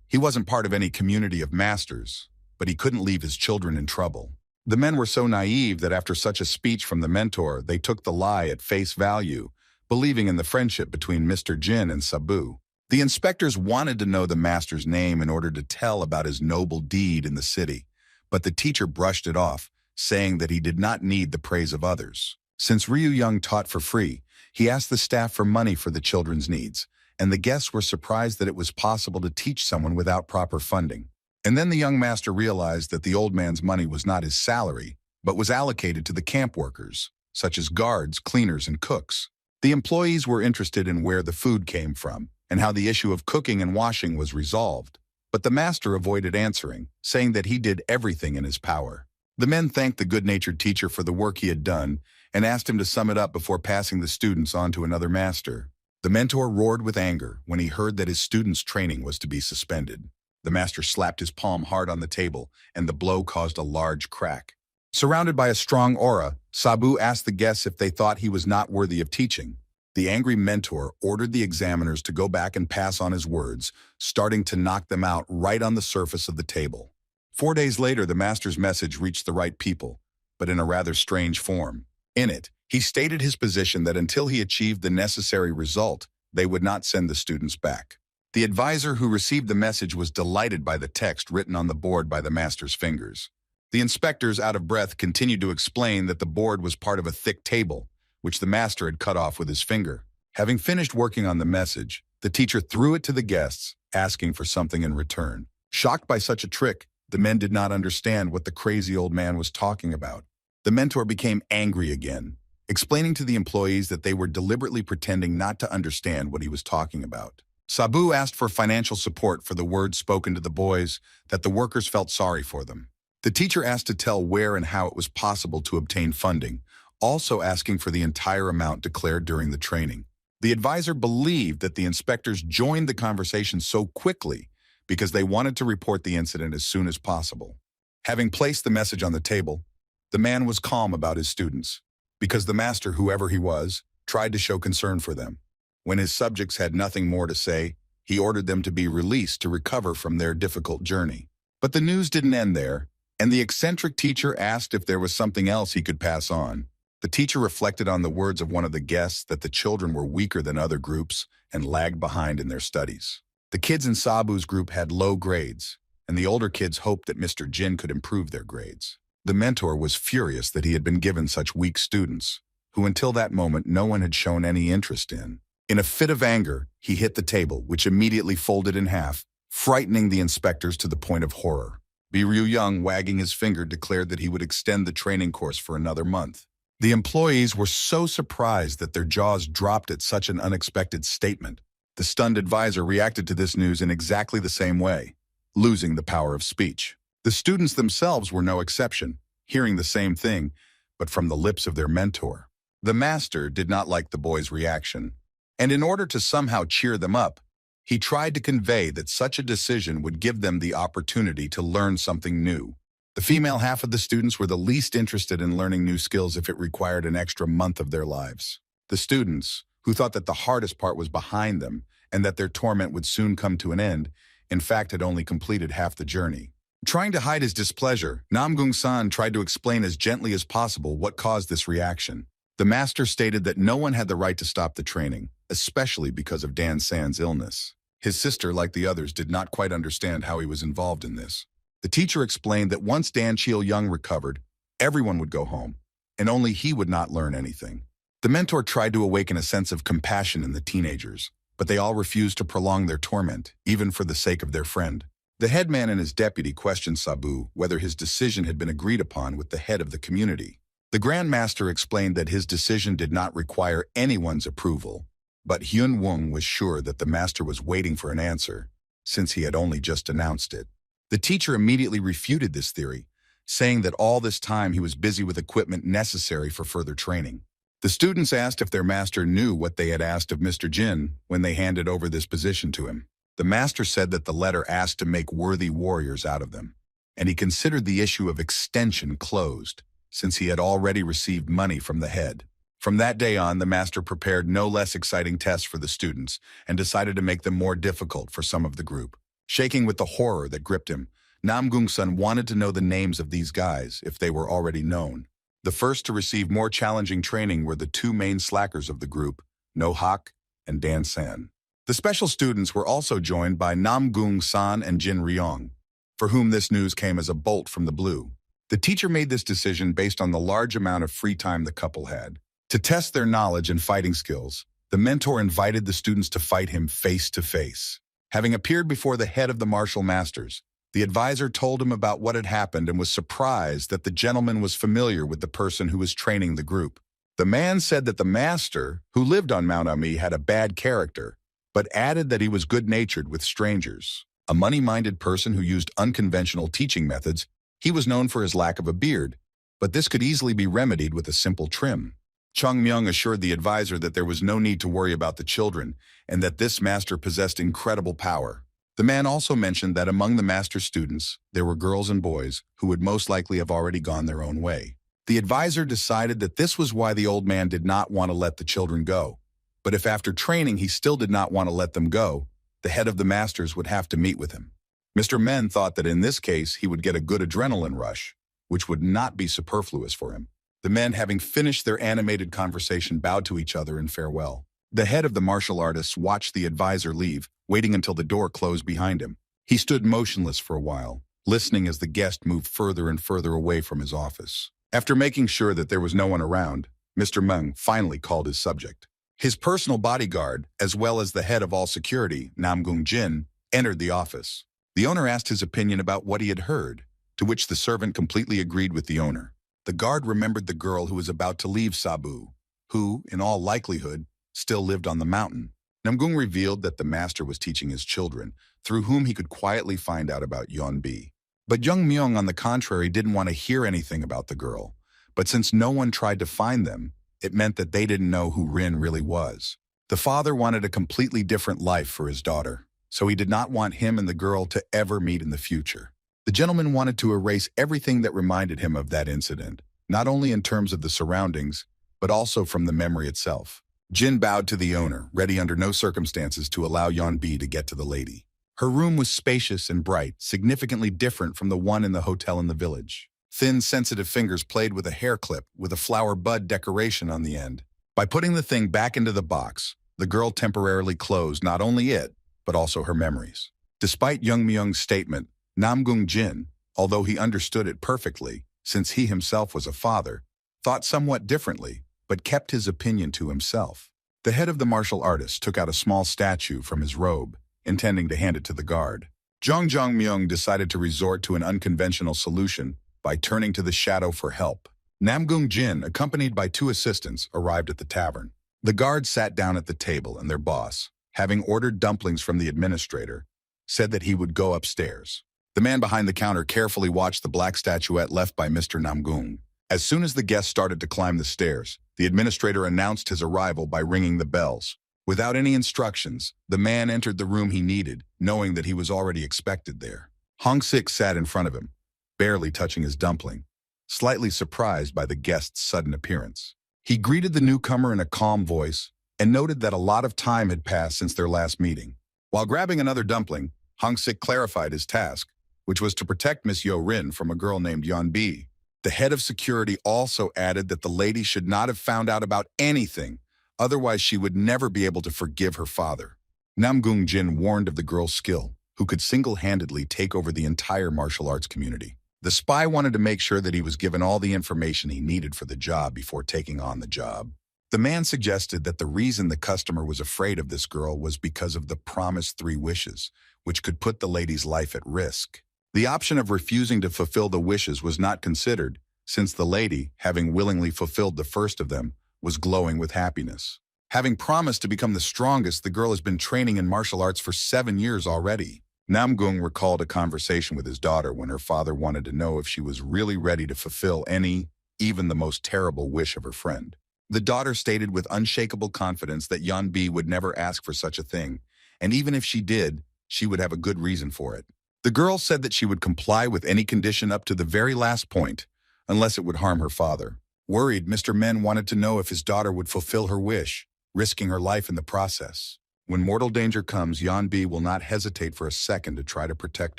He wasn't part of any community of masters, but he couldn't leave his children in trouble. The men were so naive that after such a speech from the mentor, they took the lie at face value, believing in the friendship between Mr. Jin and Sabu. The inspectors wanted to know the master's name in order to tell about his noble deed in the city, but the teacher brushed it off, saying that he did not need the praise of others. Since Ryu Young taught for free, he asked the staff for money for the children's needs, and the guests were surprised that it was possible to teach someone without proper funding. And then the young master realized that the old man's money was not his salary, but was allocated to the camp workers, such as guards, cleaners, and cooks. The employees were interested in where the food came from, and how the issue of cooking and washing was resolved. But the master avoided answering, saying that he did everything in his power. The men thanked the good-natured teacher for the work he had done and asked him to sum it up before passing the students on to another master. The mentor roared with anger when he heard that his students' training was to be suspended. The master slapped his palm hard on the table, and the blow caused a large crack. Surrounded by a strong aura, Sabu asked the guests if they thought he was not worthy of teaching. The angry mentor ordered the examiners to go back and pass on his words, starting to knock them out right on the surface of the table. 4 days later, the master's message reached the right people, but in a rather strange form. In it, he stated his position that until he achieved the necessary result, they would not send the students back. The advisor who received the message was delighted by the text written on the board by the master's fingers. The inspectors, out of breath, continued to explain that the board was part of a thick table, which the master had cut off with his finger. Having finished working on the message, the teacher threw it to the guests, asking for something in return. Shocked by such a trick, the men did not understand what the crazy old man was talking about. The mentor became angry again, explaining to the employees that they were deliberately pretending not to understand what he was talking about. Sabu asked for financial support for the words spoken to the boys, that the workers felt sorry for them. The teacher asked to tell where and how it was possible to obtain funding, also asking for the entire amount declared during the training. The advisor believed that the inspectors joined the conversation so quickly because they wanted to report the incident as soon as possible. Having placed the message on the table, the man was calm about his students, because the master, whoever he was, tried to show concern for them. When his subjects had nothing more to say, he ordered them to be released to recover from their difficult journey. But the news didn't end there, and the eccentric teacher asked if there was something else he could pass on. The teacher reflected on the words of one of the guests that the children were weaker than other groups and lagged behind in their studies. The kids in Sabu's group had low grades, and the older kids hoped that Mr. Jin could improve their grades. The mentor was furious that he had been given such weak students, who until that moment no one had shown any interest in. In a fit of anger, he hit the table, which immediately folded in half, frightening the inspectors to the point of horror. Ryu Young, wagging his finger, declared that he would extend the training course for another month. The employees were so surprised that their jaws dropped at such an unexpected statement. The stunned advisor reacted to this news in exactly the same way, losing the power of speech. The students themselves were no exception, hearing the same thing, but from the lips of their mentor. The master did not like the boys' reaction, and in order to somehow cheer them up, he tried to convey that such a decision would give them the opportunity to learn something new. The female half of the students were the least interested in learning new skills if it required an extra month of their lives. The students, who thought that the hardest part was behind them and that their torment would soon come to an end, in fact had only completed half the journey. Trying to hide his displeasure, Namgung-san tried to explain as gently as possible what caused this reaction. The master stated that no one had the right to stop the training, especially because of Dan San's illness. His sister, like the others, did not quite understand how he was involved in this. The teacher explained that once Dan Chil-young recovered, everyone would go home, and only he would not learn anything. The mentor tried to awaken a sense of compassion in the teenagers, but they all refused to prolong their torment, even for the sake of their friend. The headman and his deputy questioned Sabu whether his decision had been agreed upon with the head of the community. The Grand Master explained that his decision did not require anyone's approval, but Hyun Woong was sure that the master was waiting for an answer, since he had only just announced it. The teacher immediately refuted this theory, saying that all this time he was busy with equipment necessary for further training. The students asked if their master knew what they had asked of Mr. Jin when they handed over this position to him. The master said that the letter asked to make worthy warriors out of them, and he considered the issue of extension closed, since he had already received money from the head. From that day on, the master prepared no less exciting tests for the students and decided to make them more difficult for some of the group. Shaking with the horror that gripped him, Namgung-san wanted to know the names of these guys if they were already known. The first to receive more challenging training were the two main slackers of the group, No-hak and Dan San. The special students were also joined by Namgung-san and Jin Ryong, for whom this news came as a bolt from the blue. The teacher made this decision based on the large amount of free time the couple had. To test their knowledge and fighting skills, the mentor invited the students to fight him face to face. Having appeared before the head of the martial masters, the advisor told him about what had happened and was surprised that the gentleman was familiar with the person who was training the group. The man said that the master, who lived on Mount Ami, had a bad character, but added that he was good-natured with strangers. A money-minded person who used unconventional teaching methods, he was known for his lack of a beard, but this could easily be remedied with a simple trim. Chung Myung assured the advisor that there was no need to worry about the children and that this master possessed incredible power. The man also mentioned that among the master's students, there were girls and boys who would most likely have already gone their own way. The advisor decided that this was why the old man did not want to let the children go, But if after training he still did not want to let them go, the head of the masters would have to meet with him. Mr. Men thought that in this case he would get a good adrenaline rush, which would not be superfluous for him. The men, having finished their animated conversation, bowed to each other in farewell. The head of the martial artists watched the advisor leave, waiting until the door closed behind him. He stood motionless for a while, listening as the guest moved further and further away from his office. After making sure that there was no one around, Mr. Meng finally called his subject. His personal bodyguard, as well as the head of all security, Namgung Jin, entered the office. The owner asked his opinion about what he had heard, to which the servant completely agreed with the owner. The guard remembered the girl who was about to leave Sabu, who, in all likelihood, still lived on the mountain. Namgung revealed that the master was teaching his children, through whom he could quietly find out about Yeonbi. But Young Myung, on the contrary, didn't want to hear anything about the girl. But since no one tried to find them, it meant that they didn't know who Rin really was. The father wanted a completely different life for his daughter, so he did not want him and the girl to ever meet in the future. The gentleman wanted to erase everything that reminded him of that incident, not only in terms of the surroundings, but also from the memory itself. Jin bowed to the owner, ready under no circumstances to allow Yeonbi to get to the lady. Her room was spacious and bright, significantly different from the one in the hotel in the village. Thin, sensitive fingers played with a hair clip with a flower bud decoration on the end. By putting the thing back into the box, the girl temporarily closed not only it, but also her memories. Despite Young Myung's statement, Namgung Jin, although he understood it perfectly, since he himself was a father, thought somewhat differently, but kept his opinion to himself. The head of the martial artists took out a small statue from his robe, intending to hand it to the guard. Jong Myung decided to resort to an unconventional solution by turning to the shadow for help. Namgung Jin, accompanied by 2 assistants, arrived at the tavern. The guard sat down at the table, and their boss, having ordered dumplings from the administrator, said that he would go upstairs. The man behind the counter carefully watched the black statuette left by Mr. Namgung. As soon as the guests started to climb the stairs, the administrator announced his arrival by ringing the bells. Without any instructions, the man entered the room he needed, knowing that he was already expected there. Hong Sik sat in front of him, barely touching his dumpling, slightly surprised by the guest's sudden appearance. He greeted the newcomer in a calm voice and noted that a lot of time had passed since their last meeting. While grabbing another dumpling, Hong Sik clarified his task, which was to protect Miss Yo Rin from a girl named Yeonbi. The head of security also added that the lady should not have found out about anything, otherwise she would never be able to forgive her father. Namgung Jin warned of the girl's skill, who could single-handedly take over the entire martial arts community. The spy wanted to make sure that he was given all the information he needed for the job before taking on the job. The man suggested that the reason the customer was afraid of this girl was because of the promised 3 wishes, which could put the lady's life at risk. The option of refusing to fulfill the wishes was not considered, since the lady, having willingly fulfilled the first of them, was glowing with happiness. Having promised to become the strongest, the girl has been training in martial arts for 7 years already. Namgung recalled a conversation with his daughter when her father wanted to know if she was really ready to fulfill any, even the most terrible wish of her friend. The daughter stated with unshakable confidence that Yeonbi would never ask for such a thing, and even if she did, she would have a good reason for it. The girl said that she would comply with any condition up to the very last point, unless it would harm her father. Worried, Mr. Men wanted to know if his daughter would fulfill her wish, risking her life in the process. When mortal danger comes, Yeonbi will not hesitate for a second to try to protect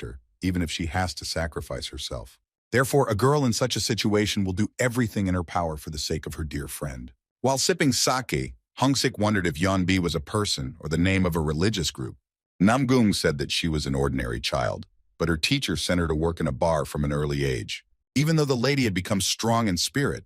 her, even if she has to sacrifice herself. Therefore, a girl in such a situation will do everything in her power for the sake of her dear friend. While sipping sake, Hong Sik wondered if Yeonbi was a person or the name of a religious group. Namgung said that she was an ordinary child, but her teacher sent her to work in a bar from an early age. Even though the lady had become strong in spirit,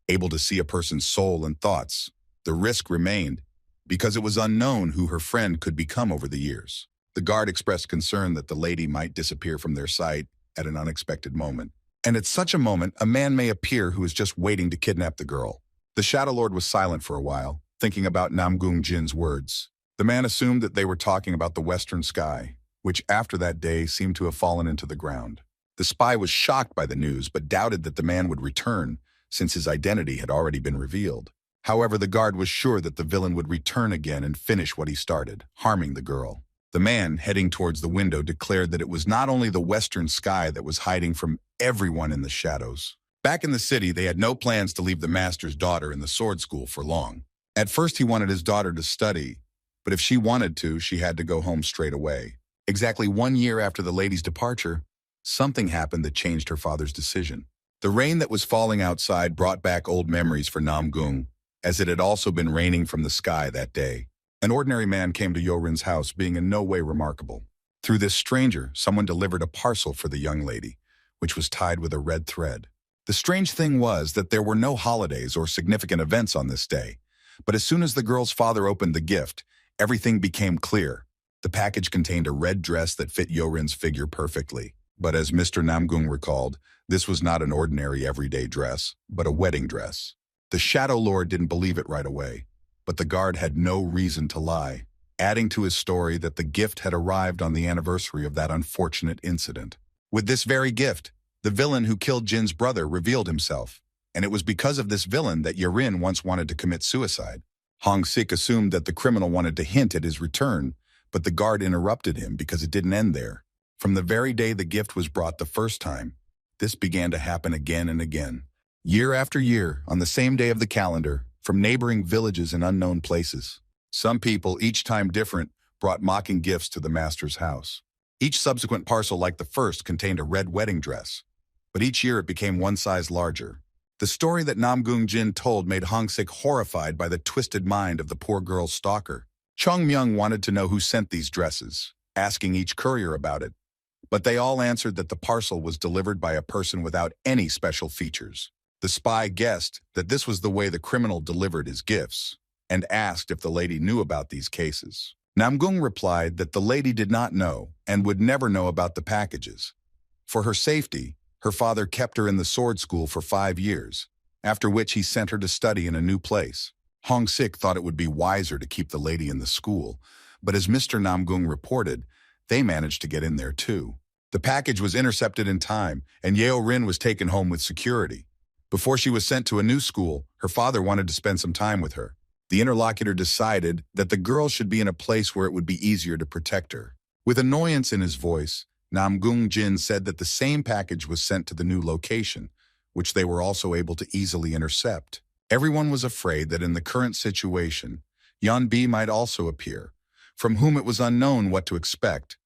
able to see a person's soul and thoughts, the risk remained, because it was unknown who her friend could become over the years. The guard expressed concern that the lady might disappear from their sight at an unexpected moment. And at such a moment, a man may appear who is just waiting to kidnap the girl. The Shadow Lord was silent for a while, thinking about Namgung Jin's words. The man assumed that they were talking about the western sky, which after that day seemed to have fallen into the ground. The spy was shocked by the news, but doubted that the man would return, since his identity had already been revealed. However, the guard was sure that the villain would return again and finish what he started, harming the girl. The man, heading towards the window, declared that it was not only the western sky that was hiding from everyone in the shadows. Back in the city, they had no plans to leave the master's daughter in the sword school for long. At first he wanted his daughter to study, but if she wanted to, she had to go home straight away. Exactly 1 year after the lady's departure, something happened that changed her father's decision. The rain that was falling outside brought back old memories for Namgung, as it had also been raining from the sky that day. An ordinary man came to Yorin's house, being in no way remarkable. Through this stranger, someone delivered a parcel for the young lady, which was tied with a red thread. The strange thing was that there were no holidays or significant events on this day, but as soon as the girl's father opened the gift, everything became clear. The package contained a red dress that fit Yorin's figure perfectly. But as Mr. Namgung recalled, this was not an ordinary everyday dress, but a wedding dress. The Shadow Lord didn't believe it right away, but the guard had no reason to lie, adding to his story that the gift had arrived on the anniversary of that unfortunate incident. With this very gift, the villain who killed Jin's brother revealed himself, and it was because of this villain that Yorin once wanted to commit suicide. Hong Sik assumed that the criminal wanted to hint at his return, but the guard interrupted him because it didn't end there. From the very day the gift was brought the first time, this began to happen again and again. Year after year, on the same day of the calendar, from neighboring villages and unknown places. Some people, each time different, brought mocking gifts to the master's house. Each subsequent parcel, like the first, contained a red wedding dress, but each year it became one size larger. The story that Namgung Jin told made Hong Sik horrified by the twisted mind of the poor girl's stalker. Chung Myung wanted to know who sent these dresses, asking each courier about it, but they all answered that the parcel was delivered by a person without any special features. The spy guessed that this was the way the criminal delivered his gifts, and asked if the lady knew about these cases. Namgung replied that the lady did not know and would never know about the packages. For her safety, her father kept her in the sword school for 5 years, after which he sent her to study in a new place. Hong Sik thought it would be wiser to keep the lady in the school, but as Mr. Namgung reported, they managed to get in there too. The package was intercepted in time, and Yeo Rin was taken home with security. Before she was sent to a new school, her father wanted to spend some time with her. The interlocutor decided that the girl should be in a place where it would be easier to protect her. With annoyance in his voice, Namgung Jin said that the same package was sent to the new location, which they were also able to easily intercept. Everyone was afraid that in the current situation, Yan Bi might also appear, from whom it was unknown what to expect,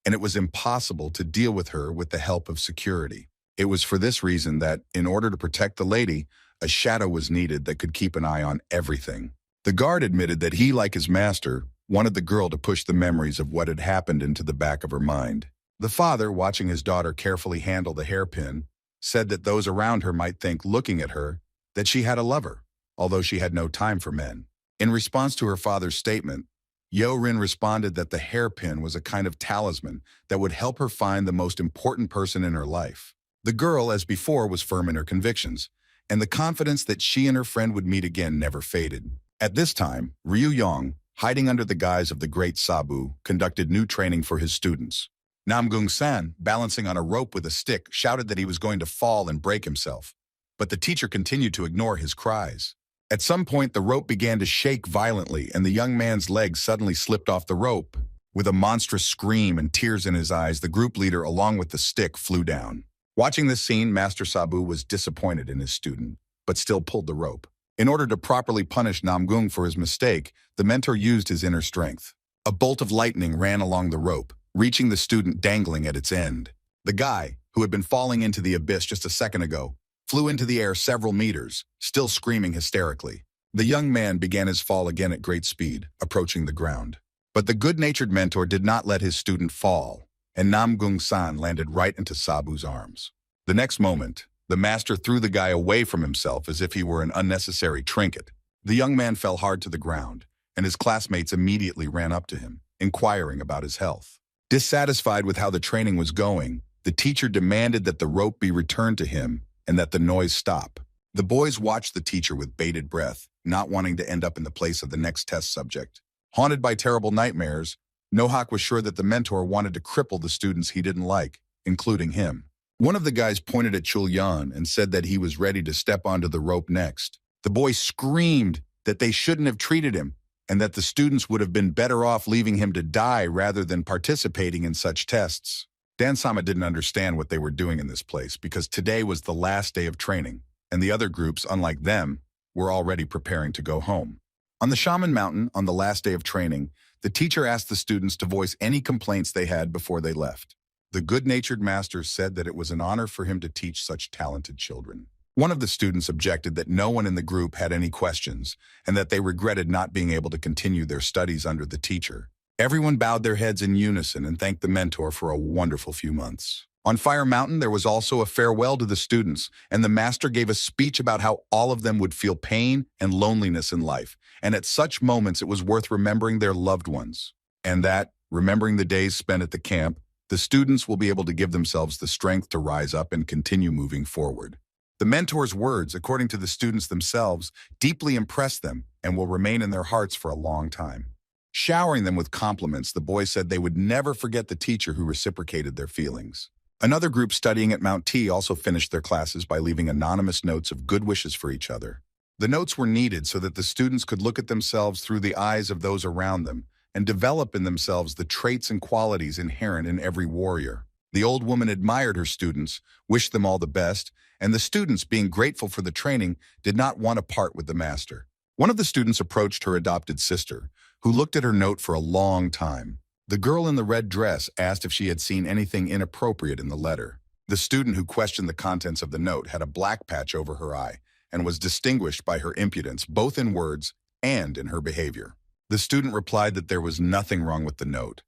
and it was impossible to deal with her with the help of security. It was for this reason that, in order to protect the lady, a shadow was needed that could keep an eye on everything. The guard admitted that he, like his master, wanted the girl to push the memories of what had happened into the back of her mind. The father, watching his daughter carefully handle the hairpin, said that those around her might think, looking at her, that she had a lover, although she had no time for men. In response to her father's statement, Yeo Rin responded that the hairpin was a kind of talisman that would help her find the most important person in her life. The girl, as before, was firm in her convictions, and the confidence that she and her friend would meet again never faded. At this time, Ryu Yong, hiding under the guise of the great Sabu, conducted new training for his students. Namgung San, balancing on a rope with a stick, shouted that he was going to fall and break himself, but the teacher continued to ignore his cries. At some point, the rope began to shake violently, and the young man's legs suddenly slipped off the rope. With a monstrous scream and tears in his eyes, the group leader, along with the stick, flew down. Watching this scene, Master Sabu was disappointed in his student, but still pulled the rope. In order to properly punish Namgung for his mistake, the mentor used his inner strength. A bolt of lightning ran along the rope, reaching the student dangling at its end. The guy, who had been falling into the abyss just a second ago, flew into the air several meters, still screaming hysterically. The young man began his fall again at great speed, approaching the ground. But the good-natured mentor did not let his student fall, and Namgung San landed right into Sabu's arms. The next moment, the master threw the guy away from himself as if he were an unnecessary trinket. The young man fell hard to the ground, and his classmates immediately ran up to him, inquiring about his health. Dissatisfied with how the training was going, the teacher demanded that the rope be returned to him and that the noise stop. The boys watched the teacher with bated breath, not wanting to end up in the place of the next test subject. Haunted by terrible nightmares, Nohak was sure that the mentor wanted to cripple the students he didn't like, including him. One of the guys pointed at Chul Yan and said that he was ready to step onto the rope next. The boy screamed that they shouldn't have treated him and that the students would have been better off leaving him to die rather than participating in such tests. Dan-sama didn't understand what they were doing in this place because today was the last day of training, and the other groups, unlike them, were already preparing to go home. On the Shaman Mountain, on the last day of training, the teacher asked the students to voice any complaints they had before they left. The good-natured master said that it was an honor for him to teach such talented children. One of the students objected that no one in the group had any questions and that they regretted not being able to continue their studies under the teacher. Everyone bowed their heads in unison and thanked the mentor for a wonderful few months. On Fire Mountain, there was also a farewell to the students, and the master gave a speech about how all of them would feel pain and loneliness in life, and at such moments it was worth remembering their loved ones. And that, remembering the days spent at the camp, the students will be able to give themselves the strength to rise up and continue moving forward. The mentor's words, according to the students themselves, deeply impressed them and will remain in their hearts for a long time. Showering them with compliments, the boys said they would never forget the teacher who reciprocated their feelings. Another group studying at Mount T also finished their classes by leaving anonymous notes of good wishes for each other. The notes were needed so that the students could look at themselves through the eyes of those around them and develop in themselves the traits and qualities inherent in every warrior. The old woman admired her students, wished them all the best, and the students, being grateful for the training, did not want to part with the master. One of the students approached her adopted sister, who looked at her note for a long time. The girl in the red dress asked if she had seen anything inappropriate in the letter. The student who questioned the contents of the note had a black patch over her eye and was distinguished by her impudence both in words and in her behavior. The student replied that there was nothing wrong with the note.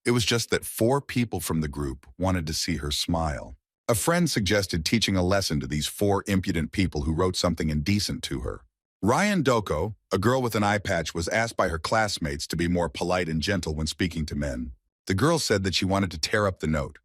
It was just that 4 people from the group wanted to see her smile. A friend suggested teaching a lesson to these 4 impudent people who wrote something indecent to her. Ryan Doko, a girl with an eye patch, was asked by her classmates to be more polite and gentle when speaking to men. The girl said that she wanted to tear up the note,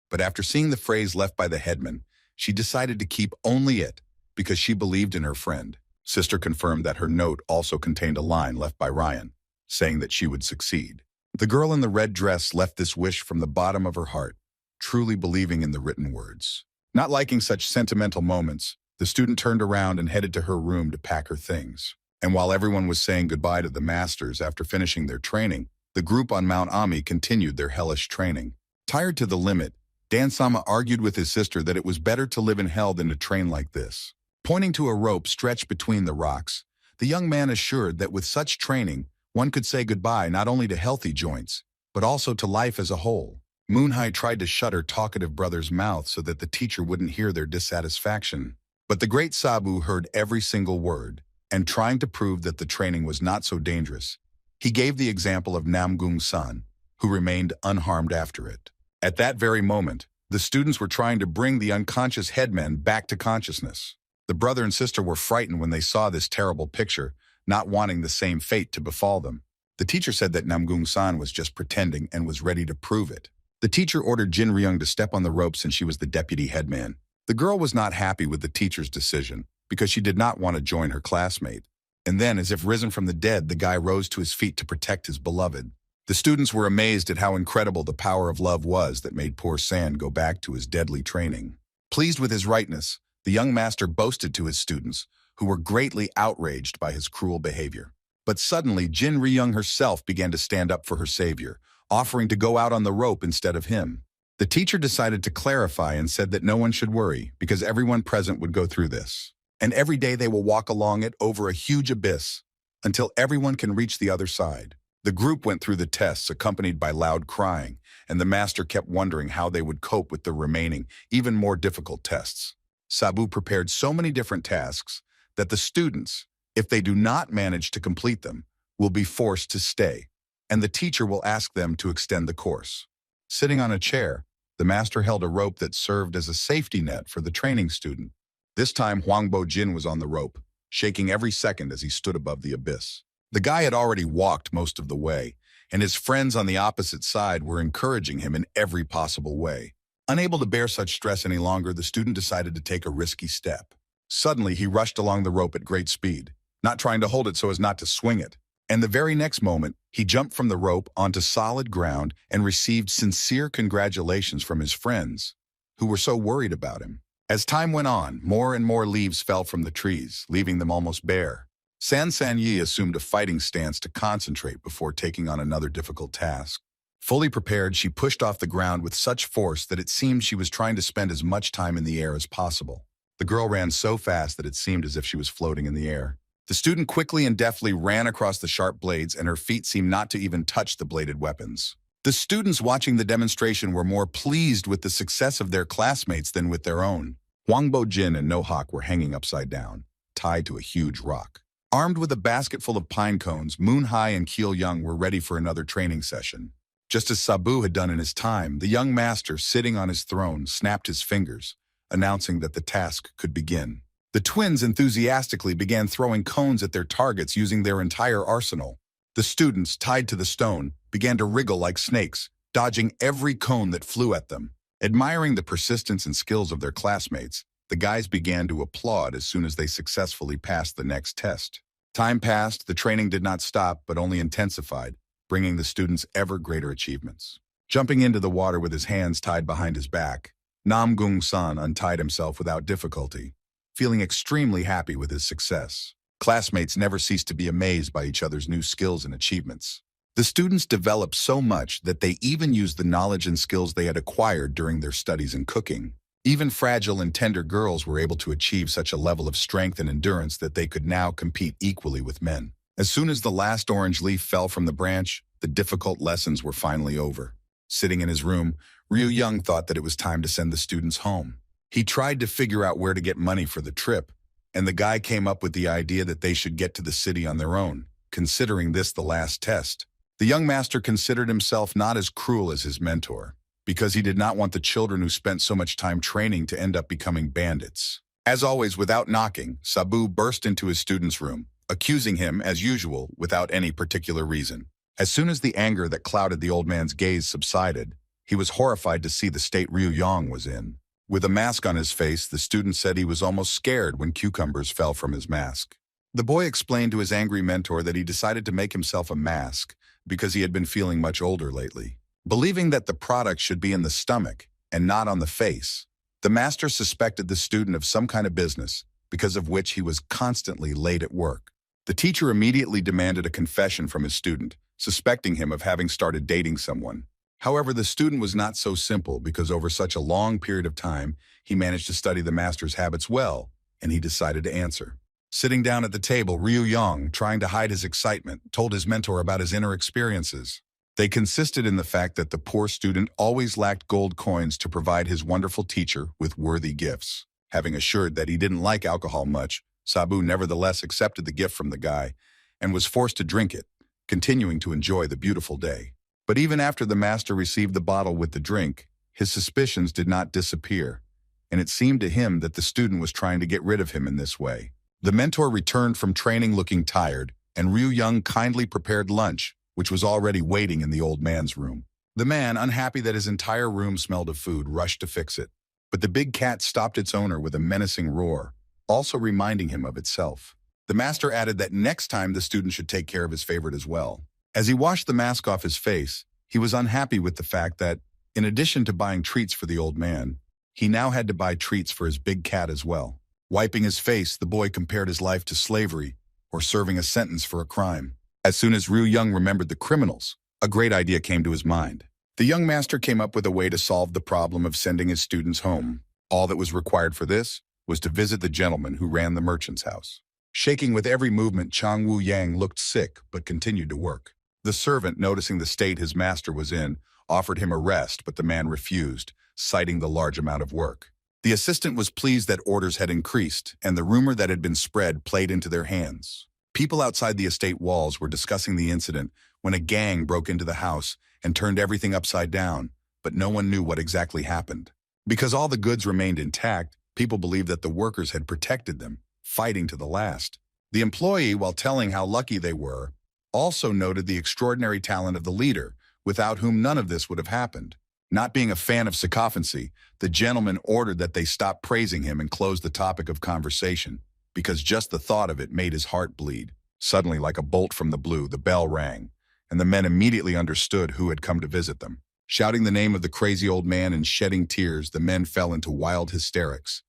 but after seeing the phrase left by the headman, she decided to keep only it because she believed in her friend. Sister confirmed that her note also contained a line left by Ryan, saying that she would succeed. The girl in the red dress left this wish from the bottom of her heart, truly believing in the written words. Not liking such sentimental moments, the student turned around and headed to her room to pack her things. And while everyone was saying goodbye to the masters after finishing their training, the group on Mount Ami continued their hellish training. Tired to the limit, Dan-sama argued with his sister that it was better to live in hell than to train like this. Pointing to a rope stretched between the rocks, the young man assured that with such training, one could say goodbye not only to healthy joints, but also to life as a whole. Moonhye tried to shut her talkative brother's mouth so that the teacher wouldn't hear their dissatisfaction. But the great Sabu heard every single word, and trying to prove that the training was not so dangerous, he gave the example of Namgung-san, who remained unharmed after it. At that very moment, the students were trying to bring the unconscious headman back to consciousness. The brother and sister were frightened when they saw this terrible picture, not wanting the same fate to befall them. The teacher said that Namgung-san was just pretending and was ready to prove it. The teacher ordered Jin Ryung to step on the rope since she was the deputy headman. The girl was not happy with the teacher's decision because she did not want to join her classmate. And then, as if risen from the dead, the guy rose to his feet to protect his beloved. The students were amazed at how incredible the power of love was that made poor Sand go back to his deadly training. Pleased with his rightness, the young master boasted to his students, who were greatly outraged by his cruel behavior. But suddenly, Jin Ryung herself began to stand up for her savior, offering to go out on the rope instead of him. The teacher decided to clarify and said that no one should worry because everyone present would go through this. And every day they will walk along it over a huge abyss until everyone can reach the other side. The group went through the tests accompanied by loud crying, and the master kept wondering how they would cope with the remaining, even more difficult tests. Sabu prepared so many different tasks that the students, if they do not manage to complete them, will be forced to stay, and the teacher will ask them to extend the course. Sitting on a chair, the master held a rope that served as a safety net for the training student. This time, Huangbo Jin was on the rope, shaking every second as he stood above the abyss. The guy had already walked most of the way, and his friends on the opposite side were encouraging him in every possible way. Unable to bear such stress any longer, the student decided to take a risky step. Suddenly, he rushed along the rope at great speed, not trying to hold it so as not to swing it. And the very next moment, he jumped from the rope onto solid ground and received sincere congratulations from his friends, who were so worried about him. As time went on, more and more leaves fell from the trees, leaving them almost bare. San Yi assumed a fighting stance to concentrate before taking on another difficult task. Fully prepared, she pushed off the ground with such force that it seemed she was trying to spend as much time in the air as possible. The girl ran so fast that it seemed as if she was floating in the air. The student quickly and deftly ran across the sharp blades, and her feet seemed not to even touch the bladed weapons. The students watching the demonstration were more pleased with the success of their classmates than with their own. Huangbo Jin and Nohak were hanging upside down, tied to a huge rock. Armed with a basket full of pine cones, Moon Hai and Keel Young were ready for another training session. Just as Sabu had done in his time, the young master, sitting on his throne, snapped his fingers, announcing that the task could begin. The twins enthusiastically began throwing cones at their targets using their entire arsenal. The students, tied to the stone, began to wriggle like snakes, dodging every cone that flew at them. Admiring the persistence and skills of their classmates, the guys began to applaud as soon as they successfully passed the next test. Time passed, the training did not stop but only intensified, bringing the students ever greater achievements. Jumping into the water with his hands tied behind his back, Nam Gung San untied himself without difficulty, feeling extremely happy with his success. Classmates never ceased to be amazed by each other's new skills and achievements. The students developed so much that they even used the knowledge and skills they had acquired during their studies in cooking. Even fragile and tender girls were able to achieve such a level of strength and endurance that they could now compete equally with men. As soon as the last orange leaf fell from the branch, the difficult lessons were finally over. Sitting in his room, Ryu Young thought that it was time to send the students home. He tried to figure out where to get money for the trip, and the guy came up with the idea that they should get to the city on their own, considering this the last test. The young master considered himself not as cruel as his mentor, because he did not want the children who spent so much time training to end up becoming bandits. As always, without knocking, Sabu burst into his student's room, accusing him, as usual, without any particular reason. As soon as the anger that clouded the old man's gaze subsided, he was horrified to see the state Ryu Yang was in. With a mask on his face, the student said he was almost scared when cucumbers fell from his mask. The boy explained to his angry mentor that he decided to make himself a mask because he had been feeling much older lately. Believing that the product should be in the stomach and not on the face, the master suspected the student of some kind of business, because of which he was constantly late at work. The teacher immediately demanded a confession from his student, suspecting him of having started dating someone. However, the student was not so simple because over such a long period of time, he managed to study the master's habits well, and he decided to answer. Sitting down at the table, Ryu Yang, trying to hide his excitement, told his mentor about his inner experiences. They consisted in the fact that the poor student always lacked gold coins to provide his wonderful teacher with worthy gifts. Having assured that he didn't like alcohol much, Sabu nevertheless accepted the gift from the guy and was forced to drink it, continuing to enjoy the beautiful day. But even after the master received the bottle with the drink, his suspicions did not disappear, and it seemed to him that the student was trying to get rid of him in this way. The mentor returned from training looking tired, and Ryu Young kindly prepared lunch, which was already waiting in the old man's room. The man, unhappy that his entire room smelled of food, rushed to fix it. But the big cat stopped its owner with a menacing roar, also reminding him of itself. The master added that next time the student should take care of his favorite as well. As he washed the mask off his face, he was unhappy with the fact that, in addition to buying treats for the old man, he now had to buy treats for his big cat as well. Wiping his face, the boy compared his life to slavery or serving a sentence for a crime. As soon as Ryu Young remembered the criminals, a great idea came to his mind. The young master came up with a way to solve the problem of sending his students home. All that was required for this was to visit the gentleman who ran the merchant's house. Shaking with every movement, Chang Wu Yang looked sick but continued to work. The servant, noticing the state his master was in, offered him a rest, but the man refused, citing the large amount of work. The assistant was pleased that orders had increased, and the rumor that had been spread played into their hands. People outside the estate walls were discussing the incident when a gang broke into the house and turned everything upside down, but no one knew what exactly happened. Because all the goods remained intact, people believed that the workers had protected them, fighting to the last. The employee, while telling how lucky they were, also noted the extraordinary talent of the leader, without whom none of this would have happened. Not being a fan of sycophancy, the gentleman ordered that they stop praising him and close the topic of conversation, because just the thought of it made his heart bleed. Suddenly, like a bolt from the blue, the bell rang, and the men immediately understood who had come to visit them. Shouting the name of the crazy old man and shedding tears, the men fell into wild hysterics.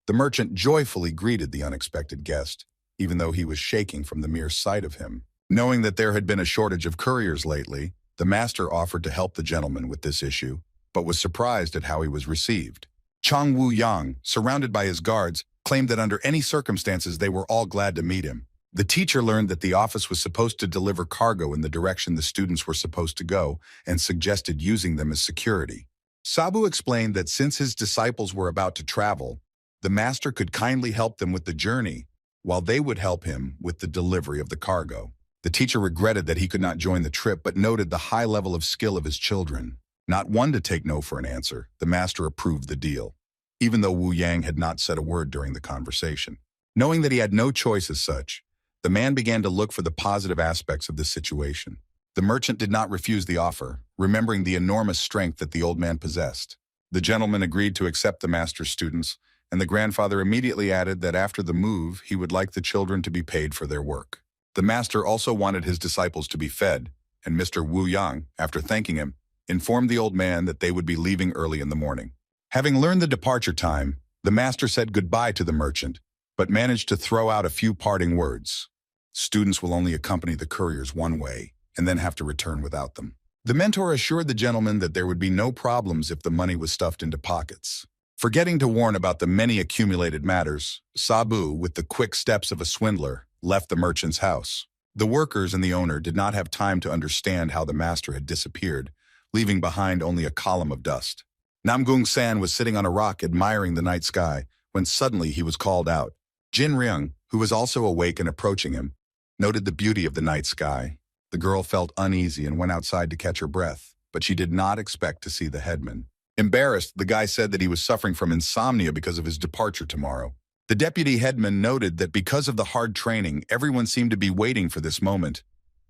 The merchant joyfully greeted the unexpected guest, even though he was shaking from the mere sight of him. Knowing that there had been a shortage of couriers lately, the master offered to help the gentleman with this issue, but was surprised at how he was received. Chang Wu Yang, surrounded by his guards, claimed that under any circumstances they were all glad to meet him. The teacher learned that the office was supposed to deliver cargo in the direction the students were supposed to go and suggested using them as security. Sabu explained that since his disciples were about to travel, the master could kindly help them with the journey, while they would help him with the delivery of the cargo. The teacher regretted that he could not join the trip but noted the high level of skill of his children. Not one to take no for an answer, the master approved the deal, even though Wu Yang had not said a word during the conversation. Knowing that he had no choice as such, the man began to look for the positive aspects of this situation. The merchant did not refuse the offer, remembering the enormous strength that the old man possessed. The gentleman agreed to accept the master's students, and the grandfather immediately added that after the move, he would like the children to be paid for their work. The master also wanted his disciples to be fed, and Mr. Wu Yang, after thanking him, informed the old man that they would be leaving early in the morning. Having learned the departure time, the master said goodbye to the merchant, but managed to throw out a few parting words. Students will only accompany the couriers one way, and then have to return without them. The mentor assured the gentleman that there would be no problems if the money was stuffed into pockets. Forgetting to warn about the many accumulated matters, Sabu, with the quick steps of a swindler, left the merchant's house. The workers and the owner did not have time to understand how the master had disappeared, leaving behind only a column of dust. Namgung-san was sitting on a rock admiring the night sky when suddenly he was called out. Jin Ryung, who was also awake and approaching him, noted the beauty of the night sky. The girl felt uneasy and went outside to catch her breath, but she did not expect to see the headman. Embarrassed, the guy said that he was suffering from insomnia because of his departure tomorrow. The deputy headman noted that because of the hard training, everyone seemed to be waiting for this moment.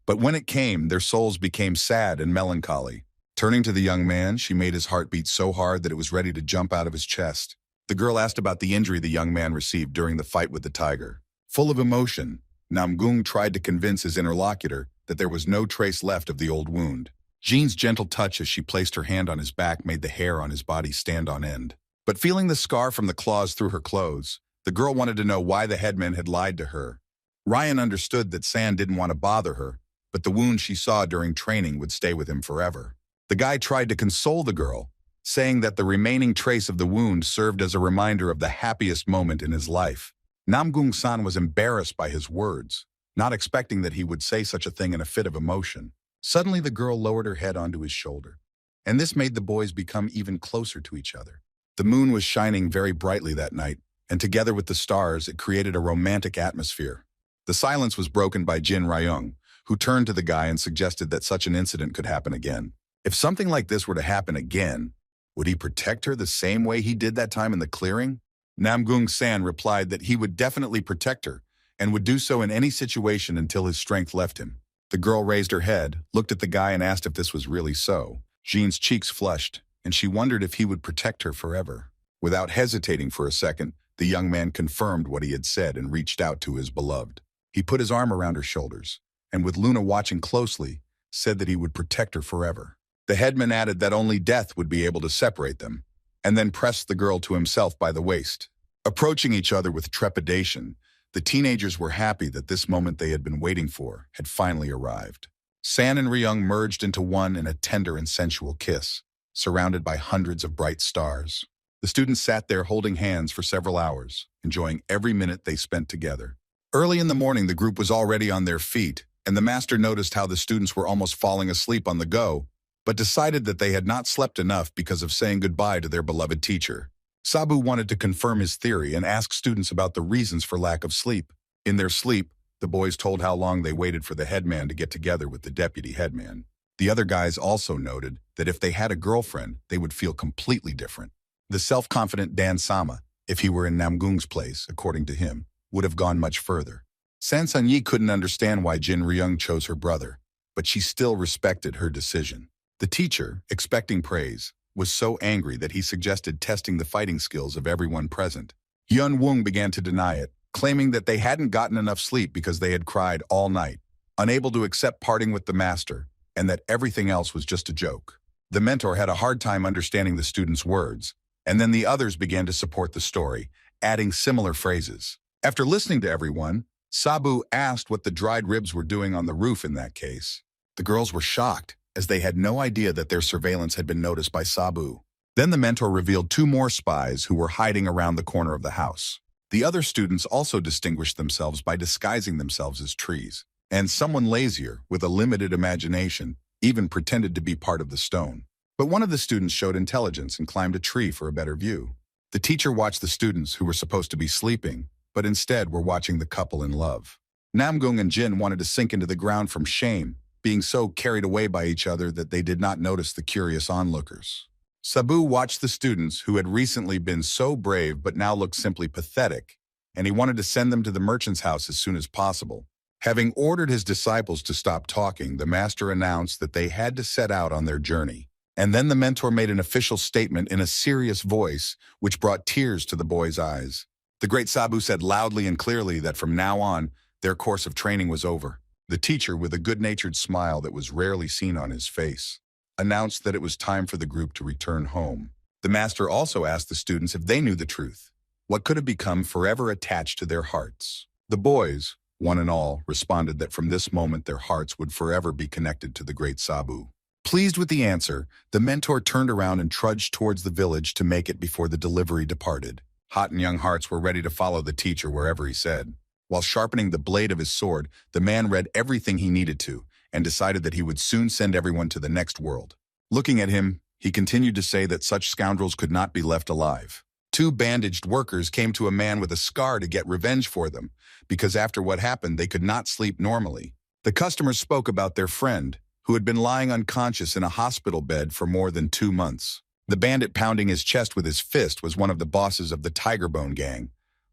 But when it came, their souls became sad and melancholy. Turning to the young man, she made his heart beat so hard that it was ready to jump out of his chest. The girl asked about the injury the young man received during the fight with the tiger. Full of emotion, Namgung tried to convince his interlocutor that there was no trace left of the old wound. Jean's gentle touch as she placed her hand on his back made the hair on his body stand on end. But feeling the scar from the claws through her clothes, the girl wanted to know why the headman had lied to her. Ryan understood that San didn't want to bother her, but the wound she saw during training would stay with him forever. The guy tried to console the girl, saying that the remaining trace of the wound served as a reminder of the happiest moment in his life. Namgung-san was embarrassed by his words, not expecting that he would say such a thing in a fit of emotion. Suddenly, the girl lowered her head onto his shoulder, and this made the boys become even closer to each other. The moon was shining very brightly that night, and together with the stars, it created a romantic atmosphere. The silence was broken by Jin Ryung, who turned to the guy and suggested that such an incident could happen again. If something like this were to happen again, would he protect her the same way he did that time in the clearing? Namgung-san replied that he would definitely protect her and would do so in any situation until his strength left him. The girl raised her head, looked at the guy and asked if this was really so. Jean's cheeks flushed, and she wondered if he would protect her forever. Without hesitating for a second, the young man confirmed what he had said and reached out to his beloved. He put his arm around her shoulders, and with Luna watching closely, said that he would protect her forever. The headman added that only death would be able to separate them, and then pressed the girl to himself by the waist. Approaching each other with trepidation, the teenagers were happy that this moment they had been waiting for had finally arrived. San and Ryung merged into one in a tender and sensual kiss, surrounded by hundreds of bright stars. The students sat there holding hands for several hours, enjoying every minute they spent together. Early in the morning, the group was already on their feet, and the master noticed how the students were almost falling asleep on the go, but decided that they had not slept enough because of saying goodbye to their beloved teacher. Sabu wanted to confirm his theory and ask students about the reasons for lack of sleep. In their sleep, the boys told how long they waited for the headman to get together with the deputy headman. The other guys also noted that if they had a girlfriend, they would feel completely different. The self-confident Dan Sama, if he were in Namgung's place, according to him, would have gone much further. San Sun-yi couldn't understand why Jin Ryung chose her brother, but she still respected her decision. The teacher, expecting praise, was so angry that he suggested testing the fighting skills of everyone present. Yun Wung began to deny it, claiming that they hadn't gotten enough sleep because they had cried all night, unable to accept parting with the master, and that everything else was just a joke. The mentor had a hard time understanding the students' words, and then the others began to support the story, adding similar phrases. After listening to everyone, Sabu asked what the dried ribs were doing on the roof in that case. The girls were shocked, as they had no idea that their surveillance had been noticed by Sabu. Then the mentor revealed two more spies who were hiding around the corner of the house. The other students also distinguished themselves by disguising themselves as trees, and someone lazier, with a limited imagination, even pretended to be part of the stone. But one of the students showed intelligence and climbed a tree for a better view. The teacher watched the students who were supposed to be sleeping, but instead were watching the couple in love. Namgung and Jin wanted to sink into the ground from shame, being so carried away by each other that they did not notice the curious onlookers. Sabu watched the students who had recently been so brave but now looked simply pathetic, and he wanted to send them to the merchant's house as soon as possible. Having ordered his disciples to stop talking, the master announced that they had to set out on their journey. And then the mentor made an official statement in a serious voice, which brought tears to the boys' eyes. The great Sabu said loudly and clearly that from now on, their course of training was over. The teacher, with a good-natured smile that was rarely seen on his face, announced that it was time for the group to return home. The master also asked the students if they knew the truth, what could have become forever attached to their hearts. The boys, one and all, responded that from this moment their hearts would forever be connected to the great Sabu. Pleased with the answer, the mentor turned around and trudged towards the village to make it before the delivery departed. Hot and young hearts were ready to follow the teacher wherever he said. While sharpening the blade of his sword, the man read everything he needed to and decided that he would soon send everyone to the next world. Looking at him, he continued to say that such scoundrels could not be left alive. Two bandaged workers came to a man with a scar to get revenge for them, because after what happened, they could not sleep normally. The customers spoke about their friend, who had been lying unconscious in a hospital bed for more than 2 months. The bandit pounding his chest with his fist was one of the bosses of the Tiger Bone gang,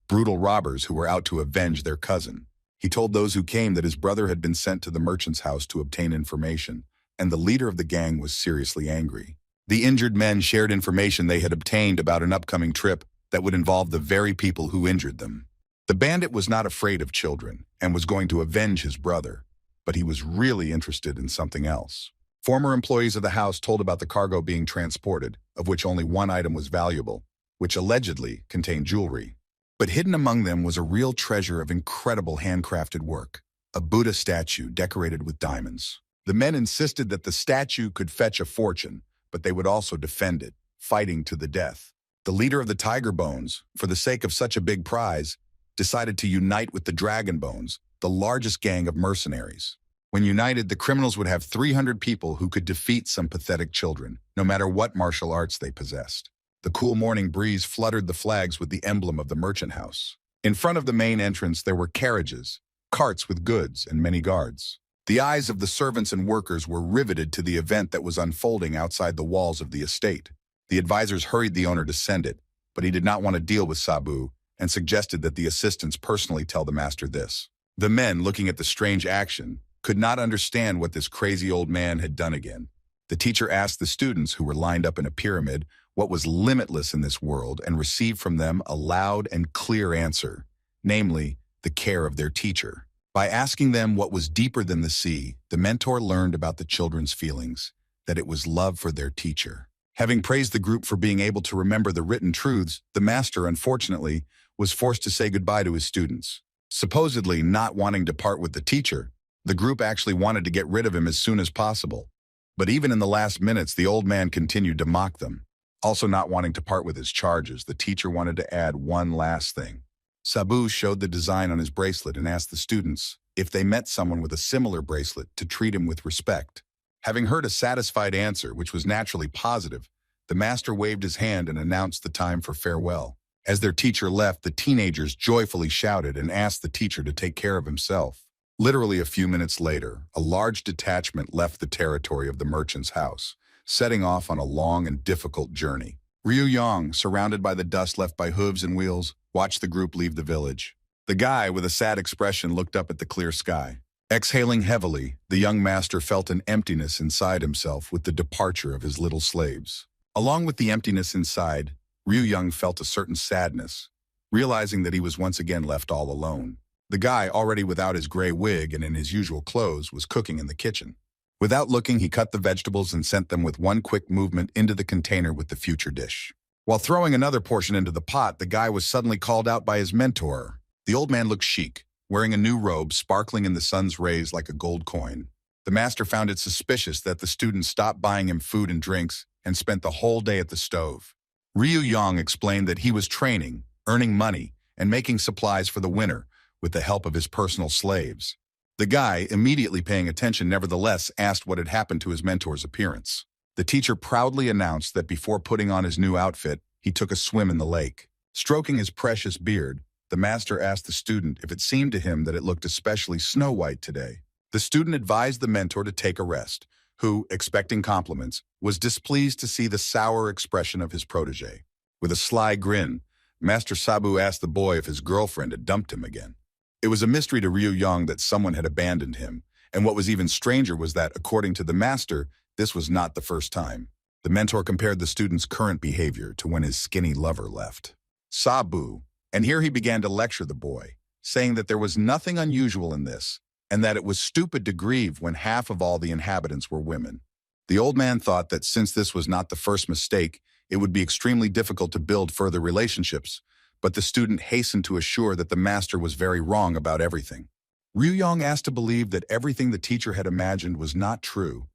brutal robbers who were out to avenge their cousin. He told those who came that his brother had been sent to the merchant's house to obtain information, and the leader of the gang was seriously angry. The injured men shared information they had obtained about an upcoming trip that would involve the very people who injured them. The bandit was not afraid of children and was going to avenge his brother, but he was really interested in something else. Former employees of the house told about the cargo being transported, of which only one item was valuable, which allegedly contained jewelry. But hidden among them was a real treasure of incredible handcrafted work, a Buddha statue decorated with diamonds. The men insisted that the statue could fetch a fortune, but they would also defend it, fighting to the death. The leader of the Tiger Bones, for the sake of such a big prize, decided to unite with the Dragon Bones, the largest gang of mercenaries. When united, the criminals would have 300 people who could defeat some pathetic children, no matter what martial arts they possessed. The cool morning breeze fluttered the flags with the emblem of the merchant house. In front of the main entrance there were carriages, carts with goods, and many guards. The eyes of the servants and workers were riveted to the event that was unfolding outside the walls of the estate. The advisors hurried the owner to send it, but he did not want to deal with Sabu and suggested that the assistants personally tell the master this. The men, looking at the strange action, could not understand what this crazy old man had done again. The teacher asked the students, who were lined up in a pyramid, what was limitless in this world, and received from them a loud and clear answer, namely, the care of their teacher. By asking them what was deeper than the sea, the mentor learned about the children's feelings, that it was love for their teacher. Having praised the group for being able to remember the written truths, the master, unfortunately, was forced to say goodbye to his students. Supposedly not wanting to part with the teacher, the group actually wanted to get rid of him as soon as possible. But even in the last minutes, the old man continued to mock them. Also not wanting to part with his charges, the teacher wanted to add one last thing. Sabu showed the design on his bracelet and asked the students, if they met someone with a similar bracelet, to treat him with respect. Having heard a satisfied answer, which was naturally positive, the master waved his hand and announced the time for farewell. As their teacher left, the teenagers joyfully shouted and asked the teacher to take care of himself. Literally a few minutes later, a large detachment left the territory of the merchant's house, setting off on a long and difficult journey. Ryu Yang, surrounded by the dust left by hooves and wheels, watched the group leave the village. The guy, with a sad expression, looked up at the clear sky. Exhaling heavily, the young master felt an emptiness inside himself with the departure of his little slaves. Along with the emptiness inside, Ryu Yang felt a certain sadness, realizing that he was once again left all alone. The guy, already without his gray wig and in his usual clothes, was cooking in the kitchen. Without looking, he cut the vegetables and sent them with one quick movement into the container with the future dish. While throwing another portion into the pot, the guy was suddenly called out by his mentor. The old man looked chic, wearing a new robe sparkling in the sun's rays like a gold coin. The master found it suspicious that the student stopped buying him food and drinks and spent the whole day at the stove. Ryu Yang explained that he was training, earning money, and making supplies for the winter with the help of his personal slaves. The guy, immediately paying attention, nevertheless asked what had happened to his mentor's appearance. The teacher proudly announced that before putting on his new outfit, he took a swim in the lake. Stroking his precious beard, the master asked the student if it seemed to him that it looked especially snow-white today. The student advised the mentor to take a rest, who, expecting compliments, was displeased to see the sour expression of his protege. With a sly grin, Master Sabu asked the boy if his girlfriend had dumped him again. It was a mystery to Ryu Yang that someone had abandoned him, and what was even stranger was that, according to the master, this was not the first time. The mentor compared the student's current behavior to when his skinny lover left. Sabu, and here he began to lecture the boy, saying that there was nothing unusual in this, and that it was stupid to grieve when half of all the inhabitants were women. The old man thought that since this was not the first mistake, it would be extremely difficult to build further relationships, but the student hastened to assure that the master was very wrong about everything. Ryuyong asked to believe that everything the teacher had imagined was not true,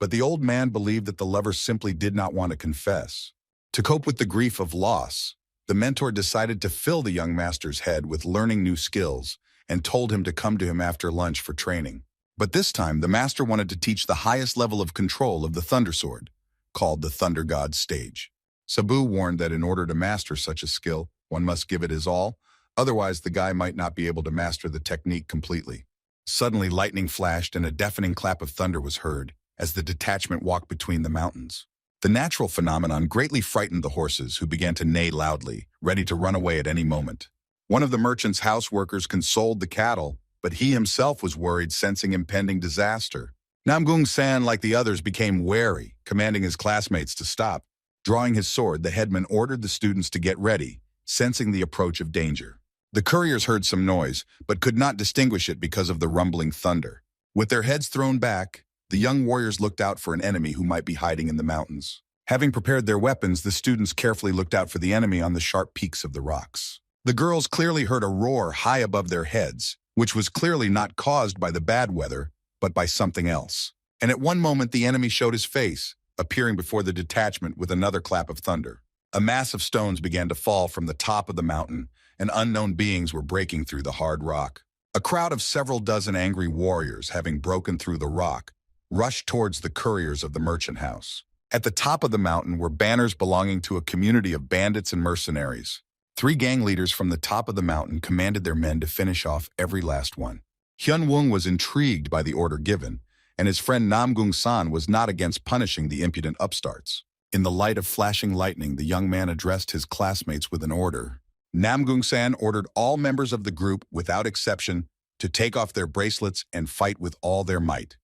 but the old man believed that the lover simply did not want to confess. To cope with the grief of loss, the mentor decided to fill the young master's head with learning new skills and told him to come to him after lunch for training. But this time, the master wanted to teach the highest level of control of the Thunder Sword, called the Thunder God's Stage. Sabu warned that in order to master such a skill, one must give it his all, otherwise the guy might not be able to master the technique completely. Suddenly, lightning flashed and a deafening clap of thunder was heard as the detachment walked between the mountains. The natural phenomenon greatly frightened the horses, who began to neigh loudly, ready to run away at any moment. One of the merchant's house workers consoled the cattle, but he himself was worried, sensing impending disaster. Namgung-san, like the others, became wary, commanding his classmates to stop. Drawing his sword, the headman ordered the students to get ready, sensing the approach of danger. The couriers heard some noise, but could not distinguish it because of the rumbling thunder. With their heads thrown back, the young warriors looked out for an enemy who might be hiding in the mountains. Having prepared their weapons, the students carefully looked out for the enemy on the sharp peaks of the rocks. The girls clearly heard a roar high above their heads, which was clearly not caused by the bad weather, but by something else. And at one moment the enemy showed his face, appearing before the detachment with another clap of thunder. A mass of stones began to fall from the top of the mountain, and unknown beings were breaking through the hard rock. A crowd of several dozen angry warriors, having broken through the rock, rushed towards the couriers of the merchant house. At the top of the mountain were banners belonging to a community of bandits and mercenaries. 3 gang leaders from the top of the mountain commanded their men to finish off every last one. Hyun Woong was intrigued by the order given, and his friend Namgung-san was not against punishing the impudent upstarts. In the light of flashing lightning, the young man addressed his classmates with an order. Namgung-san ordered all members of the group, without exception, to take off their bracelets and fight with all their might.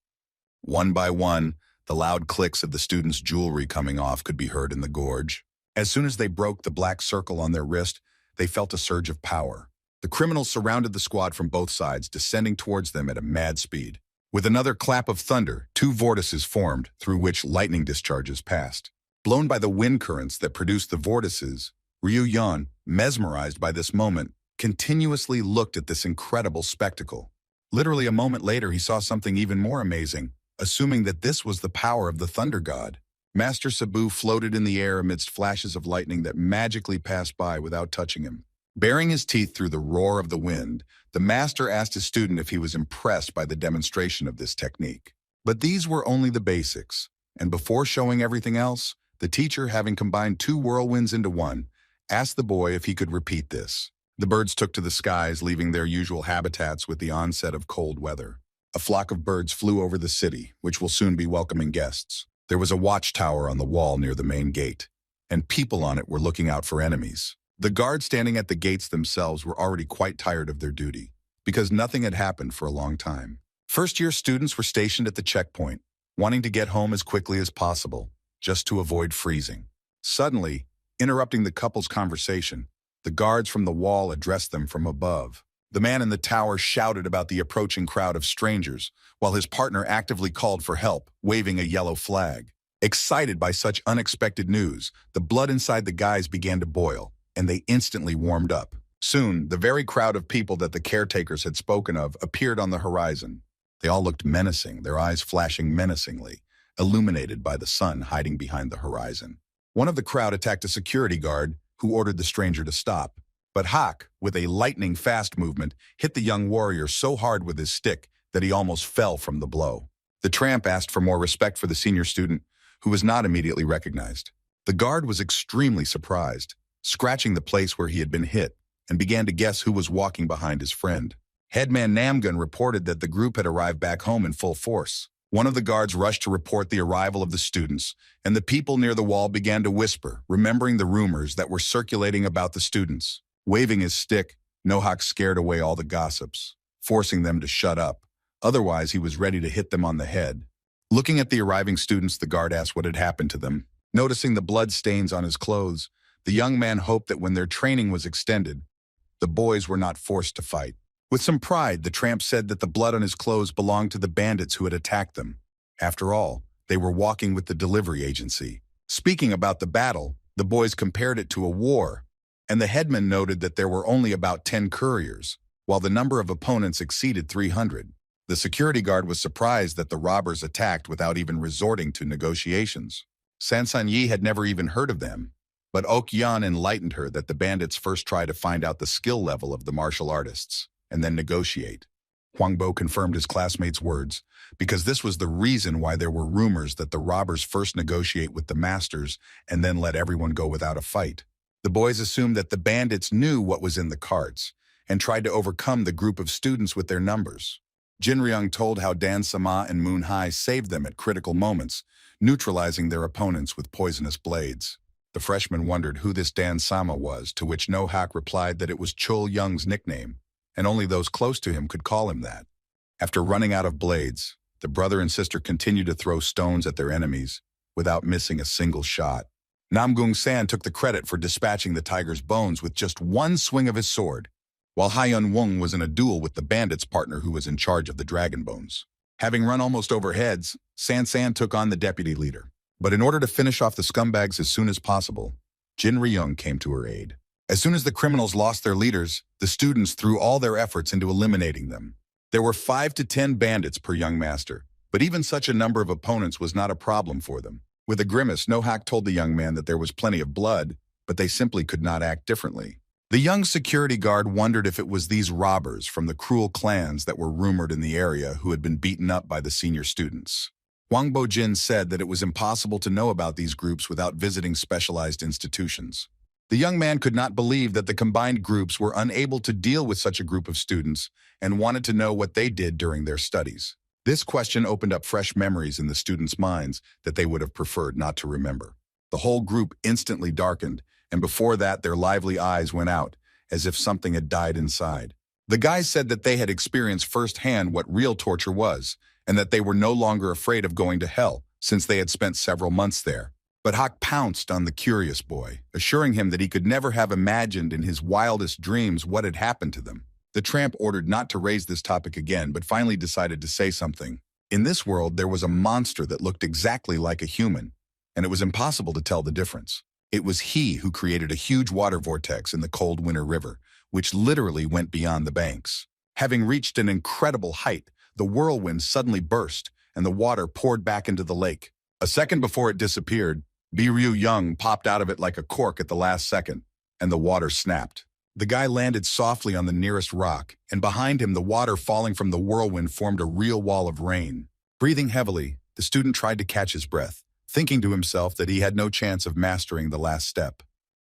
One by one, the loud clicks of the students' jewelry coming off could be heard in the gorge. As soon as they broke the black circle on their wrist, they felt a surge of power. The criminals surrounded the squad from both sides, descending towards them at a mad speed. With another clap of thunder, 2 vortices formed, through which lightning discharges passed. Blown by the wind currents that produced the vortices, Ryu Yan, mesmerized by this moment, continuously looked at this incredible spectacle. Literally a moment later, he saw something even more amazing, assuming that this was the power of the Thunder God. Master Sabu floated in the air amidst flashes of lightning that magically passed by without touching him. Baring his teeth through the roar of the wind, the master asked his student if he was impressed by the demonstration of this technique. But these were only the basics, and before showing everything else, the teacher, having combined 2 whirlwinds into one, asked the boy if he could repeat this. The birds took to the skies, leaving their usual habitats with the onset of cold weather. A flock of birds flew over the city, which will soon be welcoming guests. There was a watchtower on the wall near the main gate, and people on it were looking out for enemies. The guards standing at the gates themselves were already quite tired of their duty, because nothing had happened for a long time. First-year students were stationed at the checkpoint, wanting to get home as quickly as possible, just to avoid freezing. Suddenly, interrupting the couple's conversation, the guards from the wall addressed them from above. The man in the tower shouted about the approaching crowd of strangers, while his partner actively called for help, waving a yellow flag. Excited by such unexpected news, the blood inside the guys began to boil, and they instantly warmed up. Soon, the very crowd of people that the caretakers had spoken of appeared on the horizon. They all looked menacing, their eyes flashing menacingly, illuminated by the sun hiding behind the horizon. One of the crowd attacked a security guard, who ordered the stranger to stop. But Hak, with a lightning-fast movement, hit the young warrior so hard with his stick that he almost fell from the blow. The tramp asked for more respect for the senior student, who was not immediately recognized. The guard was extremely surprised, scratching the place where he had been hit, and began to guess who was walking behind his friend. Headman Namgun reported that the group had arrived back home in full force. One of the guards rushed to report the arrival of the students, and the people near the wall began to whisper, remembering the rumors that were circulating about the students. Waving his stick, Nohak scared away all the gossips, forcing them to shut up. Otherwise, he was ready to hit them on the head. Looking at the arriving students, the guard asked what had happened to them. Noticing the blood stains on his clothes, the young man hoped that when their training was extended, the boys were not forced to fight. With some pride, the tramp said that the blood on his clothes belonged to the bandits who had attacked them. After all, they were walking with the delivery agency. Speaking about the battle, the boys compared it to a war, and the headman noted that there were only about 10 couriers, while the number of opponents exceeded 300. The security guard was surprised that the robbers attacked without even resorting to negotiations. Sansan Yi had never even heard of them, but Ok Yan enlightened her that the bandits first try to find out the skill level of the martial artists, and then negotiate. Huang Bo confirmed his classmate's words, because this was the reason why there were rumors that the robbers first negotiate with the masters and then let everyone go without a fight. The boys assumed that the bandits knew what was in the carts and tried to overcome the group of students with their numbers. Jin Ryung told how Dan Sama and Moon Hai saved them at critical moments, neutralizing their opponents with poisonous blades. The freshmen wondered who this Dan Sama was, to which Nohak replied that it was Chol Young's nickname, and only those close to him could call him that. After running out of blades, the brother and sister continued to throw stones at their enemies without missing a single shot. Namgung San took the credit for dispatching the tiger's bones with just one swing of his sword, while Hyun Wung was in a duel with the bandit's partner who was in charge of the dragon bones. Having run almost over heads, San San took on the deputy leader. But in order to finish off the scumbags as soon as possible, Jin Ryung came to her aid. As soon as the criminals lost their leaders, the students threw all their efforts into eliminating them. There were 5 to 10 bandits per young master, but even such a number of opponents was not a problem for them. With a grimace, Nohak told the young man that there was plenty of blood, but they simply could not act differently. The young security guard wondered if it was these robbers from the cruel clans that were rumored in the area who had been beaten up by the senior students. Wang Bo-jin said that it was impossible to know about these groups without visiting specialized institutions. The young man could not believe that the combined groups were unable to deal with such a group of students and wanted to know what they did during their studies. This question opened up fresh memories in the students' minds that they would have preferred not to remember. The whole group instantly darkened, and before that their lively eyes went out, as if something had died inside. The guys said that they had experienced firsthand what real torture was, and that they were no longer afraid of going to hell, since they had spent several months there. But Hak pounced on the curious boy, assuring him that he could never have imagined in his wildest dreams what had happened to them. The tramp ordered not to raise this topic again, but finally decided to say something. In this world, there was a monster that looked exactly like a human, and it was impossible to tell the difference. It was he who created a huge water vortex in the cold winter river, which literally went beyond the banks. Having reached an incredible height, the whirlwind suddenly burst, and the water poured back into the lake. A second before it disappeared, Biryu Young popped out of it like a cork at the last second, and the water snapped. The guy landed softly on the nearest rock, and behind him the water falling from the whirlwind formed a real wall of rain. Breathing heavily, the student tried to catch his breath, thinking to himself that he had no chance of mastering the last step.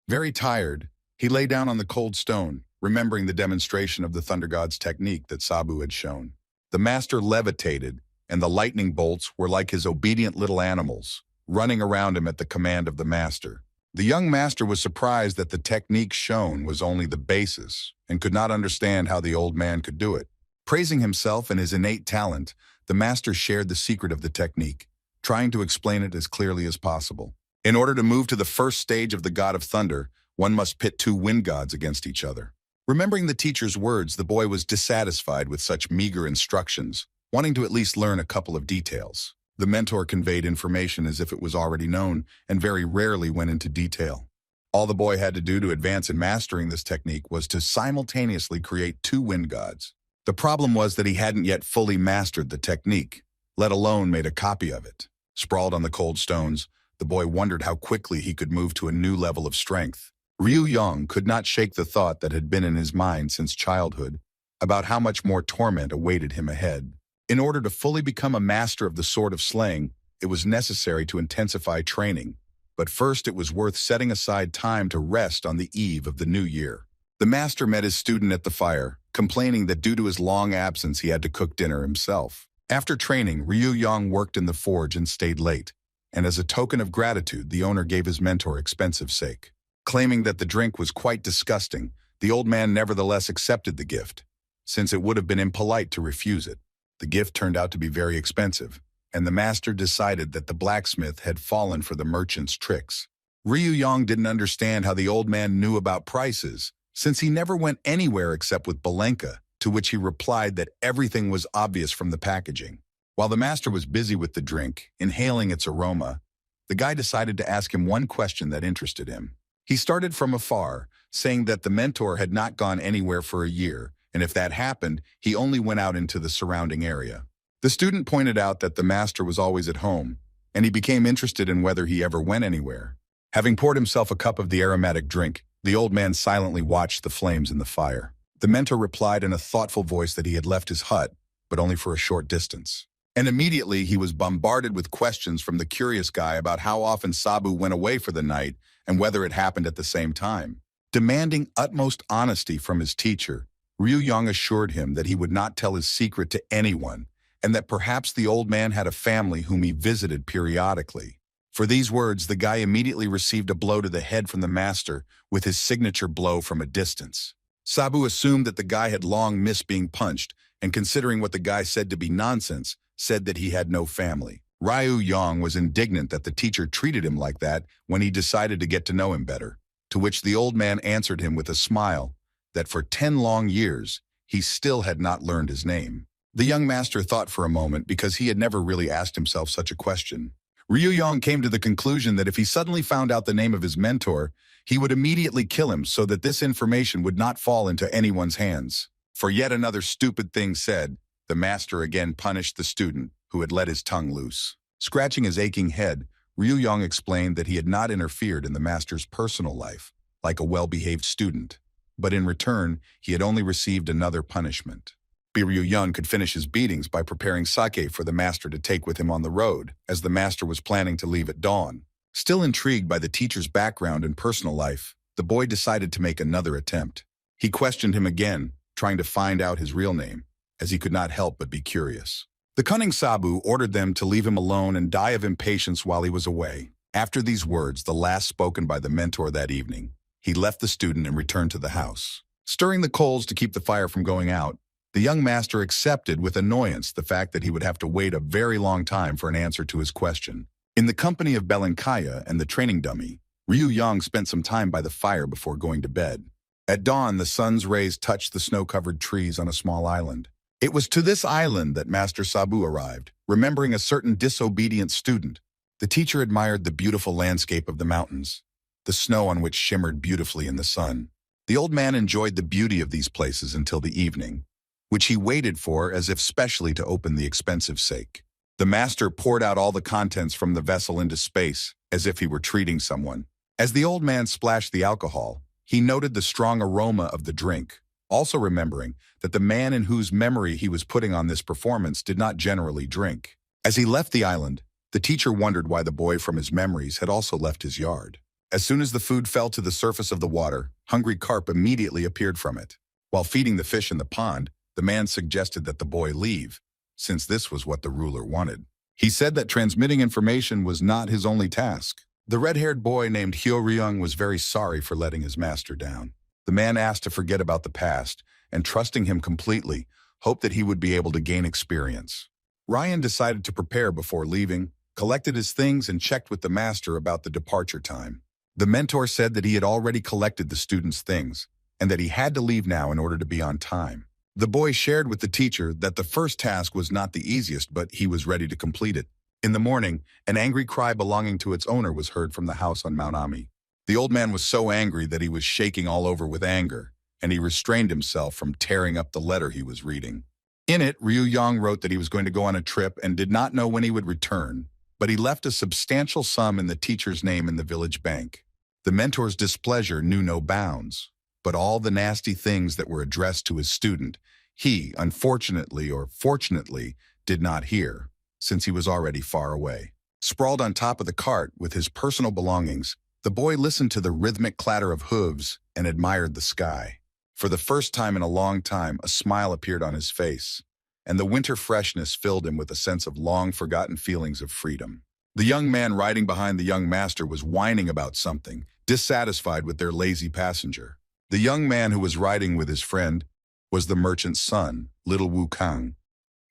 Very tired, he lay down on the cold stone, remembering the demonstration of the Thunder God's technique that Sabu had shown. The master levitated, and the lightning bolts were like his obedient little animals, running around him at the command of the master. The young master was surprised that the technique shown was only the basis and could not understand how the old man could do it. Praising himself and his innate talent, the master shared the secret of the technique, trying to explain it as clearly as possible. In order to move to the first stage of the God of Thunder, one must pit 2 wind gods against each other. Remembering the teacher's words, the boy was dissatisfied with such meager instructions, wanting to at least learn a couple of details. The mentor conveyed information as if it was already known, and very rarely went into detail. All the boy had to do to advance in mastering this technique was to simultaneously create 2 wind gods. The problem was that he hadn't yet fully mastered the technique, let alone made a copy of it. Sprawled on the cold stones, the boy wondered how quickly he could move to a new level of strength. Ryu Yong could not shake the thought that had been in his mind since childhood about how much more torment awaited him ahead. In order to fully become a master of the sword of slaying, it was necessary to intensify training, but first it was worth setting aside time to rest on the eve of the new year. The master met his student at the fire, complaining that due to his long absence he had to cook dinner himself. After training, Ryu Yong worked in the forge and stayed late, and as a token of gratitude, the owner gave his mentor expensive sake. Claiming that the drink was quite disgusting, the old man nevertheless accepted the gift, since it would have been impolite to refuse it. The gift turned out to be very expensive, and the master decided that the blacksmith had fallen for the merchant's tricks. Ryu Yong didn't understand how the old man knew about prices, since he never went anywhere except with Belenka, to which he replied that everything was obvious from the packaging. While the master was busy with the drink, inhaling its aroma, the guy decided to ask him one question that interested him. He started from afar, saying that the mentor had not gone anywhere for a year, and if that happened, he only went out into the surrounding area. The student pointed out that the master was always at home, and he became interested in whether he ever went anywhere. Having poured himself a cup of the aromatic drink, the old man silently watched the flames in the fire. The mentor replied in a thoughtful voice that he had left his hut, but only for a short distance. And immediately he was bombarded with questions from the curious guy about how often Sabu went away for the night and whether it happened at the same time. Demanding utmost honesty from his teacher, Ryu Yong assured him that he would not tell his secret to anyone, and that perhaps the old man had a family whom he visited periodically. For these words, the guy immediately received a blow to the head from the master with his signature blow from a distance. Sabu assumed that the guy had long missed being punched, and considering what the guy said to be nonsense, said that he had no family. Ryu Yong was indignant that the teacher treated him like that when he decided to get to know him better, to which the old man answered him with a smile that for 10 long years, he still had not learned his name. The young master thought for a moment because he had never really asked himself such a question. Ryu Yong came to the conclusion that if he suddenly found out the name of his mentor, he would immediately kill him so that this information would not fall into anyone's hands. For yet another stupid thing said, the master again punished the student who had let his tongue loose. Scratching his aching head, Ryu Yong explained that he had not interfered in the master's personal life, like a well-behaved student, but in return, he had only received another punishment. Ryu Yong could finish his beatings by preparing sake for the master to take with him on the road, as the master was planning to leave at dawn. Still intrigued by the teacher's background and personal life, the boy decided to make another attempt. He questioned him again, trying to find out his real name, as he could not help but be curious. The cunning Sabu ordered them to leave him alone and die of impatience while he was away. After these words, the last spoken by the mentor that evening, he left the student and returned to the house. Stirring the coals to keep the fire from going out, the young master accepted with annoyance the fact that he would have to wait a very long time for an answer to his question. In the company of Belenkaya and the training dummy, Ryu Yong spent some time by the fire before going to bed. At dawn, the sun's rays touched the snow-covered trees on a small island. It was to this island that Master Sabu arrived, remembering a certain disobedient student. The teacher admired the beautiful landscape of the mountains, the snow on which shimmered beautifully in the sun. The old man enjoyed the beauty of these places until the evening, which he waited for as if specially to open the expensive sake. The master poured out all the contents from the vessel into space, as if he were treating someone. As the old man splashed the alcohol, he noted the strong aroma of the drink, also remembering that the man in whose memory he was putting on this performance did not generally drink. As he left the island, the teacher wondered why the boy from his memories had also left his yard. As soon as the food fell to the surface of the water, hungry carp immediately appeared from it. While feeding the fish in the pond, the man suggested that the boy leave, since this was what the ruler wanted. He said that transmitting information was not his only task. The red-haired boy named Hyo Ryung was very sorry for letting his master down. The man asked to forget about the past, and trusting him completely, hoped that he would be able to gain experience. Ryan decided to prepare before leaving, collected his things, and checked with the master about the departure time. The mentor said that he had already collected the student's things, and that he had to leave now in order to be on time. The boy shared with the teacher that the first task was not the easiest, but he was ready to complete it. In the morning, an angry cry belonging to its owner was heard from the house on Mount Ami. The old man was so angry that he was shaking all over with anger, and he restrained himself from tearing up the letter he was reading. In it, Ryu Yong wrote that he was going to go on a trip and did not know when he would return, but he left a substantial sum in the teacher's name in the village bank. The mentor's displeasure knew no bounds, but all the nasty things that were addressed to his student, he, unfortunately or fortunately, did not hear, since he was already far away. Sprawled on top of the cart with his personal belongings, the boy listened to the rhythmic clatter of hooves and admired the sky. For the first time in a long time, a smile appeared on his face, and the winter freshness filled him with a sense of long-forgotten feelings of freedom. The young man riding behind the young master was whining about something, dissatisfied with their lazy passenger. The young man who was riding with his friend was the merchant's son, little Wu Kang,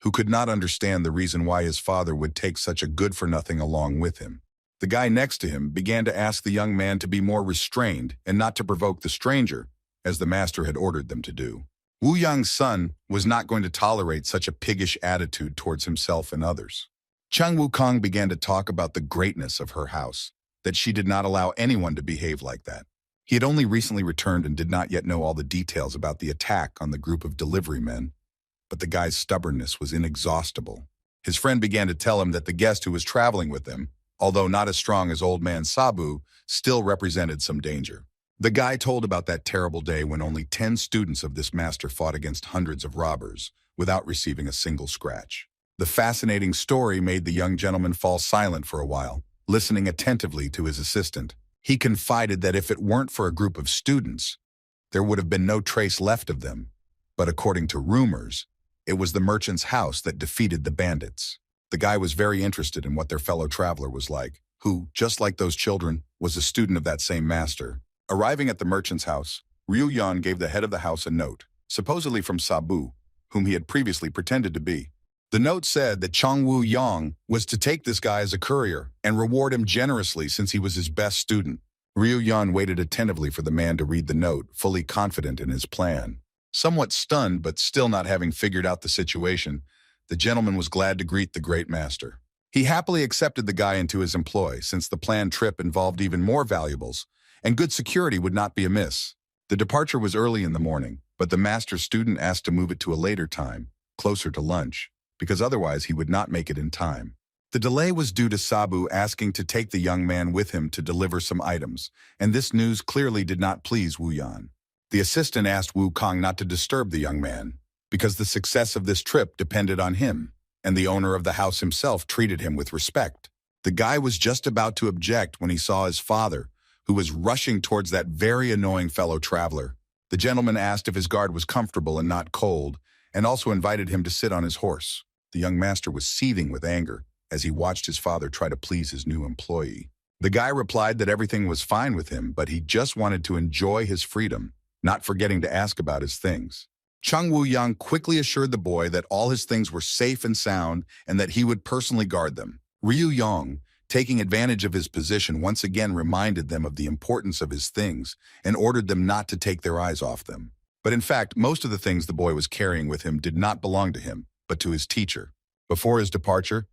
who could not understand the reason why his father would take such a good-for-nothing along with him. The guy next to him began to ask the young man to be more restrained and not to provoke the stranger, as the master had ordered them to do. Wu Yang's son was not going to tolerate such a piggish attitude towards himself and others. Chung Wukong began to talk about the greatness of her house, that she did not allow anyone to behave like that. He had only recently returned and did not yet know all the details about the attack on the group of delivery men, but the guy's stubbornness was inexhaustible. His friend began to tell him that the guest who was traveling with them, although not as strong as old man Sabu, still represented some danger. The guy told about that terrible day when only 10 students of this master fought against hundreds of robbers without receiving a single scratch. The fascinating story made the young gentleman fall silent for a while, listening attentively to his assistant. He confided that if it weren't for a group of students, there would have been no trace left of them. But according to rumors, it was the merchant's house that defeated the bandits. The guy was very interested in what their fellow traveler was like, who, just like those children, was a student of that same master. Arriving at the merchant's house, Ryu Yan gave the head of the house a note, supposedly from Sabu, whom he had previously pretended to be. The note said that Chong Wu Yang was to take this guy as a courier and reward him generously since he was his best student. Ryu Yan waited attentively for the man to read the note, fully confident in his plan. Somewhat stunned, but still not having figured out the situation, the gentleman was glad to greet the great master. He happily accepted the guy into his employ, since the planned trip involved even more valuables, and good security would not be amiss. The departure was early in the morning, but the master's student asked to move it to a later time, closer to lunch, because otherwise he would not make it in time. The delay was due to Sabu asking to take the young man with him to deliver some items, and this news clearly did not please Wu Yan. The assistant asked Wu Kong not to disturb the young man, because the success of this trip depended on him, and the owner of the house himself treated him with respect. The guy was just about to object when he saw his father, who was rushing towards that very annoying fellow traveler. The gentleman asked if his guard was comfortable and not cold, and also invited him to sit on his horse. The young master was seething with anger as he watched his father try to please his new employee. The guy replied that everything was fine with him, but he just wanted to enjoy his freedom, not forgetting to ask about his things. Chung Wu-yang quickly assured the boy that all his things were safe and sound and that he would personally guard them. Ryu Yong, taking advantage of his position, once again reminded them of the importance of his things and ordered them not to take their eyes off them. But in fact, most of the things the boy was carrying with him did not belong to him, but to his teacher. Before his departure,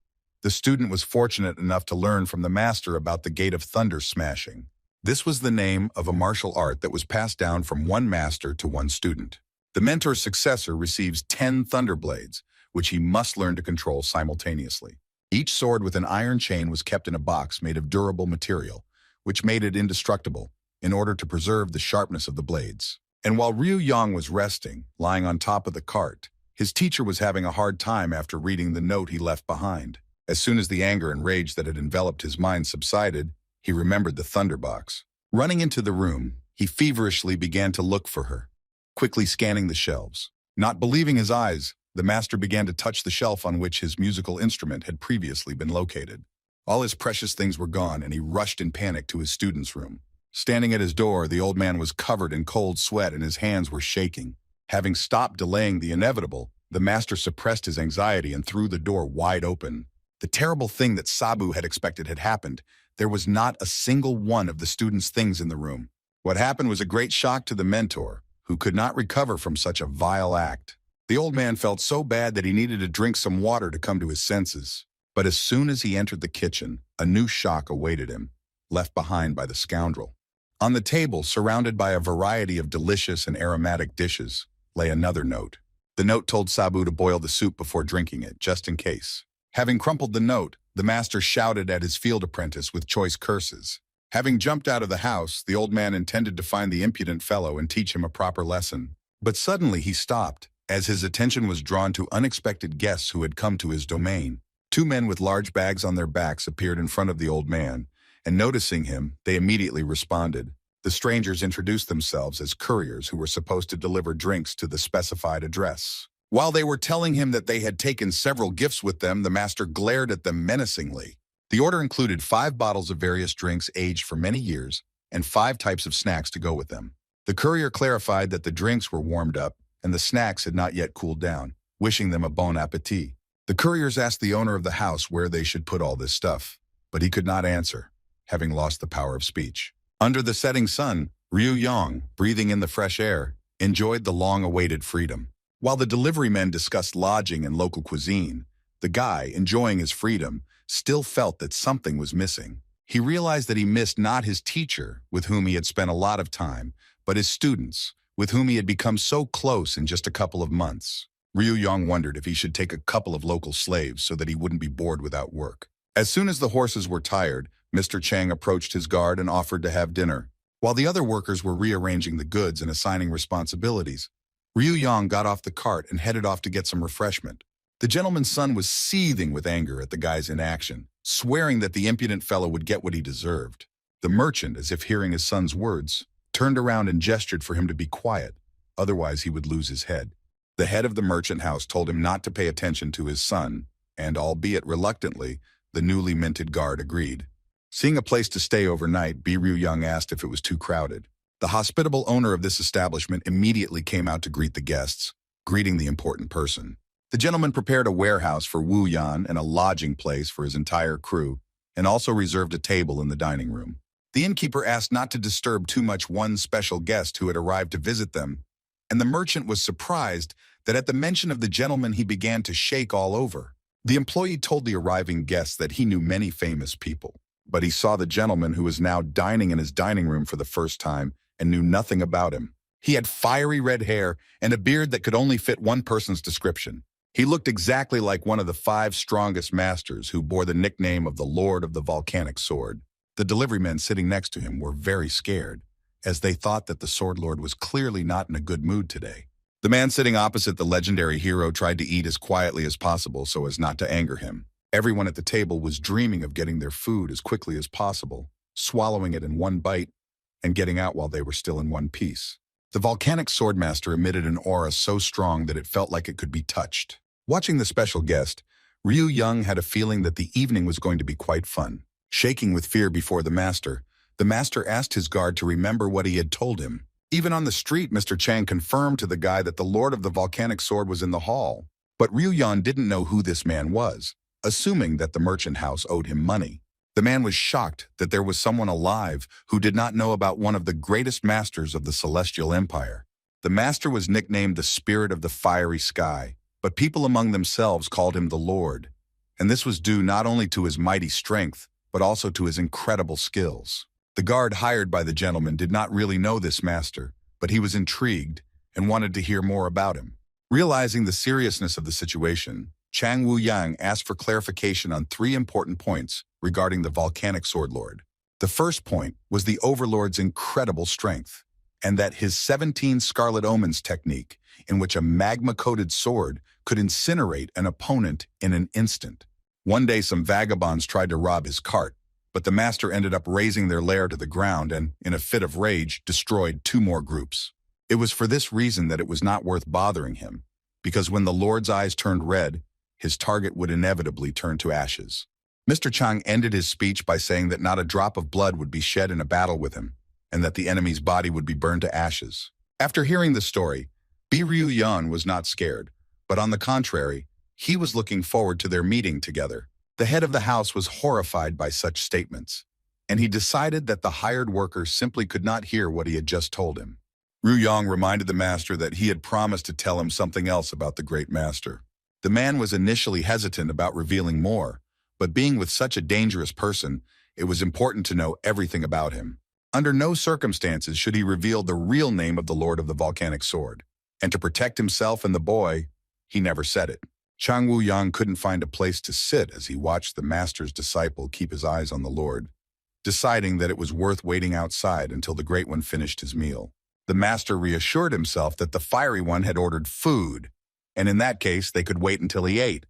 the student was fortunate enough to learn from the master about the Gate of Thunder smashing. This was the name of a martial art that was passed down from one master to one student. The mentor's successor receives 10 thunder blades, which he must learn to control simultaneously. Each sword with an iron chain was kept in a box made of durable material, which made it indestructible, in order to preserve the sharpness of the blades. And while Ryu Yang was resting, lying on top of the cart, his teacher was having a hard time after reading the note he left behind. As soon as the anger and rage that had enveloped his mind subsided, he remembered the thunderbox. Running into the room, he feverishly began to look for her, quickly scanning the shelves. Not believing his eyes, the master began to touch the shelf on which his musical instrument had previously been located. All his precious things were gone, and he rushed in panic to his student's room. Standing at his door, the old man was covered in cold sweat and his hands were shaking. Having stopped delaying the inevitable, the master suppressed his anxiety and threw the door wide open. The terrible thing that Sabu had expected had happened. There was not a single one of the student's things in the room. What happened was a great shock to the mentor, who could not recover from such a vile act. The old man felt so bad that he needed to drink some water to come to his senses. But as soon as he entered the kitchen, a new shock awaited him, left behind by the scoundrel. On the table, surrounded by a variety of delicious and aromatic dishes, lay another note. The note told Sabu to boil the soup before drinking it, just in case. Having crumpled the note, the master shouted at his field apprentice with choice curses. Having jumped out of the house, the old man intended to find the impudent fellow and teach him a proper lesson. But suddenly he stopped, as his attention was drawn to unexpected guests who had come to his domain. Two men with large bags on their backs appeared in front of the old man, and noticing him, they immediately responded. The strangers introduced themselves as couriers who were supposed to deliver drinks to the specified address. While they were telling him that they had taken several gifts with them, the master glared at them menacingly. The order included 5 bottles of various drinks aged for many years and 5 types of snacks to go with them. The courier clarified that the drinks were warmed up and the snacks had not yet cooled down, wishing them a bon appetit. The couriers asked the owner of the house where they should put all this stuff, but he could not answer, having lost the power of speech. Under the setting sun, Ryu Yong, breathing in the fresh air, enjoyed the long-awaited freedom. While the delivery men discussed lodging and local cuisine, the guy, enjoying his freedom, still felt that something was missing. He realized that he missed not his teacher, with whom he had spent a lot of time, but his students, with whom he had become so close in just a couple of months. Ryu Yong wondered if he should take a couple of local slaves so that he wouldn't be bored without work. As soon as the horses were tired, Mr. Chang approached his guard and offered to have dinner. While the other workers were rearranging the goods and assigning responsibilities, Ryu Yong got off the cart and headed off to get some refreshment. The gentleman's son was seething with anger at the guy's inaction, swearing that the impudent fellow would get what he deserved. The merchant, as if hearing his son's words, turned around and gestured for him to be quiet, otherwise he would lose his head. The head of the merchant house told him not to pay attention to his son, and albeit reluctantly, the newly minted guard agreed. Seeing a place to stay overnight, Ryu Young asked if it was too crowded. The hospitable owner of this establishment immediately came out to greet the guests, greeting the important person. The gentleman prepared a warehouse for Wu Yan and a lodging place for his entire crew, and also reserved a table in the dining room. The innkeeper asked not to disturb too much one special guest who had arrived to visit them, and the merchant was surprised that at the mention of the gentleman he began to shake all over. The employee told the arriving guests that he knew many famous people, but he saw the gentleman who was now dining in his dining room for the first time and knew nothing about him. He had fiery red hair and a beard that could only fit one person's description. He looked exactly like one of the 5 strongest masters who bore the nickname of the Lord of the Volcanic Sword. The delivery men sitting next to him were very scared, as they thought that the Sword Lord was clearly not in a good mood today. The man sitting opposite the legendary hero tried to eat as quietly as possible so as not to anger him. Everyone at the table was dreaming of getting their food as quickly as possible, swallowing it in one bite, and getting out while they were still in one piece. The volcanic swordmaster emitted an aura so strong that it felt like it could be touched. Watching the special guest, Ryu Young had a feeling that the evening was going to be quite fun. Shaking with fear before the master asked his guard to remember what he had told him. Even on the street, Mr. Chang confirmed to the guy that the Lord of the Volcanic Sword was in the hall. But Ryu Yan didn't know who this man was, assuming that the merchant house owed him money. The man was shocked that there was someone alive who did not know about one of the greatest masters of the Celestial Empire. The master was nicknamed the Spirit of the Fiery Sky, but people among themselves called him the Lord, and this was due not only to his mighty strength, but also to his incredible skills. The guard hired by the gentleman did not really know this master, but he was intrigued and wanted to hear more about him. Realizing the seriousness of the situation, Chang Wu-yang asked for clarification on 3 important points regarding the volcanic sword lord. The first point was the overlord's incredible strength, and that his 17 Scarlet Omens technique, in which a magma-coated sword could incinerate an opponent in an instant. One day some vagabonds tried to rob his cart, but the master ended up razing their lair to the ground and, in a fit of rage, destroyed 2 more groups. It was for this reason that it was not worth bothering him, because when the Lord's eyes turned red, his target would inevitably turn to ashes. Mr. Chang ended his speech by saying that not a drop of blood would be shed in a battle with him, and that the enemy's body would be burned to ashes. After hearing the story, Ryu Yan was not scared, but on the contrary, he was looking forward to their meeting together. The head of the house was horrified by such statements, and he decided that the hired worker simply could not hear what he had just told him. Ryu Yang reminded the master that he had promised to tell him something else about the great master. The man was initially hesitant about revealing more, but being with such a dangerous person, it was important to know everything about him. Under no circumstances should he reveal the real name of the Lord of the Volcanic Sword, and to protect himself and the boy, he never said it. Chang Wu-yang couldn't find a place to sit as he watched the master's disciple keep his eyes on the Lord. deciding that it was worth waiting outside until the Great One finished his meal. The master reassured himself that the Fiery One had ordered food, and in that case they could wait until he ate.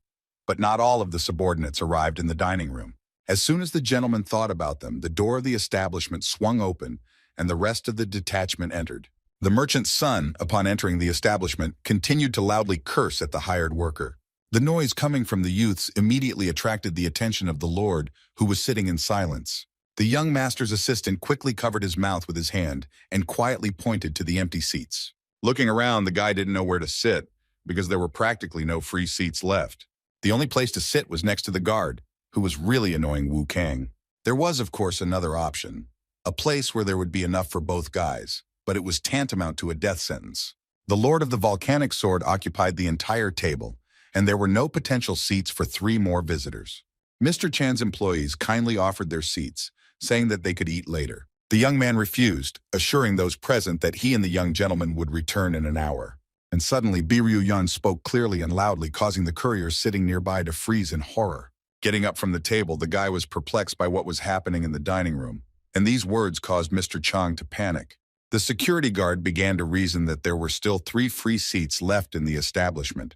But not all of the subordinates arrived in the dining room. As soon as the gentleman thought about them, the door of the establishment swung open, and the rest of the detachment entered. The merchant's son, upon entering the establishment, continued to loudly curse at the hired worker. The noise coming from the youths immediately attracted the attention of the lord, who was sitting in silence. The young master's assistant quickly covered his mouth with his hand and quietly pointed to the empty seats. Looking around, the guy didn't know where to sit, because there were practically no free seats left. The only place to sit was next to the guard, who was really annoying Wu Kang. There was, of course, another option, a place where there would be enough for both guys, but it was tantamount to a death sentence. The Lord of the Volcanic Sword occupied the entire table, and there were no potential seats for 3 more visitors. Mr. Chan's employees kindly offered their seats, saying that they could eat later. The young man refused, assuring those present that he and the young gentleman would return in an hour. And suddenly, Yoin spoke clearly and loudly, causing the courier sitting nearby to freeze in horror. Getting up from the table, the guy was perplexed by what was happening in the dining room, and these words caused Mr. Chang to panic. The security guard began to reason that there were still 3 free seats left in the establishment,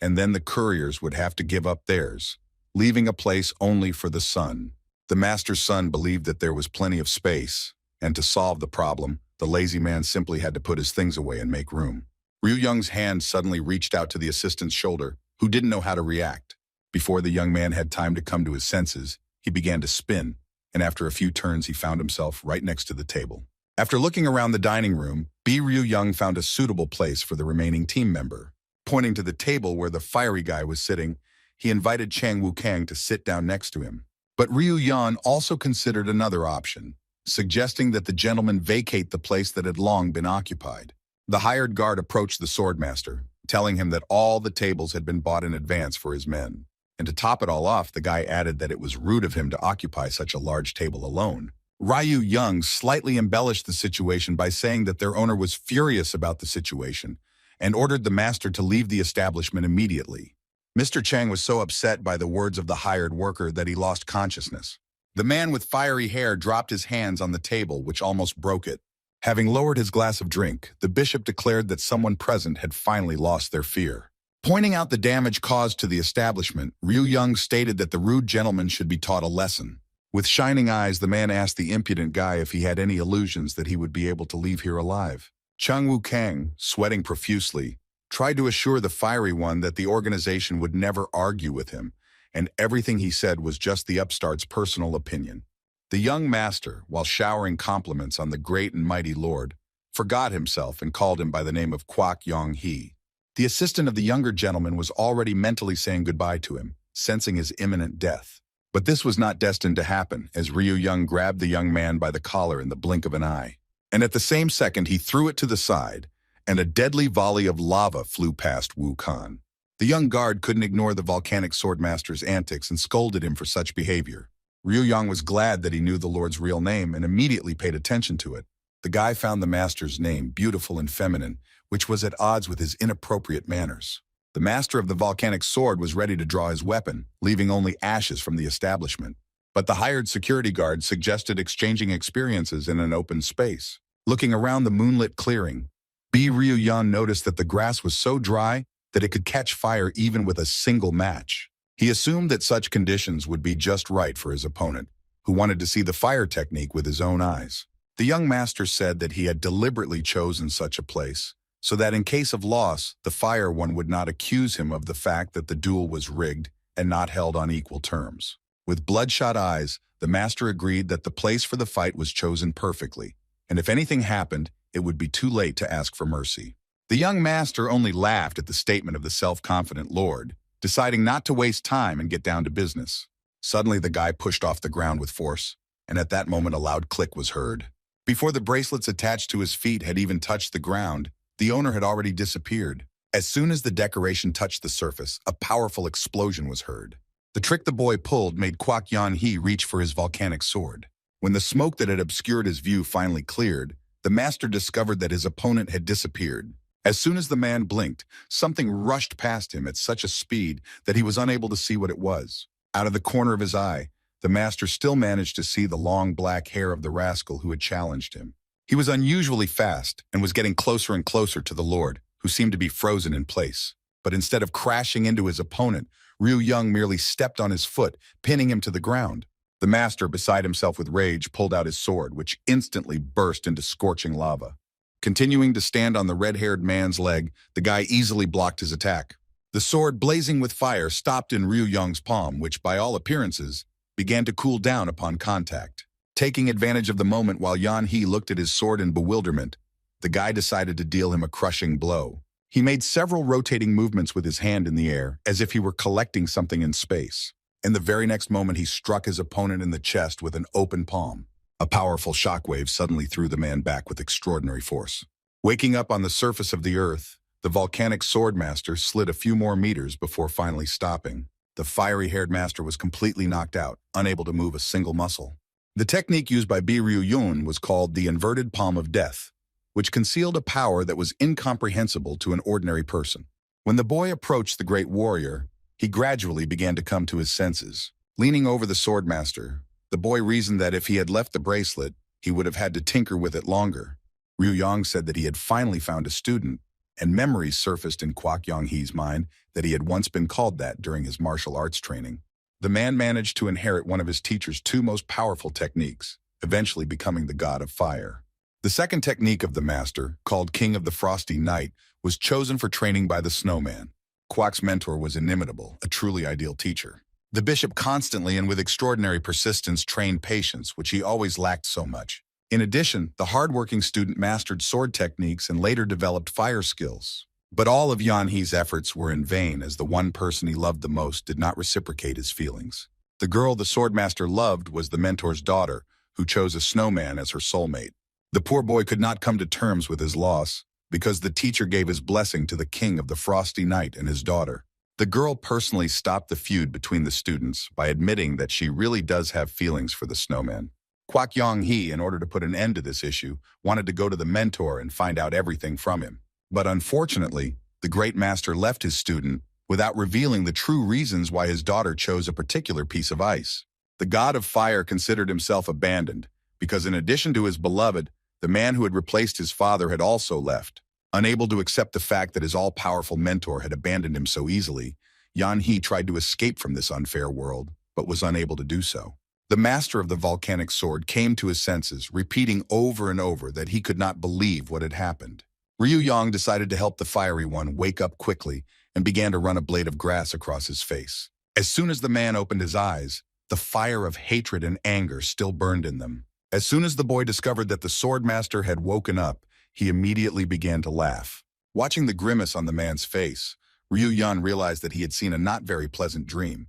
and then the couriers would have to give up theirs, leaving a place only for the son. The master's son believed that there was plenty of space, and to solve the problem, the lazy man simply had to put his things away and make room. Ryu Young's hand suddenly reached out to the assistant's shoulder, who didn't know how to react. Before the young man had time to come to his senses, he began to spin, and after a few turns he found himself right next to the table. After looking around the dining room, Ryu Young found a suitable place for the remaining team member. Pointing to the table where the fiery guy was sitting, he invited Chang Wu Kang to sit down next to him. But Ryu Yan also considered another option, suggesting that the gentleman vacate the place that had long been occupied. The hired guard approached the swordmaster, telling him that all the tables had been bought in advance for his men. And to top it all off, the guy added that it was rude of him to occupy such a large table alone. Ryu Young slightly embellished the situation by saying that their owner was furious about the situation and ordered the master to leave the establishment immediately. Mr. Chang was so upset by the words of the hired worker that he lost consciousness. The man with fiery hair dropped his hands on the table, which almost broke it. Having lowered his glass of drink, the bishop declared that someone present had finally lost their fear. Pointing out the damage caused to the establishment, Ryu Young stated that the rude gentleman should be taught a lesson. With shining eyes, the man asked the impudent guy if he had any illusions that he would be able to leave here alive. Chang Wu Kang, sweating profusely, tried to assure the fiery one that the organization would never argue with him, and everything he said was just the upstart's personal opinion. The young master, while showering compliments on the great and mighty lord, forgot himself and called him by the name of Kwak Yong Hee. The assistant of the younger gentleman was already mentally saying goodbye to him, sensing his imminent death. But this was not destined to happen, as Ryu Young grabbed the young man by the collar in the blink of an eye. And at the same second, he threw it to the side, and a deadly volley of lava flew past Wu Kan. The young guard couldn't ignore the volcanic swordmaster's antics and scolded him for such behavior. Ryu Young was glad that he knew the lord's real name and immediately paid attention to it. The guy found the master's name beautiful and feminine, which was at odds with his inappropriate manners. The master of the volcanic sword was ready to draw his weapon, leaving only ashes from the establishment. But the hired security guard suggested exchanging experiences in an open space. Looking around the moonlit clearing, Ryu Yan noticed that the grass was so dry that it could catch fire even with a single match. He assumed that such conditions would be just right for his opponent, who wanted to see the fire technique with his own eyes. The young master said that he had deliberately chosen such a place, so that in case of loss, the fire one would not accuse him of the fact that the duel was rigged and not held on equal terms. With bloodshot eyes, the master agreed that the place for the fight was chosen perfectly, and if anything happened, it would be too late to ask for mercy. The young master only laughed at the statement of the self-confident lord, deciding not to waste time and get down to business. Suddenly, the guy pushed off the ground with force, and at that moment a loud click was heard. Before the bracelets attached to his feet had even touched the ground, the owner had already disappeared. As soon as the decoration touched the surface, a powerful explosion was heard. The trick the boy pulled made Kwak Yan Hee reach for his volcanic sword. When the smoke that had obscured his view finally cleared, the master discovered that his opponent had disappeared. As soon as the man blinked, something rushed past him at such a speed that he was unable to see what it was. Out of the corner of his eye, the master still managed to see the long black hair of the rascal who had challenged him. He was unusually fast and was getting closer and closer to the lord, who seemed to be frozen in place. But instead of crashing into his opponent, Ryu Young merely stepped on his foot, pinning him to the ground. The master, beside himself with rage, pulled out his sword, which instantly burst into scorching lava. Continuing to stand on the red-haired man's leg, the guy easily blocked his attack. The sword, blazing with fire, stopped in Ryu Young's palm, which, by all appearances, began to cool down upon contact. Taking advantage of the moment while Yan He looked at his sword in bewilderment, the guy decided to deal him a crushing blow. He made several rotating movements with his hand in the air, as if he were collecting something in space. In the very next moment, he struck his opponent in the chest with an open palm. A powerful shockwave suddenly threw the man back with extraordinary force. Waking up on the surface of the earth, the volcanic sword master slid a few more meters before finally stopping. The fiery-haired master was completely knocked out, unable to move a single muscle. The technique used by Ryu Yoin was called the inverted palm of death, which concealed a power that was incomprehensible to an ordinary person. When the boy approached the great warrior, he gradually began to come to his senses. Leaning over the swordmaster, the boy reasoned that if he had left the bracelet, he would have had to tinker with it longer. Ryu Yang said that he had finally found a student, and memories surfaced in Kwak Yong Hee's mind that he had once been called that during his martial arts training. The man managed to inherit one of his teacher's two most powerful techniques, eventually becoming the god of fire. The second technique of the master, called King of the Frosty Night, was chosen for training by the snowman. Kwak's mentor was inimitable, a truly ideal teacher. The bishop constantly and with extraordinary persistence trained patience, which he always lacked so much. In addition, the hardworking student mastered sword techniques and later developed fire skills. But all of Yan Hee's efforts were in vain, as the one person he loved the most did not reciprocate his feelings. The girl the swordmaster loved was the mentor's daughter, who chose a snowman as her soulmate. The poor boy could not come to terms with his loss, because the teacher gave his blessing to the king of the frosty night and his daughter. The girl personally stopped the feud between the students by admitting that she really does have feelings for the snowman. Kwak Yong Hee, in order to put an end to this issue, wanted to go to the mentor and find out everything from him. But unfortunately, the great master left his student without revealing the true reasons why his daughter chose a particular piece of ice. The god of fire considered himself abandoned, because in addition to his beloved, the man who had replaced his father had also left. Unable to accept the fact that his all-powerful mentor had abandoned him so easily, Yan He tried to escape from this unfair world, but was unable to do so. The master of the volcanic sword came to his senses, repeating over and over that he could not believe what had happened. Ryu Yang decided to help the fiery one wake up quickly and began to run a blade of grass across his face. As soon as the man opened his eyes, the fire of hatred and anger still burned in them. As soon as the boy discovered that the swordmaster had woken up, he immediately began to laugh. Watching the grimace on the man's face, Ryu Yan realized that he had seen a not very pleasant dream,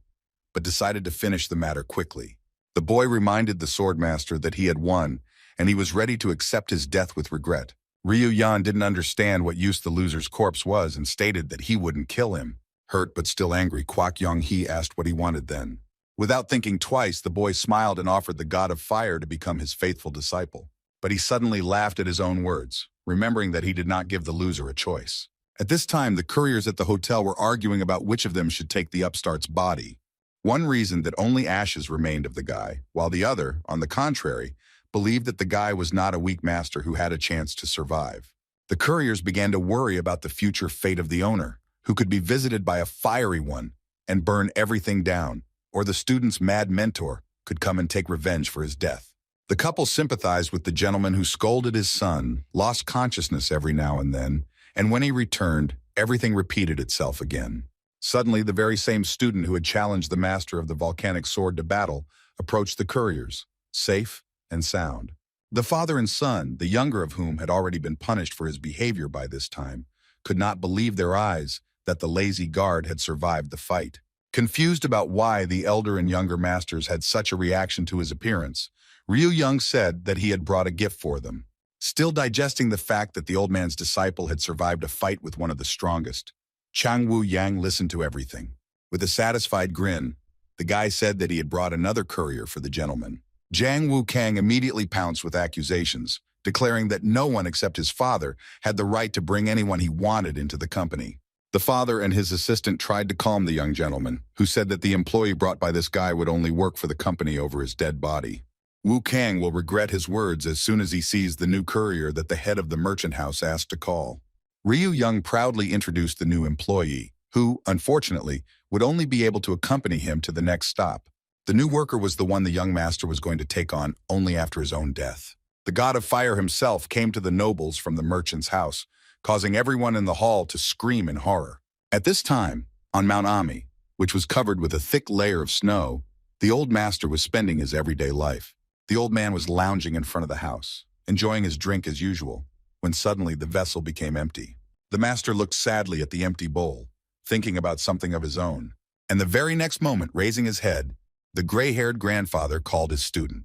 but decided to finish the matter quickly. The boy reminded the swordmaster that he had won, and he was ready to accept his death with regret. Ryu Yan didn't understand what use the loser's corpse was and stated that he wouldn't kill him. Hurt but still angry, Kwak Yong Hee asked what he wanted then. Without thinking twice, the boy smiled and offered the god of fire to become his faithful disciple. But he suddenly laughed at his own words, remembering that he did not give the loser a choice. At this time, the couriers at the hotel were arguing about which of them should take the upstart's body. One reasoned that only ashes remained of the guy, while the other, on the contrary, believed that the guy was not a weak master who had a chance to survive. The couriers began to worry about the future fate of the owner, who could be visited by a fiery one and burn everything down, or the student's mad mentor could come and take revenge for his death. The couple sympathized with the gentleman who scolded his son, lost consciousness every now and then, and when he returned, everything repeated itself again. Suddenly, the very same student who had challenged the master of the volcanic sword to battle approached the couriers, safe and sound. The father and son, the younger of whom had already been punished for his behavior by this time, could not believe their eyes that the lazy guard had survived the fight. Confused about why the elder and younger masters had such a reaction to his appearance, Ryu Young said that he had brought a gift for them. Still digesting the fact that the old man's disciple had survived a fight with one of the strongest, Chang Wu Yang listened to everything. With a satisfied grin, the guy said that he had brought another courier for the gentleman. Jiang Wu Kang immediately pounced with accusations, declaring that no one except his father had the right to bring anyone he wanted into the company. The father and his assistant tried to calm the young gentleman, who said that the employee brought by this guy would only work for the company over his dead body. Wu Kang will regret his words as soon as he sees the new courier that the head of the merchant house asked to call. Ryu Young proudly introduced the new employee, who, unfortunately, would only be able to accompany him to the next stop. The new worker was the one the young master was going to take on only after his own death. The god of fire himself came to the nobles from the merchant's house, causing everyone in the hall to scream in horror. At this time, on Mount Ami, which was covered with a thick layer of snow, the old master was spending his everyday life. The old man was lounging in front of the house, enjoying his drink as usual, when suddenly the vessel became empty. The master looked sadly at the empty bowl, thinking about something of his own, and the very next moment, raising his head, the gray-haired grandfather called his student.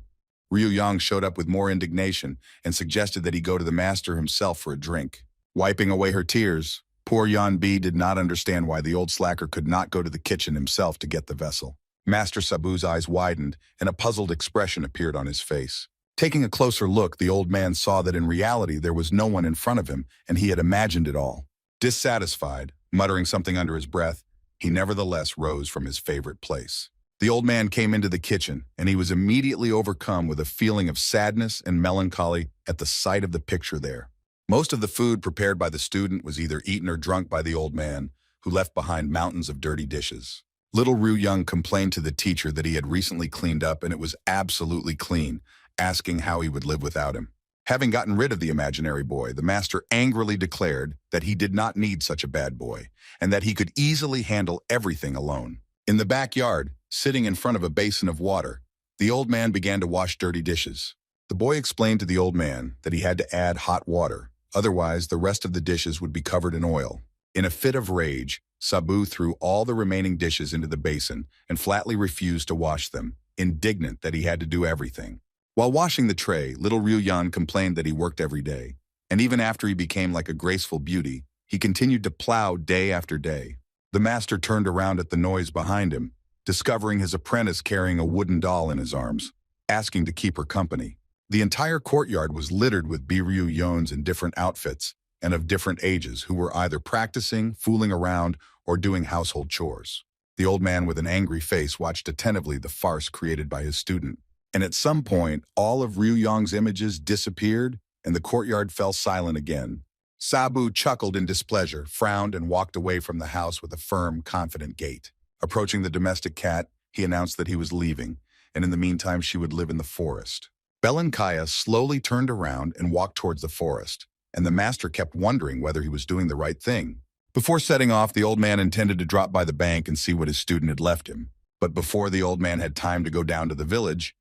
Ryu Yang showed up with more indignation and suggested that he go to the master himself for a drink. Wiping away her tears, poor Yan Bi did not understand why the old slacker could not go to the kitchen himself to get the vessel. Master Sabu's eyes widened, and a puzzled expression appeared on his face. Taking a closer look, the old man saw that in reality there was no one in front of him, and he had imagined it all. Dissatisfied, muttering something under his breath, he nevertheless rose from his favorite place. The old man came into the kitchen, and he was immediately overcome with a feeling of sadness and melancholy at the sight of the picture there. Most of the food prepared by the student was either eaten or drunk by the old man, who left behind mountains of dirty dishes. Little Ryu Young complained to the teacher that he had recently cleaned up and it was absolutely clean, asking how he would live without him. Having gotten rid of the imaginary boy, the master angrily declared that he did not need such a bad boy, and that he could easily handle everything alone. In the backyard, sitting in front of a basin of water, the old man began to wash dirty dishes. The boy explained to the old man that he had to add hot water, otherwise the rest of the dishes would be covered in oil. In a fit of rage, Sabu threw all the remaining dishes into the basin and flatly refused to wash them, indignant that he had to do everything. While washing the tray, little Ryu Yan complained that he worked every day, and even after he became like a graceful beauty, he continued to plow day after day. The master turned around at the noise behind him, discovering his apprentice carrying a wooden doll in his arms, asking to keep her company. The entire courtyard was littered with Ryu Yons in different outfits and of different ages who were either practicing, fooling around, or doing household chores. The old man with an angry face watched attentively the farce created by his student, and at some point, all of Ryu Yang's images disappeared and the courtyard fell silent again. Sabu chuckled in displeasure, frowned, and walked away from the house with a firm, confident gait. Approaching the domestic cat, he announced that he was leaving, and in the meantime she would live in the forest. Belankaya slowly turned around and walked towards the forest, and the master kept wondering whether he was doing the right thing. Before setting off, the old man intended to drop by the bank and see what his student had left him. But before the old man had time to go down to the village,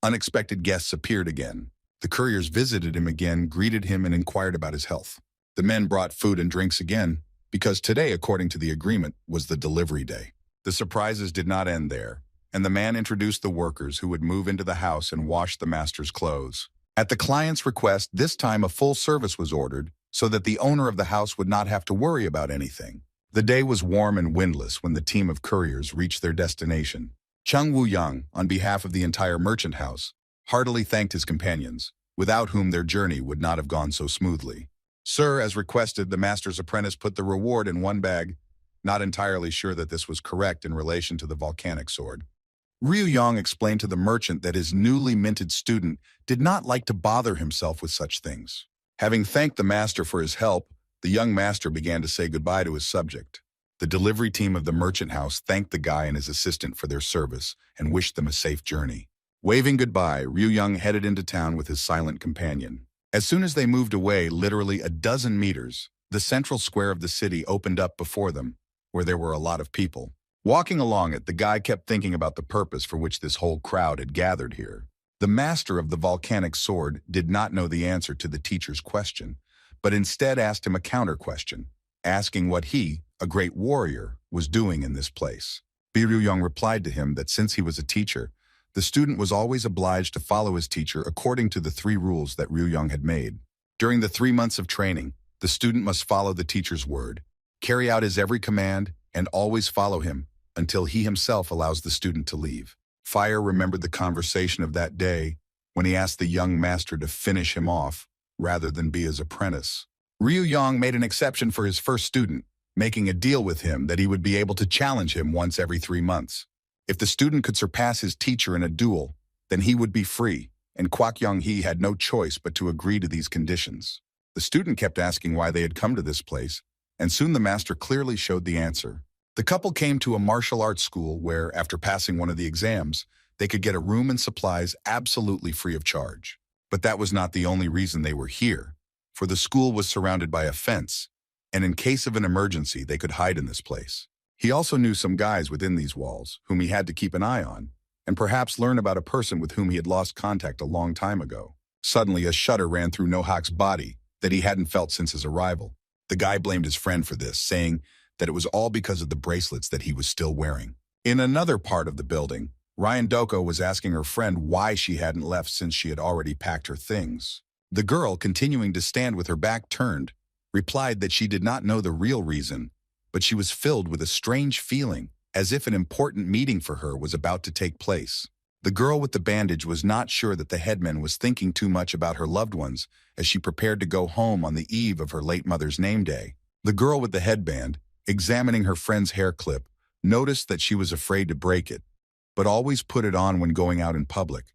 unexpected guests appeared again. The couriers visited him again, greeted him, and inquired about his health. The men brought food and drinks again, because today, according to the agreement, was the delivery day. The surprises did not end there, and the man introduced the workers who would move into the house and wash the master's clothes. At the client's request, this time a full service was ordered, so that the owner of the house would not have to worry about anything. The day was warm and windless when the team of couriers reached their destination. Chung Woo-young, on behalf of the entire merchant house, heartily thanked his companions, without whom their journey would not have gone so smoothly. Sir, as requested, the master's apprentice put the reward in one bag, not entirely sure that this was correct in relation to the volcanic sword. Ryu Yang explained to the merchant that his newly minted student did not like to bother himself with such things. Having thanked the master for his help, the young master began to say goodbye to his subject. The delivery team of the merchant house thanked the guy and his assistant for their service and wished them a safe journey. Waving goodbye, Ryu Yang headed into town with his silent companion. As soon as they moved away, literally a dozen meters, the central square of the city opened up before them, where there were a lot of people. Walking along it, the guy kept thinking about the purpose for which this whole crowd had gathered here. The master of the volcanic sword did not know the answer to the teacher's question, but instead asked him a counter-question, asking what he, a great warrior, was doing in this place. Ryu Yang replied to him that since he was a teacher, the student was always obliged to follow his teacher according to the 3 rules that Ryu Yang had made. During the 3 months of training, the student must follow the teacher's word, carry out his every command, and always follow him until he himself allows the student to leave. Fire remembered the conversation of that day when he asked the young master to finish him off rather than be his apprentice. Ryu Yang made an exception for his first student, making a deal with him that he would be able to challenge him once every 3 months. If the student could surpass his teacher in a duel, then he would be free, and Kwak Young-hee had no choice but to agree to these conditions. The student kept asking why they had come to this place, and soon the master clearly showed the answer. The couple came to a martial arts school where, after passing one of the exams, they could get a room and supplies absolutely free of charge. But that was not the only reason they were here, for the school was surrounded by a fence, and in case of an emergency, they could hide in this place. He also knew some guys within these walls, whom he had to keep an eye on, and perhaps learn about a person with whom he had lost contact a long time ago. Suddenly, a shudder ran through Nohak's body that he hadn't felt since his arrival. The guy blamed his friend for this, saying that it was all because of the bracelets that he was still wearing. In another part of the building, Ryan Doko was asking her friend why she hadn't left since she had already packed her things. The girl, continuing to stand with her back turned, replied that she did not know the real reason, but she was filled with a strange feeling, as if an important meeting for her was about to take place. The girl with the bandage was not sure that the headman was thinking too much about her loved ones as she prepared to go home on the eve of her late mother's name day. The girl with the headband, examining her friend's hair clip, noticed that she was afraid to break it, but always put it on when going out in public,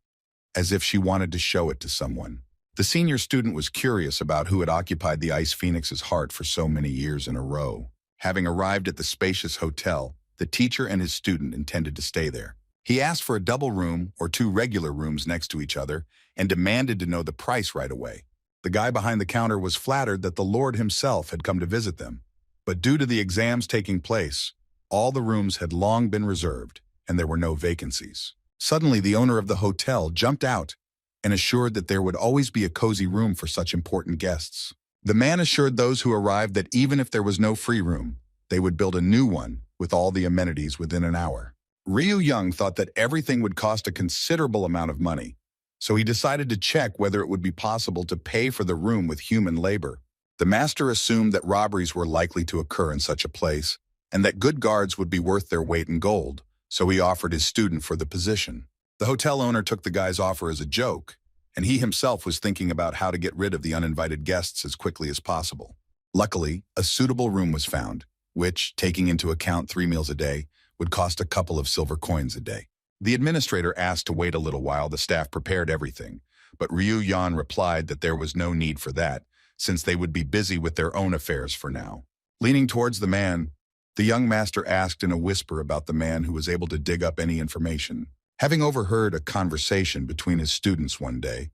as if she wanted to show it to someone. The senior student was curious about who had occupied the Ice Phoenix's heart for so many years in a row. Having arrived at the spacious hotel, the teacher and his student intended to stay there. He asked for a double room or 2 regular rooms next to each other and demanded to know the price right away. The guy behind the counter was flattered that the Lord himself had come to visit them. But due to the exams taking place, all the rooms had long been reserved and there were no vacancies. Suddenly, the owner of the hotel jumped out and assured that there would always be a cozy room for such important guests. The man assured those who arrived that even if there was no free room, they would build a new one with all the amenities within an hour. Ryu Young thought that everything would cost a considerable amount of money, so he decided to check whether it would be possible to pay for the room with human labor. The master assumed that robberies were likely to occur in such a place, and that good guards would be worth their weight in gold, so he offered his student for the position. The hotel owner took the guy's offer as a joke, and he himself was thinking about how to get rid of the uninvited guests as quickly as possible. Luckily, a suitable room was found, which, taking into account 3 meals a day, would cost a couple of silver coins a day. The administrator asked to wait a little while the staff prepared everything, but Ryu Yan replied that there was no need for that, since they would be busy with their own affairs for now. Leaning towards the man, the young master asked in a whisper about the man who was able to dig up any information. Having overheard a conversation between his students one day,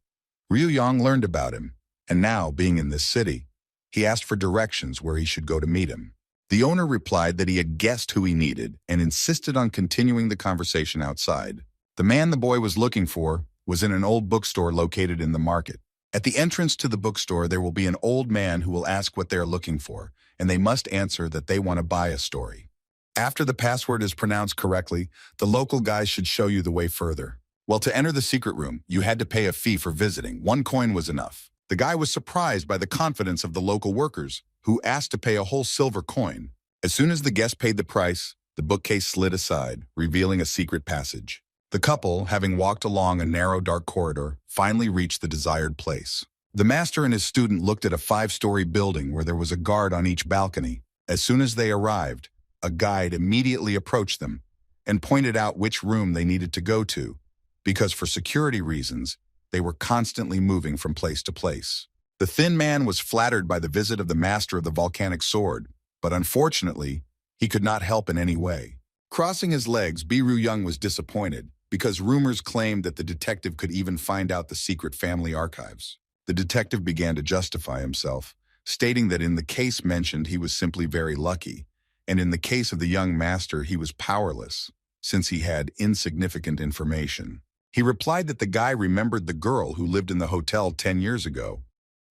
Ryu Yang learned about him, and now, being in this city, he asked for directions where he should go to meet him. The owner replied that he had guessed who he needed and insisted on continuing the conversation outside. The man the boy was looking for was in an old bookstore located in the market. At the entrance to the bookstore, there will be an old man who will ask what they are looking for, and they must answer that they want to buy a story. After the password is pronounced correctly, the local guys should show you the way further. Well, to enter the secret room, you had to pay a fee for visiting. 1 coin was enough. The guy was surprised by the confidence of the local workers, who asked to pay a whole silver coin. As soon as the guest paid the price, the bookcase slid aside, revealing a secret passage. The couple, having walked along a narrow, dark corridor, finally reached the desired place. The master and his student looked at a 5-story building where there was a guard on each balcony. As soon as they arrived, a guide immediately approached them and pointed out which room they needed to go to, because for security reasons, they were constantly moving from place to place. The thin man was flattered by the visit of the master of the volcanic sword, but unfortunately, he could not help in any way. Crossing his legs, Biru Young was disappointed, because rumors claimed that the detective could even find out the secret family archives. The detective began to justify himself, stating that in the case mentioned he was simply very lucky, and in the case of the young master he was powerless, since he had insignificant information. He replied that the guy remembered the girl who lived in the hotel 10 years ago,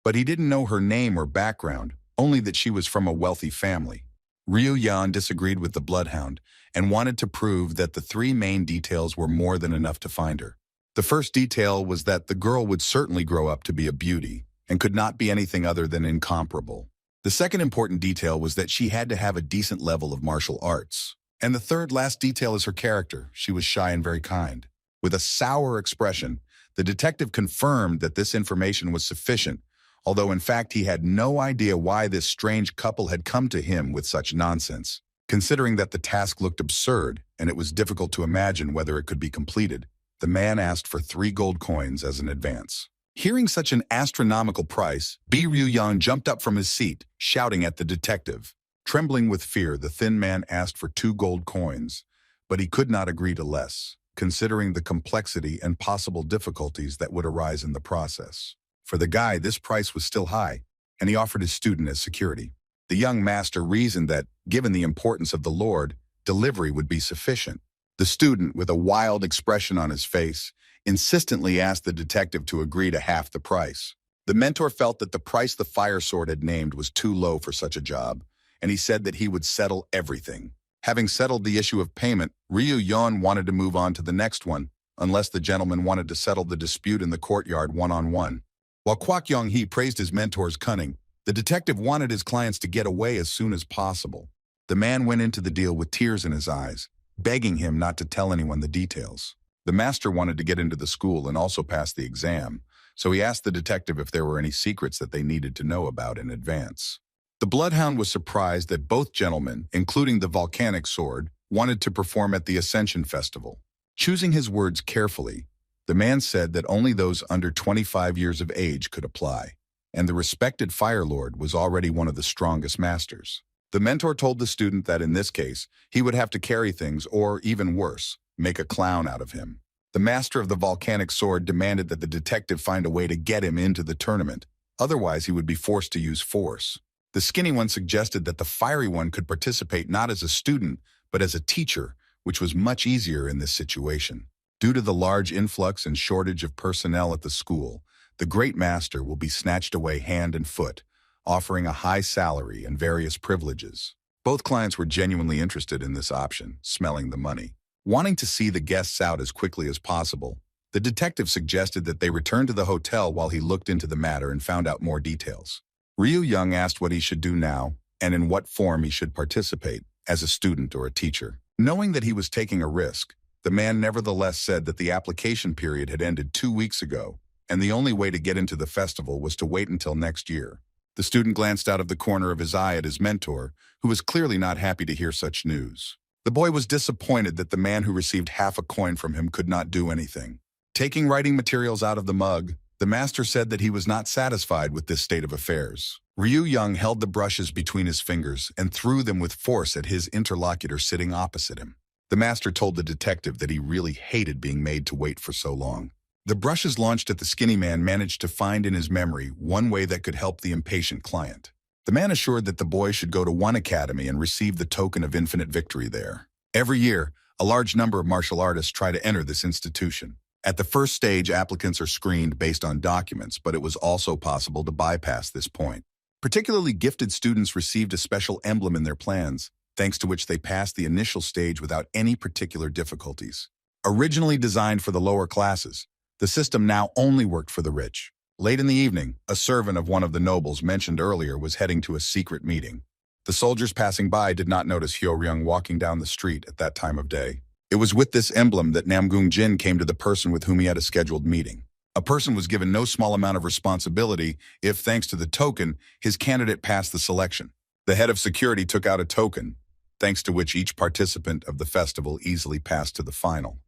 but he didn't know her name or background, only that she was from a wealthy family. Ryu Yan disagreed with the bloodhound and wanted to prove that the 3 main details were more than enough to find her. The first detail was that the girl would certainly grow up to be a beauty and could not be anything other than incomparable. The second important detail was that she had to have a decent level of martial arts. And the third last detail is her character. She was shy and very kind. With a sour expression, the detective confirmed that this information was sufficient, although in fact he had no idea why this strange couple had come to him with such nonsense. Considering that the task looked absurd and it was difficult to imagine whether it could be completed, the man asked for 3 gold coins as an advance. Hearing such an astronomical price, Yoin jumped up from his seat, shouting at the detective. Trembling with fear, the thin man asked for 2 gold coins, but he could not agree to less, considering the complexity and possible difficulties that would arise in the process. For the guy, this price was still high, and he offered his student as security. The young master reasoned that, given the importance of the Lord, delivery would be sufficient. The student, with a wild expression on his face, insistently asked the detective to agree to half the price. The mentor felt that the price the fire sword had named was too low for such a job, and he said that he would settle everything. Having settled the issue of payment, Yoin wanted to move on to the next one, unless the gentleman wanted to settle the dispute in the courtyard one-on-one. While Kwak Yong-hee praised his mentor's cunning, the detective wanted his clients to get away as soon as possible. The man went into the deal with tears in his eyes, begging him not to tell anyone the details. The master wanted to get into the school and also pass the exam, so he asked the detective if there were any secrets that they needed to know about in advance. The bloodhound was surprised that both gentlemen, including the volcanic sword, wanted to perform at the Ascension Festival. Choosing his words carefully, the man said that only those under 25 years of age could apply, and the respected Fire Lord was already one of the strongest masters. The mentor told the student that in this case, he would have to carry things or, even worse, make a clown out of him. The master of the volcanic sword demanded that the detective find a way to get him into the tournament, otherwise he would be forced to use force. The skinny one suggested that the fiery one could participate not as a student, but as a teacher, which was much easier in this situation. Due to the large influx and shortage of personnel at the school, the great master will be snatched away hand and foot, offering a high salary and various privileges. Both clients were genuinely interested in this option, smelling the money. Wanting to see the guests out as quickly as possible, the detective suggested that they return to the hotel while he looked into the matter and found out more details. Yoin asked what he should do now and in what form he should participate, as a student or a teacher. Knowing that he was taking a risk, the man nevertheless said that the application period had ended 2 weeks ago, and the only way to get into the festival was to wait until next year. The student glanced out of the corner of his eye at his mentor, who was clearly not happy to hear such news. The boy was disappointed that the man who received half a coin from him could not do anything. Taking writing materials out of the mug, the master said that he was not satisfied with this state of affairs. Yoin held the brushes between his fingers and threw them with force at his interlocutor sitting opposite him. The master told the detective that he really hated being made to wait for so long. The brushes launched at the skinny man managed to find in his memory one way that could help the impatient client. The man assured that the boy should go to one academy and receive the token of infinite victory there. Every year, a large number of martial artists try to enter this institution. At the first stage, applicants are screened based on documents, but it was also possible to bypass this point. Particularly gifted students received a special emblem in their plans, thanks to which they passed the initial stage without any particular difficulties. Originally designed for the lower classes, the system now only worked for the rich. Late in the evening, a servant of one of the nobles mentioned earlier was heading to a secret meeting. The soldiers passing by did not notice Hyo-ryung walking down the street at that time of day. It was with this emblem that Namgung-jin came to the person with whom he had a scheduled meeting. A person was given no small amount of responsibility if, thanks to the token, his candidate passed the selection. The head of security took out a token, thanks to which each participant of the festival easily passed to the final.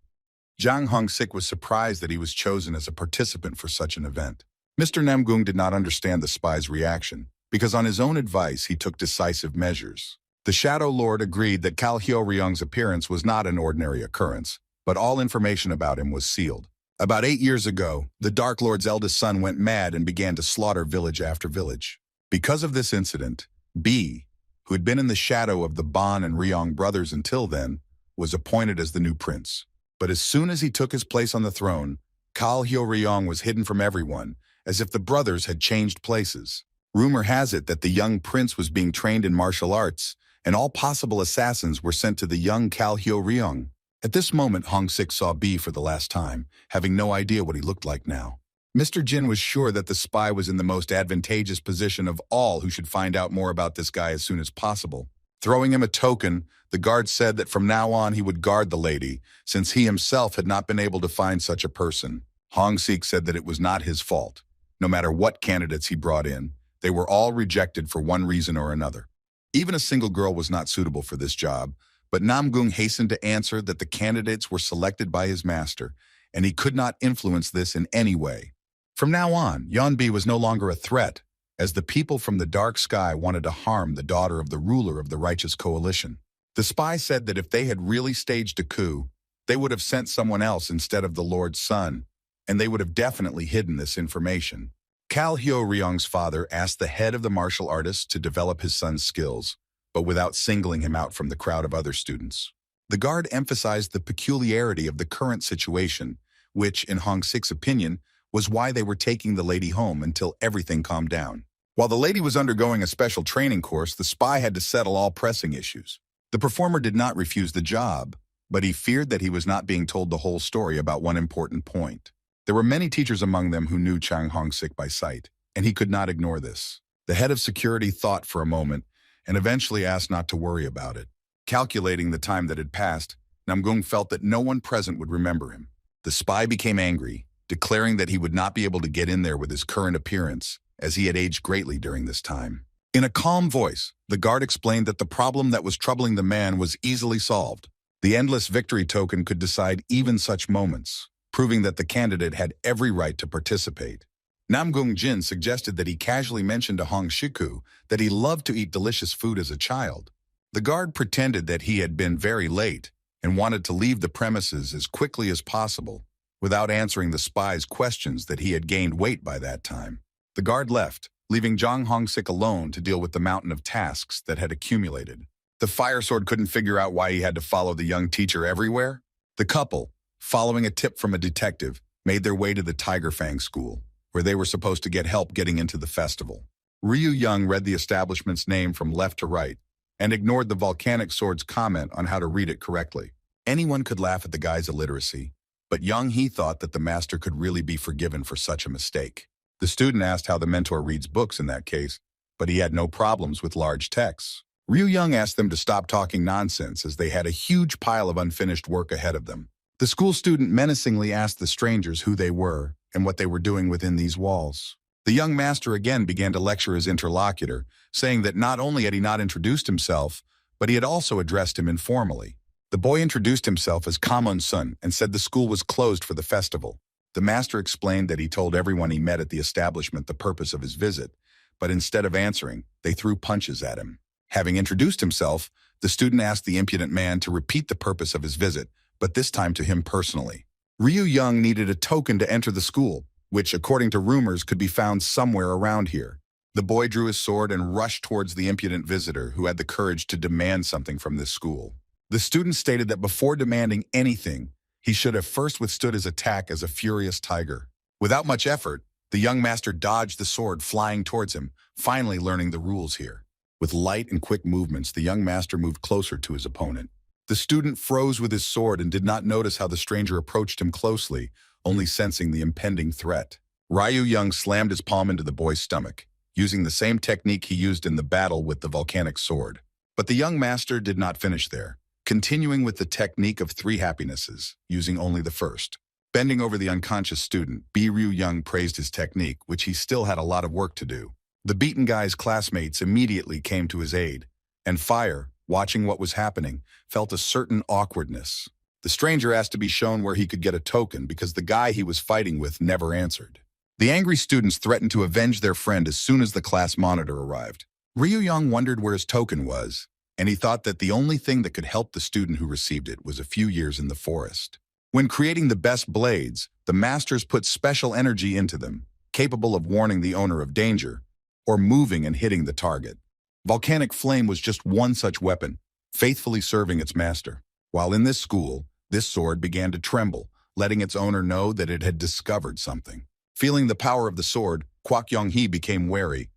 Jang Hong-sik was surprised that he was chosen as a participant for such an event. Mr. Namgung did not understand the spy's reaction, because on his own advice he took decisive measures. The Shadow Lord agreed that Kal Hyo-ryung's appearance was not an ordinary occurrence, but all information about him was sealed. About 8 years ago, the Dark Lord's eldest son went mad and began to slaughter village after village. Because of this incident, B, who had been in the shadow of the Ban and Ryong brothers until then, was appointed as the new prince. But as soon as he took his place on the throne, Kal Hyo-ryung was hidden from everyone, as if the brothers had changed places. Rumor has it that the young prince was being trained in martial arts, and all possible assassins were sent to the young Kal Hyo-ryung. At this moment, Hong-sik saw B for the last time, having no idea what he looked like now. Mr. Jin was sure that the spy was in the most advantageous position of all who should find out more about this guy as soon as possible. Throwing him a token, the guard said that from now on he would guard the lady, since he himself had not been able to find such a person. Hong-sik said that it was not his fault. No matter what candidates he brought in, they were all rejected for one reason or another. Even a single girl was not suitable for this job, but Namgung hastened to answer that the candidates were selected by his master, and he could not influence this in any way. From now on, Yeonbi was no longer a threat, as the people from the dark sky wanted to harm the daughter of the ruler of the righteous coalition. The spy said that if they had really staged a coup, they would have sent someone else instead of the Lord's son, and they would have definitely hidden this information. Kal Hyo-ryong's father asked the head of the martial artists to develop his son's skills, but without singling him out from the crowd of other students. The guard emphasized the peculiarity of the current situation, which, in Hong Sik's opinion, was why they were taking the lady home until everything calmed down. While the lady was undergoing a special training course, the spy had to settle all pressing issues. The performer did not refuse the job, but he feared that he was not being told the whole story about one important point. There were many teachers among them who knew Chang Hong-sik by sight, and he could not ignore this. The head of security thought for a moment and eventually asked not to worry about it. Calculating the time that had passed, Namgung felt that no one present would remember him. The spy became angry, declaring that he would not be able to get in there with his current appearance, as he had aged greatly during this time. In a calm voice, the guard explained that the problem that was troubling the man was easily solved. The endless victory token could decide even such moments, proving that the candidate had every right to participate. Namgung Jin suggested that he casually mention to Hong Shiku that he loved to eat delicious food as a child. The guard pretended that he had been very late and wanted to leave the premises as quickly as possible, without answering the spy's questions that he had gained weight by that time. The guard left, leaving Jang Hong-sik alone to deal with the mountain of tasks that had accumulated. The fire sword couldn't figure out why he had to follow the young teacher everywhere. The couple, following a tip from a detective, made their way to the Tiger Fang School, where they were supposed to get help getting into the festival. Ryu Young read the establishment's name from left to right and ignored the volcanic sword's comment on how to read it correctly. Anyone could laugh at the guy's illiteracy, but Young He thought that the master could really be forgiven for such a mistake. The student asked how the mentor reads books in that case, but he had no problems with large texts. Ryu Young asked them to stop talking nonsense as they had a huge pile of unfinished work ahead of them. The school student menacingly asked the strangers who they were and what they were doing within these walls. The young master again began to lecture his interlocutor, saying that not only had he not introduced himself, but he had also addressed him informally. The boy introduced himself as Kamon-sun and said the school was closed for the festival. The master explained that he told everyone he met at the establishment the purpose of his visit, but instead of answering, they threw punches at him. Having introduced himself, the student asked the impudent man to repeat the purpose of his visit, but this time to him personally. Ryu Young needed a token to enter the school, which, according to rumors, could be found somewhere around here. The boy drew his sword and rushed towards the impudent visitor who had the courage to demand something from this school. The student stated that before demanding anything, he should have first withstood his attack as a furious tiger. Without much effort, the young master dodged the sword flying towards him, finally learning the rules here. With light and quick movements, the young master moved closer to his opponent. The student froze with his sword and did not notice how the stranger approached him closely, only sensing the impending threat. Ryu Young slammed his palm into the boy's stomach, using the same technique he used in the battle with the volcanic sword. But the young master did not finish there, continuing with the technique of three happinesses, using only the first. Bending over the unconscious student, Ryu Young praised his technique, which he still had a lot of work to do. The beaten guy's classmates immediately came to his aid, and Fire, watching what was happening, felt a certain awkwardness. The stranger asked to be shown where he could get a token because the guy he was fighting with never answered. The angry students threatened to avenge their friend as soon as the class monitor arrived. Ryu Young wondered where his token was, and he thought that the only thing that could help the student who received it was a few years in the forest. When creating the best blades, the masters put special energy into them, capable of warning the owner of danger, or moving and hitting the target. Volcanic flame was just one such weapon, faithfully serving its master. While in this school, this sword began to tremble, letting its owner know that it had discovered something. Feeling the power of the sword, Kwak Yong-hee became wary,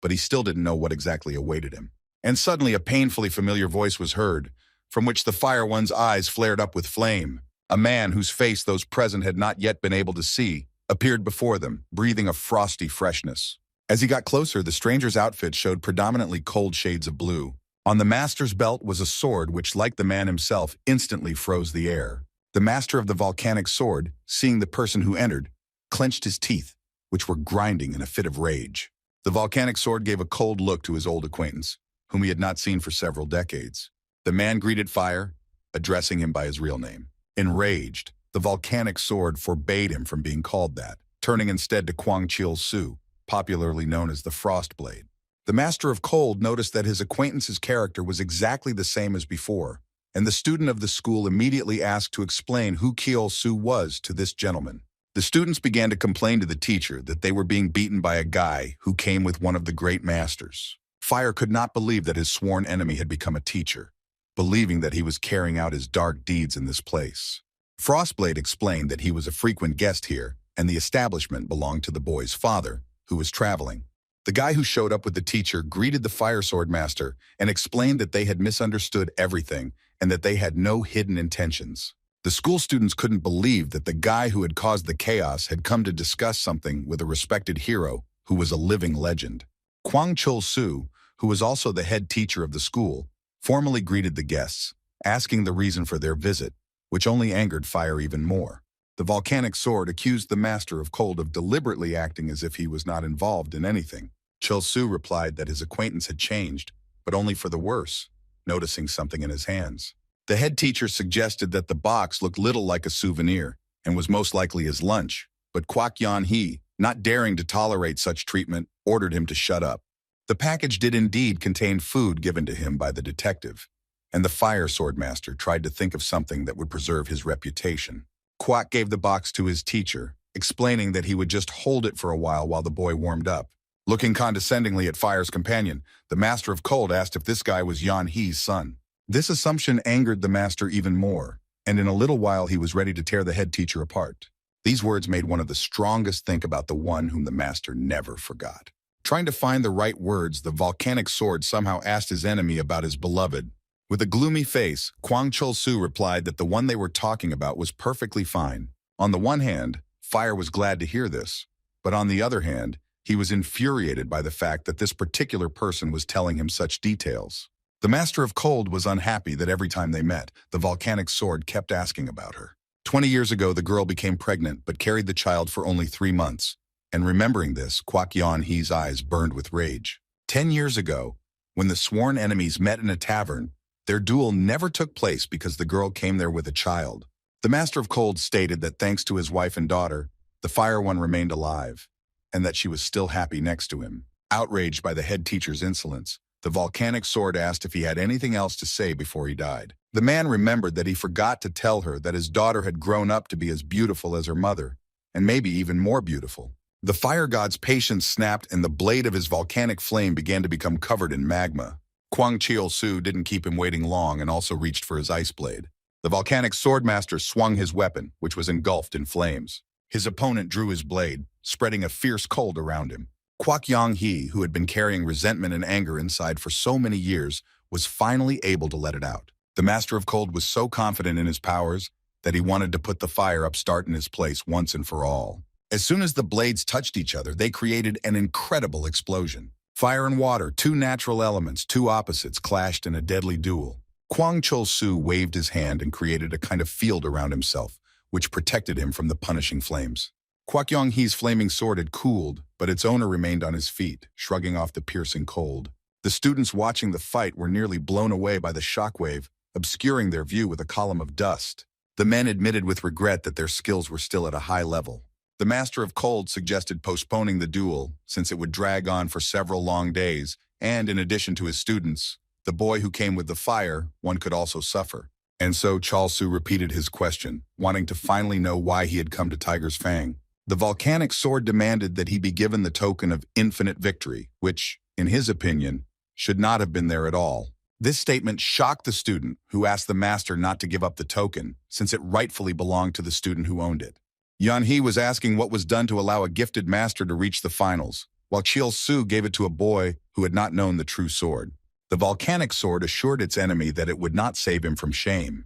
but he still didn't know what exactly awaited him. And suddenly a painfully familiar voice was heard, from which the Fire One's eyes flared up with flame. A man whose face those present had not yet been able to see appeared before them, breathing a frosty freshness. As he got closer, the stranger's outfit showed predominantly cold shades of blue. On the master's belt was a sword which, like the man himself, instantly froze the air. The master of the volcanic sword, seeing the person who entered, clenched his teeth. which were grinding in a fit of rage. The volcanic sword gave a cold look to his old acquaintance, whom he had not seen for several decades. The man greeted Fire, addressing him by his real name. Enraged, the volcanic sword forbade him from being called that, turning instead to Kwang Chil-Su, popularly known as the Frost Blade. The Master of Cold noticed that his acquaintance's character was exactly the same as before, and the student of the school immediately asked to explain who Chil-Su was to this gentleman. The students began to complain to the teacher that they were being beaten by a guy who came with one of the great masters. Fire could not believe that his sworn enemy had become a teacher, believing that he was carrying out his dark deeds in this place. Frostblade explained that he was a frequent guest here, and the establishment belonged to the boy's father, who was traveling. The guy who showed up with the teacher greeted the Fire Sword Master and explained that they had misunderstood everything and that they had no hidden intentions. The school students couldn't believe that the guy who had caused the chaos had come to discuss something with a respected hero who was a living legend. Kwang Chul-Su, who was also the head teacher of the school, formally greeted the guests, asking the reason for their visit, which only angered Fire even more. The volcanic sword accused the Master of Cold of deliberately acting as if he was not involved in anything. Chul-Su replied that his acquaintance had changed, but only for the worse, noticing something in his hands. The head teacher suggested that the box looked little like a souvenir and was most likely his lunch, but Kwak Yan-hee, not daring to tolerate such treatment, ordered him to shut up. The package did indeed contain food given to him by the detective, and the Fire Sword Master tried to think of something that would preserve his reputation. Kwak gave the box to his teacher, explaining that he would just hold it for a while the boy warmed up. Looking condescendingly at Fire's companion, the Master of Cold asked if this guy was Yan-hee's son. This assumption angered the master even more, and in a little while he was ready to tear the head teacher apart. These words made one of the strongest think about the one whom the master never forgot. Trying to find the right words, the volcanic sword somehow asked his enemy about his beloved. With a gloomy face, Kwang Chul-Su replied that the one they were talking about was perfectly fine. On the one hand, Fire was glad to hear this, but on the other hand, he was infuriated by the fact that this particular person was telling him such details. The Master of Cold was unhappy that every time they met, the volcanic sword kept asking about her. 20 years ago, the girl became pregnant but carried the child for only 3 months. And remembering this, Kwak Yan-hee's eyes burned with rage. 10 years ago, when the sworn enemies met in a tavern, their duel never took place because the girl came there with a child. The Master of Cold stated that thanks to his wife and daughter, the Fire One remained alive, and that she was still happy next to him. Outraged by the head teacher's insolence, the volcanic sword asked if he had anything else to say before he died. The man remembered that he forgot to tell her that his daughter had grown up to be as beautiful as her mother, and maybe even more beautiful. The fire god's patience snapped and the blade of his volcanic flame began to become covered in magma. Kwang Chil-Su didn't keep him waiting long and also reached for his ice blade. The volcanic swordmaster swung his weapon, which was engulfed in flames. His opponent drew his blade, spreading a fierce cold around him. Kwak Yan-hee, who had been carrying resentment and anger inside for so many years, was finally able to let it out. The Master of Cold was so confident in his powers that he wanted to put the fire upstart in his place once and for all. As soon as the blades touched each other, they created an incredible explosion. Fire and water, two natural elements, two opposites, clashed in a deadly duel. Kwang Chul-Su waved his hand and created a kind of field around himself, which protected him from the punishing flames. Kwak Yan-hee's flaming sword had cooled, but its owner remained on his feet, shrugging off the piercing cold. The students watching the fight were nearly blown away by the shockwave, obscuring their view with a column of dust. The men admitted with regret that their skills were still at a high level. The Master of Cold suggested postponing the duel, since it would drag on for several long days, and in addition to his students, the boy who came with the fire, one could also suffer. And so Chul-Su repeated his question, wanting to finally know why he had come to Tiger's Fang. The volcanic sword demanded that he be given the token of infinite victory, which, in his opinion, should not have been there at all. This statement shocked the student, who asked the master not to give up the token, since it rightfully belonged to the student who owned it. Yan-hee was asking what was done to allow a gifted master to reach the finals, while Chil-Su gave it to a boy who had not known the true sword. The volcanic sword assured its enemy that it would not save him from shame.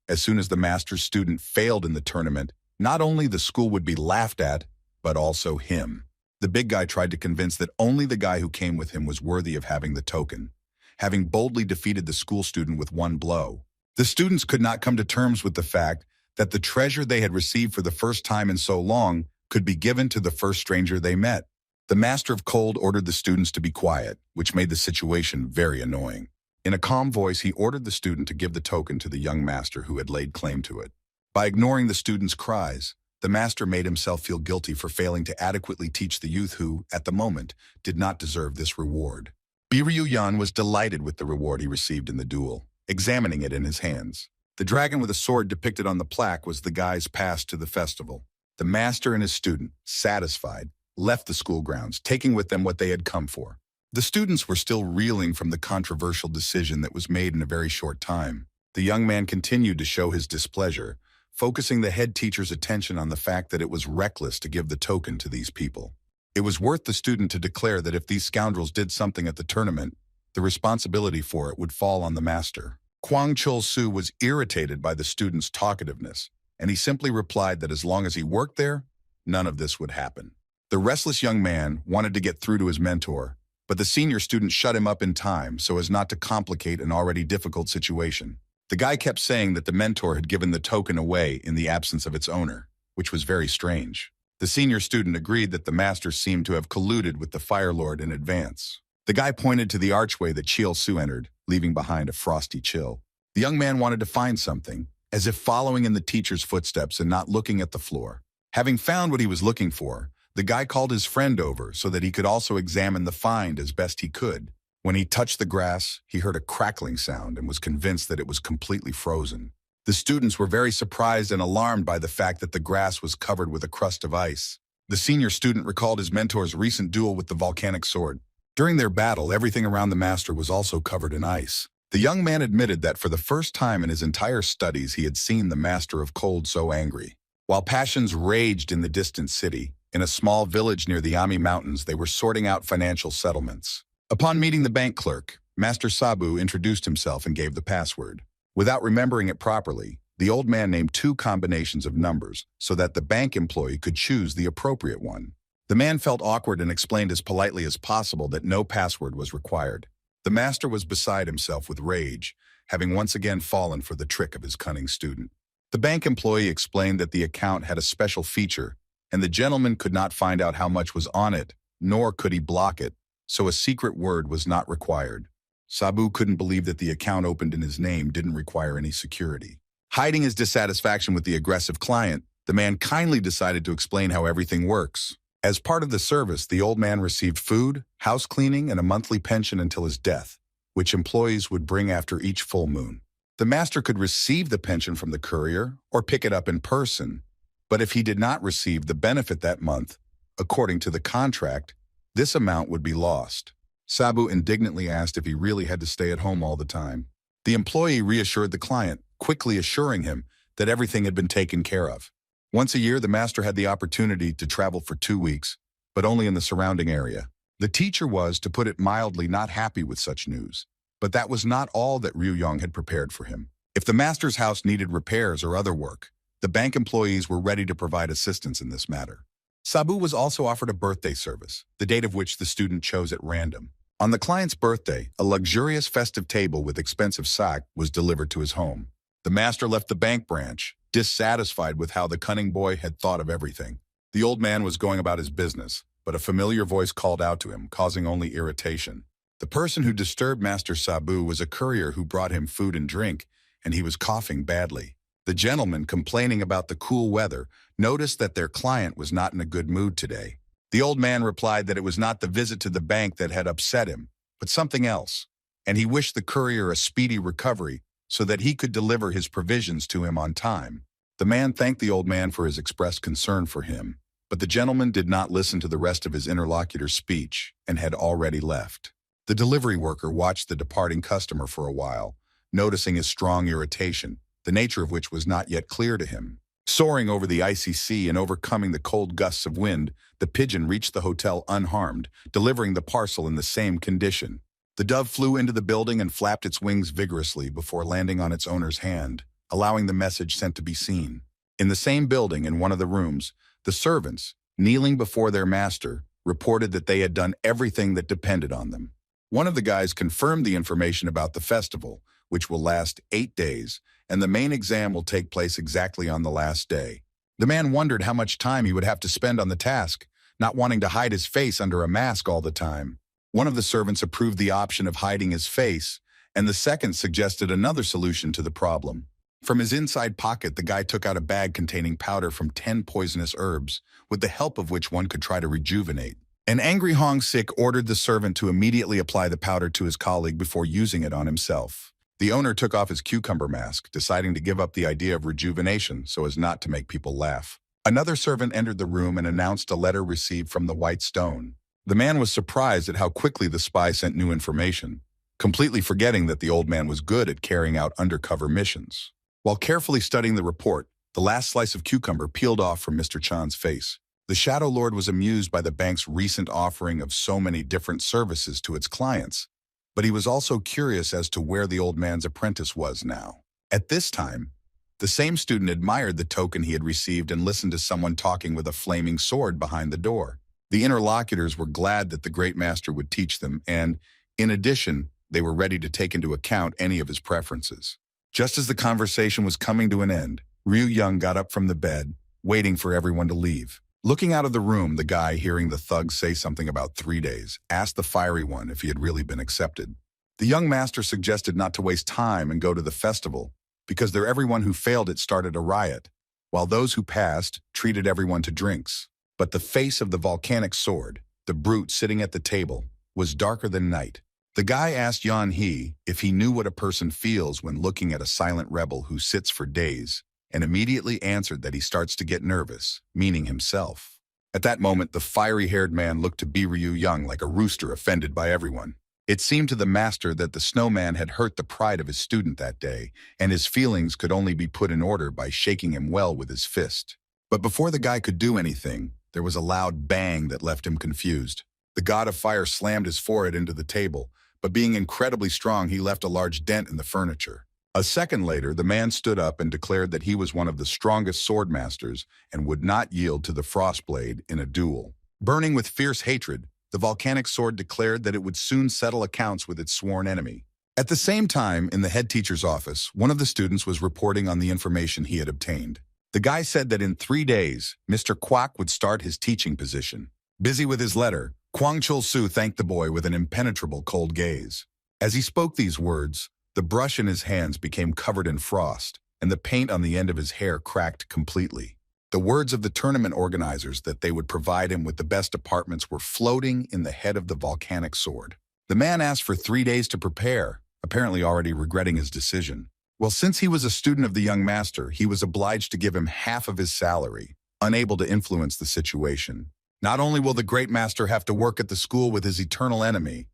As soon as the master's student failed in the tournament, not only the school would be laughed at, but also him. The big guy tried to convince that only the guy who came with him was worthy of having the token, having boldly defeated the school student with one blow. The students could not come to terms with the fact that the treasure they had received for the first time in so long could be given to the first stranger they met. The Master of Cold ordered the students to be quiet, which made the situation very annoying. In a calm voice, he ordered the student to give the token to the young master who had laid claim to it. By ignoring the student's cries, the master made himself feel guilty for failing to adequately teach the youth who, at the moment, did not deserve this reward. Yoin was delighted with the reward he received in the duel, examining it in his hands. The dragon with a sword depicted on the plaque was the guy's pass to the festival. The master and his student, satisfied, left the school grounds, taking with them what they had come for. The students were still reeling from the controversial decision that was made in a very short time. The young man continued to show his displeasure, focusing the head teacher's attention on the fact that it was reckless to give the token to these people. It was worth the student to declare that if these scoundrels did something at the tournament, the responsibility for it would fall on the master. Kwang Chul-Su was irritated by the student's talkativeness, and he simply replied that as long as he worked there, none of this would happen. The restless young man wanted to get through to his mentor, but the senior student shut him up in time so as not to complicate an already difficult situation. The guy kept saying that the mentor had given the token away in the absence of its owner, which was very strange. The senior student agreed that the master seemed to have colluded with the Fire Lord in advance. The guy pointed to the archway that Chul-Su entered, leaving behind a frosty chill. The young man wanted to find something, as if following in the teacher's footsteps and not looking at the floor. Having found what he was looking for, the guy called his friend over so that he could also examine the find as best he could. When he touched the grass, he heard a crackling sound and was convinced that it was completely frozen. The students were very surprised and alarmed by the fact that the grass was covered with a crust of ice. The senior student recalled his mentor's recent duel with the volcanic sword. During their battle, everything around the master was also covered in ice. The young man admitted that for the first time in his entire studies he had seen the Master of Cold so angry. While passions raged in the distant city, in a small village near the Ami Mountains, they were sorting out financial settlements. Upon meeting the bank clerk, Master Sabu introduced himself and gave the password. Without remembering it properly, the old man named two combinations of numbers so that the bank employee could choose the appropriate one. The man felt awkward and explained as politely as possible that no password was required. The master was beside himself with rage, having once again fallen for the trick of his cunning student. The bank employee explained that the account had a special feature, and the gentleman could not find out how much was on it, nor could he block it, so a secret word was not required. Sabu couldn't believe that the account opened in his name didn't require any security. Hiding his dissatisfaction with the aggressive client, the man kindly decided to explain how everything works. As part of the service, the old man received food, house cleaning, and a monthly pension until his death, which employees would bring after each full moon. The master could receive the pension from the courier or pick it up in person, but if he did not receive the benefit that month, according to the contract, this amount would be lost. Sabu indignantly asked if he really had to stay at home all the time. The employee reassured the client, quickly assuring him that everything had been taken care of. Once a year, the master had the opportunity to travel for 2 weeks, but only in the surrounding area. The teacher was, to put it mildly, not happy with such news. But that was not all that Ryuyong had prepared for him. If the master's house needed repairs or other work, the bank employees were ready to provide assistance in this matter. Sabu was also offered a birthday service, the date of which the student chose at random. On the client's birthday, a luxurious festive table with expensive sake was delivered to his home. The master left the bank branch, dissatisfied with how the cunning boy had thought of everything. The old man was going about his business, but a familiar voice called out to him, causing only irritation. The person who disturbed Master Sabu was a courier who brought him food and drink, and he was coughing badly. The gentleman, complaining about the cool weather, noticed that their client was not in a good mood today. The old man replied that it was not the visit to the bank that had upset him, but something else, and he wished the courier a speedy recovery so that he could deliver his provisions to him on time. The man thanked the old man for his expressed concern for him, but the gentleman did not listen to the rest of his interlocutor's speech and had already left. The delivery worker watched the departing customer for a while, noticing his strong irritation, the nature of which was not yet clear to him. Soaring over the icy sea and overcoming the cold gusts of wind, the pigeon reached the hotel unharmed, delivering the parcel in the same condition. The dove flew into the building and flapped its wings vigorously before landing on its owner's hand, allowing the message sent to be seen. In the same building, in one of the rooms, the servants, kneeling before their master, reported that they had done everything that depended on them. One of the guys confirmed the information about the festival, which will last 8 days, and the main exam will take place exactly on the last day. The man wondered how much time he would have to spend on the task, not wanting to hide his face under a mask all the time. One of the servants approved the option of hiding his face, and the second suggested another solution to the problem. From his inside pocket, the guy took out a bag containing powder from 10 poisonous herbs, with the help of which one could try to rejuvenate. An angry Hong Sik ordered the servant to immediately apply the powder to his colleague before using it on himself. The owner took off his cucumber mask, deciding to give up the idea of rejuvenation so as not to make people laugh. Another servant entered the room and announced a letter received from the White Stone. The man was surprised at how quickly the spy sent new information, completely forgetting that the old man was good at carrying out undercover missions. While carefully studying the report, the last slice of cucumber peeled off from Mr. Chan's face. The Shadow Lord was amused by the bank's recent offering of so many different services to its clients, but he was also curious as to where the old man's apprentice was now. At this time, the same student admired the token he had received and listened to someone talking with a flaming sword behind the door. The interlocutors were glad that the great master would teach them, and, in addition, they were ready to take into account any of his preferences. Just as the conversation was coming to an end, Ryu Young got up from the bed, waiting for everyone to leave. Looking out of the room, the guy, hearing the thug say something about 3 days, asked the fiery one if he had really been accepted. The young master suggested not to waste time and go to the festival, because everyone who failed it started a riot, while those who passed treated everyone to drinks. But the face of the volcanic sword, the brute sitting at the table, was darker than night. The guy asked Yan He if he knew what a person feels when looking at a silent rebel who sits for days, and immediately answered that he starts to get nervous, meaning himself. At that moment, the fiery-haired man looked to be Ryu Young like a rooster offended by everyone. It seemed to the master that the snowman had hurt the pride of his student that day, and his feelings could only be put in order by shaking him well with his fist. But before the guy could do anything, there was a loud bang that left him confused. The god of fire slammed his forehead into the table, but being incredibly strong, he left a large dent in the furniture. A second later, the man stood up and declared that he was one of the strongest sword masters and would not yield to the Frostblade in a duel. Burning with fierce hatred, the volcanic sword declared that it would soon settle accounts with its sworn enemy. At the same time, in the head teacher's office, one of the students was reporting on the information he had obtained. The guy said that in 3 days, Mr. Kwok would start his teaching position. Busy with his letter, Kwang Chul-Su thanked the boy with an impenetrable cold gaze. As he spoke these words, the brush in his hands became covered in frost, and the paint on the end of his hair cracked completely. The words of the tournament organizers that they would provide him with the best apartments were floating in the head of the volcanic sword. The man asked for 3 days to prepare, apparently already regretting his decision. Well, since he was a student of the young master, he was obliged to give him half of his salary, unable to influence the situation. Not only will the great master have to work at the school with his eternal enemy,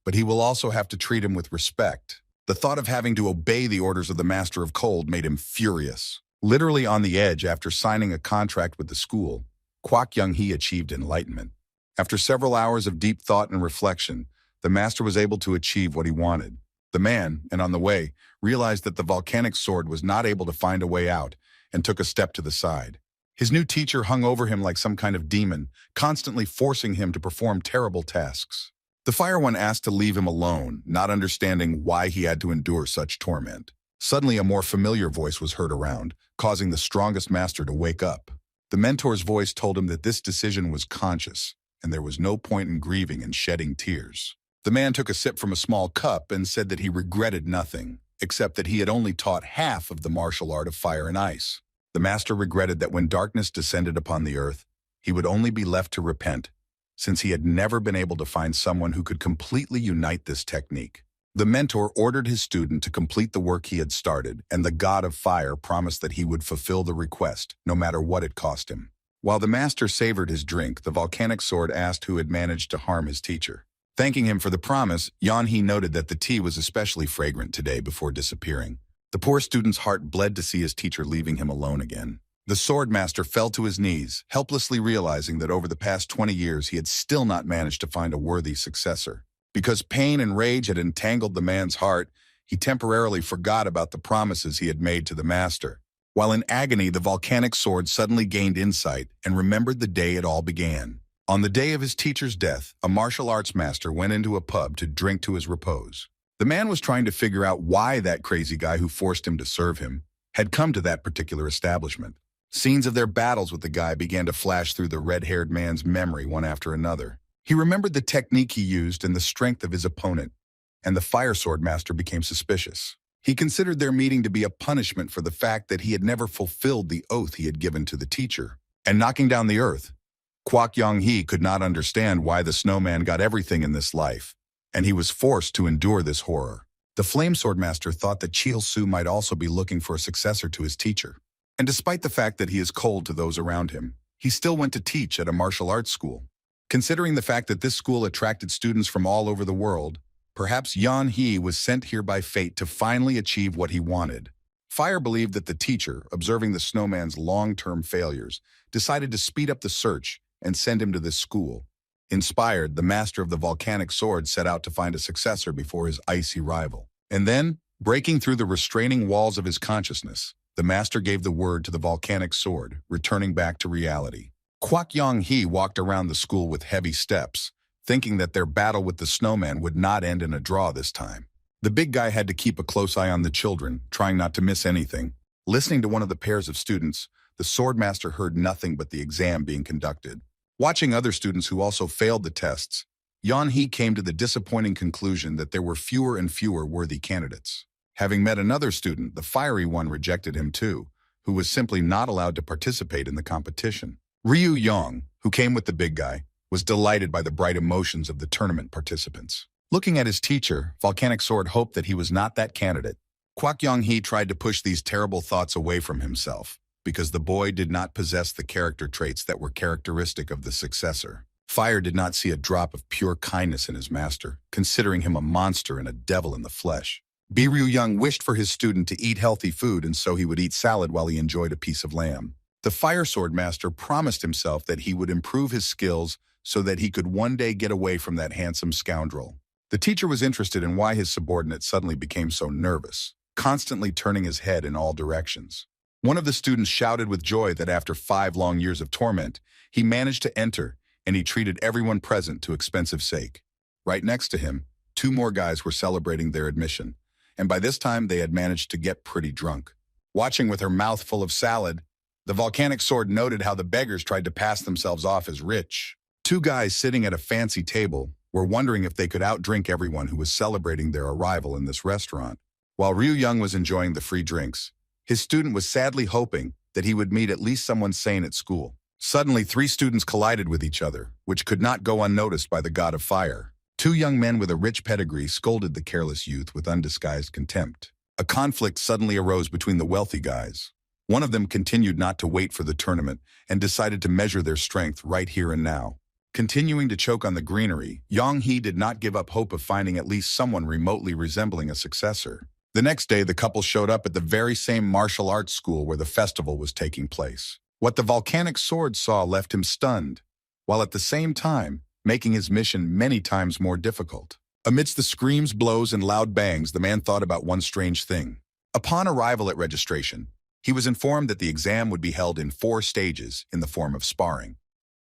but he will also have to treat him with respect. The thought of having to obey the orders of the Master of Cold made him furious. Literally on the edge after signing a contract with the school, Kwok Young-hee achieved enlightenment. After several hours of deep thought and reflection, the master was able to achieve what he wanted. The man, and on the way, realized that the volcanic sword was not able to find a way out and took a step to the side. His new teacher hung over him like some kind of demon, constantly forcing him to perform terrible tasks. The Fire One asked to leave him alone, not understanding why he had to endure such torment. Suddenly, a more familiar voice was heard around, causing the strongest master to wake up. The mentor's voice told him that this decision was conscious, and there was no point in grieving and shedding tears. The man took a sip from a small cup and said that he regretted nothing, except that he had only taught half of the martial art of fire and ice. The master regretted that when darkness descended upon the earth, he would only be left to repent, since he had never been able to find someone who could completely unite this technique. The mentor ordered his student to complete the work he had started, and the god of fire promised that he would fulfill the request, no matter what it cost him. While the master savored his drink, the volcanic sword asked who had managed to harm his teacher. Thanking him for the promise, Yan-hee noted that the tea was especially fragrant today before disappearing. The poor student's heart bled to see his teacher leaving him alone again. The sword master fell to his knees, helplessly realizing that over the past 20 years he had still not managed to find a worthy successor. Because pain and rage had entangled the man's heart, he temporarily forgot about the promises he had made to the master. While in agony, the volcanic sword suddenly gained insight and remembered the day it all began. On the day of his teacher's death, a martial arts master went into a pub to drink to his repose. The man was trying to figure out why that crazy guy who forced him to serve him had come to that particular establishment. Scenes of their battles with the guy began to flash through the red-haired man's memory one after another. He remembered the technique he used and the strength of his opponent, and the fire sword master became suspicious. He considered their meeting to be a punishment for the fact that he had never fulfilled the oath he had given to the teacher. And knocking down the earth, Kwak Yong-hee could not understand why the snowman got everything in this life, and he was forced to endure this horror. The flame sword master thought that Chil-soo might also be looking for a successor to his teacher. And despite the fact that he is cold to those around him, he still went to teach at a martial arts school. Considering the fact that this school attracted students from all over the world, perhaps Yeon-hee was sent here by fate to finally achieve what he wanted. Fire believed that the teacher, observing the snowman's long-term failures, decided to speed up the search and send him to this school. Inspired, the master of the volcanic sword set out to find a successor before his icy rival. And then, breaking through the restraining walls of his consciousness, the master gave the word to the volcanic sword, returning back to reality. Kwak Yong-hee walked around the school with heavy steps, thinking that their battle with the snowman would not end in a draw this time. The big guy had to keep a close eye on the children, trying not to miss anything. Listening to one of the pairs of students, the sword master heard nothing but the exam being conducted. Watching other students who also failed the tests, Yeon-hee came to the disappointing conclusion that there were fewer and fewer worthy candidates. Having met another student, the fiery one rejected him too, who was simply not allowed to participate in the competition. Ryu Yong, who came with the big guy, was delighted by the bright emotions of the tournament participants. Looking at his teacher, Volcanic Sword hoped that he was not that candidate. Kwak Yong-hee tried to push these terrible thoughts away from himself, because the boy did not possess the character traits that were characteristic of the successor. Fire did not see a drop of pure kindness in his master, considering him a monster and a devil in the flesh. Ryu Young wished for his student to eat healthy food, and so he would eat salad while he enjoyed a piece of lamb. The Fire Sword Master promised himself that he would improve his skills so that he could one day get away from that handsome scoundrel. The teacher was interested in why his subordinate suddenly became so nervous, constantly turning his head in all directions. One of the students shouted with joy that after 5 long years of torment, he managed to enter, and he treated everyone present to expensive sake. Right next to him, 2 more guys were celebrating their admission, and by this time they had managed to get pretty drunk. Watching with her mouth full of salad, the Volcanic Sword noted how the beggars tried to pass themselves off as rich. 2 guys sitting at a fancy table were wondering if they could outdrink everyone who was celebrating their arrival in this restaurant. While Ryu Young was enjoying the free drinks, his student was sadly hoping that he would meet at least someone sane at school. Suddenly, 3 students collided with each other, which could not go unnoticed by the god of fire. 2 young men with a rich pedigree scolded the careless youth with undisguised contempt. A conflict suddenly arose between the wealthy guys. One of them continued not to wait for the tournament and decided to measure their strength right here and now. Continuing to choke on the greenery, Yong-hee did not give up hope of finding at least someone remotely resembling a successor. The next day, the couple showed up at the very same martial arts school where the festival was taking place. What the Volcanic Sword saw left him stunned, while at the same time making his mission many times more difficult. Amidst the screams, blows, and loud bangs, the man thought about one strange thing. Upon arrival at registration, he was informed that the exam would be held in 4 stages in the form of sparring,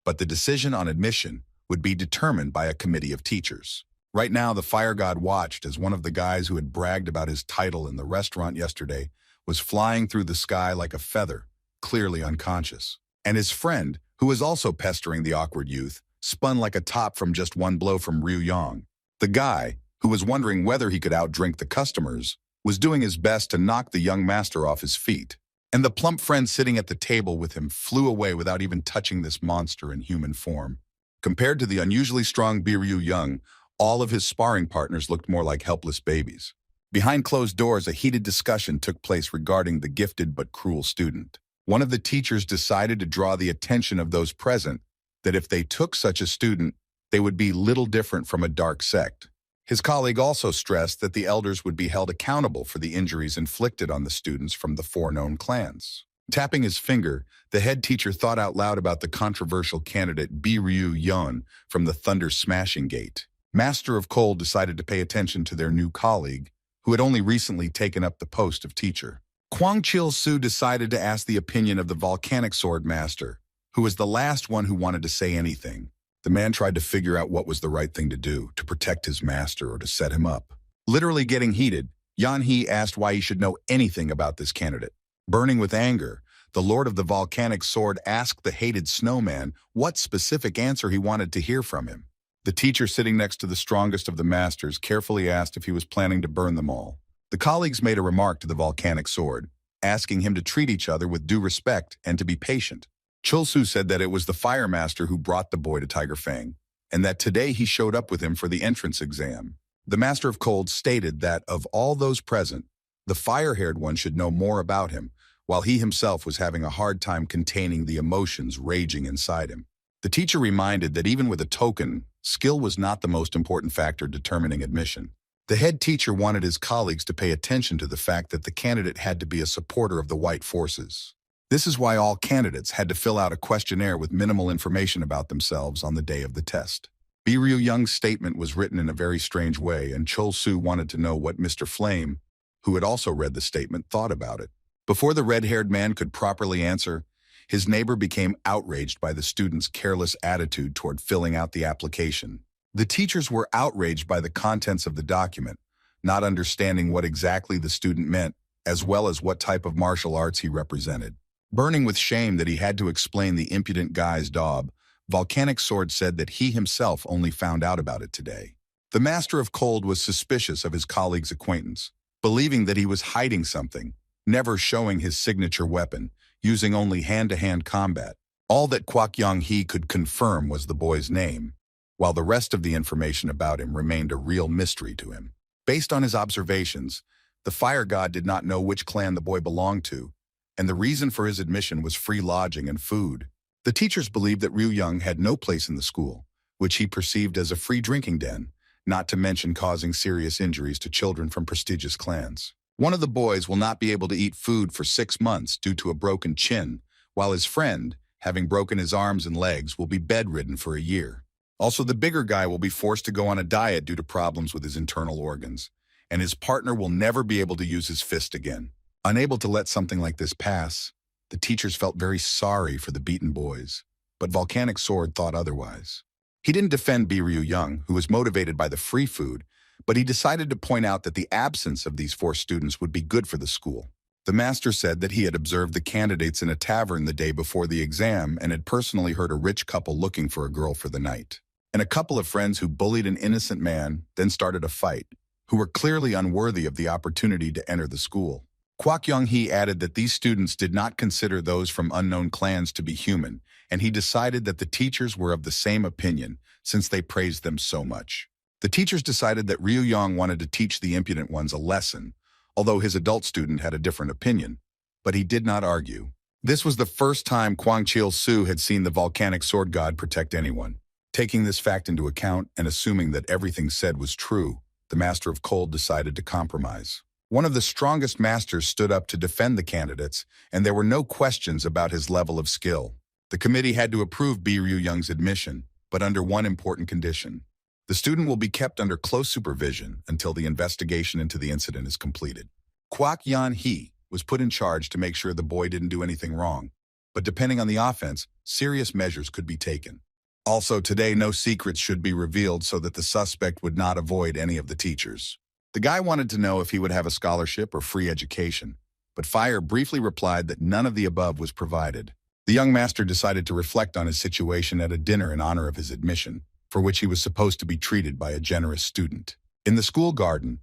but the decision on admission would be determined by a committee of teachers. Right now, the fire god watched as one of the guys who had bragged about his title in the restaurant yesterday was flying through the sky like a feather, clearly unconscious. And his friend, who was also pestering the awkward youth, spun like a top from just one blow from Ryu Yong. The guy, who was wondering whether he could outdrink the customers, was doing his best to knock the young master off his feet. And the plump friend sitting at the table with him flew away without even touching this monster in human form. Compared to the unusually strong Ryu Young, all of his sparring partners looked more like helpless babies. Behind closed doors, a heated discussion took place regarding the gifted but cruel student. One of the teachers decided to draw the attention of those present that if they took such a student, they would be little different from a dark sect. His colleague also stressed that the elders would be held accountable for the injuries inflicted on the students from the 4 known clans. Tapping his finger, the head teacher thought out loud about the controversial candidate Ryu Yeon from the Thunder Smashing Gate. Master of Cold decided to pay attention to their new colleague, who had only recently taken up the post of teacher. Kwang Chil-soo decided to ask the opinion of the Volcanic Sword Master, who was the last one who wanted to say anything. The man tried to figure out what was the right thing to do, to protect his master or to set him up. Literally getting heated, Yeon-hee asked why he should know anything about this candidate. Burning with anger, The Lord of the Volcanic Sword asked the hated snowman what specific answer he wanted to hear from him. The teacher sitting next to the strongest of the masters carefully asked if he was planning to burn them all. The colleagues made a remark to the Volcanic Sword, asking him to treat each other with due respect and to be patient. Chulsu said that it was the fire master who brought the boy to Tiger Fang, and that today he showed up with him for the entrance exam. The Master of Cold stated that of all those present, the fire-haired one should know more about him, while he himself was having a hard time containing the emotions raging inside him. The teacher reminded that even with a token, skill was not the most important factor determining admission. The head teacher wanted his colleagues to pay attention to the fact that the candidate had to be a supporter of the white forces. This is why all candidates had to fill out a questionnaire with minimal information about themselves on the day of the test. Biryu Young's statement was written in a very strange way, and Chol Su wanted to know what Mr. Flame, who had also read the statement, thought about it. Before the red-haired man could properly answer, his neighbor became outraged by the student's careless attitude toward filling out the application. The teachers were outraged by the contents of the document, not understanding what exactly the student meant, as well as what type of martial arts he represented. Burning with shame that he had to explain the impudent guy's daub, Volcanic Sword said that he himself only found out about it today. The Master of Cold was suspicious of his colleague's acquaintance, believing that he was hiding something, never showing his signature weapon, using only hand-to-hand combat. All that Kwak Yong-hee could confirm was the boy's name, while the rest of the information about him remained a real mystery to him. Based on his observations, the fire god did not know which clan the boy belonged to, and the reason for his admission was free lodging and food. The teachers believed that Ryu Young had no place in the school, which he perceived as a free drinking den, not to mention causing serious injuries to children from prestigious clans. One of the boys will not be able to eat food for 6 months due to a broken chin, while his friend, having broken his arms and legs, will be bedridden for a year. Also, the bigger guy will be forced to go on a diet due to problems with his internal organs, and his partner will never be able to use his fist again. Unable to let something like this pass, the teachers felt very sorry for the beaten boys, but Volcanic Sword thought otherwise. He didn't defend Biryu Young, who was motivated by the free food, but he decided to point out that the absence of these 4 students would be good for the school. The master said that he had observed the candidates in a tavern the day before the exam and had personally heard a rich couple looking for a girl for the night, and a couple of friends who bullied an innocent man, then started a fight, who were clearly unworthy of the opportunity to enter the school. Kwak Yong-hee added that these students did not consider those from unknown clans to be human, and he decided that the teachers were of the same opinion, since they praised them so much. The teachers decided that Ryu Young wanted to teach the impudent ones a lesson, although his adult student had a different opinion, but he did not argue. This was the first time Kwang Chil-su had seen the Volcanic Sword God protect anyone. Taking this fact into account and assuming that everything said was true, the Master of Cold decided to compromise. One of the strongest masters stood up to defend the candidates, and there were no questions about his level of skill. The committee had to approve Biryu Young's admission, but under one important condition. The student will be kept under close supervision until the investigation into the incident is completed. Kwak Yan-hee was put in charge to make sure the boy didn't do anything wrong, but depending on the offense, serious measures could be taken. Also, today no secrets should be revealed so that the suspect would not avoid any of the teachers. The guy wanted to know if he would have a scholarship or free education, but Fire briefly replied that none of the above was provided. The young master decided to reflect on his situation at a dinner in honor of his admission, for which he was supposed to be treated by a generous student. In the school garden,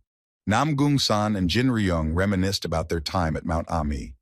Nam Gung-san and Jin Ryung reminisced about their time at Mount Ami,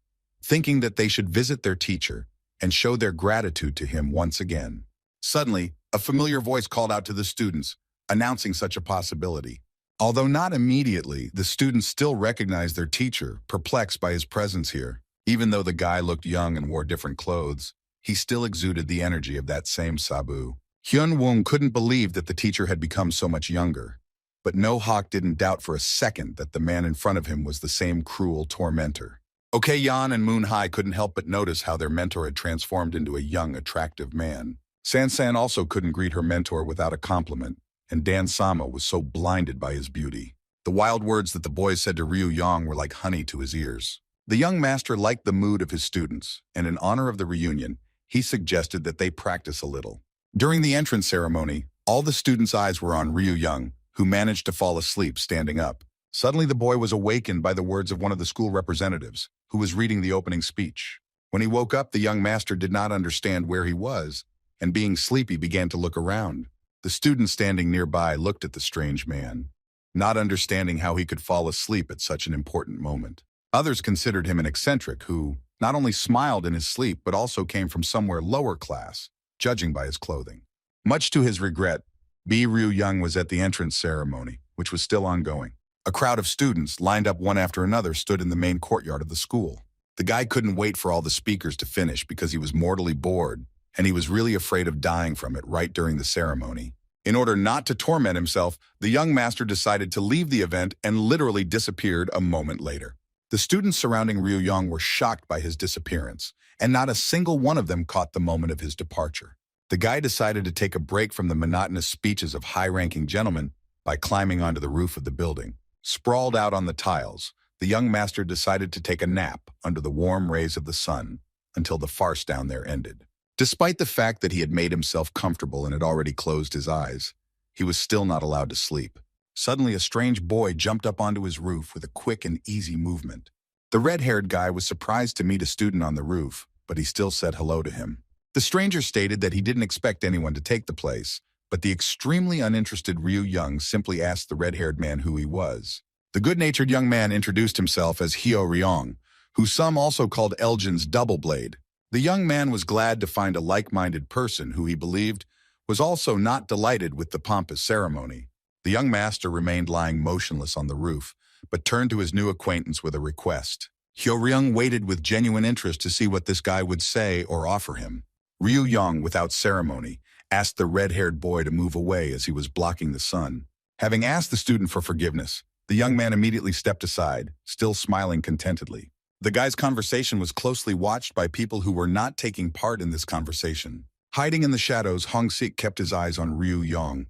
thinking that they should visit their teacher and show their gratitude to him once again. Suddenly, a familiar voice called out to the students, announcing such a possibility. Although not immediately, the students still recognized their teacher, perplexed by his presence here. Even though the guy looked young and wore different clothes, he still exuded the energy of that same Sabu. Hyun-woong couldn't believe that the teacher had become so much younger, but No-hawk didn't doubt for a second that the man in front of him was the same cruel tormentor. Ok-yan and Moon-hai couldn't help but notice how their mentor had transformed into a young, attractive man. San-san also couldn't greet her mentor without a compliment, and Dan-sama was so blinded by his beauty. The wild words that the boys said to Ryu Young were like honey to his ears. The young master liked the mood of his students, and in honor of the reunion, he suggested that they practice a little. During the entrance ceremony, all the students' eyes were on Ryu Young, who managed to fall asleep standing up. Suddenly the boy was awakened by the words of one of the school representatives, who was reading the opening speech. When he woke up, the young master did not understand where he was, and being sleepy began to look around. The student standing nearby looked at the strange man, not understanding how he could fall asleep at such an important moment. Others considered him an eccentric who not only smiled in his sleep but also came from somewhere lower class, judging by his clothing. Much to his regret, Ryu-young was at the entrance ceremony, which was still ongoing. A crowd of students, lined up one after another, stood in the main courtyard of the school. The guy couldn't wait for all the speakers to finish because he was mortally bored, and he was really afraid of dying from it right during the ceremony. In order not to torment himself, the young master decided to leave the event and literally disappeared a moment later. The students surrounding Ryu-young were shocked by his disappearance, and not a single one of them caught the moment of his departure. The guy decided to take a break from the monotonous speeches of high-ranking gentlemen by climbing onto the roof of the building. Sprawled out on the tiles, the young master decided to take a nap under the warm rays of the sun until the farce down there ended. Despite the fact that he had made himself comfortable and had already closed his eyes, he was still not allowed to sleep. Suddenly, a strange boy jumped up onto his roof with a quick and easy movement. The red-haired guy was surprised to meet a student on the roof, but he still said hello to him. The stranger stated that he didn't expect anyone to take the place, but the extremely uninterested Ryu-young simply asked the red-haired man who he was. The good-natured young man introduced himself as Ryu-young, who some also called Elgin's double blade. The young man was glad to find a like-minded person who he believed was also not delighted with the pompous ceremony. The young master remained lying motionless on the roof, but turned to his new acquaintance with a request. Ryu-young waited with genuine interest to see what this guy would say or offer him. Ryu-young, without ceremony, asked the red-haired boy to move away as he was blocking the sun. Having asked the student for forgiveness, the young man immediately stepped aside, still smiling contentedly. The guy's conversation was closely watched by people who were not taking part in this conversation. Hiding in the shadows, Hong-sik kept his eyes on Ryu-young,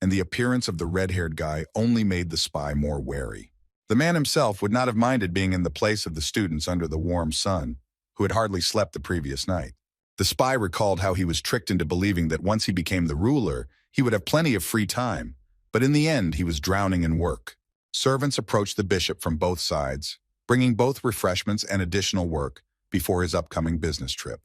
and the appearance of the red-haired guy only made the spy more wary. The man himself would not have minded being in the place of the students under the warm sun, who had hardly slept the previous night. The spy recalled how he was tricked into believing that once he became the ruler, he would have plenty of free time, but in the end he was drowning in work. Servants approached the bishop from both sides, bringing both refreshments and additional work before his upcoming business trip.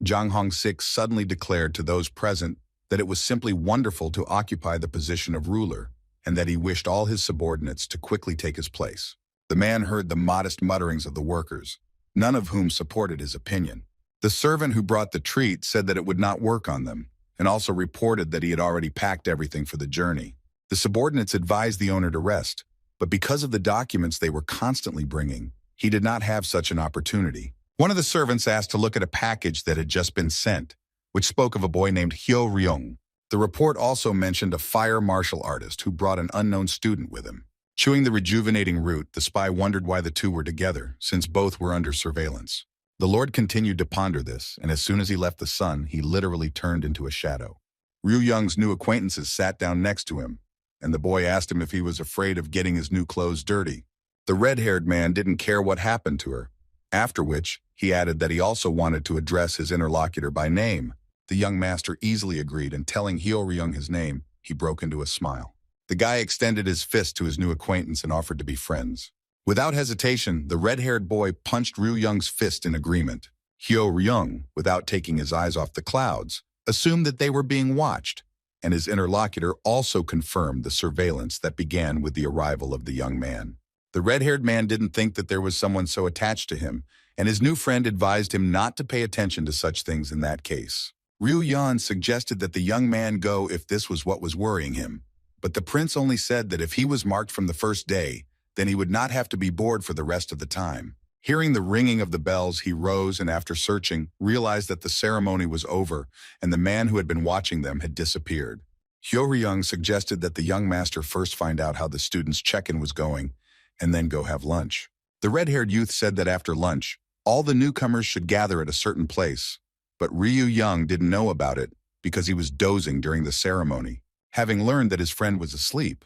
Jang Hong-sik suddenly declared to those present that it was simply wonderful to occupy the position of ruler, and that he wished all his subordinates to quickly take his place. The man heard the modest mutterings of the workers, none of whom supported his opinion. The servant who brought the treat said that it would not work on them, and also reported that he had already packed everything for the journey. The subordinates advised the owner to rest, but because of the documents they were constantly bringing, he did not have such an opportunity. One of the servants asked to look at a package that had just been sent, which spoke of a boy named Ryu-young. The report also mentioned a fire martial artist who brought an unknown student with him. Chewing the rejuvenating root, the spy wondered why the two were together, since both were under surveillance. The Lord continued to ponder this, and as soon as he left the sun, he literally turned into a shadow. Ryu-young's new acquaintances sat down next to him, and the boy asked him if he was afraid of getting his new clothes dirty. The red-haired man didn't care what happened to her, after which he added that he also wanted to address his interlocutor by name. The young master easily agreed, and telling Ryu-young his name, he broke into a smile. The guy extended his fist to his new acquaintance and offered to be friends. Without hesitation, the red-haired boy punched Ryu-young's fist in agreement. Ryu-young, without taking his eyes off the clouds, assumed that they were being watched, and his interlocutor also confirmed the surveillance that began with the arrival of the young man. The red-haired man didn't think that there was someone so attached to him, and his new friend advised him not to pay attention to such things in that case. Ryu-young suggested that the young man go if this was what was worrying him, but the prince only said that if he was marked from the first day, then he would not have to be bored for the rest of the time. Hearing the ringing of the bells, he rose and after searching, realized that the ceremony was over and the man who had been watching them had disappeared. Ryu-young suggested that the young master first find out how the students' check-in was going and then go have lunch. The red-haired youth said that after lunch, all the newcomers should gather at a certain place, but Ryu-young didn't know about it because he was dozing during the ceremony. Having learned that his friend was asleep,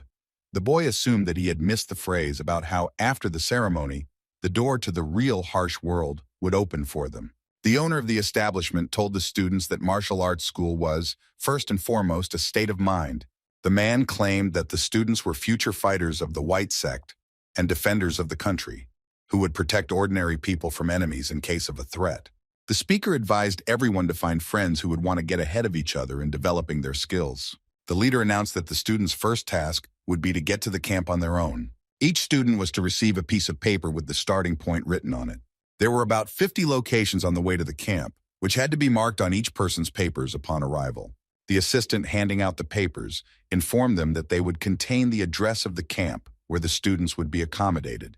the boy assumed that he had missed the phrase about how, after the ceremony, the door to the real harsh world would open for them. The owner of the establishment told the students that martial arts school was, first and foremost, a state of mind. The man claimed that the students were future fighters of the white sect and defenders of the country, who would protect ordinary people from enemies in case of a threat. The speaker advised everyone to find friends who would want to get ahead of each other in developing their skills. The leader announced that the students' first task would be to get to the camp on their own. Each student was to receive a piece of paper with the starting point written on it. There were about 50 locations on the way to the camp, which had to be marked on each person's papers upon arrival. The assistant handing out the papers informed them that they would contain the address of the camp where the students would be accommodated,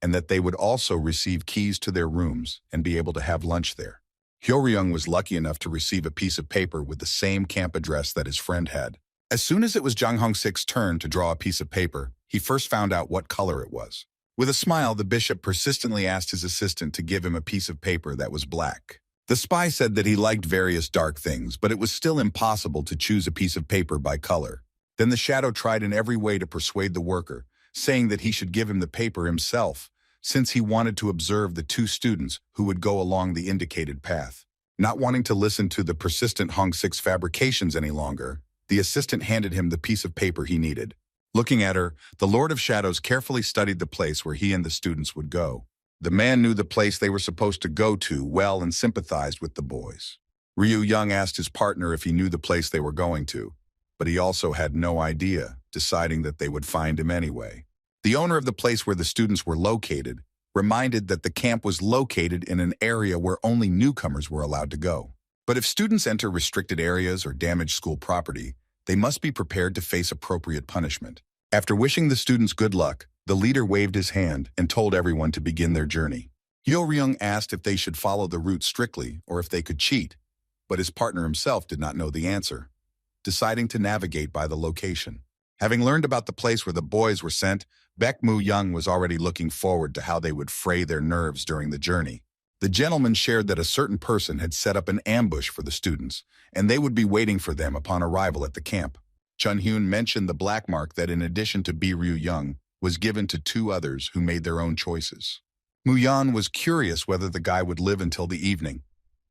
and that they would also receive keys to their rooms and be able to have lunch there. Hyo-ryung was lucky enough to receive a piece of paper with the same camp address that his friend had. As soon as it was Jang Hong-sik's turn to draw a piece of paper, he first found out what color it was. With a smile, the bishop persistently asked his assistant to give him a piece of paper that was black. The spy said that he liked various dark things, but it was still impossible to choose a piece of paper by color. Then the shadow tried in every way to persuade the worker, saying that he should give him the paper himself, since he wanted to observe the two students who would go along the indicated path. Not wanting to listen to the persistent Hong-sik's fabrications any longer, the assistant handed him the piece of paper he needed. Looking at her, the Lord of Shadows carefully studied the place where he and the students would go. The man knew the place they were supposed to go to well and sympathized with the boys. Ryu-young asked his partner if he knew the place they were going to, but he also had no idea, deciding that they would find him anyway. The owner of the place where the students were located reminded that the camp was located in an area where only newcomers were allowed to go. But if students enter restricted areas or damage school property, they must be prepared to face appropriate punishment. After wishing the students good luck, the leader waved his hand and told everyone to begin their journey. Hyo-ryung asked if they should follow the route strictly or if they could cheat, but his partner himself did not know the answer, deciding to navigate by the location. Having learned about the place where the boys were sent, Baek Moo-young was already looking forward to how they would fray their nerves during the journey. The gentleman shared that a certain person had set up an ambush for the students, and they would be waiting for them upon arrival at the camp. Chun-hyun mentioned the black mark that, in addition to Ryu-young, was given to two others who made their own choices. Moo-yeon was curious whether the guy would live until the evening,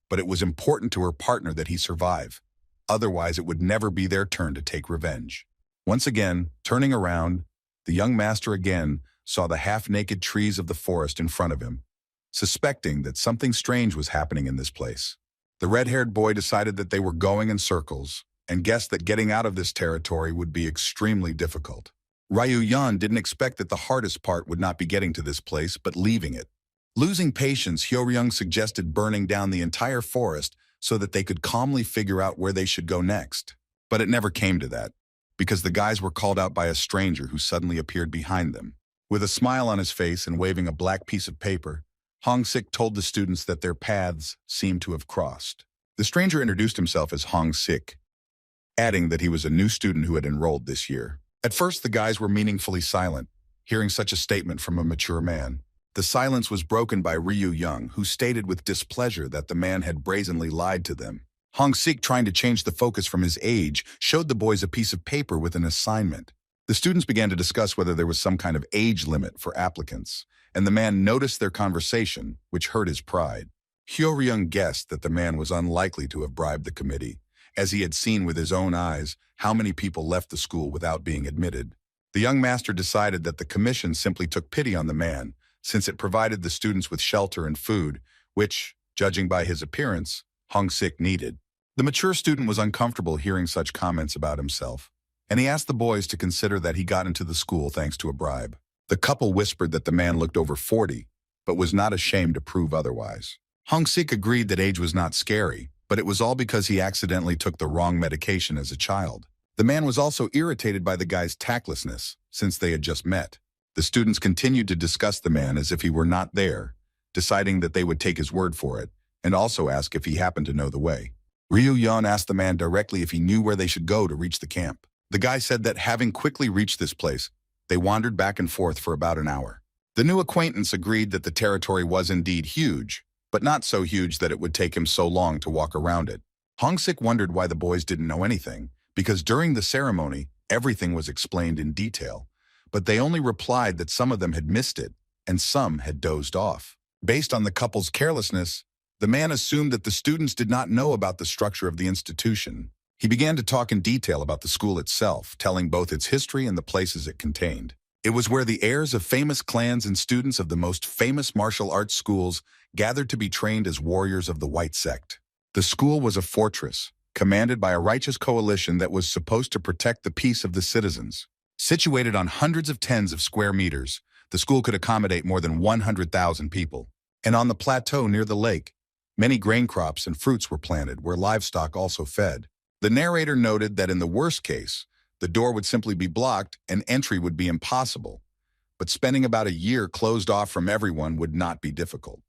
but it was important to her partner that he survive. Otherwise, it would never be their turn to take revenge. Once again, turning around, the young master again saw the half-naked trees of the forest in front of him, suspecting that something strange was happening in this place. The red-haired boy decided that they were going in circles and guessed that getting out of this territory would be extremely difficult. Ryu-yeon didn't expect that the hardest part would not be getting to this place, but leaving it. Losing patience, Hyo-ryung suggested burning down the entire forest so that they could calmly figure out where they should go next. But it never came to that, because the guys were called out by a stranger who suddenly appeared behind them. With a smile on his face and waving a black piece of paper, Hong-sik told the students that their paths seemed to have crossed. The stranger introduced himself as Hong-sik, adding that he was a new student who had enrolled this year. At first, the guys were meaningfully silent, hearing such a statement from a mature man. The silence was broken by Ryu-young, who stated with displeasure that the man had brazenly lied to them. Hong-sik, trying to change the focus from his age, showed the boys a piece of paper with an assignment. The students began to discuss whether there was some kind of age limit for applicants, and the man noticed their conversation, which hurt his pride. Hyo-ryung guessed that the man was unlikely to have bribed the committee, as he had seen with his own eyes how many people left the school without being admitted. The young master decided that the commission simply took pity on the man, since it provided the students with shelter and food, which, judging by his appearance, Hong-sik needed. The mature student was uncomfortable hearing such comments about himself, and he asked the boys to consider that he got into the school thanks to a bribe. The couple whispered that the man looked over 40, but was not ashamed to prove otherwise. Hong-sik agreed that age was not scary, but it was all because he accidentally took the wrong medication as a child. The man was also irritated by the guy's tactlessness, since they had just met. The students continued to discuss the man as if he were not there, deciding that they would take his word for it, and also ask if he happened to know the way. Ryu-yeon asked the man directly if he knew where they should go to reach the camp. The guy said that having quickly reached this place, they wandered back and forth for about an hour. The new acquaintance agreed that the territory was indeed huge, but not so huge that it would take him so long to walk around it. Hong-sik wondered why the boys didn't know anything, because during the ceremony, everything was explained in detail, but they only replied that some of them had missed it, and some had dozed off. Based on the couple's carelessness, the man assumed that the students did not know about the structure of the institution. He began to talk in detail about the school itself, telling both its history and the places it contained. It was where the heirs of famous clans and students of the most famous martial arts schools gathered to be trained as warriors of the White Sect. The school was a fortress, commanded by a righteous coalition that was supposed to protect the peace of the citizens. Situated on hundreds of tens of square meters, the school could accommodate more than 100,000 people. And on the plateau near the lake, many grain crops and fruits were planted where livestock also fed. The narrator noted that in the worst case, the door would simply be blocked and entry would be impossible. But spending about a year closed off from everyone would not be difficult.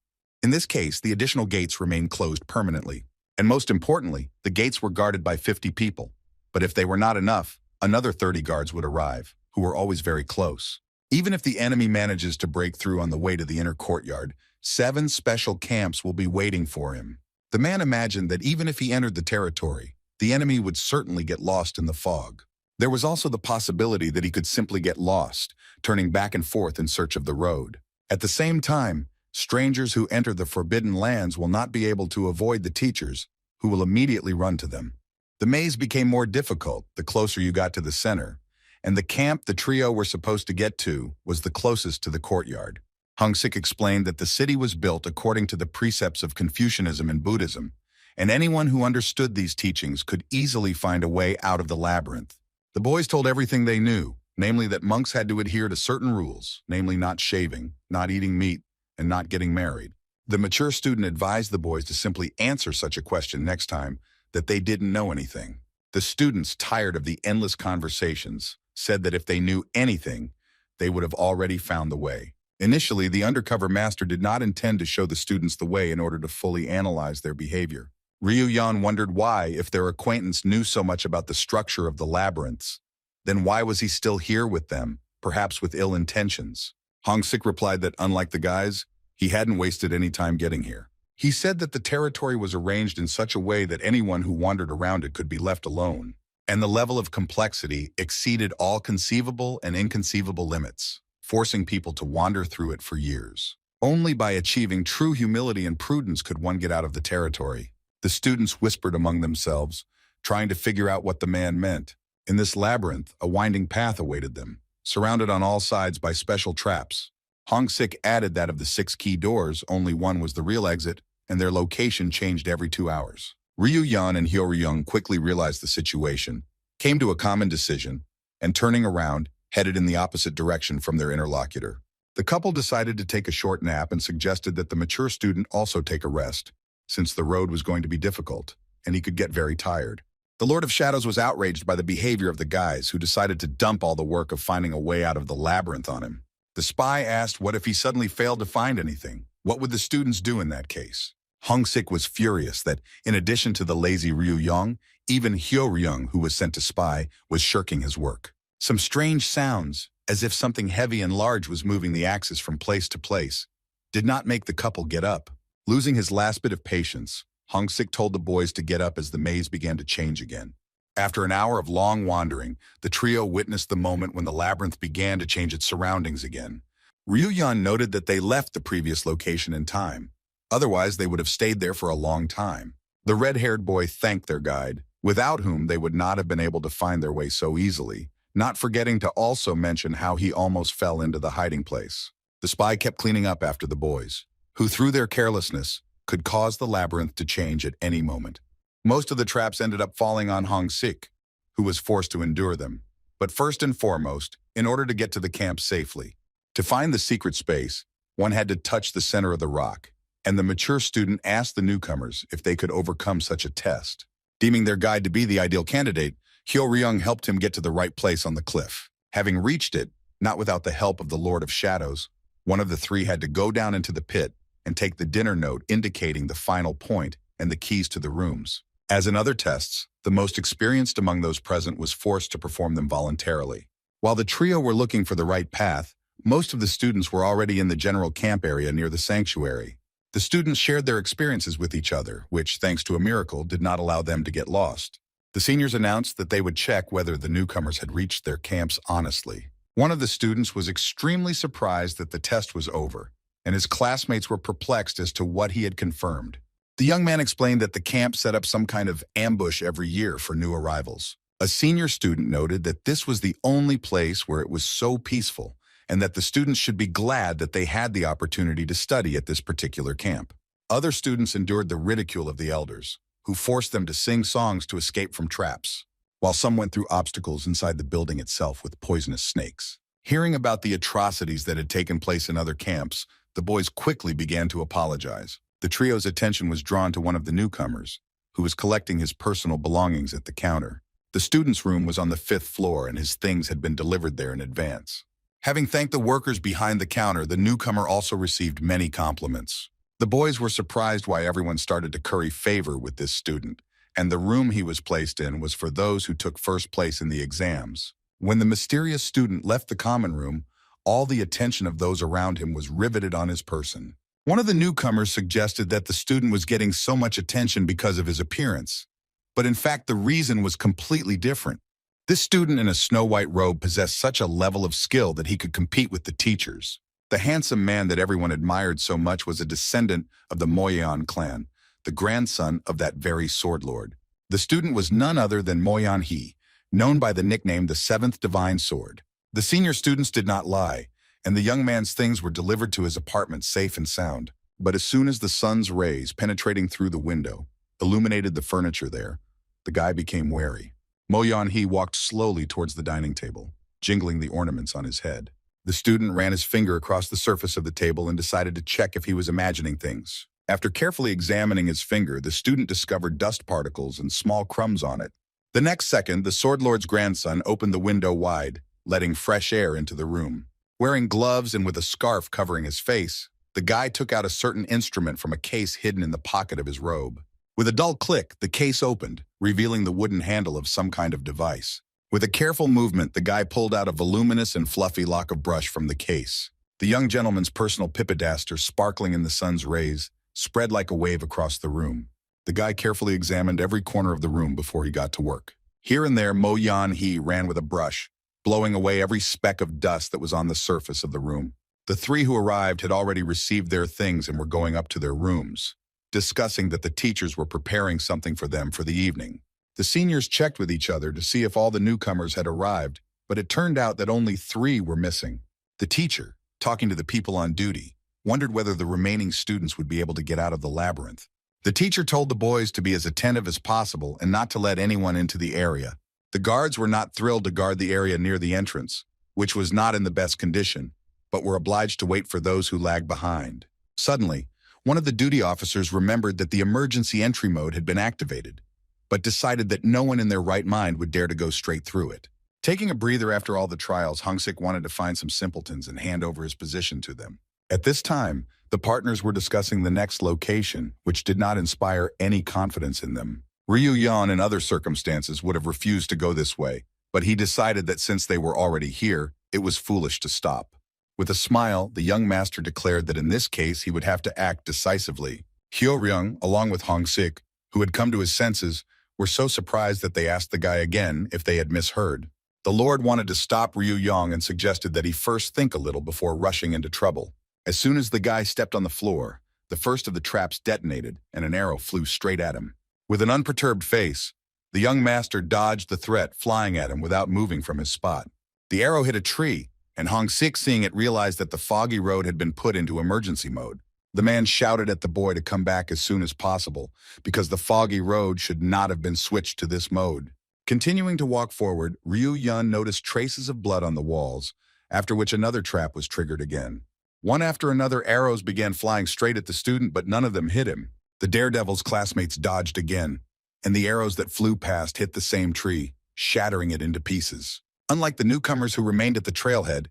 In this case, the additional gates remained closed permanently. And most importantly, the gates were guarded by 50 people. But if they were not enough, another 30 guards would arrive, who were always very close. Even if the enemy manages to break through on the way to the inner courtyard, 7 special camps will be waiting for him. The man imagined that even if he entered the territory, the enemy would certainly get lost in the fog. There was also the possibility that he could simply get lost, turning back and forth in search of the road. At the same time, strangers who enter the forbidden lands will not be able to avoid the teachers, who will immediately run to them. The maze became more difficult the closer you got to the center, and the camp the trio were supposed to get to was the closest to the courtyard. Hung-sik explained that the city was built according to the precepts of Confucianism and Buddhism, and anyone who understood these teachings could easily find a way out of the labyrinth. The boys told everything they knew, namely that monks had to adhere to certain rules, namely not shaving, not eating meat, and not getting married. The mature student advised the boys to simply answer such a question next time that they didn't know anything. The students, tired of the endless conversations, said that if they knew anything, they would have already found the way. Initially, the undercover master did not intend to show the students the way in order to fully analyze their behavior. Ryu-yan wondered why, if their acquaintance knew so much about the structure of the labyrinths, then why was he still here with them, perhaps with ill intentions? Hong-sik replied that, unlike the guys, he hadn't wasted any time getting here. He said that the territory was arranged in such a way that anyone who wandered around it could be left alone, and the level of complexity exceeded all conceivable and inconceivable limits, forcing people to wander through it for years. Only by achieving true humility and prudence could one get out of the territory. The students whispered among themselves, trying to figure out what the man meant. In this labyrinth, a winding path awaited them, surrounded on all sides by special traps. Hong-sik added that of the 6 key doors, only one was the real exit, and their location changed every 2 hours. Ryu-yan and Hyo-ryung quickly realized the situation, came to a common decision, and turning around, headed in the opposite direction from their interlocutor. The couple decided to take a short nap and suggested that the mature student also take a rest, since the road was going to be difficult, and he could get very tired. The Lord of Shadows was outraged by the behavior of the guys, who decided to dump all the work of finding a way out of the labyrinth on him. The spy asked what if he suddenly failed to find anything. What would the students do in that case? Hong-sik was furious that, in addition to the lazy Ryu-yang, even Hyo-ryung, who was sent to spy, was shirking his work. Some strange sounds, as if something heavy and large was moving the axis from place to place, did not make the couple get up. Losing his last bit of patience, Hong-sik told the boys to get up as the maze began to change again. After an hour of long wandering, the trio witnessed the moment when the labyrinth began to change its surroundings again. Ryu-yan noted that they left the previous location in time. Otherwise, they would have stayed there for a long time. The red-haired boy thanked their guide, without whom they would not have been able to find their way so easily, not forgetting to also mention how he almost fell into the hiding place. The spy kept cleaning up after the boys, who through their carelessness could cause the labyrinth to change at any moment. Most of the traps ended up falling on Hong-sik, who was forced to endure them. But first and foremost, in order to get to the camp safely, to find the secret space, one had to touch the center of the rock, and the mature student asked the newcomers if they could overcome such a test. Deeming their guide to be the ideal candidate, Hyo-ryung helped him get to the right place on the cliff. Having reached it, not without the help of the Lord of Shadows, one of the 3 had to go down into the pit and take the dinner note indicating the final point and the keys to the rooms. As in other tests, the most experienced among those present was forced to perform them voluntarily. While the trio were looking for the right path, most of the students were already in the general camp area near the sanctuary. The students shared their experiences with each other, which, thanks to a miracle, did not allow them to get lost. The seniors announced that they would check whether the newcomers had reached their camps honestly. One of the students was extremely surprised that the test was over, and his classmates were perplexed as to what he had confirmed. The young man explained that the camp set up some kind of ambush every year for new arrivals. A senior student noted that this was the only place where it was so peaceful, and that the students should be glad that they had the opportunity to study at this particular camp. Other students endured the ridicule of the elders, who forced them to sing songs to escape from traps, while some went through obstacles inside the building itself with poisonous snakes. Hearing about the atrocities that had taken place in other camps, the boys quickly began to apologize. The trio's attention was drawn to one of the newcomers, who was collecting his personal belongings at the counter. The student's room was on the 5th floor and his things had been delivered there in advance. Having thanked the workers behind the counter, the newcomer also received many compliments. The boys were surprised why everyone started to curry favor with this student, and the room he was placed in was for those who took first place in the exams. When the mysterious student left the common room, all the attention of those around him was riveted on his person. One of the newcomers suggested that the student was getting so much attention because of his appearance, but in fact the reason was completely different. This student in a snow-white robe possessed such a level of skill that he could compete with the teachers. The handsome man that everyone admired so much was a descendant of the Moyan clan, the grandson of that very sword lord. The student was none other than Moyan He, known by the nickname the 7th Divine Sword. The senior students did not lie, and the young man's things were delivered to his apartment safe and sound. But as soon as the sun's rays, penetrating through the window, illuminated the furniture there, the guy became wary. Moyan He walked slowly towards the dining table, jingling the ornaments on his head. The student ran his finger across the surface of the table and decided to check if he was imagining things. After carefully examining his finger, the student discovered dust particles and small crumbs on it. The next second, the sword lord's grandson opened the window wide, letting fresh air into the room. Wearing gloves and with a scarf covering his face, the guy took out a certain instrument from a case hidden in the pocket of his robe. With a dull click, the case opened, revealing the wooden handle of some kind of device. With a careful movement, the guy pulled out a voluminous and fluffy lock of brush from the case. The young gentleman's personal pipidaster, sparkling in the sun's rays, spread like a wave across the room. The guy carefully examined every corner of the room before he got to work. Here and there, Moyan He ran with a brush, blowing away every speck of dust that was on the surface of the room. The 3 who arrived had already received their things and were going up to their rooms, discussing that the teachers were preparing something for them for the evening. The seniors checked with each other to see if all the newcomers had arrived, but it turned out that only 3 were missing. The teacher, talking to the people on duty, wondered whether the remaining students would be able to get out of the labyrinth. The teacher told the boys to be as attentive as possible and not to let anyone into the area. The guards were not thrilled to guard the area near the entrance, which was not in the best condition, but were obliged to wait for those who lagged behind. Suddenly, one of the duty officers remembered that the emergency entry mode had been activated, but decided that no one in their right mind would dare to go straight through it. Taking a breather after all the trials, Hongsik wanted to find some simpletons and hand over his position to them. At this time, the partners were discussing the next location, which did not inspire any confidence in them. Ryu Yan in other circumstances would have refused to go this way, but he decided that since they were already here, it was foolish to stop. With a smile, the young master declared that in this case he would have to act decisively. Hyo-ryung, along with Hongsik, who had come to his senses, were so surprised that they asked the guy again if they had misheard. The Lord wanted to stop Ryu Yang and suggested that he first think a little before rushing into trouble. As soon as the guy stepped on the floor, the first of the traps detonated and an arrow flew straight at him. With an unperturbed face, the young master dodged the threat flying at him without moving from his spot. The arrow hit a tree, and Hongsik, seeing it, realized that the foggy road had been put into emergency mode. The man shouted at the boy to come back as soon as possible, because the foggy road should not have been switched to this mode. Continuing to walk forward, Ryu Yun noticed traces of blood on the walls, after which another trap was triggered again. One after another, arrows began flying straight at the student, but none of them hit him. The daredevil's classmates dodged again, and the arrows that flew past hit the same tree, shattering it into pieces. Unlike the newcomers who remained at the trailhead,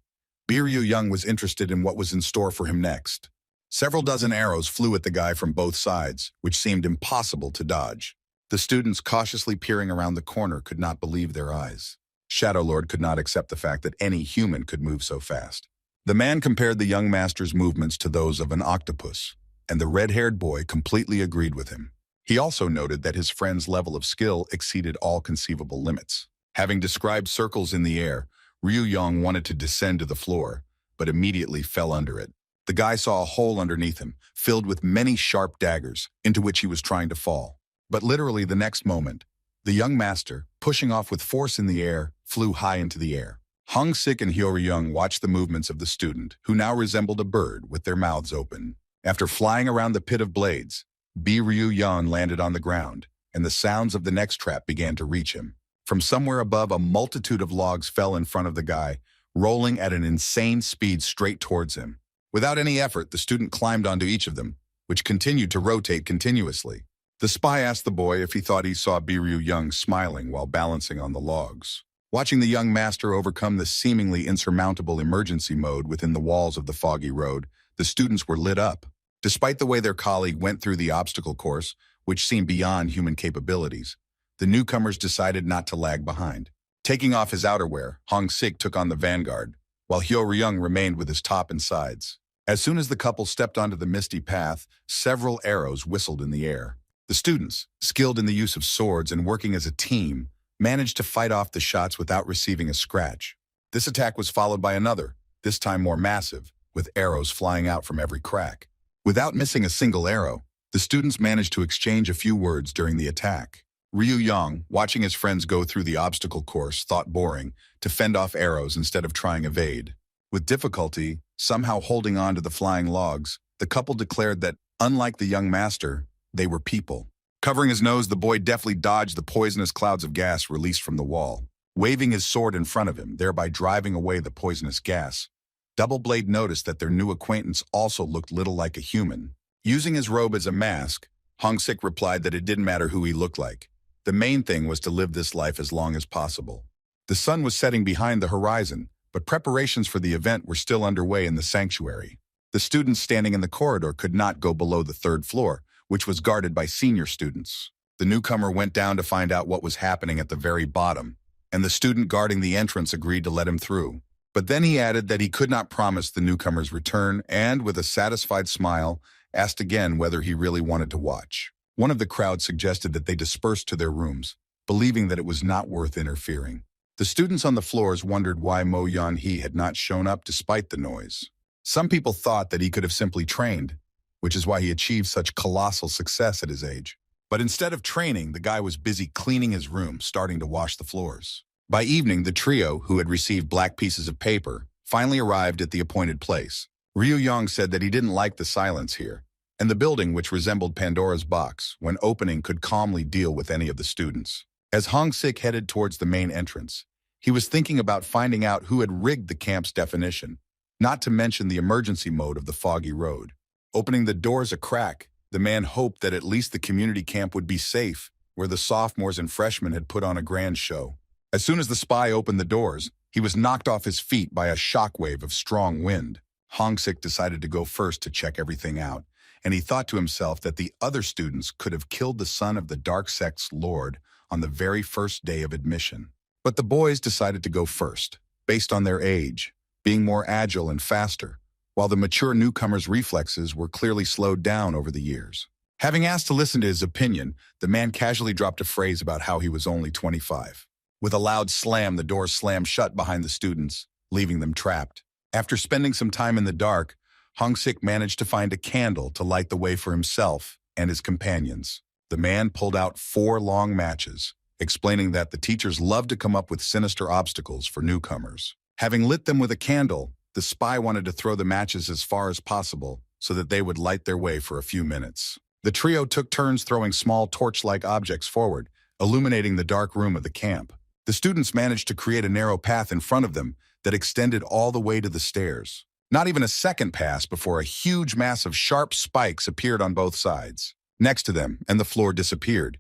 Ryu Young was interested in what was in store for him next. Several dozen arrows flew at the guy from both sides, which seemed impossible to dodge. The students, cautiously peering around the corner, could not believe their eyes. Shadow Lord could not accept the fact that any human could move so fast. The man compared the young master's movements to those of an octopus, and the red-haired boy completely agreed with him. He also noted that his friend's level of skill exceeded all conceivable limits. Having described circles in the air, Ryu Yong wanted to descend to the floor, but immediately fell under it. The guy saw a hole underneath him, filled with many sharp daggers, into which he was trying to fall. But literally the next moment, the young master, pushing off with force in the air, flew high into the air. Hong Sik and Hyo Ryung watched the movements of the student, who now resembled a bird with their mouths open. After flying around the pit of blades, Ryu Yan landed on the ground, and the sounds of the next trap began to reach him. From somewhere above, a multitude of logs fell in front of the guy, rolling at an insane speed straight towards him. Without any effort, the student climbed onto each of them, which continued to rotate continuously. The spy asked the boy if he thought he saw Ryu Young smiling while balancing on the logs. Watching the young master overcome the seemingly insurmountable emergency mode within the walls of the foggy road, the students were lit up. Despite the way their colleague went through the obstacle course, which seemed beyond human capabilities, the newcomers decided not to lag behind. Taking off his outerwear, Hong Sik took on the vanguard, while Hyo Ryung remained with his top and sides. As soon as the couple stepped onto the misty path, several arrows whistled in the air. The students, skilled in the use of swords and working as a team, managed to fight off the shots without receiving a scratch. This attack was followed by another, this time more massive, with arrows flying out from every crack. Without missing a single arrow, the students managed to exchange a few words during the attack. Ryu Yang, watching his friends go through the obstacle course, thought boring to fend off arrows instead of trying evade. With difficulty, somehow holding on to the flying logs, the couple declared that, unlike the young master, they were people. Covering his nose, the boy deftly dodged the poisonous clouds of gas released from the wall, waving his sword in front of him, thereby driving away the poisonous gas. Double Blade noticed that their new acquaintance also looked little like a human. Using his robe as a mask, Hong Sik replied that it didn't matter who he looked like. The main thing was to live this life as long as possible. The sun was setting behind the horizon, but preparations for the event were still underway in the sanctuary. The students standing in the corridor could not go below the third floor, which was guarded by senior students. The newcomer went down to find out what was happening at the very bottom, and the student guarding the entrance agreed to let him through. But then he added that he could not promise the newcomer's return and, with a satisfied smile, asked again whether he really wanted to watch. One of the crowd suggested that they disperse to their rooms, believing that it was not worth interfering. The students on the floors wondered why Mo Yan-hee had not shown up despite the noise. Some people thought that he could have simply trained, which is why he achieved such colossal success at his age. But instead of training, the guy was busy cleaning his room, starting to wash the floors. By evening, the trio, who had received black pieces of paper, finally arrived at the appointed place. Ryu Yang said that he didn't like the silence here, and the building, which resembled Pandora's box, when opening could calmly deal with any of the students. As Hong Sik headed towards the main entrance, he was thinking about finding out who had rigged the camp's definition, not to mention the emergency mode of the foggy road. Opening the doors a crack, the man hoped that at least the community camp would be safe, where the sophomores and freshmen had put on a grand show. As soon as the spy opened the doors, he was knocked off his feet by a shockwave of strong wind. Hong Sik decided to go first to check everything out, and he thought to himself that the other students could have killed the son of the dark sect's lord on the very first day of admission. But the boys decided to go first, based on their age, being more agile and faster, while the mature newcomer's reflexes were clearly slowed down over the years. Having asked to listen to his opinion, the man casually dropped a phrase about how he was only 25. With a loud slam, the door slammed shut behind the students, leaving them trapped. After spending some time in the dark, Hong Sik managed to find a candle to light the way for himself and his companions. The man pulled out 4 long matches, explaining that the teachers loved to come up with sinister obstacles for newcomers. Having lit them with a candle, the spy wanted to throw the matches as far as possible so that they would light their way for a few minutes. The trio took turns throwing small torch-like objects forward, illuminating the dark room of the camp. The students managed to create a narrow path in front of them that extended all the way to the stairs. Not even a second passed before a huge mass of sharp spikes appeared on both sides, next to them, and the floor disappeared,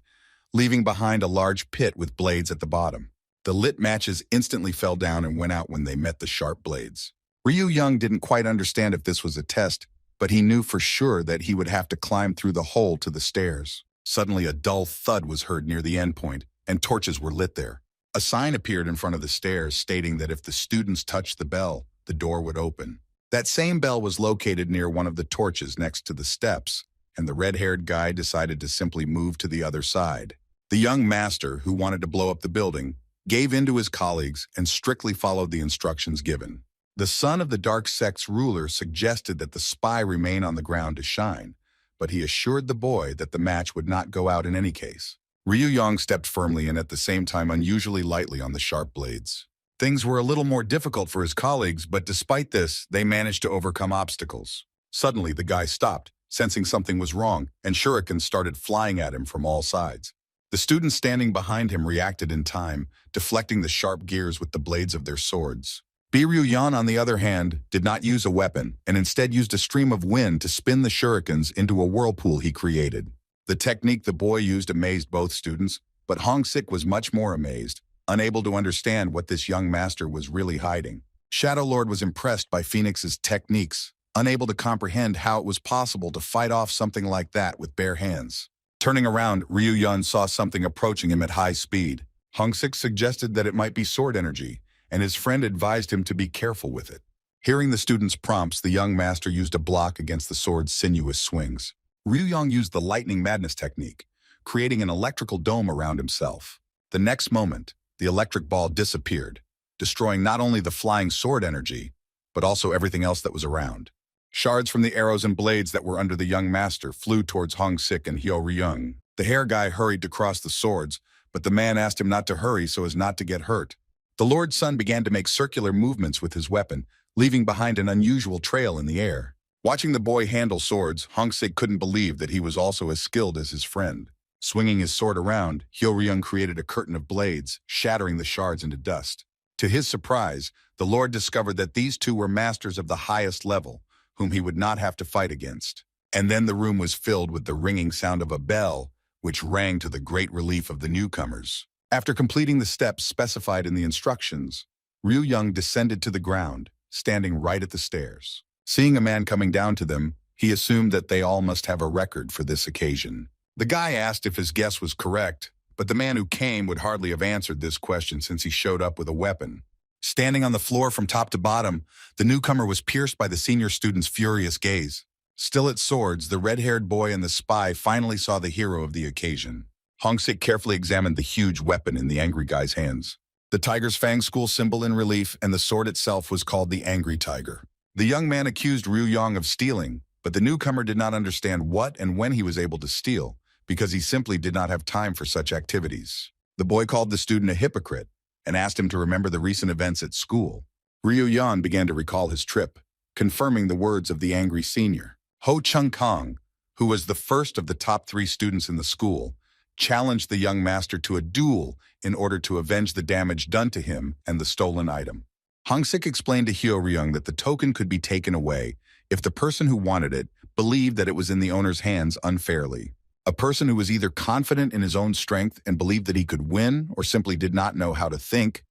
leaving behind a large pit with blades at the bottom. The lit matches instantly fell down and went out when they met the sharp blades. Ryu Young didn't quite understand if this was a test, but he knew for sure that he would have to climb through the hole to the stairs. Suddenly, a dull thud was heard near the end point, and torches were lit there. A sign appeared in front of the stairs stating that if the students touched the bell, the door would open. That same bell was located near one of the torches next to the steps, and the red-haired guy decided to simply move to the other side. The young master, who wanted to blow up the building, gave in to his colleagues and strictly followed the instructions given. The son of the dark sect's ruler suggested that the spy remain on the ground to shine, but he assured the boy that the match would not go out in any case. Ryu Yang stepped firmly and at the same time unusually lightly on the sharp blades. Things were a little more difficult for his colleagues, but despite this, they managed to overcome obstacles. Suddenly, the guy stopped, sensing something was wrong, and shurikens started flying at him from all sides. The students standing behind him reacted in time, deflecting the sharp gears with the blades of their swords. Biryu-yan, on the other hand, did not use a weapon, and instead used a stream of wind to spin the shurikens into a whirlpool he created. The technique the boy used amazed both students, but Hong-sik was much more amazed, unable to understand what this young master was really hiding. Shadow Lord was impressed by Phoenix's techniques, unable to comprehend how it was possible to fight off something like that with bare hands. Turning around, Ryu-yan saw something approaching him at high speed. Hong-sik suggested that it might be sword energy, and his friend advised him to be careful with it. Hearing the student's prompts, the young master used a block against the sword's sinuous swings. Ryu-yang used the lightning madness technique, creating an electrical dome around himself. The next moment, the electric ball disappeared, destroying not only the flying sword energy, but also everything else that was around. Shards from the arrows and blades that were under the young master flew towards Hong-sik and Hyo-ryung. The hair guy hurried to cross the swords, but the man asked him not to hurry so as not to get hurt. The Lord's son began to make circular movements with his weapon, leaving behind an unusual trail in the air. Watching the boy handle swords, Hong-sik couldn't believe that he was also as skilled as his friend. Swinging his sword around, Hyo-ryung created a curtain of blades, shattering the shards into dust. To his surprise, the Lord discovered that these two were masters of the highest level, whom he would not have to fight against. And then the room was filled with the ringing sound of a bell, which rang to the great relief of the newcomers. After completing the steps specified in the instructions, Ryu-young descended to the ground, standing right at the stairs. Seeing a man coming down to them, he assumed that they all must have a record for this occasion. The guy asked if his guess was correct, but the man who came would hardly have answered this question since he showed up with a weapon. Standing on the floor from top to bottom, the newcomer was pierced by the senior student's furious gaze. Still at swords, the red-haired boy and the spy finally saw the hero of the occasion. Hong-sik carefully examined the huge weapon in the angry guy's hands. The tiger's fang school symbol in relief, and the sword itself was called the Angry Tiger. The young man accused Ryu-young of stealing, but the newcomer did not understand what and when he was able to steal, because he simply did not have time for such activities. The boy called the student a hypocrite and asked him to remember the recent events at school. Ryu-young began to recall his trip, confirming the words of the angry senior. Ho Chung-kong, who was the first of the top 3 students in the school, challenged the young master to a duel in order to avenge the damage done to him and the stolen item. Hong-sik explained to Hyo-ryung that the token could be taken away if the person who wanted it believed that it was in the owner's hands unfairly. A person who was either confident in his own strength and believed that he could win or simply did not know how to think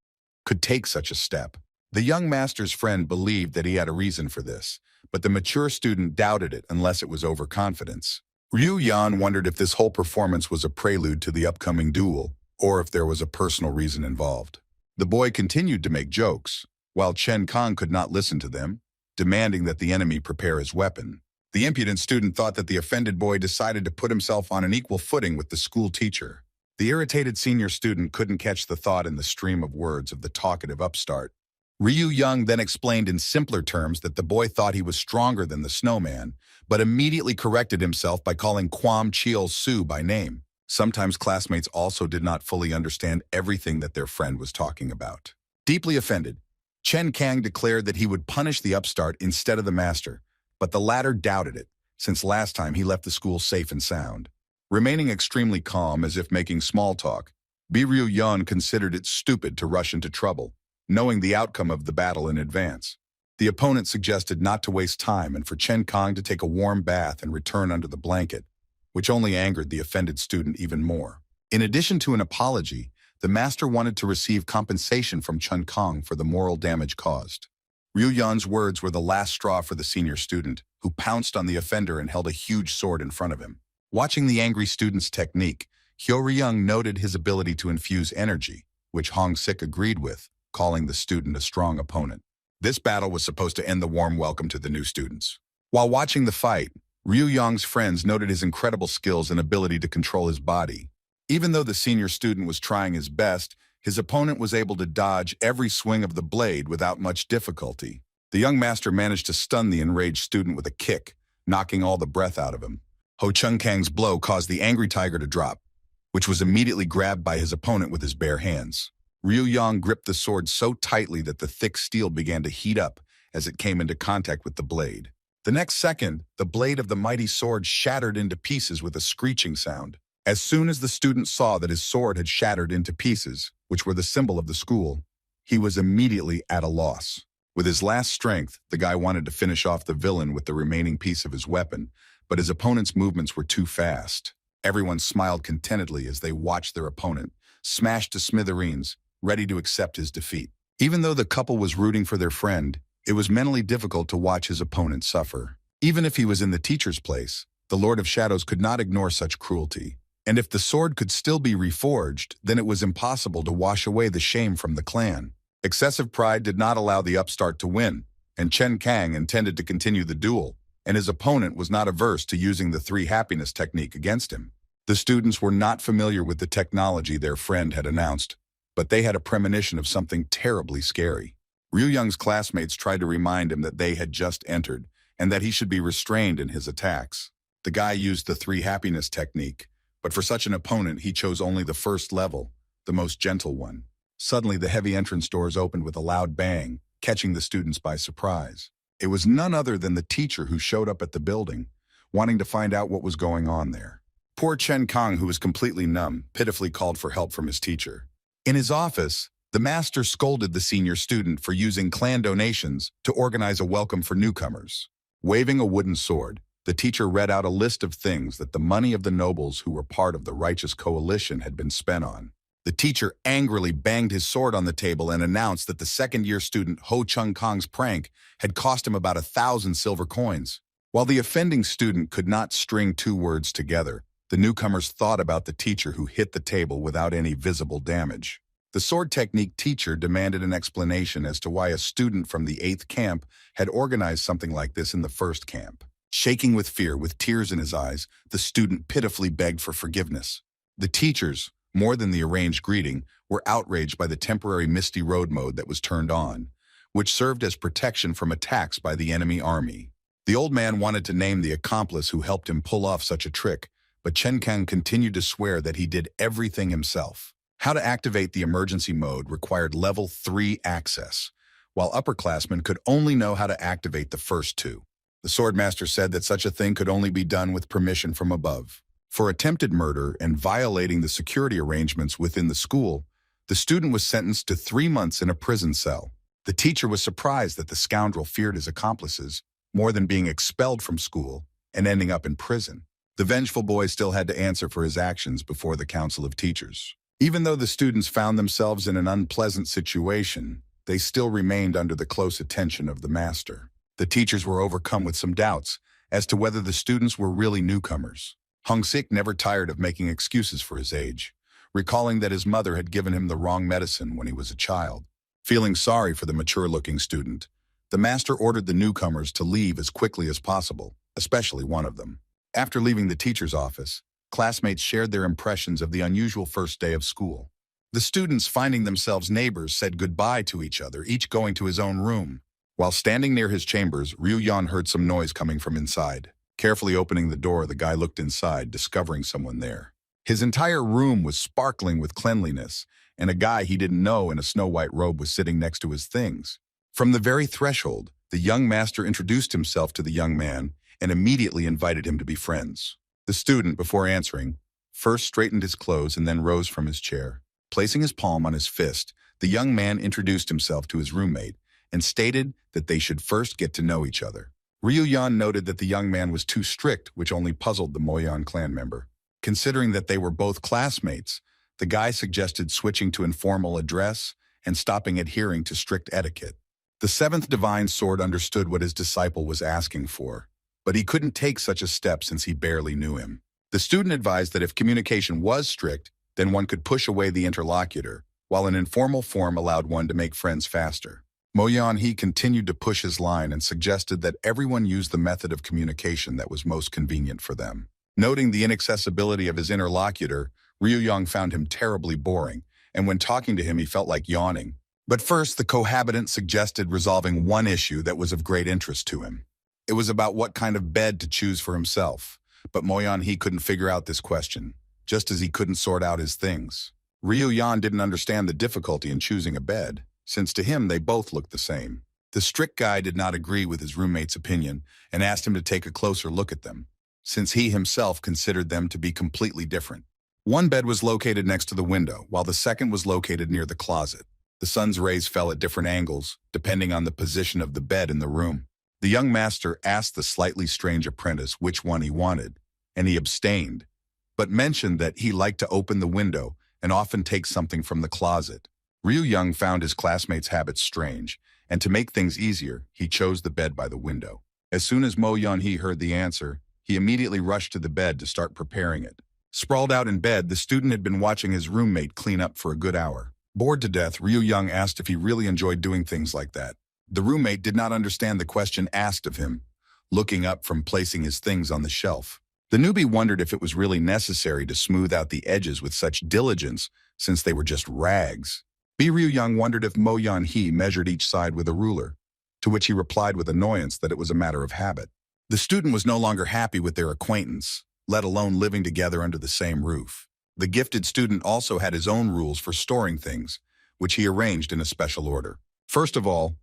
could take such a step. The young master's friend believed that he had a reason for this, but the mature student doubted it unless it was overconfidence. Ryu-yan wondered if this whole performance was a prelude to the upcoming duel, or if there was a personal reason involved. The boy continued to make jokes, while Chen Kong could not listen to them, demanding that the enemy prepare his weapon. The impudent student thought that the offended boy decided to put himself on an equal footing with the school teacher. The irritated senior student couldn't catch the thought in the stream of words of the talkative upstart. Ryu-young then explained in simpler terms that the boy thought he was stronger than the snowman, but immediately corrected himself by calling Kwam Cheol-soo by name. Sometimes classmates also did not fully understand everything that their friend was talking about. Deeply offended, Chen Kang declared that he would punish the upstart instead of the master, but the latter doubted it, since last time he left the school safe and sound. Remaining extremely calm as if making small talk, Ryu-young considered it stupid to rush into trouble, knowing the outcome of the battle in advance. The opponent suggested not to waste time and for Chen Kong to take a warm bath and return under the blanket, which only angered the offended student even more. In addition to an apology, the master wanted to receive compensation from Chen Kong for the moral damage caused. Ryu-young's words were the last straw for the senior student, who pounced on the offender and held a huge sword in front of him. Watching the angry student's technique, Hyo-ryung noted his ability to infuse energy, which Hong-sik agreed with, calling the student a strong opponent. This battle was supposed to end the warm welcome to the new students. While watching the fight, Ryu-young's friends noted his incredible skills and ability to control his body. Even though the senior student was trying his best, his opponent was able to dodge every swing of the blade without much difficulty. The young master managed to stun the enraged student with a kick, knocking all the breath out of him. Ho Chung-kang's blow caused the angry tiger to drop, which was immediately grabbed by his opponent with his bare hands. Ryu Yang gripped the sword so tightly that the thick steel began to heat up as it came into contact with the blade. The next second, the blade of the mighty sword shattered into pieces with a screeching sound. As soon as the student saw that his sword had shattered into pieces, which were the symbol of the school, he was immediately at a loss. With his last strength, the guy wanted to finish off the villain with the remaining piece of his weapon, but his opponent's movements were too fast. Everyone smiled contentedly as they watched their opponent, smashed to smithereens, ready to accept his defeat. Even though the couple was rooting for their friend, it was mentally difficult to watch his opponent suffer. Even if he was in the teacher's place, the Lord of Shadows could not ignore such cruelty. And if the sword could still be reforged, then it was impossible to wash away the shame from the clan. Excessive pride did not allow the upstart to win, and Chen Kang intended to continue the duel, and his opponent was not averse to using the three happiness technique against him. The students were not familiar with the technology their friend had announced, but they had a premonition of something terribly scary. Ryu Young's classmates tried to remind him that they had just entered, and that he should be restrained in his attacks. The guy used the three happiness technique, but for such an opponent he chose only the first level, the most gentle one. Suddenly the heavy entrance doors opened with a loud bang, catching the students by surprise. It was none other than the teacher who showed up at the building, wanting to find out what was going on there. Poor Chen Kang, who was completely numb, pitifully called for help from his teacher. In his office, the master scolded the senior student for using clan donations to organize a welcome for newcomers. Waving a wooden sword, the teacher read out a list of things that the money of the nobles who were part of the righteous coalition had been spent on. The teacher angrily banged his sword on the table and announced that the second-year student Ho Chung Kong's prank had cost him about 1,000 silver coins. While the offending student could not string two words together, the newcomers thought about the teacher who hit the table without any visible damage. The sword technique teacher demanded an explanation as to why a student from the 8th camp had organized something like this in the 1st camp. Shaking with fear, with tears in his eyes, the student pitifully begged for forgiveness. The teachers, more than the arranged greeting, were outraged by the temporary misty road mode that was turned on, which served as protection from attacks by the enemy army. The old man wanted to name the accomplice who helped him pull off such a trick, but Chen Kang continued to swear that he did everything himself. How to activate the emergency mode required level 3 access, while upperclassmen could only know how to activate the first two. The swordmaster said that such a thing could only be done with permission from above. For attempted murder and violating the security arrangements within the school, the student was sentenced to 3 months in a prison cell. The teacher was surprised that the scoundrel feared his accomplices more than being expelled from school and ending up in prison. The vengeful boy still had to answer for his actions before the Council of Teachers. Even though the students found themselves in an unpleasant situation, they still remained under the close attention of the master. The teachers were overcome with some doubts as to whether the students were really newcomers. Hung Sik never tired of making excuses for his age, recalling that his mother had given him the wrong medicine when he was a child. Feeling sorry for the mature-looking student, the master ordered the newcomers to leave as quickly as possible, especially one of them. After leaving the teacher's office, classmates shared their impressions of the unusual first day of school. The students, finding themselves neighbors, said goodbye to each other, each going to his own room. While standing near his chambers, Ryu Yan heard some noise coming from inside. Carefully opening the door, the guy looked inside, discovering someone there. His entire room was sparkling with cleanliness, and a guy he didn't know in a snow-white robe was sitting next to his things. From the very threshold, the young master introduced himself to the young man and immediately invited him to be friends. The student, before answering, first straightened his clothes and then rose from his chair. Placing his palm on his fist, the young man introduced himself to his roommate and stated that they should first get to know each other. Ryu Yan noted that the young man was too strict, which only puzzled the Moyan clan member. Considering that they were both classmates, the guy suggested switching to informal address and stopping adhering to strict etiquette. The 7th Divine Sword understood what his disciple was asking for, but he couldn't take such a step since he barely knew him. The student advised that if communication was strict, then one could push away the interlocutor, while an informal form allowed one to make friends faster. Moyan He continued to push his line and suggested that everyone use the method of communication that was most convenient for them. Noting the inaccessibility of his interlocutor, Ryu Yang found him terribly boring, and when talking to him he felt like yawning. But first, the cohabitant suggested resolving one issue that was of great interest to him. It was about what kind of bed to choose for himself, but Moyan He couldn't figure out this question, just as he couldn't sort out his things. Ryu Yan didn't understand the difficulty in choosing a bed, since to him they both looked the same. The strict guy did not agree with his roommate's opinion and asked him to take a closer look at them, since he himself considered them to be completely different. One bed was located next to the window, while the second was located near the closet. The sun's rays fell at different angles, depending on the position of the bed in the room. The young master asked the slightly strange apprentice which one he wanted, and he abstained, but mentioned that he liked to open the window and often take something from the closet. Ryu Young found his classmates' habits strange, and to make things easier, he chose the bed by the window. As soon as Mo Yun-hee heard the answer, he immediately rushed to the bed to start preparing it. Sprawled out in bed, the student had been watching his roommate clean up for a good hour. Bored to death, Ryu Young asked if he really enjoyed doing things like that. The roommate did not understand the question asked of him, looking up from placing his things on the shelf. The newbie wondered if it was really necessary to smooth out the edges with such diligence, since they were just rags. Ryu Young wondered if Mo Yun-hee measured each side with a ruler, to which he replied with annoyance that it was a matter of habit. The student was no longer happy with their acquaintance, let alone living together under the same roof. The gifted student also had his own rules for storing things, which he arranged in a special order. First of all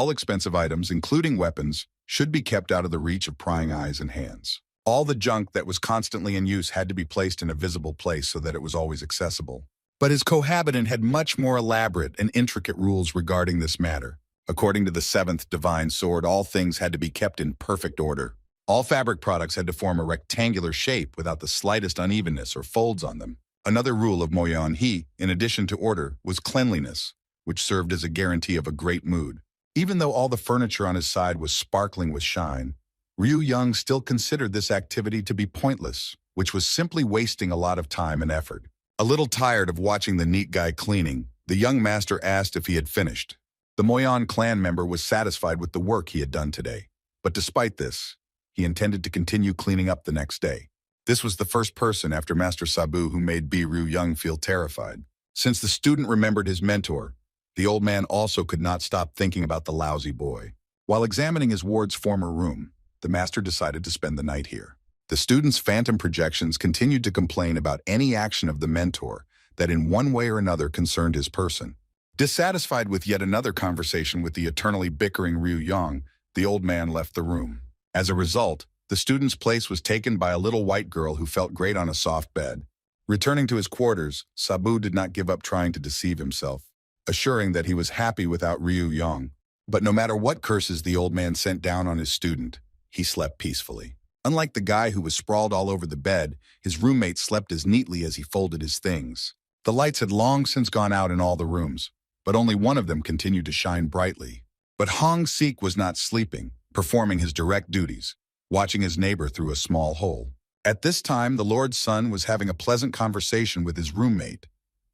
expensive items, including weapons, should be kept out of the reach of prying eyes and hands. All the junk that was constantly in use had to be placed in a visible place so that it was always accessible. But his cohabitant had much more elaborate and intricate rules regarding this matter. According to the seventh divine sword, all things had to be kept in perfect order. All fabric products had to form a rectangular shape without the slightest unevenness or folds on them. Another rule of Mo Yun-hee, in addition to order, was cleanliness, which served as a guarantee of a great mood. Even though all the furniture on his side was sparkling with shine, Ryu Young still considered this activity to be pointless, which was simply wasting a lot of time and effort. A little tired of watching the neat guy cleaning, the young master asked if he had finished. The Moyon clan member was satisfied with the work he had done today, but despite this, he intended to continue cleaning up the next day. This was the first person after Master Sabu who made Ryu Young feel terrified. Since the student remembered his mentor, the old man also could not stop thinking about the lousy boy. While examining his ward's former room, the master decided to spend the night here. The student's phantom projections continued to complain about any action of the mentor that in one way or another concerned his person. Dissatisfied with yet another conversation with the eternally bickering Ryu Young, the old man left the room. As a result, the student's place was taken by a little white girl who felt great on a soft bed. Returning to his quarters, Sabu did not give up trying to deceive himself, assuring that he was happy without Ryu Young. But no matter what curses the old man sent down on his student, he slept peacefully. Unlike the guy who was sprawled all over the bed, his roommate slept as neatly as he folded his things. The lights had long since gone out in all the rooms, but only one of them continued to shine brightly. But Hong Sik was not sleeping, performing his direct duties, watching his neighbor through a small hole. At this time, the Lord's son was having a pleasant conversation with his roommate,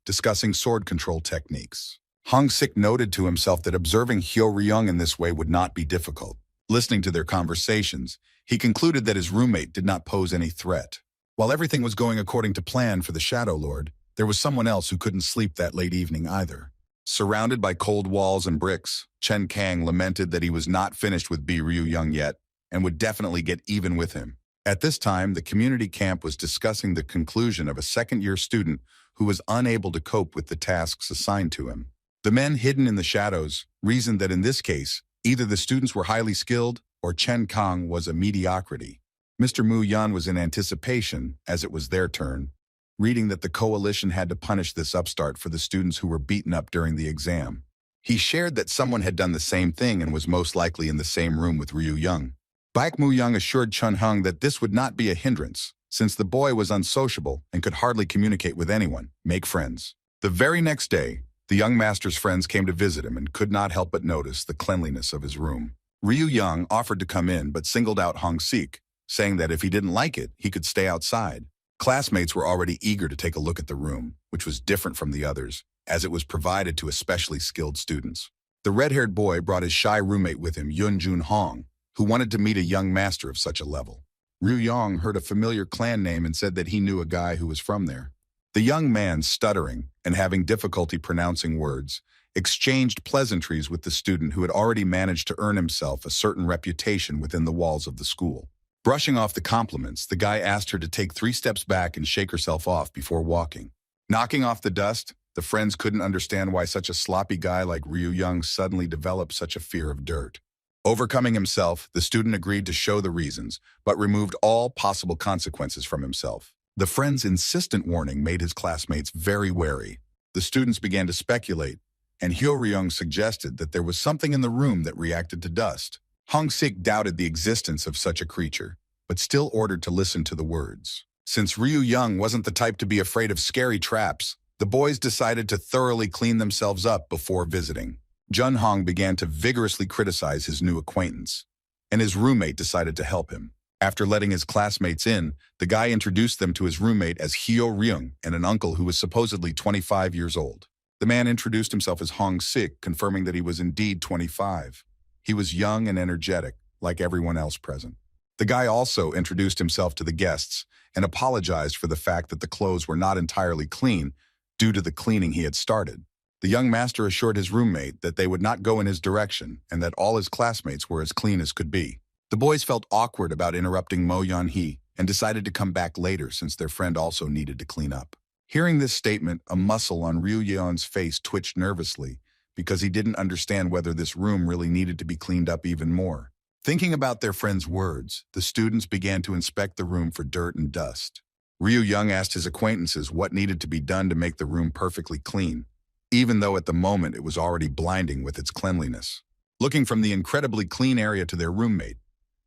discussing sword control techniques. Hong Sik noted to himself that observing Hyo Ryung in this way would not be difficult. Listening to their conversations, he concluded that his roommate did not pose any threat. While everything was going according to plan for the Shadow Lord, there was someone else who couldn't sleep that late evening either. Surrounded by cold walls and bricks, Chen Kang lamented that he was not finished with Ryu Young yet and would definitely get even with him. At this time, the community camp was discussing the conclusion of a second-year student who was unable to cope with the tasks assigned to him. The men hidden in the shadows reasoned that in this case, either the students were highly skilled or Chen Kang was a mediocrity. Mr. Mu Yan was in anticipation, as it was their turn, reading that the coalition had to punish this upstart for the students who were beaten up during the exam. He shared that someone had done the same thing and was most likely in the same room with Ryu Young. Baek Mu Young assured Chun Hung that this would not be a hindrance, since the boy was unsociable and could hardly communicate with anyone, make friends. The very next day, the young master's friends came to visit him and could not help but notice the cleanliness of his room. Ryu Young offered to come in but singled out Hong Sik, saying that if he didn't like it, he could stay outside. Classmates were already eager to take a look at the room, which was different from the others, as it was provided to especially skilled students. The red-haired boy brought his shy roommate with him, Yun Jun Hong, who wanted to meet a young master of such a level. Ryu Young heard a familiar clan name and said that he knew a guy who was from there. The young man, stuttering and having difficulty pronouncing words, exchanged pleasantries with the student who had already managed to earn himself a certain reputation within the walls of the school. Brushing off the compliments, the guy asked her to take 3 steps back and shake herself off before walking. Knocking off the dust, The friends couldn't understand why such a sloppy guy like Ryu Young suddenly developed such a fear of dirt. Overcoming himself, the student agreed to show the reasons, but removed all possible consequences from himself. The friend's insistent warning made his classmates very wary. The students began to speculate, and Hyo-ryung suggested that there was something in the room that reacted to dust. Hong-sik doubted the existence of such a creature, but still ordered to listen to the words. Since Ryu Young wasn't the type to be afraid of scary traps, the boys decided to thoroughly clean themselves up before visiting. Jun Hong began to vigorously criticize his new acquaintance, and his roommate decided to help him. After letting his classmates in, the guy introduced them to his roommate as Hyo-ryung and an uncle who was supposedly 25 years old. The man introduced himself as Hong-sik, confirming that he was indeed 25. He was young and energetic, like everyone else present. The guy also introduced himself to the guests and apologized for the fact that the clothes were not entirely clean due to the cleaning he had started. The young master assured his roommate that they would not go in his direction and that all his classmates were as clean as could be. The boys felt awkward about interrupting Mo Yan-hee and decided to come back later since their friend also needed to clean up. Hearing this statement, a muscle on Ryu Yeon's face twitched nervously because he didn't understand whether this room really needed to be cleaned up even more. Thinking about their friend's words, the students began to inspect the room for dirt and dust. Ryu Young asked his acquaintances what needed to be done to make the room perfectly clean, even though at the moment it was already blinding with its cleanliness. Looking from the incredibly clean area to their roommate,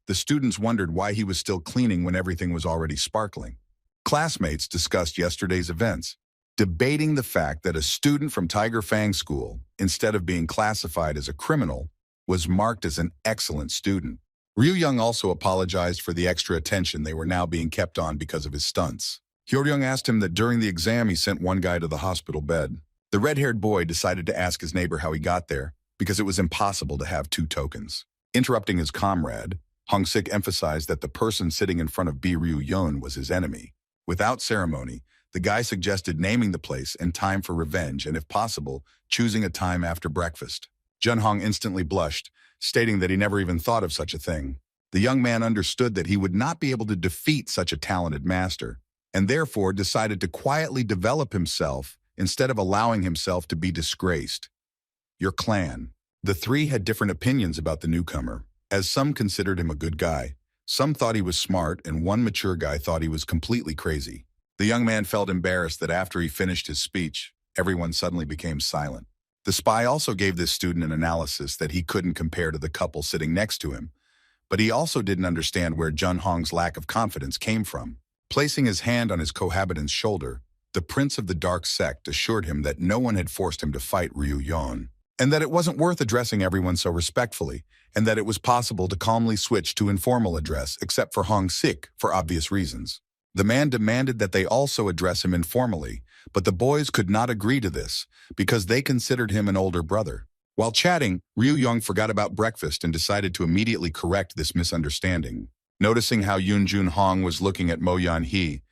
the students wondered why he was still cleaning when everything was already sparkling. Classmates discussed yesterday's events, debating the fact that a student from Tiger Fang School, instead of being classified as a criminal, was marked as an excellent student. Ryu Young also apologized for the extra attention they were now being kept on because of his stunts. Hyo-ryung asked him that during the exam he sent one guy to the hospital bed. The red-haired boy decided to ask his neighbor how he got there, because it was impossible to have two tokens. Interrupting his comrade, Hong-sik emphasized that the person sitting in front of Ryu Young was his enemy. Without ceremony, the guy suggested naming the place and time for revenge and, if possible, choosing a time after breakfast. Jun Hong instantly blushed, stating that he never even thought of such a thing. The young man understood that he would not be able to defeat such a talented master, and therefore decided to quietly develop himself instead of allowing himself to be disgraced. Your clan. The three had different opinions about the newcomer, as some considered him a good guy, some thought he was smart, and one mature guy thought he was completely crazy. The young man felt embarrassed that after he finished his speech, everyone suddenly became silent. The spy also gave this student an analysis that he couldn't compare to the couple sitting next to him, but he also didn't understand where Jun Hong's lack of confidence came from. Placing his hand on his cohabitant's shoulder, the prince of the dark sect assured him that no one had forced him to fight Ryu Young, and that it wasn't worth addressing everyone so respectfully, and that it was possible to calmly switch to informal address except for Hong-sik for obvious reasons. The man demanded that they also address him informally, but the boys could not agree to this because they considered him an older brother. While chatting, Ryu Young forgot about breakfast and decided to immediately correct this misunderstanding. Noticing how Yoon Jun Hong was looking at Mo Yan-hee,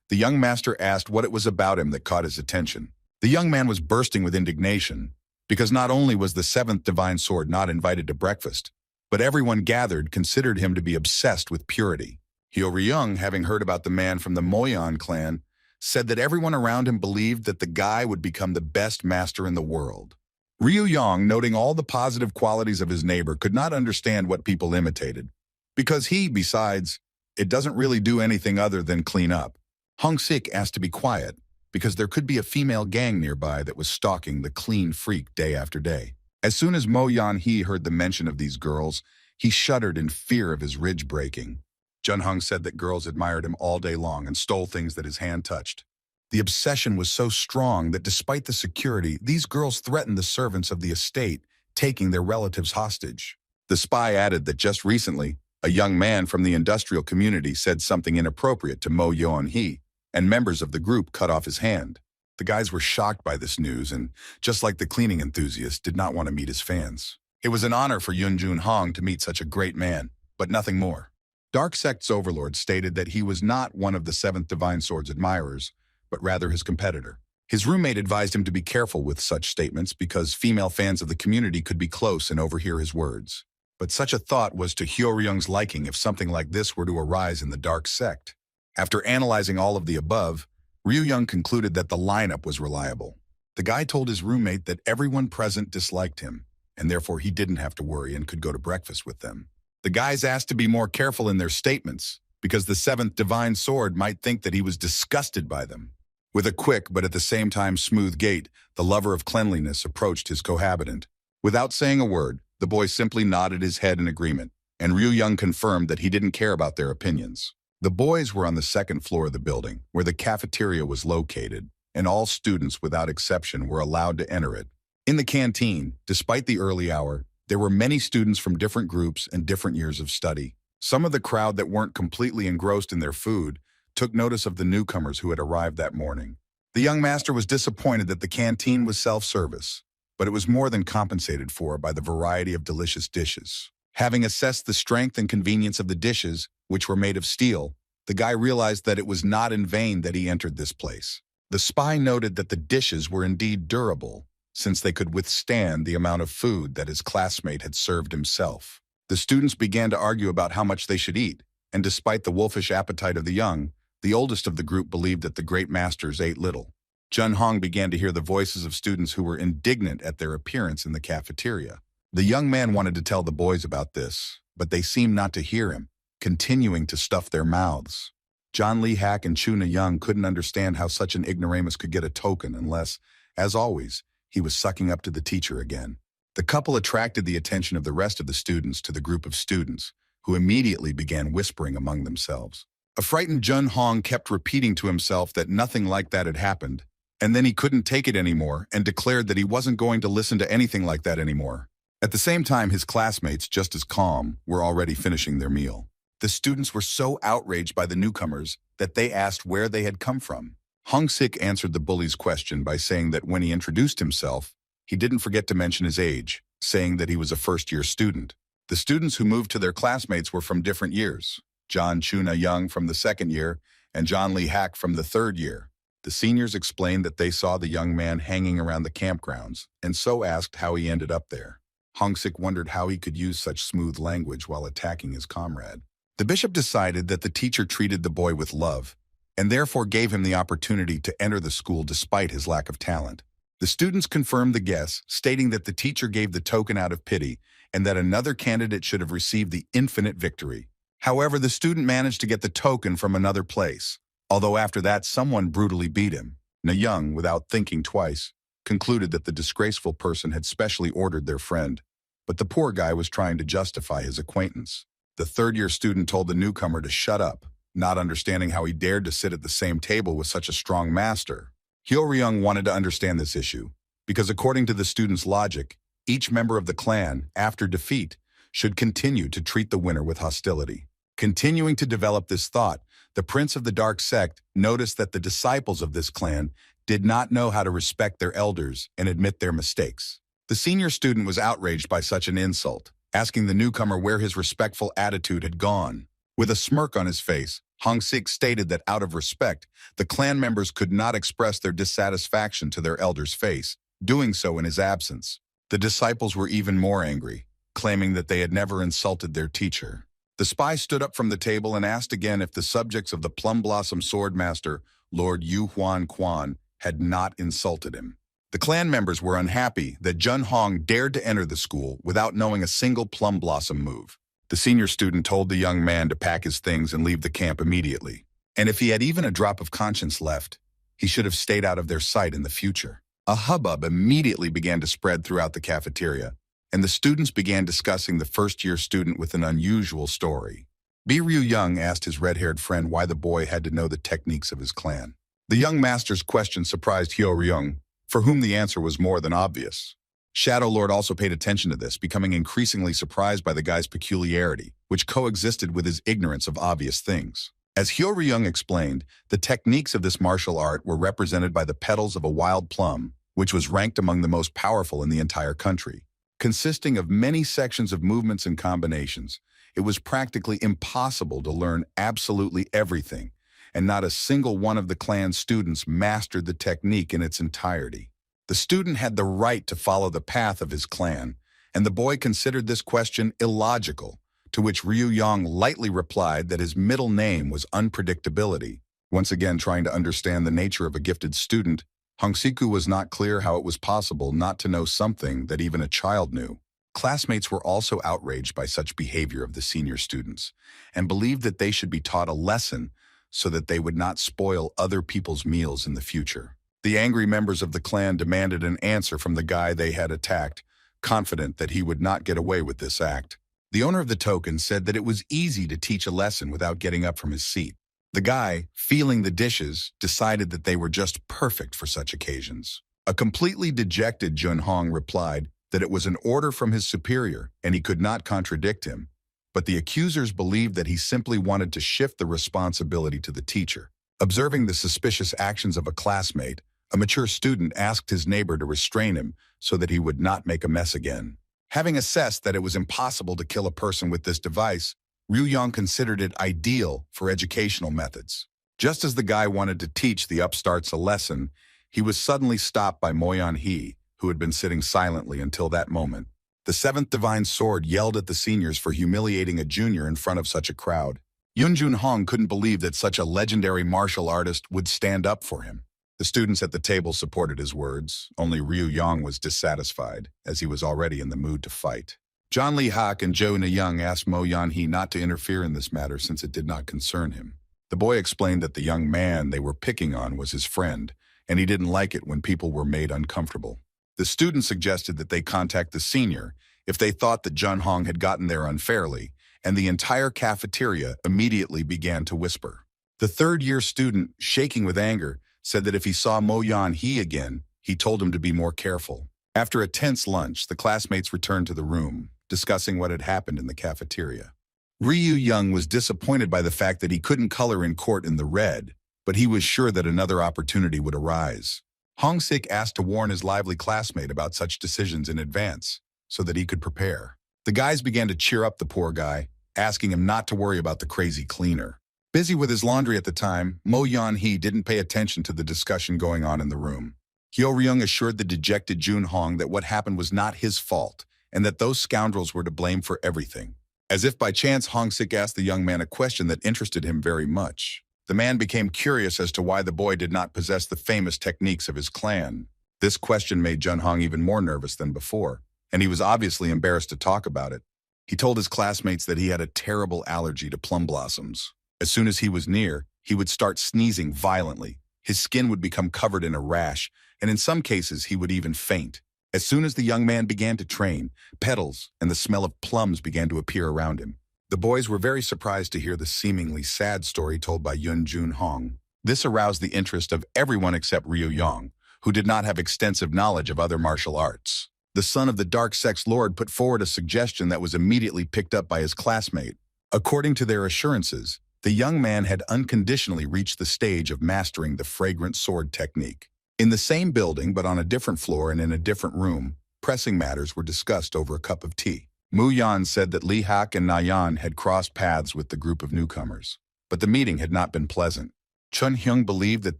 the young master asked what it was about him that caught his attention. The young man was bursting with indignation because not only was the seventh divine sword not invited to breakfast, but everyone gathered considered him to be obsessed with purity. Hyo-ryung, having heard about the man from the Moyeon clan, said that everyone around him believed that the guy would become the best master in the world. Ryu Young, noting all the positive qualities of his neighbor, could not understand what people imitated, because he, besides, it doesn't really do anything other than clean up. Hong-sik asked to be quiet, because there could be a female gang nearby that was stalking the clean freak day after day. As soon as Mo Yan-hee heard the mention of these girls, he shuddered in fear of his ridge breaking. Jun Hong said that girls admired him all day long and stole things that his hand touched. The obsession was so strong that despite the security, these girls threatened the servants of the estate, taking their relatives hostage. The spy added that just recently, a young man from the industrial community said something inappropriate to Mo Yeon-hee, and members of the group cut off his hand. The guys were shocked by this news and, just like the cleaning enthusiast, did not want to meet his fans. It was an honor for Yoon Jun Hong to meet such a great man, but nothing more. Dark Sect's overlord stated that he was not one of the Seventh Divine Sword's admirers, but rather his competitor. His roommate advised him to be careful with such statements because female fans of the community could be close and overhear his words. But such a thought was to Hyo-ryung's liking if something like this were to arise in the Dark Sect. After analyzing all of the above, Ryu Young concluded that the lineup was reliable. The guy told his roommate that everyone present disliked him, and therefore he didn't have to worry and could go to breakfast with them. The guys asked to be more careful in their statements, because the seventh divine sword might think that he was disgusted by them. With a quick but at the same time smooth gait, the lover of cleanliness approached his cohabitant. Without saying a word, the boy simply nodded his head in agreement, and Ryu Young confirmed that he didn't care about their opinions. The boys were on the second floor of the building, where the cafeteria was located, and all students without exception were allowed to enter it. In the canteen, despite the early hour, there were many students from different groups and different years of study. Some of the crowd that weren't completely engrossed in their food took notice of the newcomers who had arrived that morning. The young master was disappointed that the canteen was self-service, but it was more than compensated for by the variety of delicious dishes. Having assessed the strength and convenience of the dishes, which were made of steel, the guy realized that it was not in vain that he entered this place. The spy noted that the dishes were indeed durable, since they could withstand the amount of food that his classmate had served himself. The students began to argue about how much they should eat, and despite the wolfish appetite of the young, the oldest of the group believed that the great masters ate little. Jun Hong began to hear the voices of students who were indignant at their appearance in the cafeteria. The young man wanted to tell the boys about this, but they seemed not to hear him, continuing to stuff their mouths. John Lee Hack and Chuna Young couldn't understand how such an ignoramus could get a token unless, as always, he was sucking up to the teacher again. The couple attracted the attention of the rest of the students to the group of students, who immediately began whispering among themselves. A frightened Jun Hong kept repeating to himself that nothing like that had happened, and then he couldn't take it anymore and declared that he wasn't going to listen to anything like that anymore. At the same time, his classmates, just as calm, were already finishing their meal. The students were so outraged by the newcomers that they asked where they had come from. Hong Sik answered the bully's question by saying that when he introduced himself, he didn't forget to mention his age, saying that he was a first-year student. The students who moved to their classmates were from different years. John Chuna Young from the second year, and John Lee Hack from the third year. The seniors explained that they saw the young man hanging around the campgrounds, and so asked how he ended up there. Hong Sik wondered how he could use such smooth language while attacking his comrade. The bishop decided that the teacher treated the boy with love, and therefore gave him the opportunity to enter the school despite his lack of talent. The students confirmed the guess, stating that the teacher gave the token out of pity, and that another candidate should have received the infinite victory. However, the student managed to get the token from another place, although after that someone brutally beat him. Na Young, without thinking twice, concluded that the disgraceful person had specially ordered their friend, but the poor guy was trying to justify his acquaintance. The third-year student told the newcomer to shut up, not understanding how he dared to sit at the same table with such a strong master. Hyo Ryung wanted to understand this issue, because according to the student's logic, each member of the clan, after defeat, should continue to treat the winner with hostility. Continuing to develop this thought, the prince of the dark sect noticed that the disciples of this clan did not know how to respect their elders and admit their mistakes. The senior student was outraged by such an insult, asking the newcomer where his respectful attitude had gone. With a smirk on his face, Hong Sik stated that out of respect, the clan members could not express their dissatisfaction to their elder's face, doing so in his absence. The disciples were even more angry, claiming that they had never insulted their teacher. The spy stood up from the table and asked again if the subjects of the Plum Blossom Sword Master, Lord Yu Huan Quan, had not insulted him. The clan members were unhappy that Jun Hong dared to enter the school without knowing a single Plum Blossom move. The senior student told the young man to pack his things and leave the camp immediately. And if he had even a drop of conscience left, he should have stayed out of their sight in the future. A hubbub immediately began to spread throughout the cafeteria, and the students began discussing the first-year student with an unusual story. Ryu Young asked his red-haired friend why the boy had to know the techniques of his clan. The young master's question surprised Hyo Ryung, for whom the answer was more than obvious. Shadow Lord also paid attention to this, becoming increasingly surprised by the guy's peculiarity, which coexisted with his ignorance of obvious things. As Hyo Ryung explained, the techniques of this martial art were represented by the petals of a wild plum, which was ranked among the most powerful in the entire country. Consisting of many sections of movements and combinations, it was practically impossible to learn absolutely everything, and not a single one of the clan's students mastered the technique in its entirety. The student had the right to follow the path of his clan, and the boy considered this question illogical, to which Ryu Yang lightly replied that his middle name was unpredictability. Once again trying to understand the nature of a gifted student, Hongsiku was not clear how it was possible not to know something that even a child knew. Classmates were also outraged by such behavior of the senior students and believed that they should be taught a lesson so that they would not spoil other people's meals in the future. The angry members of the clan demanded an answer from the guy they had attacked, confident that he would not get away with this act. The owner of the token said that it was easy to teach a lesson without getting up from his seat. The guy, feeling the dishes, decided that they were just perfect for such occasions. A completely dejected Junhong replied that it was an order from his superior and he could not contradict him, but the accusers believed that he simply wanted to shift the responsibility to the teacher. Observing the suspicious actions of a classmate, a mature student asked his neighbor to restrain him so that he would not make a mess again. Having assessed that it was impossible to kill a person with this device, Ryu Yang considered it ideal for educational methods. Just as the guy wanted to teach the upstarts a lesson, he was suddenly stopped by Moyan He, who had been sitting silently until that moment. The seventh divine sword yelled at the seniors for humiliating a junior in front of such a crowd. Yun Junhong couldn't believe that such a legendary martial artist would stand up for him. The students at the table supported his words. Only Ryu Yang was dissatisfied, as he was already in the mood to fight. John Lee Hak and Zhou Niyang asked Mo Yan-hee not to interfere in this matter since it did not concern him. The boy explained that the young man they were picking on was his friend, and he didn't like it when people were made uncomfortable. The student suggested that they contact the senior if they thought that Junhong had gotten there unfairly, and the entire cafeteria immediately began to whisper. The third-year student, shaking with anger, said that if he saw Mo Yan-hee again, he told him to be more careful. After a tense lunch, the classmates returned to the room, discussing what had happened in the cafeteria. Ryu Young was disappointed by the fact that he couldn't color in court in the red, but he was sure that another opportunity would arise. Hong Sik asked to warn his lively classmate about such decisions in advance, so that he could prepare. The guys began to cheer up the poor guy, asking him not to worry about the crazy cleaner. Busy with his laundry at the time, Mo Yan-hee didn't pay attention to the discussion going on in the room. Hyo Ryung assured the dejected Junhong that what happened was not his fault, and that those scoundrels were to blame for everything. As if by chance, Hong Sik asked the young man a question that interested him very much. The man became curious as to why the boy did not possess the famous techniques of his clan. This question made Junhong even more nervous than before, and he was obviously embarrassed to talk about it. He told his classmates that he had a terrible allergy to plum blossoms. As soon as he was near, he would start sneezing violently. His skin would become covered in a rash, and in some cases he would even faint. As soon as the young man began to train, petals and the smell of plums began to appear around him. The boys were very surprised to hear the seemingly sad story told by Yun Junhong. This aroused the interest of everyone except Ryu Yang, who did not have extensive knowledge of other martial arts. The son of the dark sex lord put forward a suggestion that was immediately picked up by his classmate. According to their assurances, the young man had unconditionally reached the stage of mastering the fragrant sword technique. In the same building, but on a different floor and in a different room, pressing matters were discussed over a cup of tea. Mu Yan said that Li Hak and Nayan had crossed paths with the group of newcomers, but the meeting had not been pleasant. Chun Hyung believed that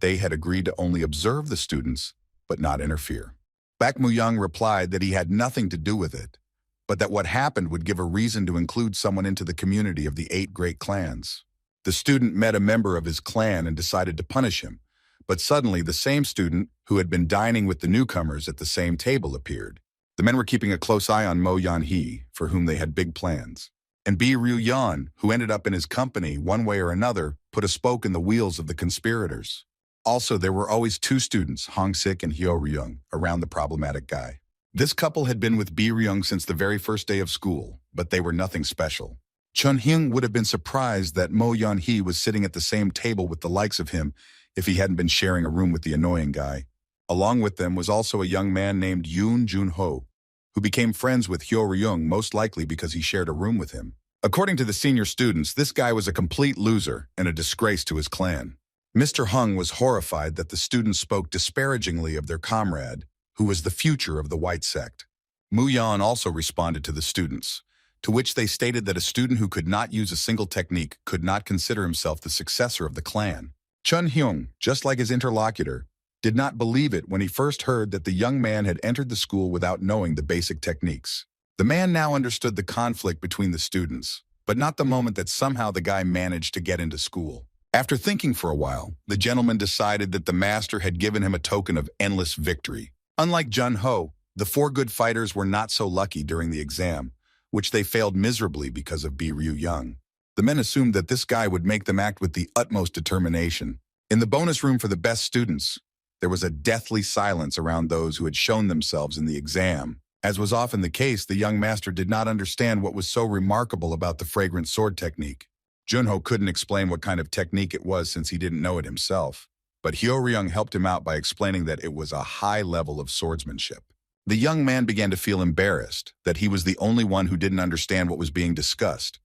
they had agreed to only observe the students, but not interfere. Bak Mu Young replied that he had nothing to do with it, but that what happened would give a reason to include someone into the community of the 8 great clans. The student met a member of his clan and decided to punish him, but suddenly the same student who had been dining with the newcomers at the same table appeared. The men were keeping a close eye on Mo Yan-hee, for whom they had big plans. And Bi Ryu Yan, who ended up in his company one way or another, put a spoke in the wheels of the conspirators. Also, there were always 2 students, Hong Sik and Hyo Ryung, around the problematic guy. This couple had been with Bi Ryung since the very first day of school, but they were nothing special. Chun Hyung would have been surprised that Mo Yan-hee was sitting at the same table with the likes of him if he hadn't been sharing a room with the annoying guy. Along with them was also a young man named Yoon Jun-ho, who became friends with Hyo Ryung most likely because he shared a room with him. According to the senior students, this guy was a complete loser and a disgrace to his clan. Mr. Hung was horrified that the students spoke disparagingly of their comrade, who was the future of the white sect. Mu Yan also responded to the students, to which they stated that a student who could not use a single technique could not consider himself the successor of the clan. Chun Hyung, just like his interlocutor, did not believe it when he first heard that the young man had entered the school without knowing the basic techniques. The man now understood the conflict between the students, but not the moment that somehow the guy managed to get into school. After thinking for a while, the gentleman decided that the master had given him a token of endless victory. Unlike Jun-ho, the four good fighters were not so lucky during the exam, which they failed miserably because of Ryu-young. The men assumed that this guy would make them act with the utmost determination. In the bonus room for the best students, there was a deathly silence around those who had shown themselves in the exam. As was often the case, the young master did not understand what was so remarkable about the fragrant sword technique. Junho couldn't explain what kind of technique it was since he didn't know it himself, but Hyo-ryung helped him out by explaining that it was a high level of swordsmanship. The young man began to feel embarrassed that he was the only one who didn't understand what was being discussed,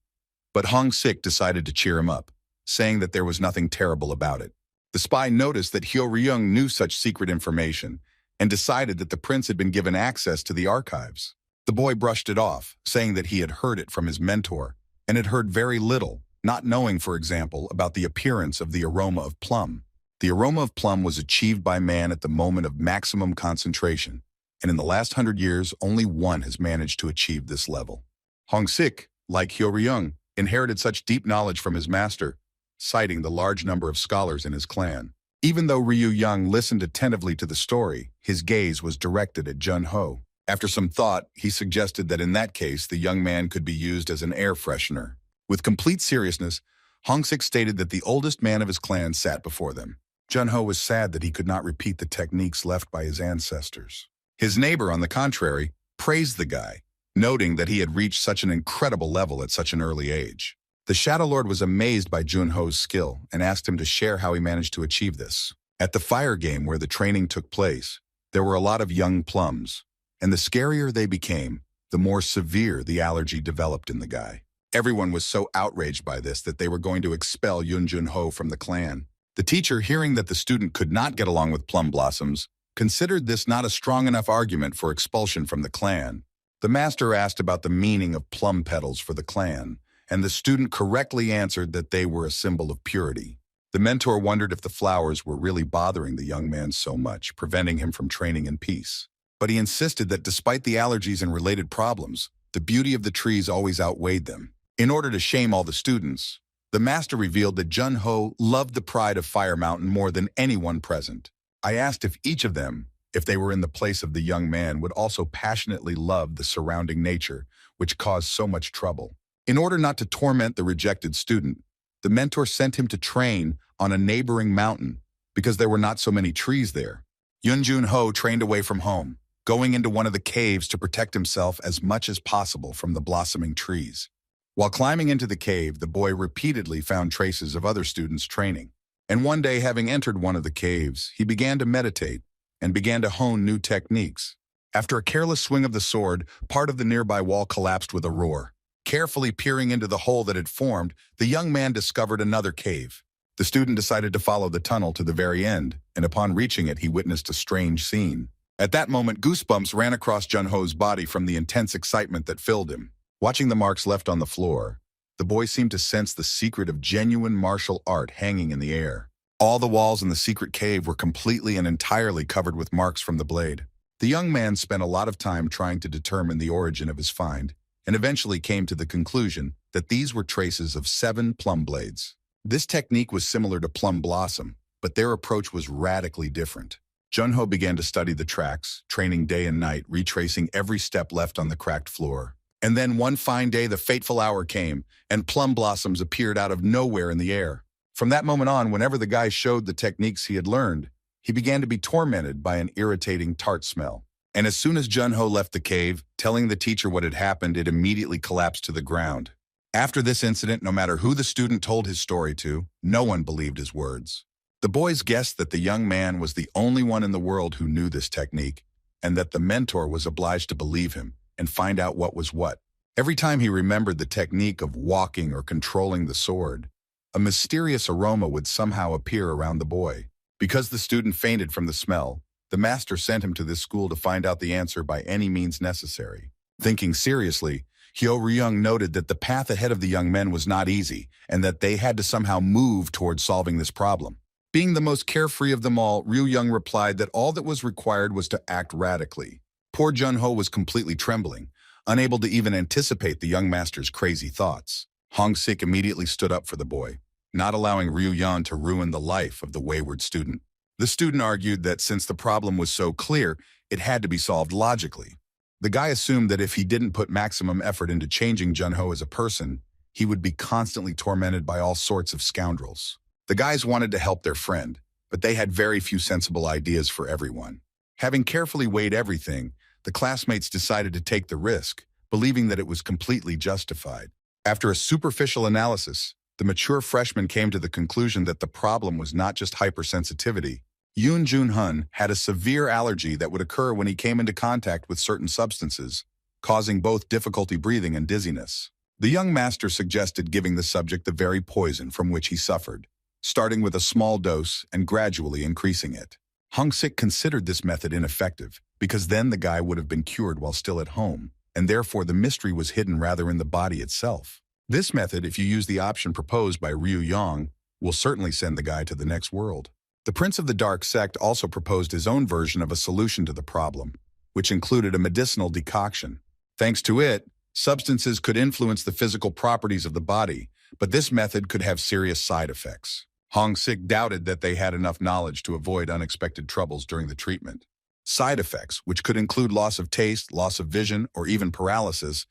but Hong-sik decided to cheer him up, saying that there was nothing terrible about it. The spy noticed that Hyo-ryung knew such secret information and decided that the prince had been given access to the archives. The boy brushed it off, saying that he had heard it from his mentor and had heard very little, not knowing, for example, about the appearance of the aroma of plum. The aroma of plum was achieved by man at the moment of maximum concentration, and in the last 100 years, only one has managed to achieve this level. Hong-sik, like Hyo-ryung, inherited such deep knowledge from his master, citing the large number of scholars in his clan. Even though Ryu-young listened attentively to the story, his gaze was directed at Jun-ho. After some thought, he suggested that in that case, the young man could be used as an air freshener. With complete seriousness, Hong-sik stated that the oldest man of his clan sat before them. Jun-ho was sad that he could not repeat the techniques left by his ancestors. His neighbor, on the contrary, praised the guy, noting that he had reached such an incredible level at such an early age. The Shadow Lord was amazed by Jun-ho's skill and asked him to share how he managed to achieve this. At the fire game where the training took place, there were a lot of young plums, and the scarier they became, the more severe the allergy developed in the guy. Everyone was so outraged by this that they were going to expel Jun-ho from the clan. The teacher, hearing that the student could not get along with plum blossoms, considered this not a strong enough argument for expulsion from the clan. The master asked about the meaning of plum petals for the clan, and the student correctly answered that they were a symbol of purity. The mentor wondered if the flowers were really bothering the young man so much, preventing him from training in peace. But he insisted that despite the allergies and related problems, the beauty of the trees always outweighed them. In order to shame all the students, the master revealed that Jun-ho loved the pride of Fire Mountain more than anyone present. I asked if each of them, if they were in the place of the young man, would also passionately love the surrounding nature, which caused so much trouble. In order not to torment the rejected student, the mentor sent him to train on a neighboring mountain because there were not so many trees there. Jun-ho trained away from home, going into one of the caves to protect himself as much as possible from the blossoming trees. While climbing into the cave, the boy repeatedly found traces of other students training. And one day, having entered one of the caves, he began to meditate and began to hone new techniques. After a careless swing of the sword, part of the nearby wall collapsed with a roar. Carefully peering into the hole that had formed, the young man discovered another cave. The student decided to follow the tunnel to the very end, and upon reaching it, he witnessed a strange scene. At that moment, goosebumps ran across Jun-ho's body from the intense excitement that filled him. Watching the marks left on the floor, the boy seemed to sense the secret of genuine martial art hanging in the air. All the walls in the secret cave were completely and entirely covered with marks from the blade. The young man spent a lot of time trying to determine the origin of his find, and eventually came to the conclusion that these were traces of 7 plum blades. This technique was similar to plum blossom, but their approach was radically different. Jun-ho began to study the tracks, training day and night, retracing every step left on the cracked floor. And then one fine day, the fateful hour came, and plum blossoms appeared out of nowhere in the air. From that moment on, whenever the guy showed the techniques he had learned, he began to be tormented by an irritating tart smell. And as soon as Jun-ho left the cave, telling the teacher what had happened, it immediately collapsed to the ground. After this incident, no matter who the student told his story to, no one believed his words. The boys guessed that the young man was the only one in the world who knew this technique, and that the mentor was obliged to believe him and find out what was what. Every time he remembered the technique of walking or controlling the sword, a mysterious aroma would somehow appear around the boy. Because the student fainted from the smell, the master sent him to this school to find out the answer by any means necessary. Thinking seriously, Hyo-ryung noted that the path ahead of the young men was not easy, and that they had to somehow move towards solving this problem. Being the most carefree of them all, Ryu-young replied that all that was required was to act radically. Poor Jun-ho was completely trembling, unable to even anticipate the young master's crazy thoughts. Hong-sik immediately stood up for the boy. not allowing Ryu Yan to ruin the life of the wayward student. The student argued that since the problem was so clear, it had to be solved logically. The guy assumed that if he didn't put maximum effort into changing Junho as a person, he would be constantly tormented by all sorts of scoundrels. The guys wanted to help their friend, but they had very few sensible ideas for everyone. Having carefully weighed everything, the classmates decided to take the risk, believing that it was completely justified. After a superficial analysis, the mature freshman came to the conclusion that the problem was not just hypersensitivity. Yoon Jun-hun had a severe allergy that would occur when he came into contact with certain substances, causing both difficulty breathing and dizziness. The young master suggested giving the subject the very poison from which he suffered, starting with a small dose and gradually increasing it. Hong-sik considered this method ineffective, because then the guy would have been cured while still at home, and therefore the mystery was hidden rather in the body itself. This method, if you use the option proposed by Ryu Yang, will certainly send the guy to the next world. The Prince of the Dark Sect also proposed his own version of a solution to the problem, which included a medicinal decoction. Thanks to it, substances could influence the physical properties of the body, but this method could have serious side effects. Hong-sik doubted that they had enough knowledge to avoid unexpected troubles during the treatment. Side effects, which could include loss of taste, loss of vision, or even paralysis,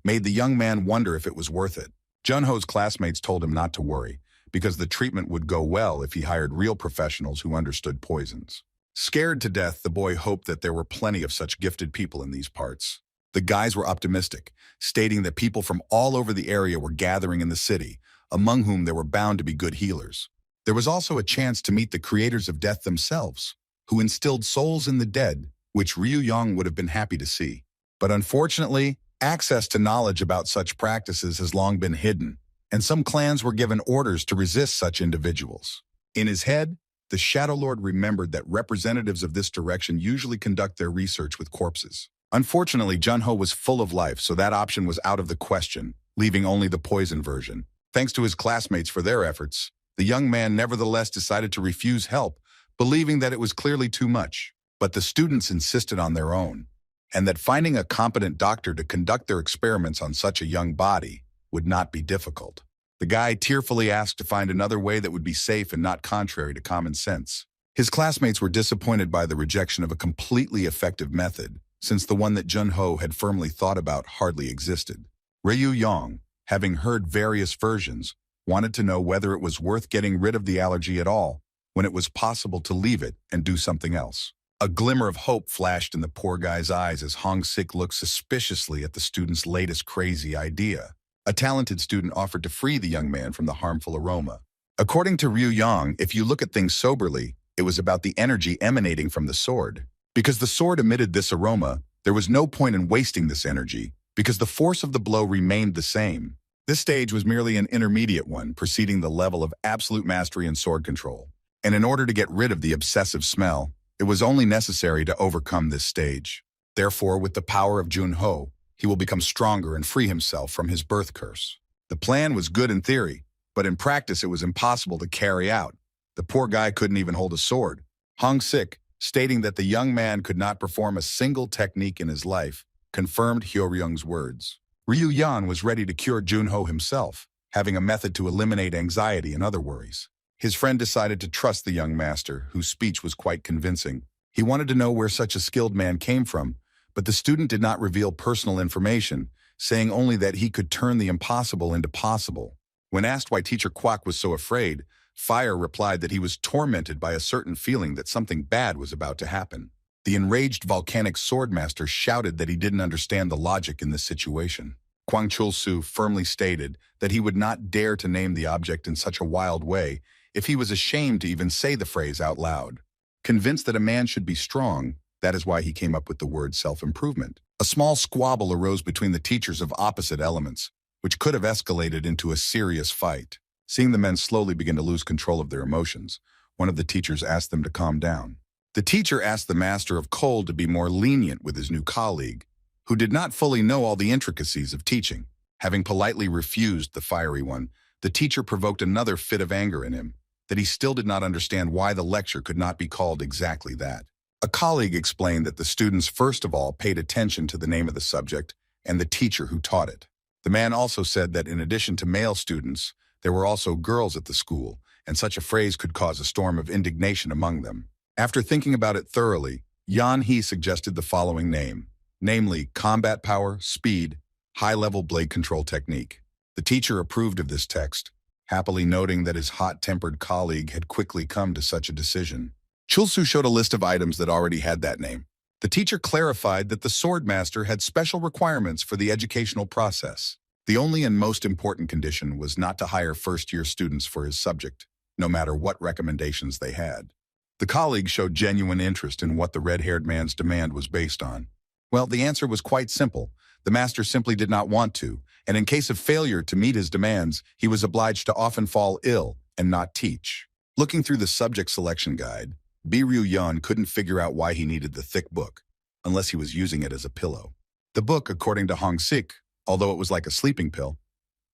made the young man wonder if it was worth it. Junho's classmates told him not to worry, because the treatment would go well if he hired real professionals who understood poisons. Scared to death, the boy hoped that there were plenty of such gifted people in these parts. The guys were optimistic, stating that people from all over the area were gathering in the city, among whom there were bound to be good healers. There was also a chance to meet the creators of death themselves, who instilled souls in the dead, which Ryu Yang would have been happy to see. But unfortunately, access to knowledge about such practices has long been hidden, and some clans were given orders to resist such individuals. In his head, the Shadow Lord remembered that representatives of this direction usually conduct their research with corpses. Unfortunately, Junho was full of life, so that option was out of the question, leaving only the poison version. Thanks to his classmates for their efforts, the young man nevertheless decided to refuse help, believing that it was clearly too much. But the students insisted on their own, and that finding a competent doctor to conduct their experiments on such a young body would not be difficult. The guy tearfully asked to find another way that would be safe and not contrary to common sense. His classmates were disappointed by the rejection of a completely effective method, since the one that Junho had firmly thought about hardly existed. Ryu Yang, having heard various versions, wanted to know whether it was worth getting rid of the allergy at all, when it was possible to leave it and do something else. A glimmer of hope flashed in the poor guy's eyes as Hong-sik looked suspiciously at the student's latest crazy idea. A talented student offered to free the young man from the harmful aroma. According to Ryu Yang, if you look at things soberly, it was about the energy emanating from the sword. Because the sword emitted this aroma, there was no point in wasting this energy, because the force of the blow remained the same. This stage was merely an intermediate one, preceding the level of absolute mastery and sword control. And in order to get rid of the obsessive smell, it was only necessary to overcome this stage. Therefore, with the power of Junho, he will become stronger and free himself from his birth curse. The plan was good in theory, but in practice it was impossible to carry out. The poor guy couldn't even hold a sword. Hong-sik, stating that the young man could not perform a single technique in his life, confirmed Hyo-ryung's words. Ryu Yan was ready to cure Junho himself, having a method to eliminate anxiety and other worries. His friend decided to trust the young master, whose speech was quite convincing. He wanted to know where such a skilled man came from, but the student did not reveal personal information, saying only that he could turn the impossible into possible. When asked why Teacher Kwak was so afraid, Fire replied that he was tormented by a certain feeling that something bad was about to happen. The enraged volcanic swordmaster shouted that he didn't understand the logic in this situation. Kwang Chul-su firmly stated that he would not dare to name the object in such a wild way if he was ashamed to even say the phrase out loud. Convinced that a man should be strong, that is why he came up with the word self-improvement. A small squabble arose between the teachers of opposite elements, which could have escalated into a serious fight. Seeing the men slowly begin to lose control of their emotions, one of the teachers asked them to calm down. The teacher asked the master of cold to be more lenient with his new colleague, who did not fully know all the intricacies of teaching. Having politely refused the fiery one, the teacher provoked another fit of anger in him, that he still did not understand why the lecture could not be called exactly that. A colleague explained that the students first of all paid attention to the name of the subject and the teacher who taught it. The man also said that in addition to male students, There were also girls at the school, and such a phrase could cause a storm of indignation among them. After thinking about it thoroughly, Yan He suggested the following name, namely combat power, speed, high-level blade control technique. The teacher approved of this text, happily noting that his hot-tempered colleague had quickly come to such a decision. Chulsu showed a list of items that already had that name. The teacher clarified that the sword master had special requirements for the educational process. The only and most important condition was not to hire first-year students for his subject, no matter what recommendations they had. The colleague showed genuine interest in what the red-haired man's demand was based on. Well, the answer was quite simple. The master simply did not want to, and in case of failure to meet his demands, he was obliged to often fall ill and not teach. Looking through the subject selection guide, Yoin couldn't figure out why he needed the thick book, unless he was using it as a pillow. The book, according to Hong Sik, although it was like a sleeping pill,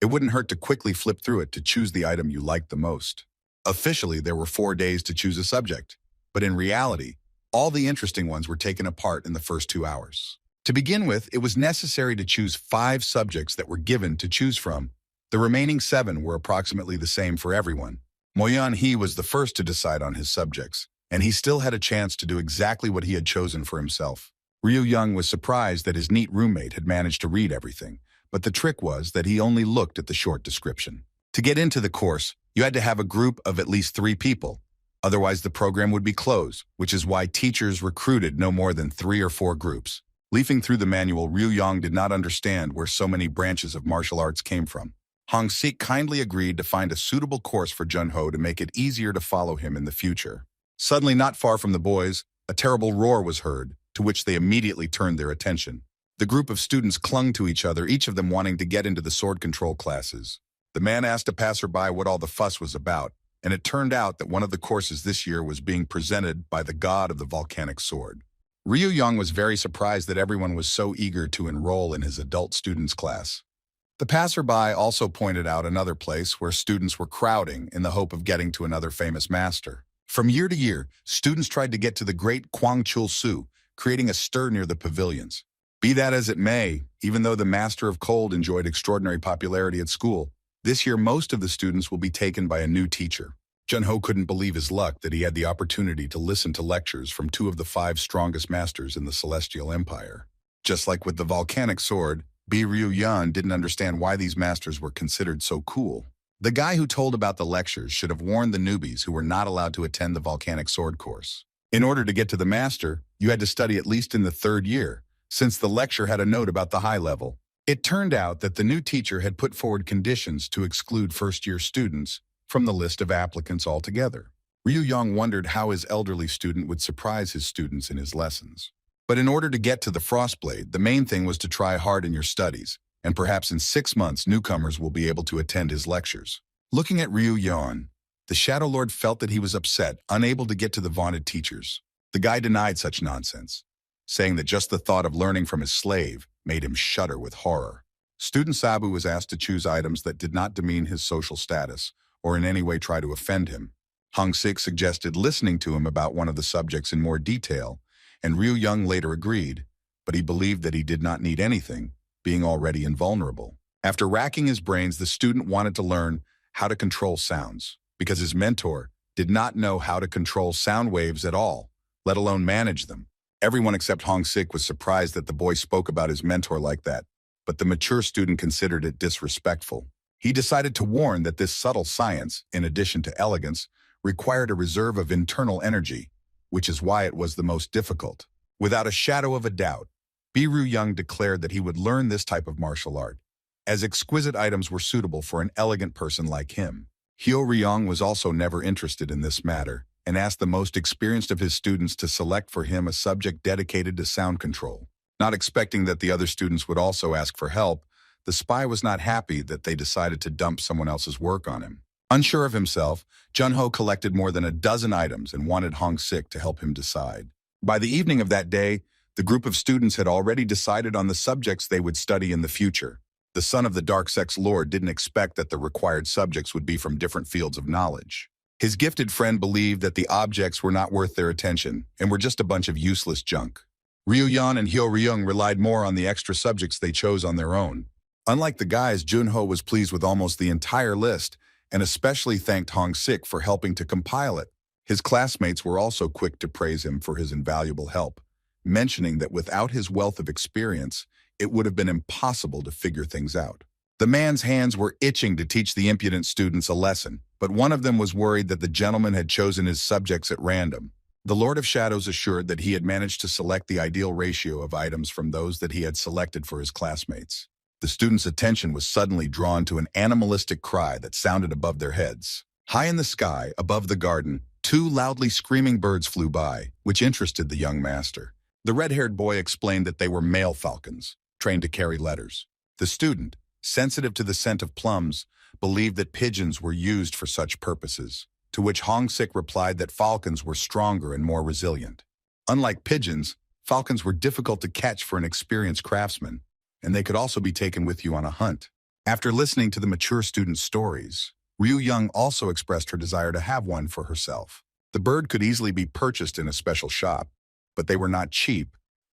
it wouldn't hurt to quickly flip through it to choose the item you liked the most. Officially, there were 4 days to choose a subject, but in reality, all the interesting ones were taken apart in the first 2 hours. To begin with, it was necessary to choose 5 subjects that were given to choose from. The remaining 7 were approximately the same for everyone. Moyan He was the first to decide on his subjects, and he still had a chance to do exactly what he had chosen for himself. Ryu Young was surprised that his neat roommate had managed to read everything, but the trick was that he only looked at the short description. To get into the course, you had to have a group of at least 3 people. Otherwise, the program would be closed, which is why teachers recruited no more than 3 or 4 groups. Leafing through the manual, Ryu Yang did not understand where so many branches of martial arts came from. Hong Sik kindly agreed to find a suitable course for Junho to make it easier to follow him in the future. Suddenly, not far from the boys, a terrible roar was heard, to which they immediately turned their attention. The group of students clung to each other, each of them wanting to get into the sword control classes. The man asked a passerby what all the fuss was about, and it turned out that one of the courses this year was being presented by the god of the volcanic sword. Ryu Yang was very surprised that everyone was so eager to enroll in his adult students class. The passerby also pointed out another place where students were crowding in the hope of getting to another famous master. From year to year, students tried to get to the great Kwangchul Su, creating a stir near the pavilions. Be that as it may, even though the Master of Cold enjoyed extraordinary popularity at school, this year most of the students will be taken by a new teacher. Junho couldn't believe his luck that he had the opportunity to listen to lectures from 2 of the 5 strongest masters in the Celestial Empire. Just like with the volcanic sword, Ryu Yan didn't understand why these masters were considered so cool. The guy who told about the lectures should have warned the newbies who were not allowed to attend the volcanic sword course. In order to get to the master, you had to study at least in the 3rd year, since the lecture had a note about the high level. It turned out that the new teacher had put forward conditions to exclude first-year students from the list of applicants altogether. Ryu Yang wondered how his elderly student would surprise his students in his lessons. But in order to get to the Frostblade, the main thing was to try hard in your studies, and perhaps in 6 months newcomers will be able to attend his lectures. Looking at Ryu Yang, the Shadow Lord felt that he was upset, unable to get to the vaunted teachers. The guy denied such nonsense, saying that just the thought of learning from his slave made him shudder with horror. Student Sabu was asked to choose items that did not demean his social status or in any way try to offend him. Hong Sik suggested listening to him about one of the subjects in more detail, and Ryu Young later agreed, but he believed that he did not need anything, being already invulnerable. After racking his brains, the student wanted to learn how to control sounds, because his mentor did not know how to control sound waves at all, let alone manage them. Everyone except Hong Sik was surprised that the boy spoke about his mentor like that, but the mature student considered it disrespectful. He decided to warn that this subtle science, in addition to elegance, required a reserve of internal energy, which is why it was the most difficult. Without a shadow of a doubt, Ryu Young declared that he would learn this type of martial art, as exquisite items were suitable for an elegant person like him. Hyo Ryong was also never interested in this matter, and asked the most experienced of his students to select for him a subject dedicated to sound control. Not expecting that the other students would also ask for help, the spy was not happy that they decided to dump someone else's work on him. Unsure of himself, Junho collected more than a dozen items and wanted Hong Sik to help him decide. By the evening of that day, the group of students had already decided on the subjects they would study in the future. The son of the Dark Sex Lord didn't expect that the required subjects would be from different fields of knowledge. His gifted friend believed that the objects were not worth their attention and were just a bunch of useless junk. Ryu Yan and Hyo Ryung relied more on the extra subjects they chose on their own. Unlike the guys, Junho was pleased with almost the entire list and especially thanked Hong Sik for helping to compile it. His classmates were also quick to praise him for his invaluable help, mentioning that without his wealth of experience, it would have been impossible to figure things out. The man's hands were itching to teach the impudent students a lesson, but one of them was worried that the gentleman had chosen his subjects at random. The Lord of Shadows assured that he had managed to select the ideal ratio of items from those that he had selected for his classmates. The students' attention was suddenly drawn to an animalistic cry that sounded above their heads. High in the sky, above the garden, two loudly screaming birds flew by, which interested the young master. The red-haired boy explained that they were male falcons, trained to carry letters. The student, sensitive to the scent of plums, believed that pigeons were used for such purposes, to which Hong Sik replied that falcons were stronger and more resilient. Unlike pigeons, falcons were difficult to catch for an experienced craftsman, and they could also be taken with you on a hunt. After listening to the mature student's stories, Ryu Young also expressed her desire to have one for herself. The bird could easily be purchased in a special shop, but they were not cheap,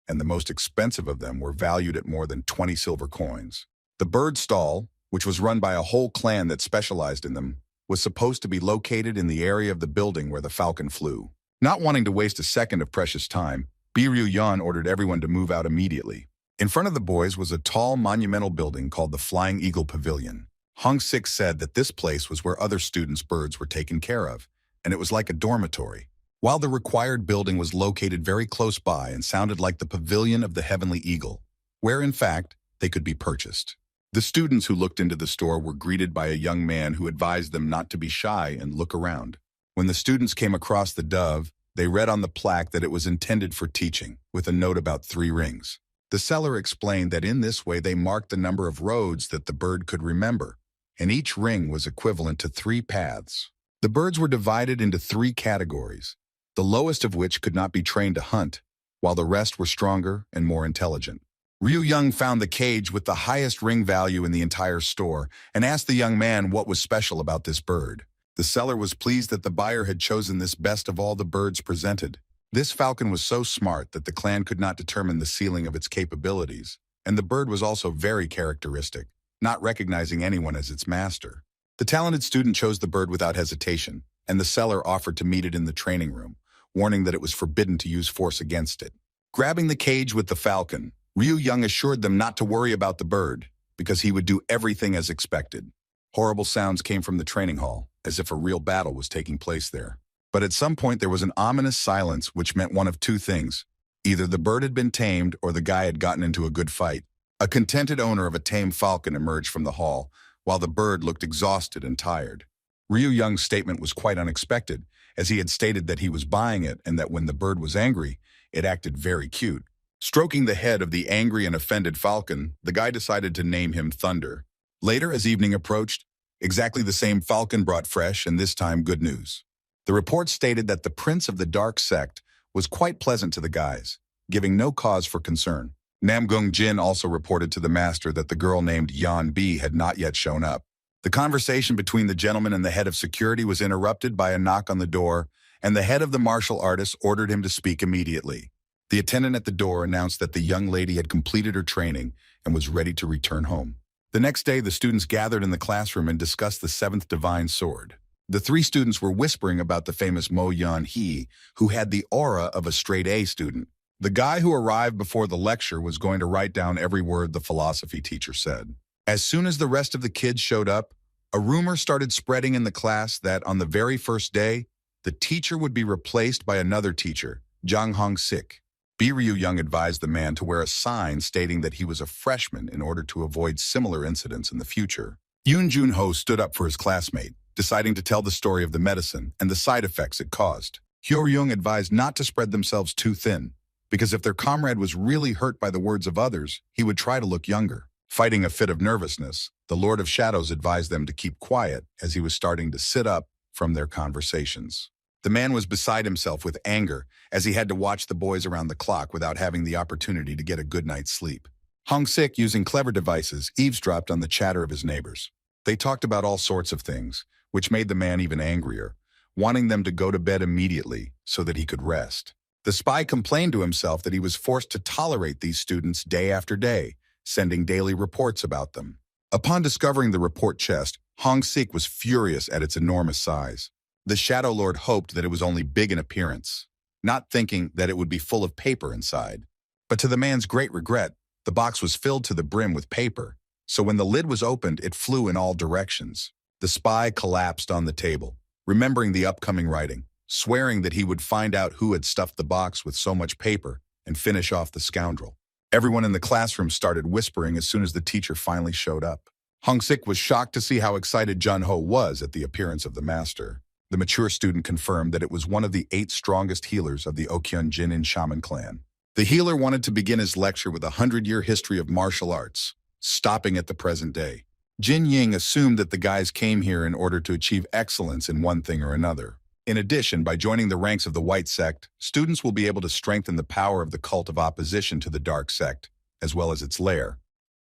and the most expensive of them were valued at more than 20 silver coins. The bird stall, which was run by a whole clan that specialized in them, was supposed to be located in the area of the building where the falcon flew. Not wanting to waste a second of precious time, Ryu Yan ordered everyone to move out immediately. In front of the boys was a tall, monumental building called the Flying Eagle Pavilion. Hong Sik said that this place was where other students' birds were taken care of, and it was like a dormitory. While the required building was located very close by and sounded like the Pavilion of the Heavenly Eagle, where, in fact, they could be purchased. The students who looked into the store were greeted by a young man who advised them not to be shy and look around. When the students came across the dove, they read on the plaque that it was intended for teaching, with a note about 3 rings. The seller explained that in this way they marked the number of roads that the bird could remember, and each ring was equivalent to 3 paths. The birds were divided into 3 categories, the lowest of which could not be trained to hunt, while the rest were stronger and more intelligent. Ryu Young found the cage with the highest ring value in the entire store and asked the young man what was special about this bird. The seller was pleased that the buyer had chosen this best of all the birds presented. This falcon was so smart that the clan could not determine the ceiling of its capabilities, and the bird was also very characteristic, not recognizing anyone as its master. The talented student chose the bird without hesitation, and the seller offered to meet it in the training room, warning that it was forbidden to use force against it. Grabbing the cage with the falcon, Ryu Young assured them not to worry about the bird, because he would do everything as expected. Horrible sounds came from the training hall, as if a real battle was taking place there. But at some point there was an ominous silence which meant one of 2 things. Either the bird had been tamed or the guy had gotten into a good fight. A contented owner of a tame falcon emerged from the hall, while the bird looked exhausted and tired. Ryu Young's statement was quite unexpected, as he had stated that he was buying it and that when the bird was angry, it acted very cute. Stroking the head of the angry and offended falcon, the guy decided to name him Thunder. Later, as evening approached, exactly the same falcon brought fresh and this time good news. The report stated that the prince of the dark sect was quite pleasant to the guys, giving no cause for concern. Namgung Jin also reported to the master that the girl named Yan Bi had not yet shown up. The conversation between the gentleman and the head of security was interrupted by a knock on the door, and the head of the martial artists ordered him to speak immediately. The attendant at the door announced that the young lady had completed her training and was ready to return home. The next day, the students gathered in the classroom and discussed the 7th divine sword. The 3 students were whispering about the famous Mo Yan He, who had the aura of a straight A student. The guy who arrived before the lecture was going to write down every word the philosophy teacher said. As soon as the rest of the kids showed up, a rumor started spreading in the class that on the very first day, the teacher would be replaced by another teacher, Jang Hong Sik. Ryu Young advised the man to wear a sign stating that he was a freshman in order to avoid similar incidents in the future. Yoon Jun-ho stood up for his classmate, deciding to tell the story of the medicine and the side effects it caused. Hyo-ryung advised not to spread themselves too thin, because if their comrade was really hurt by the words of others, he would try to look younger. Fighting a fit of nervousness, the Lord of Shadows advised them to keep quiet as he was starting to sit up from their conversations. The man was beside himself with anger as he had to watch the boys around the clock without having the opportunity to get a good night's sleep. Hong Sik, using clever devices, eavesdropped on the chatter of his neighbors. They talked about all sorts of things, which made the man even angrier, wanting them to go to bed immediately so that he could rest. The spy complained to himself that he was forced to tolerate these students day after day, sending daily reports about them. Upon discovering the report chest, Hong Sik was furious at its enormous size. The Shadow Lord hoped that it was only big in appearance, not thinking that it would be full of paper inside. But to the man's great regret, the box was filled to the brim with paper, so when the lid was opened, it flew in all directions. The spy collapsed on the table, remembering the upcoming writing, swearing that he would find out who had stuffed the box with so much paper and finish off the scoundrel. Everyone in the classroom started whispering as soon as the teacher finally showed up. Hong Sik was shocked to see how excited Jun-ho was at the appearance of the master. The mature student confirmed that it was one of the 8 strongest healers of the Okyun Jinin Shaman clan. The healer wanted to begin his lecture with a 100-year history of martial arts, stopping at the present day. Jin Ying assumed that the guys came here in order to achieve excellence in one thing or another. In addition, by joining the ranks of the White Sect, students will be able to strengthen the power of the cult of opposition to the Dark Sect, as well as its lair,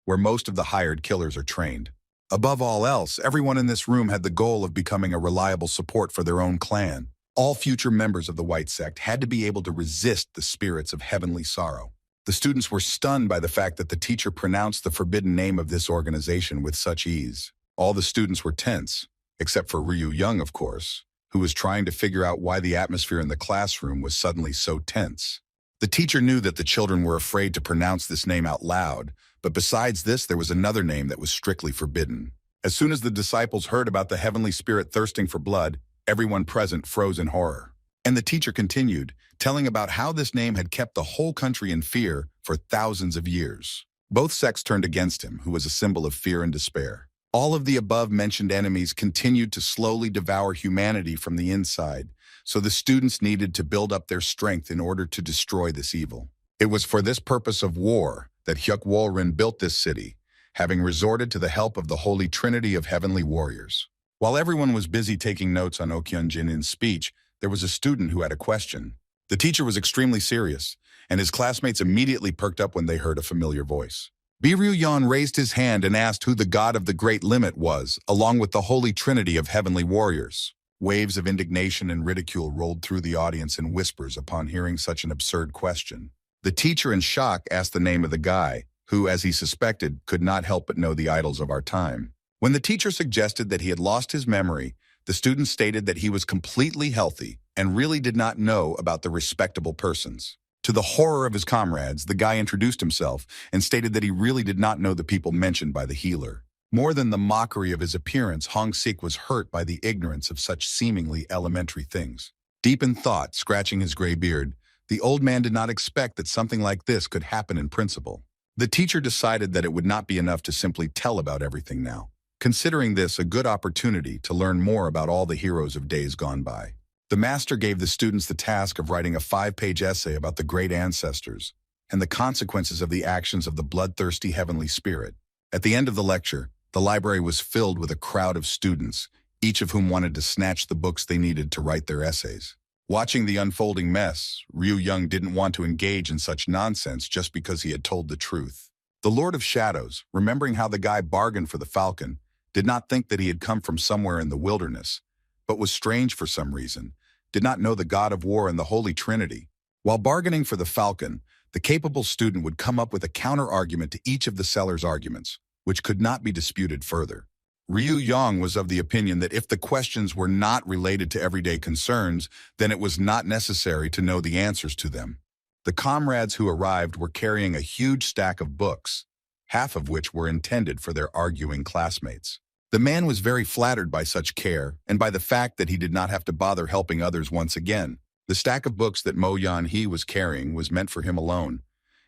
where most of the hired killers are trained. Above all else, everyone in this room had the goal of becoming a reliable support for their own clan. All future members of the White Sect had to be able to resist the spirits of heavenly sorrow. The students were stunned by the fact that the teacher pronounced the forbidden name of this organization with such ease. All the students were tense, except for Ryu Young, of course, who was trying to figure out why the atmosphere in the classroom was suddenly so tense. The teacher knew that the children were afraid to pronounce this name out loud, but besides this, there was another name that was strictly forbidden. As soon as the disciples heard about the heavenly spirit thirsting for blood, everyone present froze in horror. And the teacher continued, telling about how this name had kept the whole country in fear for thousands of years. Both sects turned against him, who was a symbol of fear and despair. All of the above-mentioned enemies continued to slowly devour humanity from the inside, so the students needed to build up their strength in order to destroy this evil. It was for this purpose of war that Hyuk Wolrin built this city, having resorted to the help of the Holy Trinity of Heavenly Warriors. While everyone was busy taking notes on Okyun Jinin's speech, there was a student who had a question. The teacher was extremely serious, and his classmates immediately perked up when they heard a familiar voice. Biryu Yan raised his hand and asked who the god of the Great Limit was, along with the Holy Trinity of Heavenly Warriors. Waves of indignation and ridicule rolled through the audience in whispers upon hearing such an absurd question. The teacher, in shock, asked the name of the guy, who, as he suspected, could not help but know the idols of our time. When the teacher suggested that he had lost his memory, the student stated that he was completely healthy and really did not know about the respectable persons. To the horror of his comrades, the guy introduced himself and stated that he really did not know the people mentioned by the healer. More than the mockery of his appearance, Hong Sik was hurt by the ignorance of such seemingly elementary things. Deep in thought, scratching his gray beard, the old man did not expect that something like this could happen in principle. The teacher decided that it would not be enough to simply tell about everything now, considering this a good opportunity to learn more about all the heroes of days gone by. The master gave the students the task of writing a 5-page essay about the great ancestors and the consequences of the actions of the bloodthirsty heavenly spirit. At the end of the lecture, the library was filled with a crowd of students, each of whom wanted to snatch the books they needed to write their essays. Watching the unfolding mess, Ryu Young didn't want to engage in such nonsense just because he had told the truth. The Lord of Shadows, remembering how the guy bargained for the falcon, did not think that he had come from somewhere in the wilderness, but was strange for some reason, did not know the God of War and the Holy Trinity. While bargaining for the falcon, the capable student would come up with a counter-argument to each of the seller's arguments, which could not be disputed further. Ryu Yang was of the opinion that if the questions were not related to everyday concerns, then it was not necessary to know the answers to them. The comrades who arrived were carrying a huge stack of books, half of which were intended for their arguing classmates. The man was very flattered by such care and by the fact that he did not have to bother helping others once again. The stack of books that Mo Yan-hee was carrying was meant for him alone,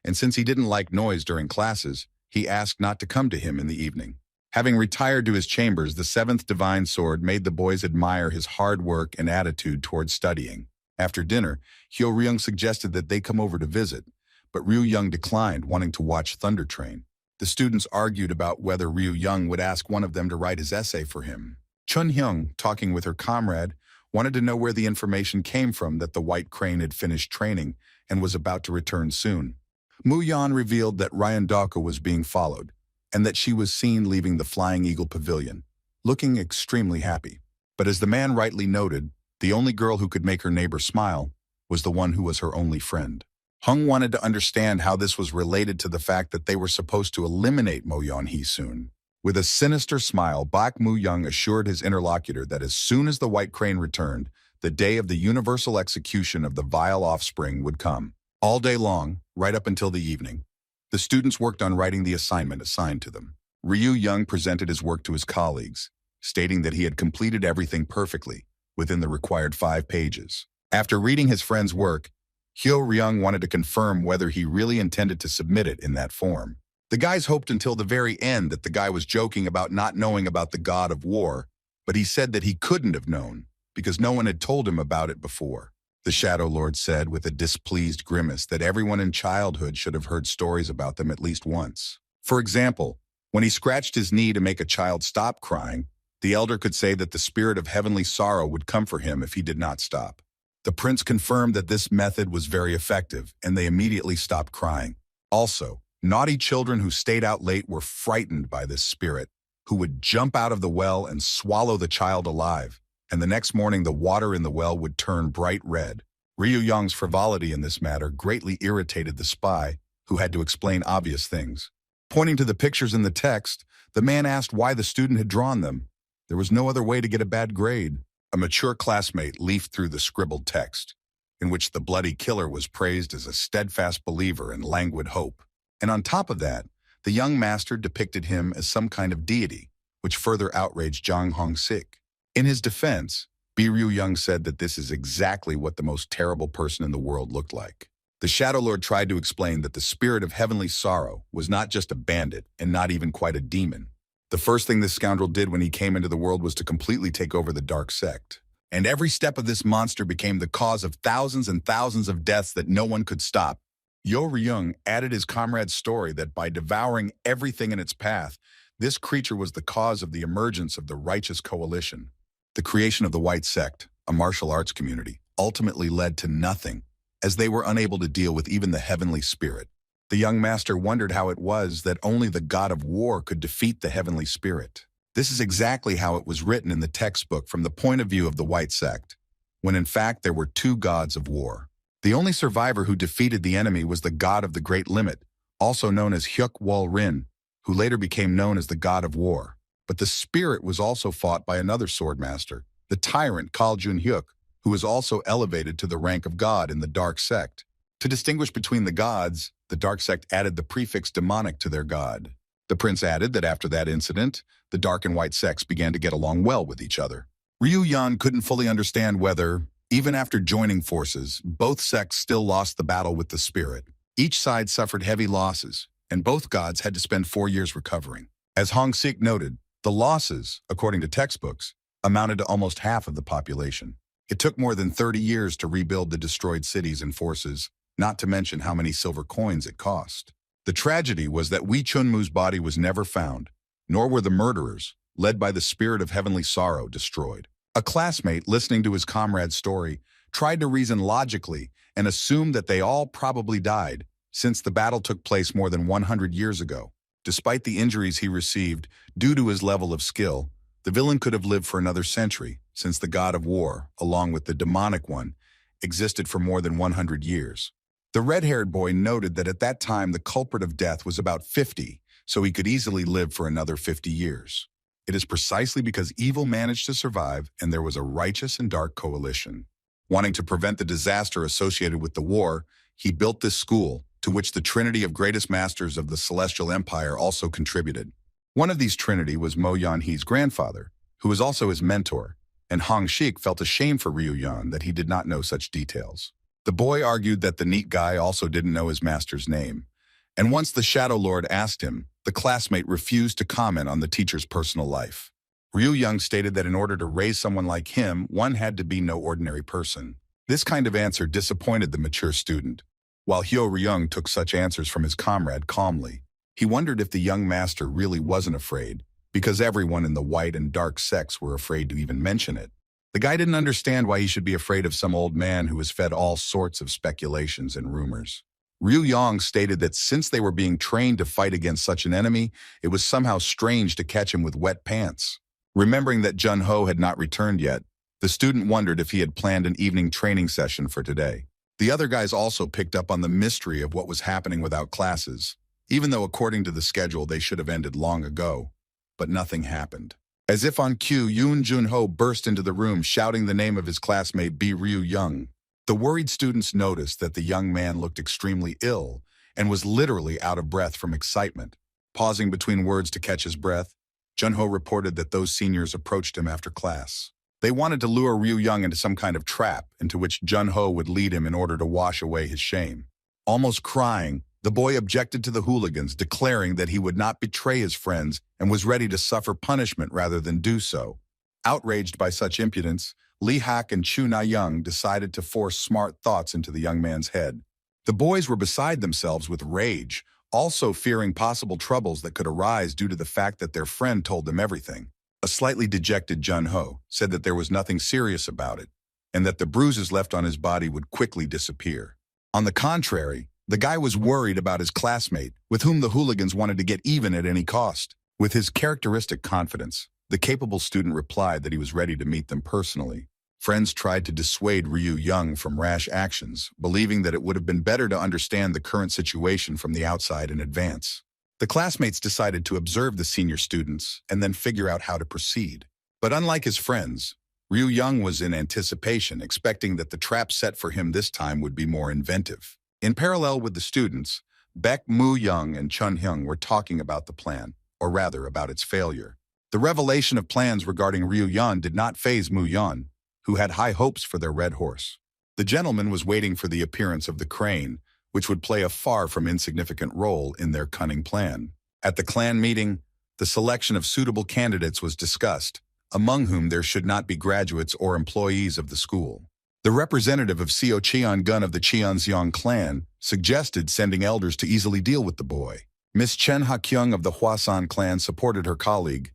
and since he didn't like noise during classes, he asked not to come to him in the evening. Having retired to his chambers, the 7th Divine Sword made the boys admire his hard work and attitude towards studying. After dinner, Hyo Ryung suggested that they come over to visit, but Ryu Young declined, wanting to watch Thunder Train. The students argued about whether Ryu Young would ask one of them to write his essay for him. Chun Hyung, talking with her comrade, wanted to know where the information came from that the White Crane had finished training and was about to return soon. Mu Yan revealed that Ryan Daka was being followed, and that she was seen leaving the Flying Eagle Pavilion, looking extremely happy. But as the man rightly noted, the only girl who could make her neighbor smile was the one who was her only friend. Hung wanted to understand how this was related to the fact that they were supposed to eliminate Mo Yan-hee soon. With a sinister smile, Bak Mu-young assured his interlocutor that as soon as the White Crane returned, the day of the universal execution of the vile offspring would come. All day long, right up until the evening, the students worked on writing the assignment assigned to them. Ryu Young presented his work to his colleagues, stating that he had completed everything perfectly, within the required 5 pages. After reading his friend's work, Hyo Ryung wanted to confirm whether he really intended to submit it in that form. The guys hoped until the very end that the guy was joking about not knowing about the god of war, but he said that he couldn't have known, because no one had told him about it before. The Shadow Lord said with a displeased grimace that everyone in childhood should have heard stories about them at least once. For example, when he scratched his knee to make a child stop crying, the elder could say that the spirit of heavenly sorrow would come for him if he did not stop. The prince confirmed that this method was very effective, and they immediately stopped crying. Also, naughty children who stayed out late were frightened by this spirit, who would jump out of the well and swallow the child alive, and the next morning the water in the well would turn bright red. Ryu Young's frivolity in this matter greatly irritated the spy, who had to explain obvious things. Pointing to the pictures in the text, the man asked why the student had drawn them. There was no other way to get a bad grade. A mature classmate leafed through the scribbled text, in which the bloody killer was praised as a steadfast believer in languid hope. And on top of that, the young master depicted him as some kind of deity, which further outraged Jang Hong-sik. In his defense, Ryu Young said that this is exactly what the most terrible person in the world looked like. The Shadow Lord tried to explain that the spirit of heavenly sorrow was not just a bandit and not even quite a demon. The first thing this scoundrel did when he came into the world was to completely take over the dark sect. And every step of this monster became the cause of thousands and thousands of deaths that no one could stop. Yo Ryung added his comrade's story that by devouring everything in its path, this creature was the cause of the emergence of the Righteous Coalition. The creation of the White Sect, a martial arts community, ultimately led to nothing, as they were unable to deal with even the heavenly spirit. The young master wondered how it was that only the god of war could defeat the heavenly spirit. This is exactly how it was written in the textbook from the point of view of the White Sect, when in fact there were 2 gods of war. The only survivor who defeated the enemy was the god of the Great Limit, also known as Hyuk Wol Rin, who later became known as the god of war. But the spirit was also fought by another swordmaster, the tyrant Kal Jun Hyuk, who was also elevated to the rank of god in the Dark Sect. To distinguish between the gods, the Dark Sect added the prefix demonic to their god. The prince added that after that incident, the Dark and White sects began to get along well with each other. Ryu Yan couldn't fully understand whether, even after joining forces, both sects still lost the battle with the spirit. Each side suffered heavy losses, and both gods had to spend 4 years recovering. As Hong-sik noted, the losses, according to textbooks, amounted to almost half of the population. It took more than 30 years to rebuild the destroyed cities and forces, not to mention how many silver coins it cost. The tragedy was that Wee Chun-moo's body was never found, nor were the murderers, led by the spirit of heavenly sorrow, destroyed. A classmate, listening to his comrade's story, tried to reason logically and assumed that they all probably died, since the battle took place more than 100 years ago. Despite the injuries he received, due to his level of skill, the villain could have lived for another century, since the god of war, along with the demonic one, existed for more than 100 years. The red-haired boy noted that at that time the culprit of death was about 50, so he could easily live for another 50 years. It is precisely because evil managed to survive and there was a righteous and dark coalition. Wanting to prevent the disaster associated with the war, he built this school, to which the trinity of greatest masters of the Celestial Empire also contributed. One of these trinity was Mo Yan-hee's grandfather, who was also his mentor, and Hong-sik felt ashamed for Ryu Yan that he did not know such details. The boy argued that the neat guy also didn't know his master's name, and once the Shadow Lord asked him, the classmate refused to comment on the teacher's personal life. Ryu Young stated that in order to raise someone like him, one had to be no ordinary person. This kind of answer disappointed the mature student. While Hyo Ryung took such answers from his comrade calmly, he wondered if the young master really wasn't afraid, because everyone in the white and dark sects were afraid to even mention it. The guy didn't understand why he should be afraid of some old man who was fed all sorts of speculations and rumors. Ryu Yang stated that since they were being trained to fight against such an enemy, it was somehow strange to catch him with wet pants. Remembering that Jun-ho had not returned yet, the student wondered if he had planned an evening training session for today. The other guys also picked up on the mystery of what was happening without classes, even though according to the schedule they should have ended long ago. but nothing happened. As if on cue, Yoon Jun-ho burst into the room shouting the name of his classmate Bi Ryu-young. The worried students noticed that the young man looked extremely ill and was literally out of breath from excitement. Pausing between words to catch his breath, Jun-ho reported that those seniors approached him after class. They wanted to lure Ryu-young into some kind of trap into which Jun-ho would lead him in order to wash away his shame. Almost crying, the boy objected to the hooligans, declaring that he would not betray his friends and was ready to suffer punishment rather than do so. Outraged by such impudence, Lee Hak and Chu Na-young decided to force smart thoughts into the young man's head. The boys were beside themselves with rage, also fearing possible troubles that could arise due to the fact that their friend told them everything. A slightly dejected Jun-ho said that there was nothing serious about it, and that the bruises left on his body would quickly disappear. On the contrary, the guy was worried about his classmate, with whom the hooligans wanted to get even at any cost. With his characteristic confidence, the capable student replied that he was ready to meet them personally. Friends tried to dissuade Ryu-young from rash actions, believing that it would have been better to understand the current situation from the outside in advance. The classmates decided to observe the senior students and then figure out how to proceed. But unlike his friends, Ryu-young was in anticipation, expecting that the trap set for him this time would be more inventive. In parallel with the students, Baek Moo-young and Chun-hyung were talking about the plan, or rather about its failure. The revelation of plans regarding Ryu-young did not faze Moo-young, who had high hopes for their red horse. The gentleman was waiting for the appearance of the crane, which would play a far from insignificant role in their cunning plan. At the clan meeting, the selection of suitable candidates was discussed, among whom there should not be graduates or employees of the school. The representative of Seo Cheon-gun of the Cheon-seong clan suggested sending elders to easily deal with the boy. Miss Chen Ha-kyung of the Hwasan clan supported her colleague,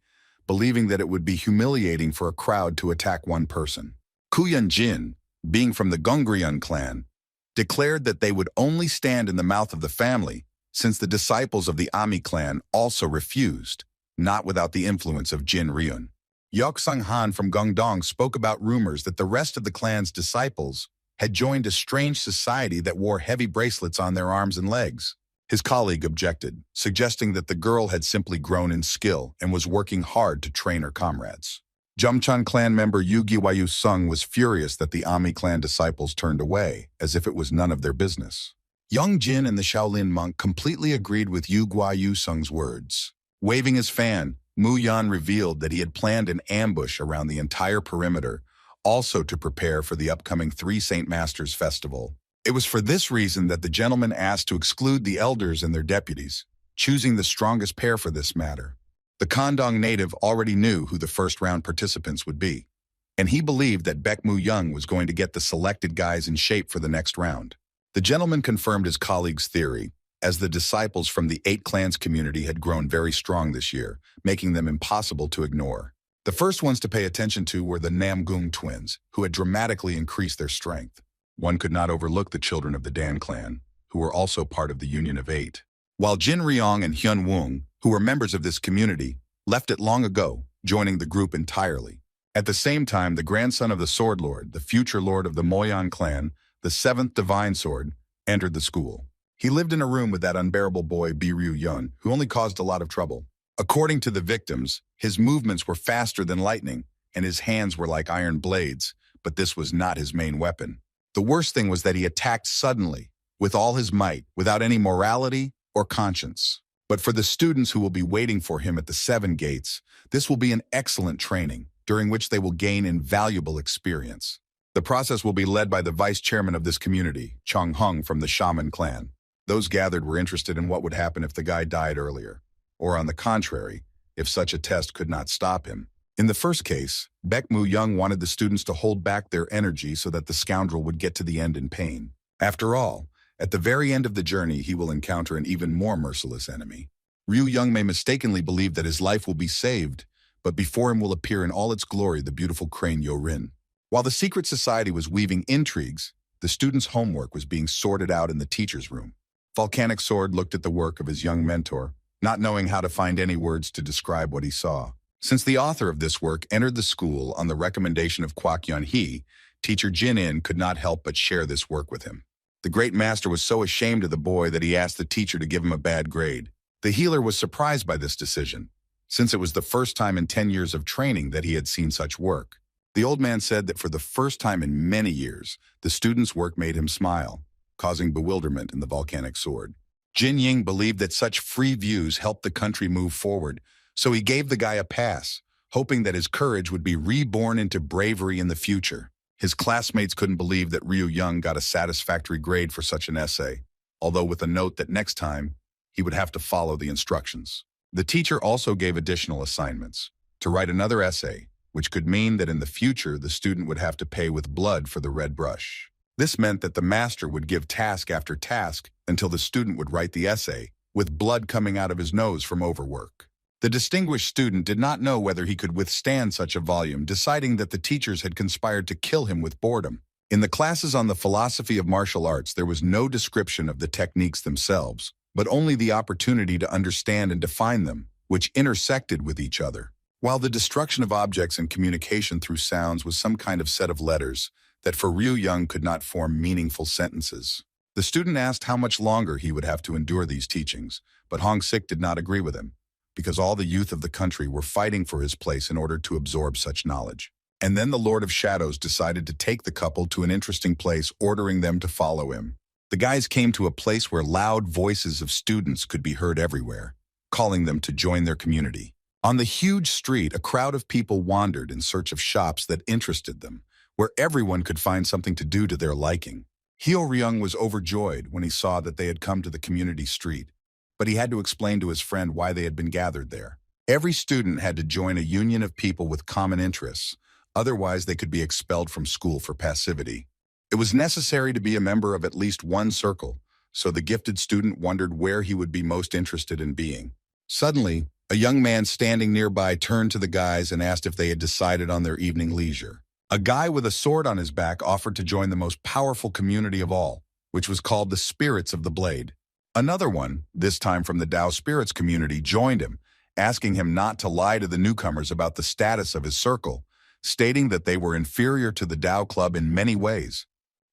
believing that it would be humiliating for a crowd to attack one person. Koo-yeon Jin, being from the Gongryun clan, declared that they would only stand in the mouth of the family since the disciples of the Ami clan also refused, not without the influence of Jin Ryun. Yok Sung-han from Gongdong spoke about rumors that the rest of the clan's disciples had joined a strange society that wore heavy bracelets on their arms and legs. His colleague objected, suggesting that the girl had simply grown in skill and was working hard to train her comrades. Jumchon clan member Yu Gi-wayu Sung was furious that the Ami clan disciples turned away, as if it was none of their business. Young Jin and the Shaolin monk completely agreed with Yu Guayu Sung's words. Waving his fan, Mu Yan revealed that he had planned an ambush around the entire perimeter, also to prepare for the upcoming Three Saint Masters festival. It was for this reason that the gentleman asked to exclude the elders and their deputies, choosing the strongest pair for this matter. The Kandong native already knew who the first-round participants would be, and he believed that Baek Moo-young was going to get the selected guys in shape for the next round. The gentleman confirmed his colleague's theory, as the disciples from the 8 clans community had grown very strong this year, making them impossible to ignore. The first ones to pay attention to were the Namgung twins, who had dramatically increased their strength. One could not overlook the children of the Dan clan, who were also part of the Union of 8. While Jin Ryong and Hyun Woong, who were members of this community, left it long ago, joining the group entirely. At the same time, the grandson of the Sword Lord, the future lord of the Moyan clan, the 7th Divine Sword, entered the school. He lived in a room with that unbearable boy Bi Ryu-young, who only caused a lot of trouble. According to the victims, his movements were faster than lightning, and his hands were like iron blades, but this was not his main weapon. The worst thing was that he attacked suddenly, with all his might, without any morality or conscience. But for the students who will be waiting for him at the 7 gates, this will be an excellent training, during which they will gain invaluable experience. The process will be led by the vice chairman of this community, Chong Hung from the Shaman clan. Those gathered were interested in what would happen if the guy died earlier, or on the contrary, if such a test could not stop him. In the first case, Baek Moo-young wanted the students to hold back their energy so that the scoundrel would get to the end in pain. After all, at the very end of the journey, he will encounter an even more merciless enemy. Ryu-young may mistakenly believe that his life will be saved, but before him will appear in all its glory the beautiful crane Yorin. While the secret society was weaving intrigues, the students' homework was being sorted out in the teacher's room. Volcanic Sword looked at the work of his young mentor, not knowing how to find any words to describe what he saw. Since the author of this work entered the school on the recommendation of Kwak Yun-hee, teacher Jin-in could not help but share this work with him. The great master was so ashamed of the boy that he asked the teacher to give him a bad grade. The healer was surprised by this decision, since it was the first time in 10 years of training that he had seen such work. The old man said that for the first time in many years, the student's work made him smile, causing bewilderment in the volcanic sword. Jin Ying believed that such free views helped the country move forward, so he gave the guy a pass, hoping that his courage would be reborn into bravery in the future. His classmates couldn't believe that Ryu Young got a satisfactory grade for such an essay, although with a note that next time, he would have to follow the instructions. The teacher also gave additional assignments, to write another essay, which could mean that in the future the student would have to pay with blood for the red brush. This meant that the master would give task after task until the student would write the essay, with blood coming out of his nose from overwork. The distinguished student did not know whether he could withstand such a volume, deciding that the teachers had conspired to kill him with boredom. In the classes on the philosophy of martial arts, there was no description of the techniques themselves, but only the opportunity to understand and define them, which intersected with each other. While the destruction of objects and communication through sounds was some kind of set of letters that for Ryu Young could not form meaningful sentences. The student asked how much longer he would have to endure these teachings, but Hong Sik did not agree with him, because all the youth of the country were fighting for his place in order to absorb such knowledge. And then the Lord of Shadows decided to take the couple to an interesting place, ordering them to follow him. The guys came to a place where loud voices of students could be heard everywhere, calling them to join their community. On the huge street, a crowd of people wandered in search of shops that interested them, where everyone could find something to do to their liking. Hyo Ryung was overjoyed when he saw that they had come to the community street, but he had to explain to his friend why they had been gathered there. Every student had to join a union of people with common interests, otherwise they could be expelled from school for passivity. It was necessary to be a member of at least one circle, so the gifted student wondered where he would be most interested in being. Suddenly, a young man standing nearby turned to the guys and asked if they had decided on their evening leisure. A guy with a sword on his back offered to join the most powerful community of all, which was called the Spirits of the Blade. Another one, this time from the Tao Spirits community, joined him, asking him not to lie to the newcomers about the status of his circle, stating that they were inferior to the Tao Club in many ways.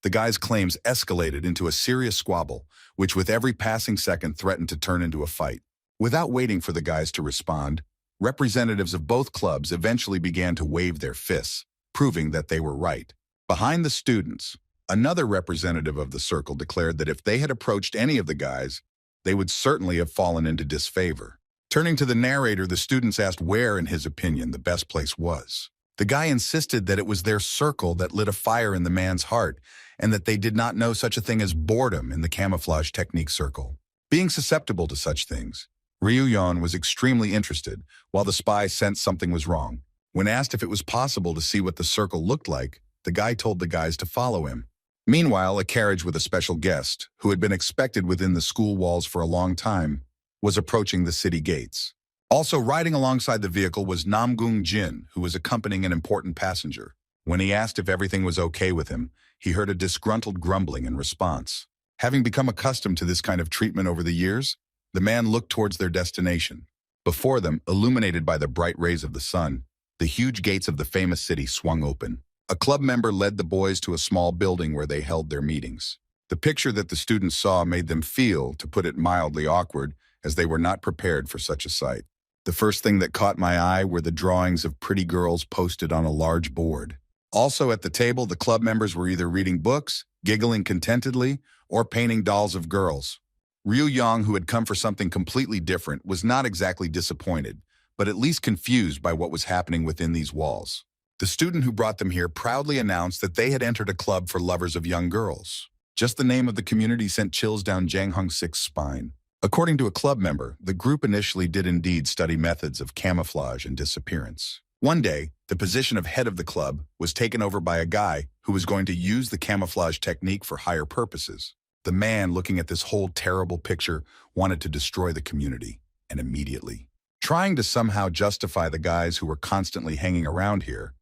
The guy's claims escalated into a serious squabble, which with every passing second threatened to turn into a fight. Without waiting for the guys to respond, representatives of both clubs eventually began to wave their fists, proving that they were right. Behind the students, another representative of the circle declared that if they had approached any of the guys, they would certainly have fallen into disfavor. Turning to the narrator, the students asked where, in his opinion, the best place was. The guy insisted that it was their circle that lit a fire in the man's heart, and that they did not know such a thing as boredom in the camouflage technique circle. Being susceptible to such things, Ryu Yoin was extremely interested, while the spy sensed something was wrong. When asked if it was possible to see what the circle looked like, the guy told the guys to follow him. Meanwhile, a carriage with a special guest, who had been expected within the school walls for a long time, was approaching the city gates. Also riding alongside the vehicle was Namgung Jin, who was accompanying an important passenger. When he asked if everything was okay with him, he heard a disgruntled grumbling in response. Having become accustomed to this kind of treatment over the years, the man looked towards their destination. Before them, illuminated by the bright rays of the sun, the huge gates of the famous city swung open. A club member led the boys to a small building where they held their meetings. The picture that the students saw made them feel, to put it mildly, awkward, as they were not prepared for such a sight. The first thing that caught my eye were the drawings of pretty girls posted on a large board. Also at the table, the club members were either reading books, giggling contentedly, or painting dolls of girls. Ryu Yang, who had come for something completely different, was not exactly disappointed, but at least confused by what was happening within these walls. The student who brought them here proudly announced that they had entered a club for lovers of young girls. Just the name of the community sent chills down Jang Hong Sik's spine. According to a club member, the group initially did indeed study methods of camouflage and disappearance. One day, the position of head of the club was taken over by a guy who was going to use the camouflage technique for higher purposes. The man, looking at this whole terrible picture, wanted to destroy the community, and immediately. Trying to somehow justify the guys who were constantly hanging around here,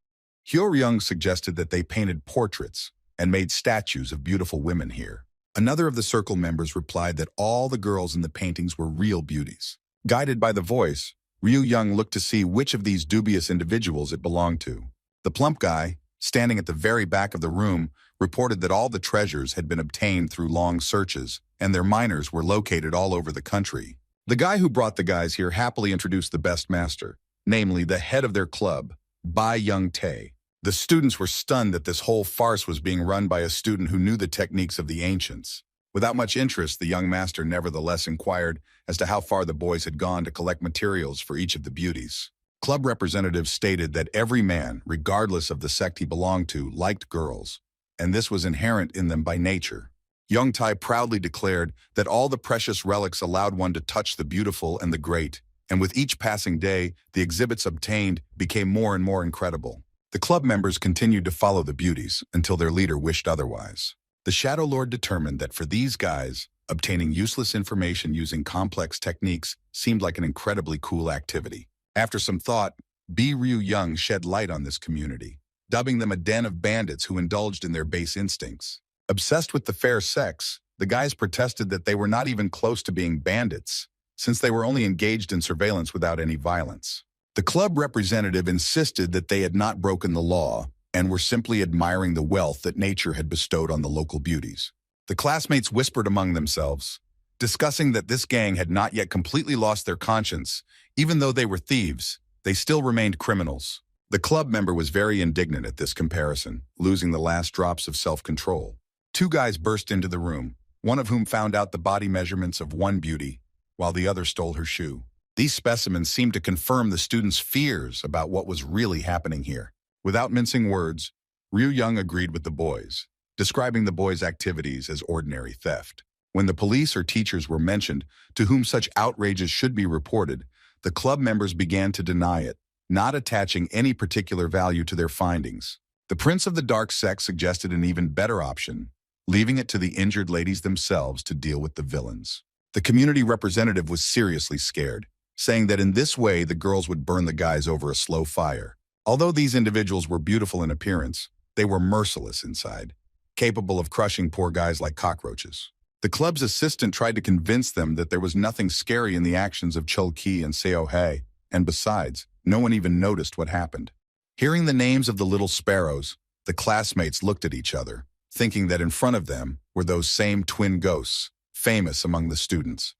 Hyo Ryung suggested that they painted portraits and made statues of beautiful women here. Another of the circle members replied that all the girls in the paintings were real beauties. Guided by the voice, Ryu Young looked to see which of these dubious individuals it belonged to. The plump guy, standing at the very back of the room, reported that all the treasures had been obtained through long searches, and their miners were located all over the country. The guy who brought the guys here happily introduced the best master, namely the head of their club, Bai Young Tae. The students were stunned that this whole farce was being run by a student who knew the techniques of the ancients. Without much interest, the young master nevertheless inquired as to how far the boys had gone to collect materials for each of the beauties. Club representatives stated that every man, regardless of the sect he belonged to, liked girls, and this was inherent in them by nature. Young Tai proudly declared that all the precious relics allowed one to touch the beautiful and the great, and with each passing day, the exhibits obtained became more and more incredible. The club members continued to follow the beauties until their leader wished otherwise. The Shadow Lord determined that for these guys, obtaining useless information using complex techniques seemed like an incredibly cool activity. After some thought, B. Ryu Young shed light on this community, dubbing them a den of bandits who indulged in their base instincts. Obsessed with the fair sex, the guys protested that they were not even close to being bandits, since they were only engaged in surveillance without any violence. The club representative insisted that they had not broken the law and were simply admiring the wealth that nature had bestowed on the local beauties. The classmates whispered among themselves, discussing that this gang had not yet completely lost their conscience. Even though they were thieves, they still remained criminals. The club member was very indignant at this comparison, losing the last drops of self-control. Two guys burst into the room, one of whom found out the body measurements of one beauty, while the other stole her shoe. These specimens seemed to confirm the students' fears about what was really happening here. Without mincing words, Ryu Young agreed with the boys, describing the boys' activities as ordinary theft. When the police or teachers were mentioned to whom such outrages should be reported, the club members began to deny it, not attaching any particular value to their findings. The Prince of the Dark Sect suggested an even better option, leaving it to the injured ladies themselves to deal with the villains. The community representative was seriously scared, saying that in this way the girls would burn the guys over a slow fire. Although these individuals were beautiful in appearance, they were merciless inside, capable of crushing poor guys like cockroaches. The club's assistant tried to convince them that there was nothing scary in the actions of Chul Ki and Seo Hei, and besides, no one even noticed what happened. Hearing the names of the little sparrows, the classmates looked at each other, thinking that in front of them were those same twin ghosts, famous among the students.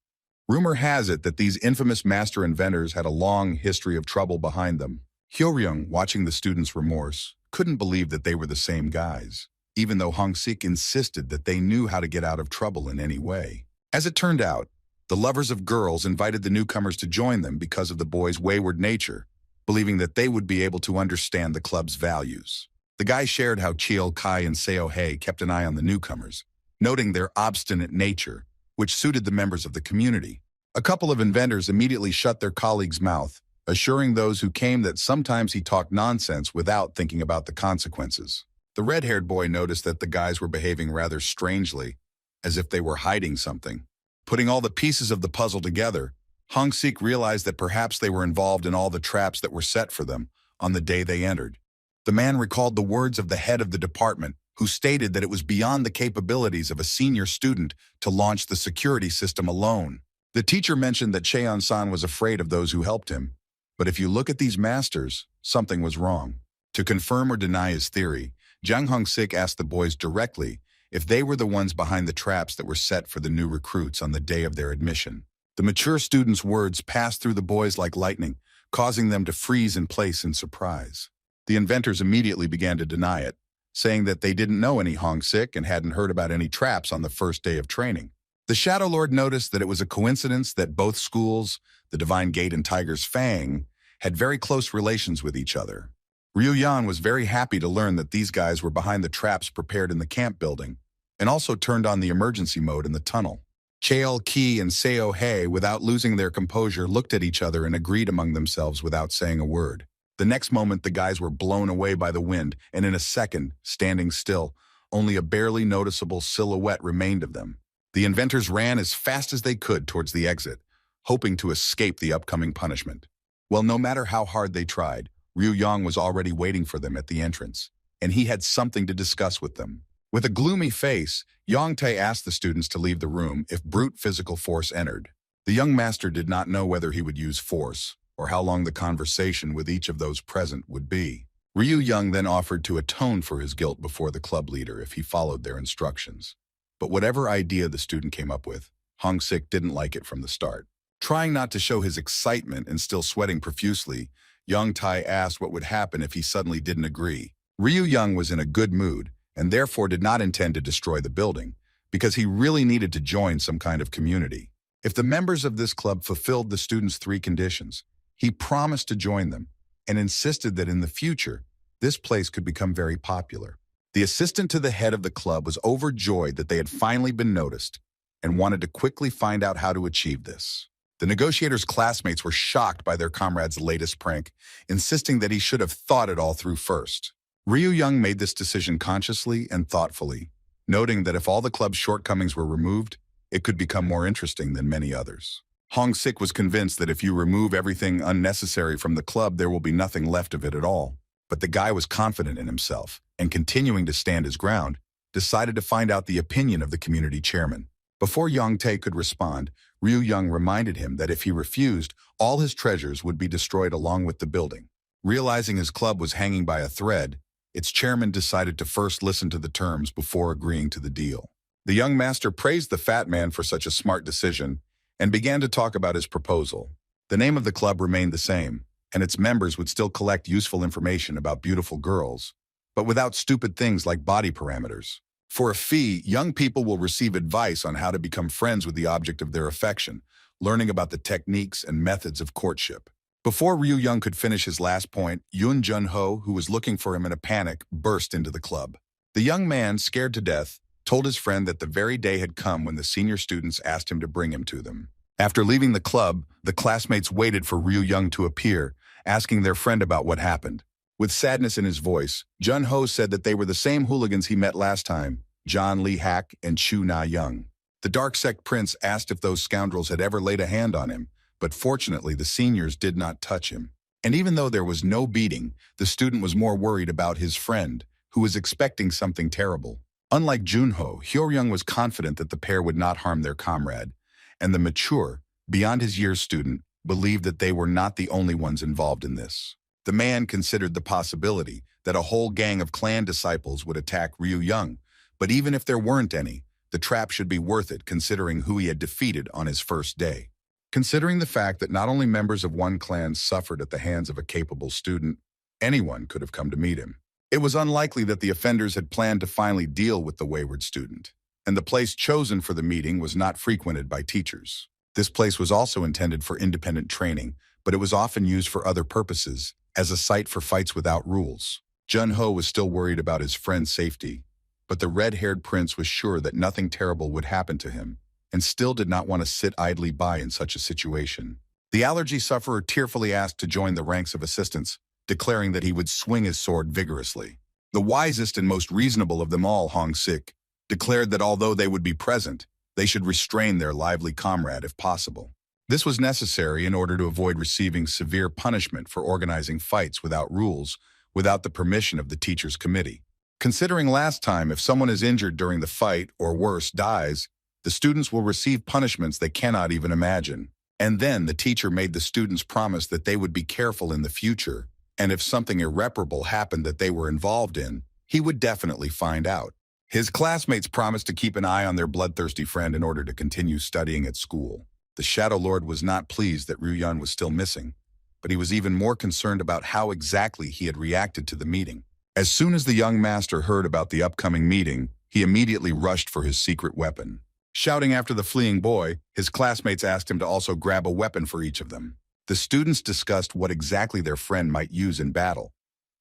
Rumor has it that these infamous master inventors had a long history of trouble behind them. Hyoryung, watching the students' remorse, couldn't believe that they were the same guys, even though Hong-sik insisted that they knew how to get out of trouble in any way. As it turned out, the lovers of girls invited the newcomers to join them because of the boys' wayward nature, believing that they would be able to understand the club's values. The guys shared how Cheol Kai and Seo Hei kept an eye on the newcomers, noting their obstinate nature, which suited the members of the community. A couple of inventors immediately shut their colleague's mouth, assuring those who came that sometimes he talked nonsense without thinking about the consequences. The red-haired boy noticed that the guys were behaving rather strangely, as if they were hiding something. Putting all the pieces of the puzzle together, Hong-sik realized that perhaps they were involved in all the traps that were set for them on the day they entered. The man recalled the words of the head of the department, who stated that it was beyond the capabilities of a senior student to launch the security system alone. The teacher mentioned that Cheon-san was afraid of those who helped him, but if you look at these masters, something was wrong. To confirm or deny his theory, Jang Hong-sik asked the boys directly if they were the ones behind the traps that were set for the new recruits on the day of their admission. The mature student's words passed through the boys like lightning, causing them to freeze in place in surprise. The inventors immediately began to deny it, saying that they didn't know any Hong-sik and hadn't heard about any traps on the first day of training. The Shadow Lord noticed that it was a coincidence that both schools, the Divine Gate and Tiger's Fang, had very close relations with each other. Ryu Yan was very happy to learn that these guys were behind the traps prepared in the camp building, and also turned on the emergency mode in the tunnel. Cheol Ki and Seo Hei, without losing their composure, looked at each other and agreed among themselves without saying a word. The next moment, the guys were blown away by the wind, and in a second, standing still, only a barely noticeable silhouette remained of them. The inventors ran as fast as they could towards the exit, hoping to escape the upcoming punishment. Well, no matter how hard they tried, Ryu Yang was already waiting for them at the entrance, and he had something to discuss with them. With a gloomy face, Yang Tae asked the students to leave the room if brute physical force entered. The young master did not know whether he would use force, or how long the conversation with each of those present would be. Ryu Young then offered to atone for his guilt before the club leader if he followed their instructions. But whatever idea the student came up with, Hong-sik didn't like it from the start. Trying not to show his excitement and still sweating profusely, Young Tai asked what would happen if he suddenly didn't agree. Ryu Young was in a good mood and therefore did not intend to destroy the building, because he really needed to join some kind of community. If the members of this club fulfilled the students' 3 conditions, he promised to join them and insisted that in the future, this place could become very popular. The assistant to the head of the club was overjoyed that they had finally been noticed and wanted to quickly find out how to achieve this. The negotiator's classmates were shocked by their comrade's latest prank, insisting that he should have thought it all through first. Ryu Young made this decision consciously and thoughtfully, noting that if all the club's shortcomings were removed, it could become more interesting than many others. Hong Sik was convinced that if you remove everything unnecessary from the club, there will be nothing left of it at all. But the guy was confident in himself, and continuing to stand his ground, decided to find out the opinion of the community chairman. Before Yang Tae could respond, Ryu Young reminded him that if he refused, all his treasures would be destroyed along with the building. Realizing his club was hanging by a thread, its chairman decided to first listen to the terms before agreeing to the deal. The young master praised the fat man for such a smart decision and began to talk about his proposal. The name of the club remained the same, and its members would still collect useful information about beautiful girls, but without stupid things like body parameters. For a fee, young people will receive advice on how to become friends with the object of their affection, learning about the techniques and methods of courtship. Before Ryu Young could finish his last point, Yoon Jun-ho, who was looking for him in a panic, burst into the club. The young man, scared to death, told his friend that the very day had come when the senior students asked him to bring him to them. After leaving the club, the classmates waited for Ryu Young to appear, asking their friend about what happened. With sadness in his voice, Jun-ho said that they were the same hooligans he met last time, John Lee Hak and Chu Na-young. The Dark Sect Prince asked if those scoundrels had ever laid a hand on him, but fortunately the seniors did not touch him. And even though there was no beating, the student was more worried about his friend, who was expecting something terrible. Unlike Junho, Hyo-young was confident that the pair would not harm their comrade, and the mature, beyond his years student believed that they were not the only ones involved in this. The man considered the possibility that a whole gang of clan disciples would attack Ryu Young, but even if there weren't any, the trap should be worth it considering who he had defeated on his first day. Considering the fact that not only members of one clan suffered at the hands of a capable student, anyone could have come to meet him. It was unlikely that the offenders had planned to finally deal with the wayward student, and the place chosen for the meeting was not frequented by teachers. This place was also intended for independent training, but it was often used for other purposes, as a site for fights without rules. Jun-ho was still worried about his friend's safety, but the red-haired prince was sure that nothing terrible would happen to him, and still did not want to sit idly by in such a situation. The allergy sufferer tearfully asked to join the ranks of assistants, declaring that he would swing his sword vigorously. The wisest and most reasonable of them all, Hong Sik, declared that although they would be present, they should restrain their lively comrade if possible. This was necessary in order to avoid receiving severe punishment for organizing fights without rules, without the permission of the teacher's committee. Considering last time, if someone is injured during the fight, or worse, dies, the students will receive punishments they cannot even imagine. And then the teacher made the students promise that they would be careful in the future, and if something irreparable happened that they were involved in, he would definitely find out. His classmates promised to keep an eye on their bloodthirsty friend in order to continue studying at school. The Shadow Lord was not pleased that Ryu-yeon was still missing, but he was even more concerned about how exactly he had reacted to the meeting. As soon as the young master heard about the upcoming meeting, he immediately rushed for his secret weapon. Shouting after the fleeing boy, his classmates asked him to also grab a weapon for each of them. The students discussed what exactly their friend might use in battle,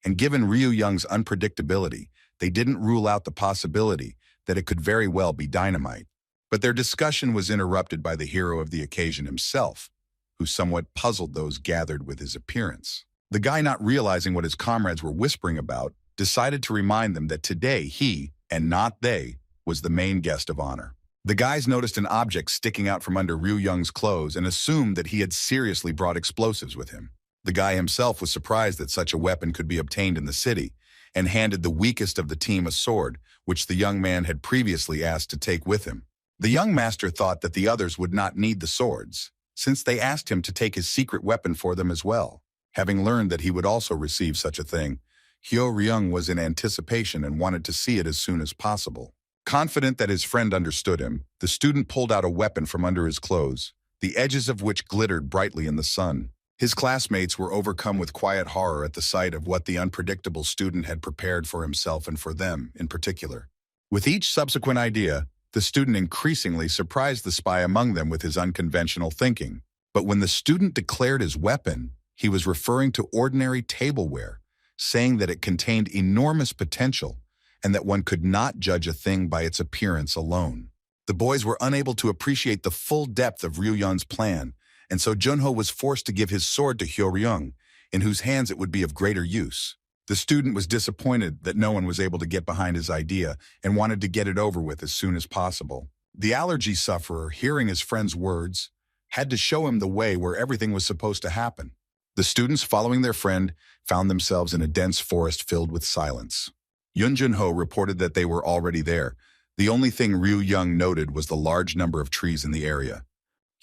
and given Ryu-young's unpredictability, they didn't rule out the possibility that it could very well be dynamite. But their discussion was interrupted by the hero of the occasion himself, who somewhat puzzled those gathered with his appearance. The guy, not realizing what his comrades were whispering about, decided to remind them that today he, and not they, was the main guest of honor. The guys noticed an object sticking out from under Ryu-young's clothes and assumed that he had seriously brought explosives with him. The guy himself was surprised that such a weapon could be obtained in the city, and handed the weakest of the team a sword, which the young man had previously asked to take with him. The young master thought that the others would not need the swords, since they asked him to take his secret weapon for them as well. Having learned that he would also receive such a thing, Hyo-ryung was in anticipation and wanted to see it as soon as possible. Confident that his friend understood him, the student pulled out a weapon from under his clothes, the edges of which glittered brightly in the sun. His classmates were overcome with quiet horror at the sight of what the unpredictable student had prepared for himself and for them in particular. With each subsequent idea, the student increasingly surprised the spy among them with his unconventional thinking. But when the student declared his weapon, he was referring to ordinary tableware, saying that it contained enormous potential and that one could not judge a thing by its appearance alone. The boys were unable to appreciate the full depth of Ryu-yeon's plan, and so Junho was forced to give his sword to Hyo-ryung, in whose hands it would be of greater use. The student was disappointed that no one was able to get behind his idea and wanted to get it over with as soon as possible. The allergy sufferer, hearing his friend's words, had to show him the way where everything was supposed to happen. The students, following their friend, found themselves in a dense forest filled with silence. Yoon Junho reported that they were already there. The only thing Ryu-yeong noted was the large number of trees in the area.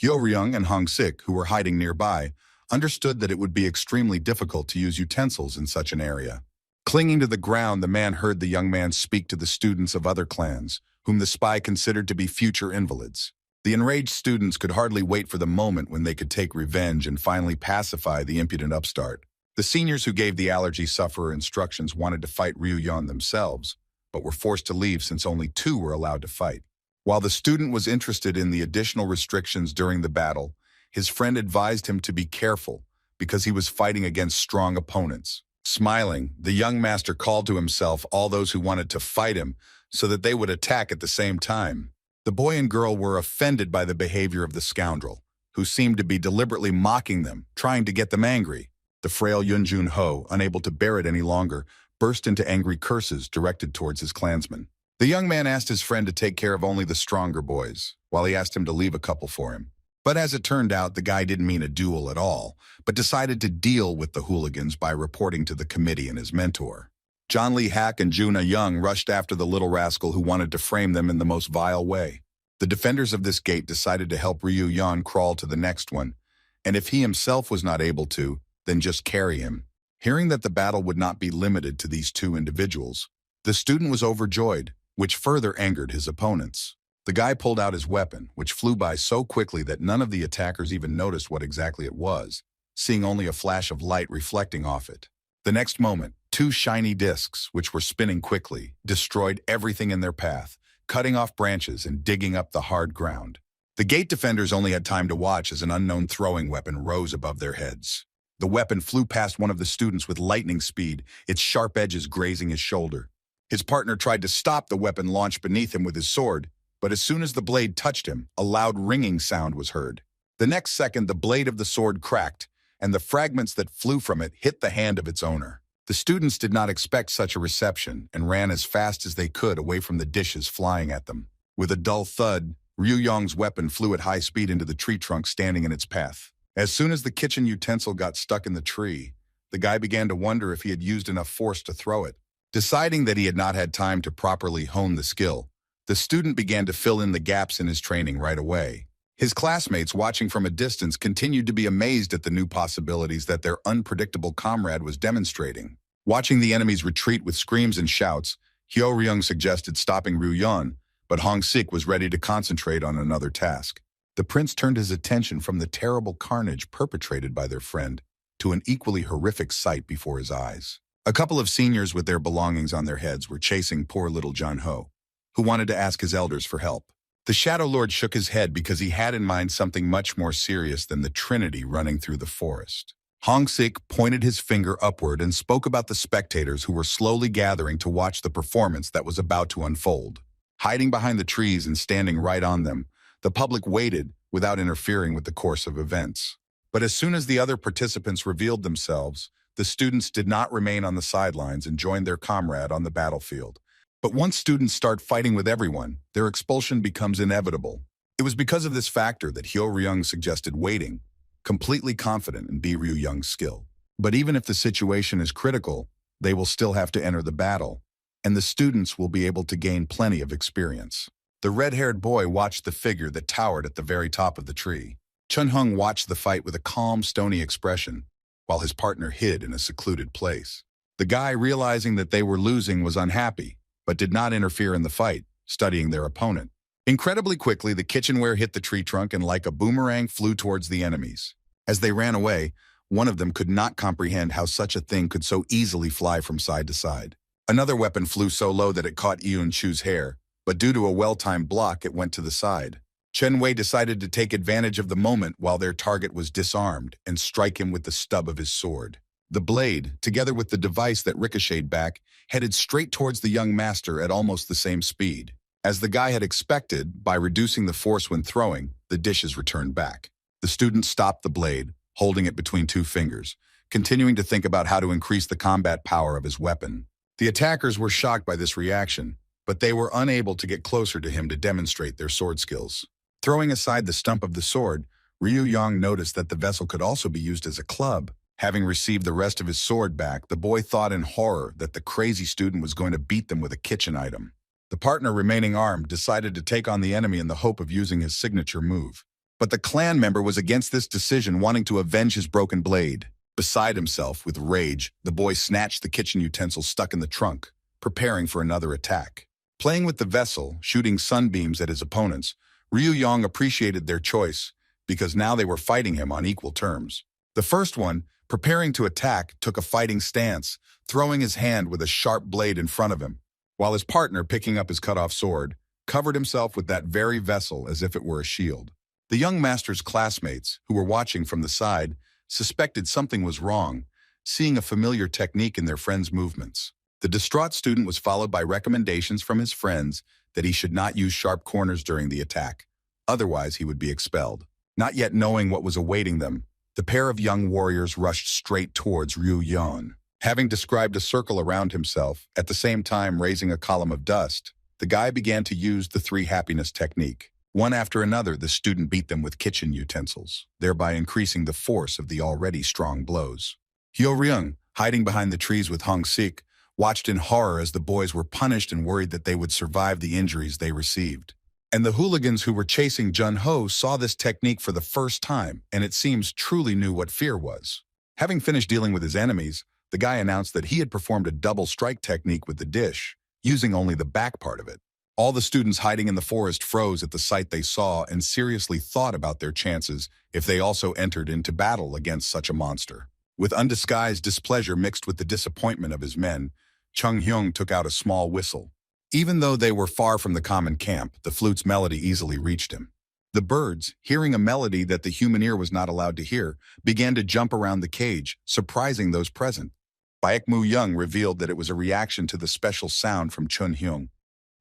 Hyo-ryung and Hong-sik, who were hiding nearby, understood that it would be extremely difficult to use utensils in such an area. Clinging to the ground, the man heard the young man speak to the students of other clans, whom the spy considered to be future invalids. The enraged students could hardly wait for the moment when they could take revenge and finally pacify the impudent upstart. The seniors who gave the allergy sufferer instructions wanted to fight Ryu-yeon themselves, but were forced to leave since only 2 were allowed to fight. While the student was interested in the additional restrictions during the battle, his friend advised him to be careful because he was fighting against strong opponents. Smiling, the young master called to himself all those who wanted to fight him so that they would attack at the same time. The boy and girl were offended by the behavior of the scoundrel, who seemed to be deliberately mocking them, trying to get them angry. The frail Yoon Junho, unable to bear it any longer, burst into angry curses directed towards his clansmen. The young man asked his friend to take care of only the stronger boys, while he asked him to leave a couple for him. But as it turned out, the guy didn't mean a duel at all, but decided to deal with the hooligans by reporting to the committee and his mentor. John Lee Hak and Juna Young rushed after the little rascal who wanted to frame them in the most vile way. The defenders of this gate decided to help Ryu-yeon crawl to the next one, and if he himself was not able to, then just carry him. Hearing that the battle would not be limited to these 2 individuals, the student was overjoyed, which further angered his opponents. The guy pulled out his weapon, which flew by so quickly that none of the attackers even noticed what exactly it was, seeing only a flash of light reflecting off it. The next moment, 2 shiny discs, which were spinning quickly, destroyed everything in their path, cutting off branches and digging up the hard ground. The gate defenders only had time to watch as an unknown throwing weapon rose above their heads. The weapon flew past one of the students with lightning speed, its sharp edges grazing his shoulder. His partner tried to stop the weapon launched beneath him with his sword, but as soon as the blade touched him, a loud ringing sound was heard. The next second, the blade of the sword cracked, and the fragments that flew from it hit the hand of its owner. The students did not expect such a reception and ran as fast as they could away from the dishes flying at them. With a dull thud, Ryu-yeong's weapon flew at high speed into the tree trunk standing in its path. As soon as the kitchen utensil got stuck in the tree, the guy began to wonder if he had used enough force to throw it. Deciding that he had not had time to properly hone the skill, the student began to fill in the gaps in his training right away. His classmates, watching from a distance, continued to be amazed at the new possibilities that their unpredictable comrade was demonstrating. Watching the enemies retreat with screams and shouts, Hyo-ryung suggested stopping Ryu-yeon, but Hong-sik was ready to concentrate on another task. The prince turned his attention from the terrible carnage perpetrated by their friend to an equally horrific sight before his eyes. A couple of seniors with their belongings on their heads were chasing poor little Junho, who wanted to ask his elders for help. The Shadow Lord shook his head because he had in mind something much more serious than the Trinity running through the forest. Hong-sik pointed his finger upward and spoke about the spectators who were slowly gathering to watch the performance that was about to unfold. Hiding behind the trees and standing right on them, the public waited without interfering with the course of events. But as soon as the other participants revealed themselves, the students did not remain on the sidelines and joined their comrade on the battlefield. But once students start fighting with everyone, their expulsion becomes inevitable. It was because of this factor that Hyo-ryung suggested waiting, completely confident in Ryu-yeong's skill. But even if the situation is critical, they will still have to enter the battle, and the students will be able to gain plenty of experience. The red-haired boy watched the figure that towered at the very top of the tree. Chun-hung watched the fight with a calm, stony expression, while his partner hid in a secluded place. The guy, realizing that they were losing, was unhappy, but did not interfere in the fight, studying their opponent. Incredibly quickly, the kitchenware hit the tree trunk and like a boomerang flew towards the enemies. As they ran away, one of them could not comprehend how such a thing could so easily fly from side to side. Another weapon flew so low that it caught Yoon Chu's hair, but due to a well-timed block, it went to the side. Chen Wei decided to take advantage of the moment while their target was disarmed and strike him with the stub of his sword. The blade, together with the device that ricocheted back, headed straight towards the young master at almost the same speed. As the guy had expected, by reducing the force when throwing, the dishes returned back. The student stopped the blade, holding it between two fingers, continuing to think about how to increase the combat power of his weapon. The attackers were shocked by this reaction, but they were unable to get closer to him to demonstrate their sword skills. Throwing aside the stump of the sword, Ryu Yang noticed that the vessel could also be used as a club. Having received the rest of his sword back, the boy thought in horror that the crazy student was going to beat them with a kitchen item. The partner, remaining armed, decided to take on the enemy in the hope of using his signature move. But the clan member was against this decision, wanting to avenge his broken blade. Beside himself with rage, the boy snatched the kitchen utensil stuck in the trunk, preparing for another attack. Playing with the vessel, shooting sunbeams at his opponents, Ryu Yang appreciated their choice because now they were fighting him on equal terms. The first one, preparing to attack, took a fighting stance, throwing his hand with a sharp blade in front of him, while his partner, picking up his cut-off sword, covered himself with that very vessel as if it were a shield. The young master's classmates, who were watching from the side, suspected something was wrong, seeing a familiar technique in their friend's movements. The distraught student was followed by recommendations from his friends that he should not use sharp corners during the attack, otherwise he would be expelled. Not yet knowing what was awaiting them, the pair of young warriors rushed straight towards Ryu Yan. Having described a circle around himself, at the same time raising a column of dust, the guy began to use the three happiness technique. One after another, the student beat them with kitchen utensils, thereby increasing the force of the already strong blows. Hyo Ryung, hiding behind the trees with Hong Sik, watched in horror as the boys were punished and worried that they would survive the injuries they received. And the hooligans who were chasing Jun Ho saw this technique for the first time, and it seems truly knew what fear was. Having finished dealing with his enemies, the guy announced that he had performed a double strike technique with the dish, using only the back part of it. All the students hiding in the forest froze at the sight they saw and seriously thought about their chances if they also entered into battle against such a monster. With undisguised displeasure mixed with the disappointment of his men, Chung Hyung took out a small whistle. Even though they were far from the common camp, the flute's melody easily reached him. The birds, hearing a melody that the human ear was not allowed to hear, began to jump around the cage, surprising those present. Baek Mu Young revealed that it was a reaction to the special sound from Chun Hyung.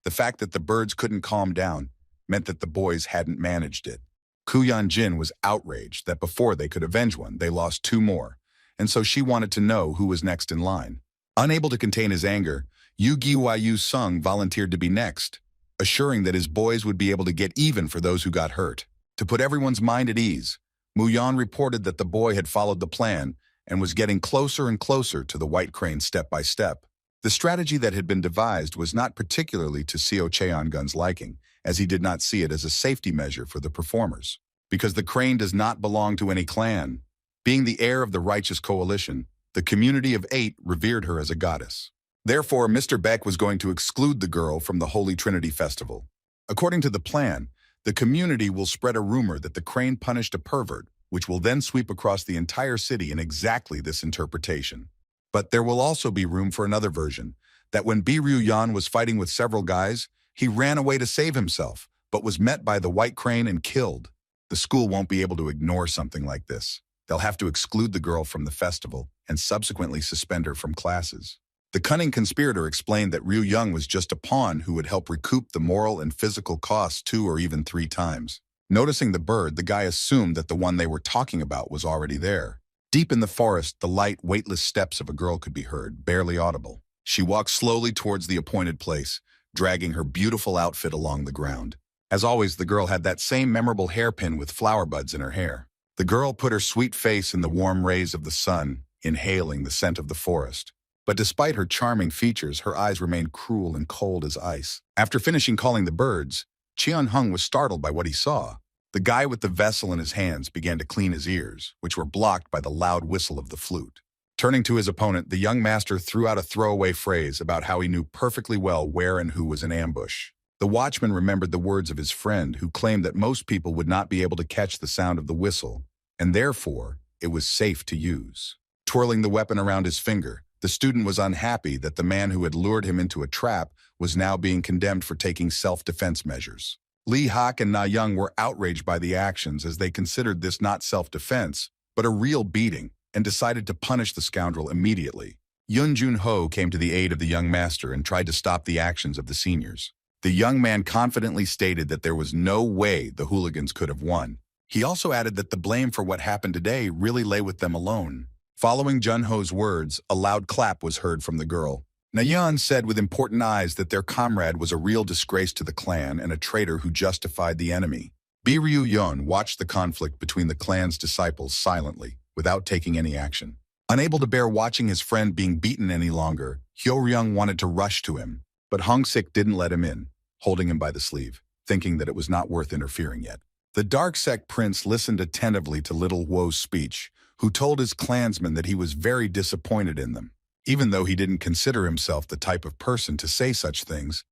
The fact that the birds couldn't calm down meant that the boys hadn't managed it. Kuyan Jin was outraged that before they could avenge one, they lost two more, and so she wanted to know who was next in line. Unable to contain his anger, Yu Gi-Yu Sung volunteered to be next, assuring that his boys would be able to get even for those who got hurt. To put everyone's mind at ease, Muyan reported that the boy had followed the plan and was getting closer and closer to the white crane step by step. The strategy that had been devised was not particularly to Seo Cheon-gun's liking, as he did not see it as a safety measure for the performers. Because the crane does not belong to any clan, being the heir of the righteous coalition, the community of 8 revered her as a goddess. Therefore, Mr. Beck was going to exclude the girl from the Holy Trinity Festival. According to the plan, the community will spread a rumor that the crane punished a pervert, which will then sweep across the entire city in exactly this interpretation. But there will also be room for another version, that when Ryu Yan was fighting with several guys, he ran away to save himself, but was met by the white crane and killed. The school won't be able to ignore something like this. They'll have to exclude the girl from the festival and subsequently suspend her from classes. The cunning conspirator explained that Ryu Young was just a pawn who would help recoup the moral and physical costs 2 or even 3 times. Noticing the bird, the guy assumed that the one they were talking about was already there. Deep in the forest, the light, weightless steps of a girl could be heard, barely audible. She walked slowly towards the appointed place, dragging her beautiful outfit along the ground. As always, the girl had that same memorable hairpin with flower buds in her hair. The girl put her sweet face in the warm rays of the sun, inhaling the scent of the forest. But despite her charming features, her eyes remained cruel and cold as ice. After finishing calling the birds, Cheon Hung was startled by what he saw. The guy with the vessel in his hands began to clean his ears, which were blocked by the loud whistle of the flute. Turning to his opponent, the young master threw out a throwaway phrase about how he knew perfectly well where and who was in ambush. The watchman remembered the words of his friend who claimed that most people would not be able to catch the sound of the whistle, and therefore it was safe to use. Twirling the weapon around his finger, the student was unhappy that the man who had lured him into a trap was now being condemned for taking self-defense measures. Lee Hak and Na Young were outraged by the actions as they considered this not self-defense, but a real beating, and decided to punish the scoundrel immediately. Yun Jun Ho came to the aid of the young master and tried to stop the actions of the seniors. The young man confidently stated that there was no way the hooligans could have won. He also added that the blame for what happened today really lay with them alone. Following Jun Ho's words, a loud clap was heard from the girl. Nayeon said with important eyes that their comrade was a real disgrace to the clan and a traitor who justified the enemy. Biryu Yeon watched the conflict between the clan's disciples silently, without taking any action. Unable to bear watching his friend being beaten any longer, Hyo-ryung wanted to rush to him, but Hong-sik didn't let him in, holding him by the sleeve, thinking that it was not worth interfering yet. The dark sect prince listened attentively to little Wo's speech, who told his clansmen that he was very disappointed in them. Even though he didn't consider himself the type of person to say such things,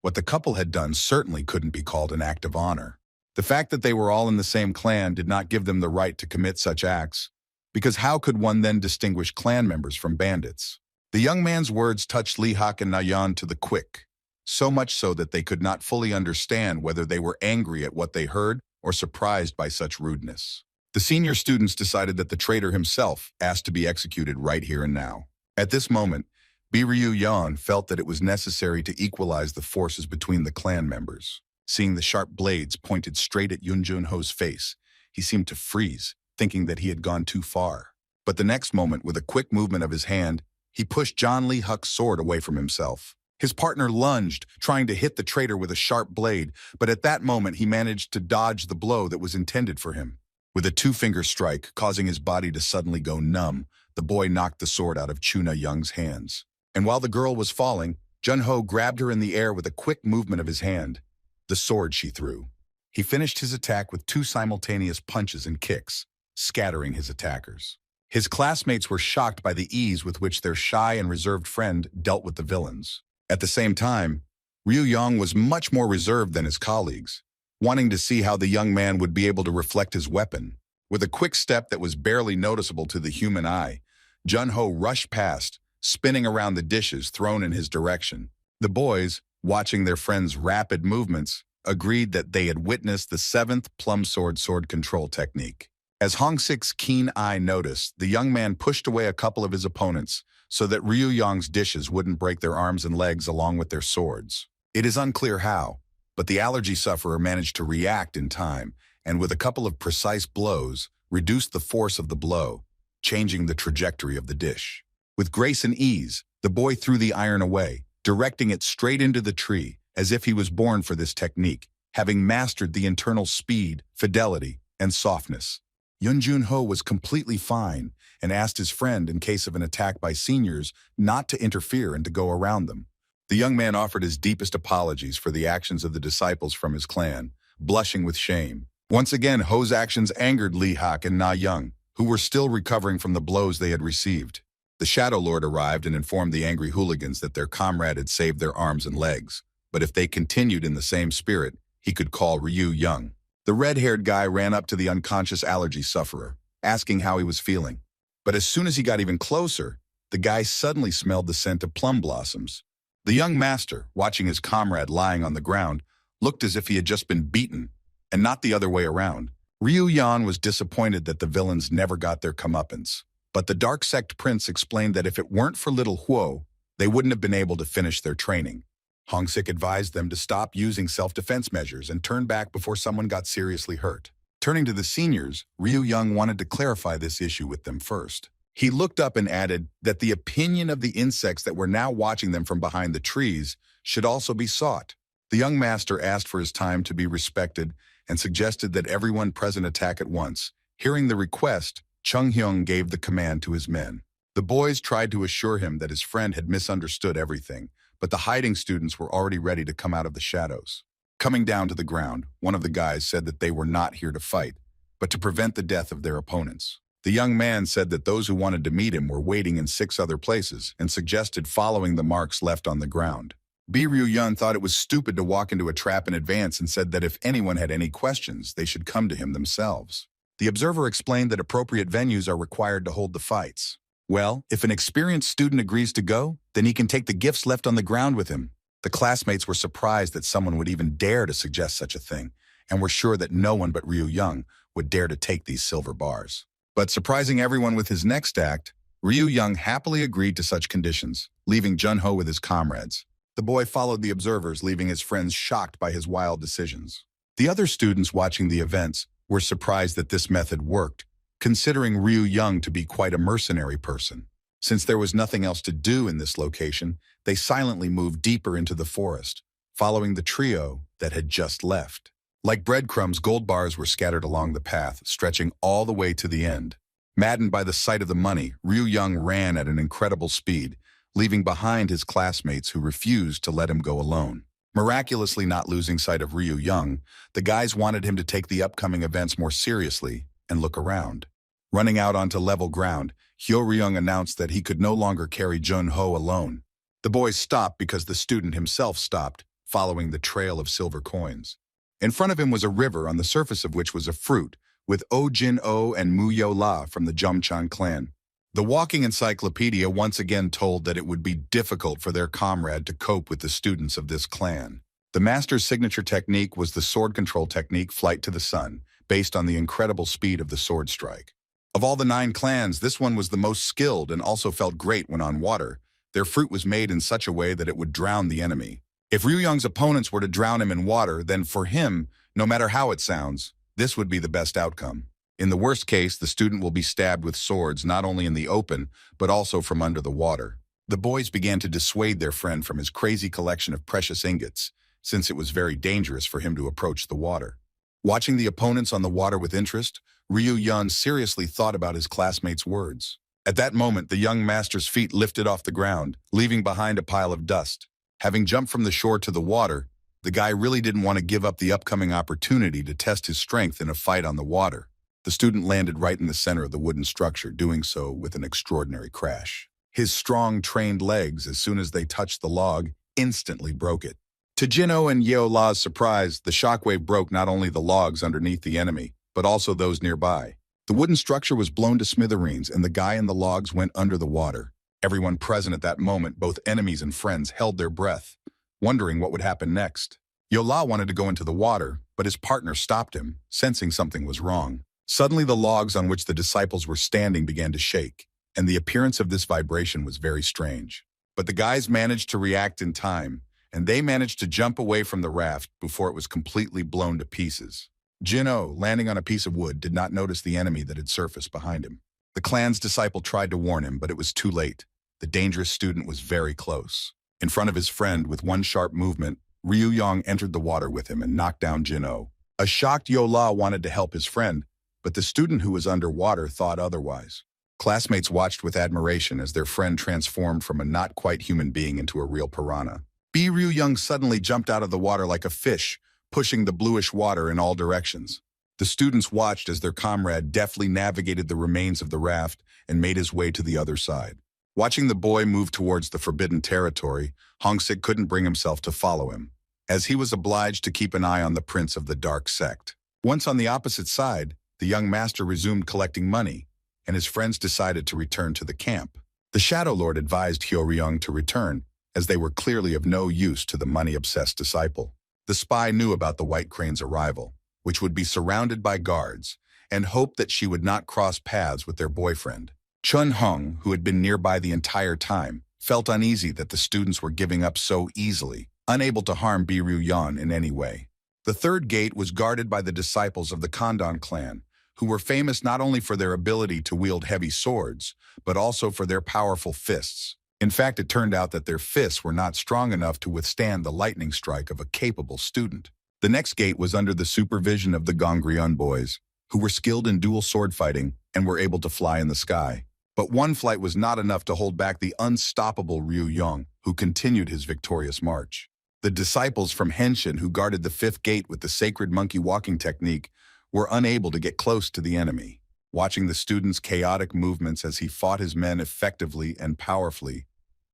what the couple had done certainly couldn't be called an act of honor. The fact that they were all in the same clan did not give them the right to commit such acts, because how could one then distinguish clan members from bandits? The young man's words touched Lee Hak and Nayeon to the quick, so much so that they could not fully understand whether they were angry at what they heard or surprised by such rudeness. The senior students decided that the traitor himself asked to be executed right here and now. At this moment, Biryu Yeon felt that it was necessary to equalize the forces between the clan members. Seeing the sharp blades pointed straight at Yun Jun Ho's face, he seemed to freeze, thinking that he had gone too far. But the next moment, with a quick movement of his hand, he pushed John Lee Huk's sword away from himself. His partner lunged, trying to hit the traitor with a sharp blade, but at that moment he managed to dodge the blow that was intended for him. With a two-finger strike, causing his body to suddenly go numb, the boy knocked the sword out of Chuna Young's hands. And while the girl was falling, Jun Ho grabbed her in the air with a quick movement of his hand, the sword she threw. He finished his attack with two simultaneous punches and kicks, scattering his attackers. His classmates were shocked by the ease with which their shy and reserved friend dealt with the villains. At the same time, Ryu Yong was much more reserved than his colleagues, wanting to see how the young man would be able to reflect his weapon. With a quick step that was barely noticeable to the human eye, Jun Ho rushed past, spinning around the dishes thrown in his direction. The boys, watching their friend's rapid movements, agreed that they had witnessed the 7th plum sword control technique. As Hong-sik's keen eye noticed, the young man pushed away a couple of his opponents so that Ryu Yong's dishes wouldn't break their arms and legs along with their swords. It is unclear how, but the allergy sufferer managed to react in time, and with a couple of precise blows, reduced the force of the blow, changing the trajectory of the dish. With grace and ease, the boy threw the iron away, directing it straight into the tree, as if he was born for this technique, having mastered the internal speed, fidelity, and softness. Yun Jun Ho was completely fine and asked his friend, in case of an attack by seniors, not to interfere and to go around them. The young man offered his deepest apologies for the actions of the disciples from his clan, blushing with shame. Once again, Ho's actions angered Lee Hak and Na Young, who were still recovering from the blows they had received. The Shadow Lord arrived and informed the angry hooligans that their comrade had saved their arms and legs, but if they continued in the same spirit, he could call Ryu Young. The red-haired guy ran up to the unconscious allergy sufferer, asking how he was feeling. But as soon as he got even closer, the guy suddenly smelled the scent of plum blossoms. The young master, watching his comrade lying on the ground, looked as if he had just been beaten, and not the other way around. Ryu Yan was disappointed that the villains never got their comeuppance, but the Dark Sect Prince explained that if it weren't for little Huo, they wouldn't have been able to finish their training. Hong-sik advised them to stop using self-defense measures and turn back before someone got seriously hurt. Turning to the seniors, Ryu Young wanted to clarify this issue with them first. He looked up and added that the opinion of the insects that were now watching them from behind the trees should also be sought. The young master asked for his time to be respected and suggested that everyone present attack at once. Hearing the request, Chung Hyung gave the command to his men. The boys tried to assure him that his friend had misunderstood everything, but the hiding students were already ready to come out of the shadows. Coming down to the ground, one of the guys said that they were not here to fight, but to prevent the death of their opponents. The young man said that those who wanted to meet him were waiting in 6 other places and suggested following the marks left on the ground. Ryu-yun thought it was stupid to walk into a trap in advance and said that if anyone had any questions, they should come to him themselves. The observer explained that appropriate venues are required to hold the fights. Well, if an experienced student agrees to go, then he can take the gifts left on the ground with him. The classmates were surprised that someone would even dare to suggest such a thing, and were sure that no one but Ryu-young would dare to take these silver bars. But surprising everyone with his next act, Ryu-young happily agreed to such conditions, leaving Jun-ho with his comrades. The boy followed the observers, leaving his friends shocked by his wild decisions. The other students watching the events were surprised that this method worked, considering Ryu-young to be quite a mercenary person. Since there was nothing else to do in this location, they silently moved deeper into the forest, following the trio that had just left. Like breadcrumbs, gold bars were scattered along the path, stretching all the way to the end. Maddened by the sight of the money, Ryu-young ran at an incredible speed, leaving behind his classmates who refused to let him go alone. Miraculously not losing sight of Ryu-young, the guys wanted him to take the upcoming events more seriously and look around. Running out onto level ground, Hyo-ryung announced that he could no longer carry Jun-ho alone. The boys stopped because the student himself stopped, following the trail of silver coins. In front of him was a river on the surface of which was a fruit, with Oh-jin-oh and Mu-yo-la from the Jumchan clan. The walking encyclopedia once again told that it would be difficult for their comrade to cope with the students of this clan. The master's signature technique was the sword control technique Flight to the Sun, based on the incredible speed of the sword strike. Of all the 9 clans, this one was the most skilled and also felt great when on water. Their fruit was made in such a way that it would drown the enemy. If Ryu-young's opponents were to drown him in water, then for him, no matter how it sounds, this would be the best outcome. In the worst case, the student will be stabbed with swords not only in the open, but also from under the water. The boys began to dissuade their friend from his crazy collection of precious ingots, since it was very dangerous for him to approach the water. Watching the opponents on the water with interest, Ryu-young seriously thought about his classmates' words. At that moment, the young master's feet lifted off the ground, leaving behind a pile of dust. Having jumped from the shore to the water, the guy really didn't want to give up the upcoming opportunity to test his strength in a fight on the water. The student landed right in the center of the wooden structure, doing so with an extraordinary crash. His strong, trained legs, as soon as they touched the log, instantly broke it. To Jin-oh and Yeo-la's surprise, the shockwave broke not only the logs underneath the enemy, but also those nearby. The wooden structure was blown to smithereens, and the guy and the logs went under the water. Everyone present at that moment, both enemies and friends, held their breath, wondering what would happen next. Yeo-la wanted to go into the water, but his partner stopped him, sensing something was wrong. Suddenly, the logs on which the disciples were standing began to shake, and the appearance of this vibration was very strange. But the guys managed to react in time, and they managed to jump away from the raft before it was completely blown to pieces. Jin-oh, landing on a piece of wood, did not notice the enemy that had surfaced behind him. The clan's disciple tried to warn him, but it was too late. The dangerous student was very close. In front of his friend, with one sharp movement, Ryu-young entered the water with him and knocked down Jin-oh. A shocked Yeo-la wanted to help his friend, but the student who was underwater thought otherwise. Classmates watched with admiration as their friend transformed from a not-quite-human being into a real piranha. Ryu-young suddenly jumped out of the water like a fish, pushing the bluish water in all directions. The students watched as their comrade deftly navigated the remains of the raft and made his way to the other side. Watching the boy move towards the forbidden territory, Hong-sik couldn't bring himself to follow him, as he was obliged to keep an eye on the prince of the dark sect. Once on the opposite side, the young master resumed collecting money, and his friends decided to return to the camp. The Shadow Lord advised Hyo-ryung to return, as they were clearly of no use to the money-obsessed disciple. The spy knew about the White Crane's arrival, which would be surrounded by guards, and hoped that she would not cross paths with their boyfriend. Chun-hung, who had been nearby the entire time, felt uneasy that the students were giving up so easily, unable to harm Ryu-young in any way. The third gate was guarded by the disciples of the Kondon clan, who were famous not only for their ability to wield heavy swords, but also for their powerful fists. In fact, it turned out that their fists were not strong enough to withstand the lightning strike of a capable student. The next gate was under the supervision of the Gongryun boys, who were skilled in dual sword fighting and were able to fly in the sky. But one flight was not enough to hold back the unstoppable Ryu-young, who continued his victorious march. The disciples from Henshin, who guarded the fifth gate with the sacred monkey walking technique, were unable to get close to the enemy. Watching the student's chaotic movements as he fought his men effectively and powerfully,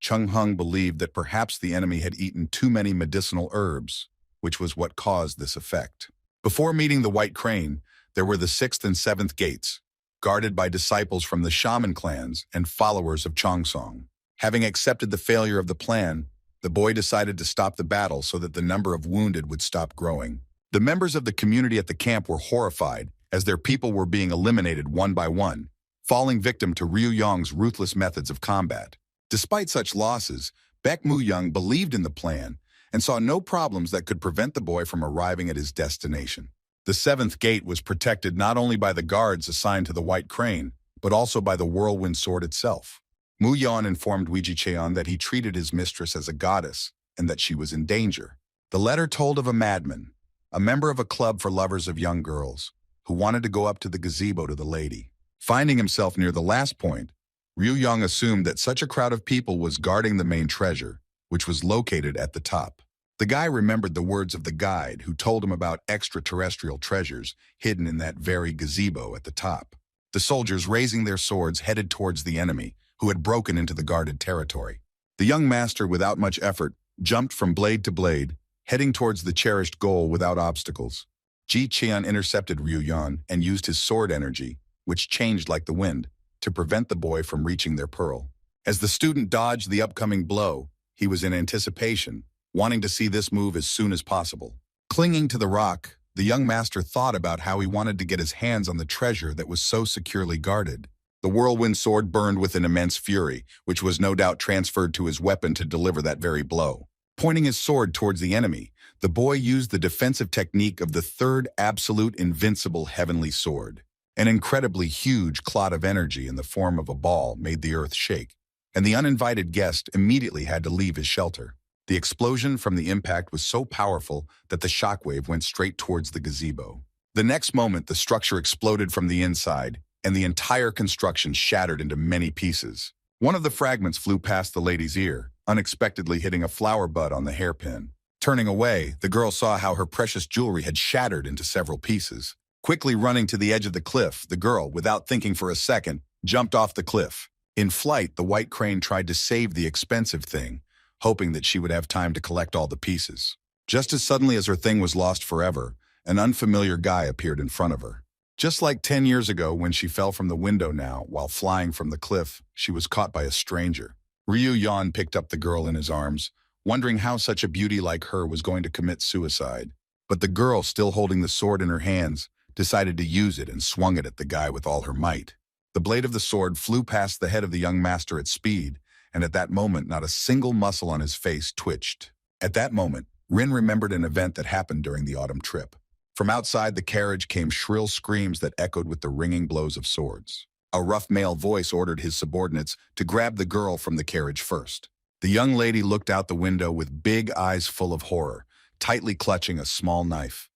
Chung Hung believed that perhaps the enemy had eaten too many medicinal herbs, which was what caused this effect. Before meeting the White Crane, there were the 6th and 7th gates, guarded by disciples from the shaman clans and followers of Chongsong. Having accepted the failure of the plan, the boy decided to stop the battle so that the number of wounded would stop growing. The members of the community at the camp were horrified as their people were being eliminated one by one, falling victim to Ryu Yong's ruthless methods of combat. Despite such losses, Baek Mu Young believed in the plan and saw no problems that could prevent the boy from arriving at his destination. The 7th gate was protected not only by the guards assigned to the White Crane, but also by the Whirlwind Sword itself. Mu Yan informed Weiji Cheon that he treated his mistress as a goddess and that she was in danger. The letter told of a madman, a member of a club for lovers of young girls, who wanted to go up to the gazebo to the lady. Finding himself near the last point, Ryu Yang assumed that such a crowd of people was guarding the main treasure, which was located at the top. The guy remembered the words of the guide who told him about extraterrestrial treasures hidden in that very gazebo at the top. The soldiers, raising their swords, headed towards the enemy, who had broken into the guarded territory. The young master, without much effort, jumped from blade to blade, heading towards the cherished goal without obstacles. Ji Qian intercepted Ryu Yan and used his sword energy, which changed like the wind, to prevent the boy from reaching their pearl. As the student dodged the upcoming blow, he was in anticipation, wanting to see this move as soon as possible. Clinging to the rock, the young master thought about how he wanted to get his hands on the treasure that was so securely guarded. The whirlwind sword burned with an immense fury, which was no doubt transferred to his weapon to deliver that very blow. Pointing his sword towards the enemy, the boy used the defensive technique of the 3rd absolute invincible heavenly sword. An incredibly huge clot of energy in the form of a ball made the earth shake, and the uninvited guest immediately had to leave his shelter. The explosion from the impact was so powerful that the shockwave went straight towards the gazebo. The next moment, the structure exploded from the inside, and the entire construction shattered into many pieces. One of the fragments flew past the lady's ear, unexpectedly hitting a flower bud on the hairpin. Turning away, the girl saw how her precious jewelry had shattered into several pieces. Quickly running to the edge of the cliff, the girl, without thinking for a second, jumped off the cliff. In flight, the White Crane tried to save the expensive thing, hoping that she would have time to collect all the pieces. Just as suddenly as her thing was lost forever, an unfamiliar guy appeared in front of her. Just like 10 years ago when she fell from the window now, while flying from the cliff, she was caught by a stranger. Ryu Yan picked up the girl in his arms, wondering how such a beauty like her was going to commit suicide. But the girl, still holding the sword in her hands, decided to use it and swung it at the guy with all her might. The blade of the sword flew past the head of the young master at speed, and at that moment, not a single muscle on his face twitched. At that moment, Rin remembered an event that happened during the autumn trip. From outside the carriage came shrill screams that echoed with the ringing blows of swords. A rough male voice ordered his subordinates to grab the girl from the carriage first. The young lady looked out the window with big eyes full of horror, tightly clutching a small knife.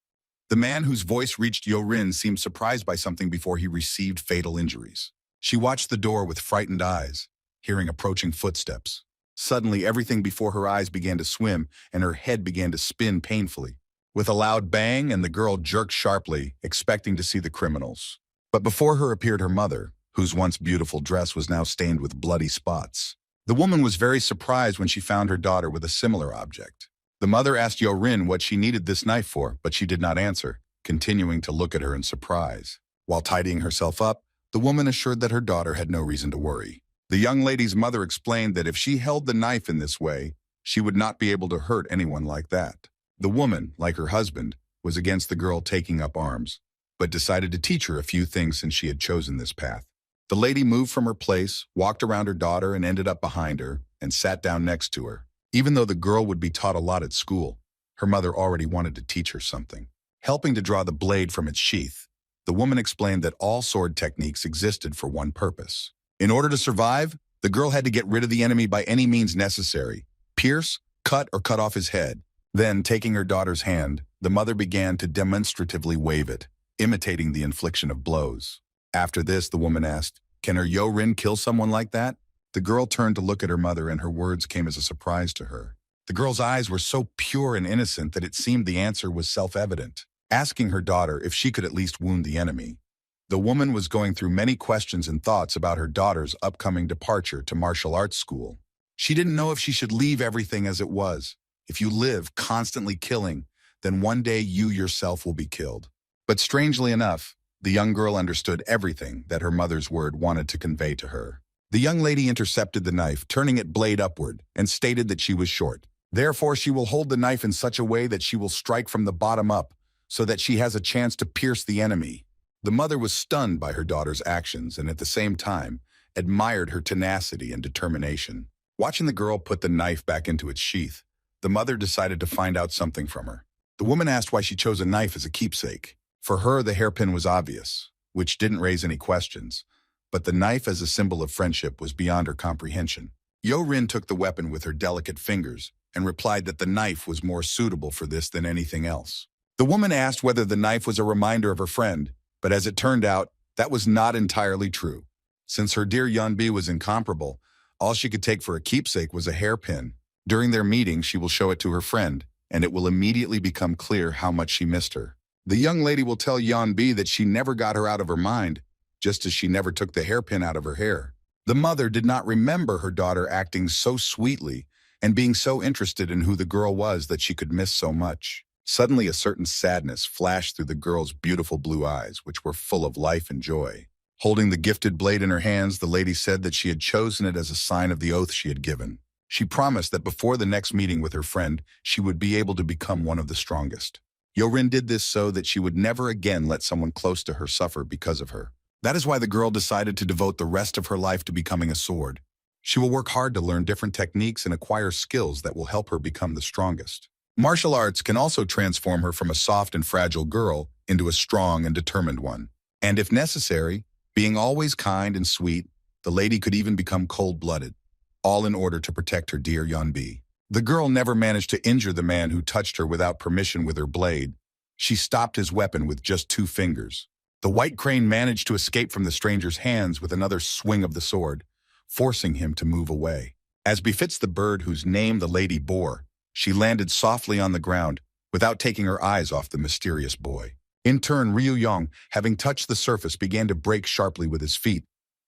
The man whose voice reached Yorin seemed surprised by something before he received fatal injuries. She watched the door with frightened eyes, hearing approaching footsteps. Suddenly, everything before her eyes began to swim, and her head began to spin painfully. With a loud bang, and the girl jerked sharply, expecting to see the criminals. But before her appeared her mother, whose once beautiful dress was now stained with bloody spots. The woman was very surprised when she found her daughter with a similar object. The mother asked Yorin what she needed this knife for, but she did not answer, continuing to look at her in surprise. While tidying herself up, the woman assured that her daughter had no reason to worry. The young lady's mother explained that if she held the knife in this way, she would not be able to hurt anyone like that. The woman, like her husband, was against the girl taking up arms, but decided to teach her a few things since she had chosen this path. The lady moved from her place, walked around her daughter and ended up behind her, and sat down next to her. Even though the girl would be taught a lot at school, her mother already wanted to teach her something. Helping to draw the blade from its sheath, the woman explained that all sword techniques existed for one purpose. In order to survive, the girl had to get rid of the enemy by any means necessary, pierce, cut, or cut off his head. Then, taking her daughter's hand, the mother began to demonstratively wave it, imitating the infliction of blows. After this, the woman asked, "Can her Yorin kill someone like that?" The girl turned to look at her mother, and her words came as a surprise to her. The girl's eyes were so pure and innocent that it seemed the answer was self-evident, asking her daughter if she could at least wound the enemy. The woman was going through many questions and thoughts about her daughter's upcoming departure to martial arts school. She didn't know if she should leave everything as it was. If you live constantly killing, then one day you yourself will be killed. But strangely enough, the young girl understood everything that her mother's word wanted to convey to her. The young lady intercepted the knife, turning it blade upward, and stated that she was short. Therefore, she will hold the knife in such a way that she will strike from the bottom up, so that she has a chance to pierce the enemy. The mother was stunned by her daughter's actions and at the same time admired her tenacity and determination. Watching the girl put the knife back into its sheath, the mother decided to find out something from her. The woman asked why she chose a knife as a keepsake. For her, the hairpin was obvious, which didn't raise any questions, but the knife as a symbol of friendship was beyond her comprehension. Yoin took the weapon with her delicate fingers and replied that the knife was more suitable for this than anything else. The woman asked whether the knife was a reminder of her friend, but as it turned out, that was not entirely true. Since her dear Yeonbi was incomparable, all she could take for a keepsake was a hairpin. During their meeting, she will show it to her friend, and it will immediately become clear how much she missed her. The young lady will tell Yeonbi that she never got her out of her mind, just as she never took the hairpin out of her hair. The mother did not remember her daughter acting so sweetly and being so interested in who the girl was that she could miss so much. Suddenly, a certain sadness flashed through the girl's beautiful blue eyes, which were full of life and joy. Holding the gifted blade in her hands, the lady said that she had chosen it as a sign of the oath she had given. She promised that before the next meeting with her friend, she would be able to become one of the strongest. Yoin did this so that she would never again let someone close to her suffer because of her. That is why the girl decided to devote the rest of her life to becoming a sword. She will work hard to learn different techniques and acquire skills that will help her become the strongest. Martial arts can also transform her from a soft and fragile girl into a strong and determined one. And if necessary, being always kind and sweet, the lady could even become cold-blooded, all in order to protect her dear Yeonbi. The girl never managed to injure the man who touched her without permission with her blade. She stopped his weapon with just 2 fingers. The white crane managed to escape from the stranger's hands with another swing of the sword, forcing him to move away. As befits the bird whose name the lady bore, she landed softly on the ground without taking her eyes off the mysterious boy. In turn, Ryu Yong, having touched the surface, began to break sharply with his feet,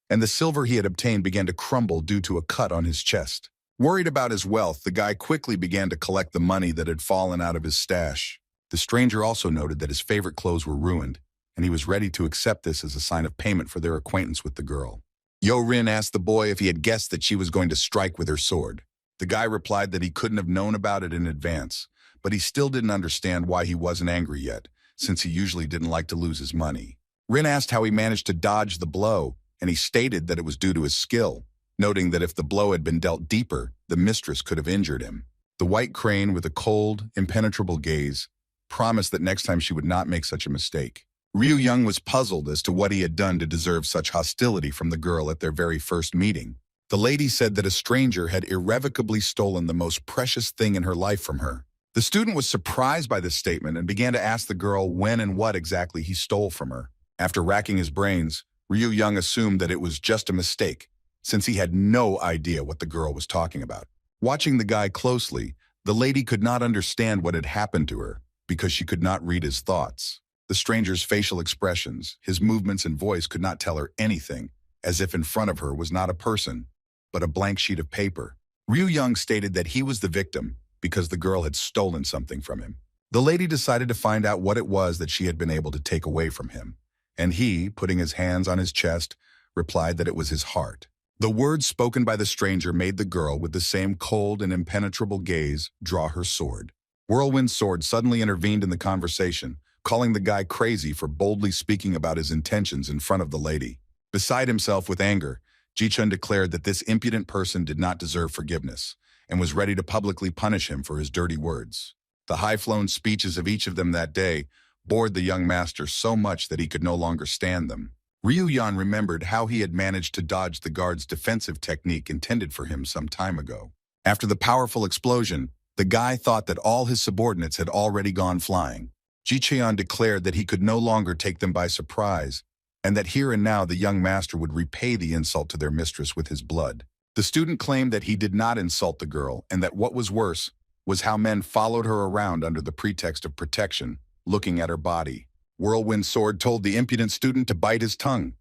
and the silver he had obtained began to crumble due to a cut on his chest. Worried about his wealth, the guy quickly began to collect the money that had fallen out of his stash. The stranger also noted that his favorite clothes were ruined, and he was ready to accept this as a sign of payment for their acquaintance with the girl. Yoin asked the boy if he had guessed that she was going to strike with her sword. The guy replied that he couldn't have known about it in advance, but he still didn't understand why he wasn't angry yet, since he usually didn't like to lose his money. Rin asked how he managed to dodge the blow, and he stated that it was due to his skill, noting that if the blow had been dealt deeper, the mistress could have injured him. The white crane, with a cold, impenetrable gaze, promised that next time she would not make such a mistake. Ryu Young was puzzled as to what he had done to deserve such hostility from the girl at their very first meeting. The lady said that a stranger had irrevocably stolen the most precious thing in her life from her. The student was surprised by this statement and began to ask the girl when and what exactly he stole from her. After racking his brains, Ryu Young assumed that it was just a mistake, since he had no idea what the girl was talking about. Watching the guy closely, the lady could not understand what had happened to her because she could not read his thoughts. The stranger's facial expressions, his movements and voice could not tell her anything, as if in front of her was not a person, but a blank sheet of paper. Ryu Young stated that he was the victim because the girl had stolen something from him. The lady decided to find out what it was that she had been able to take away from him, and he, putting his hands on his chest, replied that it was his heart. The words spoken by the stranger made the girl, with the same cold and impenetrable gaze, draw her sword. Whirlwind's sword suddenly intervened in the conversation, calling the guy crazy for boldly speaking about his intentions in front of the lady. Beside himself with anger, Ji-chun declared that this impudent person did not deserve forgiveness and was ready to publicly punish him for his dirty words. The high-flown speeches of each of them that day bored the young master so much that he could no longer stand them. Ryu Yan remembered how he had managed to dodge the guard's defensive technique intended for him some time ago. After the powerful explosion, the guy thought that all his subordinates had already gone flying. Ji-cheon declared that he could no longer take them by surprise, and that here and now the young master would repay the insult to their mistress with his blood. The student claimed that he did not insult the girl, and that what was worse was how men followed her around under the pretext of protection, looking at her body. Whirlwind Sword told the impudent student to bite his tongue,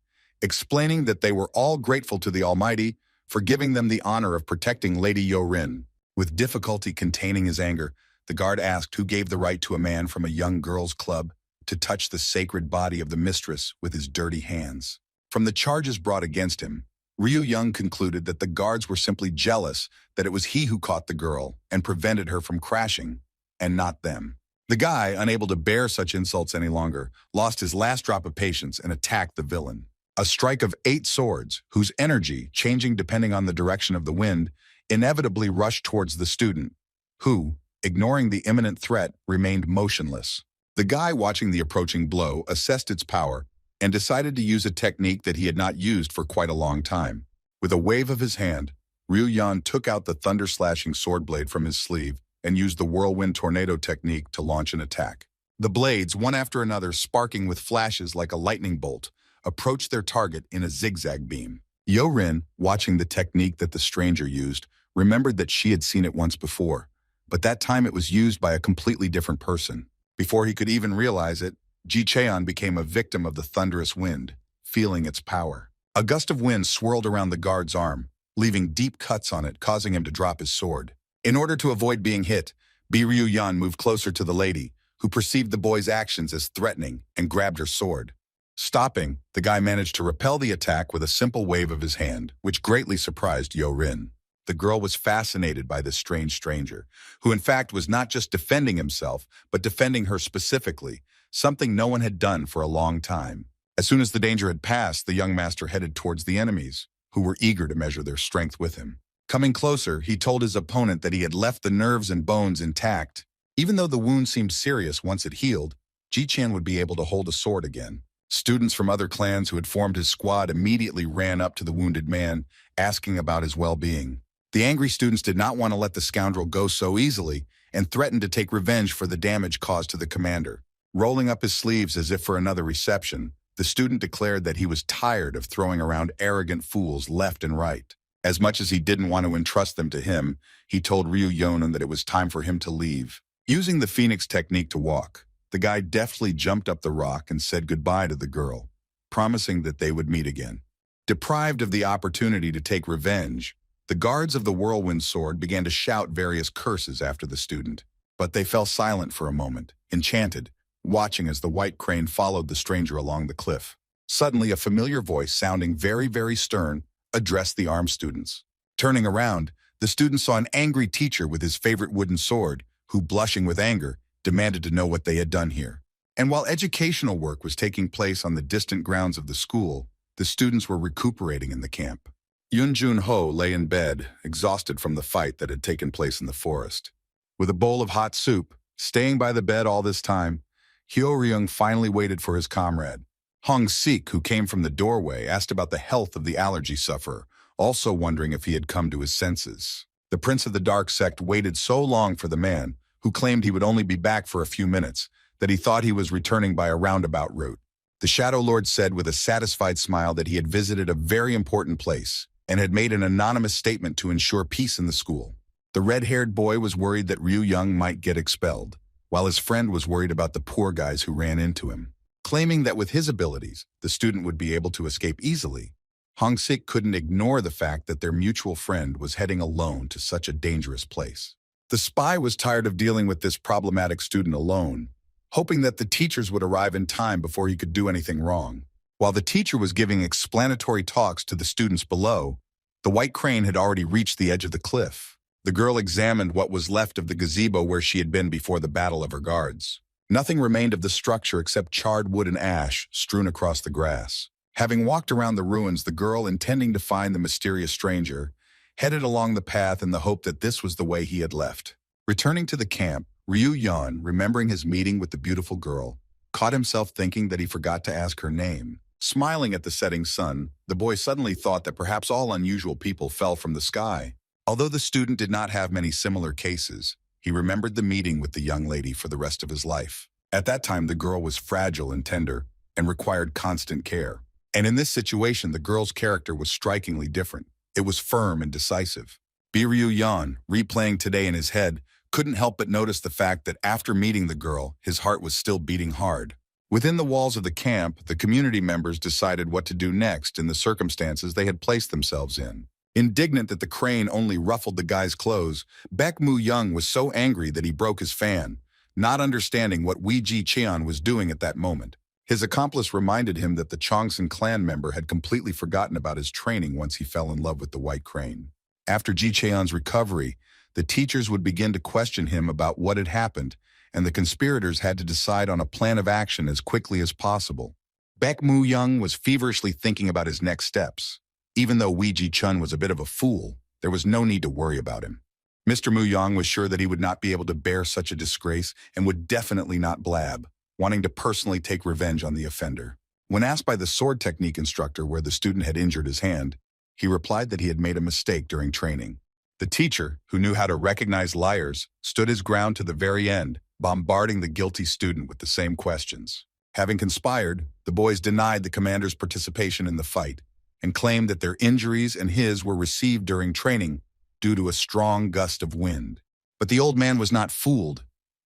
explaining that they were all grateful to the Almighty for giving them the honor of protecting Lady Yorin. With difficulty containing his anger, the guard asked who gave the right to a man from a young girls' club to touch the sacred body of the mistress with his dirty hands. From the charges brought against him, Ryu Young concluded that the guards were simply jealous that it was he who caught the girl and prevented her from crashing, and not them. The guy, unable to bear such insults any longer, lost his last drop of patience and attacked the villain. A strike of 8 swords, whose energy, changing depending on the direction of the wind, inevitably rushed towards the student, who, ignoring the imminent threat, remained motionless. The guy watching the approaching blow assessed its power and decided to use a technique that he had not used for quite a long time. With a wave of his hand, Ryu Yan took out the thunder-slashing sword blade from his sleeve and used the whirlwind tornado technique to launch an attack. The blades, one after another sparking with flashes like a lightning bolt, approached their target in a zigzag beam. Yorin, watching the technique that the stranger used, remembered that she had seen it once before, but that time it was used by a completely different person. Before he could even realize it, Ji Cheon became a victim of the thunderous wind, feeling its power. A gust of wind swirled around the guard's arm, leaving deep cuts on it, causing him to drop his sword. In order to avoid being hit, Ryu Yan moved closer to the lady, who perceived the boy's actions as threatening and grabbed her sword. Stopping, the guy managed to repel the attack with a simple wave of his hand, which greatly surprised Yorin. The girl was fascinated by this strange stranger, who in fact was not just defending himself, but defending her specifically, something no one had done for a long time. As soon as the danger had passed, the young master headed towards the enemies, who were eager to measure their strength with him. Coming closer, he told his opponent that he had left the nerves and bones intact. Even though the wound seemed serious once it healed, Ji-chan would be able to hold a sword again. Students from other clans who had formed his squad immediately ran up to the wounded man, asking about his well-being. The angry students did not want to let the scoundrel go so easily and threatened to take revenge for the damage caused to the commander. Rolling up his sleeves as if for another reception, the student declared that he was tired of throwing around arrogant fools left and right. As much as he didn't want to entrust them to him, he told Ryu Yonan that it was time for him to leave. Using the Phoenix technique to walk, the guy deftly jumped up the rock and said goodbye to the girl, promising that they would meet again. Deprived of the opportunity to take revenge, the guards of the Whirlwind Sword began to shout various curses after the student, but they fell silent for a moment, enchanted, watching as the white crane followed the stranger along the cliff. Suddenly, a familiar voice, sounding very, very stern, addressed the armed students. Turning around, the students saw an angry teacher with his favorite wooden sword, who, blushing with anger, demanded to know what they had done here. And while educational work was taking place on the distant grounds of the school, the students were recuperating in the camp. Yun Jun Ho lay in bed, exhausted from the fight that had taken place in the forest. With a bowl of hot soup, staying by the bed all this time, Hyo Ryung finally waited for his comrade. Hong Sik, who came from the doorway, asked about the health of the allergy sufferer, also wondering if he had come to his senses. The prince of the dark sect waited so long for the man, who claimed he would only be back for a few minutes, that he thought he was returning by a roundabout route. The Shadow Lord said with a satisfied smile that he had visited a very important place and had made an anonymous statement to ensure peace in the school. The red-haired boy was worried that Ryu Young might get expelled, while his friend was worried about the poor guys who ran into him. Claiming that with his abilities, the student would be able to escape easily, Hong Sik couldn't ignore the fact that their mutual friend was heading alone to such a dangerous place. The spy was tired of dealing with this problematic student alone, hoping that the teachers would arrive in time before he could do anything wrong. While the teacher was giving explanatory talks to the students below, the white crane had already reached the edge of the cliff. The girl examined what was left of the gazebo where she had been before the battle of her guards. Nothing remained of the structure except charred wood and ash strewn across the grass. Having walked around the ruins, the girl, intending to find the mysterious stranger, headed along the path in the hope that this was the way he had left. Returning to the camp, Ryu Yan, remembering his meeting with the beautiful girl, caught himself thinking that he forgot to ask her name. Smiling at the setting sun, the boy suddenly thought that perhaps all unusual people fell from the sky. Although the student did not have many similar cases, he remembered the meeting with the young lady for the rest of his life. At that time, the girl was fragile and tender and required constant care. And in this situation, the girl's character was strikingly different. It was firm and decisive. Ryu Yan, replaying today in his head, couldn't help but notice the fact that after meeting the girl, his heart was still beating hard. Within the walls of the camp, the community members decided what to do next in the circumstances they had placed themselves in. Indignant that the crane only ruffled the guy's clothes, Baek Moo Young was so angry that he broke his fan, not understanding what Wee Ji Cheon was doing at that moment. His accomplice reminded him that the Chongsun clan member had completely forgotten about his training once he fell in love with the white crane. After Ji Cheon's recovery, the teachers would begin to question him about what had happened, and the conspirators had to decide on a plan of action as quickly as possible. Baek Moo Young was feverishly thinking about his next steps. Even though Wee Ji Chun was a bit of a fool, there was no need to worry about him. Mr. Moo Young was sure that he would not be able to bear such a disgrace and would definitely not blab, wanting to personally take revenge on the offender. When asked by the sword technique instructor where the student had injured his hand, he replied that he had made a mistake during training. The teacher, who knew how to recognize liars, stood his ground to the very end, bombarding the guilty student with the same questions. Having conspired, the boys denied the commander's participation in the fight and claimed that their injuries and his were received during training due to a strong gust of wind. But the old man was not fooled.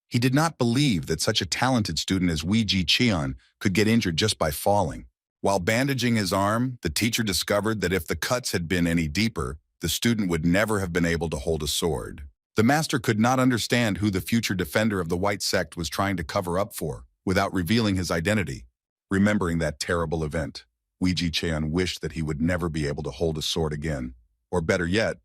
He did not believe that such a talented student as Wee Ji Cheon could get injured just by falling. While bandaging his arm, the teacher discovered that if the cuts had been any deeper, the student would never have been able to hold a sword. The master could not understand who the future defender of the white sect was trying to cover up for, without revealing his identity. Remembering that terrible event, Wee Ji Cheon wished that he would never be able to hold a sword again, or better yet,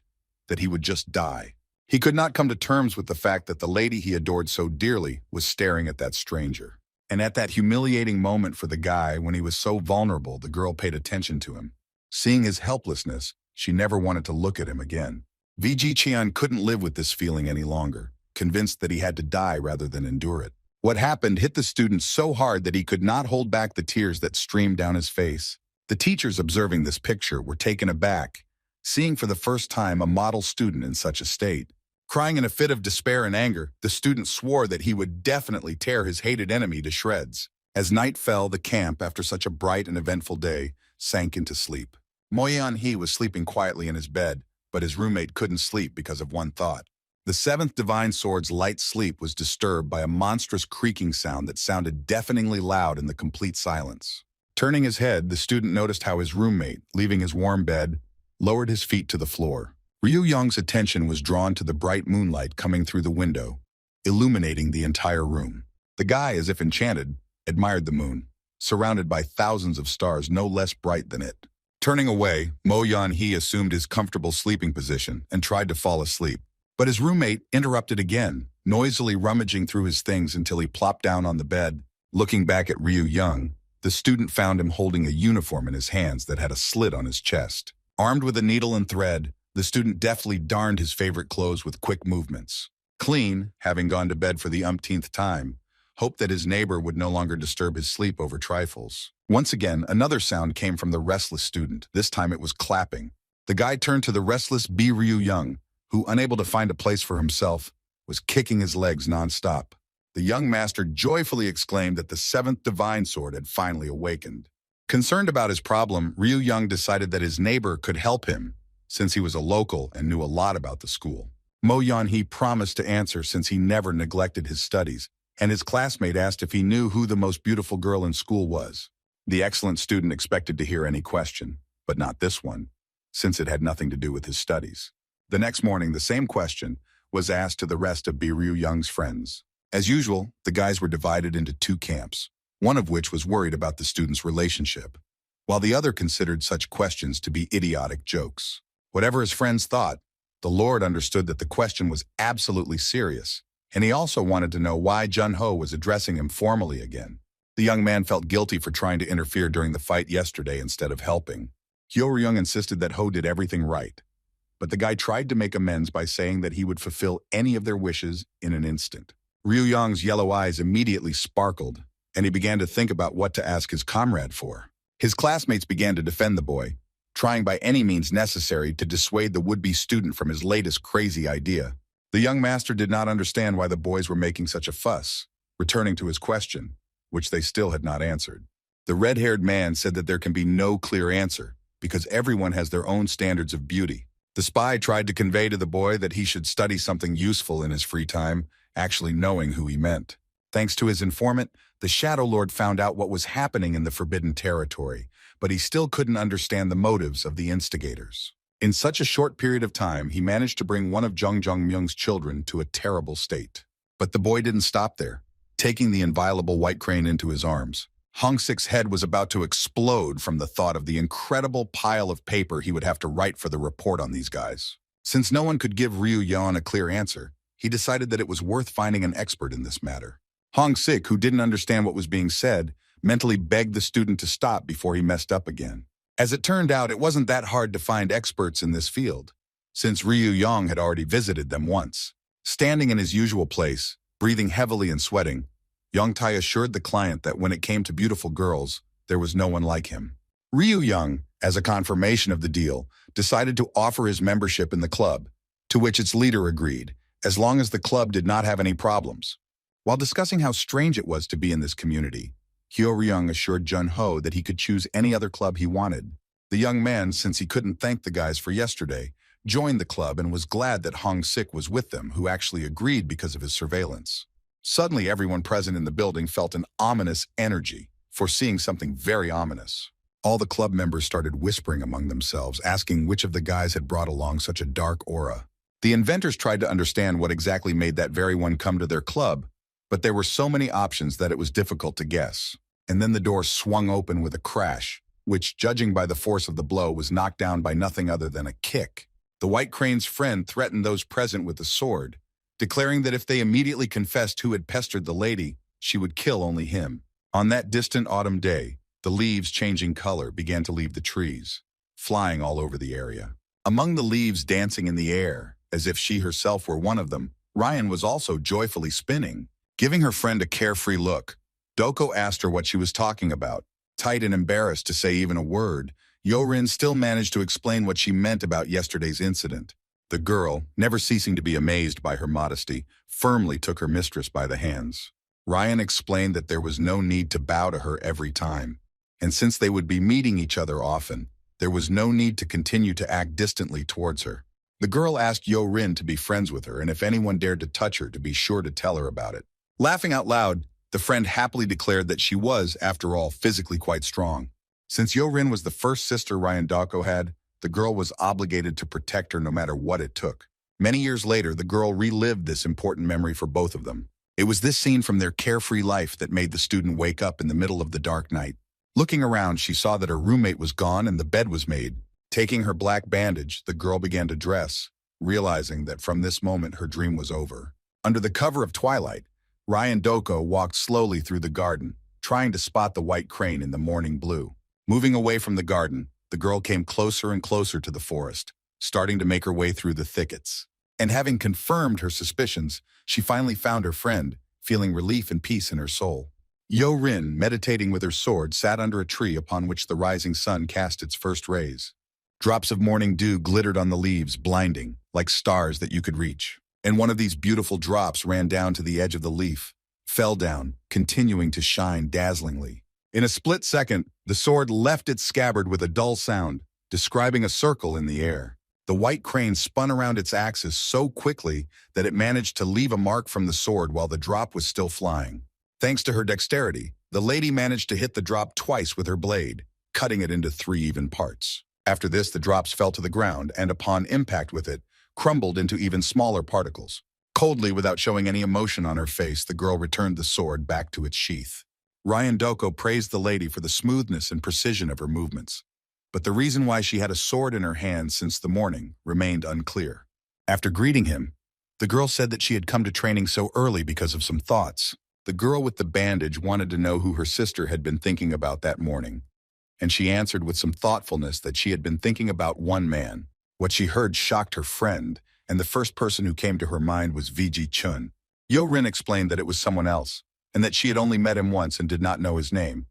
that he would just die. He could not come to terms with the fact that the lady he adored so dearly was staring at that stranger. And at that humiliating moment for the guy when he was so vulnerable, the girl paid attention to him. Seeing his helplessness, she never wanted to look at him again. Wee Ji Cheon couldn't live with this feeling any longer, convinced that he had to die rather than endure it. What happened hit the student so hard that he could not hold back the tears that streamed down his face. The teachers observing this picture were taken aback, seeing for the first time a model student in such a state. Crying in a fit of despair and anger, the student swore that he would definitely tear his hated enemy to shreds. As night fell, the camp, after such a bright and eventful day, sank into sleep. Moyeon-hee was sleeping quietly in his bed, but his roommate couldn't sleep because of one thought. The seventh divine sword's light sleep was disturbed by a monstrous creaking sound that sounded deafeningly loud in the complete silence. Turning his head, the student noticed how his roommate, leaving his warm bed, lowered his feet to the floor. Ryu Young's attention was drawn to the bright moonlight coming through the window, illuminating the entire room. The guy, as if enchanted, admired the moon, surrounded by thousands of stars no less bright than it. Turning away, Mo Yan-hee assumed his comfortable sleeping position and tried to fall asleep. But his roommate interrupted again, noisily rummaging through his things until he plopped down on the bed. Looking back at Ryu Young, the student found him holding a uniform in his hands that had a slit on his chest. Armed with a needle and thread, the student deftly darned his favorite clothes with quick movements. Clean, having gone to bed for the umpteenth time, hoped that his neighbor would no longer disturb his sleep over trifles. Once again, another sound came from the restless student. This time it was clapping. The guy turned to the restless Ryu Young, who, unable to find a place for himself, was kicking his legs nonstop. The young master joyfully exclaimed that the seventh divine sword had finally awakened. Concerned about his problem, Ryu Young decided that his neighbor could help him, since he was a local and knew a lot about the school. Mo Yan-hee promised to answer since he never neglected his studies, and his classmate asked if he knew who the most beautiful girl in school was. The excellent student expected to hear any question, but not this one, since it had nothing to do with his studies. The next morning, the same question was asked to the rest of Ryu Young's friends. As usual, the guys were divided into two camps, one of which was worried about the student's relationship, while the other considered such questions to be idiotic jokes. Whatever his friends thought, the Lord understood that the question was absolutely serious, and he also wanted to know why Jun-ho was addressing him formally again. The young man felt guilty for trying to interfere during the fight yesterday instead of helping. Hyo-ryung insisted that Ho did everything right, but the guy tried to make amends by saying that he would fulfill any of their wishes in an instant. Ryu Young's yellow eyes immediately sparkled, and he began to think about what to ask his comrade for. His classmates began to defend the boy, trying by any means necessary to dissuade the would-be student from his latest crazy idea. The young master did not understand why the boys were making such a fuss, returning to his question, which they still had not answered. The red-haired man said that there can be no clear answer, because everyone has their own standards of beauty. The spy tried to convey to the boy that he should study something useful in his free time, actually knowing who he meant. Thanks to his informant, the Shadow Lord found out what was happening in the Forbidden Territory, but he still couldn't understand the motives of the instigators. In such a short period of time, he managed to bring one of Jung Jung-myung's children to a terrible state. But the boy didn't stop there. Taking the inviolable white crane into his arms, Hong-sik's head was about to explode from the thought of the incredible pile of paper he would have to write for the report on these guys. Since no one could give Ryu Yeon a clear answer, he decided that it was worth finding an expert in this matter. Hong-sik, who didn't understand what was being said, mentally begged the student to stop before he messed up again. As it turned out, it wasn't that hard to find experts in this field, since Ryu Yeon had already visited them once. Standing in his usual place, breathing heavily and sweating, Yongtai assured the client that when it came to beautiful girls, there was no one like him. Ryu Yeon, as a confirmation of the deal, decided to offer his membership in the club, to which its leader agreed, as long as the club did not have any problems. While discussing how strange it was to be in this community, Hyo Ryung assured Jun Ho that he could choose any other club he wanted. The young man, since he couldn't thank the guys for yesterday, joined the club and was glad that Hong-sik was with them, who actually agreed because of his surveillance. Suddenly, everyone present in the building felt an ominous energy, foreseeing something very ominous. All the club members started whispering among themselves, asking which of the guys had brought along such a dark aura. The inventors tried to understand what exactly made that very one come to their club, but there were so many options that it was difficult to guess. And then the door swung open with a crash, which, judging by the force of the blow, was knocked down by nothing other than a kick. The White Crane's friend threatened those present with a sword, declaring that if they immediately confessed who had pestered the lady, she would kill only him. On that distant autumn day, the leaves changing color began to leave the trees, flying all over the area. Among the leaves dancing in the air, as if she herself were one of them, Ryan was also joyfully spinning. Giving her friend a carefree look, Doko asked her what she was talking about. Tight and embarrassed to say even a word, Yorin still managed to explain what she meant about yesterday's incident. The girl, never ceasing to be amazed by her modesty, firmly took her mistress by the hands. Ryan explained that there was no need to bow to her every time, and since they would be meeting each other often, there was no need to continue to act distantly towards her. The girl asked Yorin to be friends with her, and if anyone dared to touch her, to be sure to tell her about it. Laughing out loud, the friend happily declared that she was, after all, physically quite strong. Since Yorin was the first sister Ryan Dako had, the girl was obligated to protect her no matter what it took. Many years later, the girl relived this important memory for both of them. It was this scene from their carefree life that made the student wake up in the middle of the dark night. Looking around, she saw that her roommate was gone and the bed was made. Taking her black bandage, the girl began to dress, realizing that from this moment her dream was over. Under the cover of twilight, Ryan Doko walked slowly through the garden, trying to spot the White Crane in the morning blue. Moving away from the garden, the girl came closer and closer to the forest, starting to make her way through the thickets. And having confirmed her suspicions, she finally found her friend, feeling relief and peace in her soul. Yorin, meditating with her sword, sat under a tree upon which the rising sun cast its first rays. Drops of morning dew glittered on the leaves, blinding, like stars that you could reach. And one of these beautiful drops ran down to the edge of the leaf, fell down, continuing to shine dazzlingly. In a split second, the sword left its scabbard with a dull sound, describing a circle in the air. The White Crane spun around its axis so quickly that it managed to leave a mark from the sword while the drop was still flying. Thanks to her dexterity, the lady managed to hit the drop twice with her blade, cutting it into 3 even parts. After this, the drops fell to the ground and, upon impact with it, crumbled into even smaller particles. Coldly, without showing any emotion on her face, the girl returned the sword back to its sheath. Ryan Doko praised the lady for the smoothness and precision of her movements, but the reason why she had a sword in her hand since the morning remained unclear. After greeting him, the girl said that she had come to training so early because of some thoughts. The girl with the bandage wanted to know who her sister had been thinking about that morning, and she answered with some thoughtfulness that she had been thinking about one man. What she heard shocked her friend, and the first person who came to her mind was VG Chun. Yorin explained that it was someone else, and that she had only met him once and did not know his name,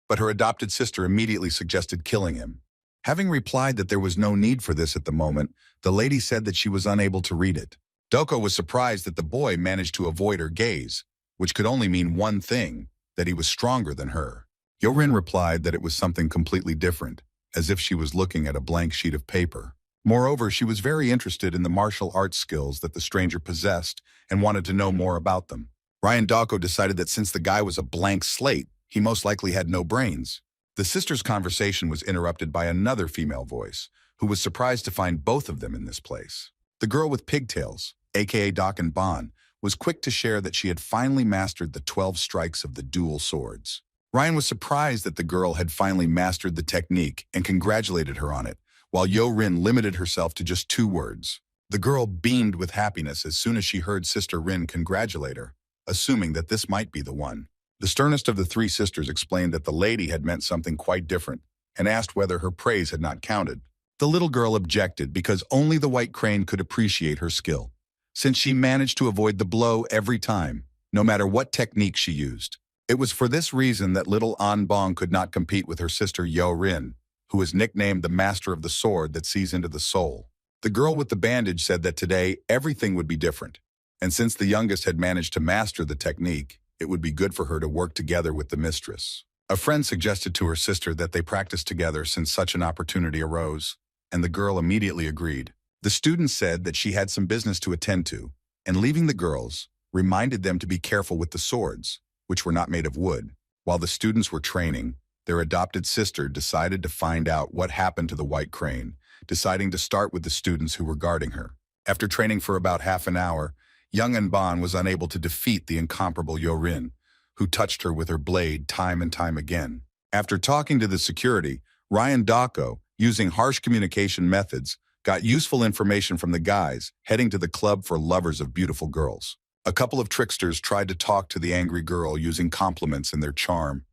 but her adopted sister immediately suggested killing him. Having replied that there was no need for this at the moment, the lady said that she was unable to read it. Doko was surprised that the boy managed to avoid her gaze, which could only mean one thing, that he was stronger than her. Yorin replied that it was something completely different, as if she was looking at a blank sheet of paper. Moreover, she was very interested in the martial arts skills that the stranger possessed and wanted to know more about them. Ryan Dako decided that since the guy was a blank slate, he most likely had no brains. The sisters' conversation was interrupted by another female voice, who was surprised to find both of them in this place. The girl with pigtails, aka Doc and Bon, was quick to share that she had finally mastered the 12 strikes of the dual swords. Ryan was surprised that the girl had finally mastered the technique and congratulated her on it, while Yoin limited herself to just 2 words. The girl beamed with happiness as soon as she heard Sister Rin congratulate her, assuming that this might be the one. The sternest of the 3 sisters explained that the lady had meant something quite different and asked whether her praise had not counted. The little girl objected because only the White Crane could appreciate her skill, since she managed to avoid the blow every time, no matter what technique she used. It was for this reason that little An Bong could not compete with her sister Yoin, who was nicknamed the Master of the Sword that sees into the soul. The girl with the bandage said that today everything would be different, and since the youngest had managed to master the technique, it would be good for her to work together with the mistress. A friend suggested to her sister that they practice together since such an opportunity arose, and the girl immediately agreed. The student said that she had some business to attend to, and leaving the girls, reminded them to be careful with the swords, which were not made of wood. While the students were training, their adopted sister decided to find out what happened to the White Crane, deciding to start with the students who were guarding her. After training for about half an hour, young Anban was unable to defeat the incomparable Yoin, who touched her with her blade time and time again. After talking to the security, Ryan Dako, using harsh communication methods, got useful information from the guys heading to the club for lovers of beautiful girls. A couple of tricksters tried to talk to the angry girl using compliments and their charm,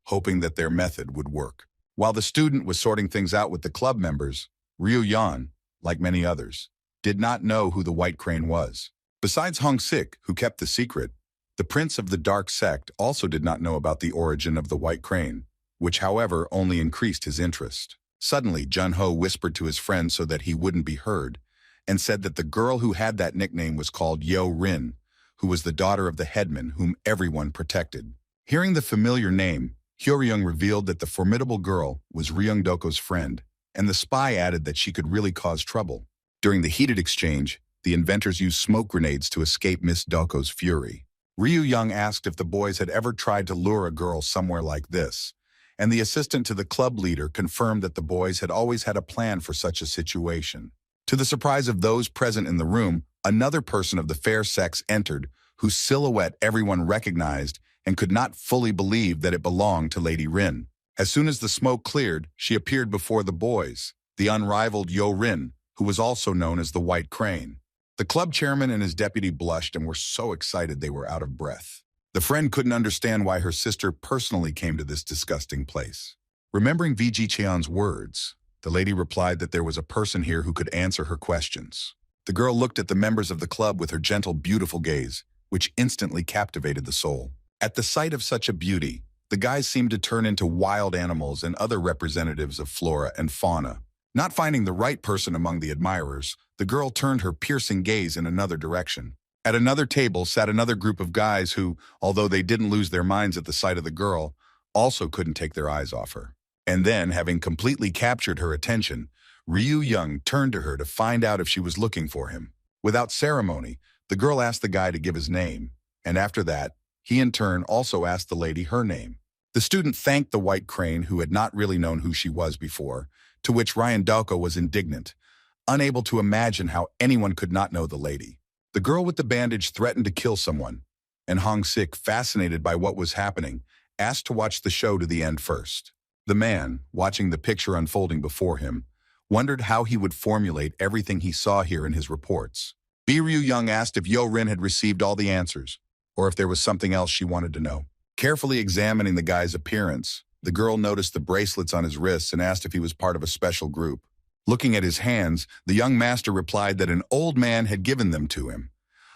hoping that their method would work. While the student was sorting things out with the club members, Ryu Yan, like many others, did not know who the White Crane was. Besides Hong Sik, who kept the secret, the prince of the dark sect also did not know about the origin of the White Crane, which however only increased his interest. Suddenly, Jun-ho whispered to his friend so that he wouldn't be heard, and said that the girl who had that nickname was called Yo-rin, who was the daughter of the headman whom everyone protected. Hearing the familiar name, Hyo-ryung revealed that the formidable girl was Ryung Doko's friend, and the spy added that she could really cause trouble. During the heated exchange, the inventors used smoke grenades to escape Miss Doko's fury. Ryu Young asked if the boys had ever tried to lure a girl somewhere like this, and the assistant to the club leader confirmed that the boys had always had a plan for such a situation. To the surprise of those present in the room, another person of the fair sex entered, whose silhouette everyone recognized and could not fully believe that it belonged to Lady Rin. As soon as the smoke cleared, she appeared before the boys, the unrivaled Yo-rin, who was also known as the White Crane. The club chairman and his deputy blushed and were so excited they were out of breath. The friend couldn't understand why her sister personally came to this disgusting place. Remembering VG Cheon's words, the lady replied that there was a person here who could answer her questions. The girl looked at the members of the club with her gentle, beautiful gaze, which instantly captivated the soul. At the sight of such a beauty, the guys seemed to turn into wild animals and other representatives of flora and fauna. Not finding the right person among the admirers, the girl turned her piercing gaze in another direction. At another table sat another group of guys who, although they didn't lose their minds at the sight of the girl, also couldn't take their eyes off her. And then, having completely captured her attention, Ryu Young turned to her to find out if she was looking for him. Without ceremony, the girl asked the guy to give his name, and after that, he in turn also asked the lady her name. The student thanked the White Crane, who had not really known who she was before, to which Ryan Doko was indignant, unable to imagine how anyone could not know the lady. The girl with the bandage threatened to kill someone, and Hong Sik, fascinated by what was happening, asked to watch the show to the end first. The man, watching the picture unfolding before him, wondered how he would formulate everything he saw here in his reports. Ryu Young asked if Yo-rin had received all the answers, or if there was something else she wanted to know. Carefully examining the guy's appearance, the girl noticed the bracelets on his wrists and asked if he was part of a special group. Looking at his hands, the young master replied that an old man had given them to him,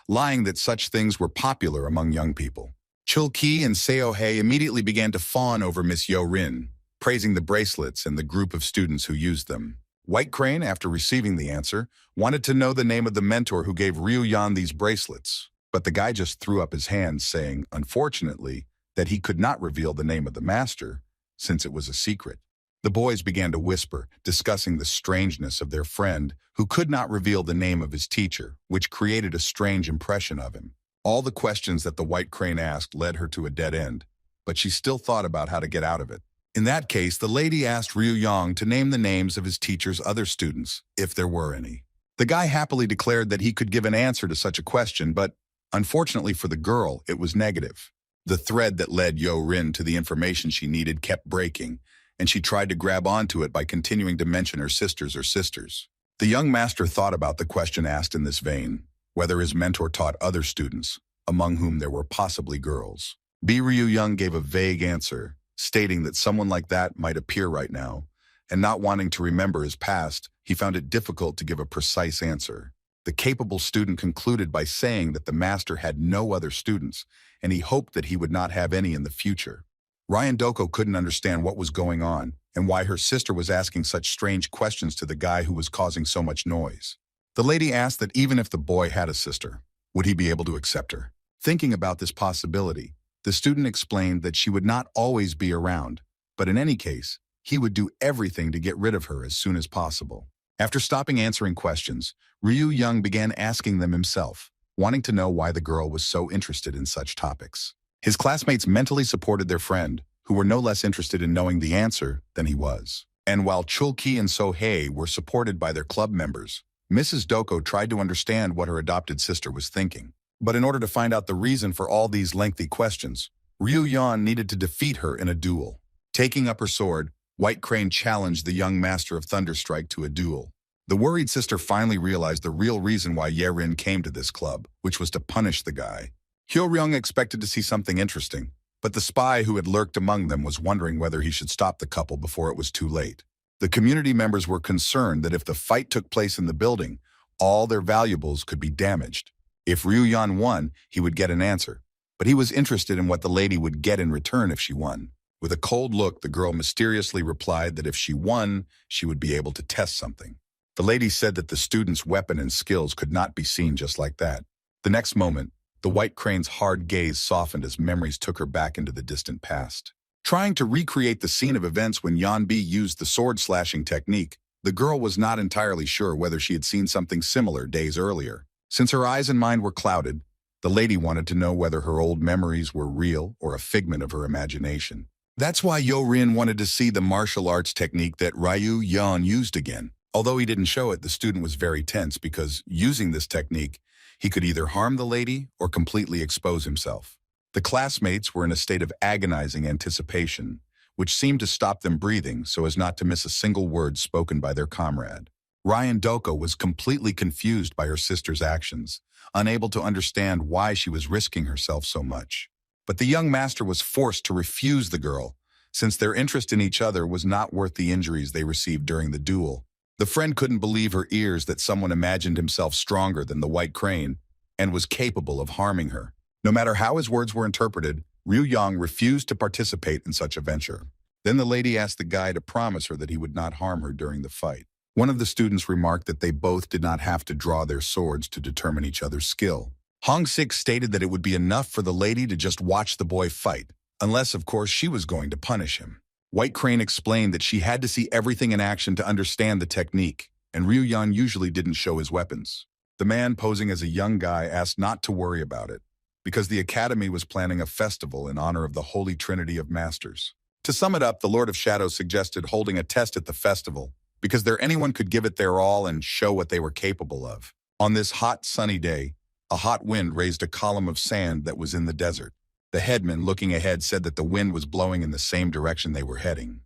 lying that such things were popular among young people. Chul-ki and Seo-hei immediately began to fawn over Miss Yo-rin, praising the bracelets and the group of students who used them. White Crane, after receiving the answer, wanted to know the name of the mentor who gave Ryu Yan these bracelets, but the guy just threw up his hands, saying, unfortunately, that he could not reveal the name of the master, since it was a secret. The boys began to whisper, discussing the strangeness of their friend, who could not reveal the name of his teacher, which created a strange impression of him. All the questions that the White Crane asked led her to a dead end, but she still thought about how to get out of it. In that case, the lady asked Ryu Yang to name the names of his teacher's other students, if there were any. The guy happily declared that he could give an answer to such a question, but unfortunately for the girl, it was negative. The thread that led Yoin to the information she needed kept breaking, and she tried to grab onto it by continuing to mention her sisters. The young master thought about the question asked in this vein, whether his mentor taught other students, among whom there were possibly girls. Ryu Yang gave a vague answer, stating that someone like that might appear right now, and not wanting to remember his past, he found it difficult to give a precise answer. The capable student concluded by saying that the master had no other students, and he hoped that he would not have any in the future. Ryan Doko couldn't understand what was going on and why her sister was asking such strange questions to the guy who was causing so much noise. The lady asked that even if the boy had a sister, would he be able to accept her? Thinking about this possibility, the student explained that she would not always be around, but in any case, he would do everything to get rid of her as soon as possible. After stopping answering questions, Ryu Yang began asking them himself, wanting to know why the girl was so interested in such topics. His classmates mentally supported their friend, who were no less interested in knowing the answer than he was. And while Chulki and Sohei were supported by their club members, Mrs. Doko tried to understand what her adopted sister was thinking. But in order to find out the reason for all these lengthy questions, Ryu Yan needed to defeat her in a duel. Taking up her sword, White Crane challenged the young master of Thunderstrike to a duel. The worried sister finally realized the real reason why Yerin came to this club, which was to punish the guy. Hyo-ryung expected to see something interesting, but the spy who had lurked among them was wondering whether he should stop the couple before it was too late. The community members were concerned that if the fight took place in the building, all their valuables could be damaged. If Ryu Yan won, he would get an answer, but he was interested in what the lady would get in return if she won. With a cold look, the girl mysteriously replied that if she won, she would be able to test something. The lady said that the student's weapon and skills could not be seen just like that. The next moment, the White Crane's hard gaze softened as memories took her back into the distant past. Trying to recreate the scene of events when Yanbi used the sword-slashing technique, the girl was not entirely sure whether she had seen something similar days earlier. Since her eyes and mind were clouded, the lady wanted to know whether her old memories were real or a figment of her imagination. That's why Yorin wanted to see the martial arts technique that Ryu Yan used again. Although he didn't show it, the student was very tense because, using this technique, he could either harm the lady or completely expose himself. The classmates were in a state of agonizing anticipation, which seemed to stop them breathing so as not to miss a single word spoken by their comrade. Ryan Doko was completely confused by her sister's actions, unable to understand why she was risking herself so much. But the young master was forced to refuse the girl, since their interest in each other was not worth the injuries they received during the duel. The friend couldn't believe her ears that someone imagined himself stronger than the White Crane and was capable of harming her. No matter how his words were interpreted, Ryu Yang refused to participate in such a venture. Then the lady asked the guy to promise her that he would not harm her during the fight. One of the students remarked that they both did not have to draw their swords to determine each other's skill. Hong Sik stated that it would be enough for the lady to just watch the boy fight, unless, of course, she was going to punish him. White Crane explained that she had to see everything in action to understand the technique, and Ryu Yan usually didn't show his weapons. The man posing as a young guy asked not to worry about it, because the Academy was planning a festival in honor of the Holy Trinity of Masters. To sum it up, the Lord of Shadows suggested holding a test at the festival, because there anyone could give it their all and show what they were capable of. On this hot, sunny day, a hot wind raised a column of sand that was in the desert. The headman, looking ahead, said that the wind was blowing in the same direction they were heading.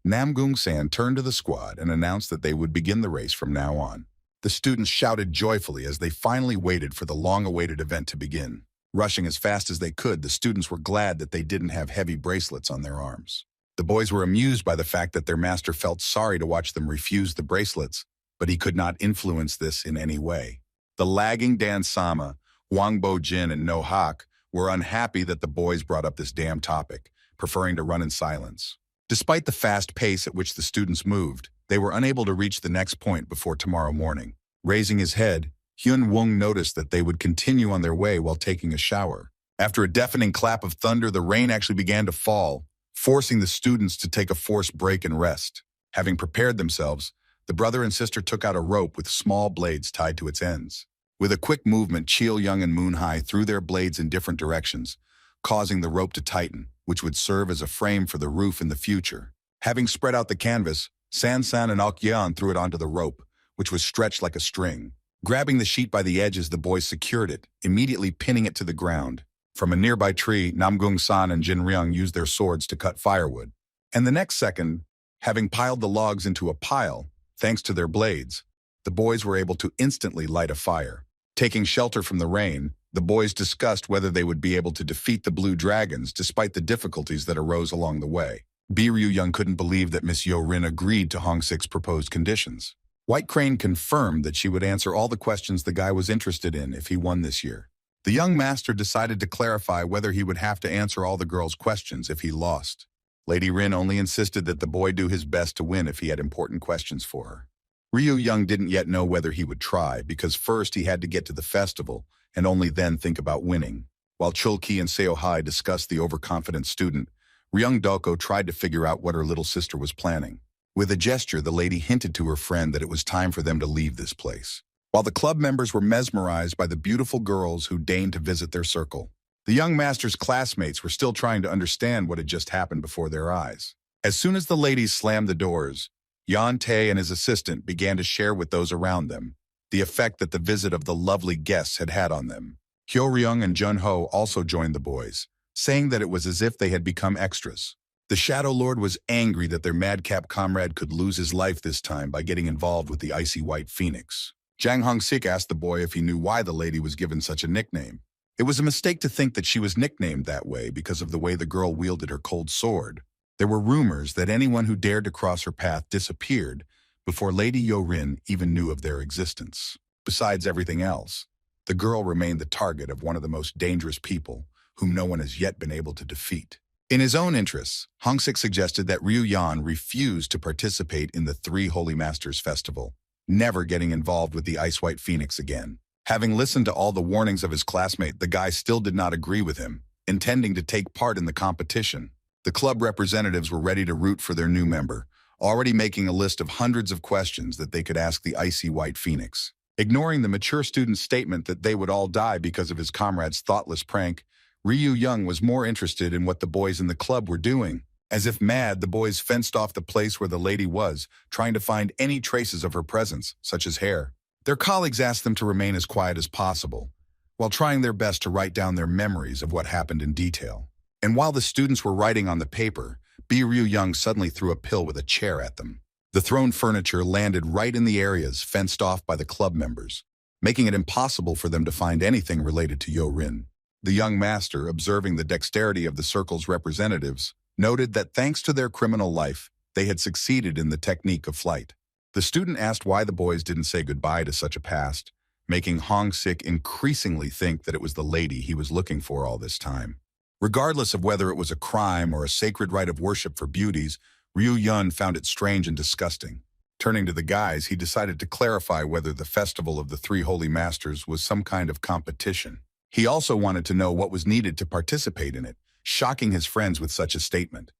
Namgung San turned to the squad and announced that they would begin the race from now on. The students shouted joyfully as they finally waited for the long-awaited event to begin. Rushing as fast as they could, the students were glad that they didn't have heavy bracelets on their arms. The boys were amused by the fact that their master felt sorry to watch them refuse the bracelets, but he could not influence this in any way. The lagging Dan Sama, Wang Bo Jin, and No Hak were unhappy that the boys brought up this damn topic, preferring to run in silence. Despite the fast pace at which the students moved, they were unable to reach the next point before tomorrow morning. Raising his head, Hyun Wung noticed that they would continue on their way while taking a shower. After a deafening clap of thunder, the rain actually began to fall, forcing the students to take a forced break and rest. Having prepared themselves, the brother and sister took out a rope with small blades tied to its ends. With a quick movement, Chil Young and Moon High threw their blades in different directions, causing the rope to tighten, which would serve as a frame for the roof in the future. Having spread out the canvas, San and Okyeon threw it onto the rope, which was stretched like a string. Grabbing the sheet by the edges, the boys secured it, immediately pinning it to the ground. From a nearby tree, Namgung-san and Jin-ryung used their swords to cut firewood. And the next second, having piled the logs into a pile, thanks to their blades, the boys were able to instantly light a fire. Taking shelter from the rain, the boys discussed whether they would be able to defeat the blue dragons despite the difficulties that arose along the way. Ryu-young couldn't believe that Miss Yorin agreed to Hong-sik's proposed conditions. White Crane confirmed that she would answer all the questions the guy was interested in if he won this year. The young master decided to clarify whether he would have to answer all the girls' questions if he lost. Lady Rin only insisted that the boy do his best to win if he had important questions for her. Ryu-young didn't yet know whether he would try, because first he had to get to the festival and only then think about winning. While Chul-ki and Seo-hai discussed the overconfident student, Ryung-doko tried to figure out what her little sister was planning. With a gesture, the lady hinted to her friend that it was time for them to leave this place. While the club members were mesmerized by the beautiful girls who deigned to visit their circle, the young master's classmates were still trying to understand what had just happened before their eyes. As soon as the ladies slammed the doors, Yan Tae and his assistant began to share with those around them the effect that the visit of the lovely guests had had on them. Hyo-ryung and Jun-ho also joined the boys, saying that it was as if they had become extras. The Shadow Lord was angry that their madcap comrade could lose his life this time by getting involved with the icy white phoenix. Jang Hong-sik asked the boy if he knew why the lady was given such a nickname. It was a mistake to think that she was nicknamed that way because of the way the girl wielded her cold sword. There were rumors that anyone who dared to cross her path disappeared before Lady Yorin even knew of their existence. Besides everything else, the girl remained the target of one of the most dangerous people whom no one has yet been able to defeat. In his own interests, Hong-sik suggested that Ryu-yan refuse to participate in the Three Holy Masters Festival, never getting involved with the Ice White Phoenix again. Having listened to all the warnings of his classmate, the guy still did not agree with him, intending to take part in the competition. The club representatives were ready to root for their new member, already making a list of hundreds of questions that they could ask the Icy White Phoenix. Ignoring the mature student's statement that they would all die because of his comrade's thoughtless prank, Ryu-young was more interested in what the boys in the club were doing. As if mad, the boys fenced off the place where the lady was, trying to find any traces of her presence, such as hair. Their colleagues asked them to remain as quiet as possible, while trying their best to write down their memories of what happened in detail. And while the students were writing on the paper, Ryu-young suddenly threw a pill with a chair at them. The thrown furniture landed right in the areas fenced off by the club members, making it impossible for them to find anything related to Yorin. The young master, observing the dexterity of the circle's representatives, noted that thanks to their criminal life, they had succeeded in the technique of flight. The student asked why the boys didn't say goodbye to such a past, making Hong-sik increasingly think that it was the lady he was looking for all this time. Regardless of whether it was a crime or a sacred rite of worship for beauties, Ryu-yun found it strange and disgusting. Turning to the guys, he decided to clarify whether the Festival of the Three Holy Masters was some kind of competition. He also wanted to know what was needed to participate in it, shocking his friends with such a statement.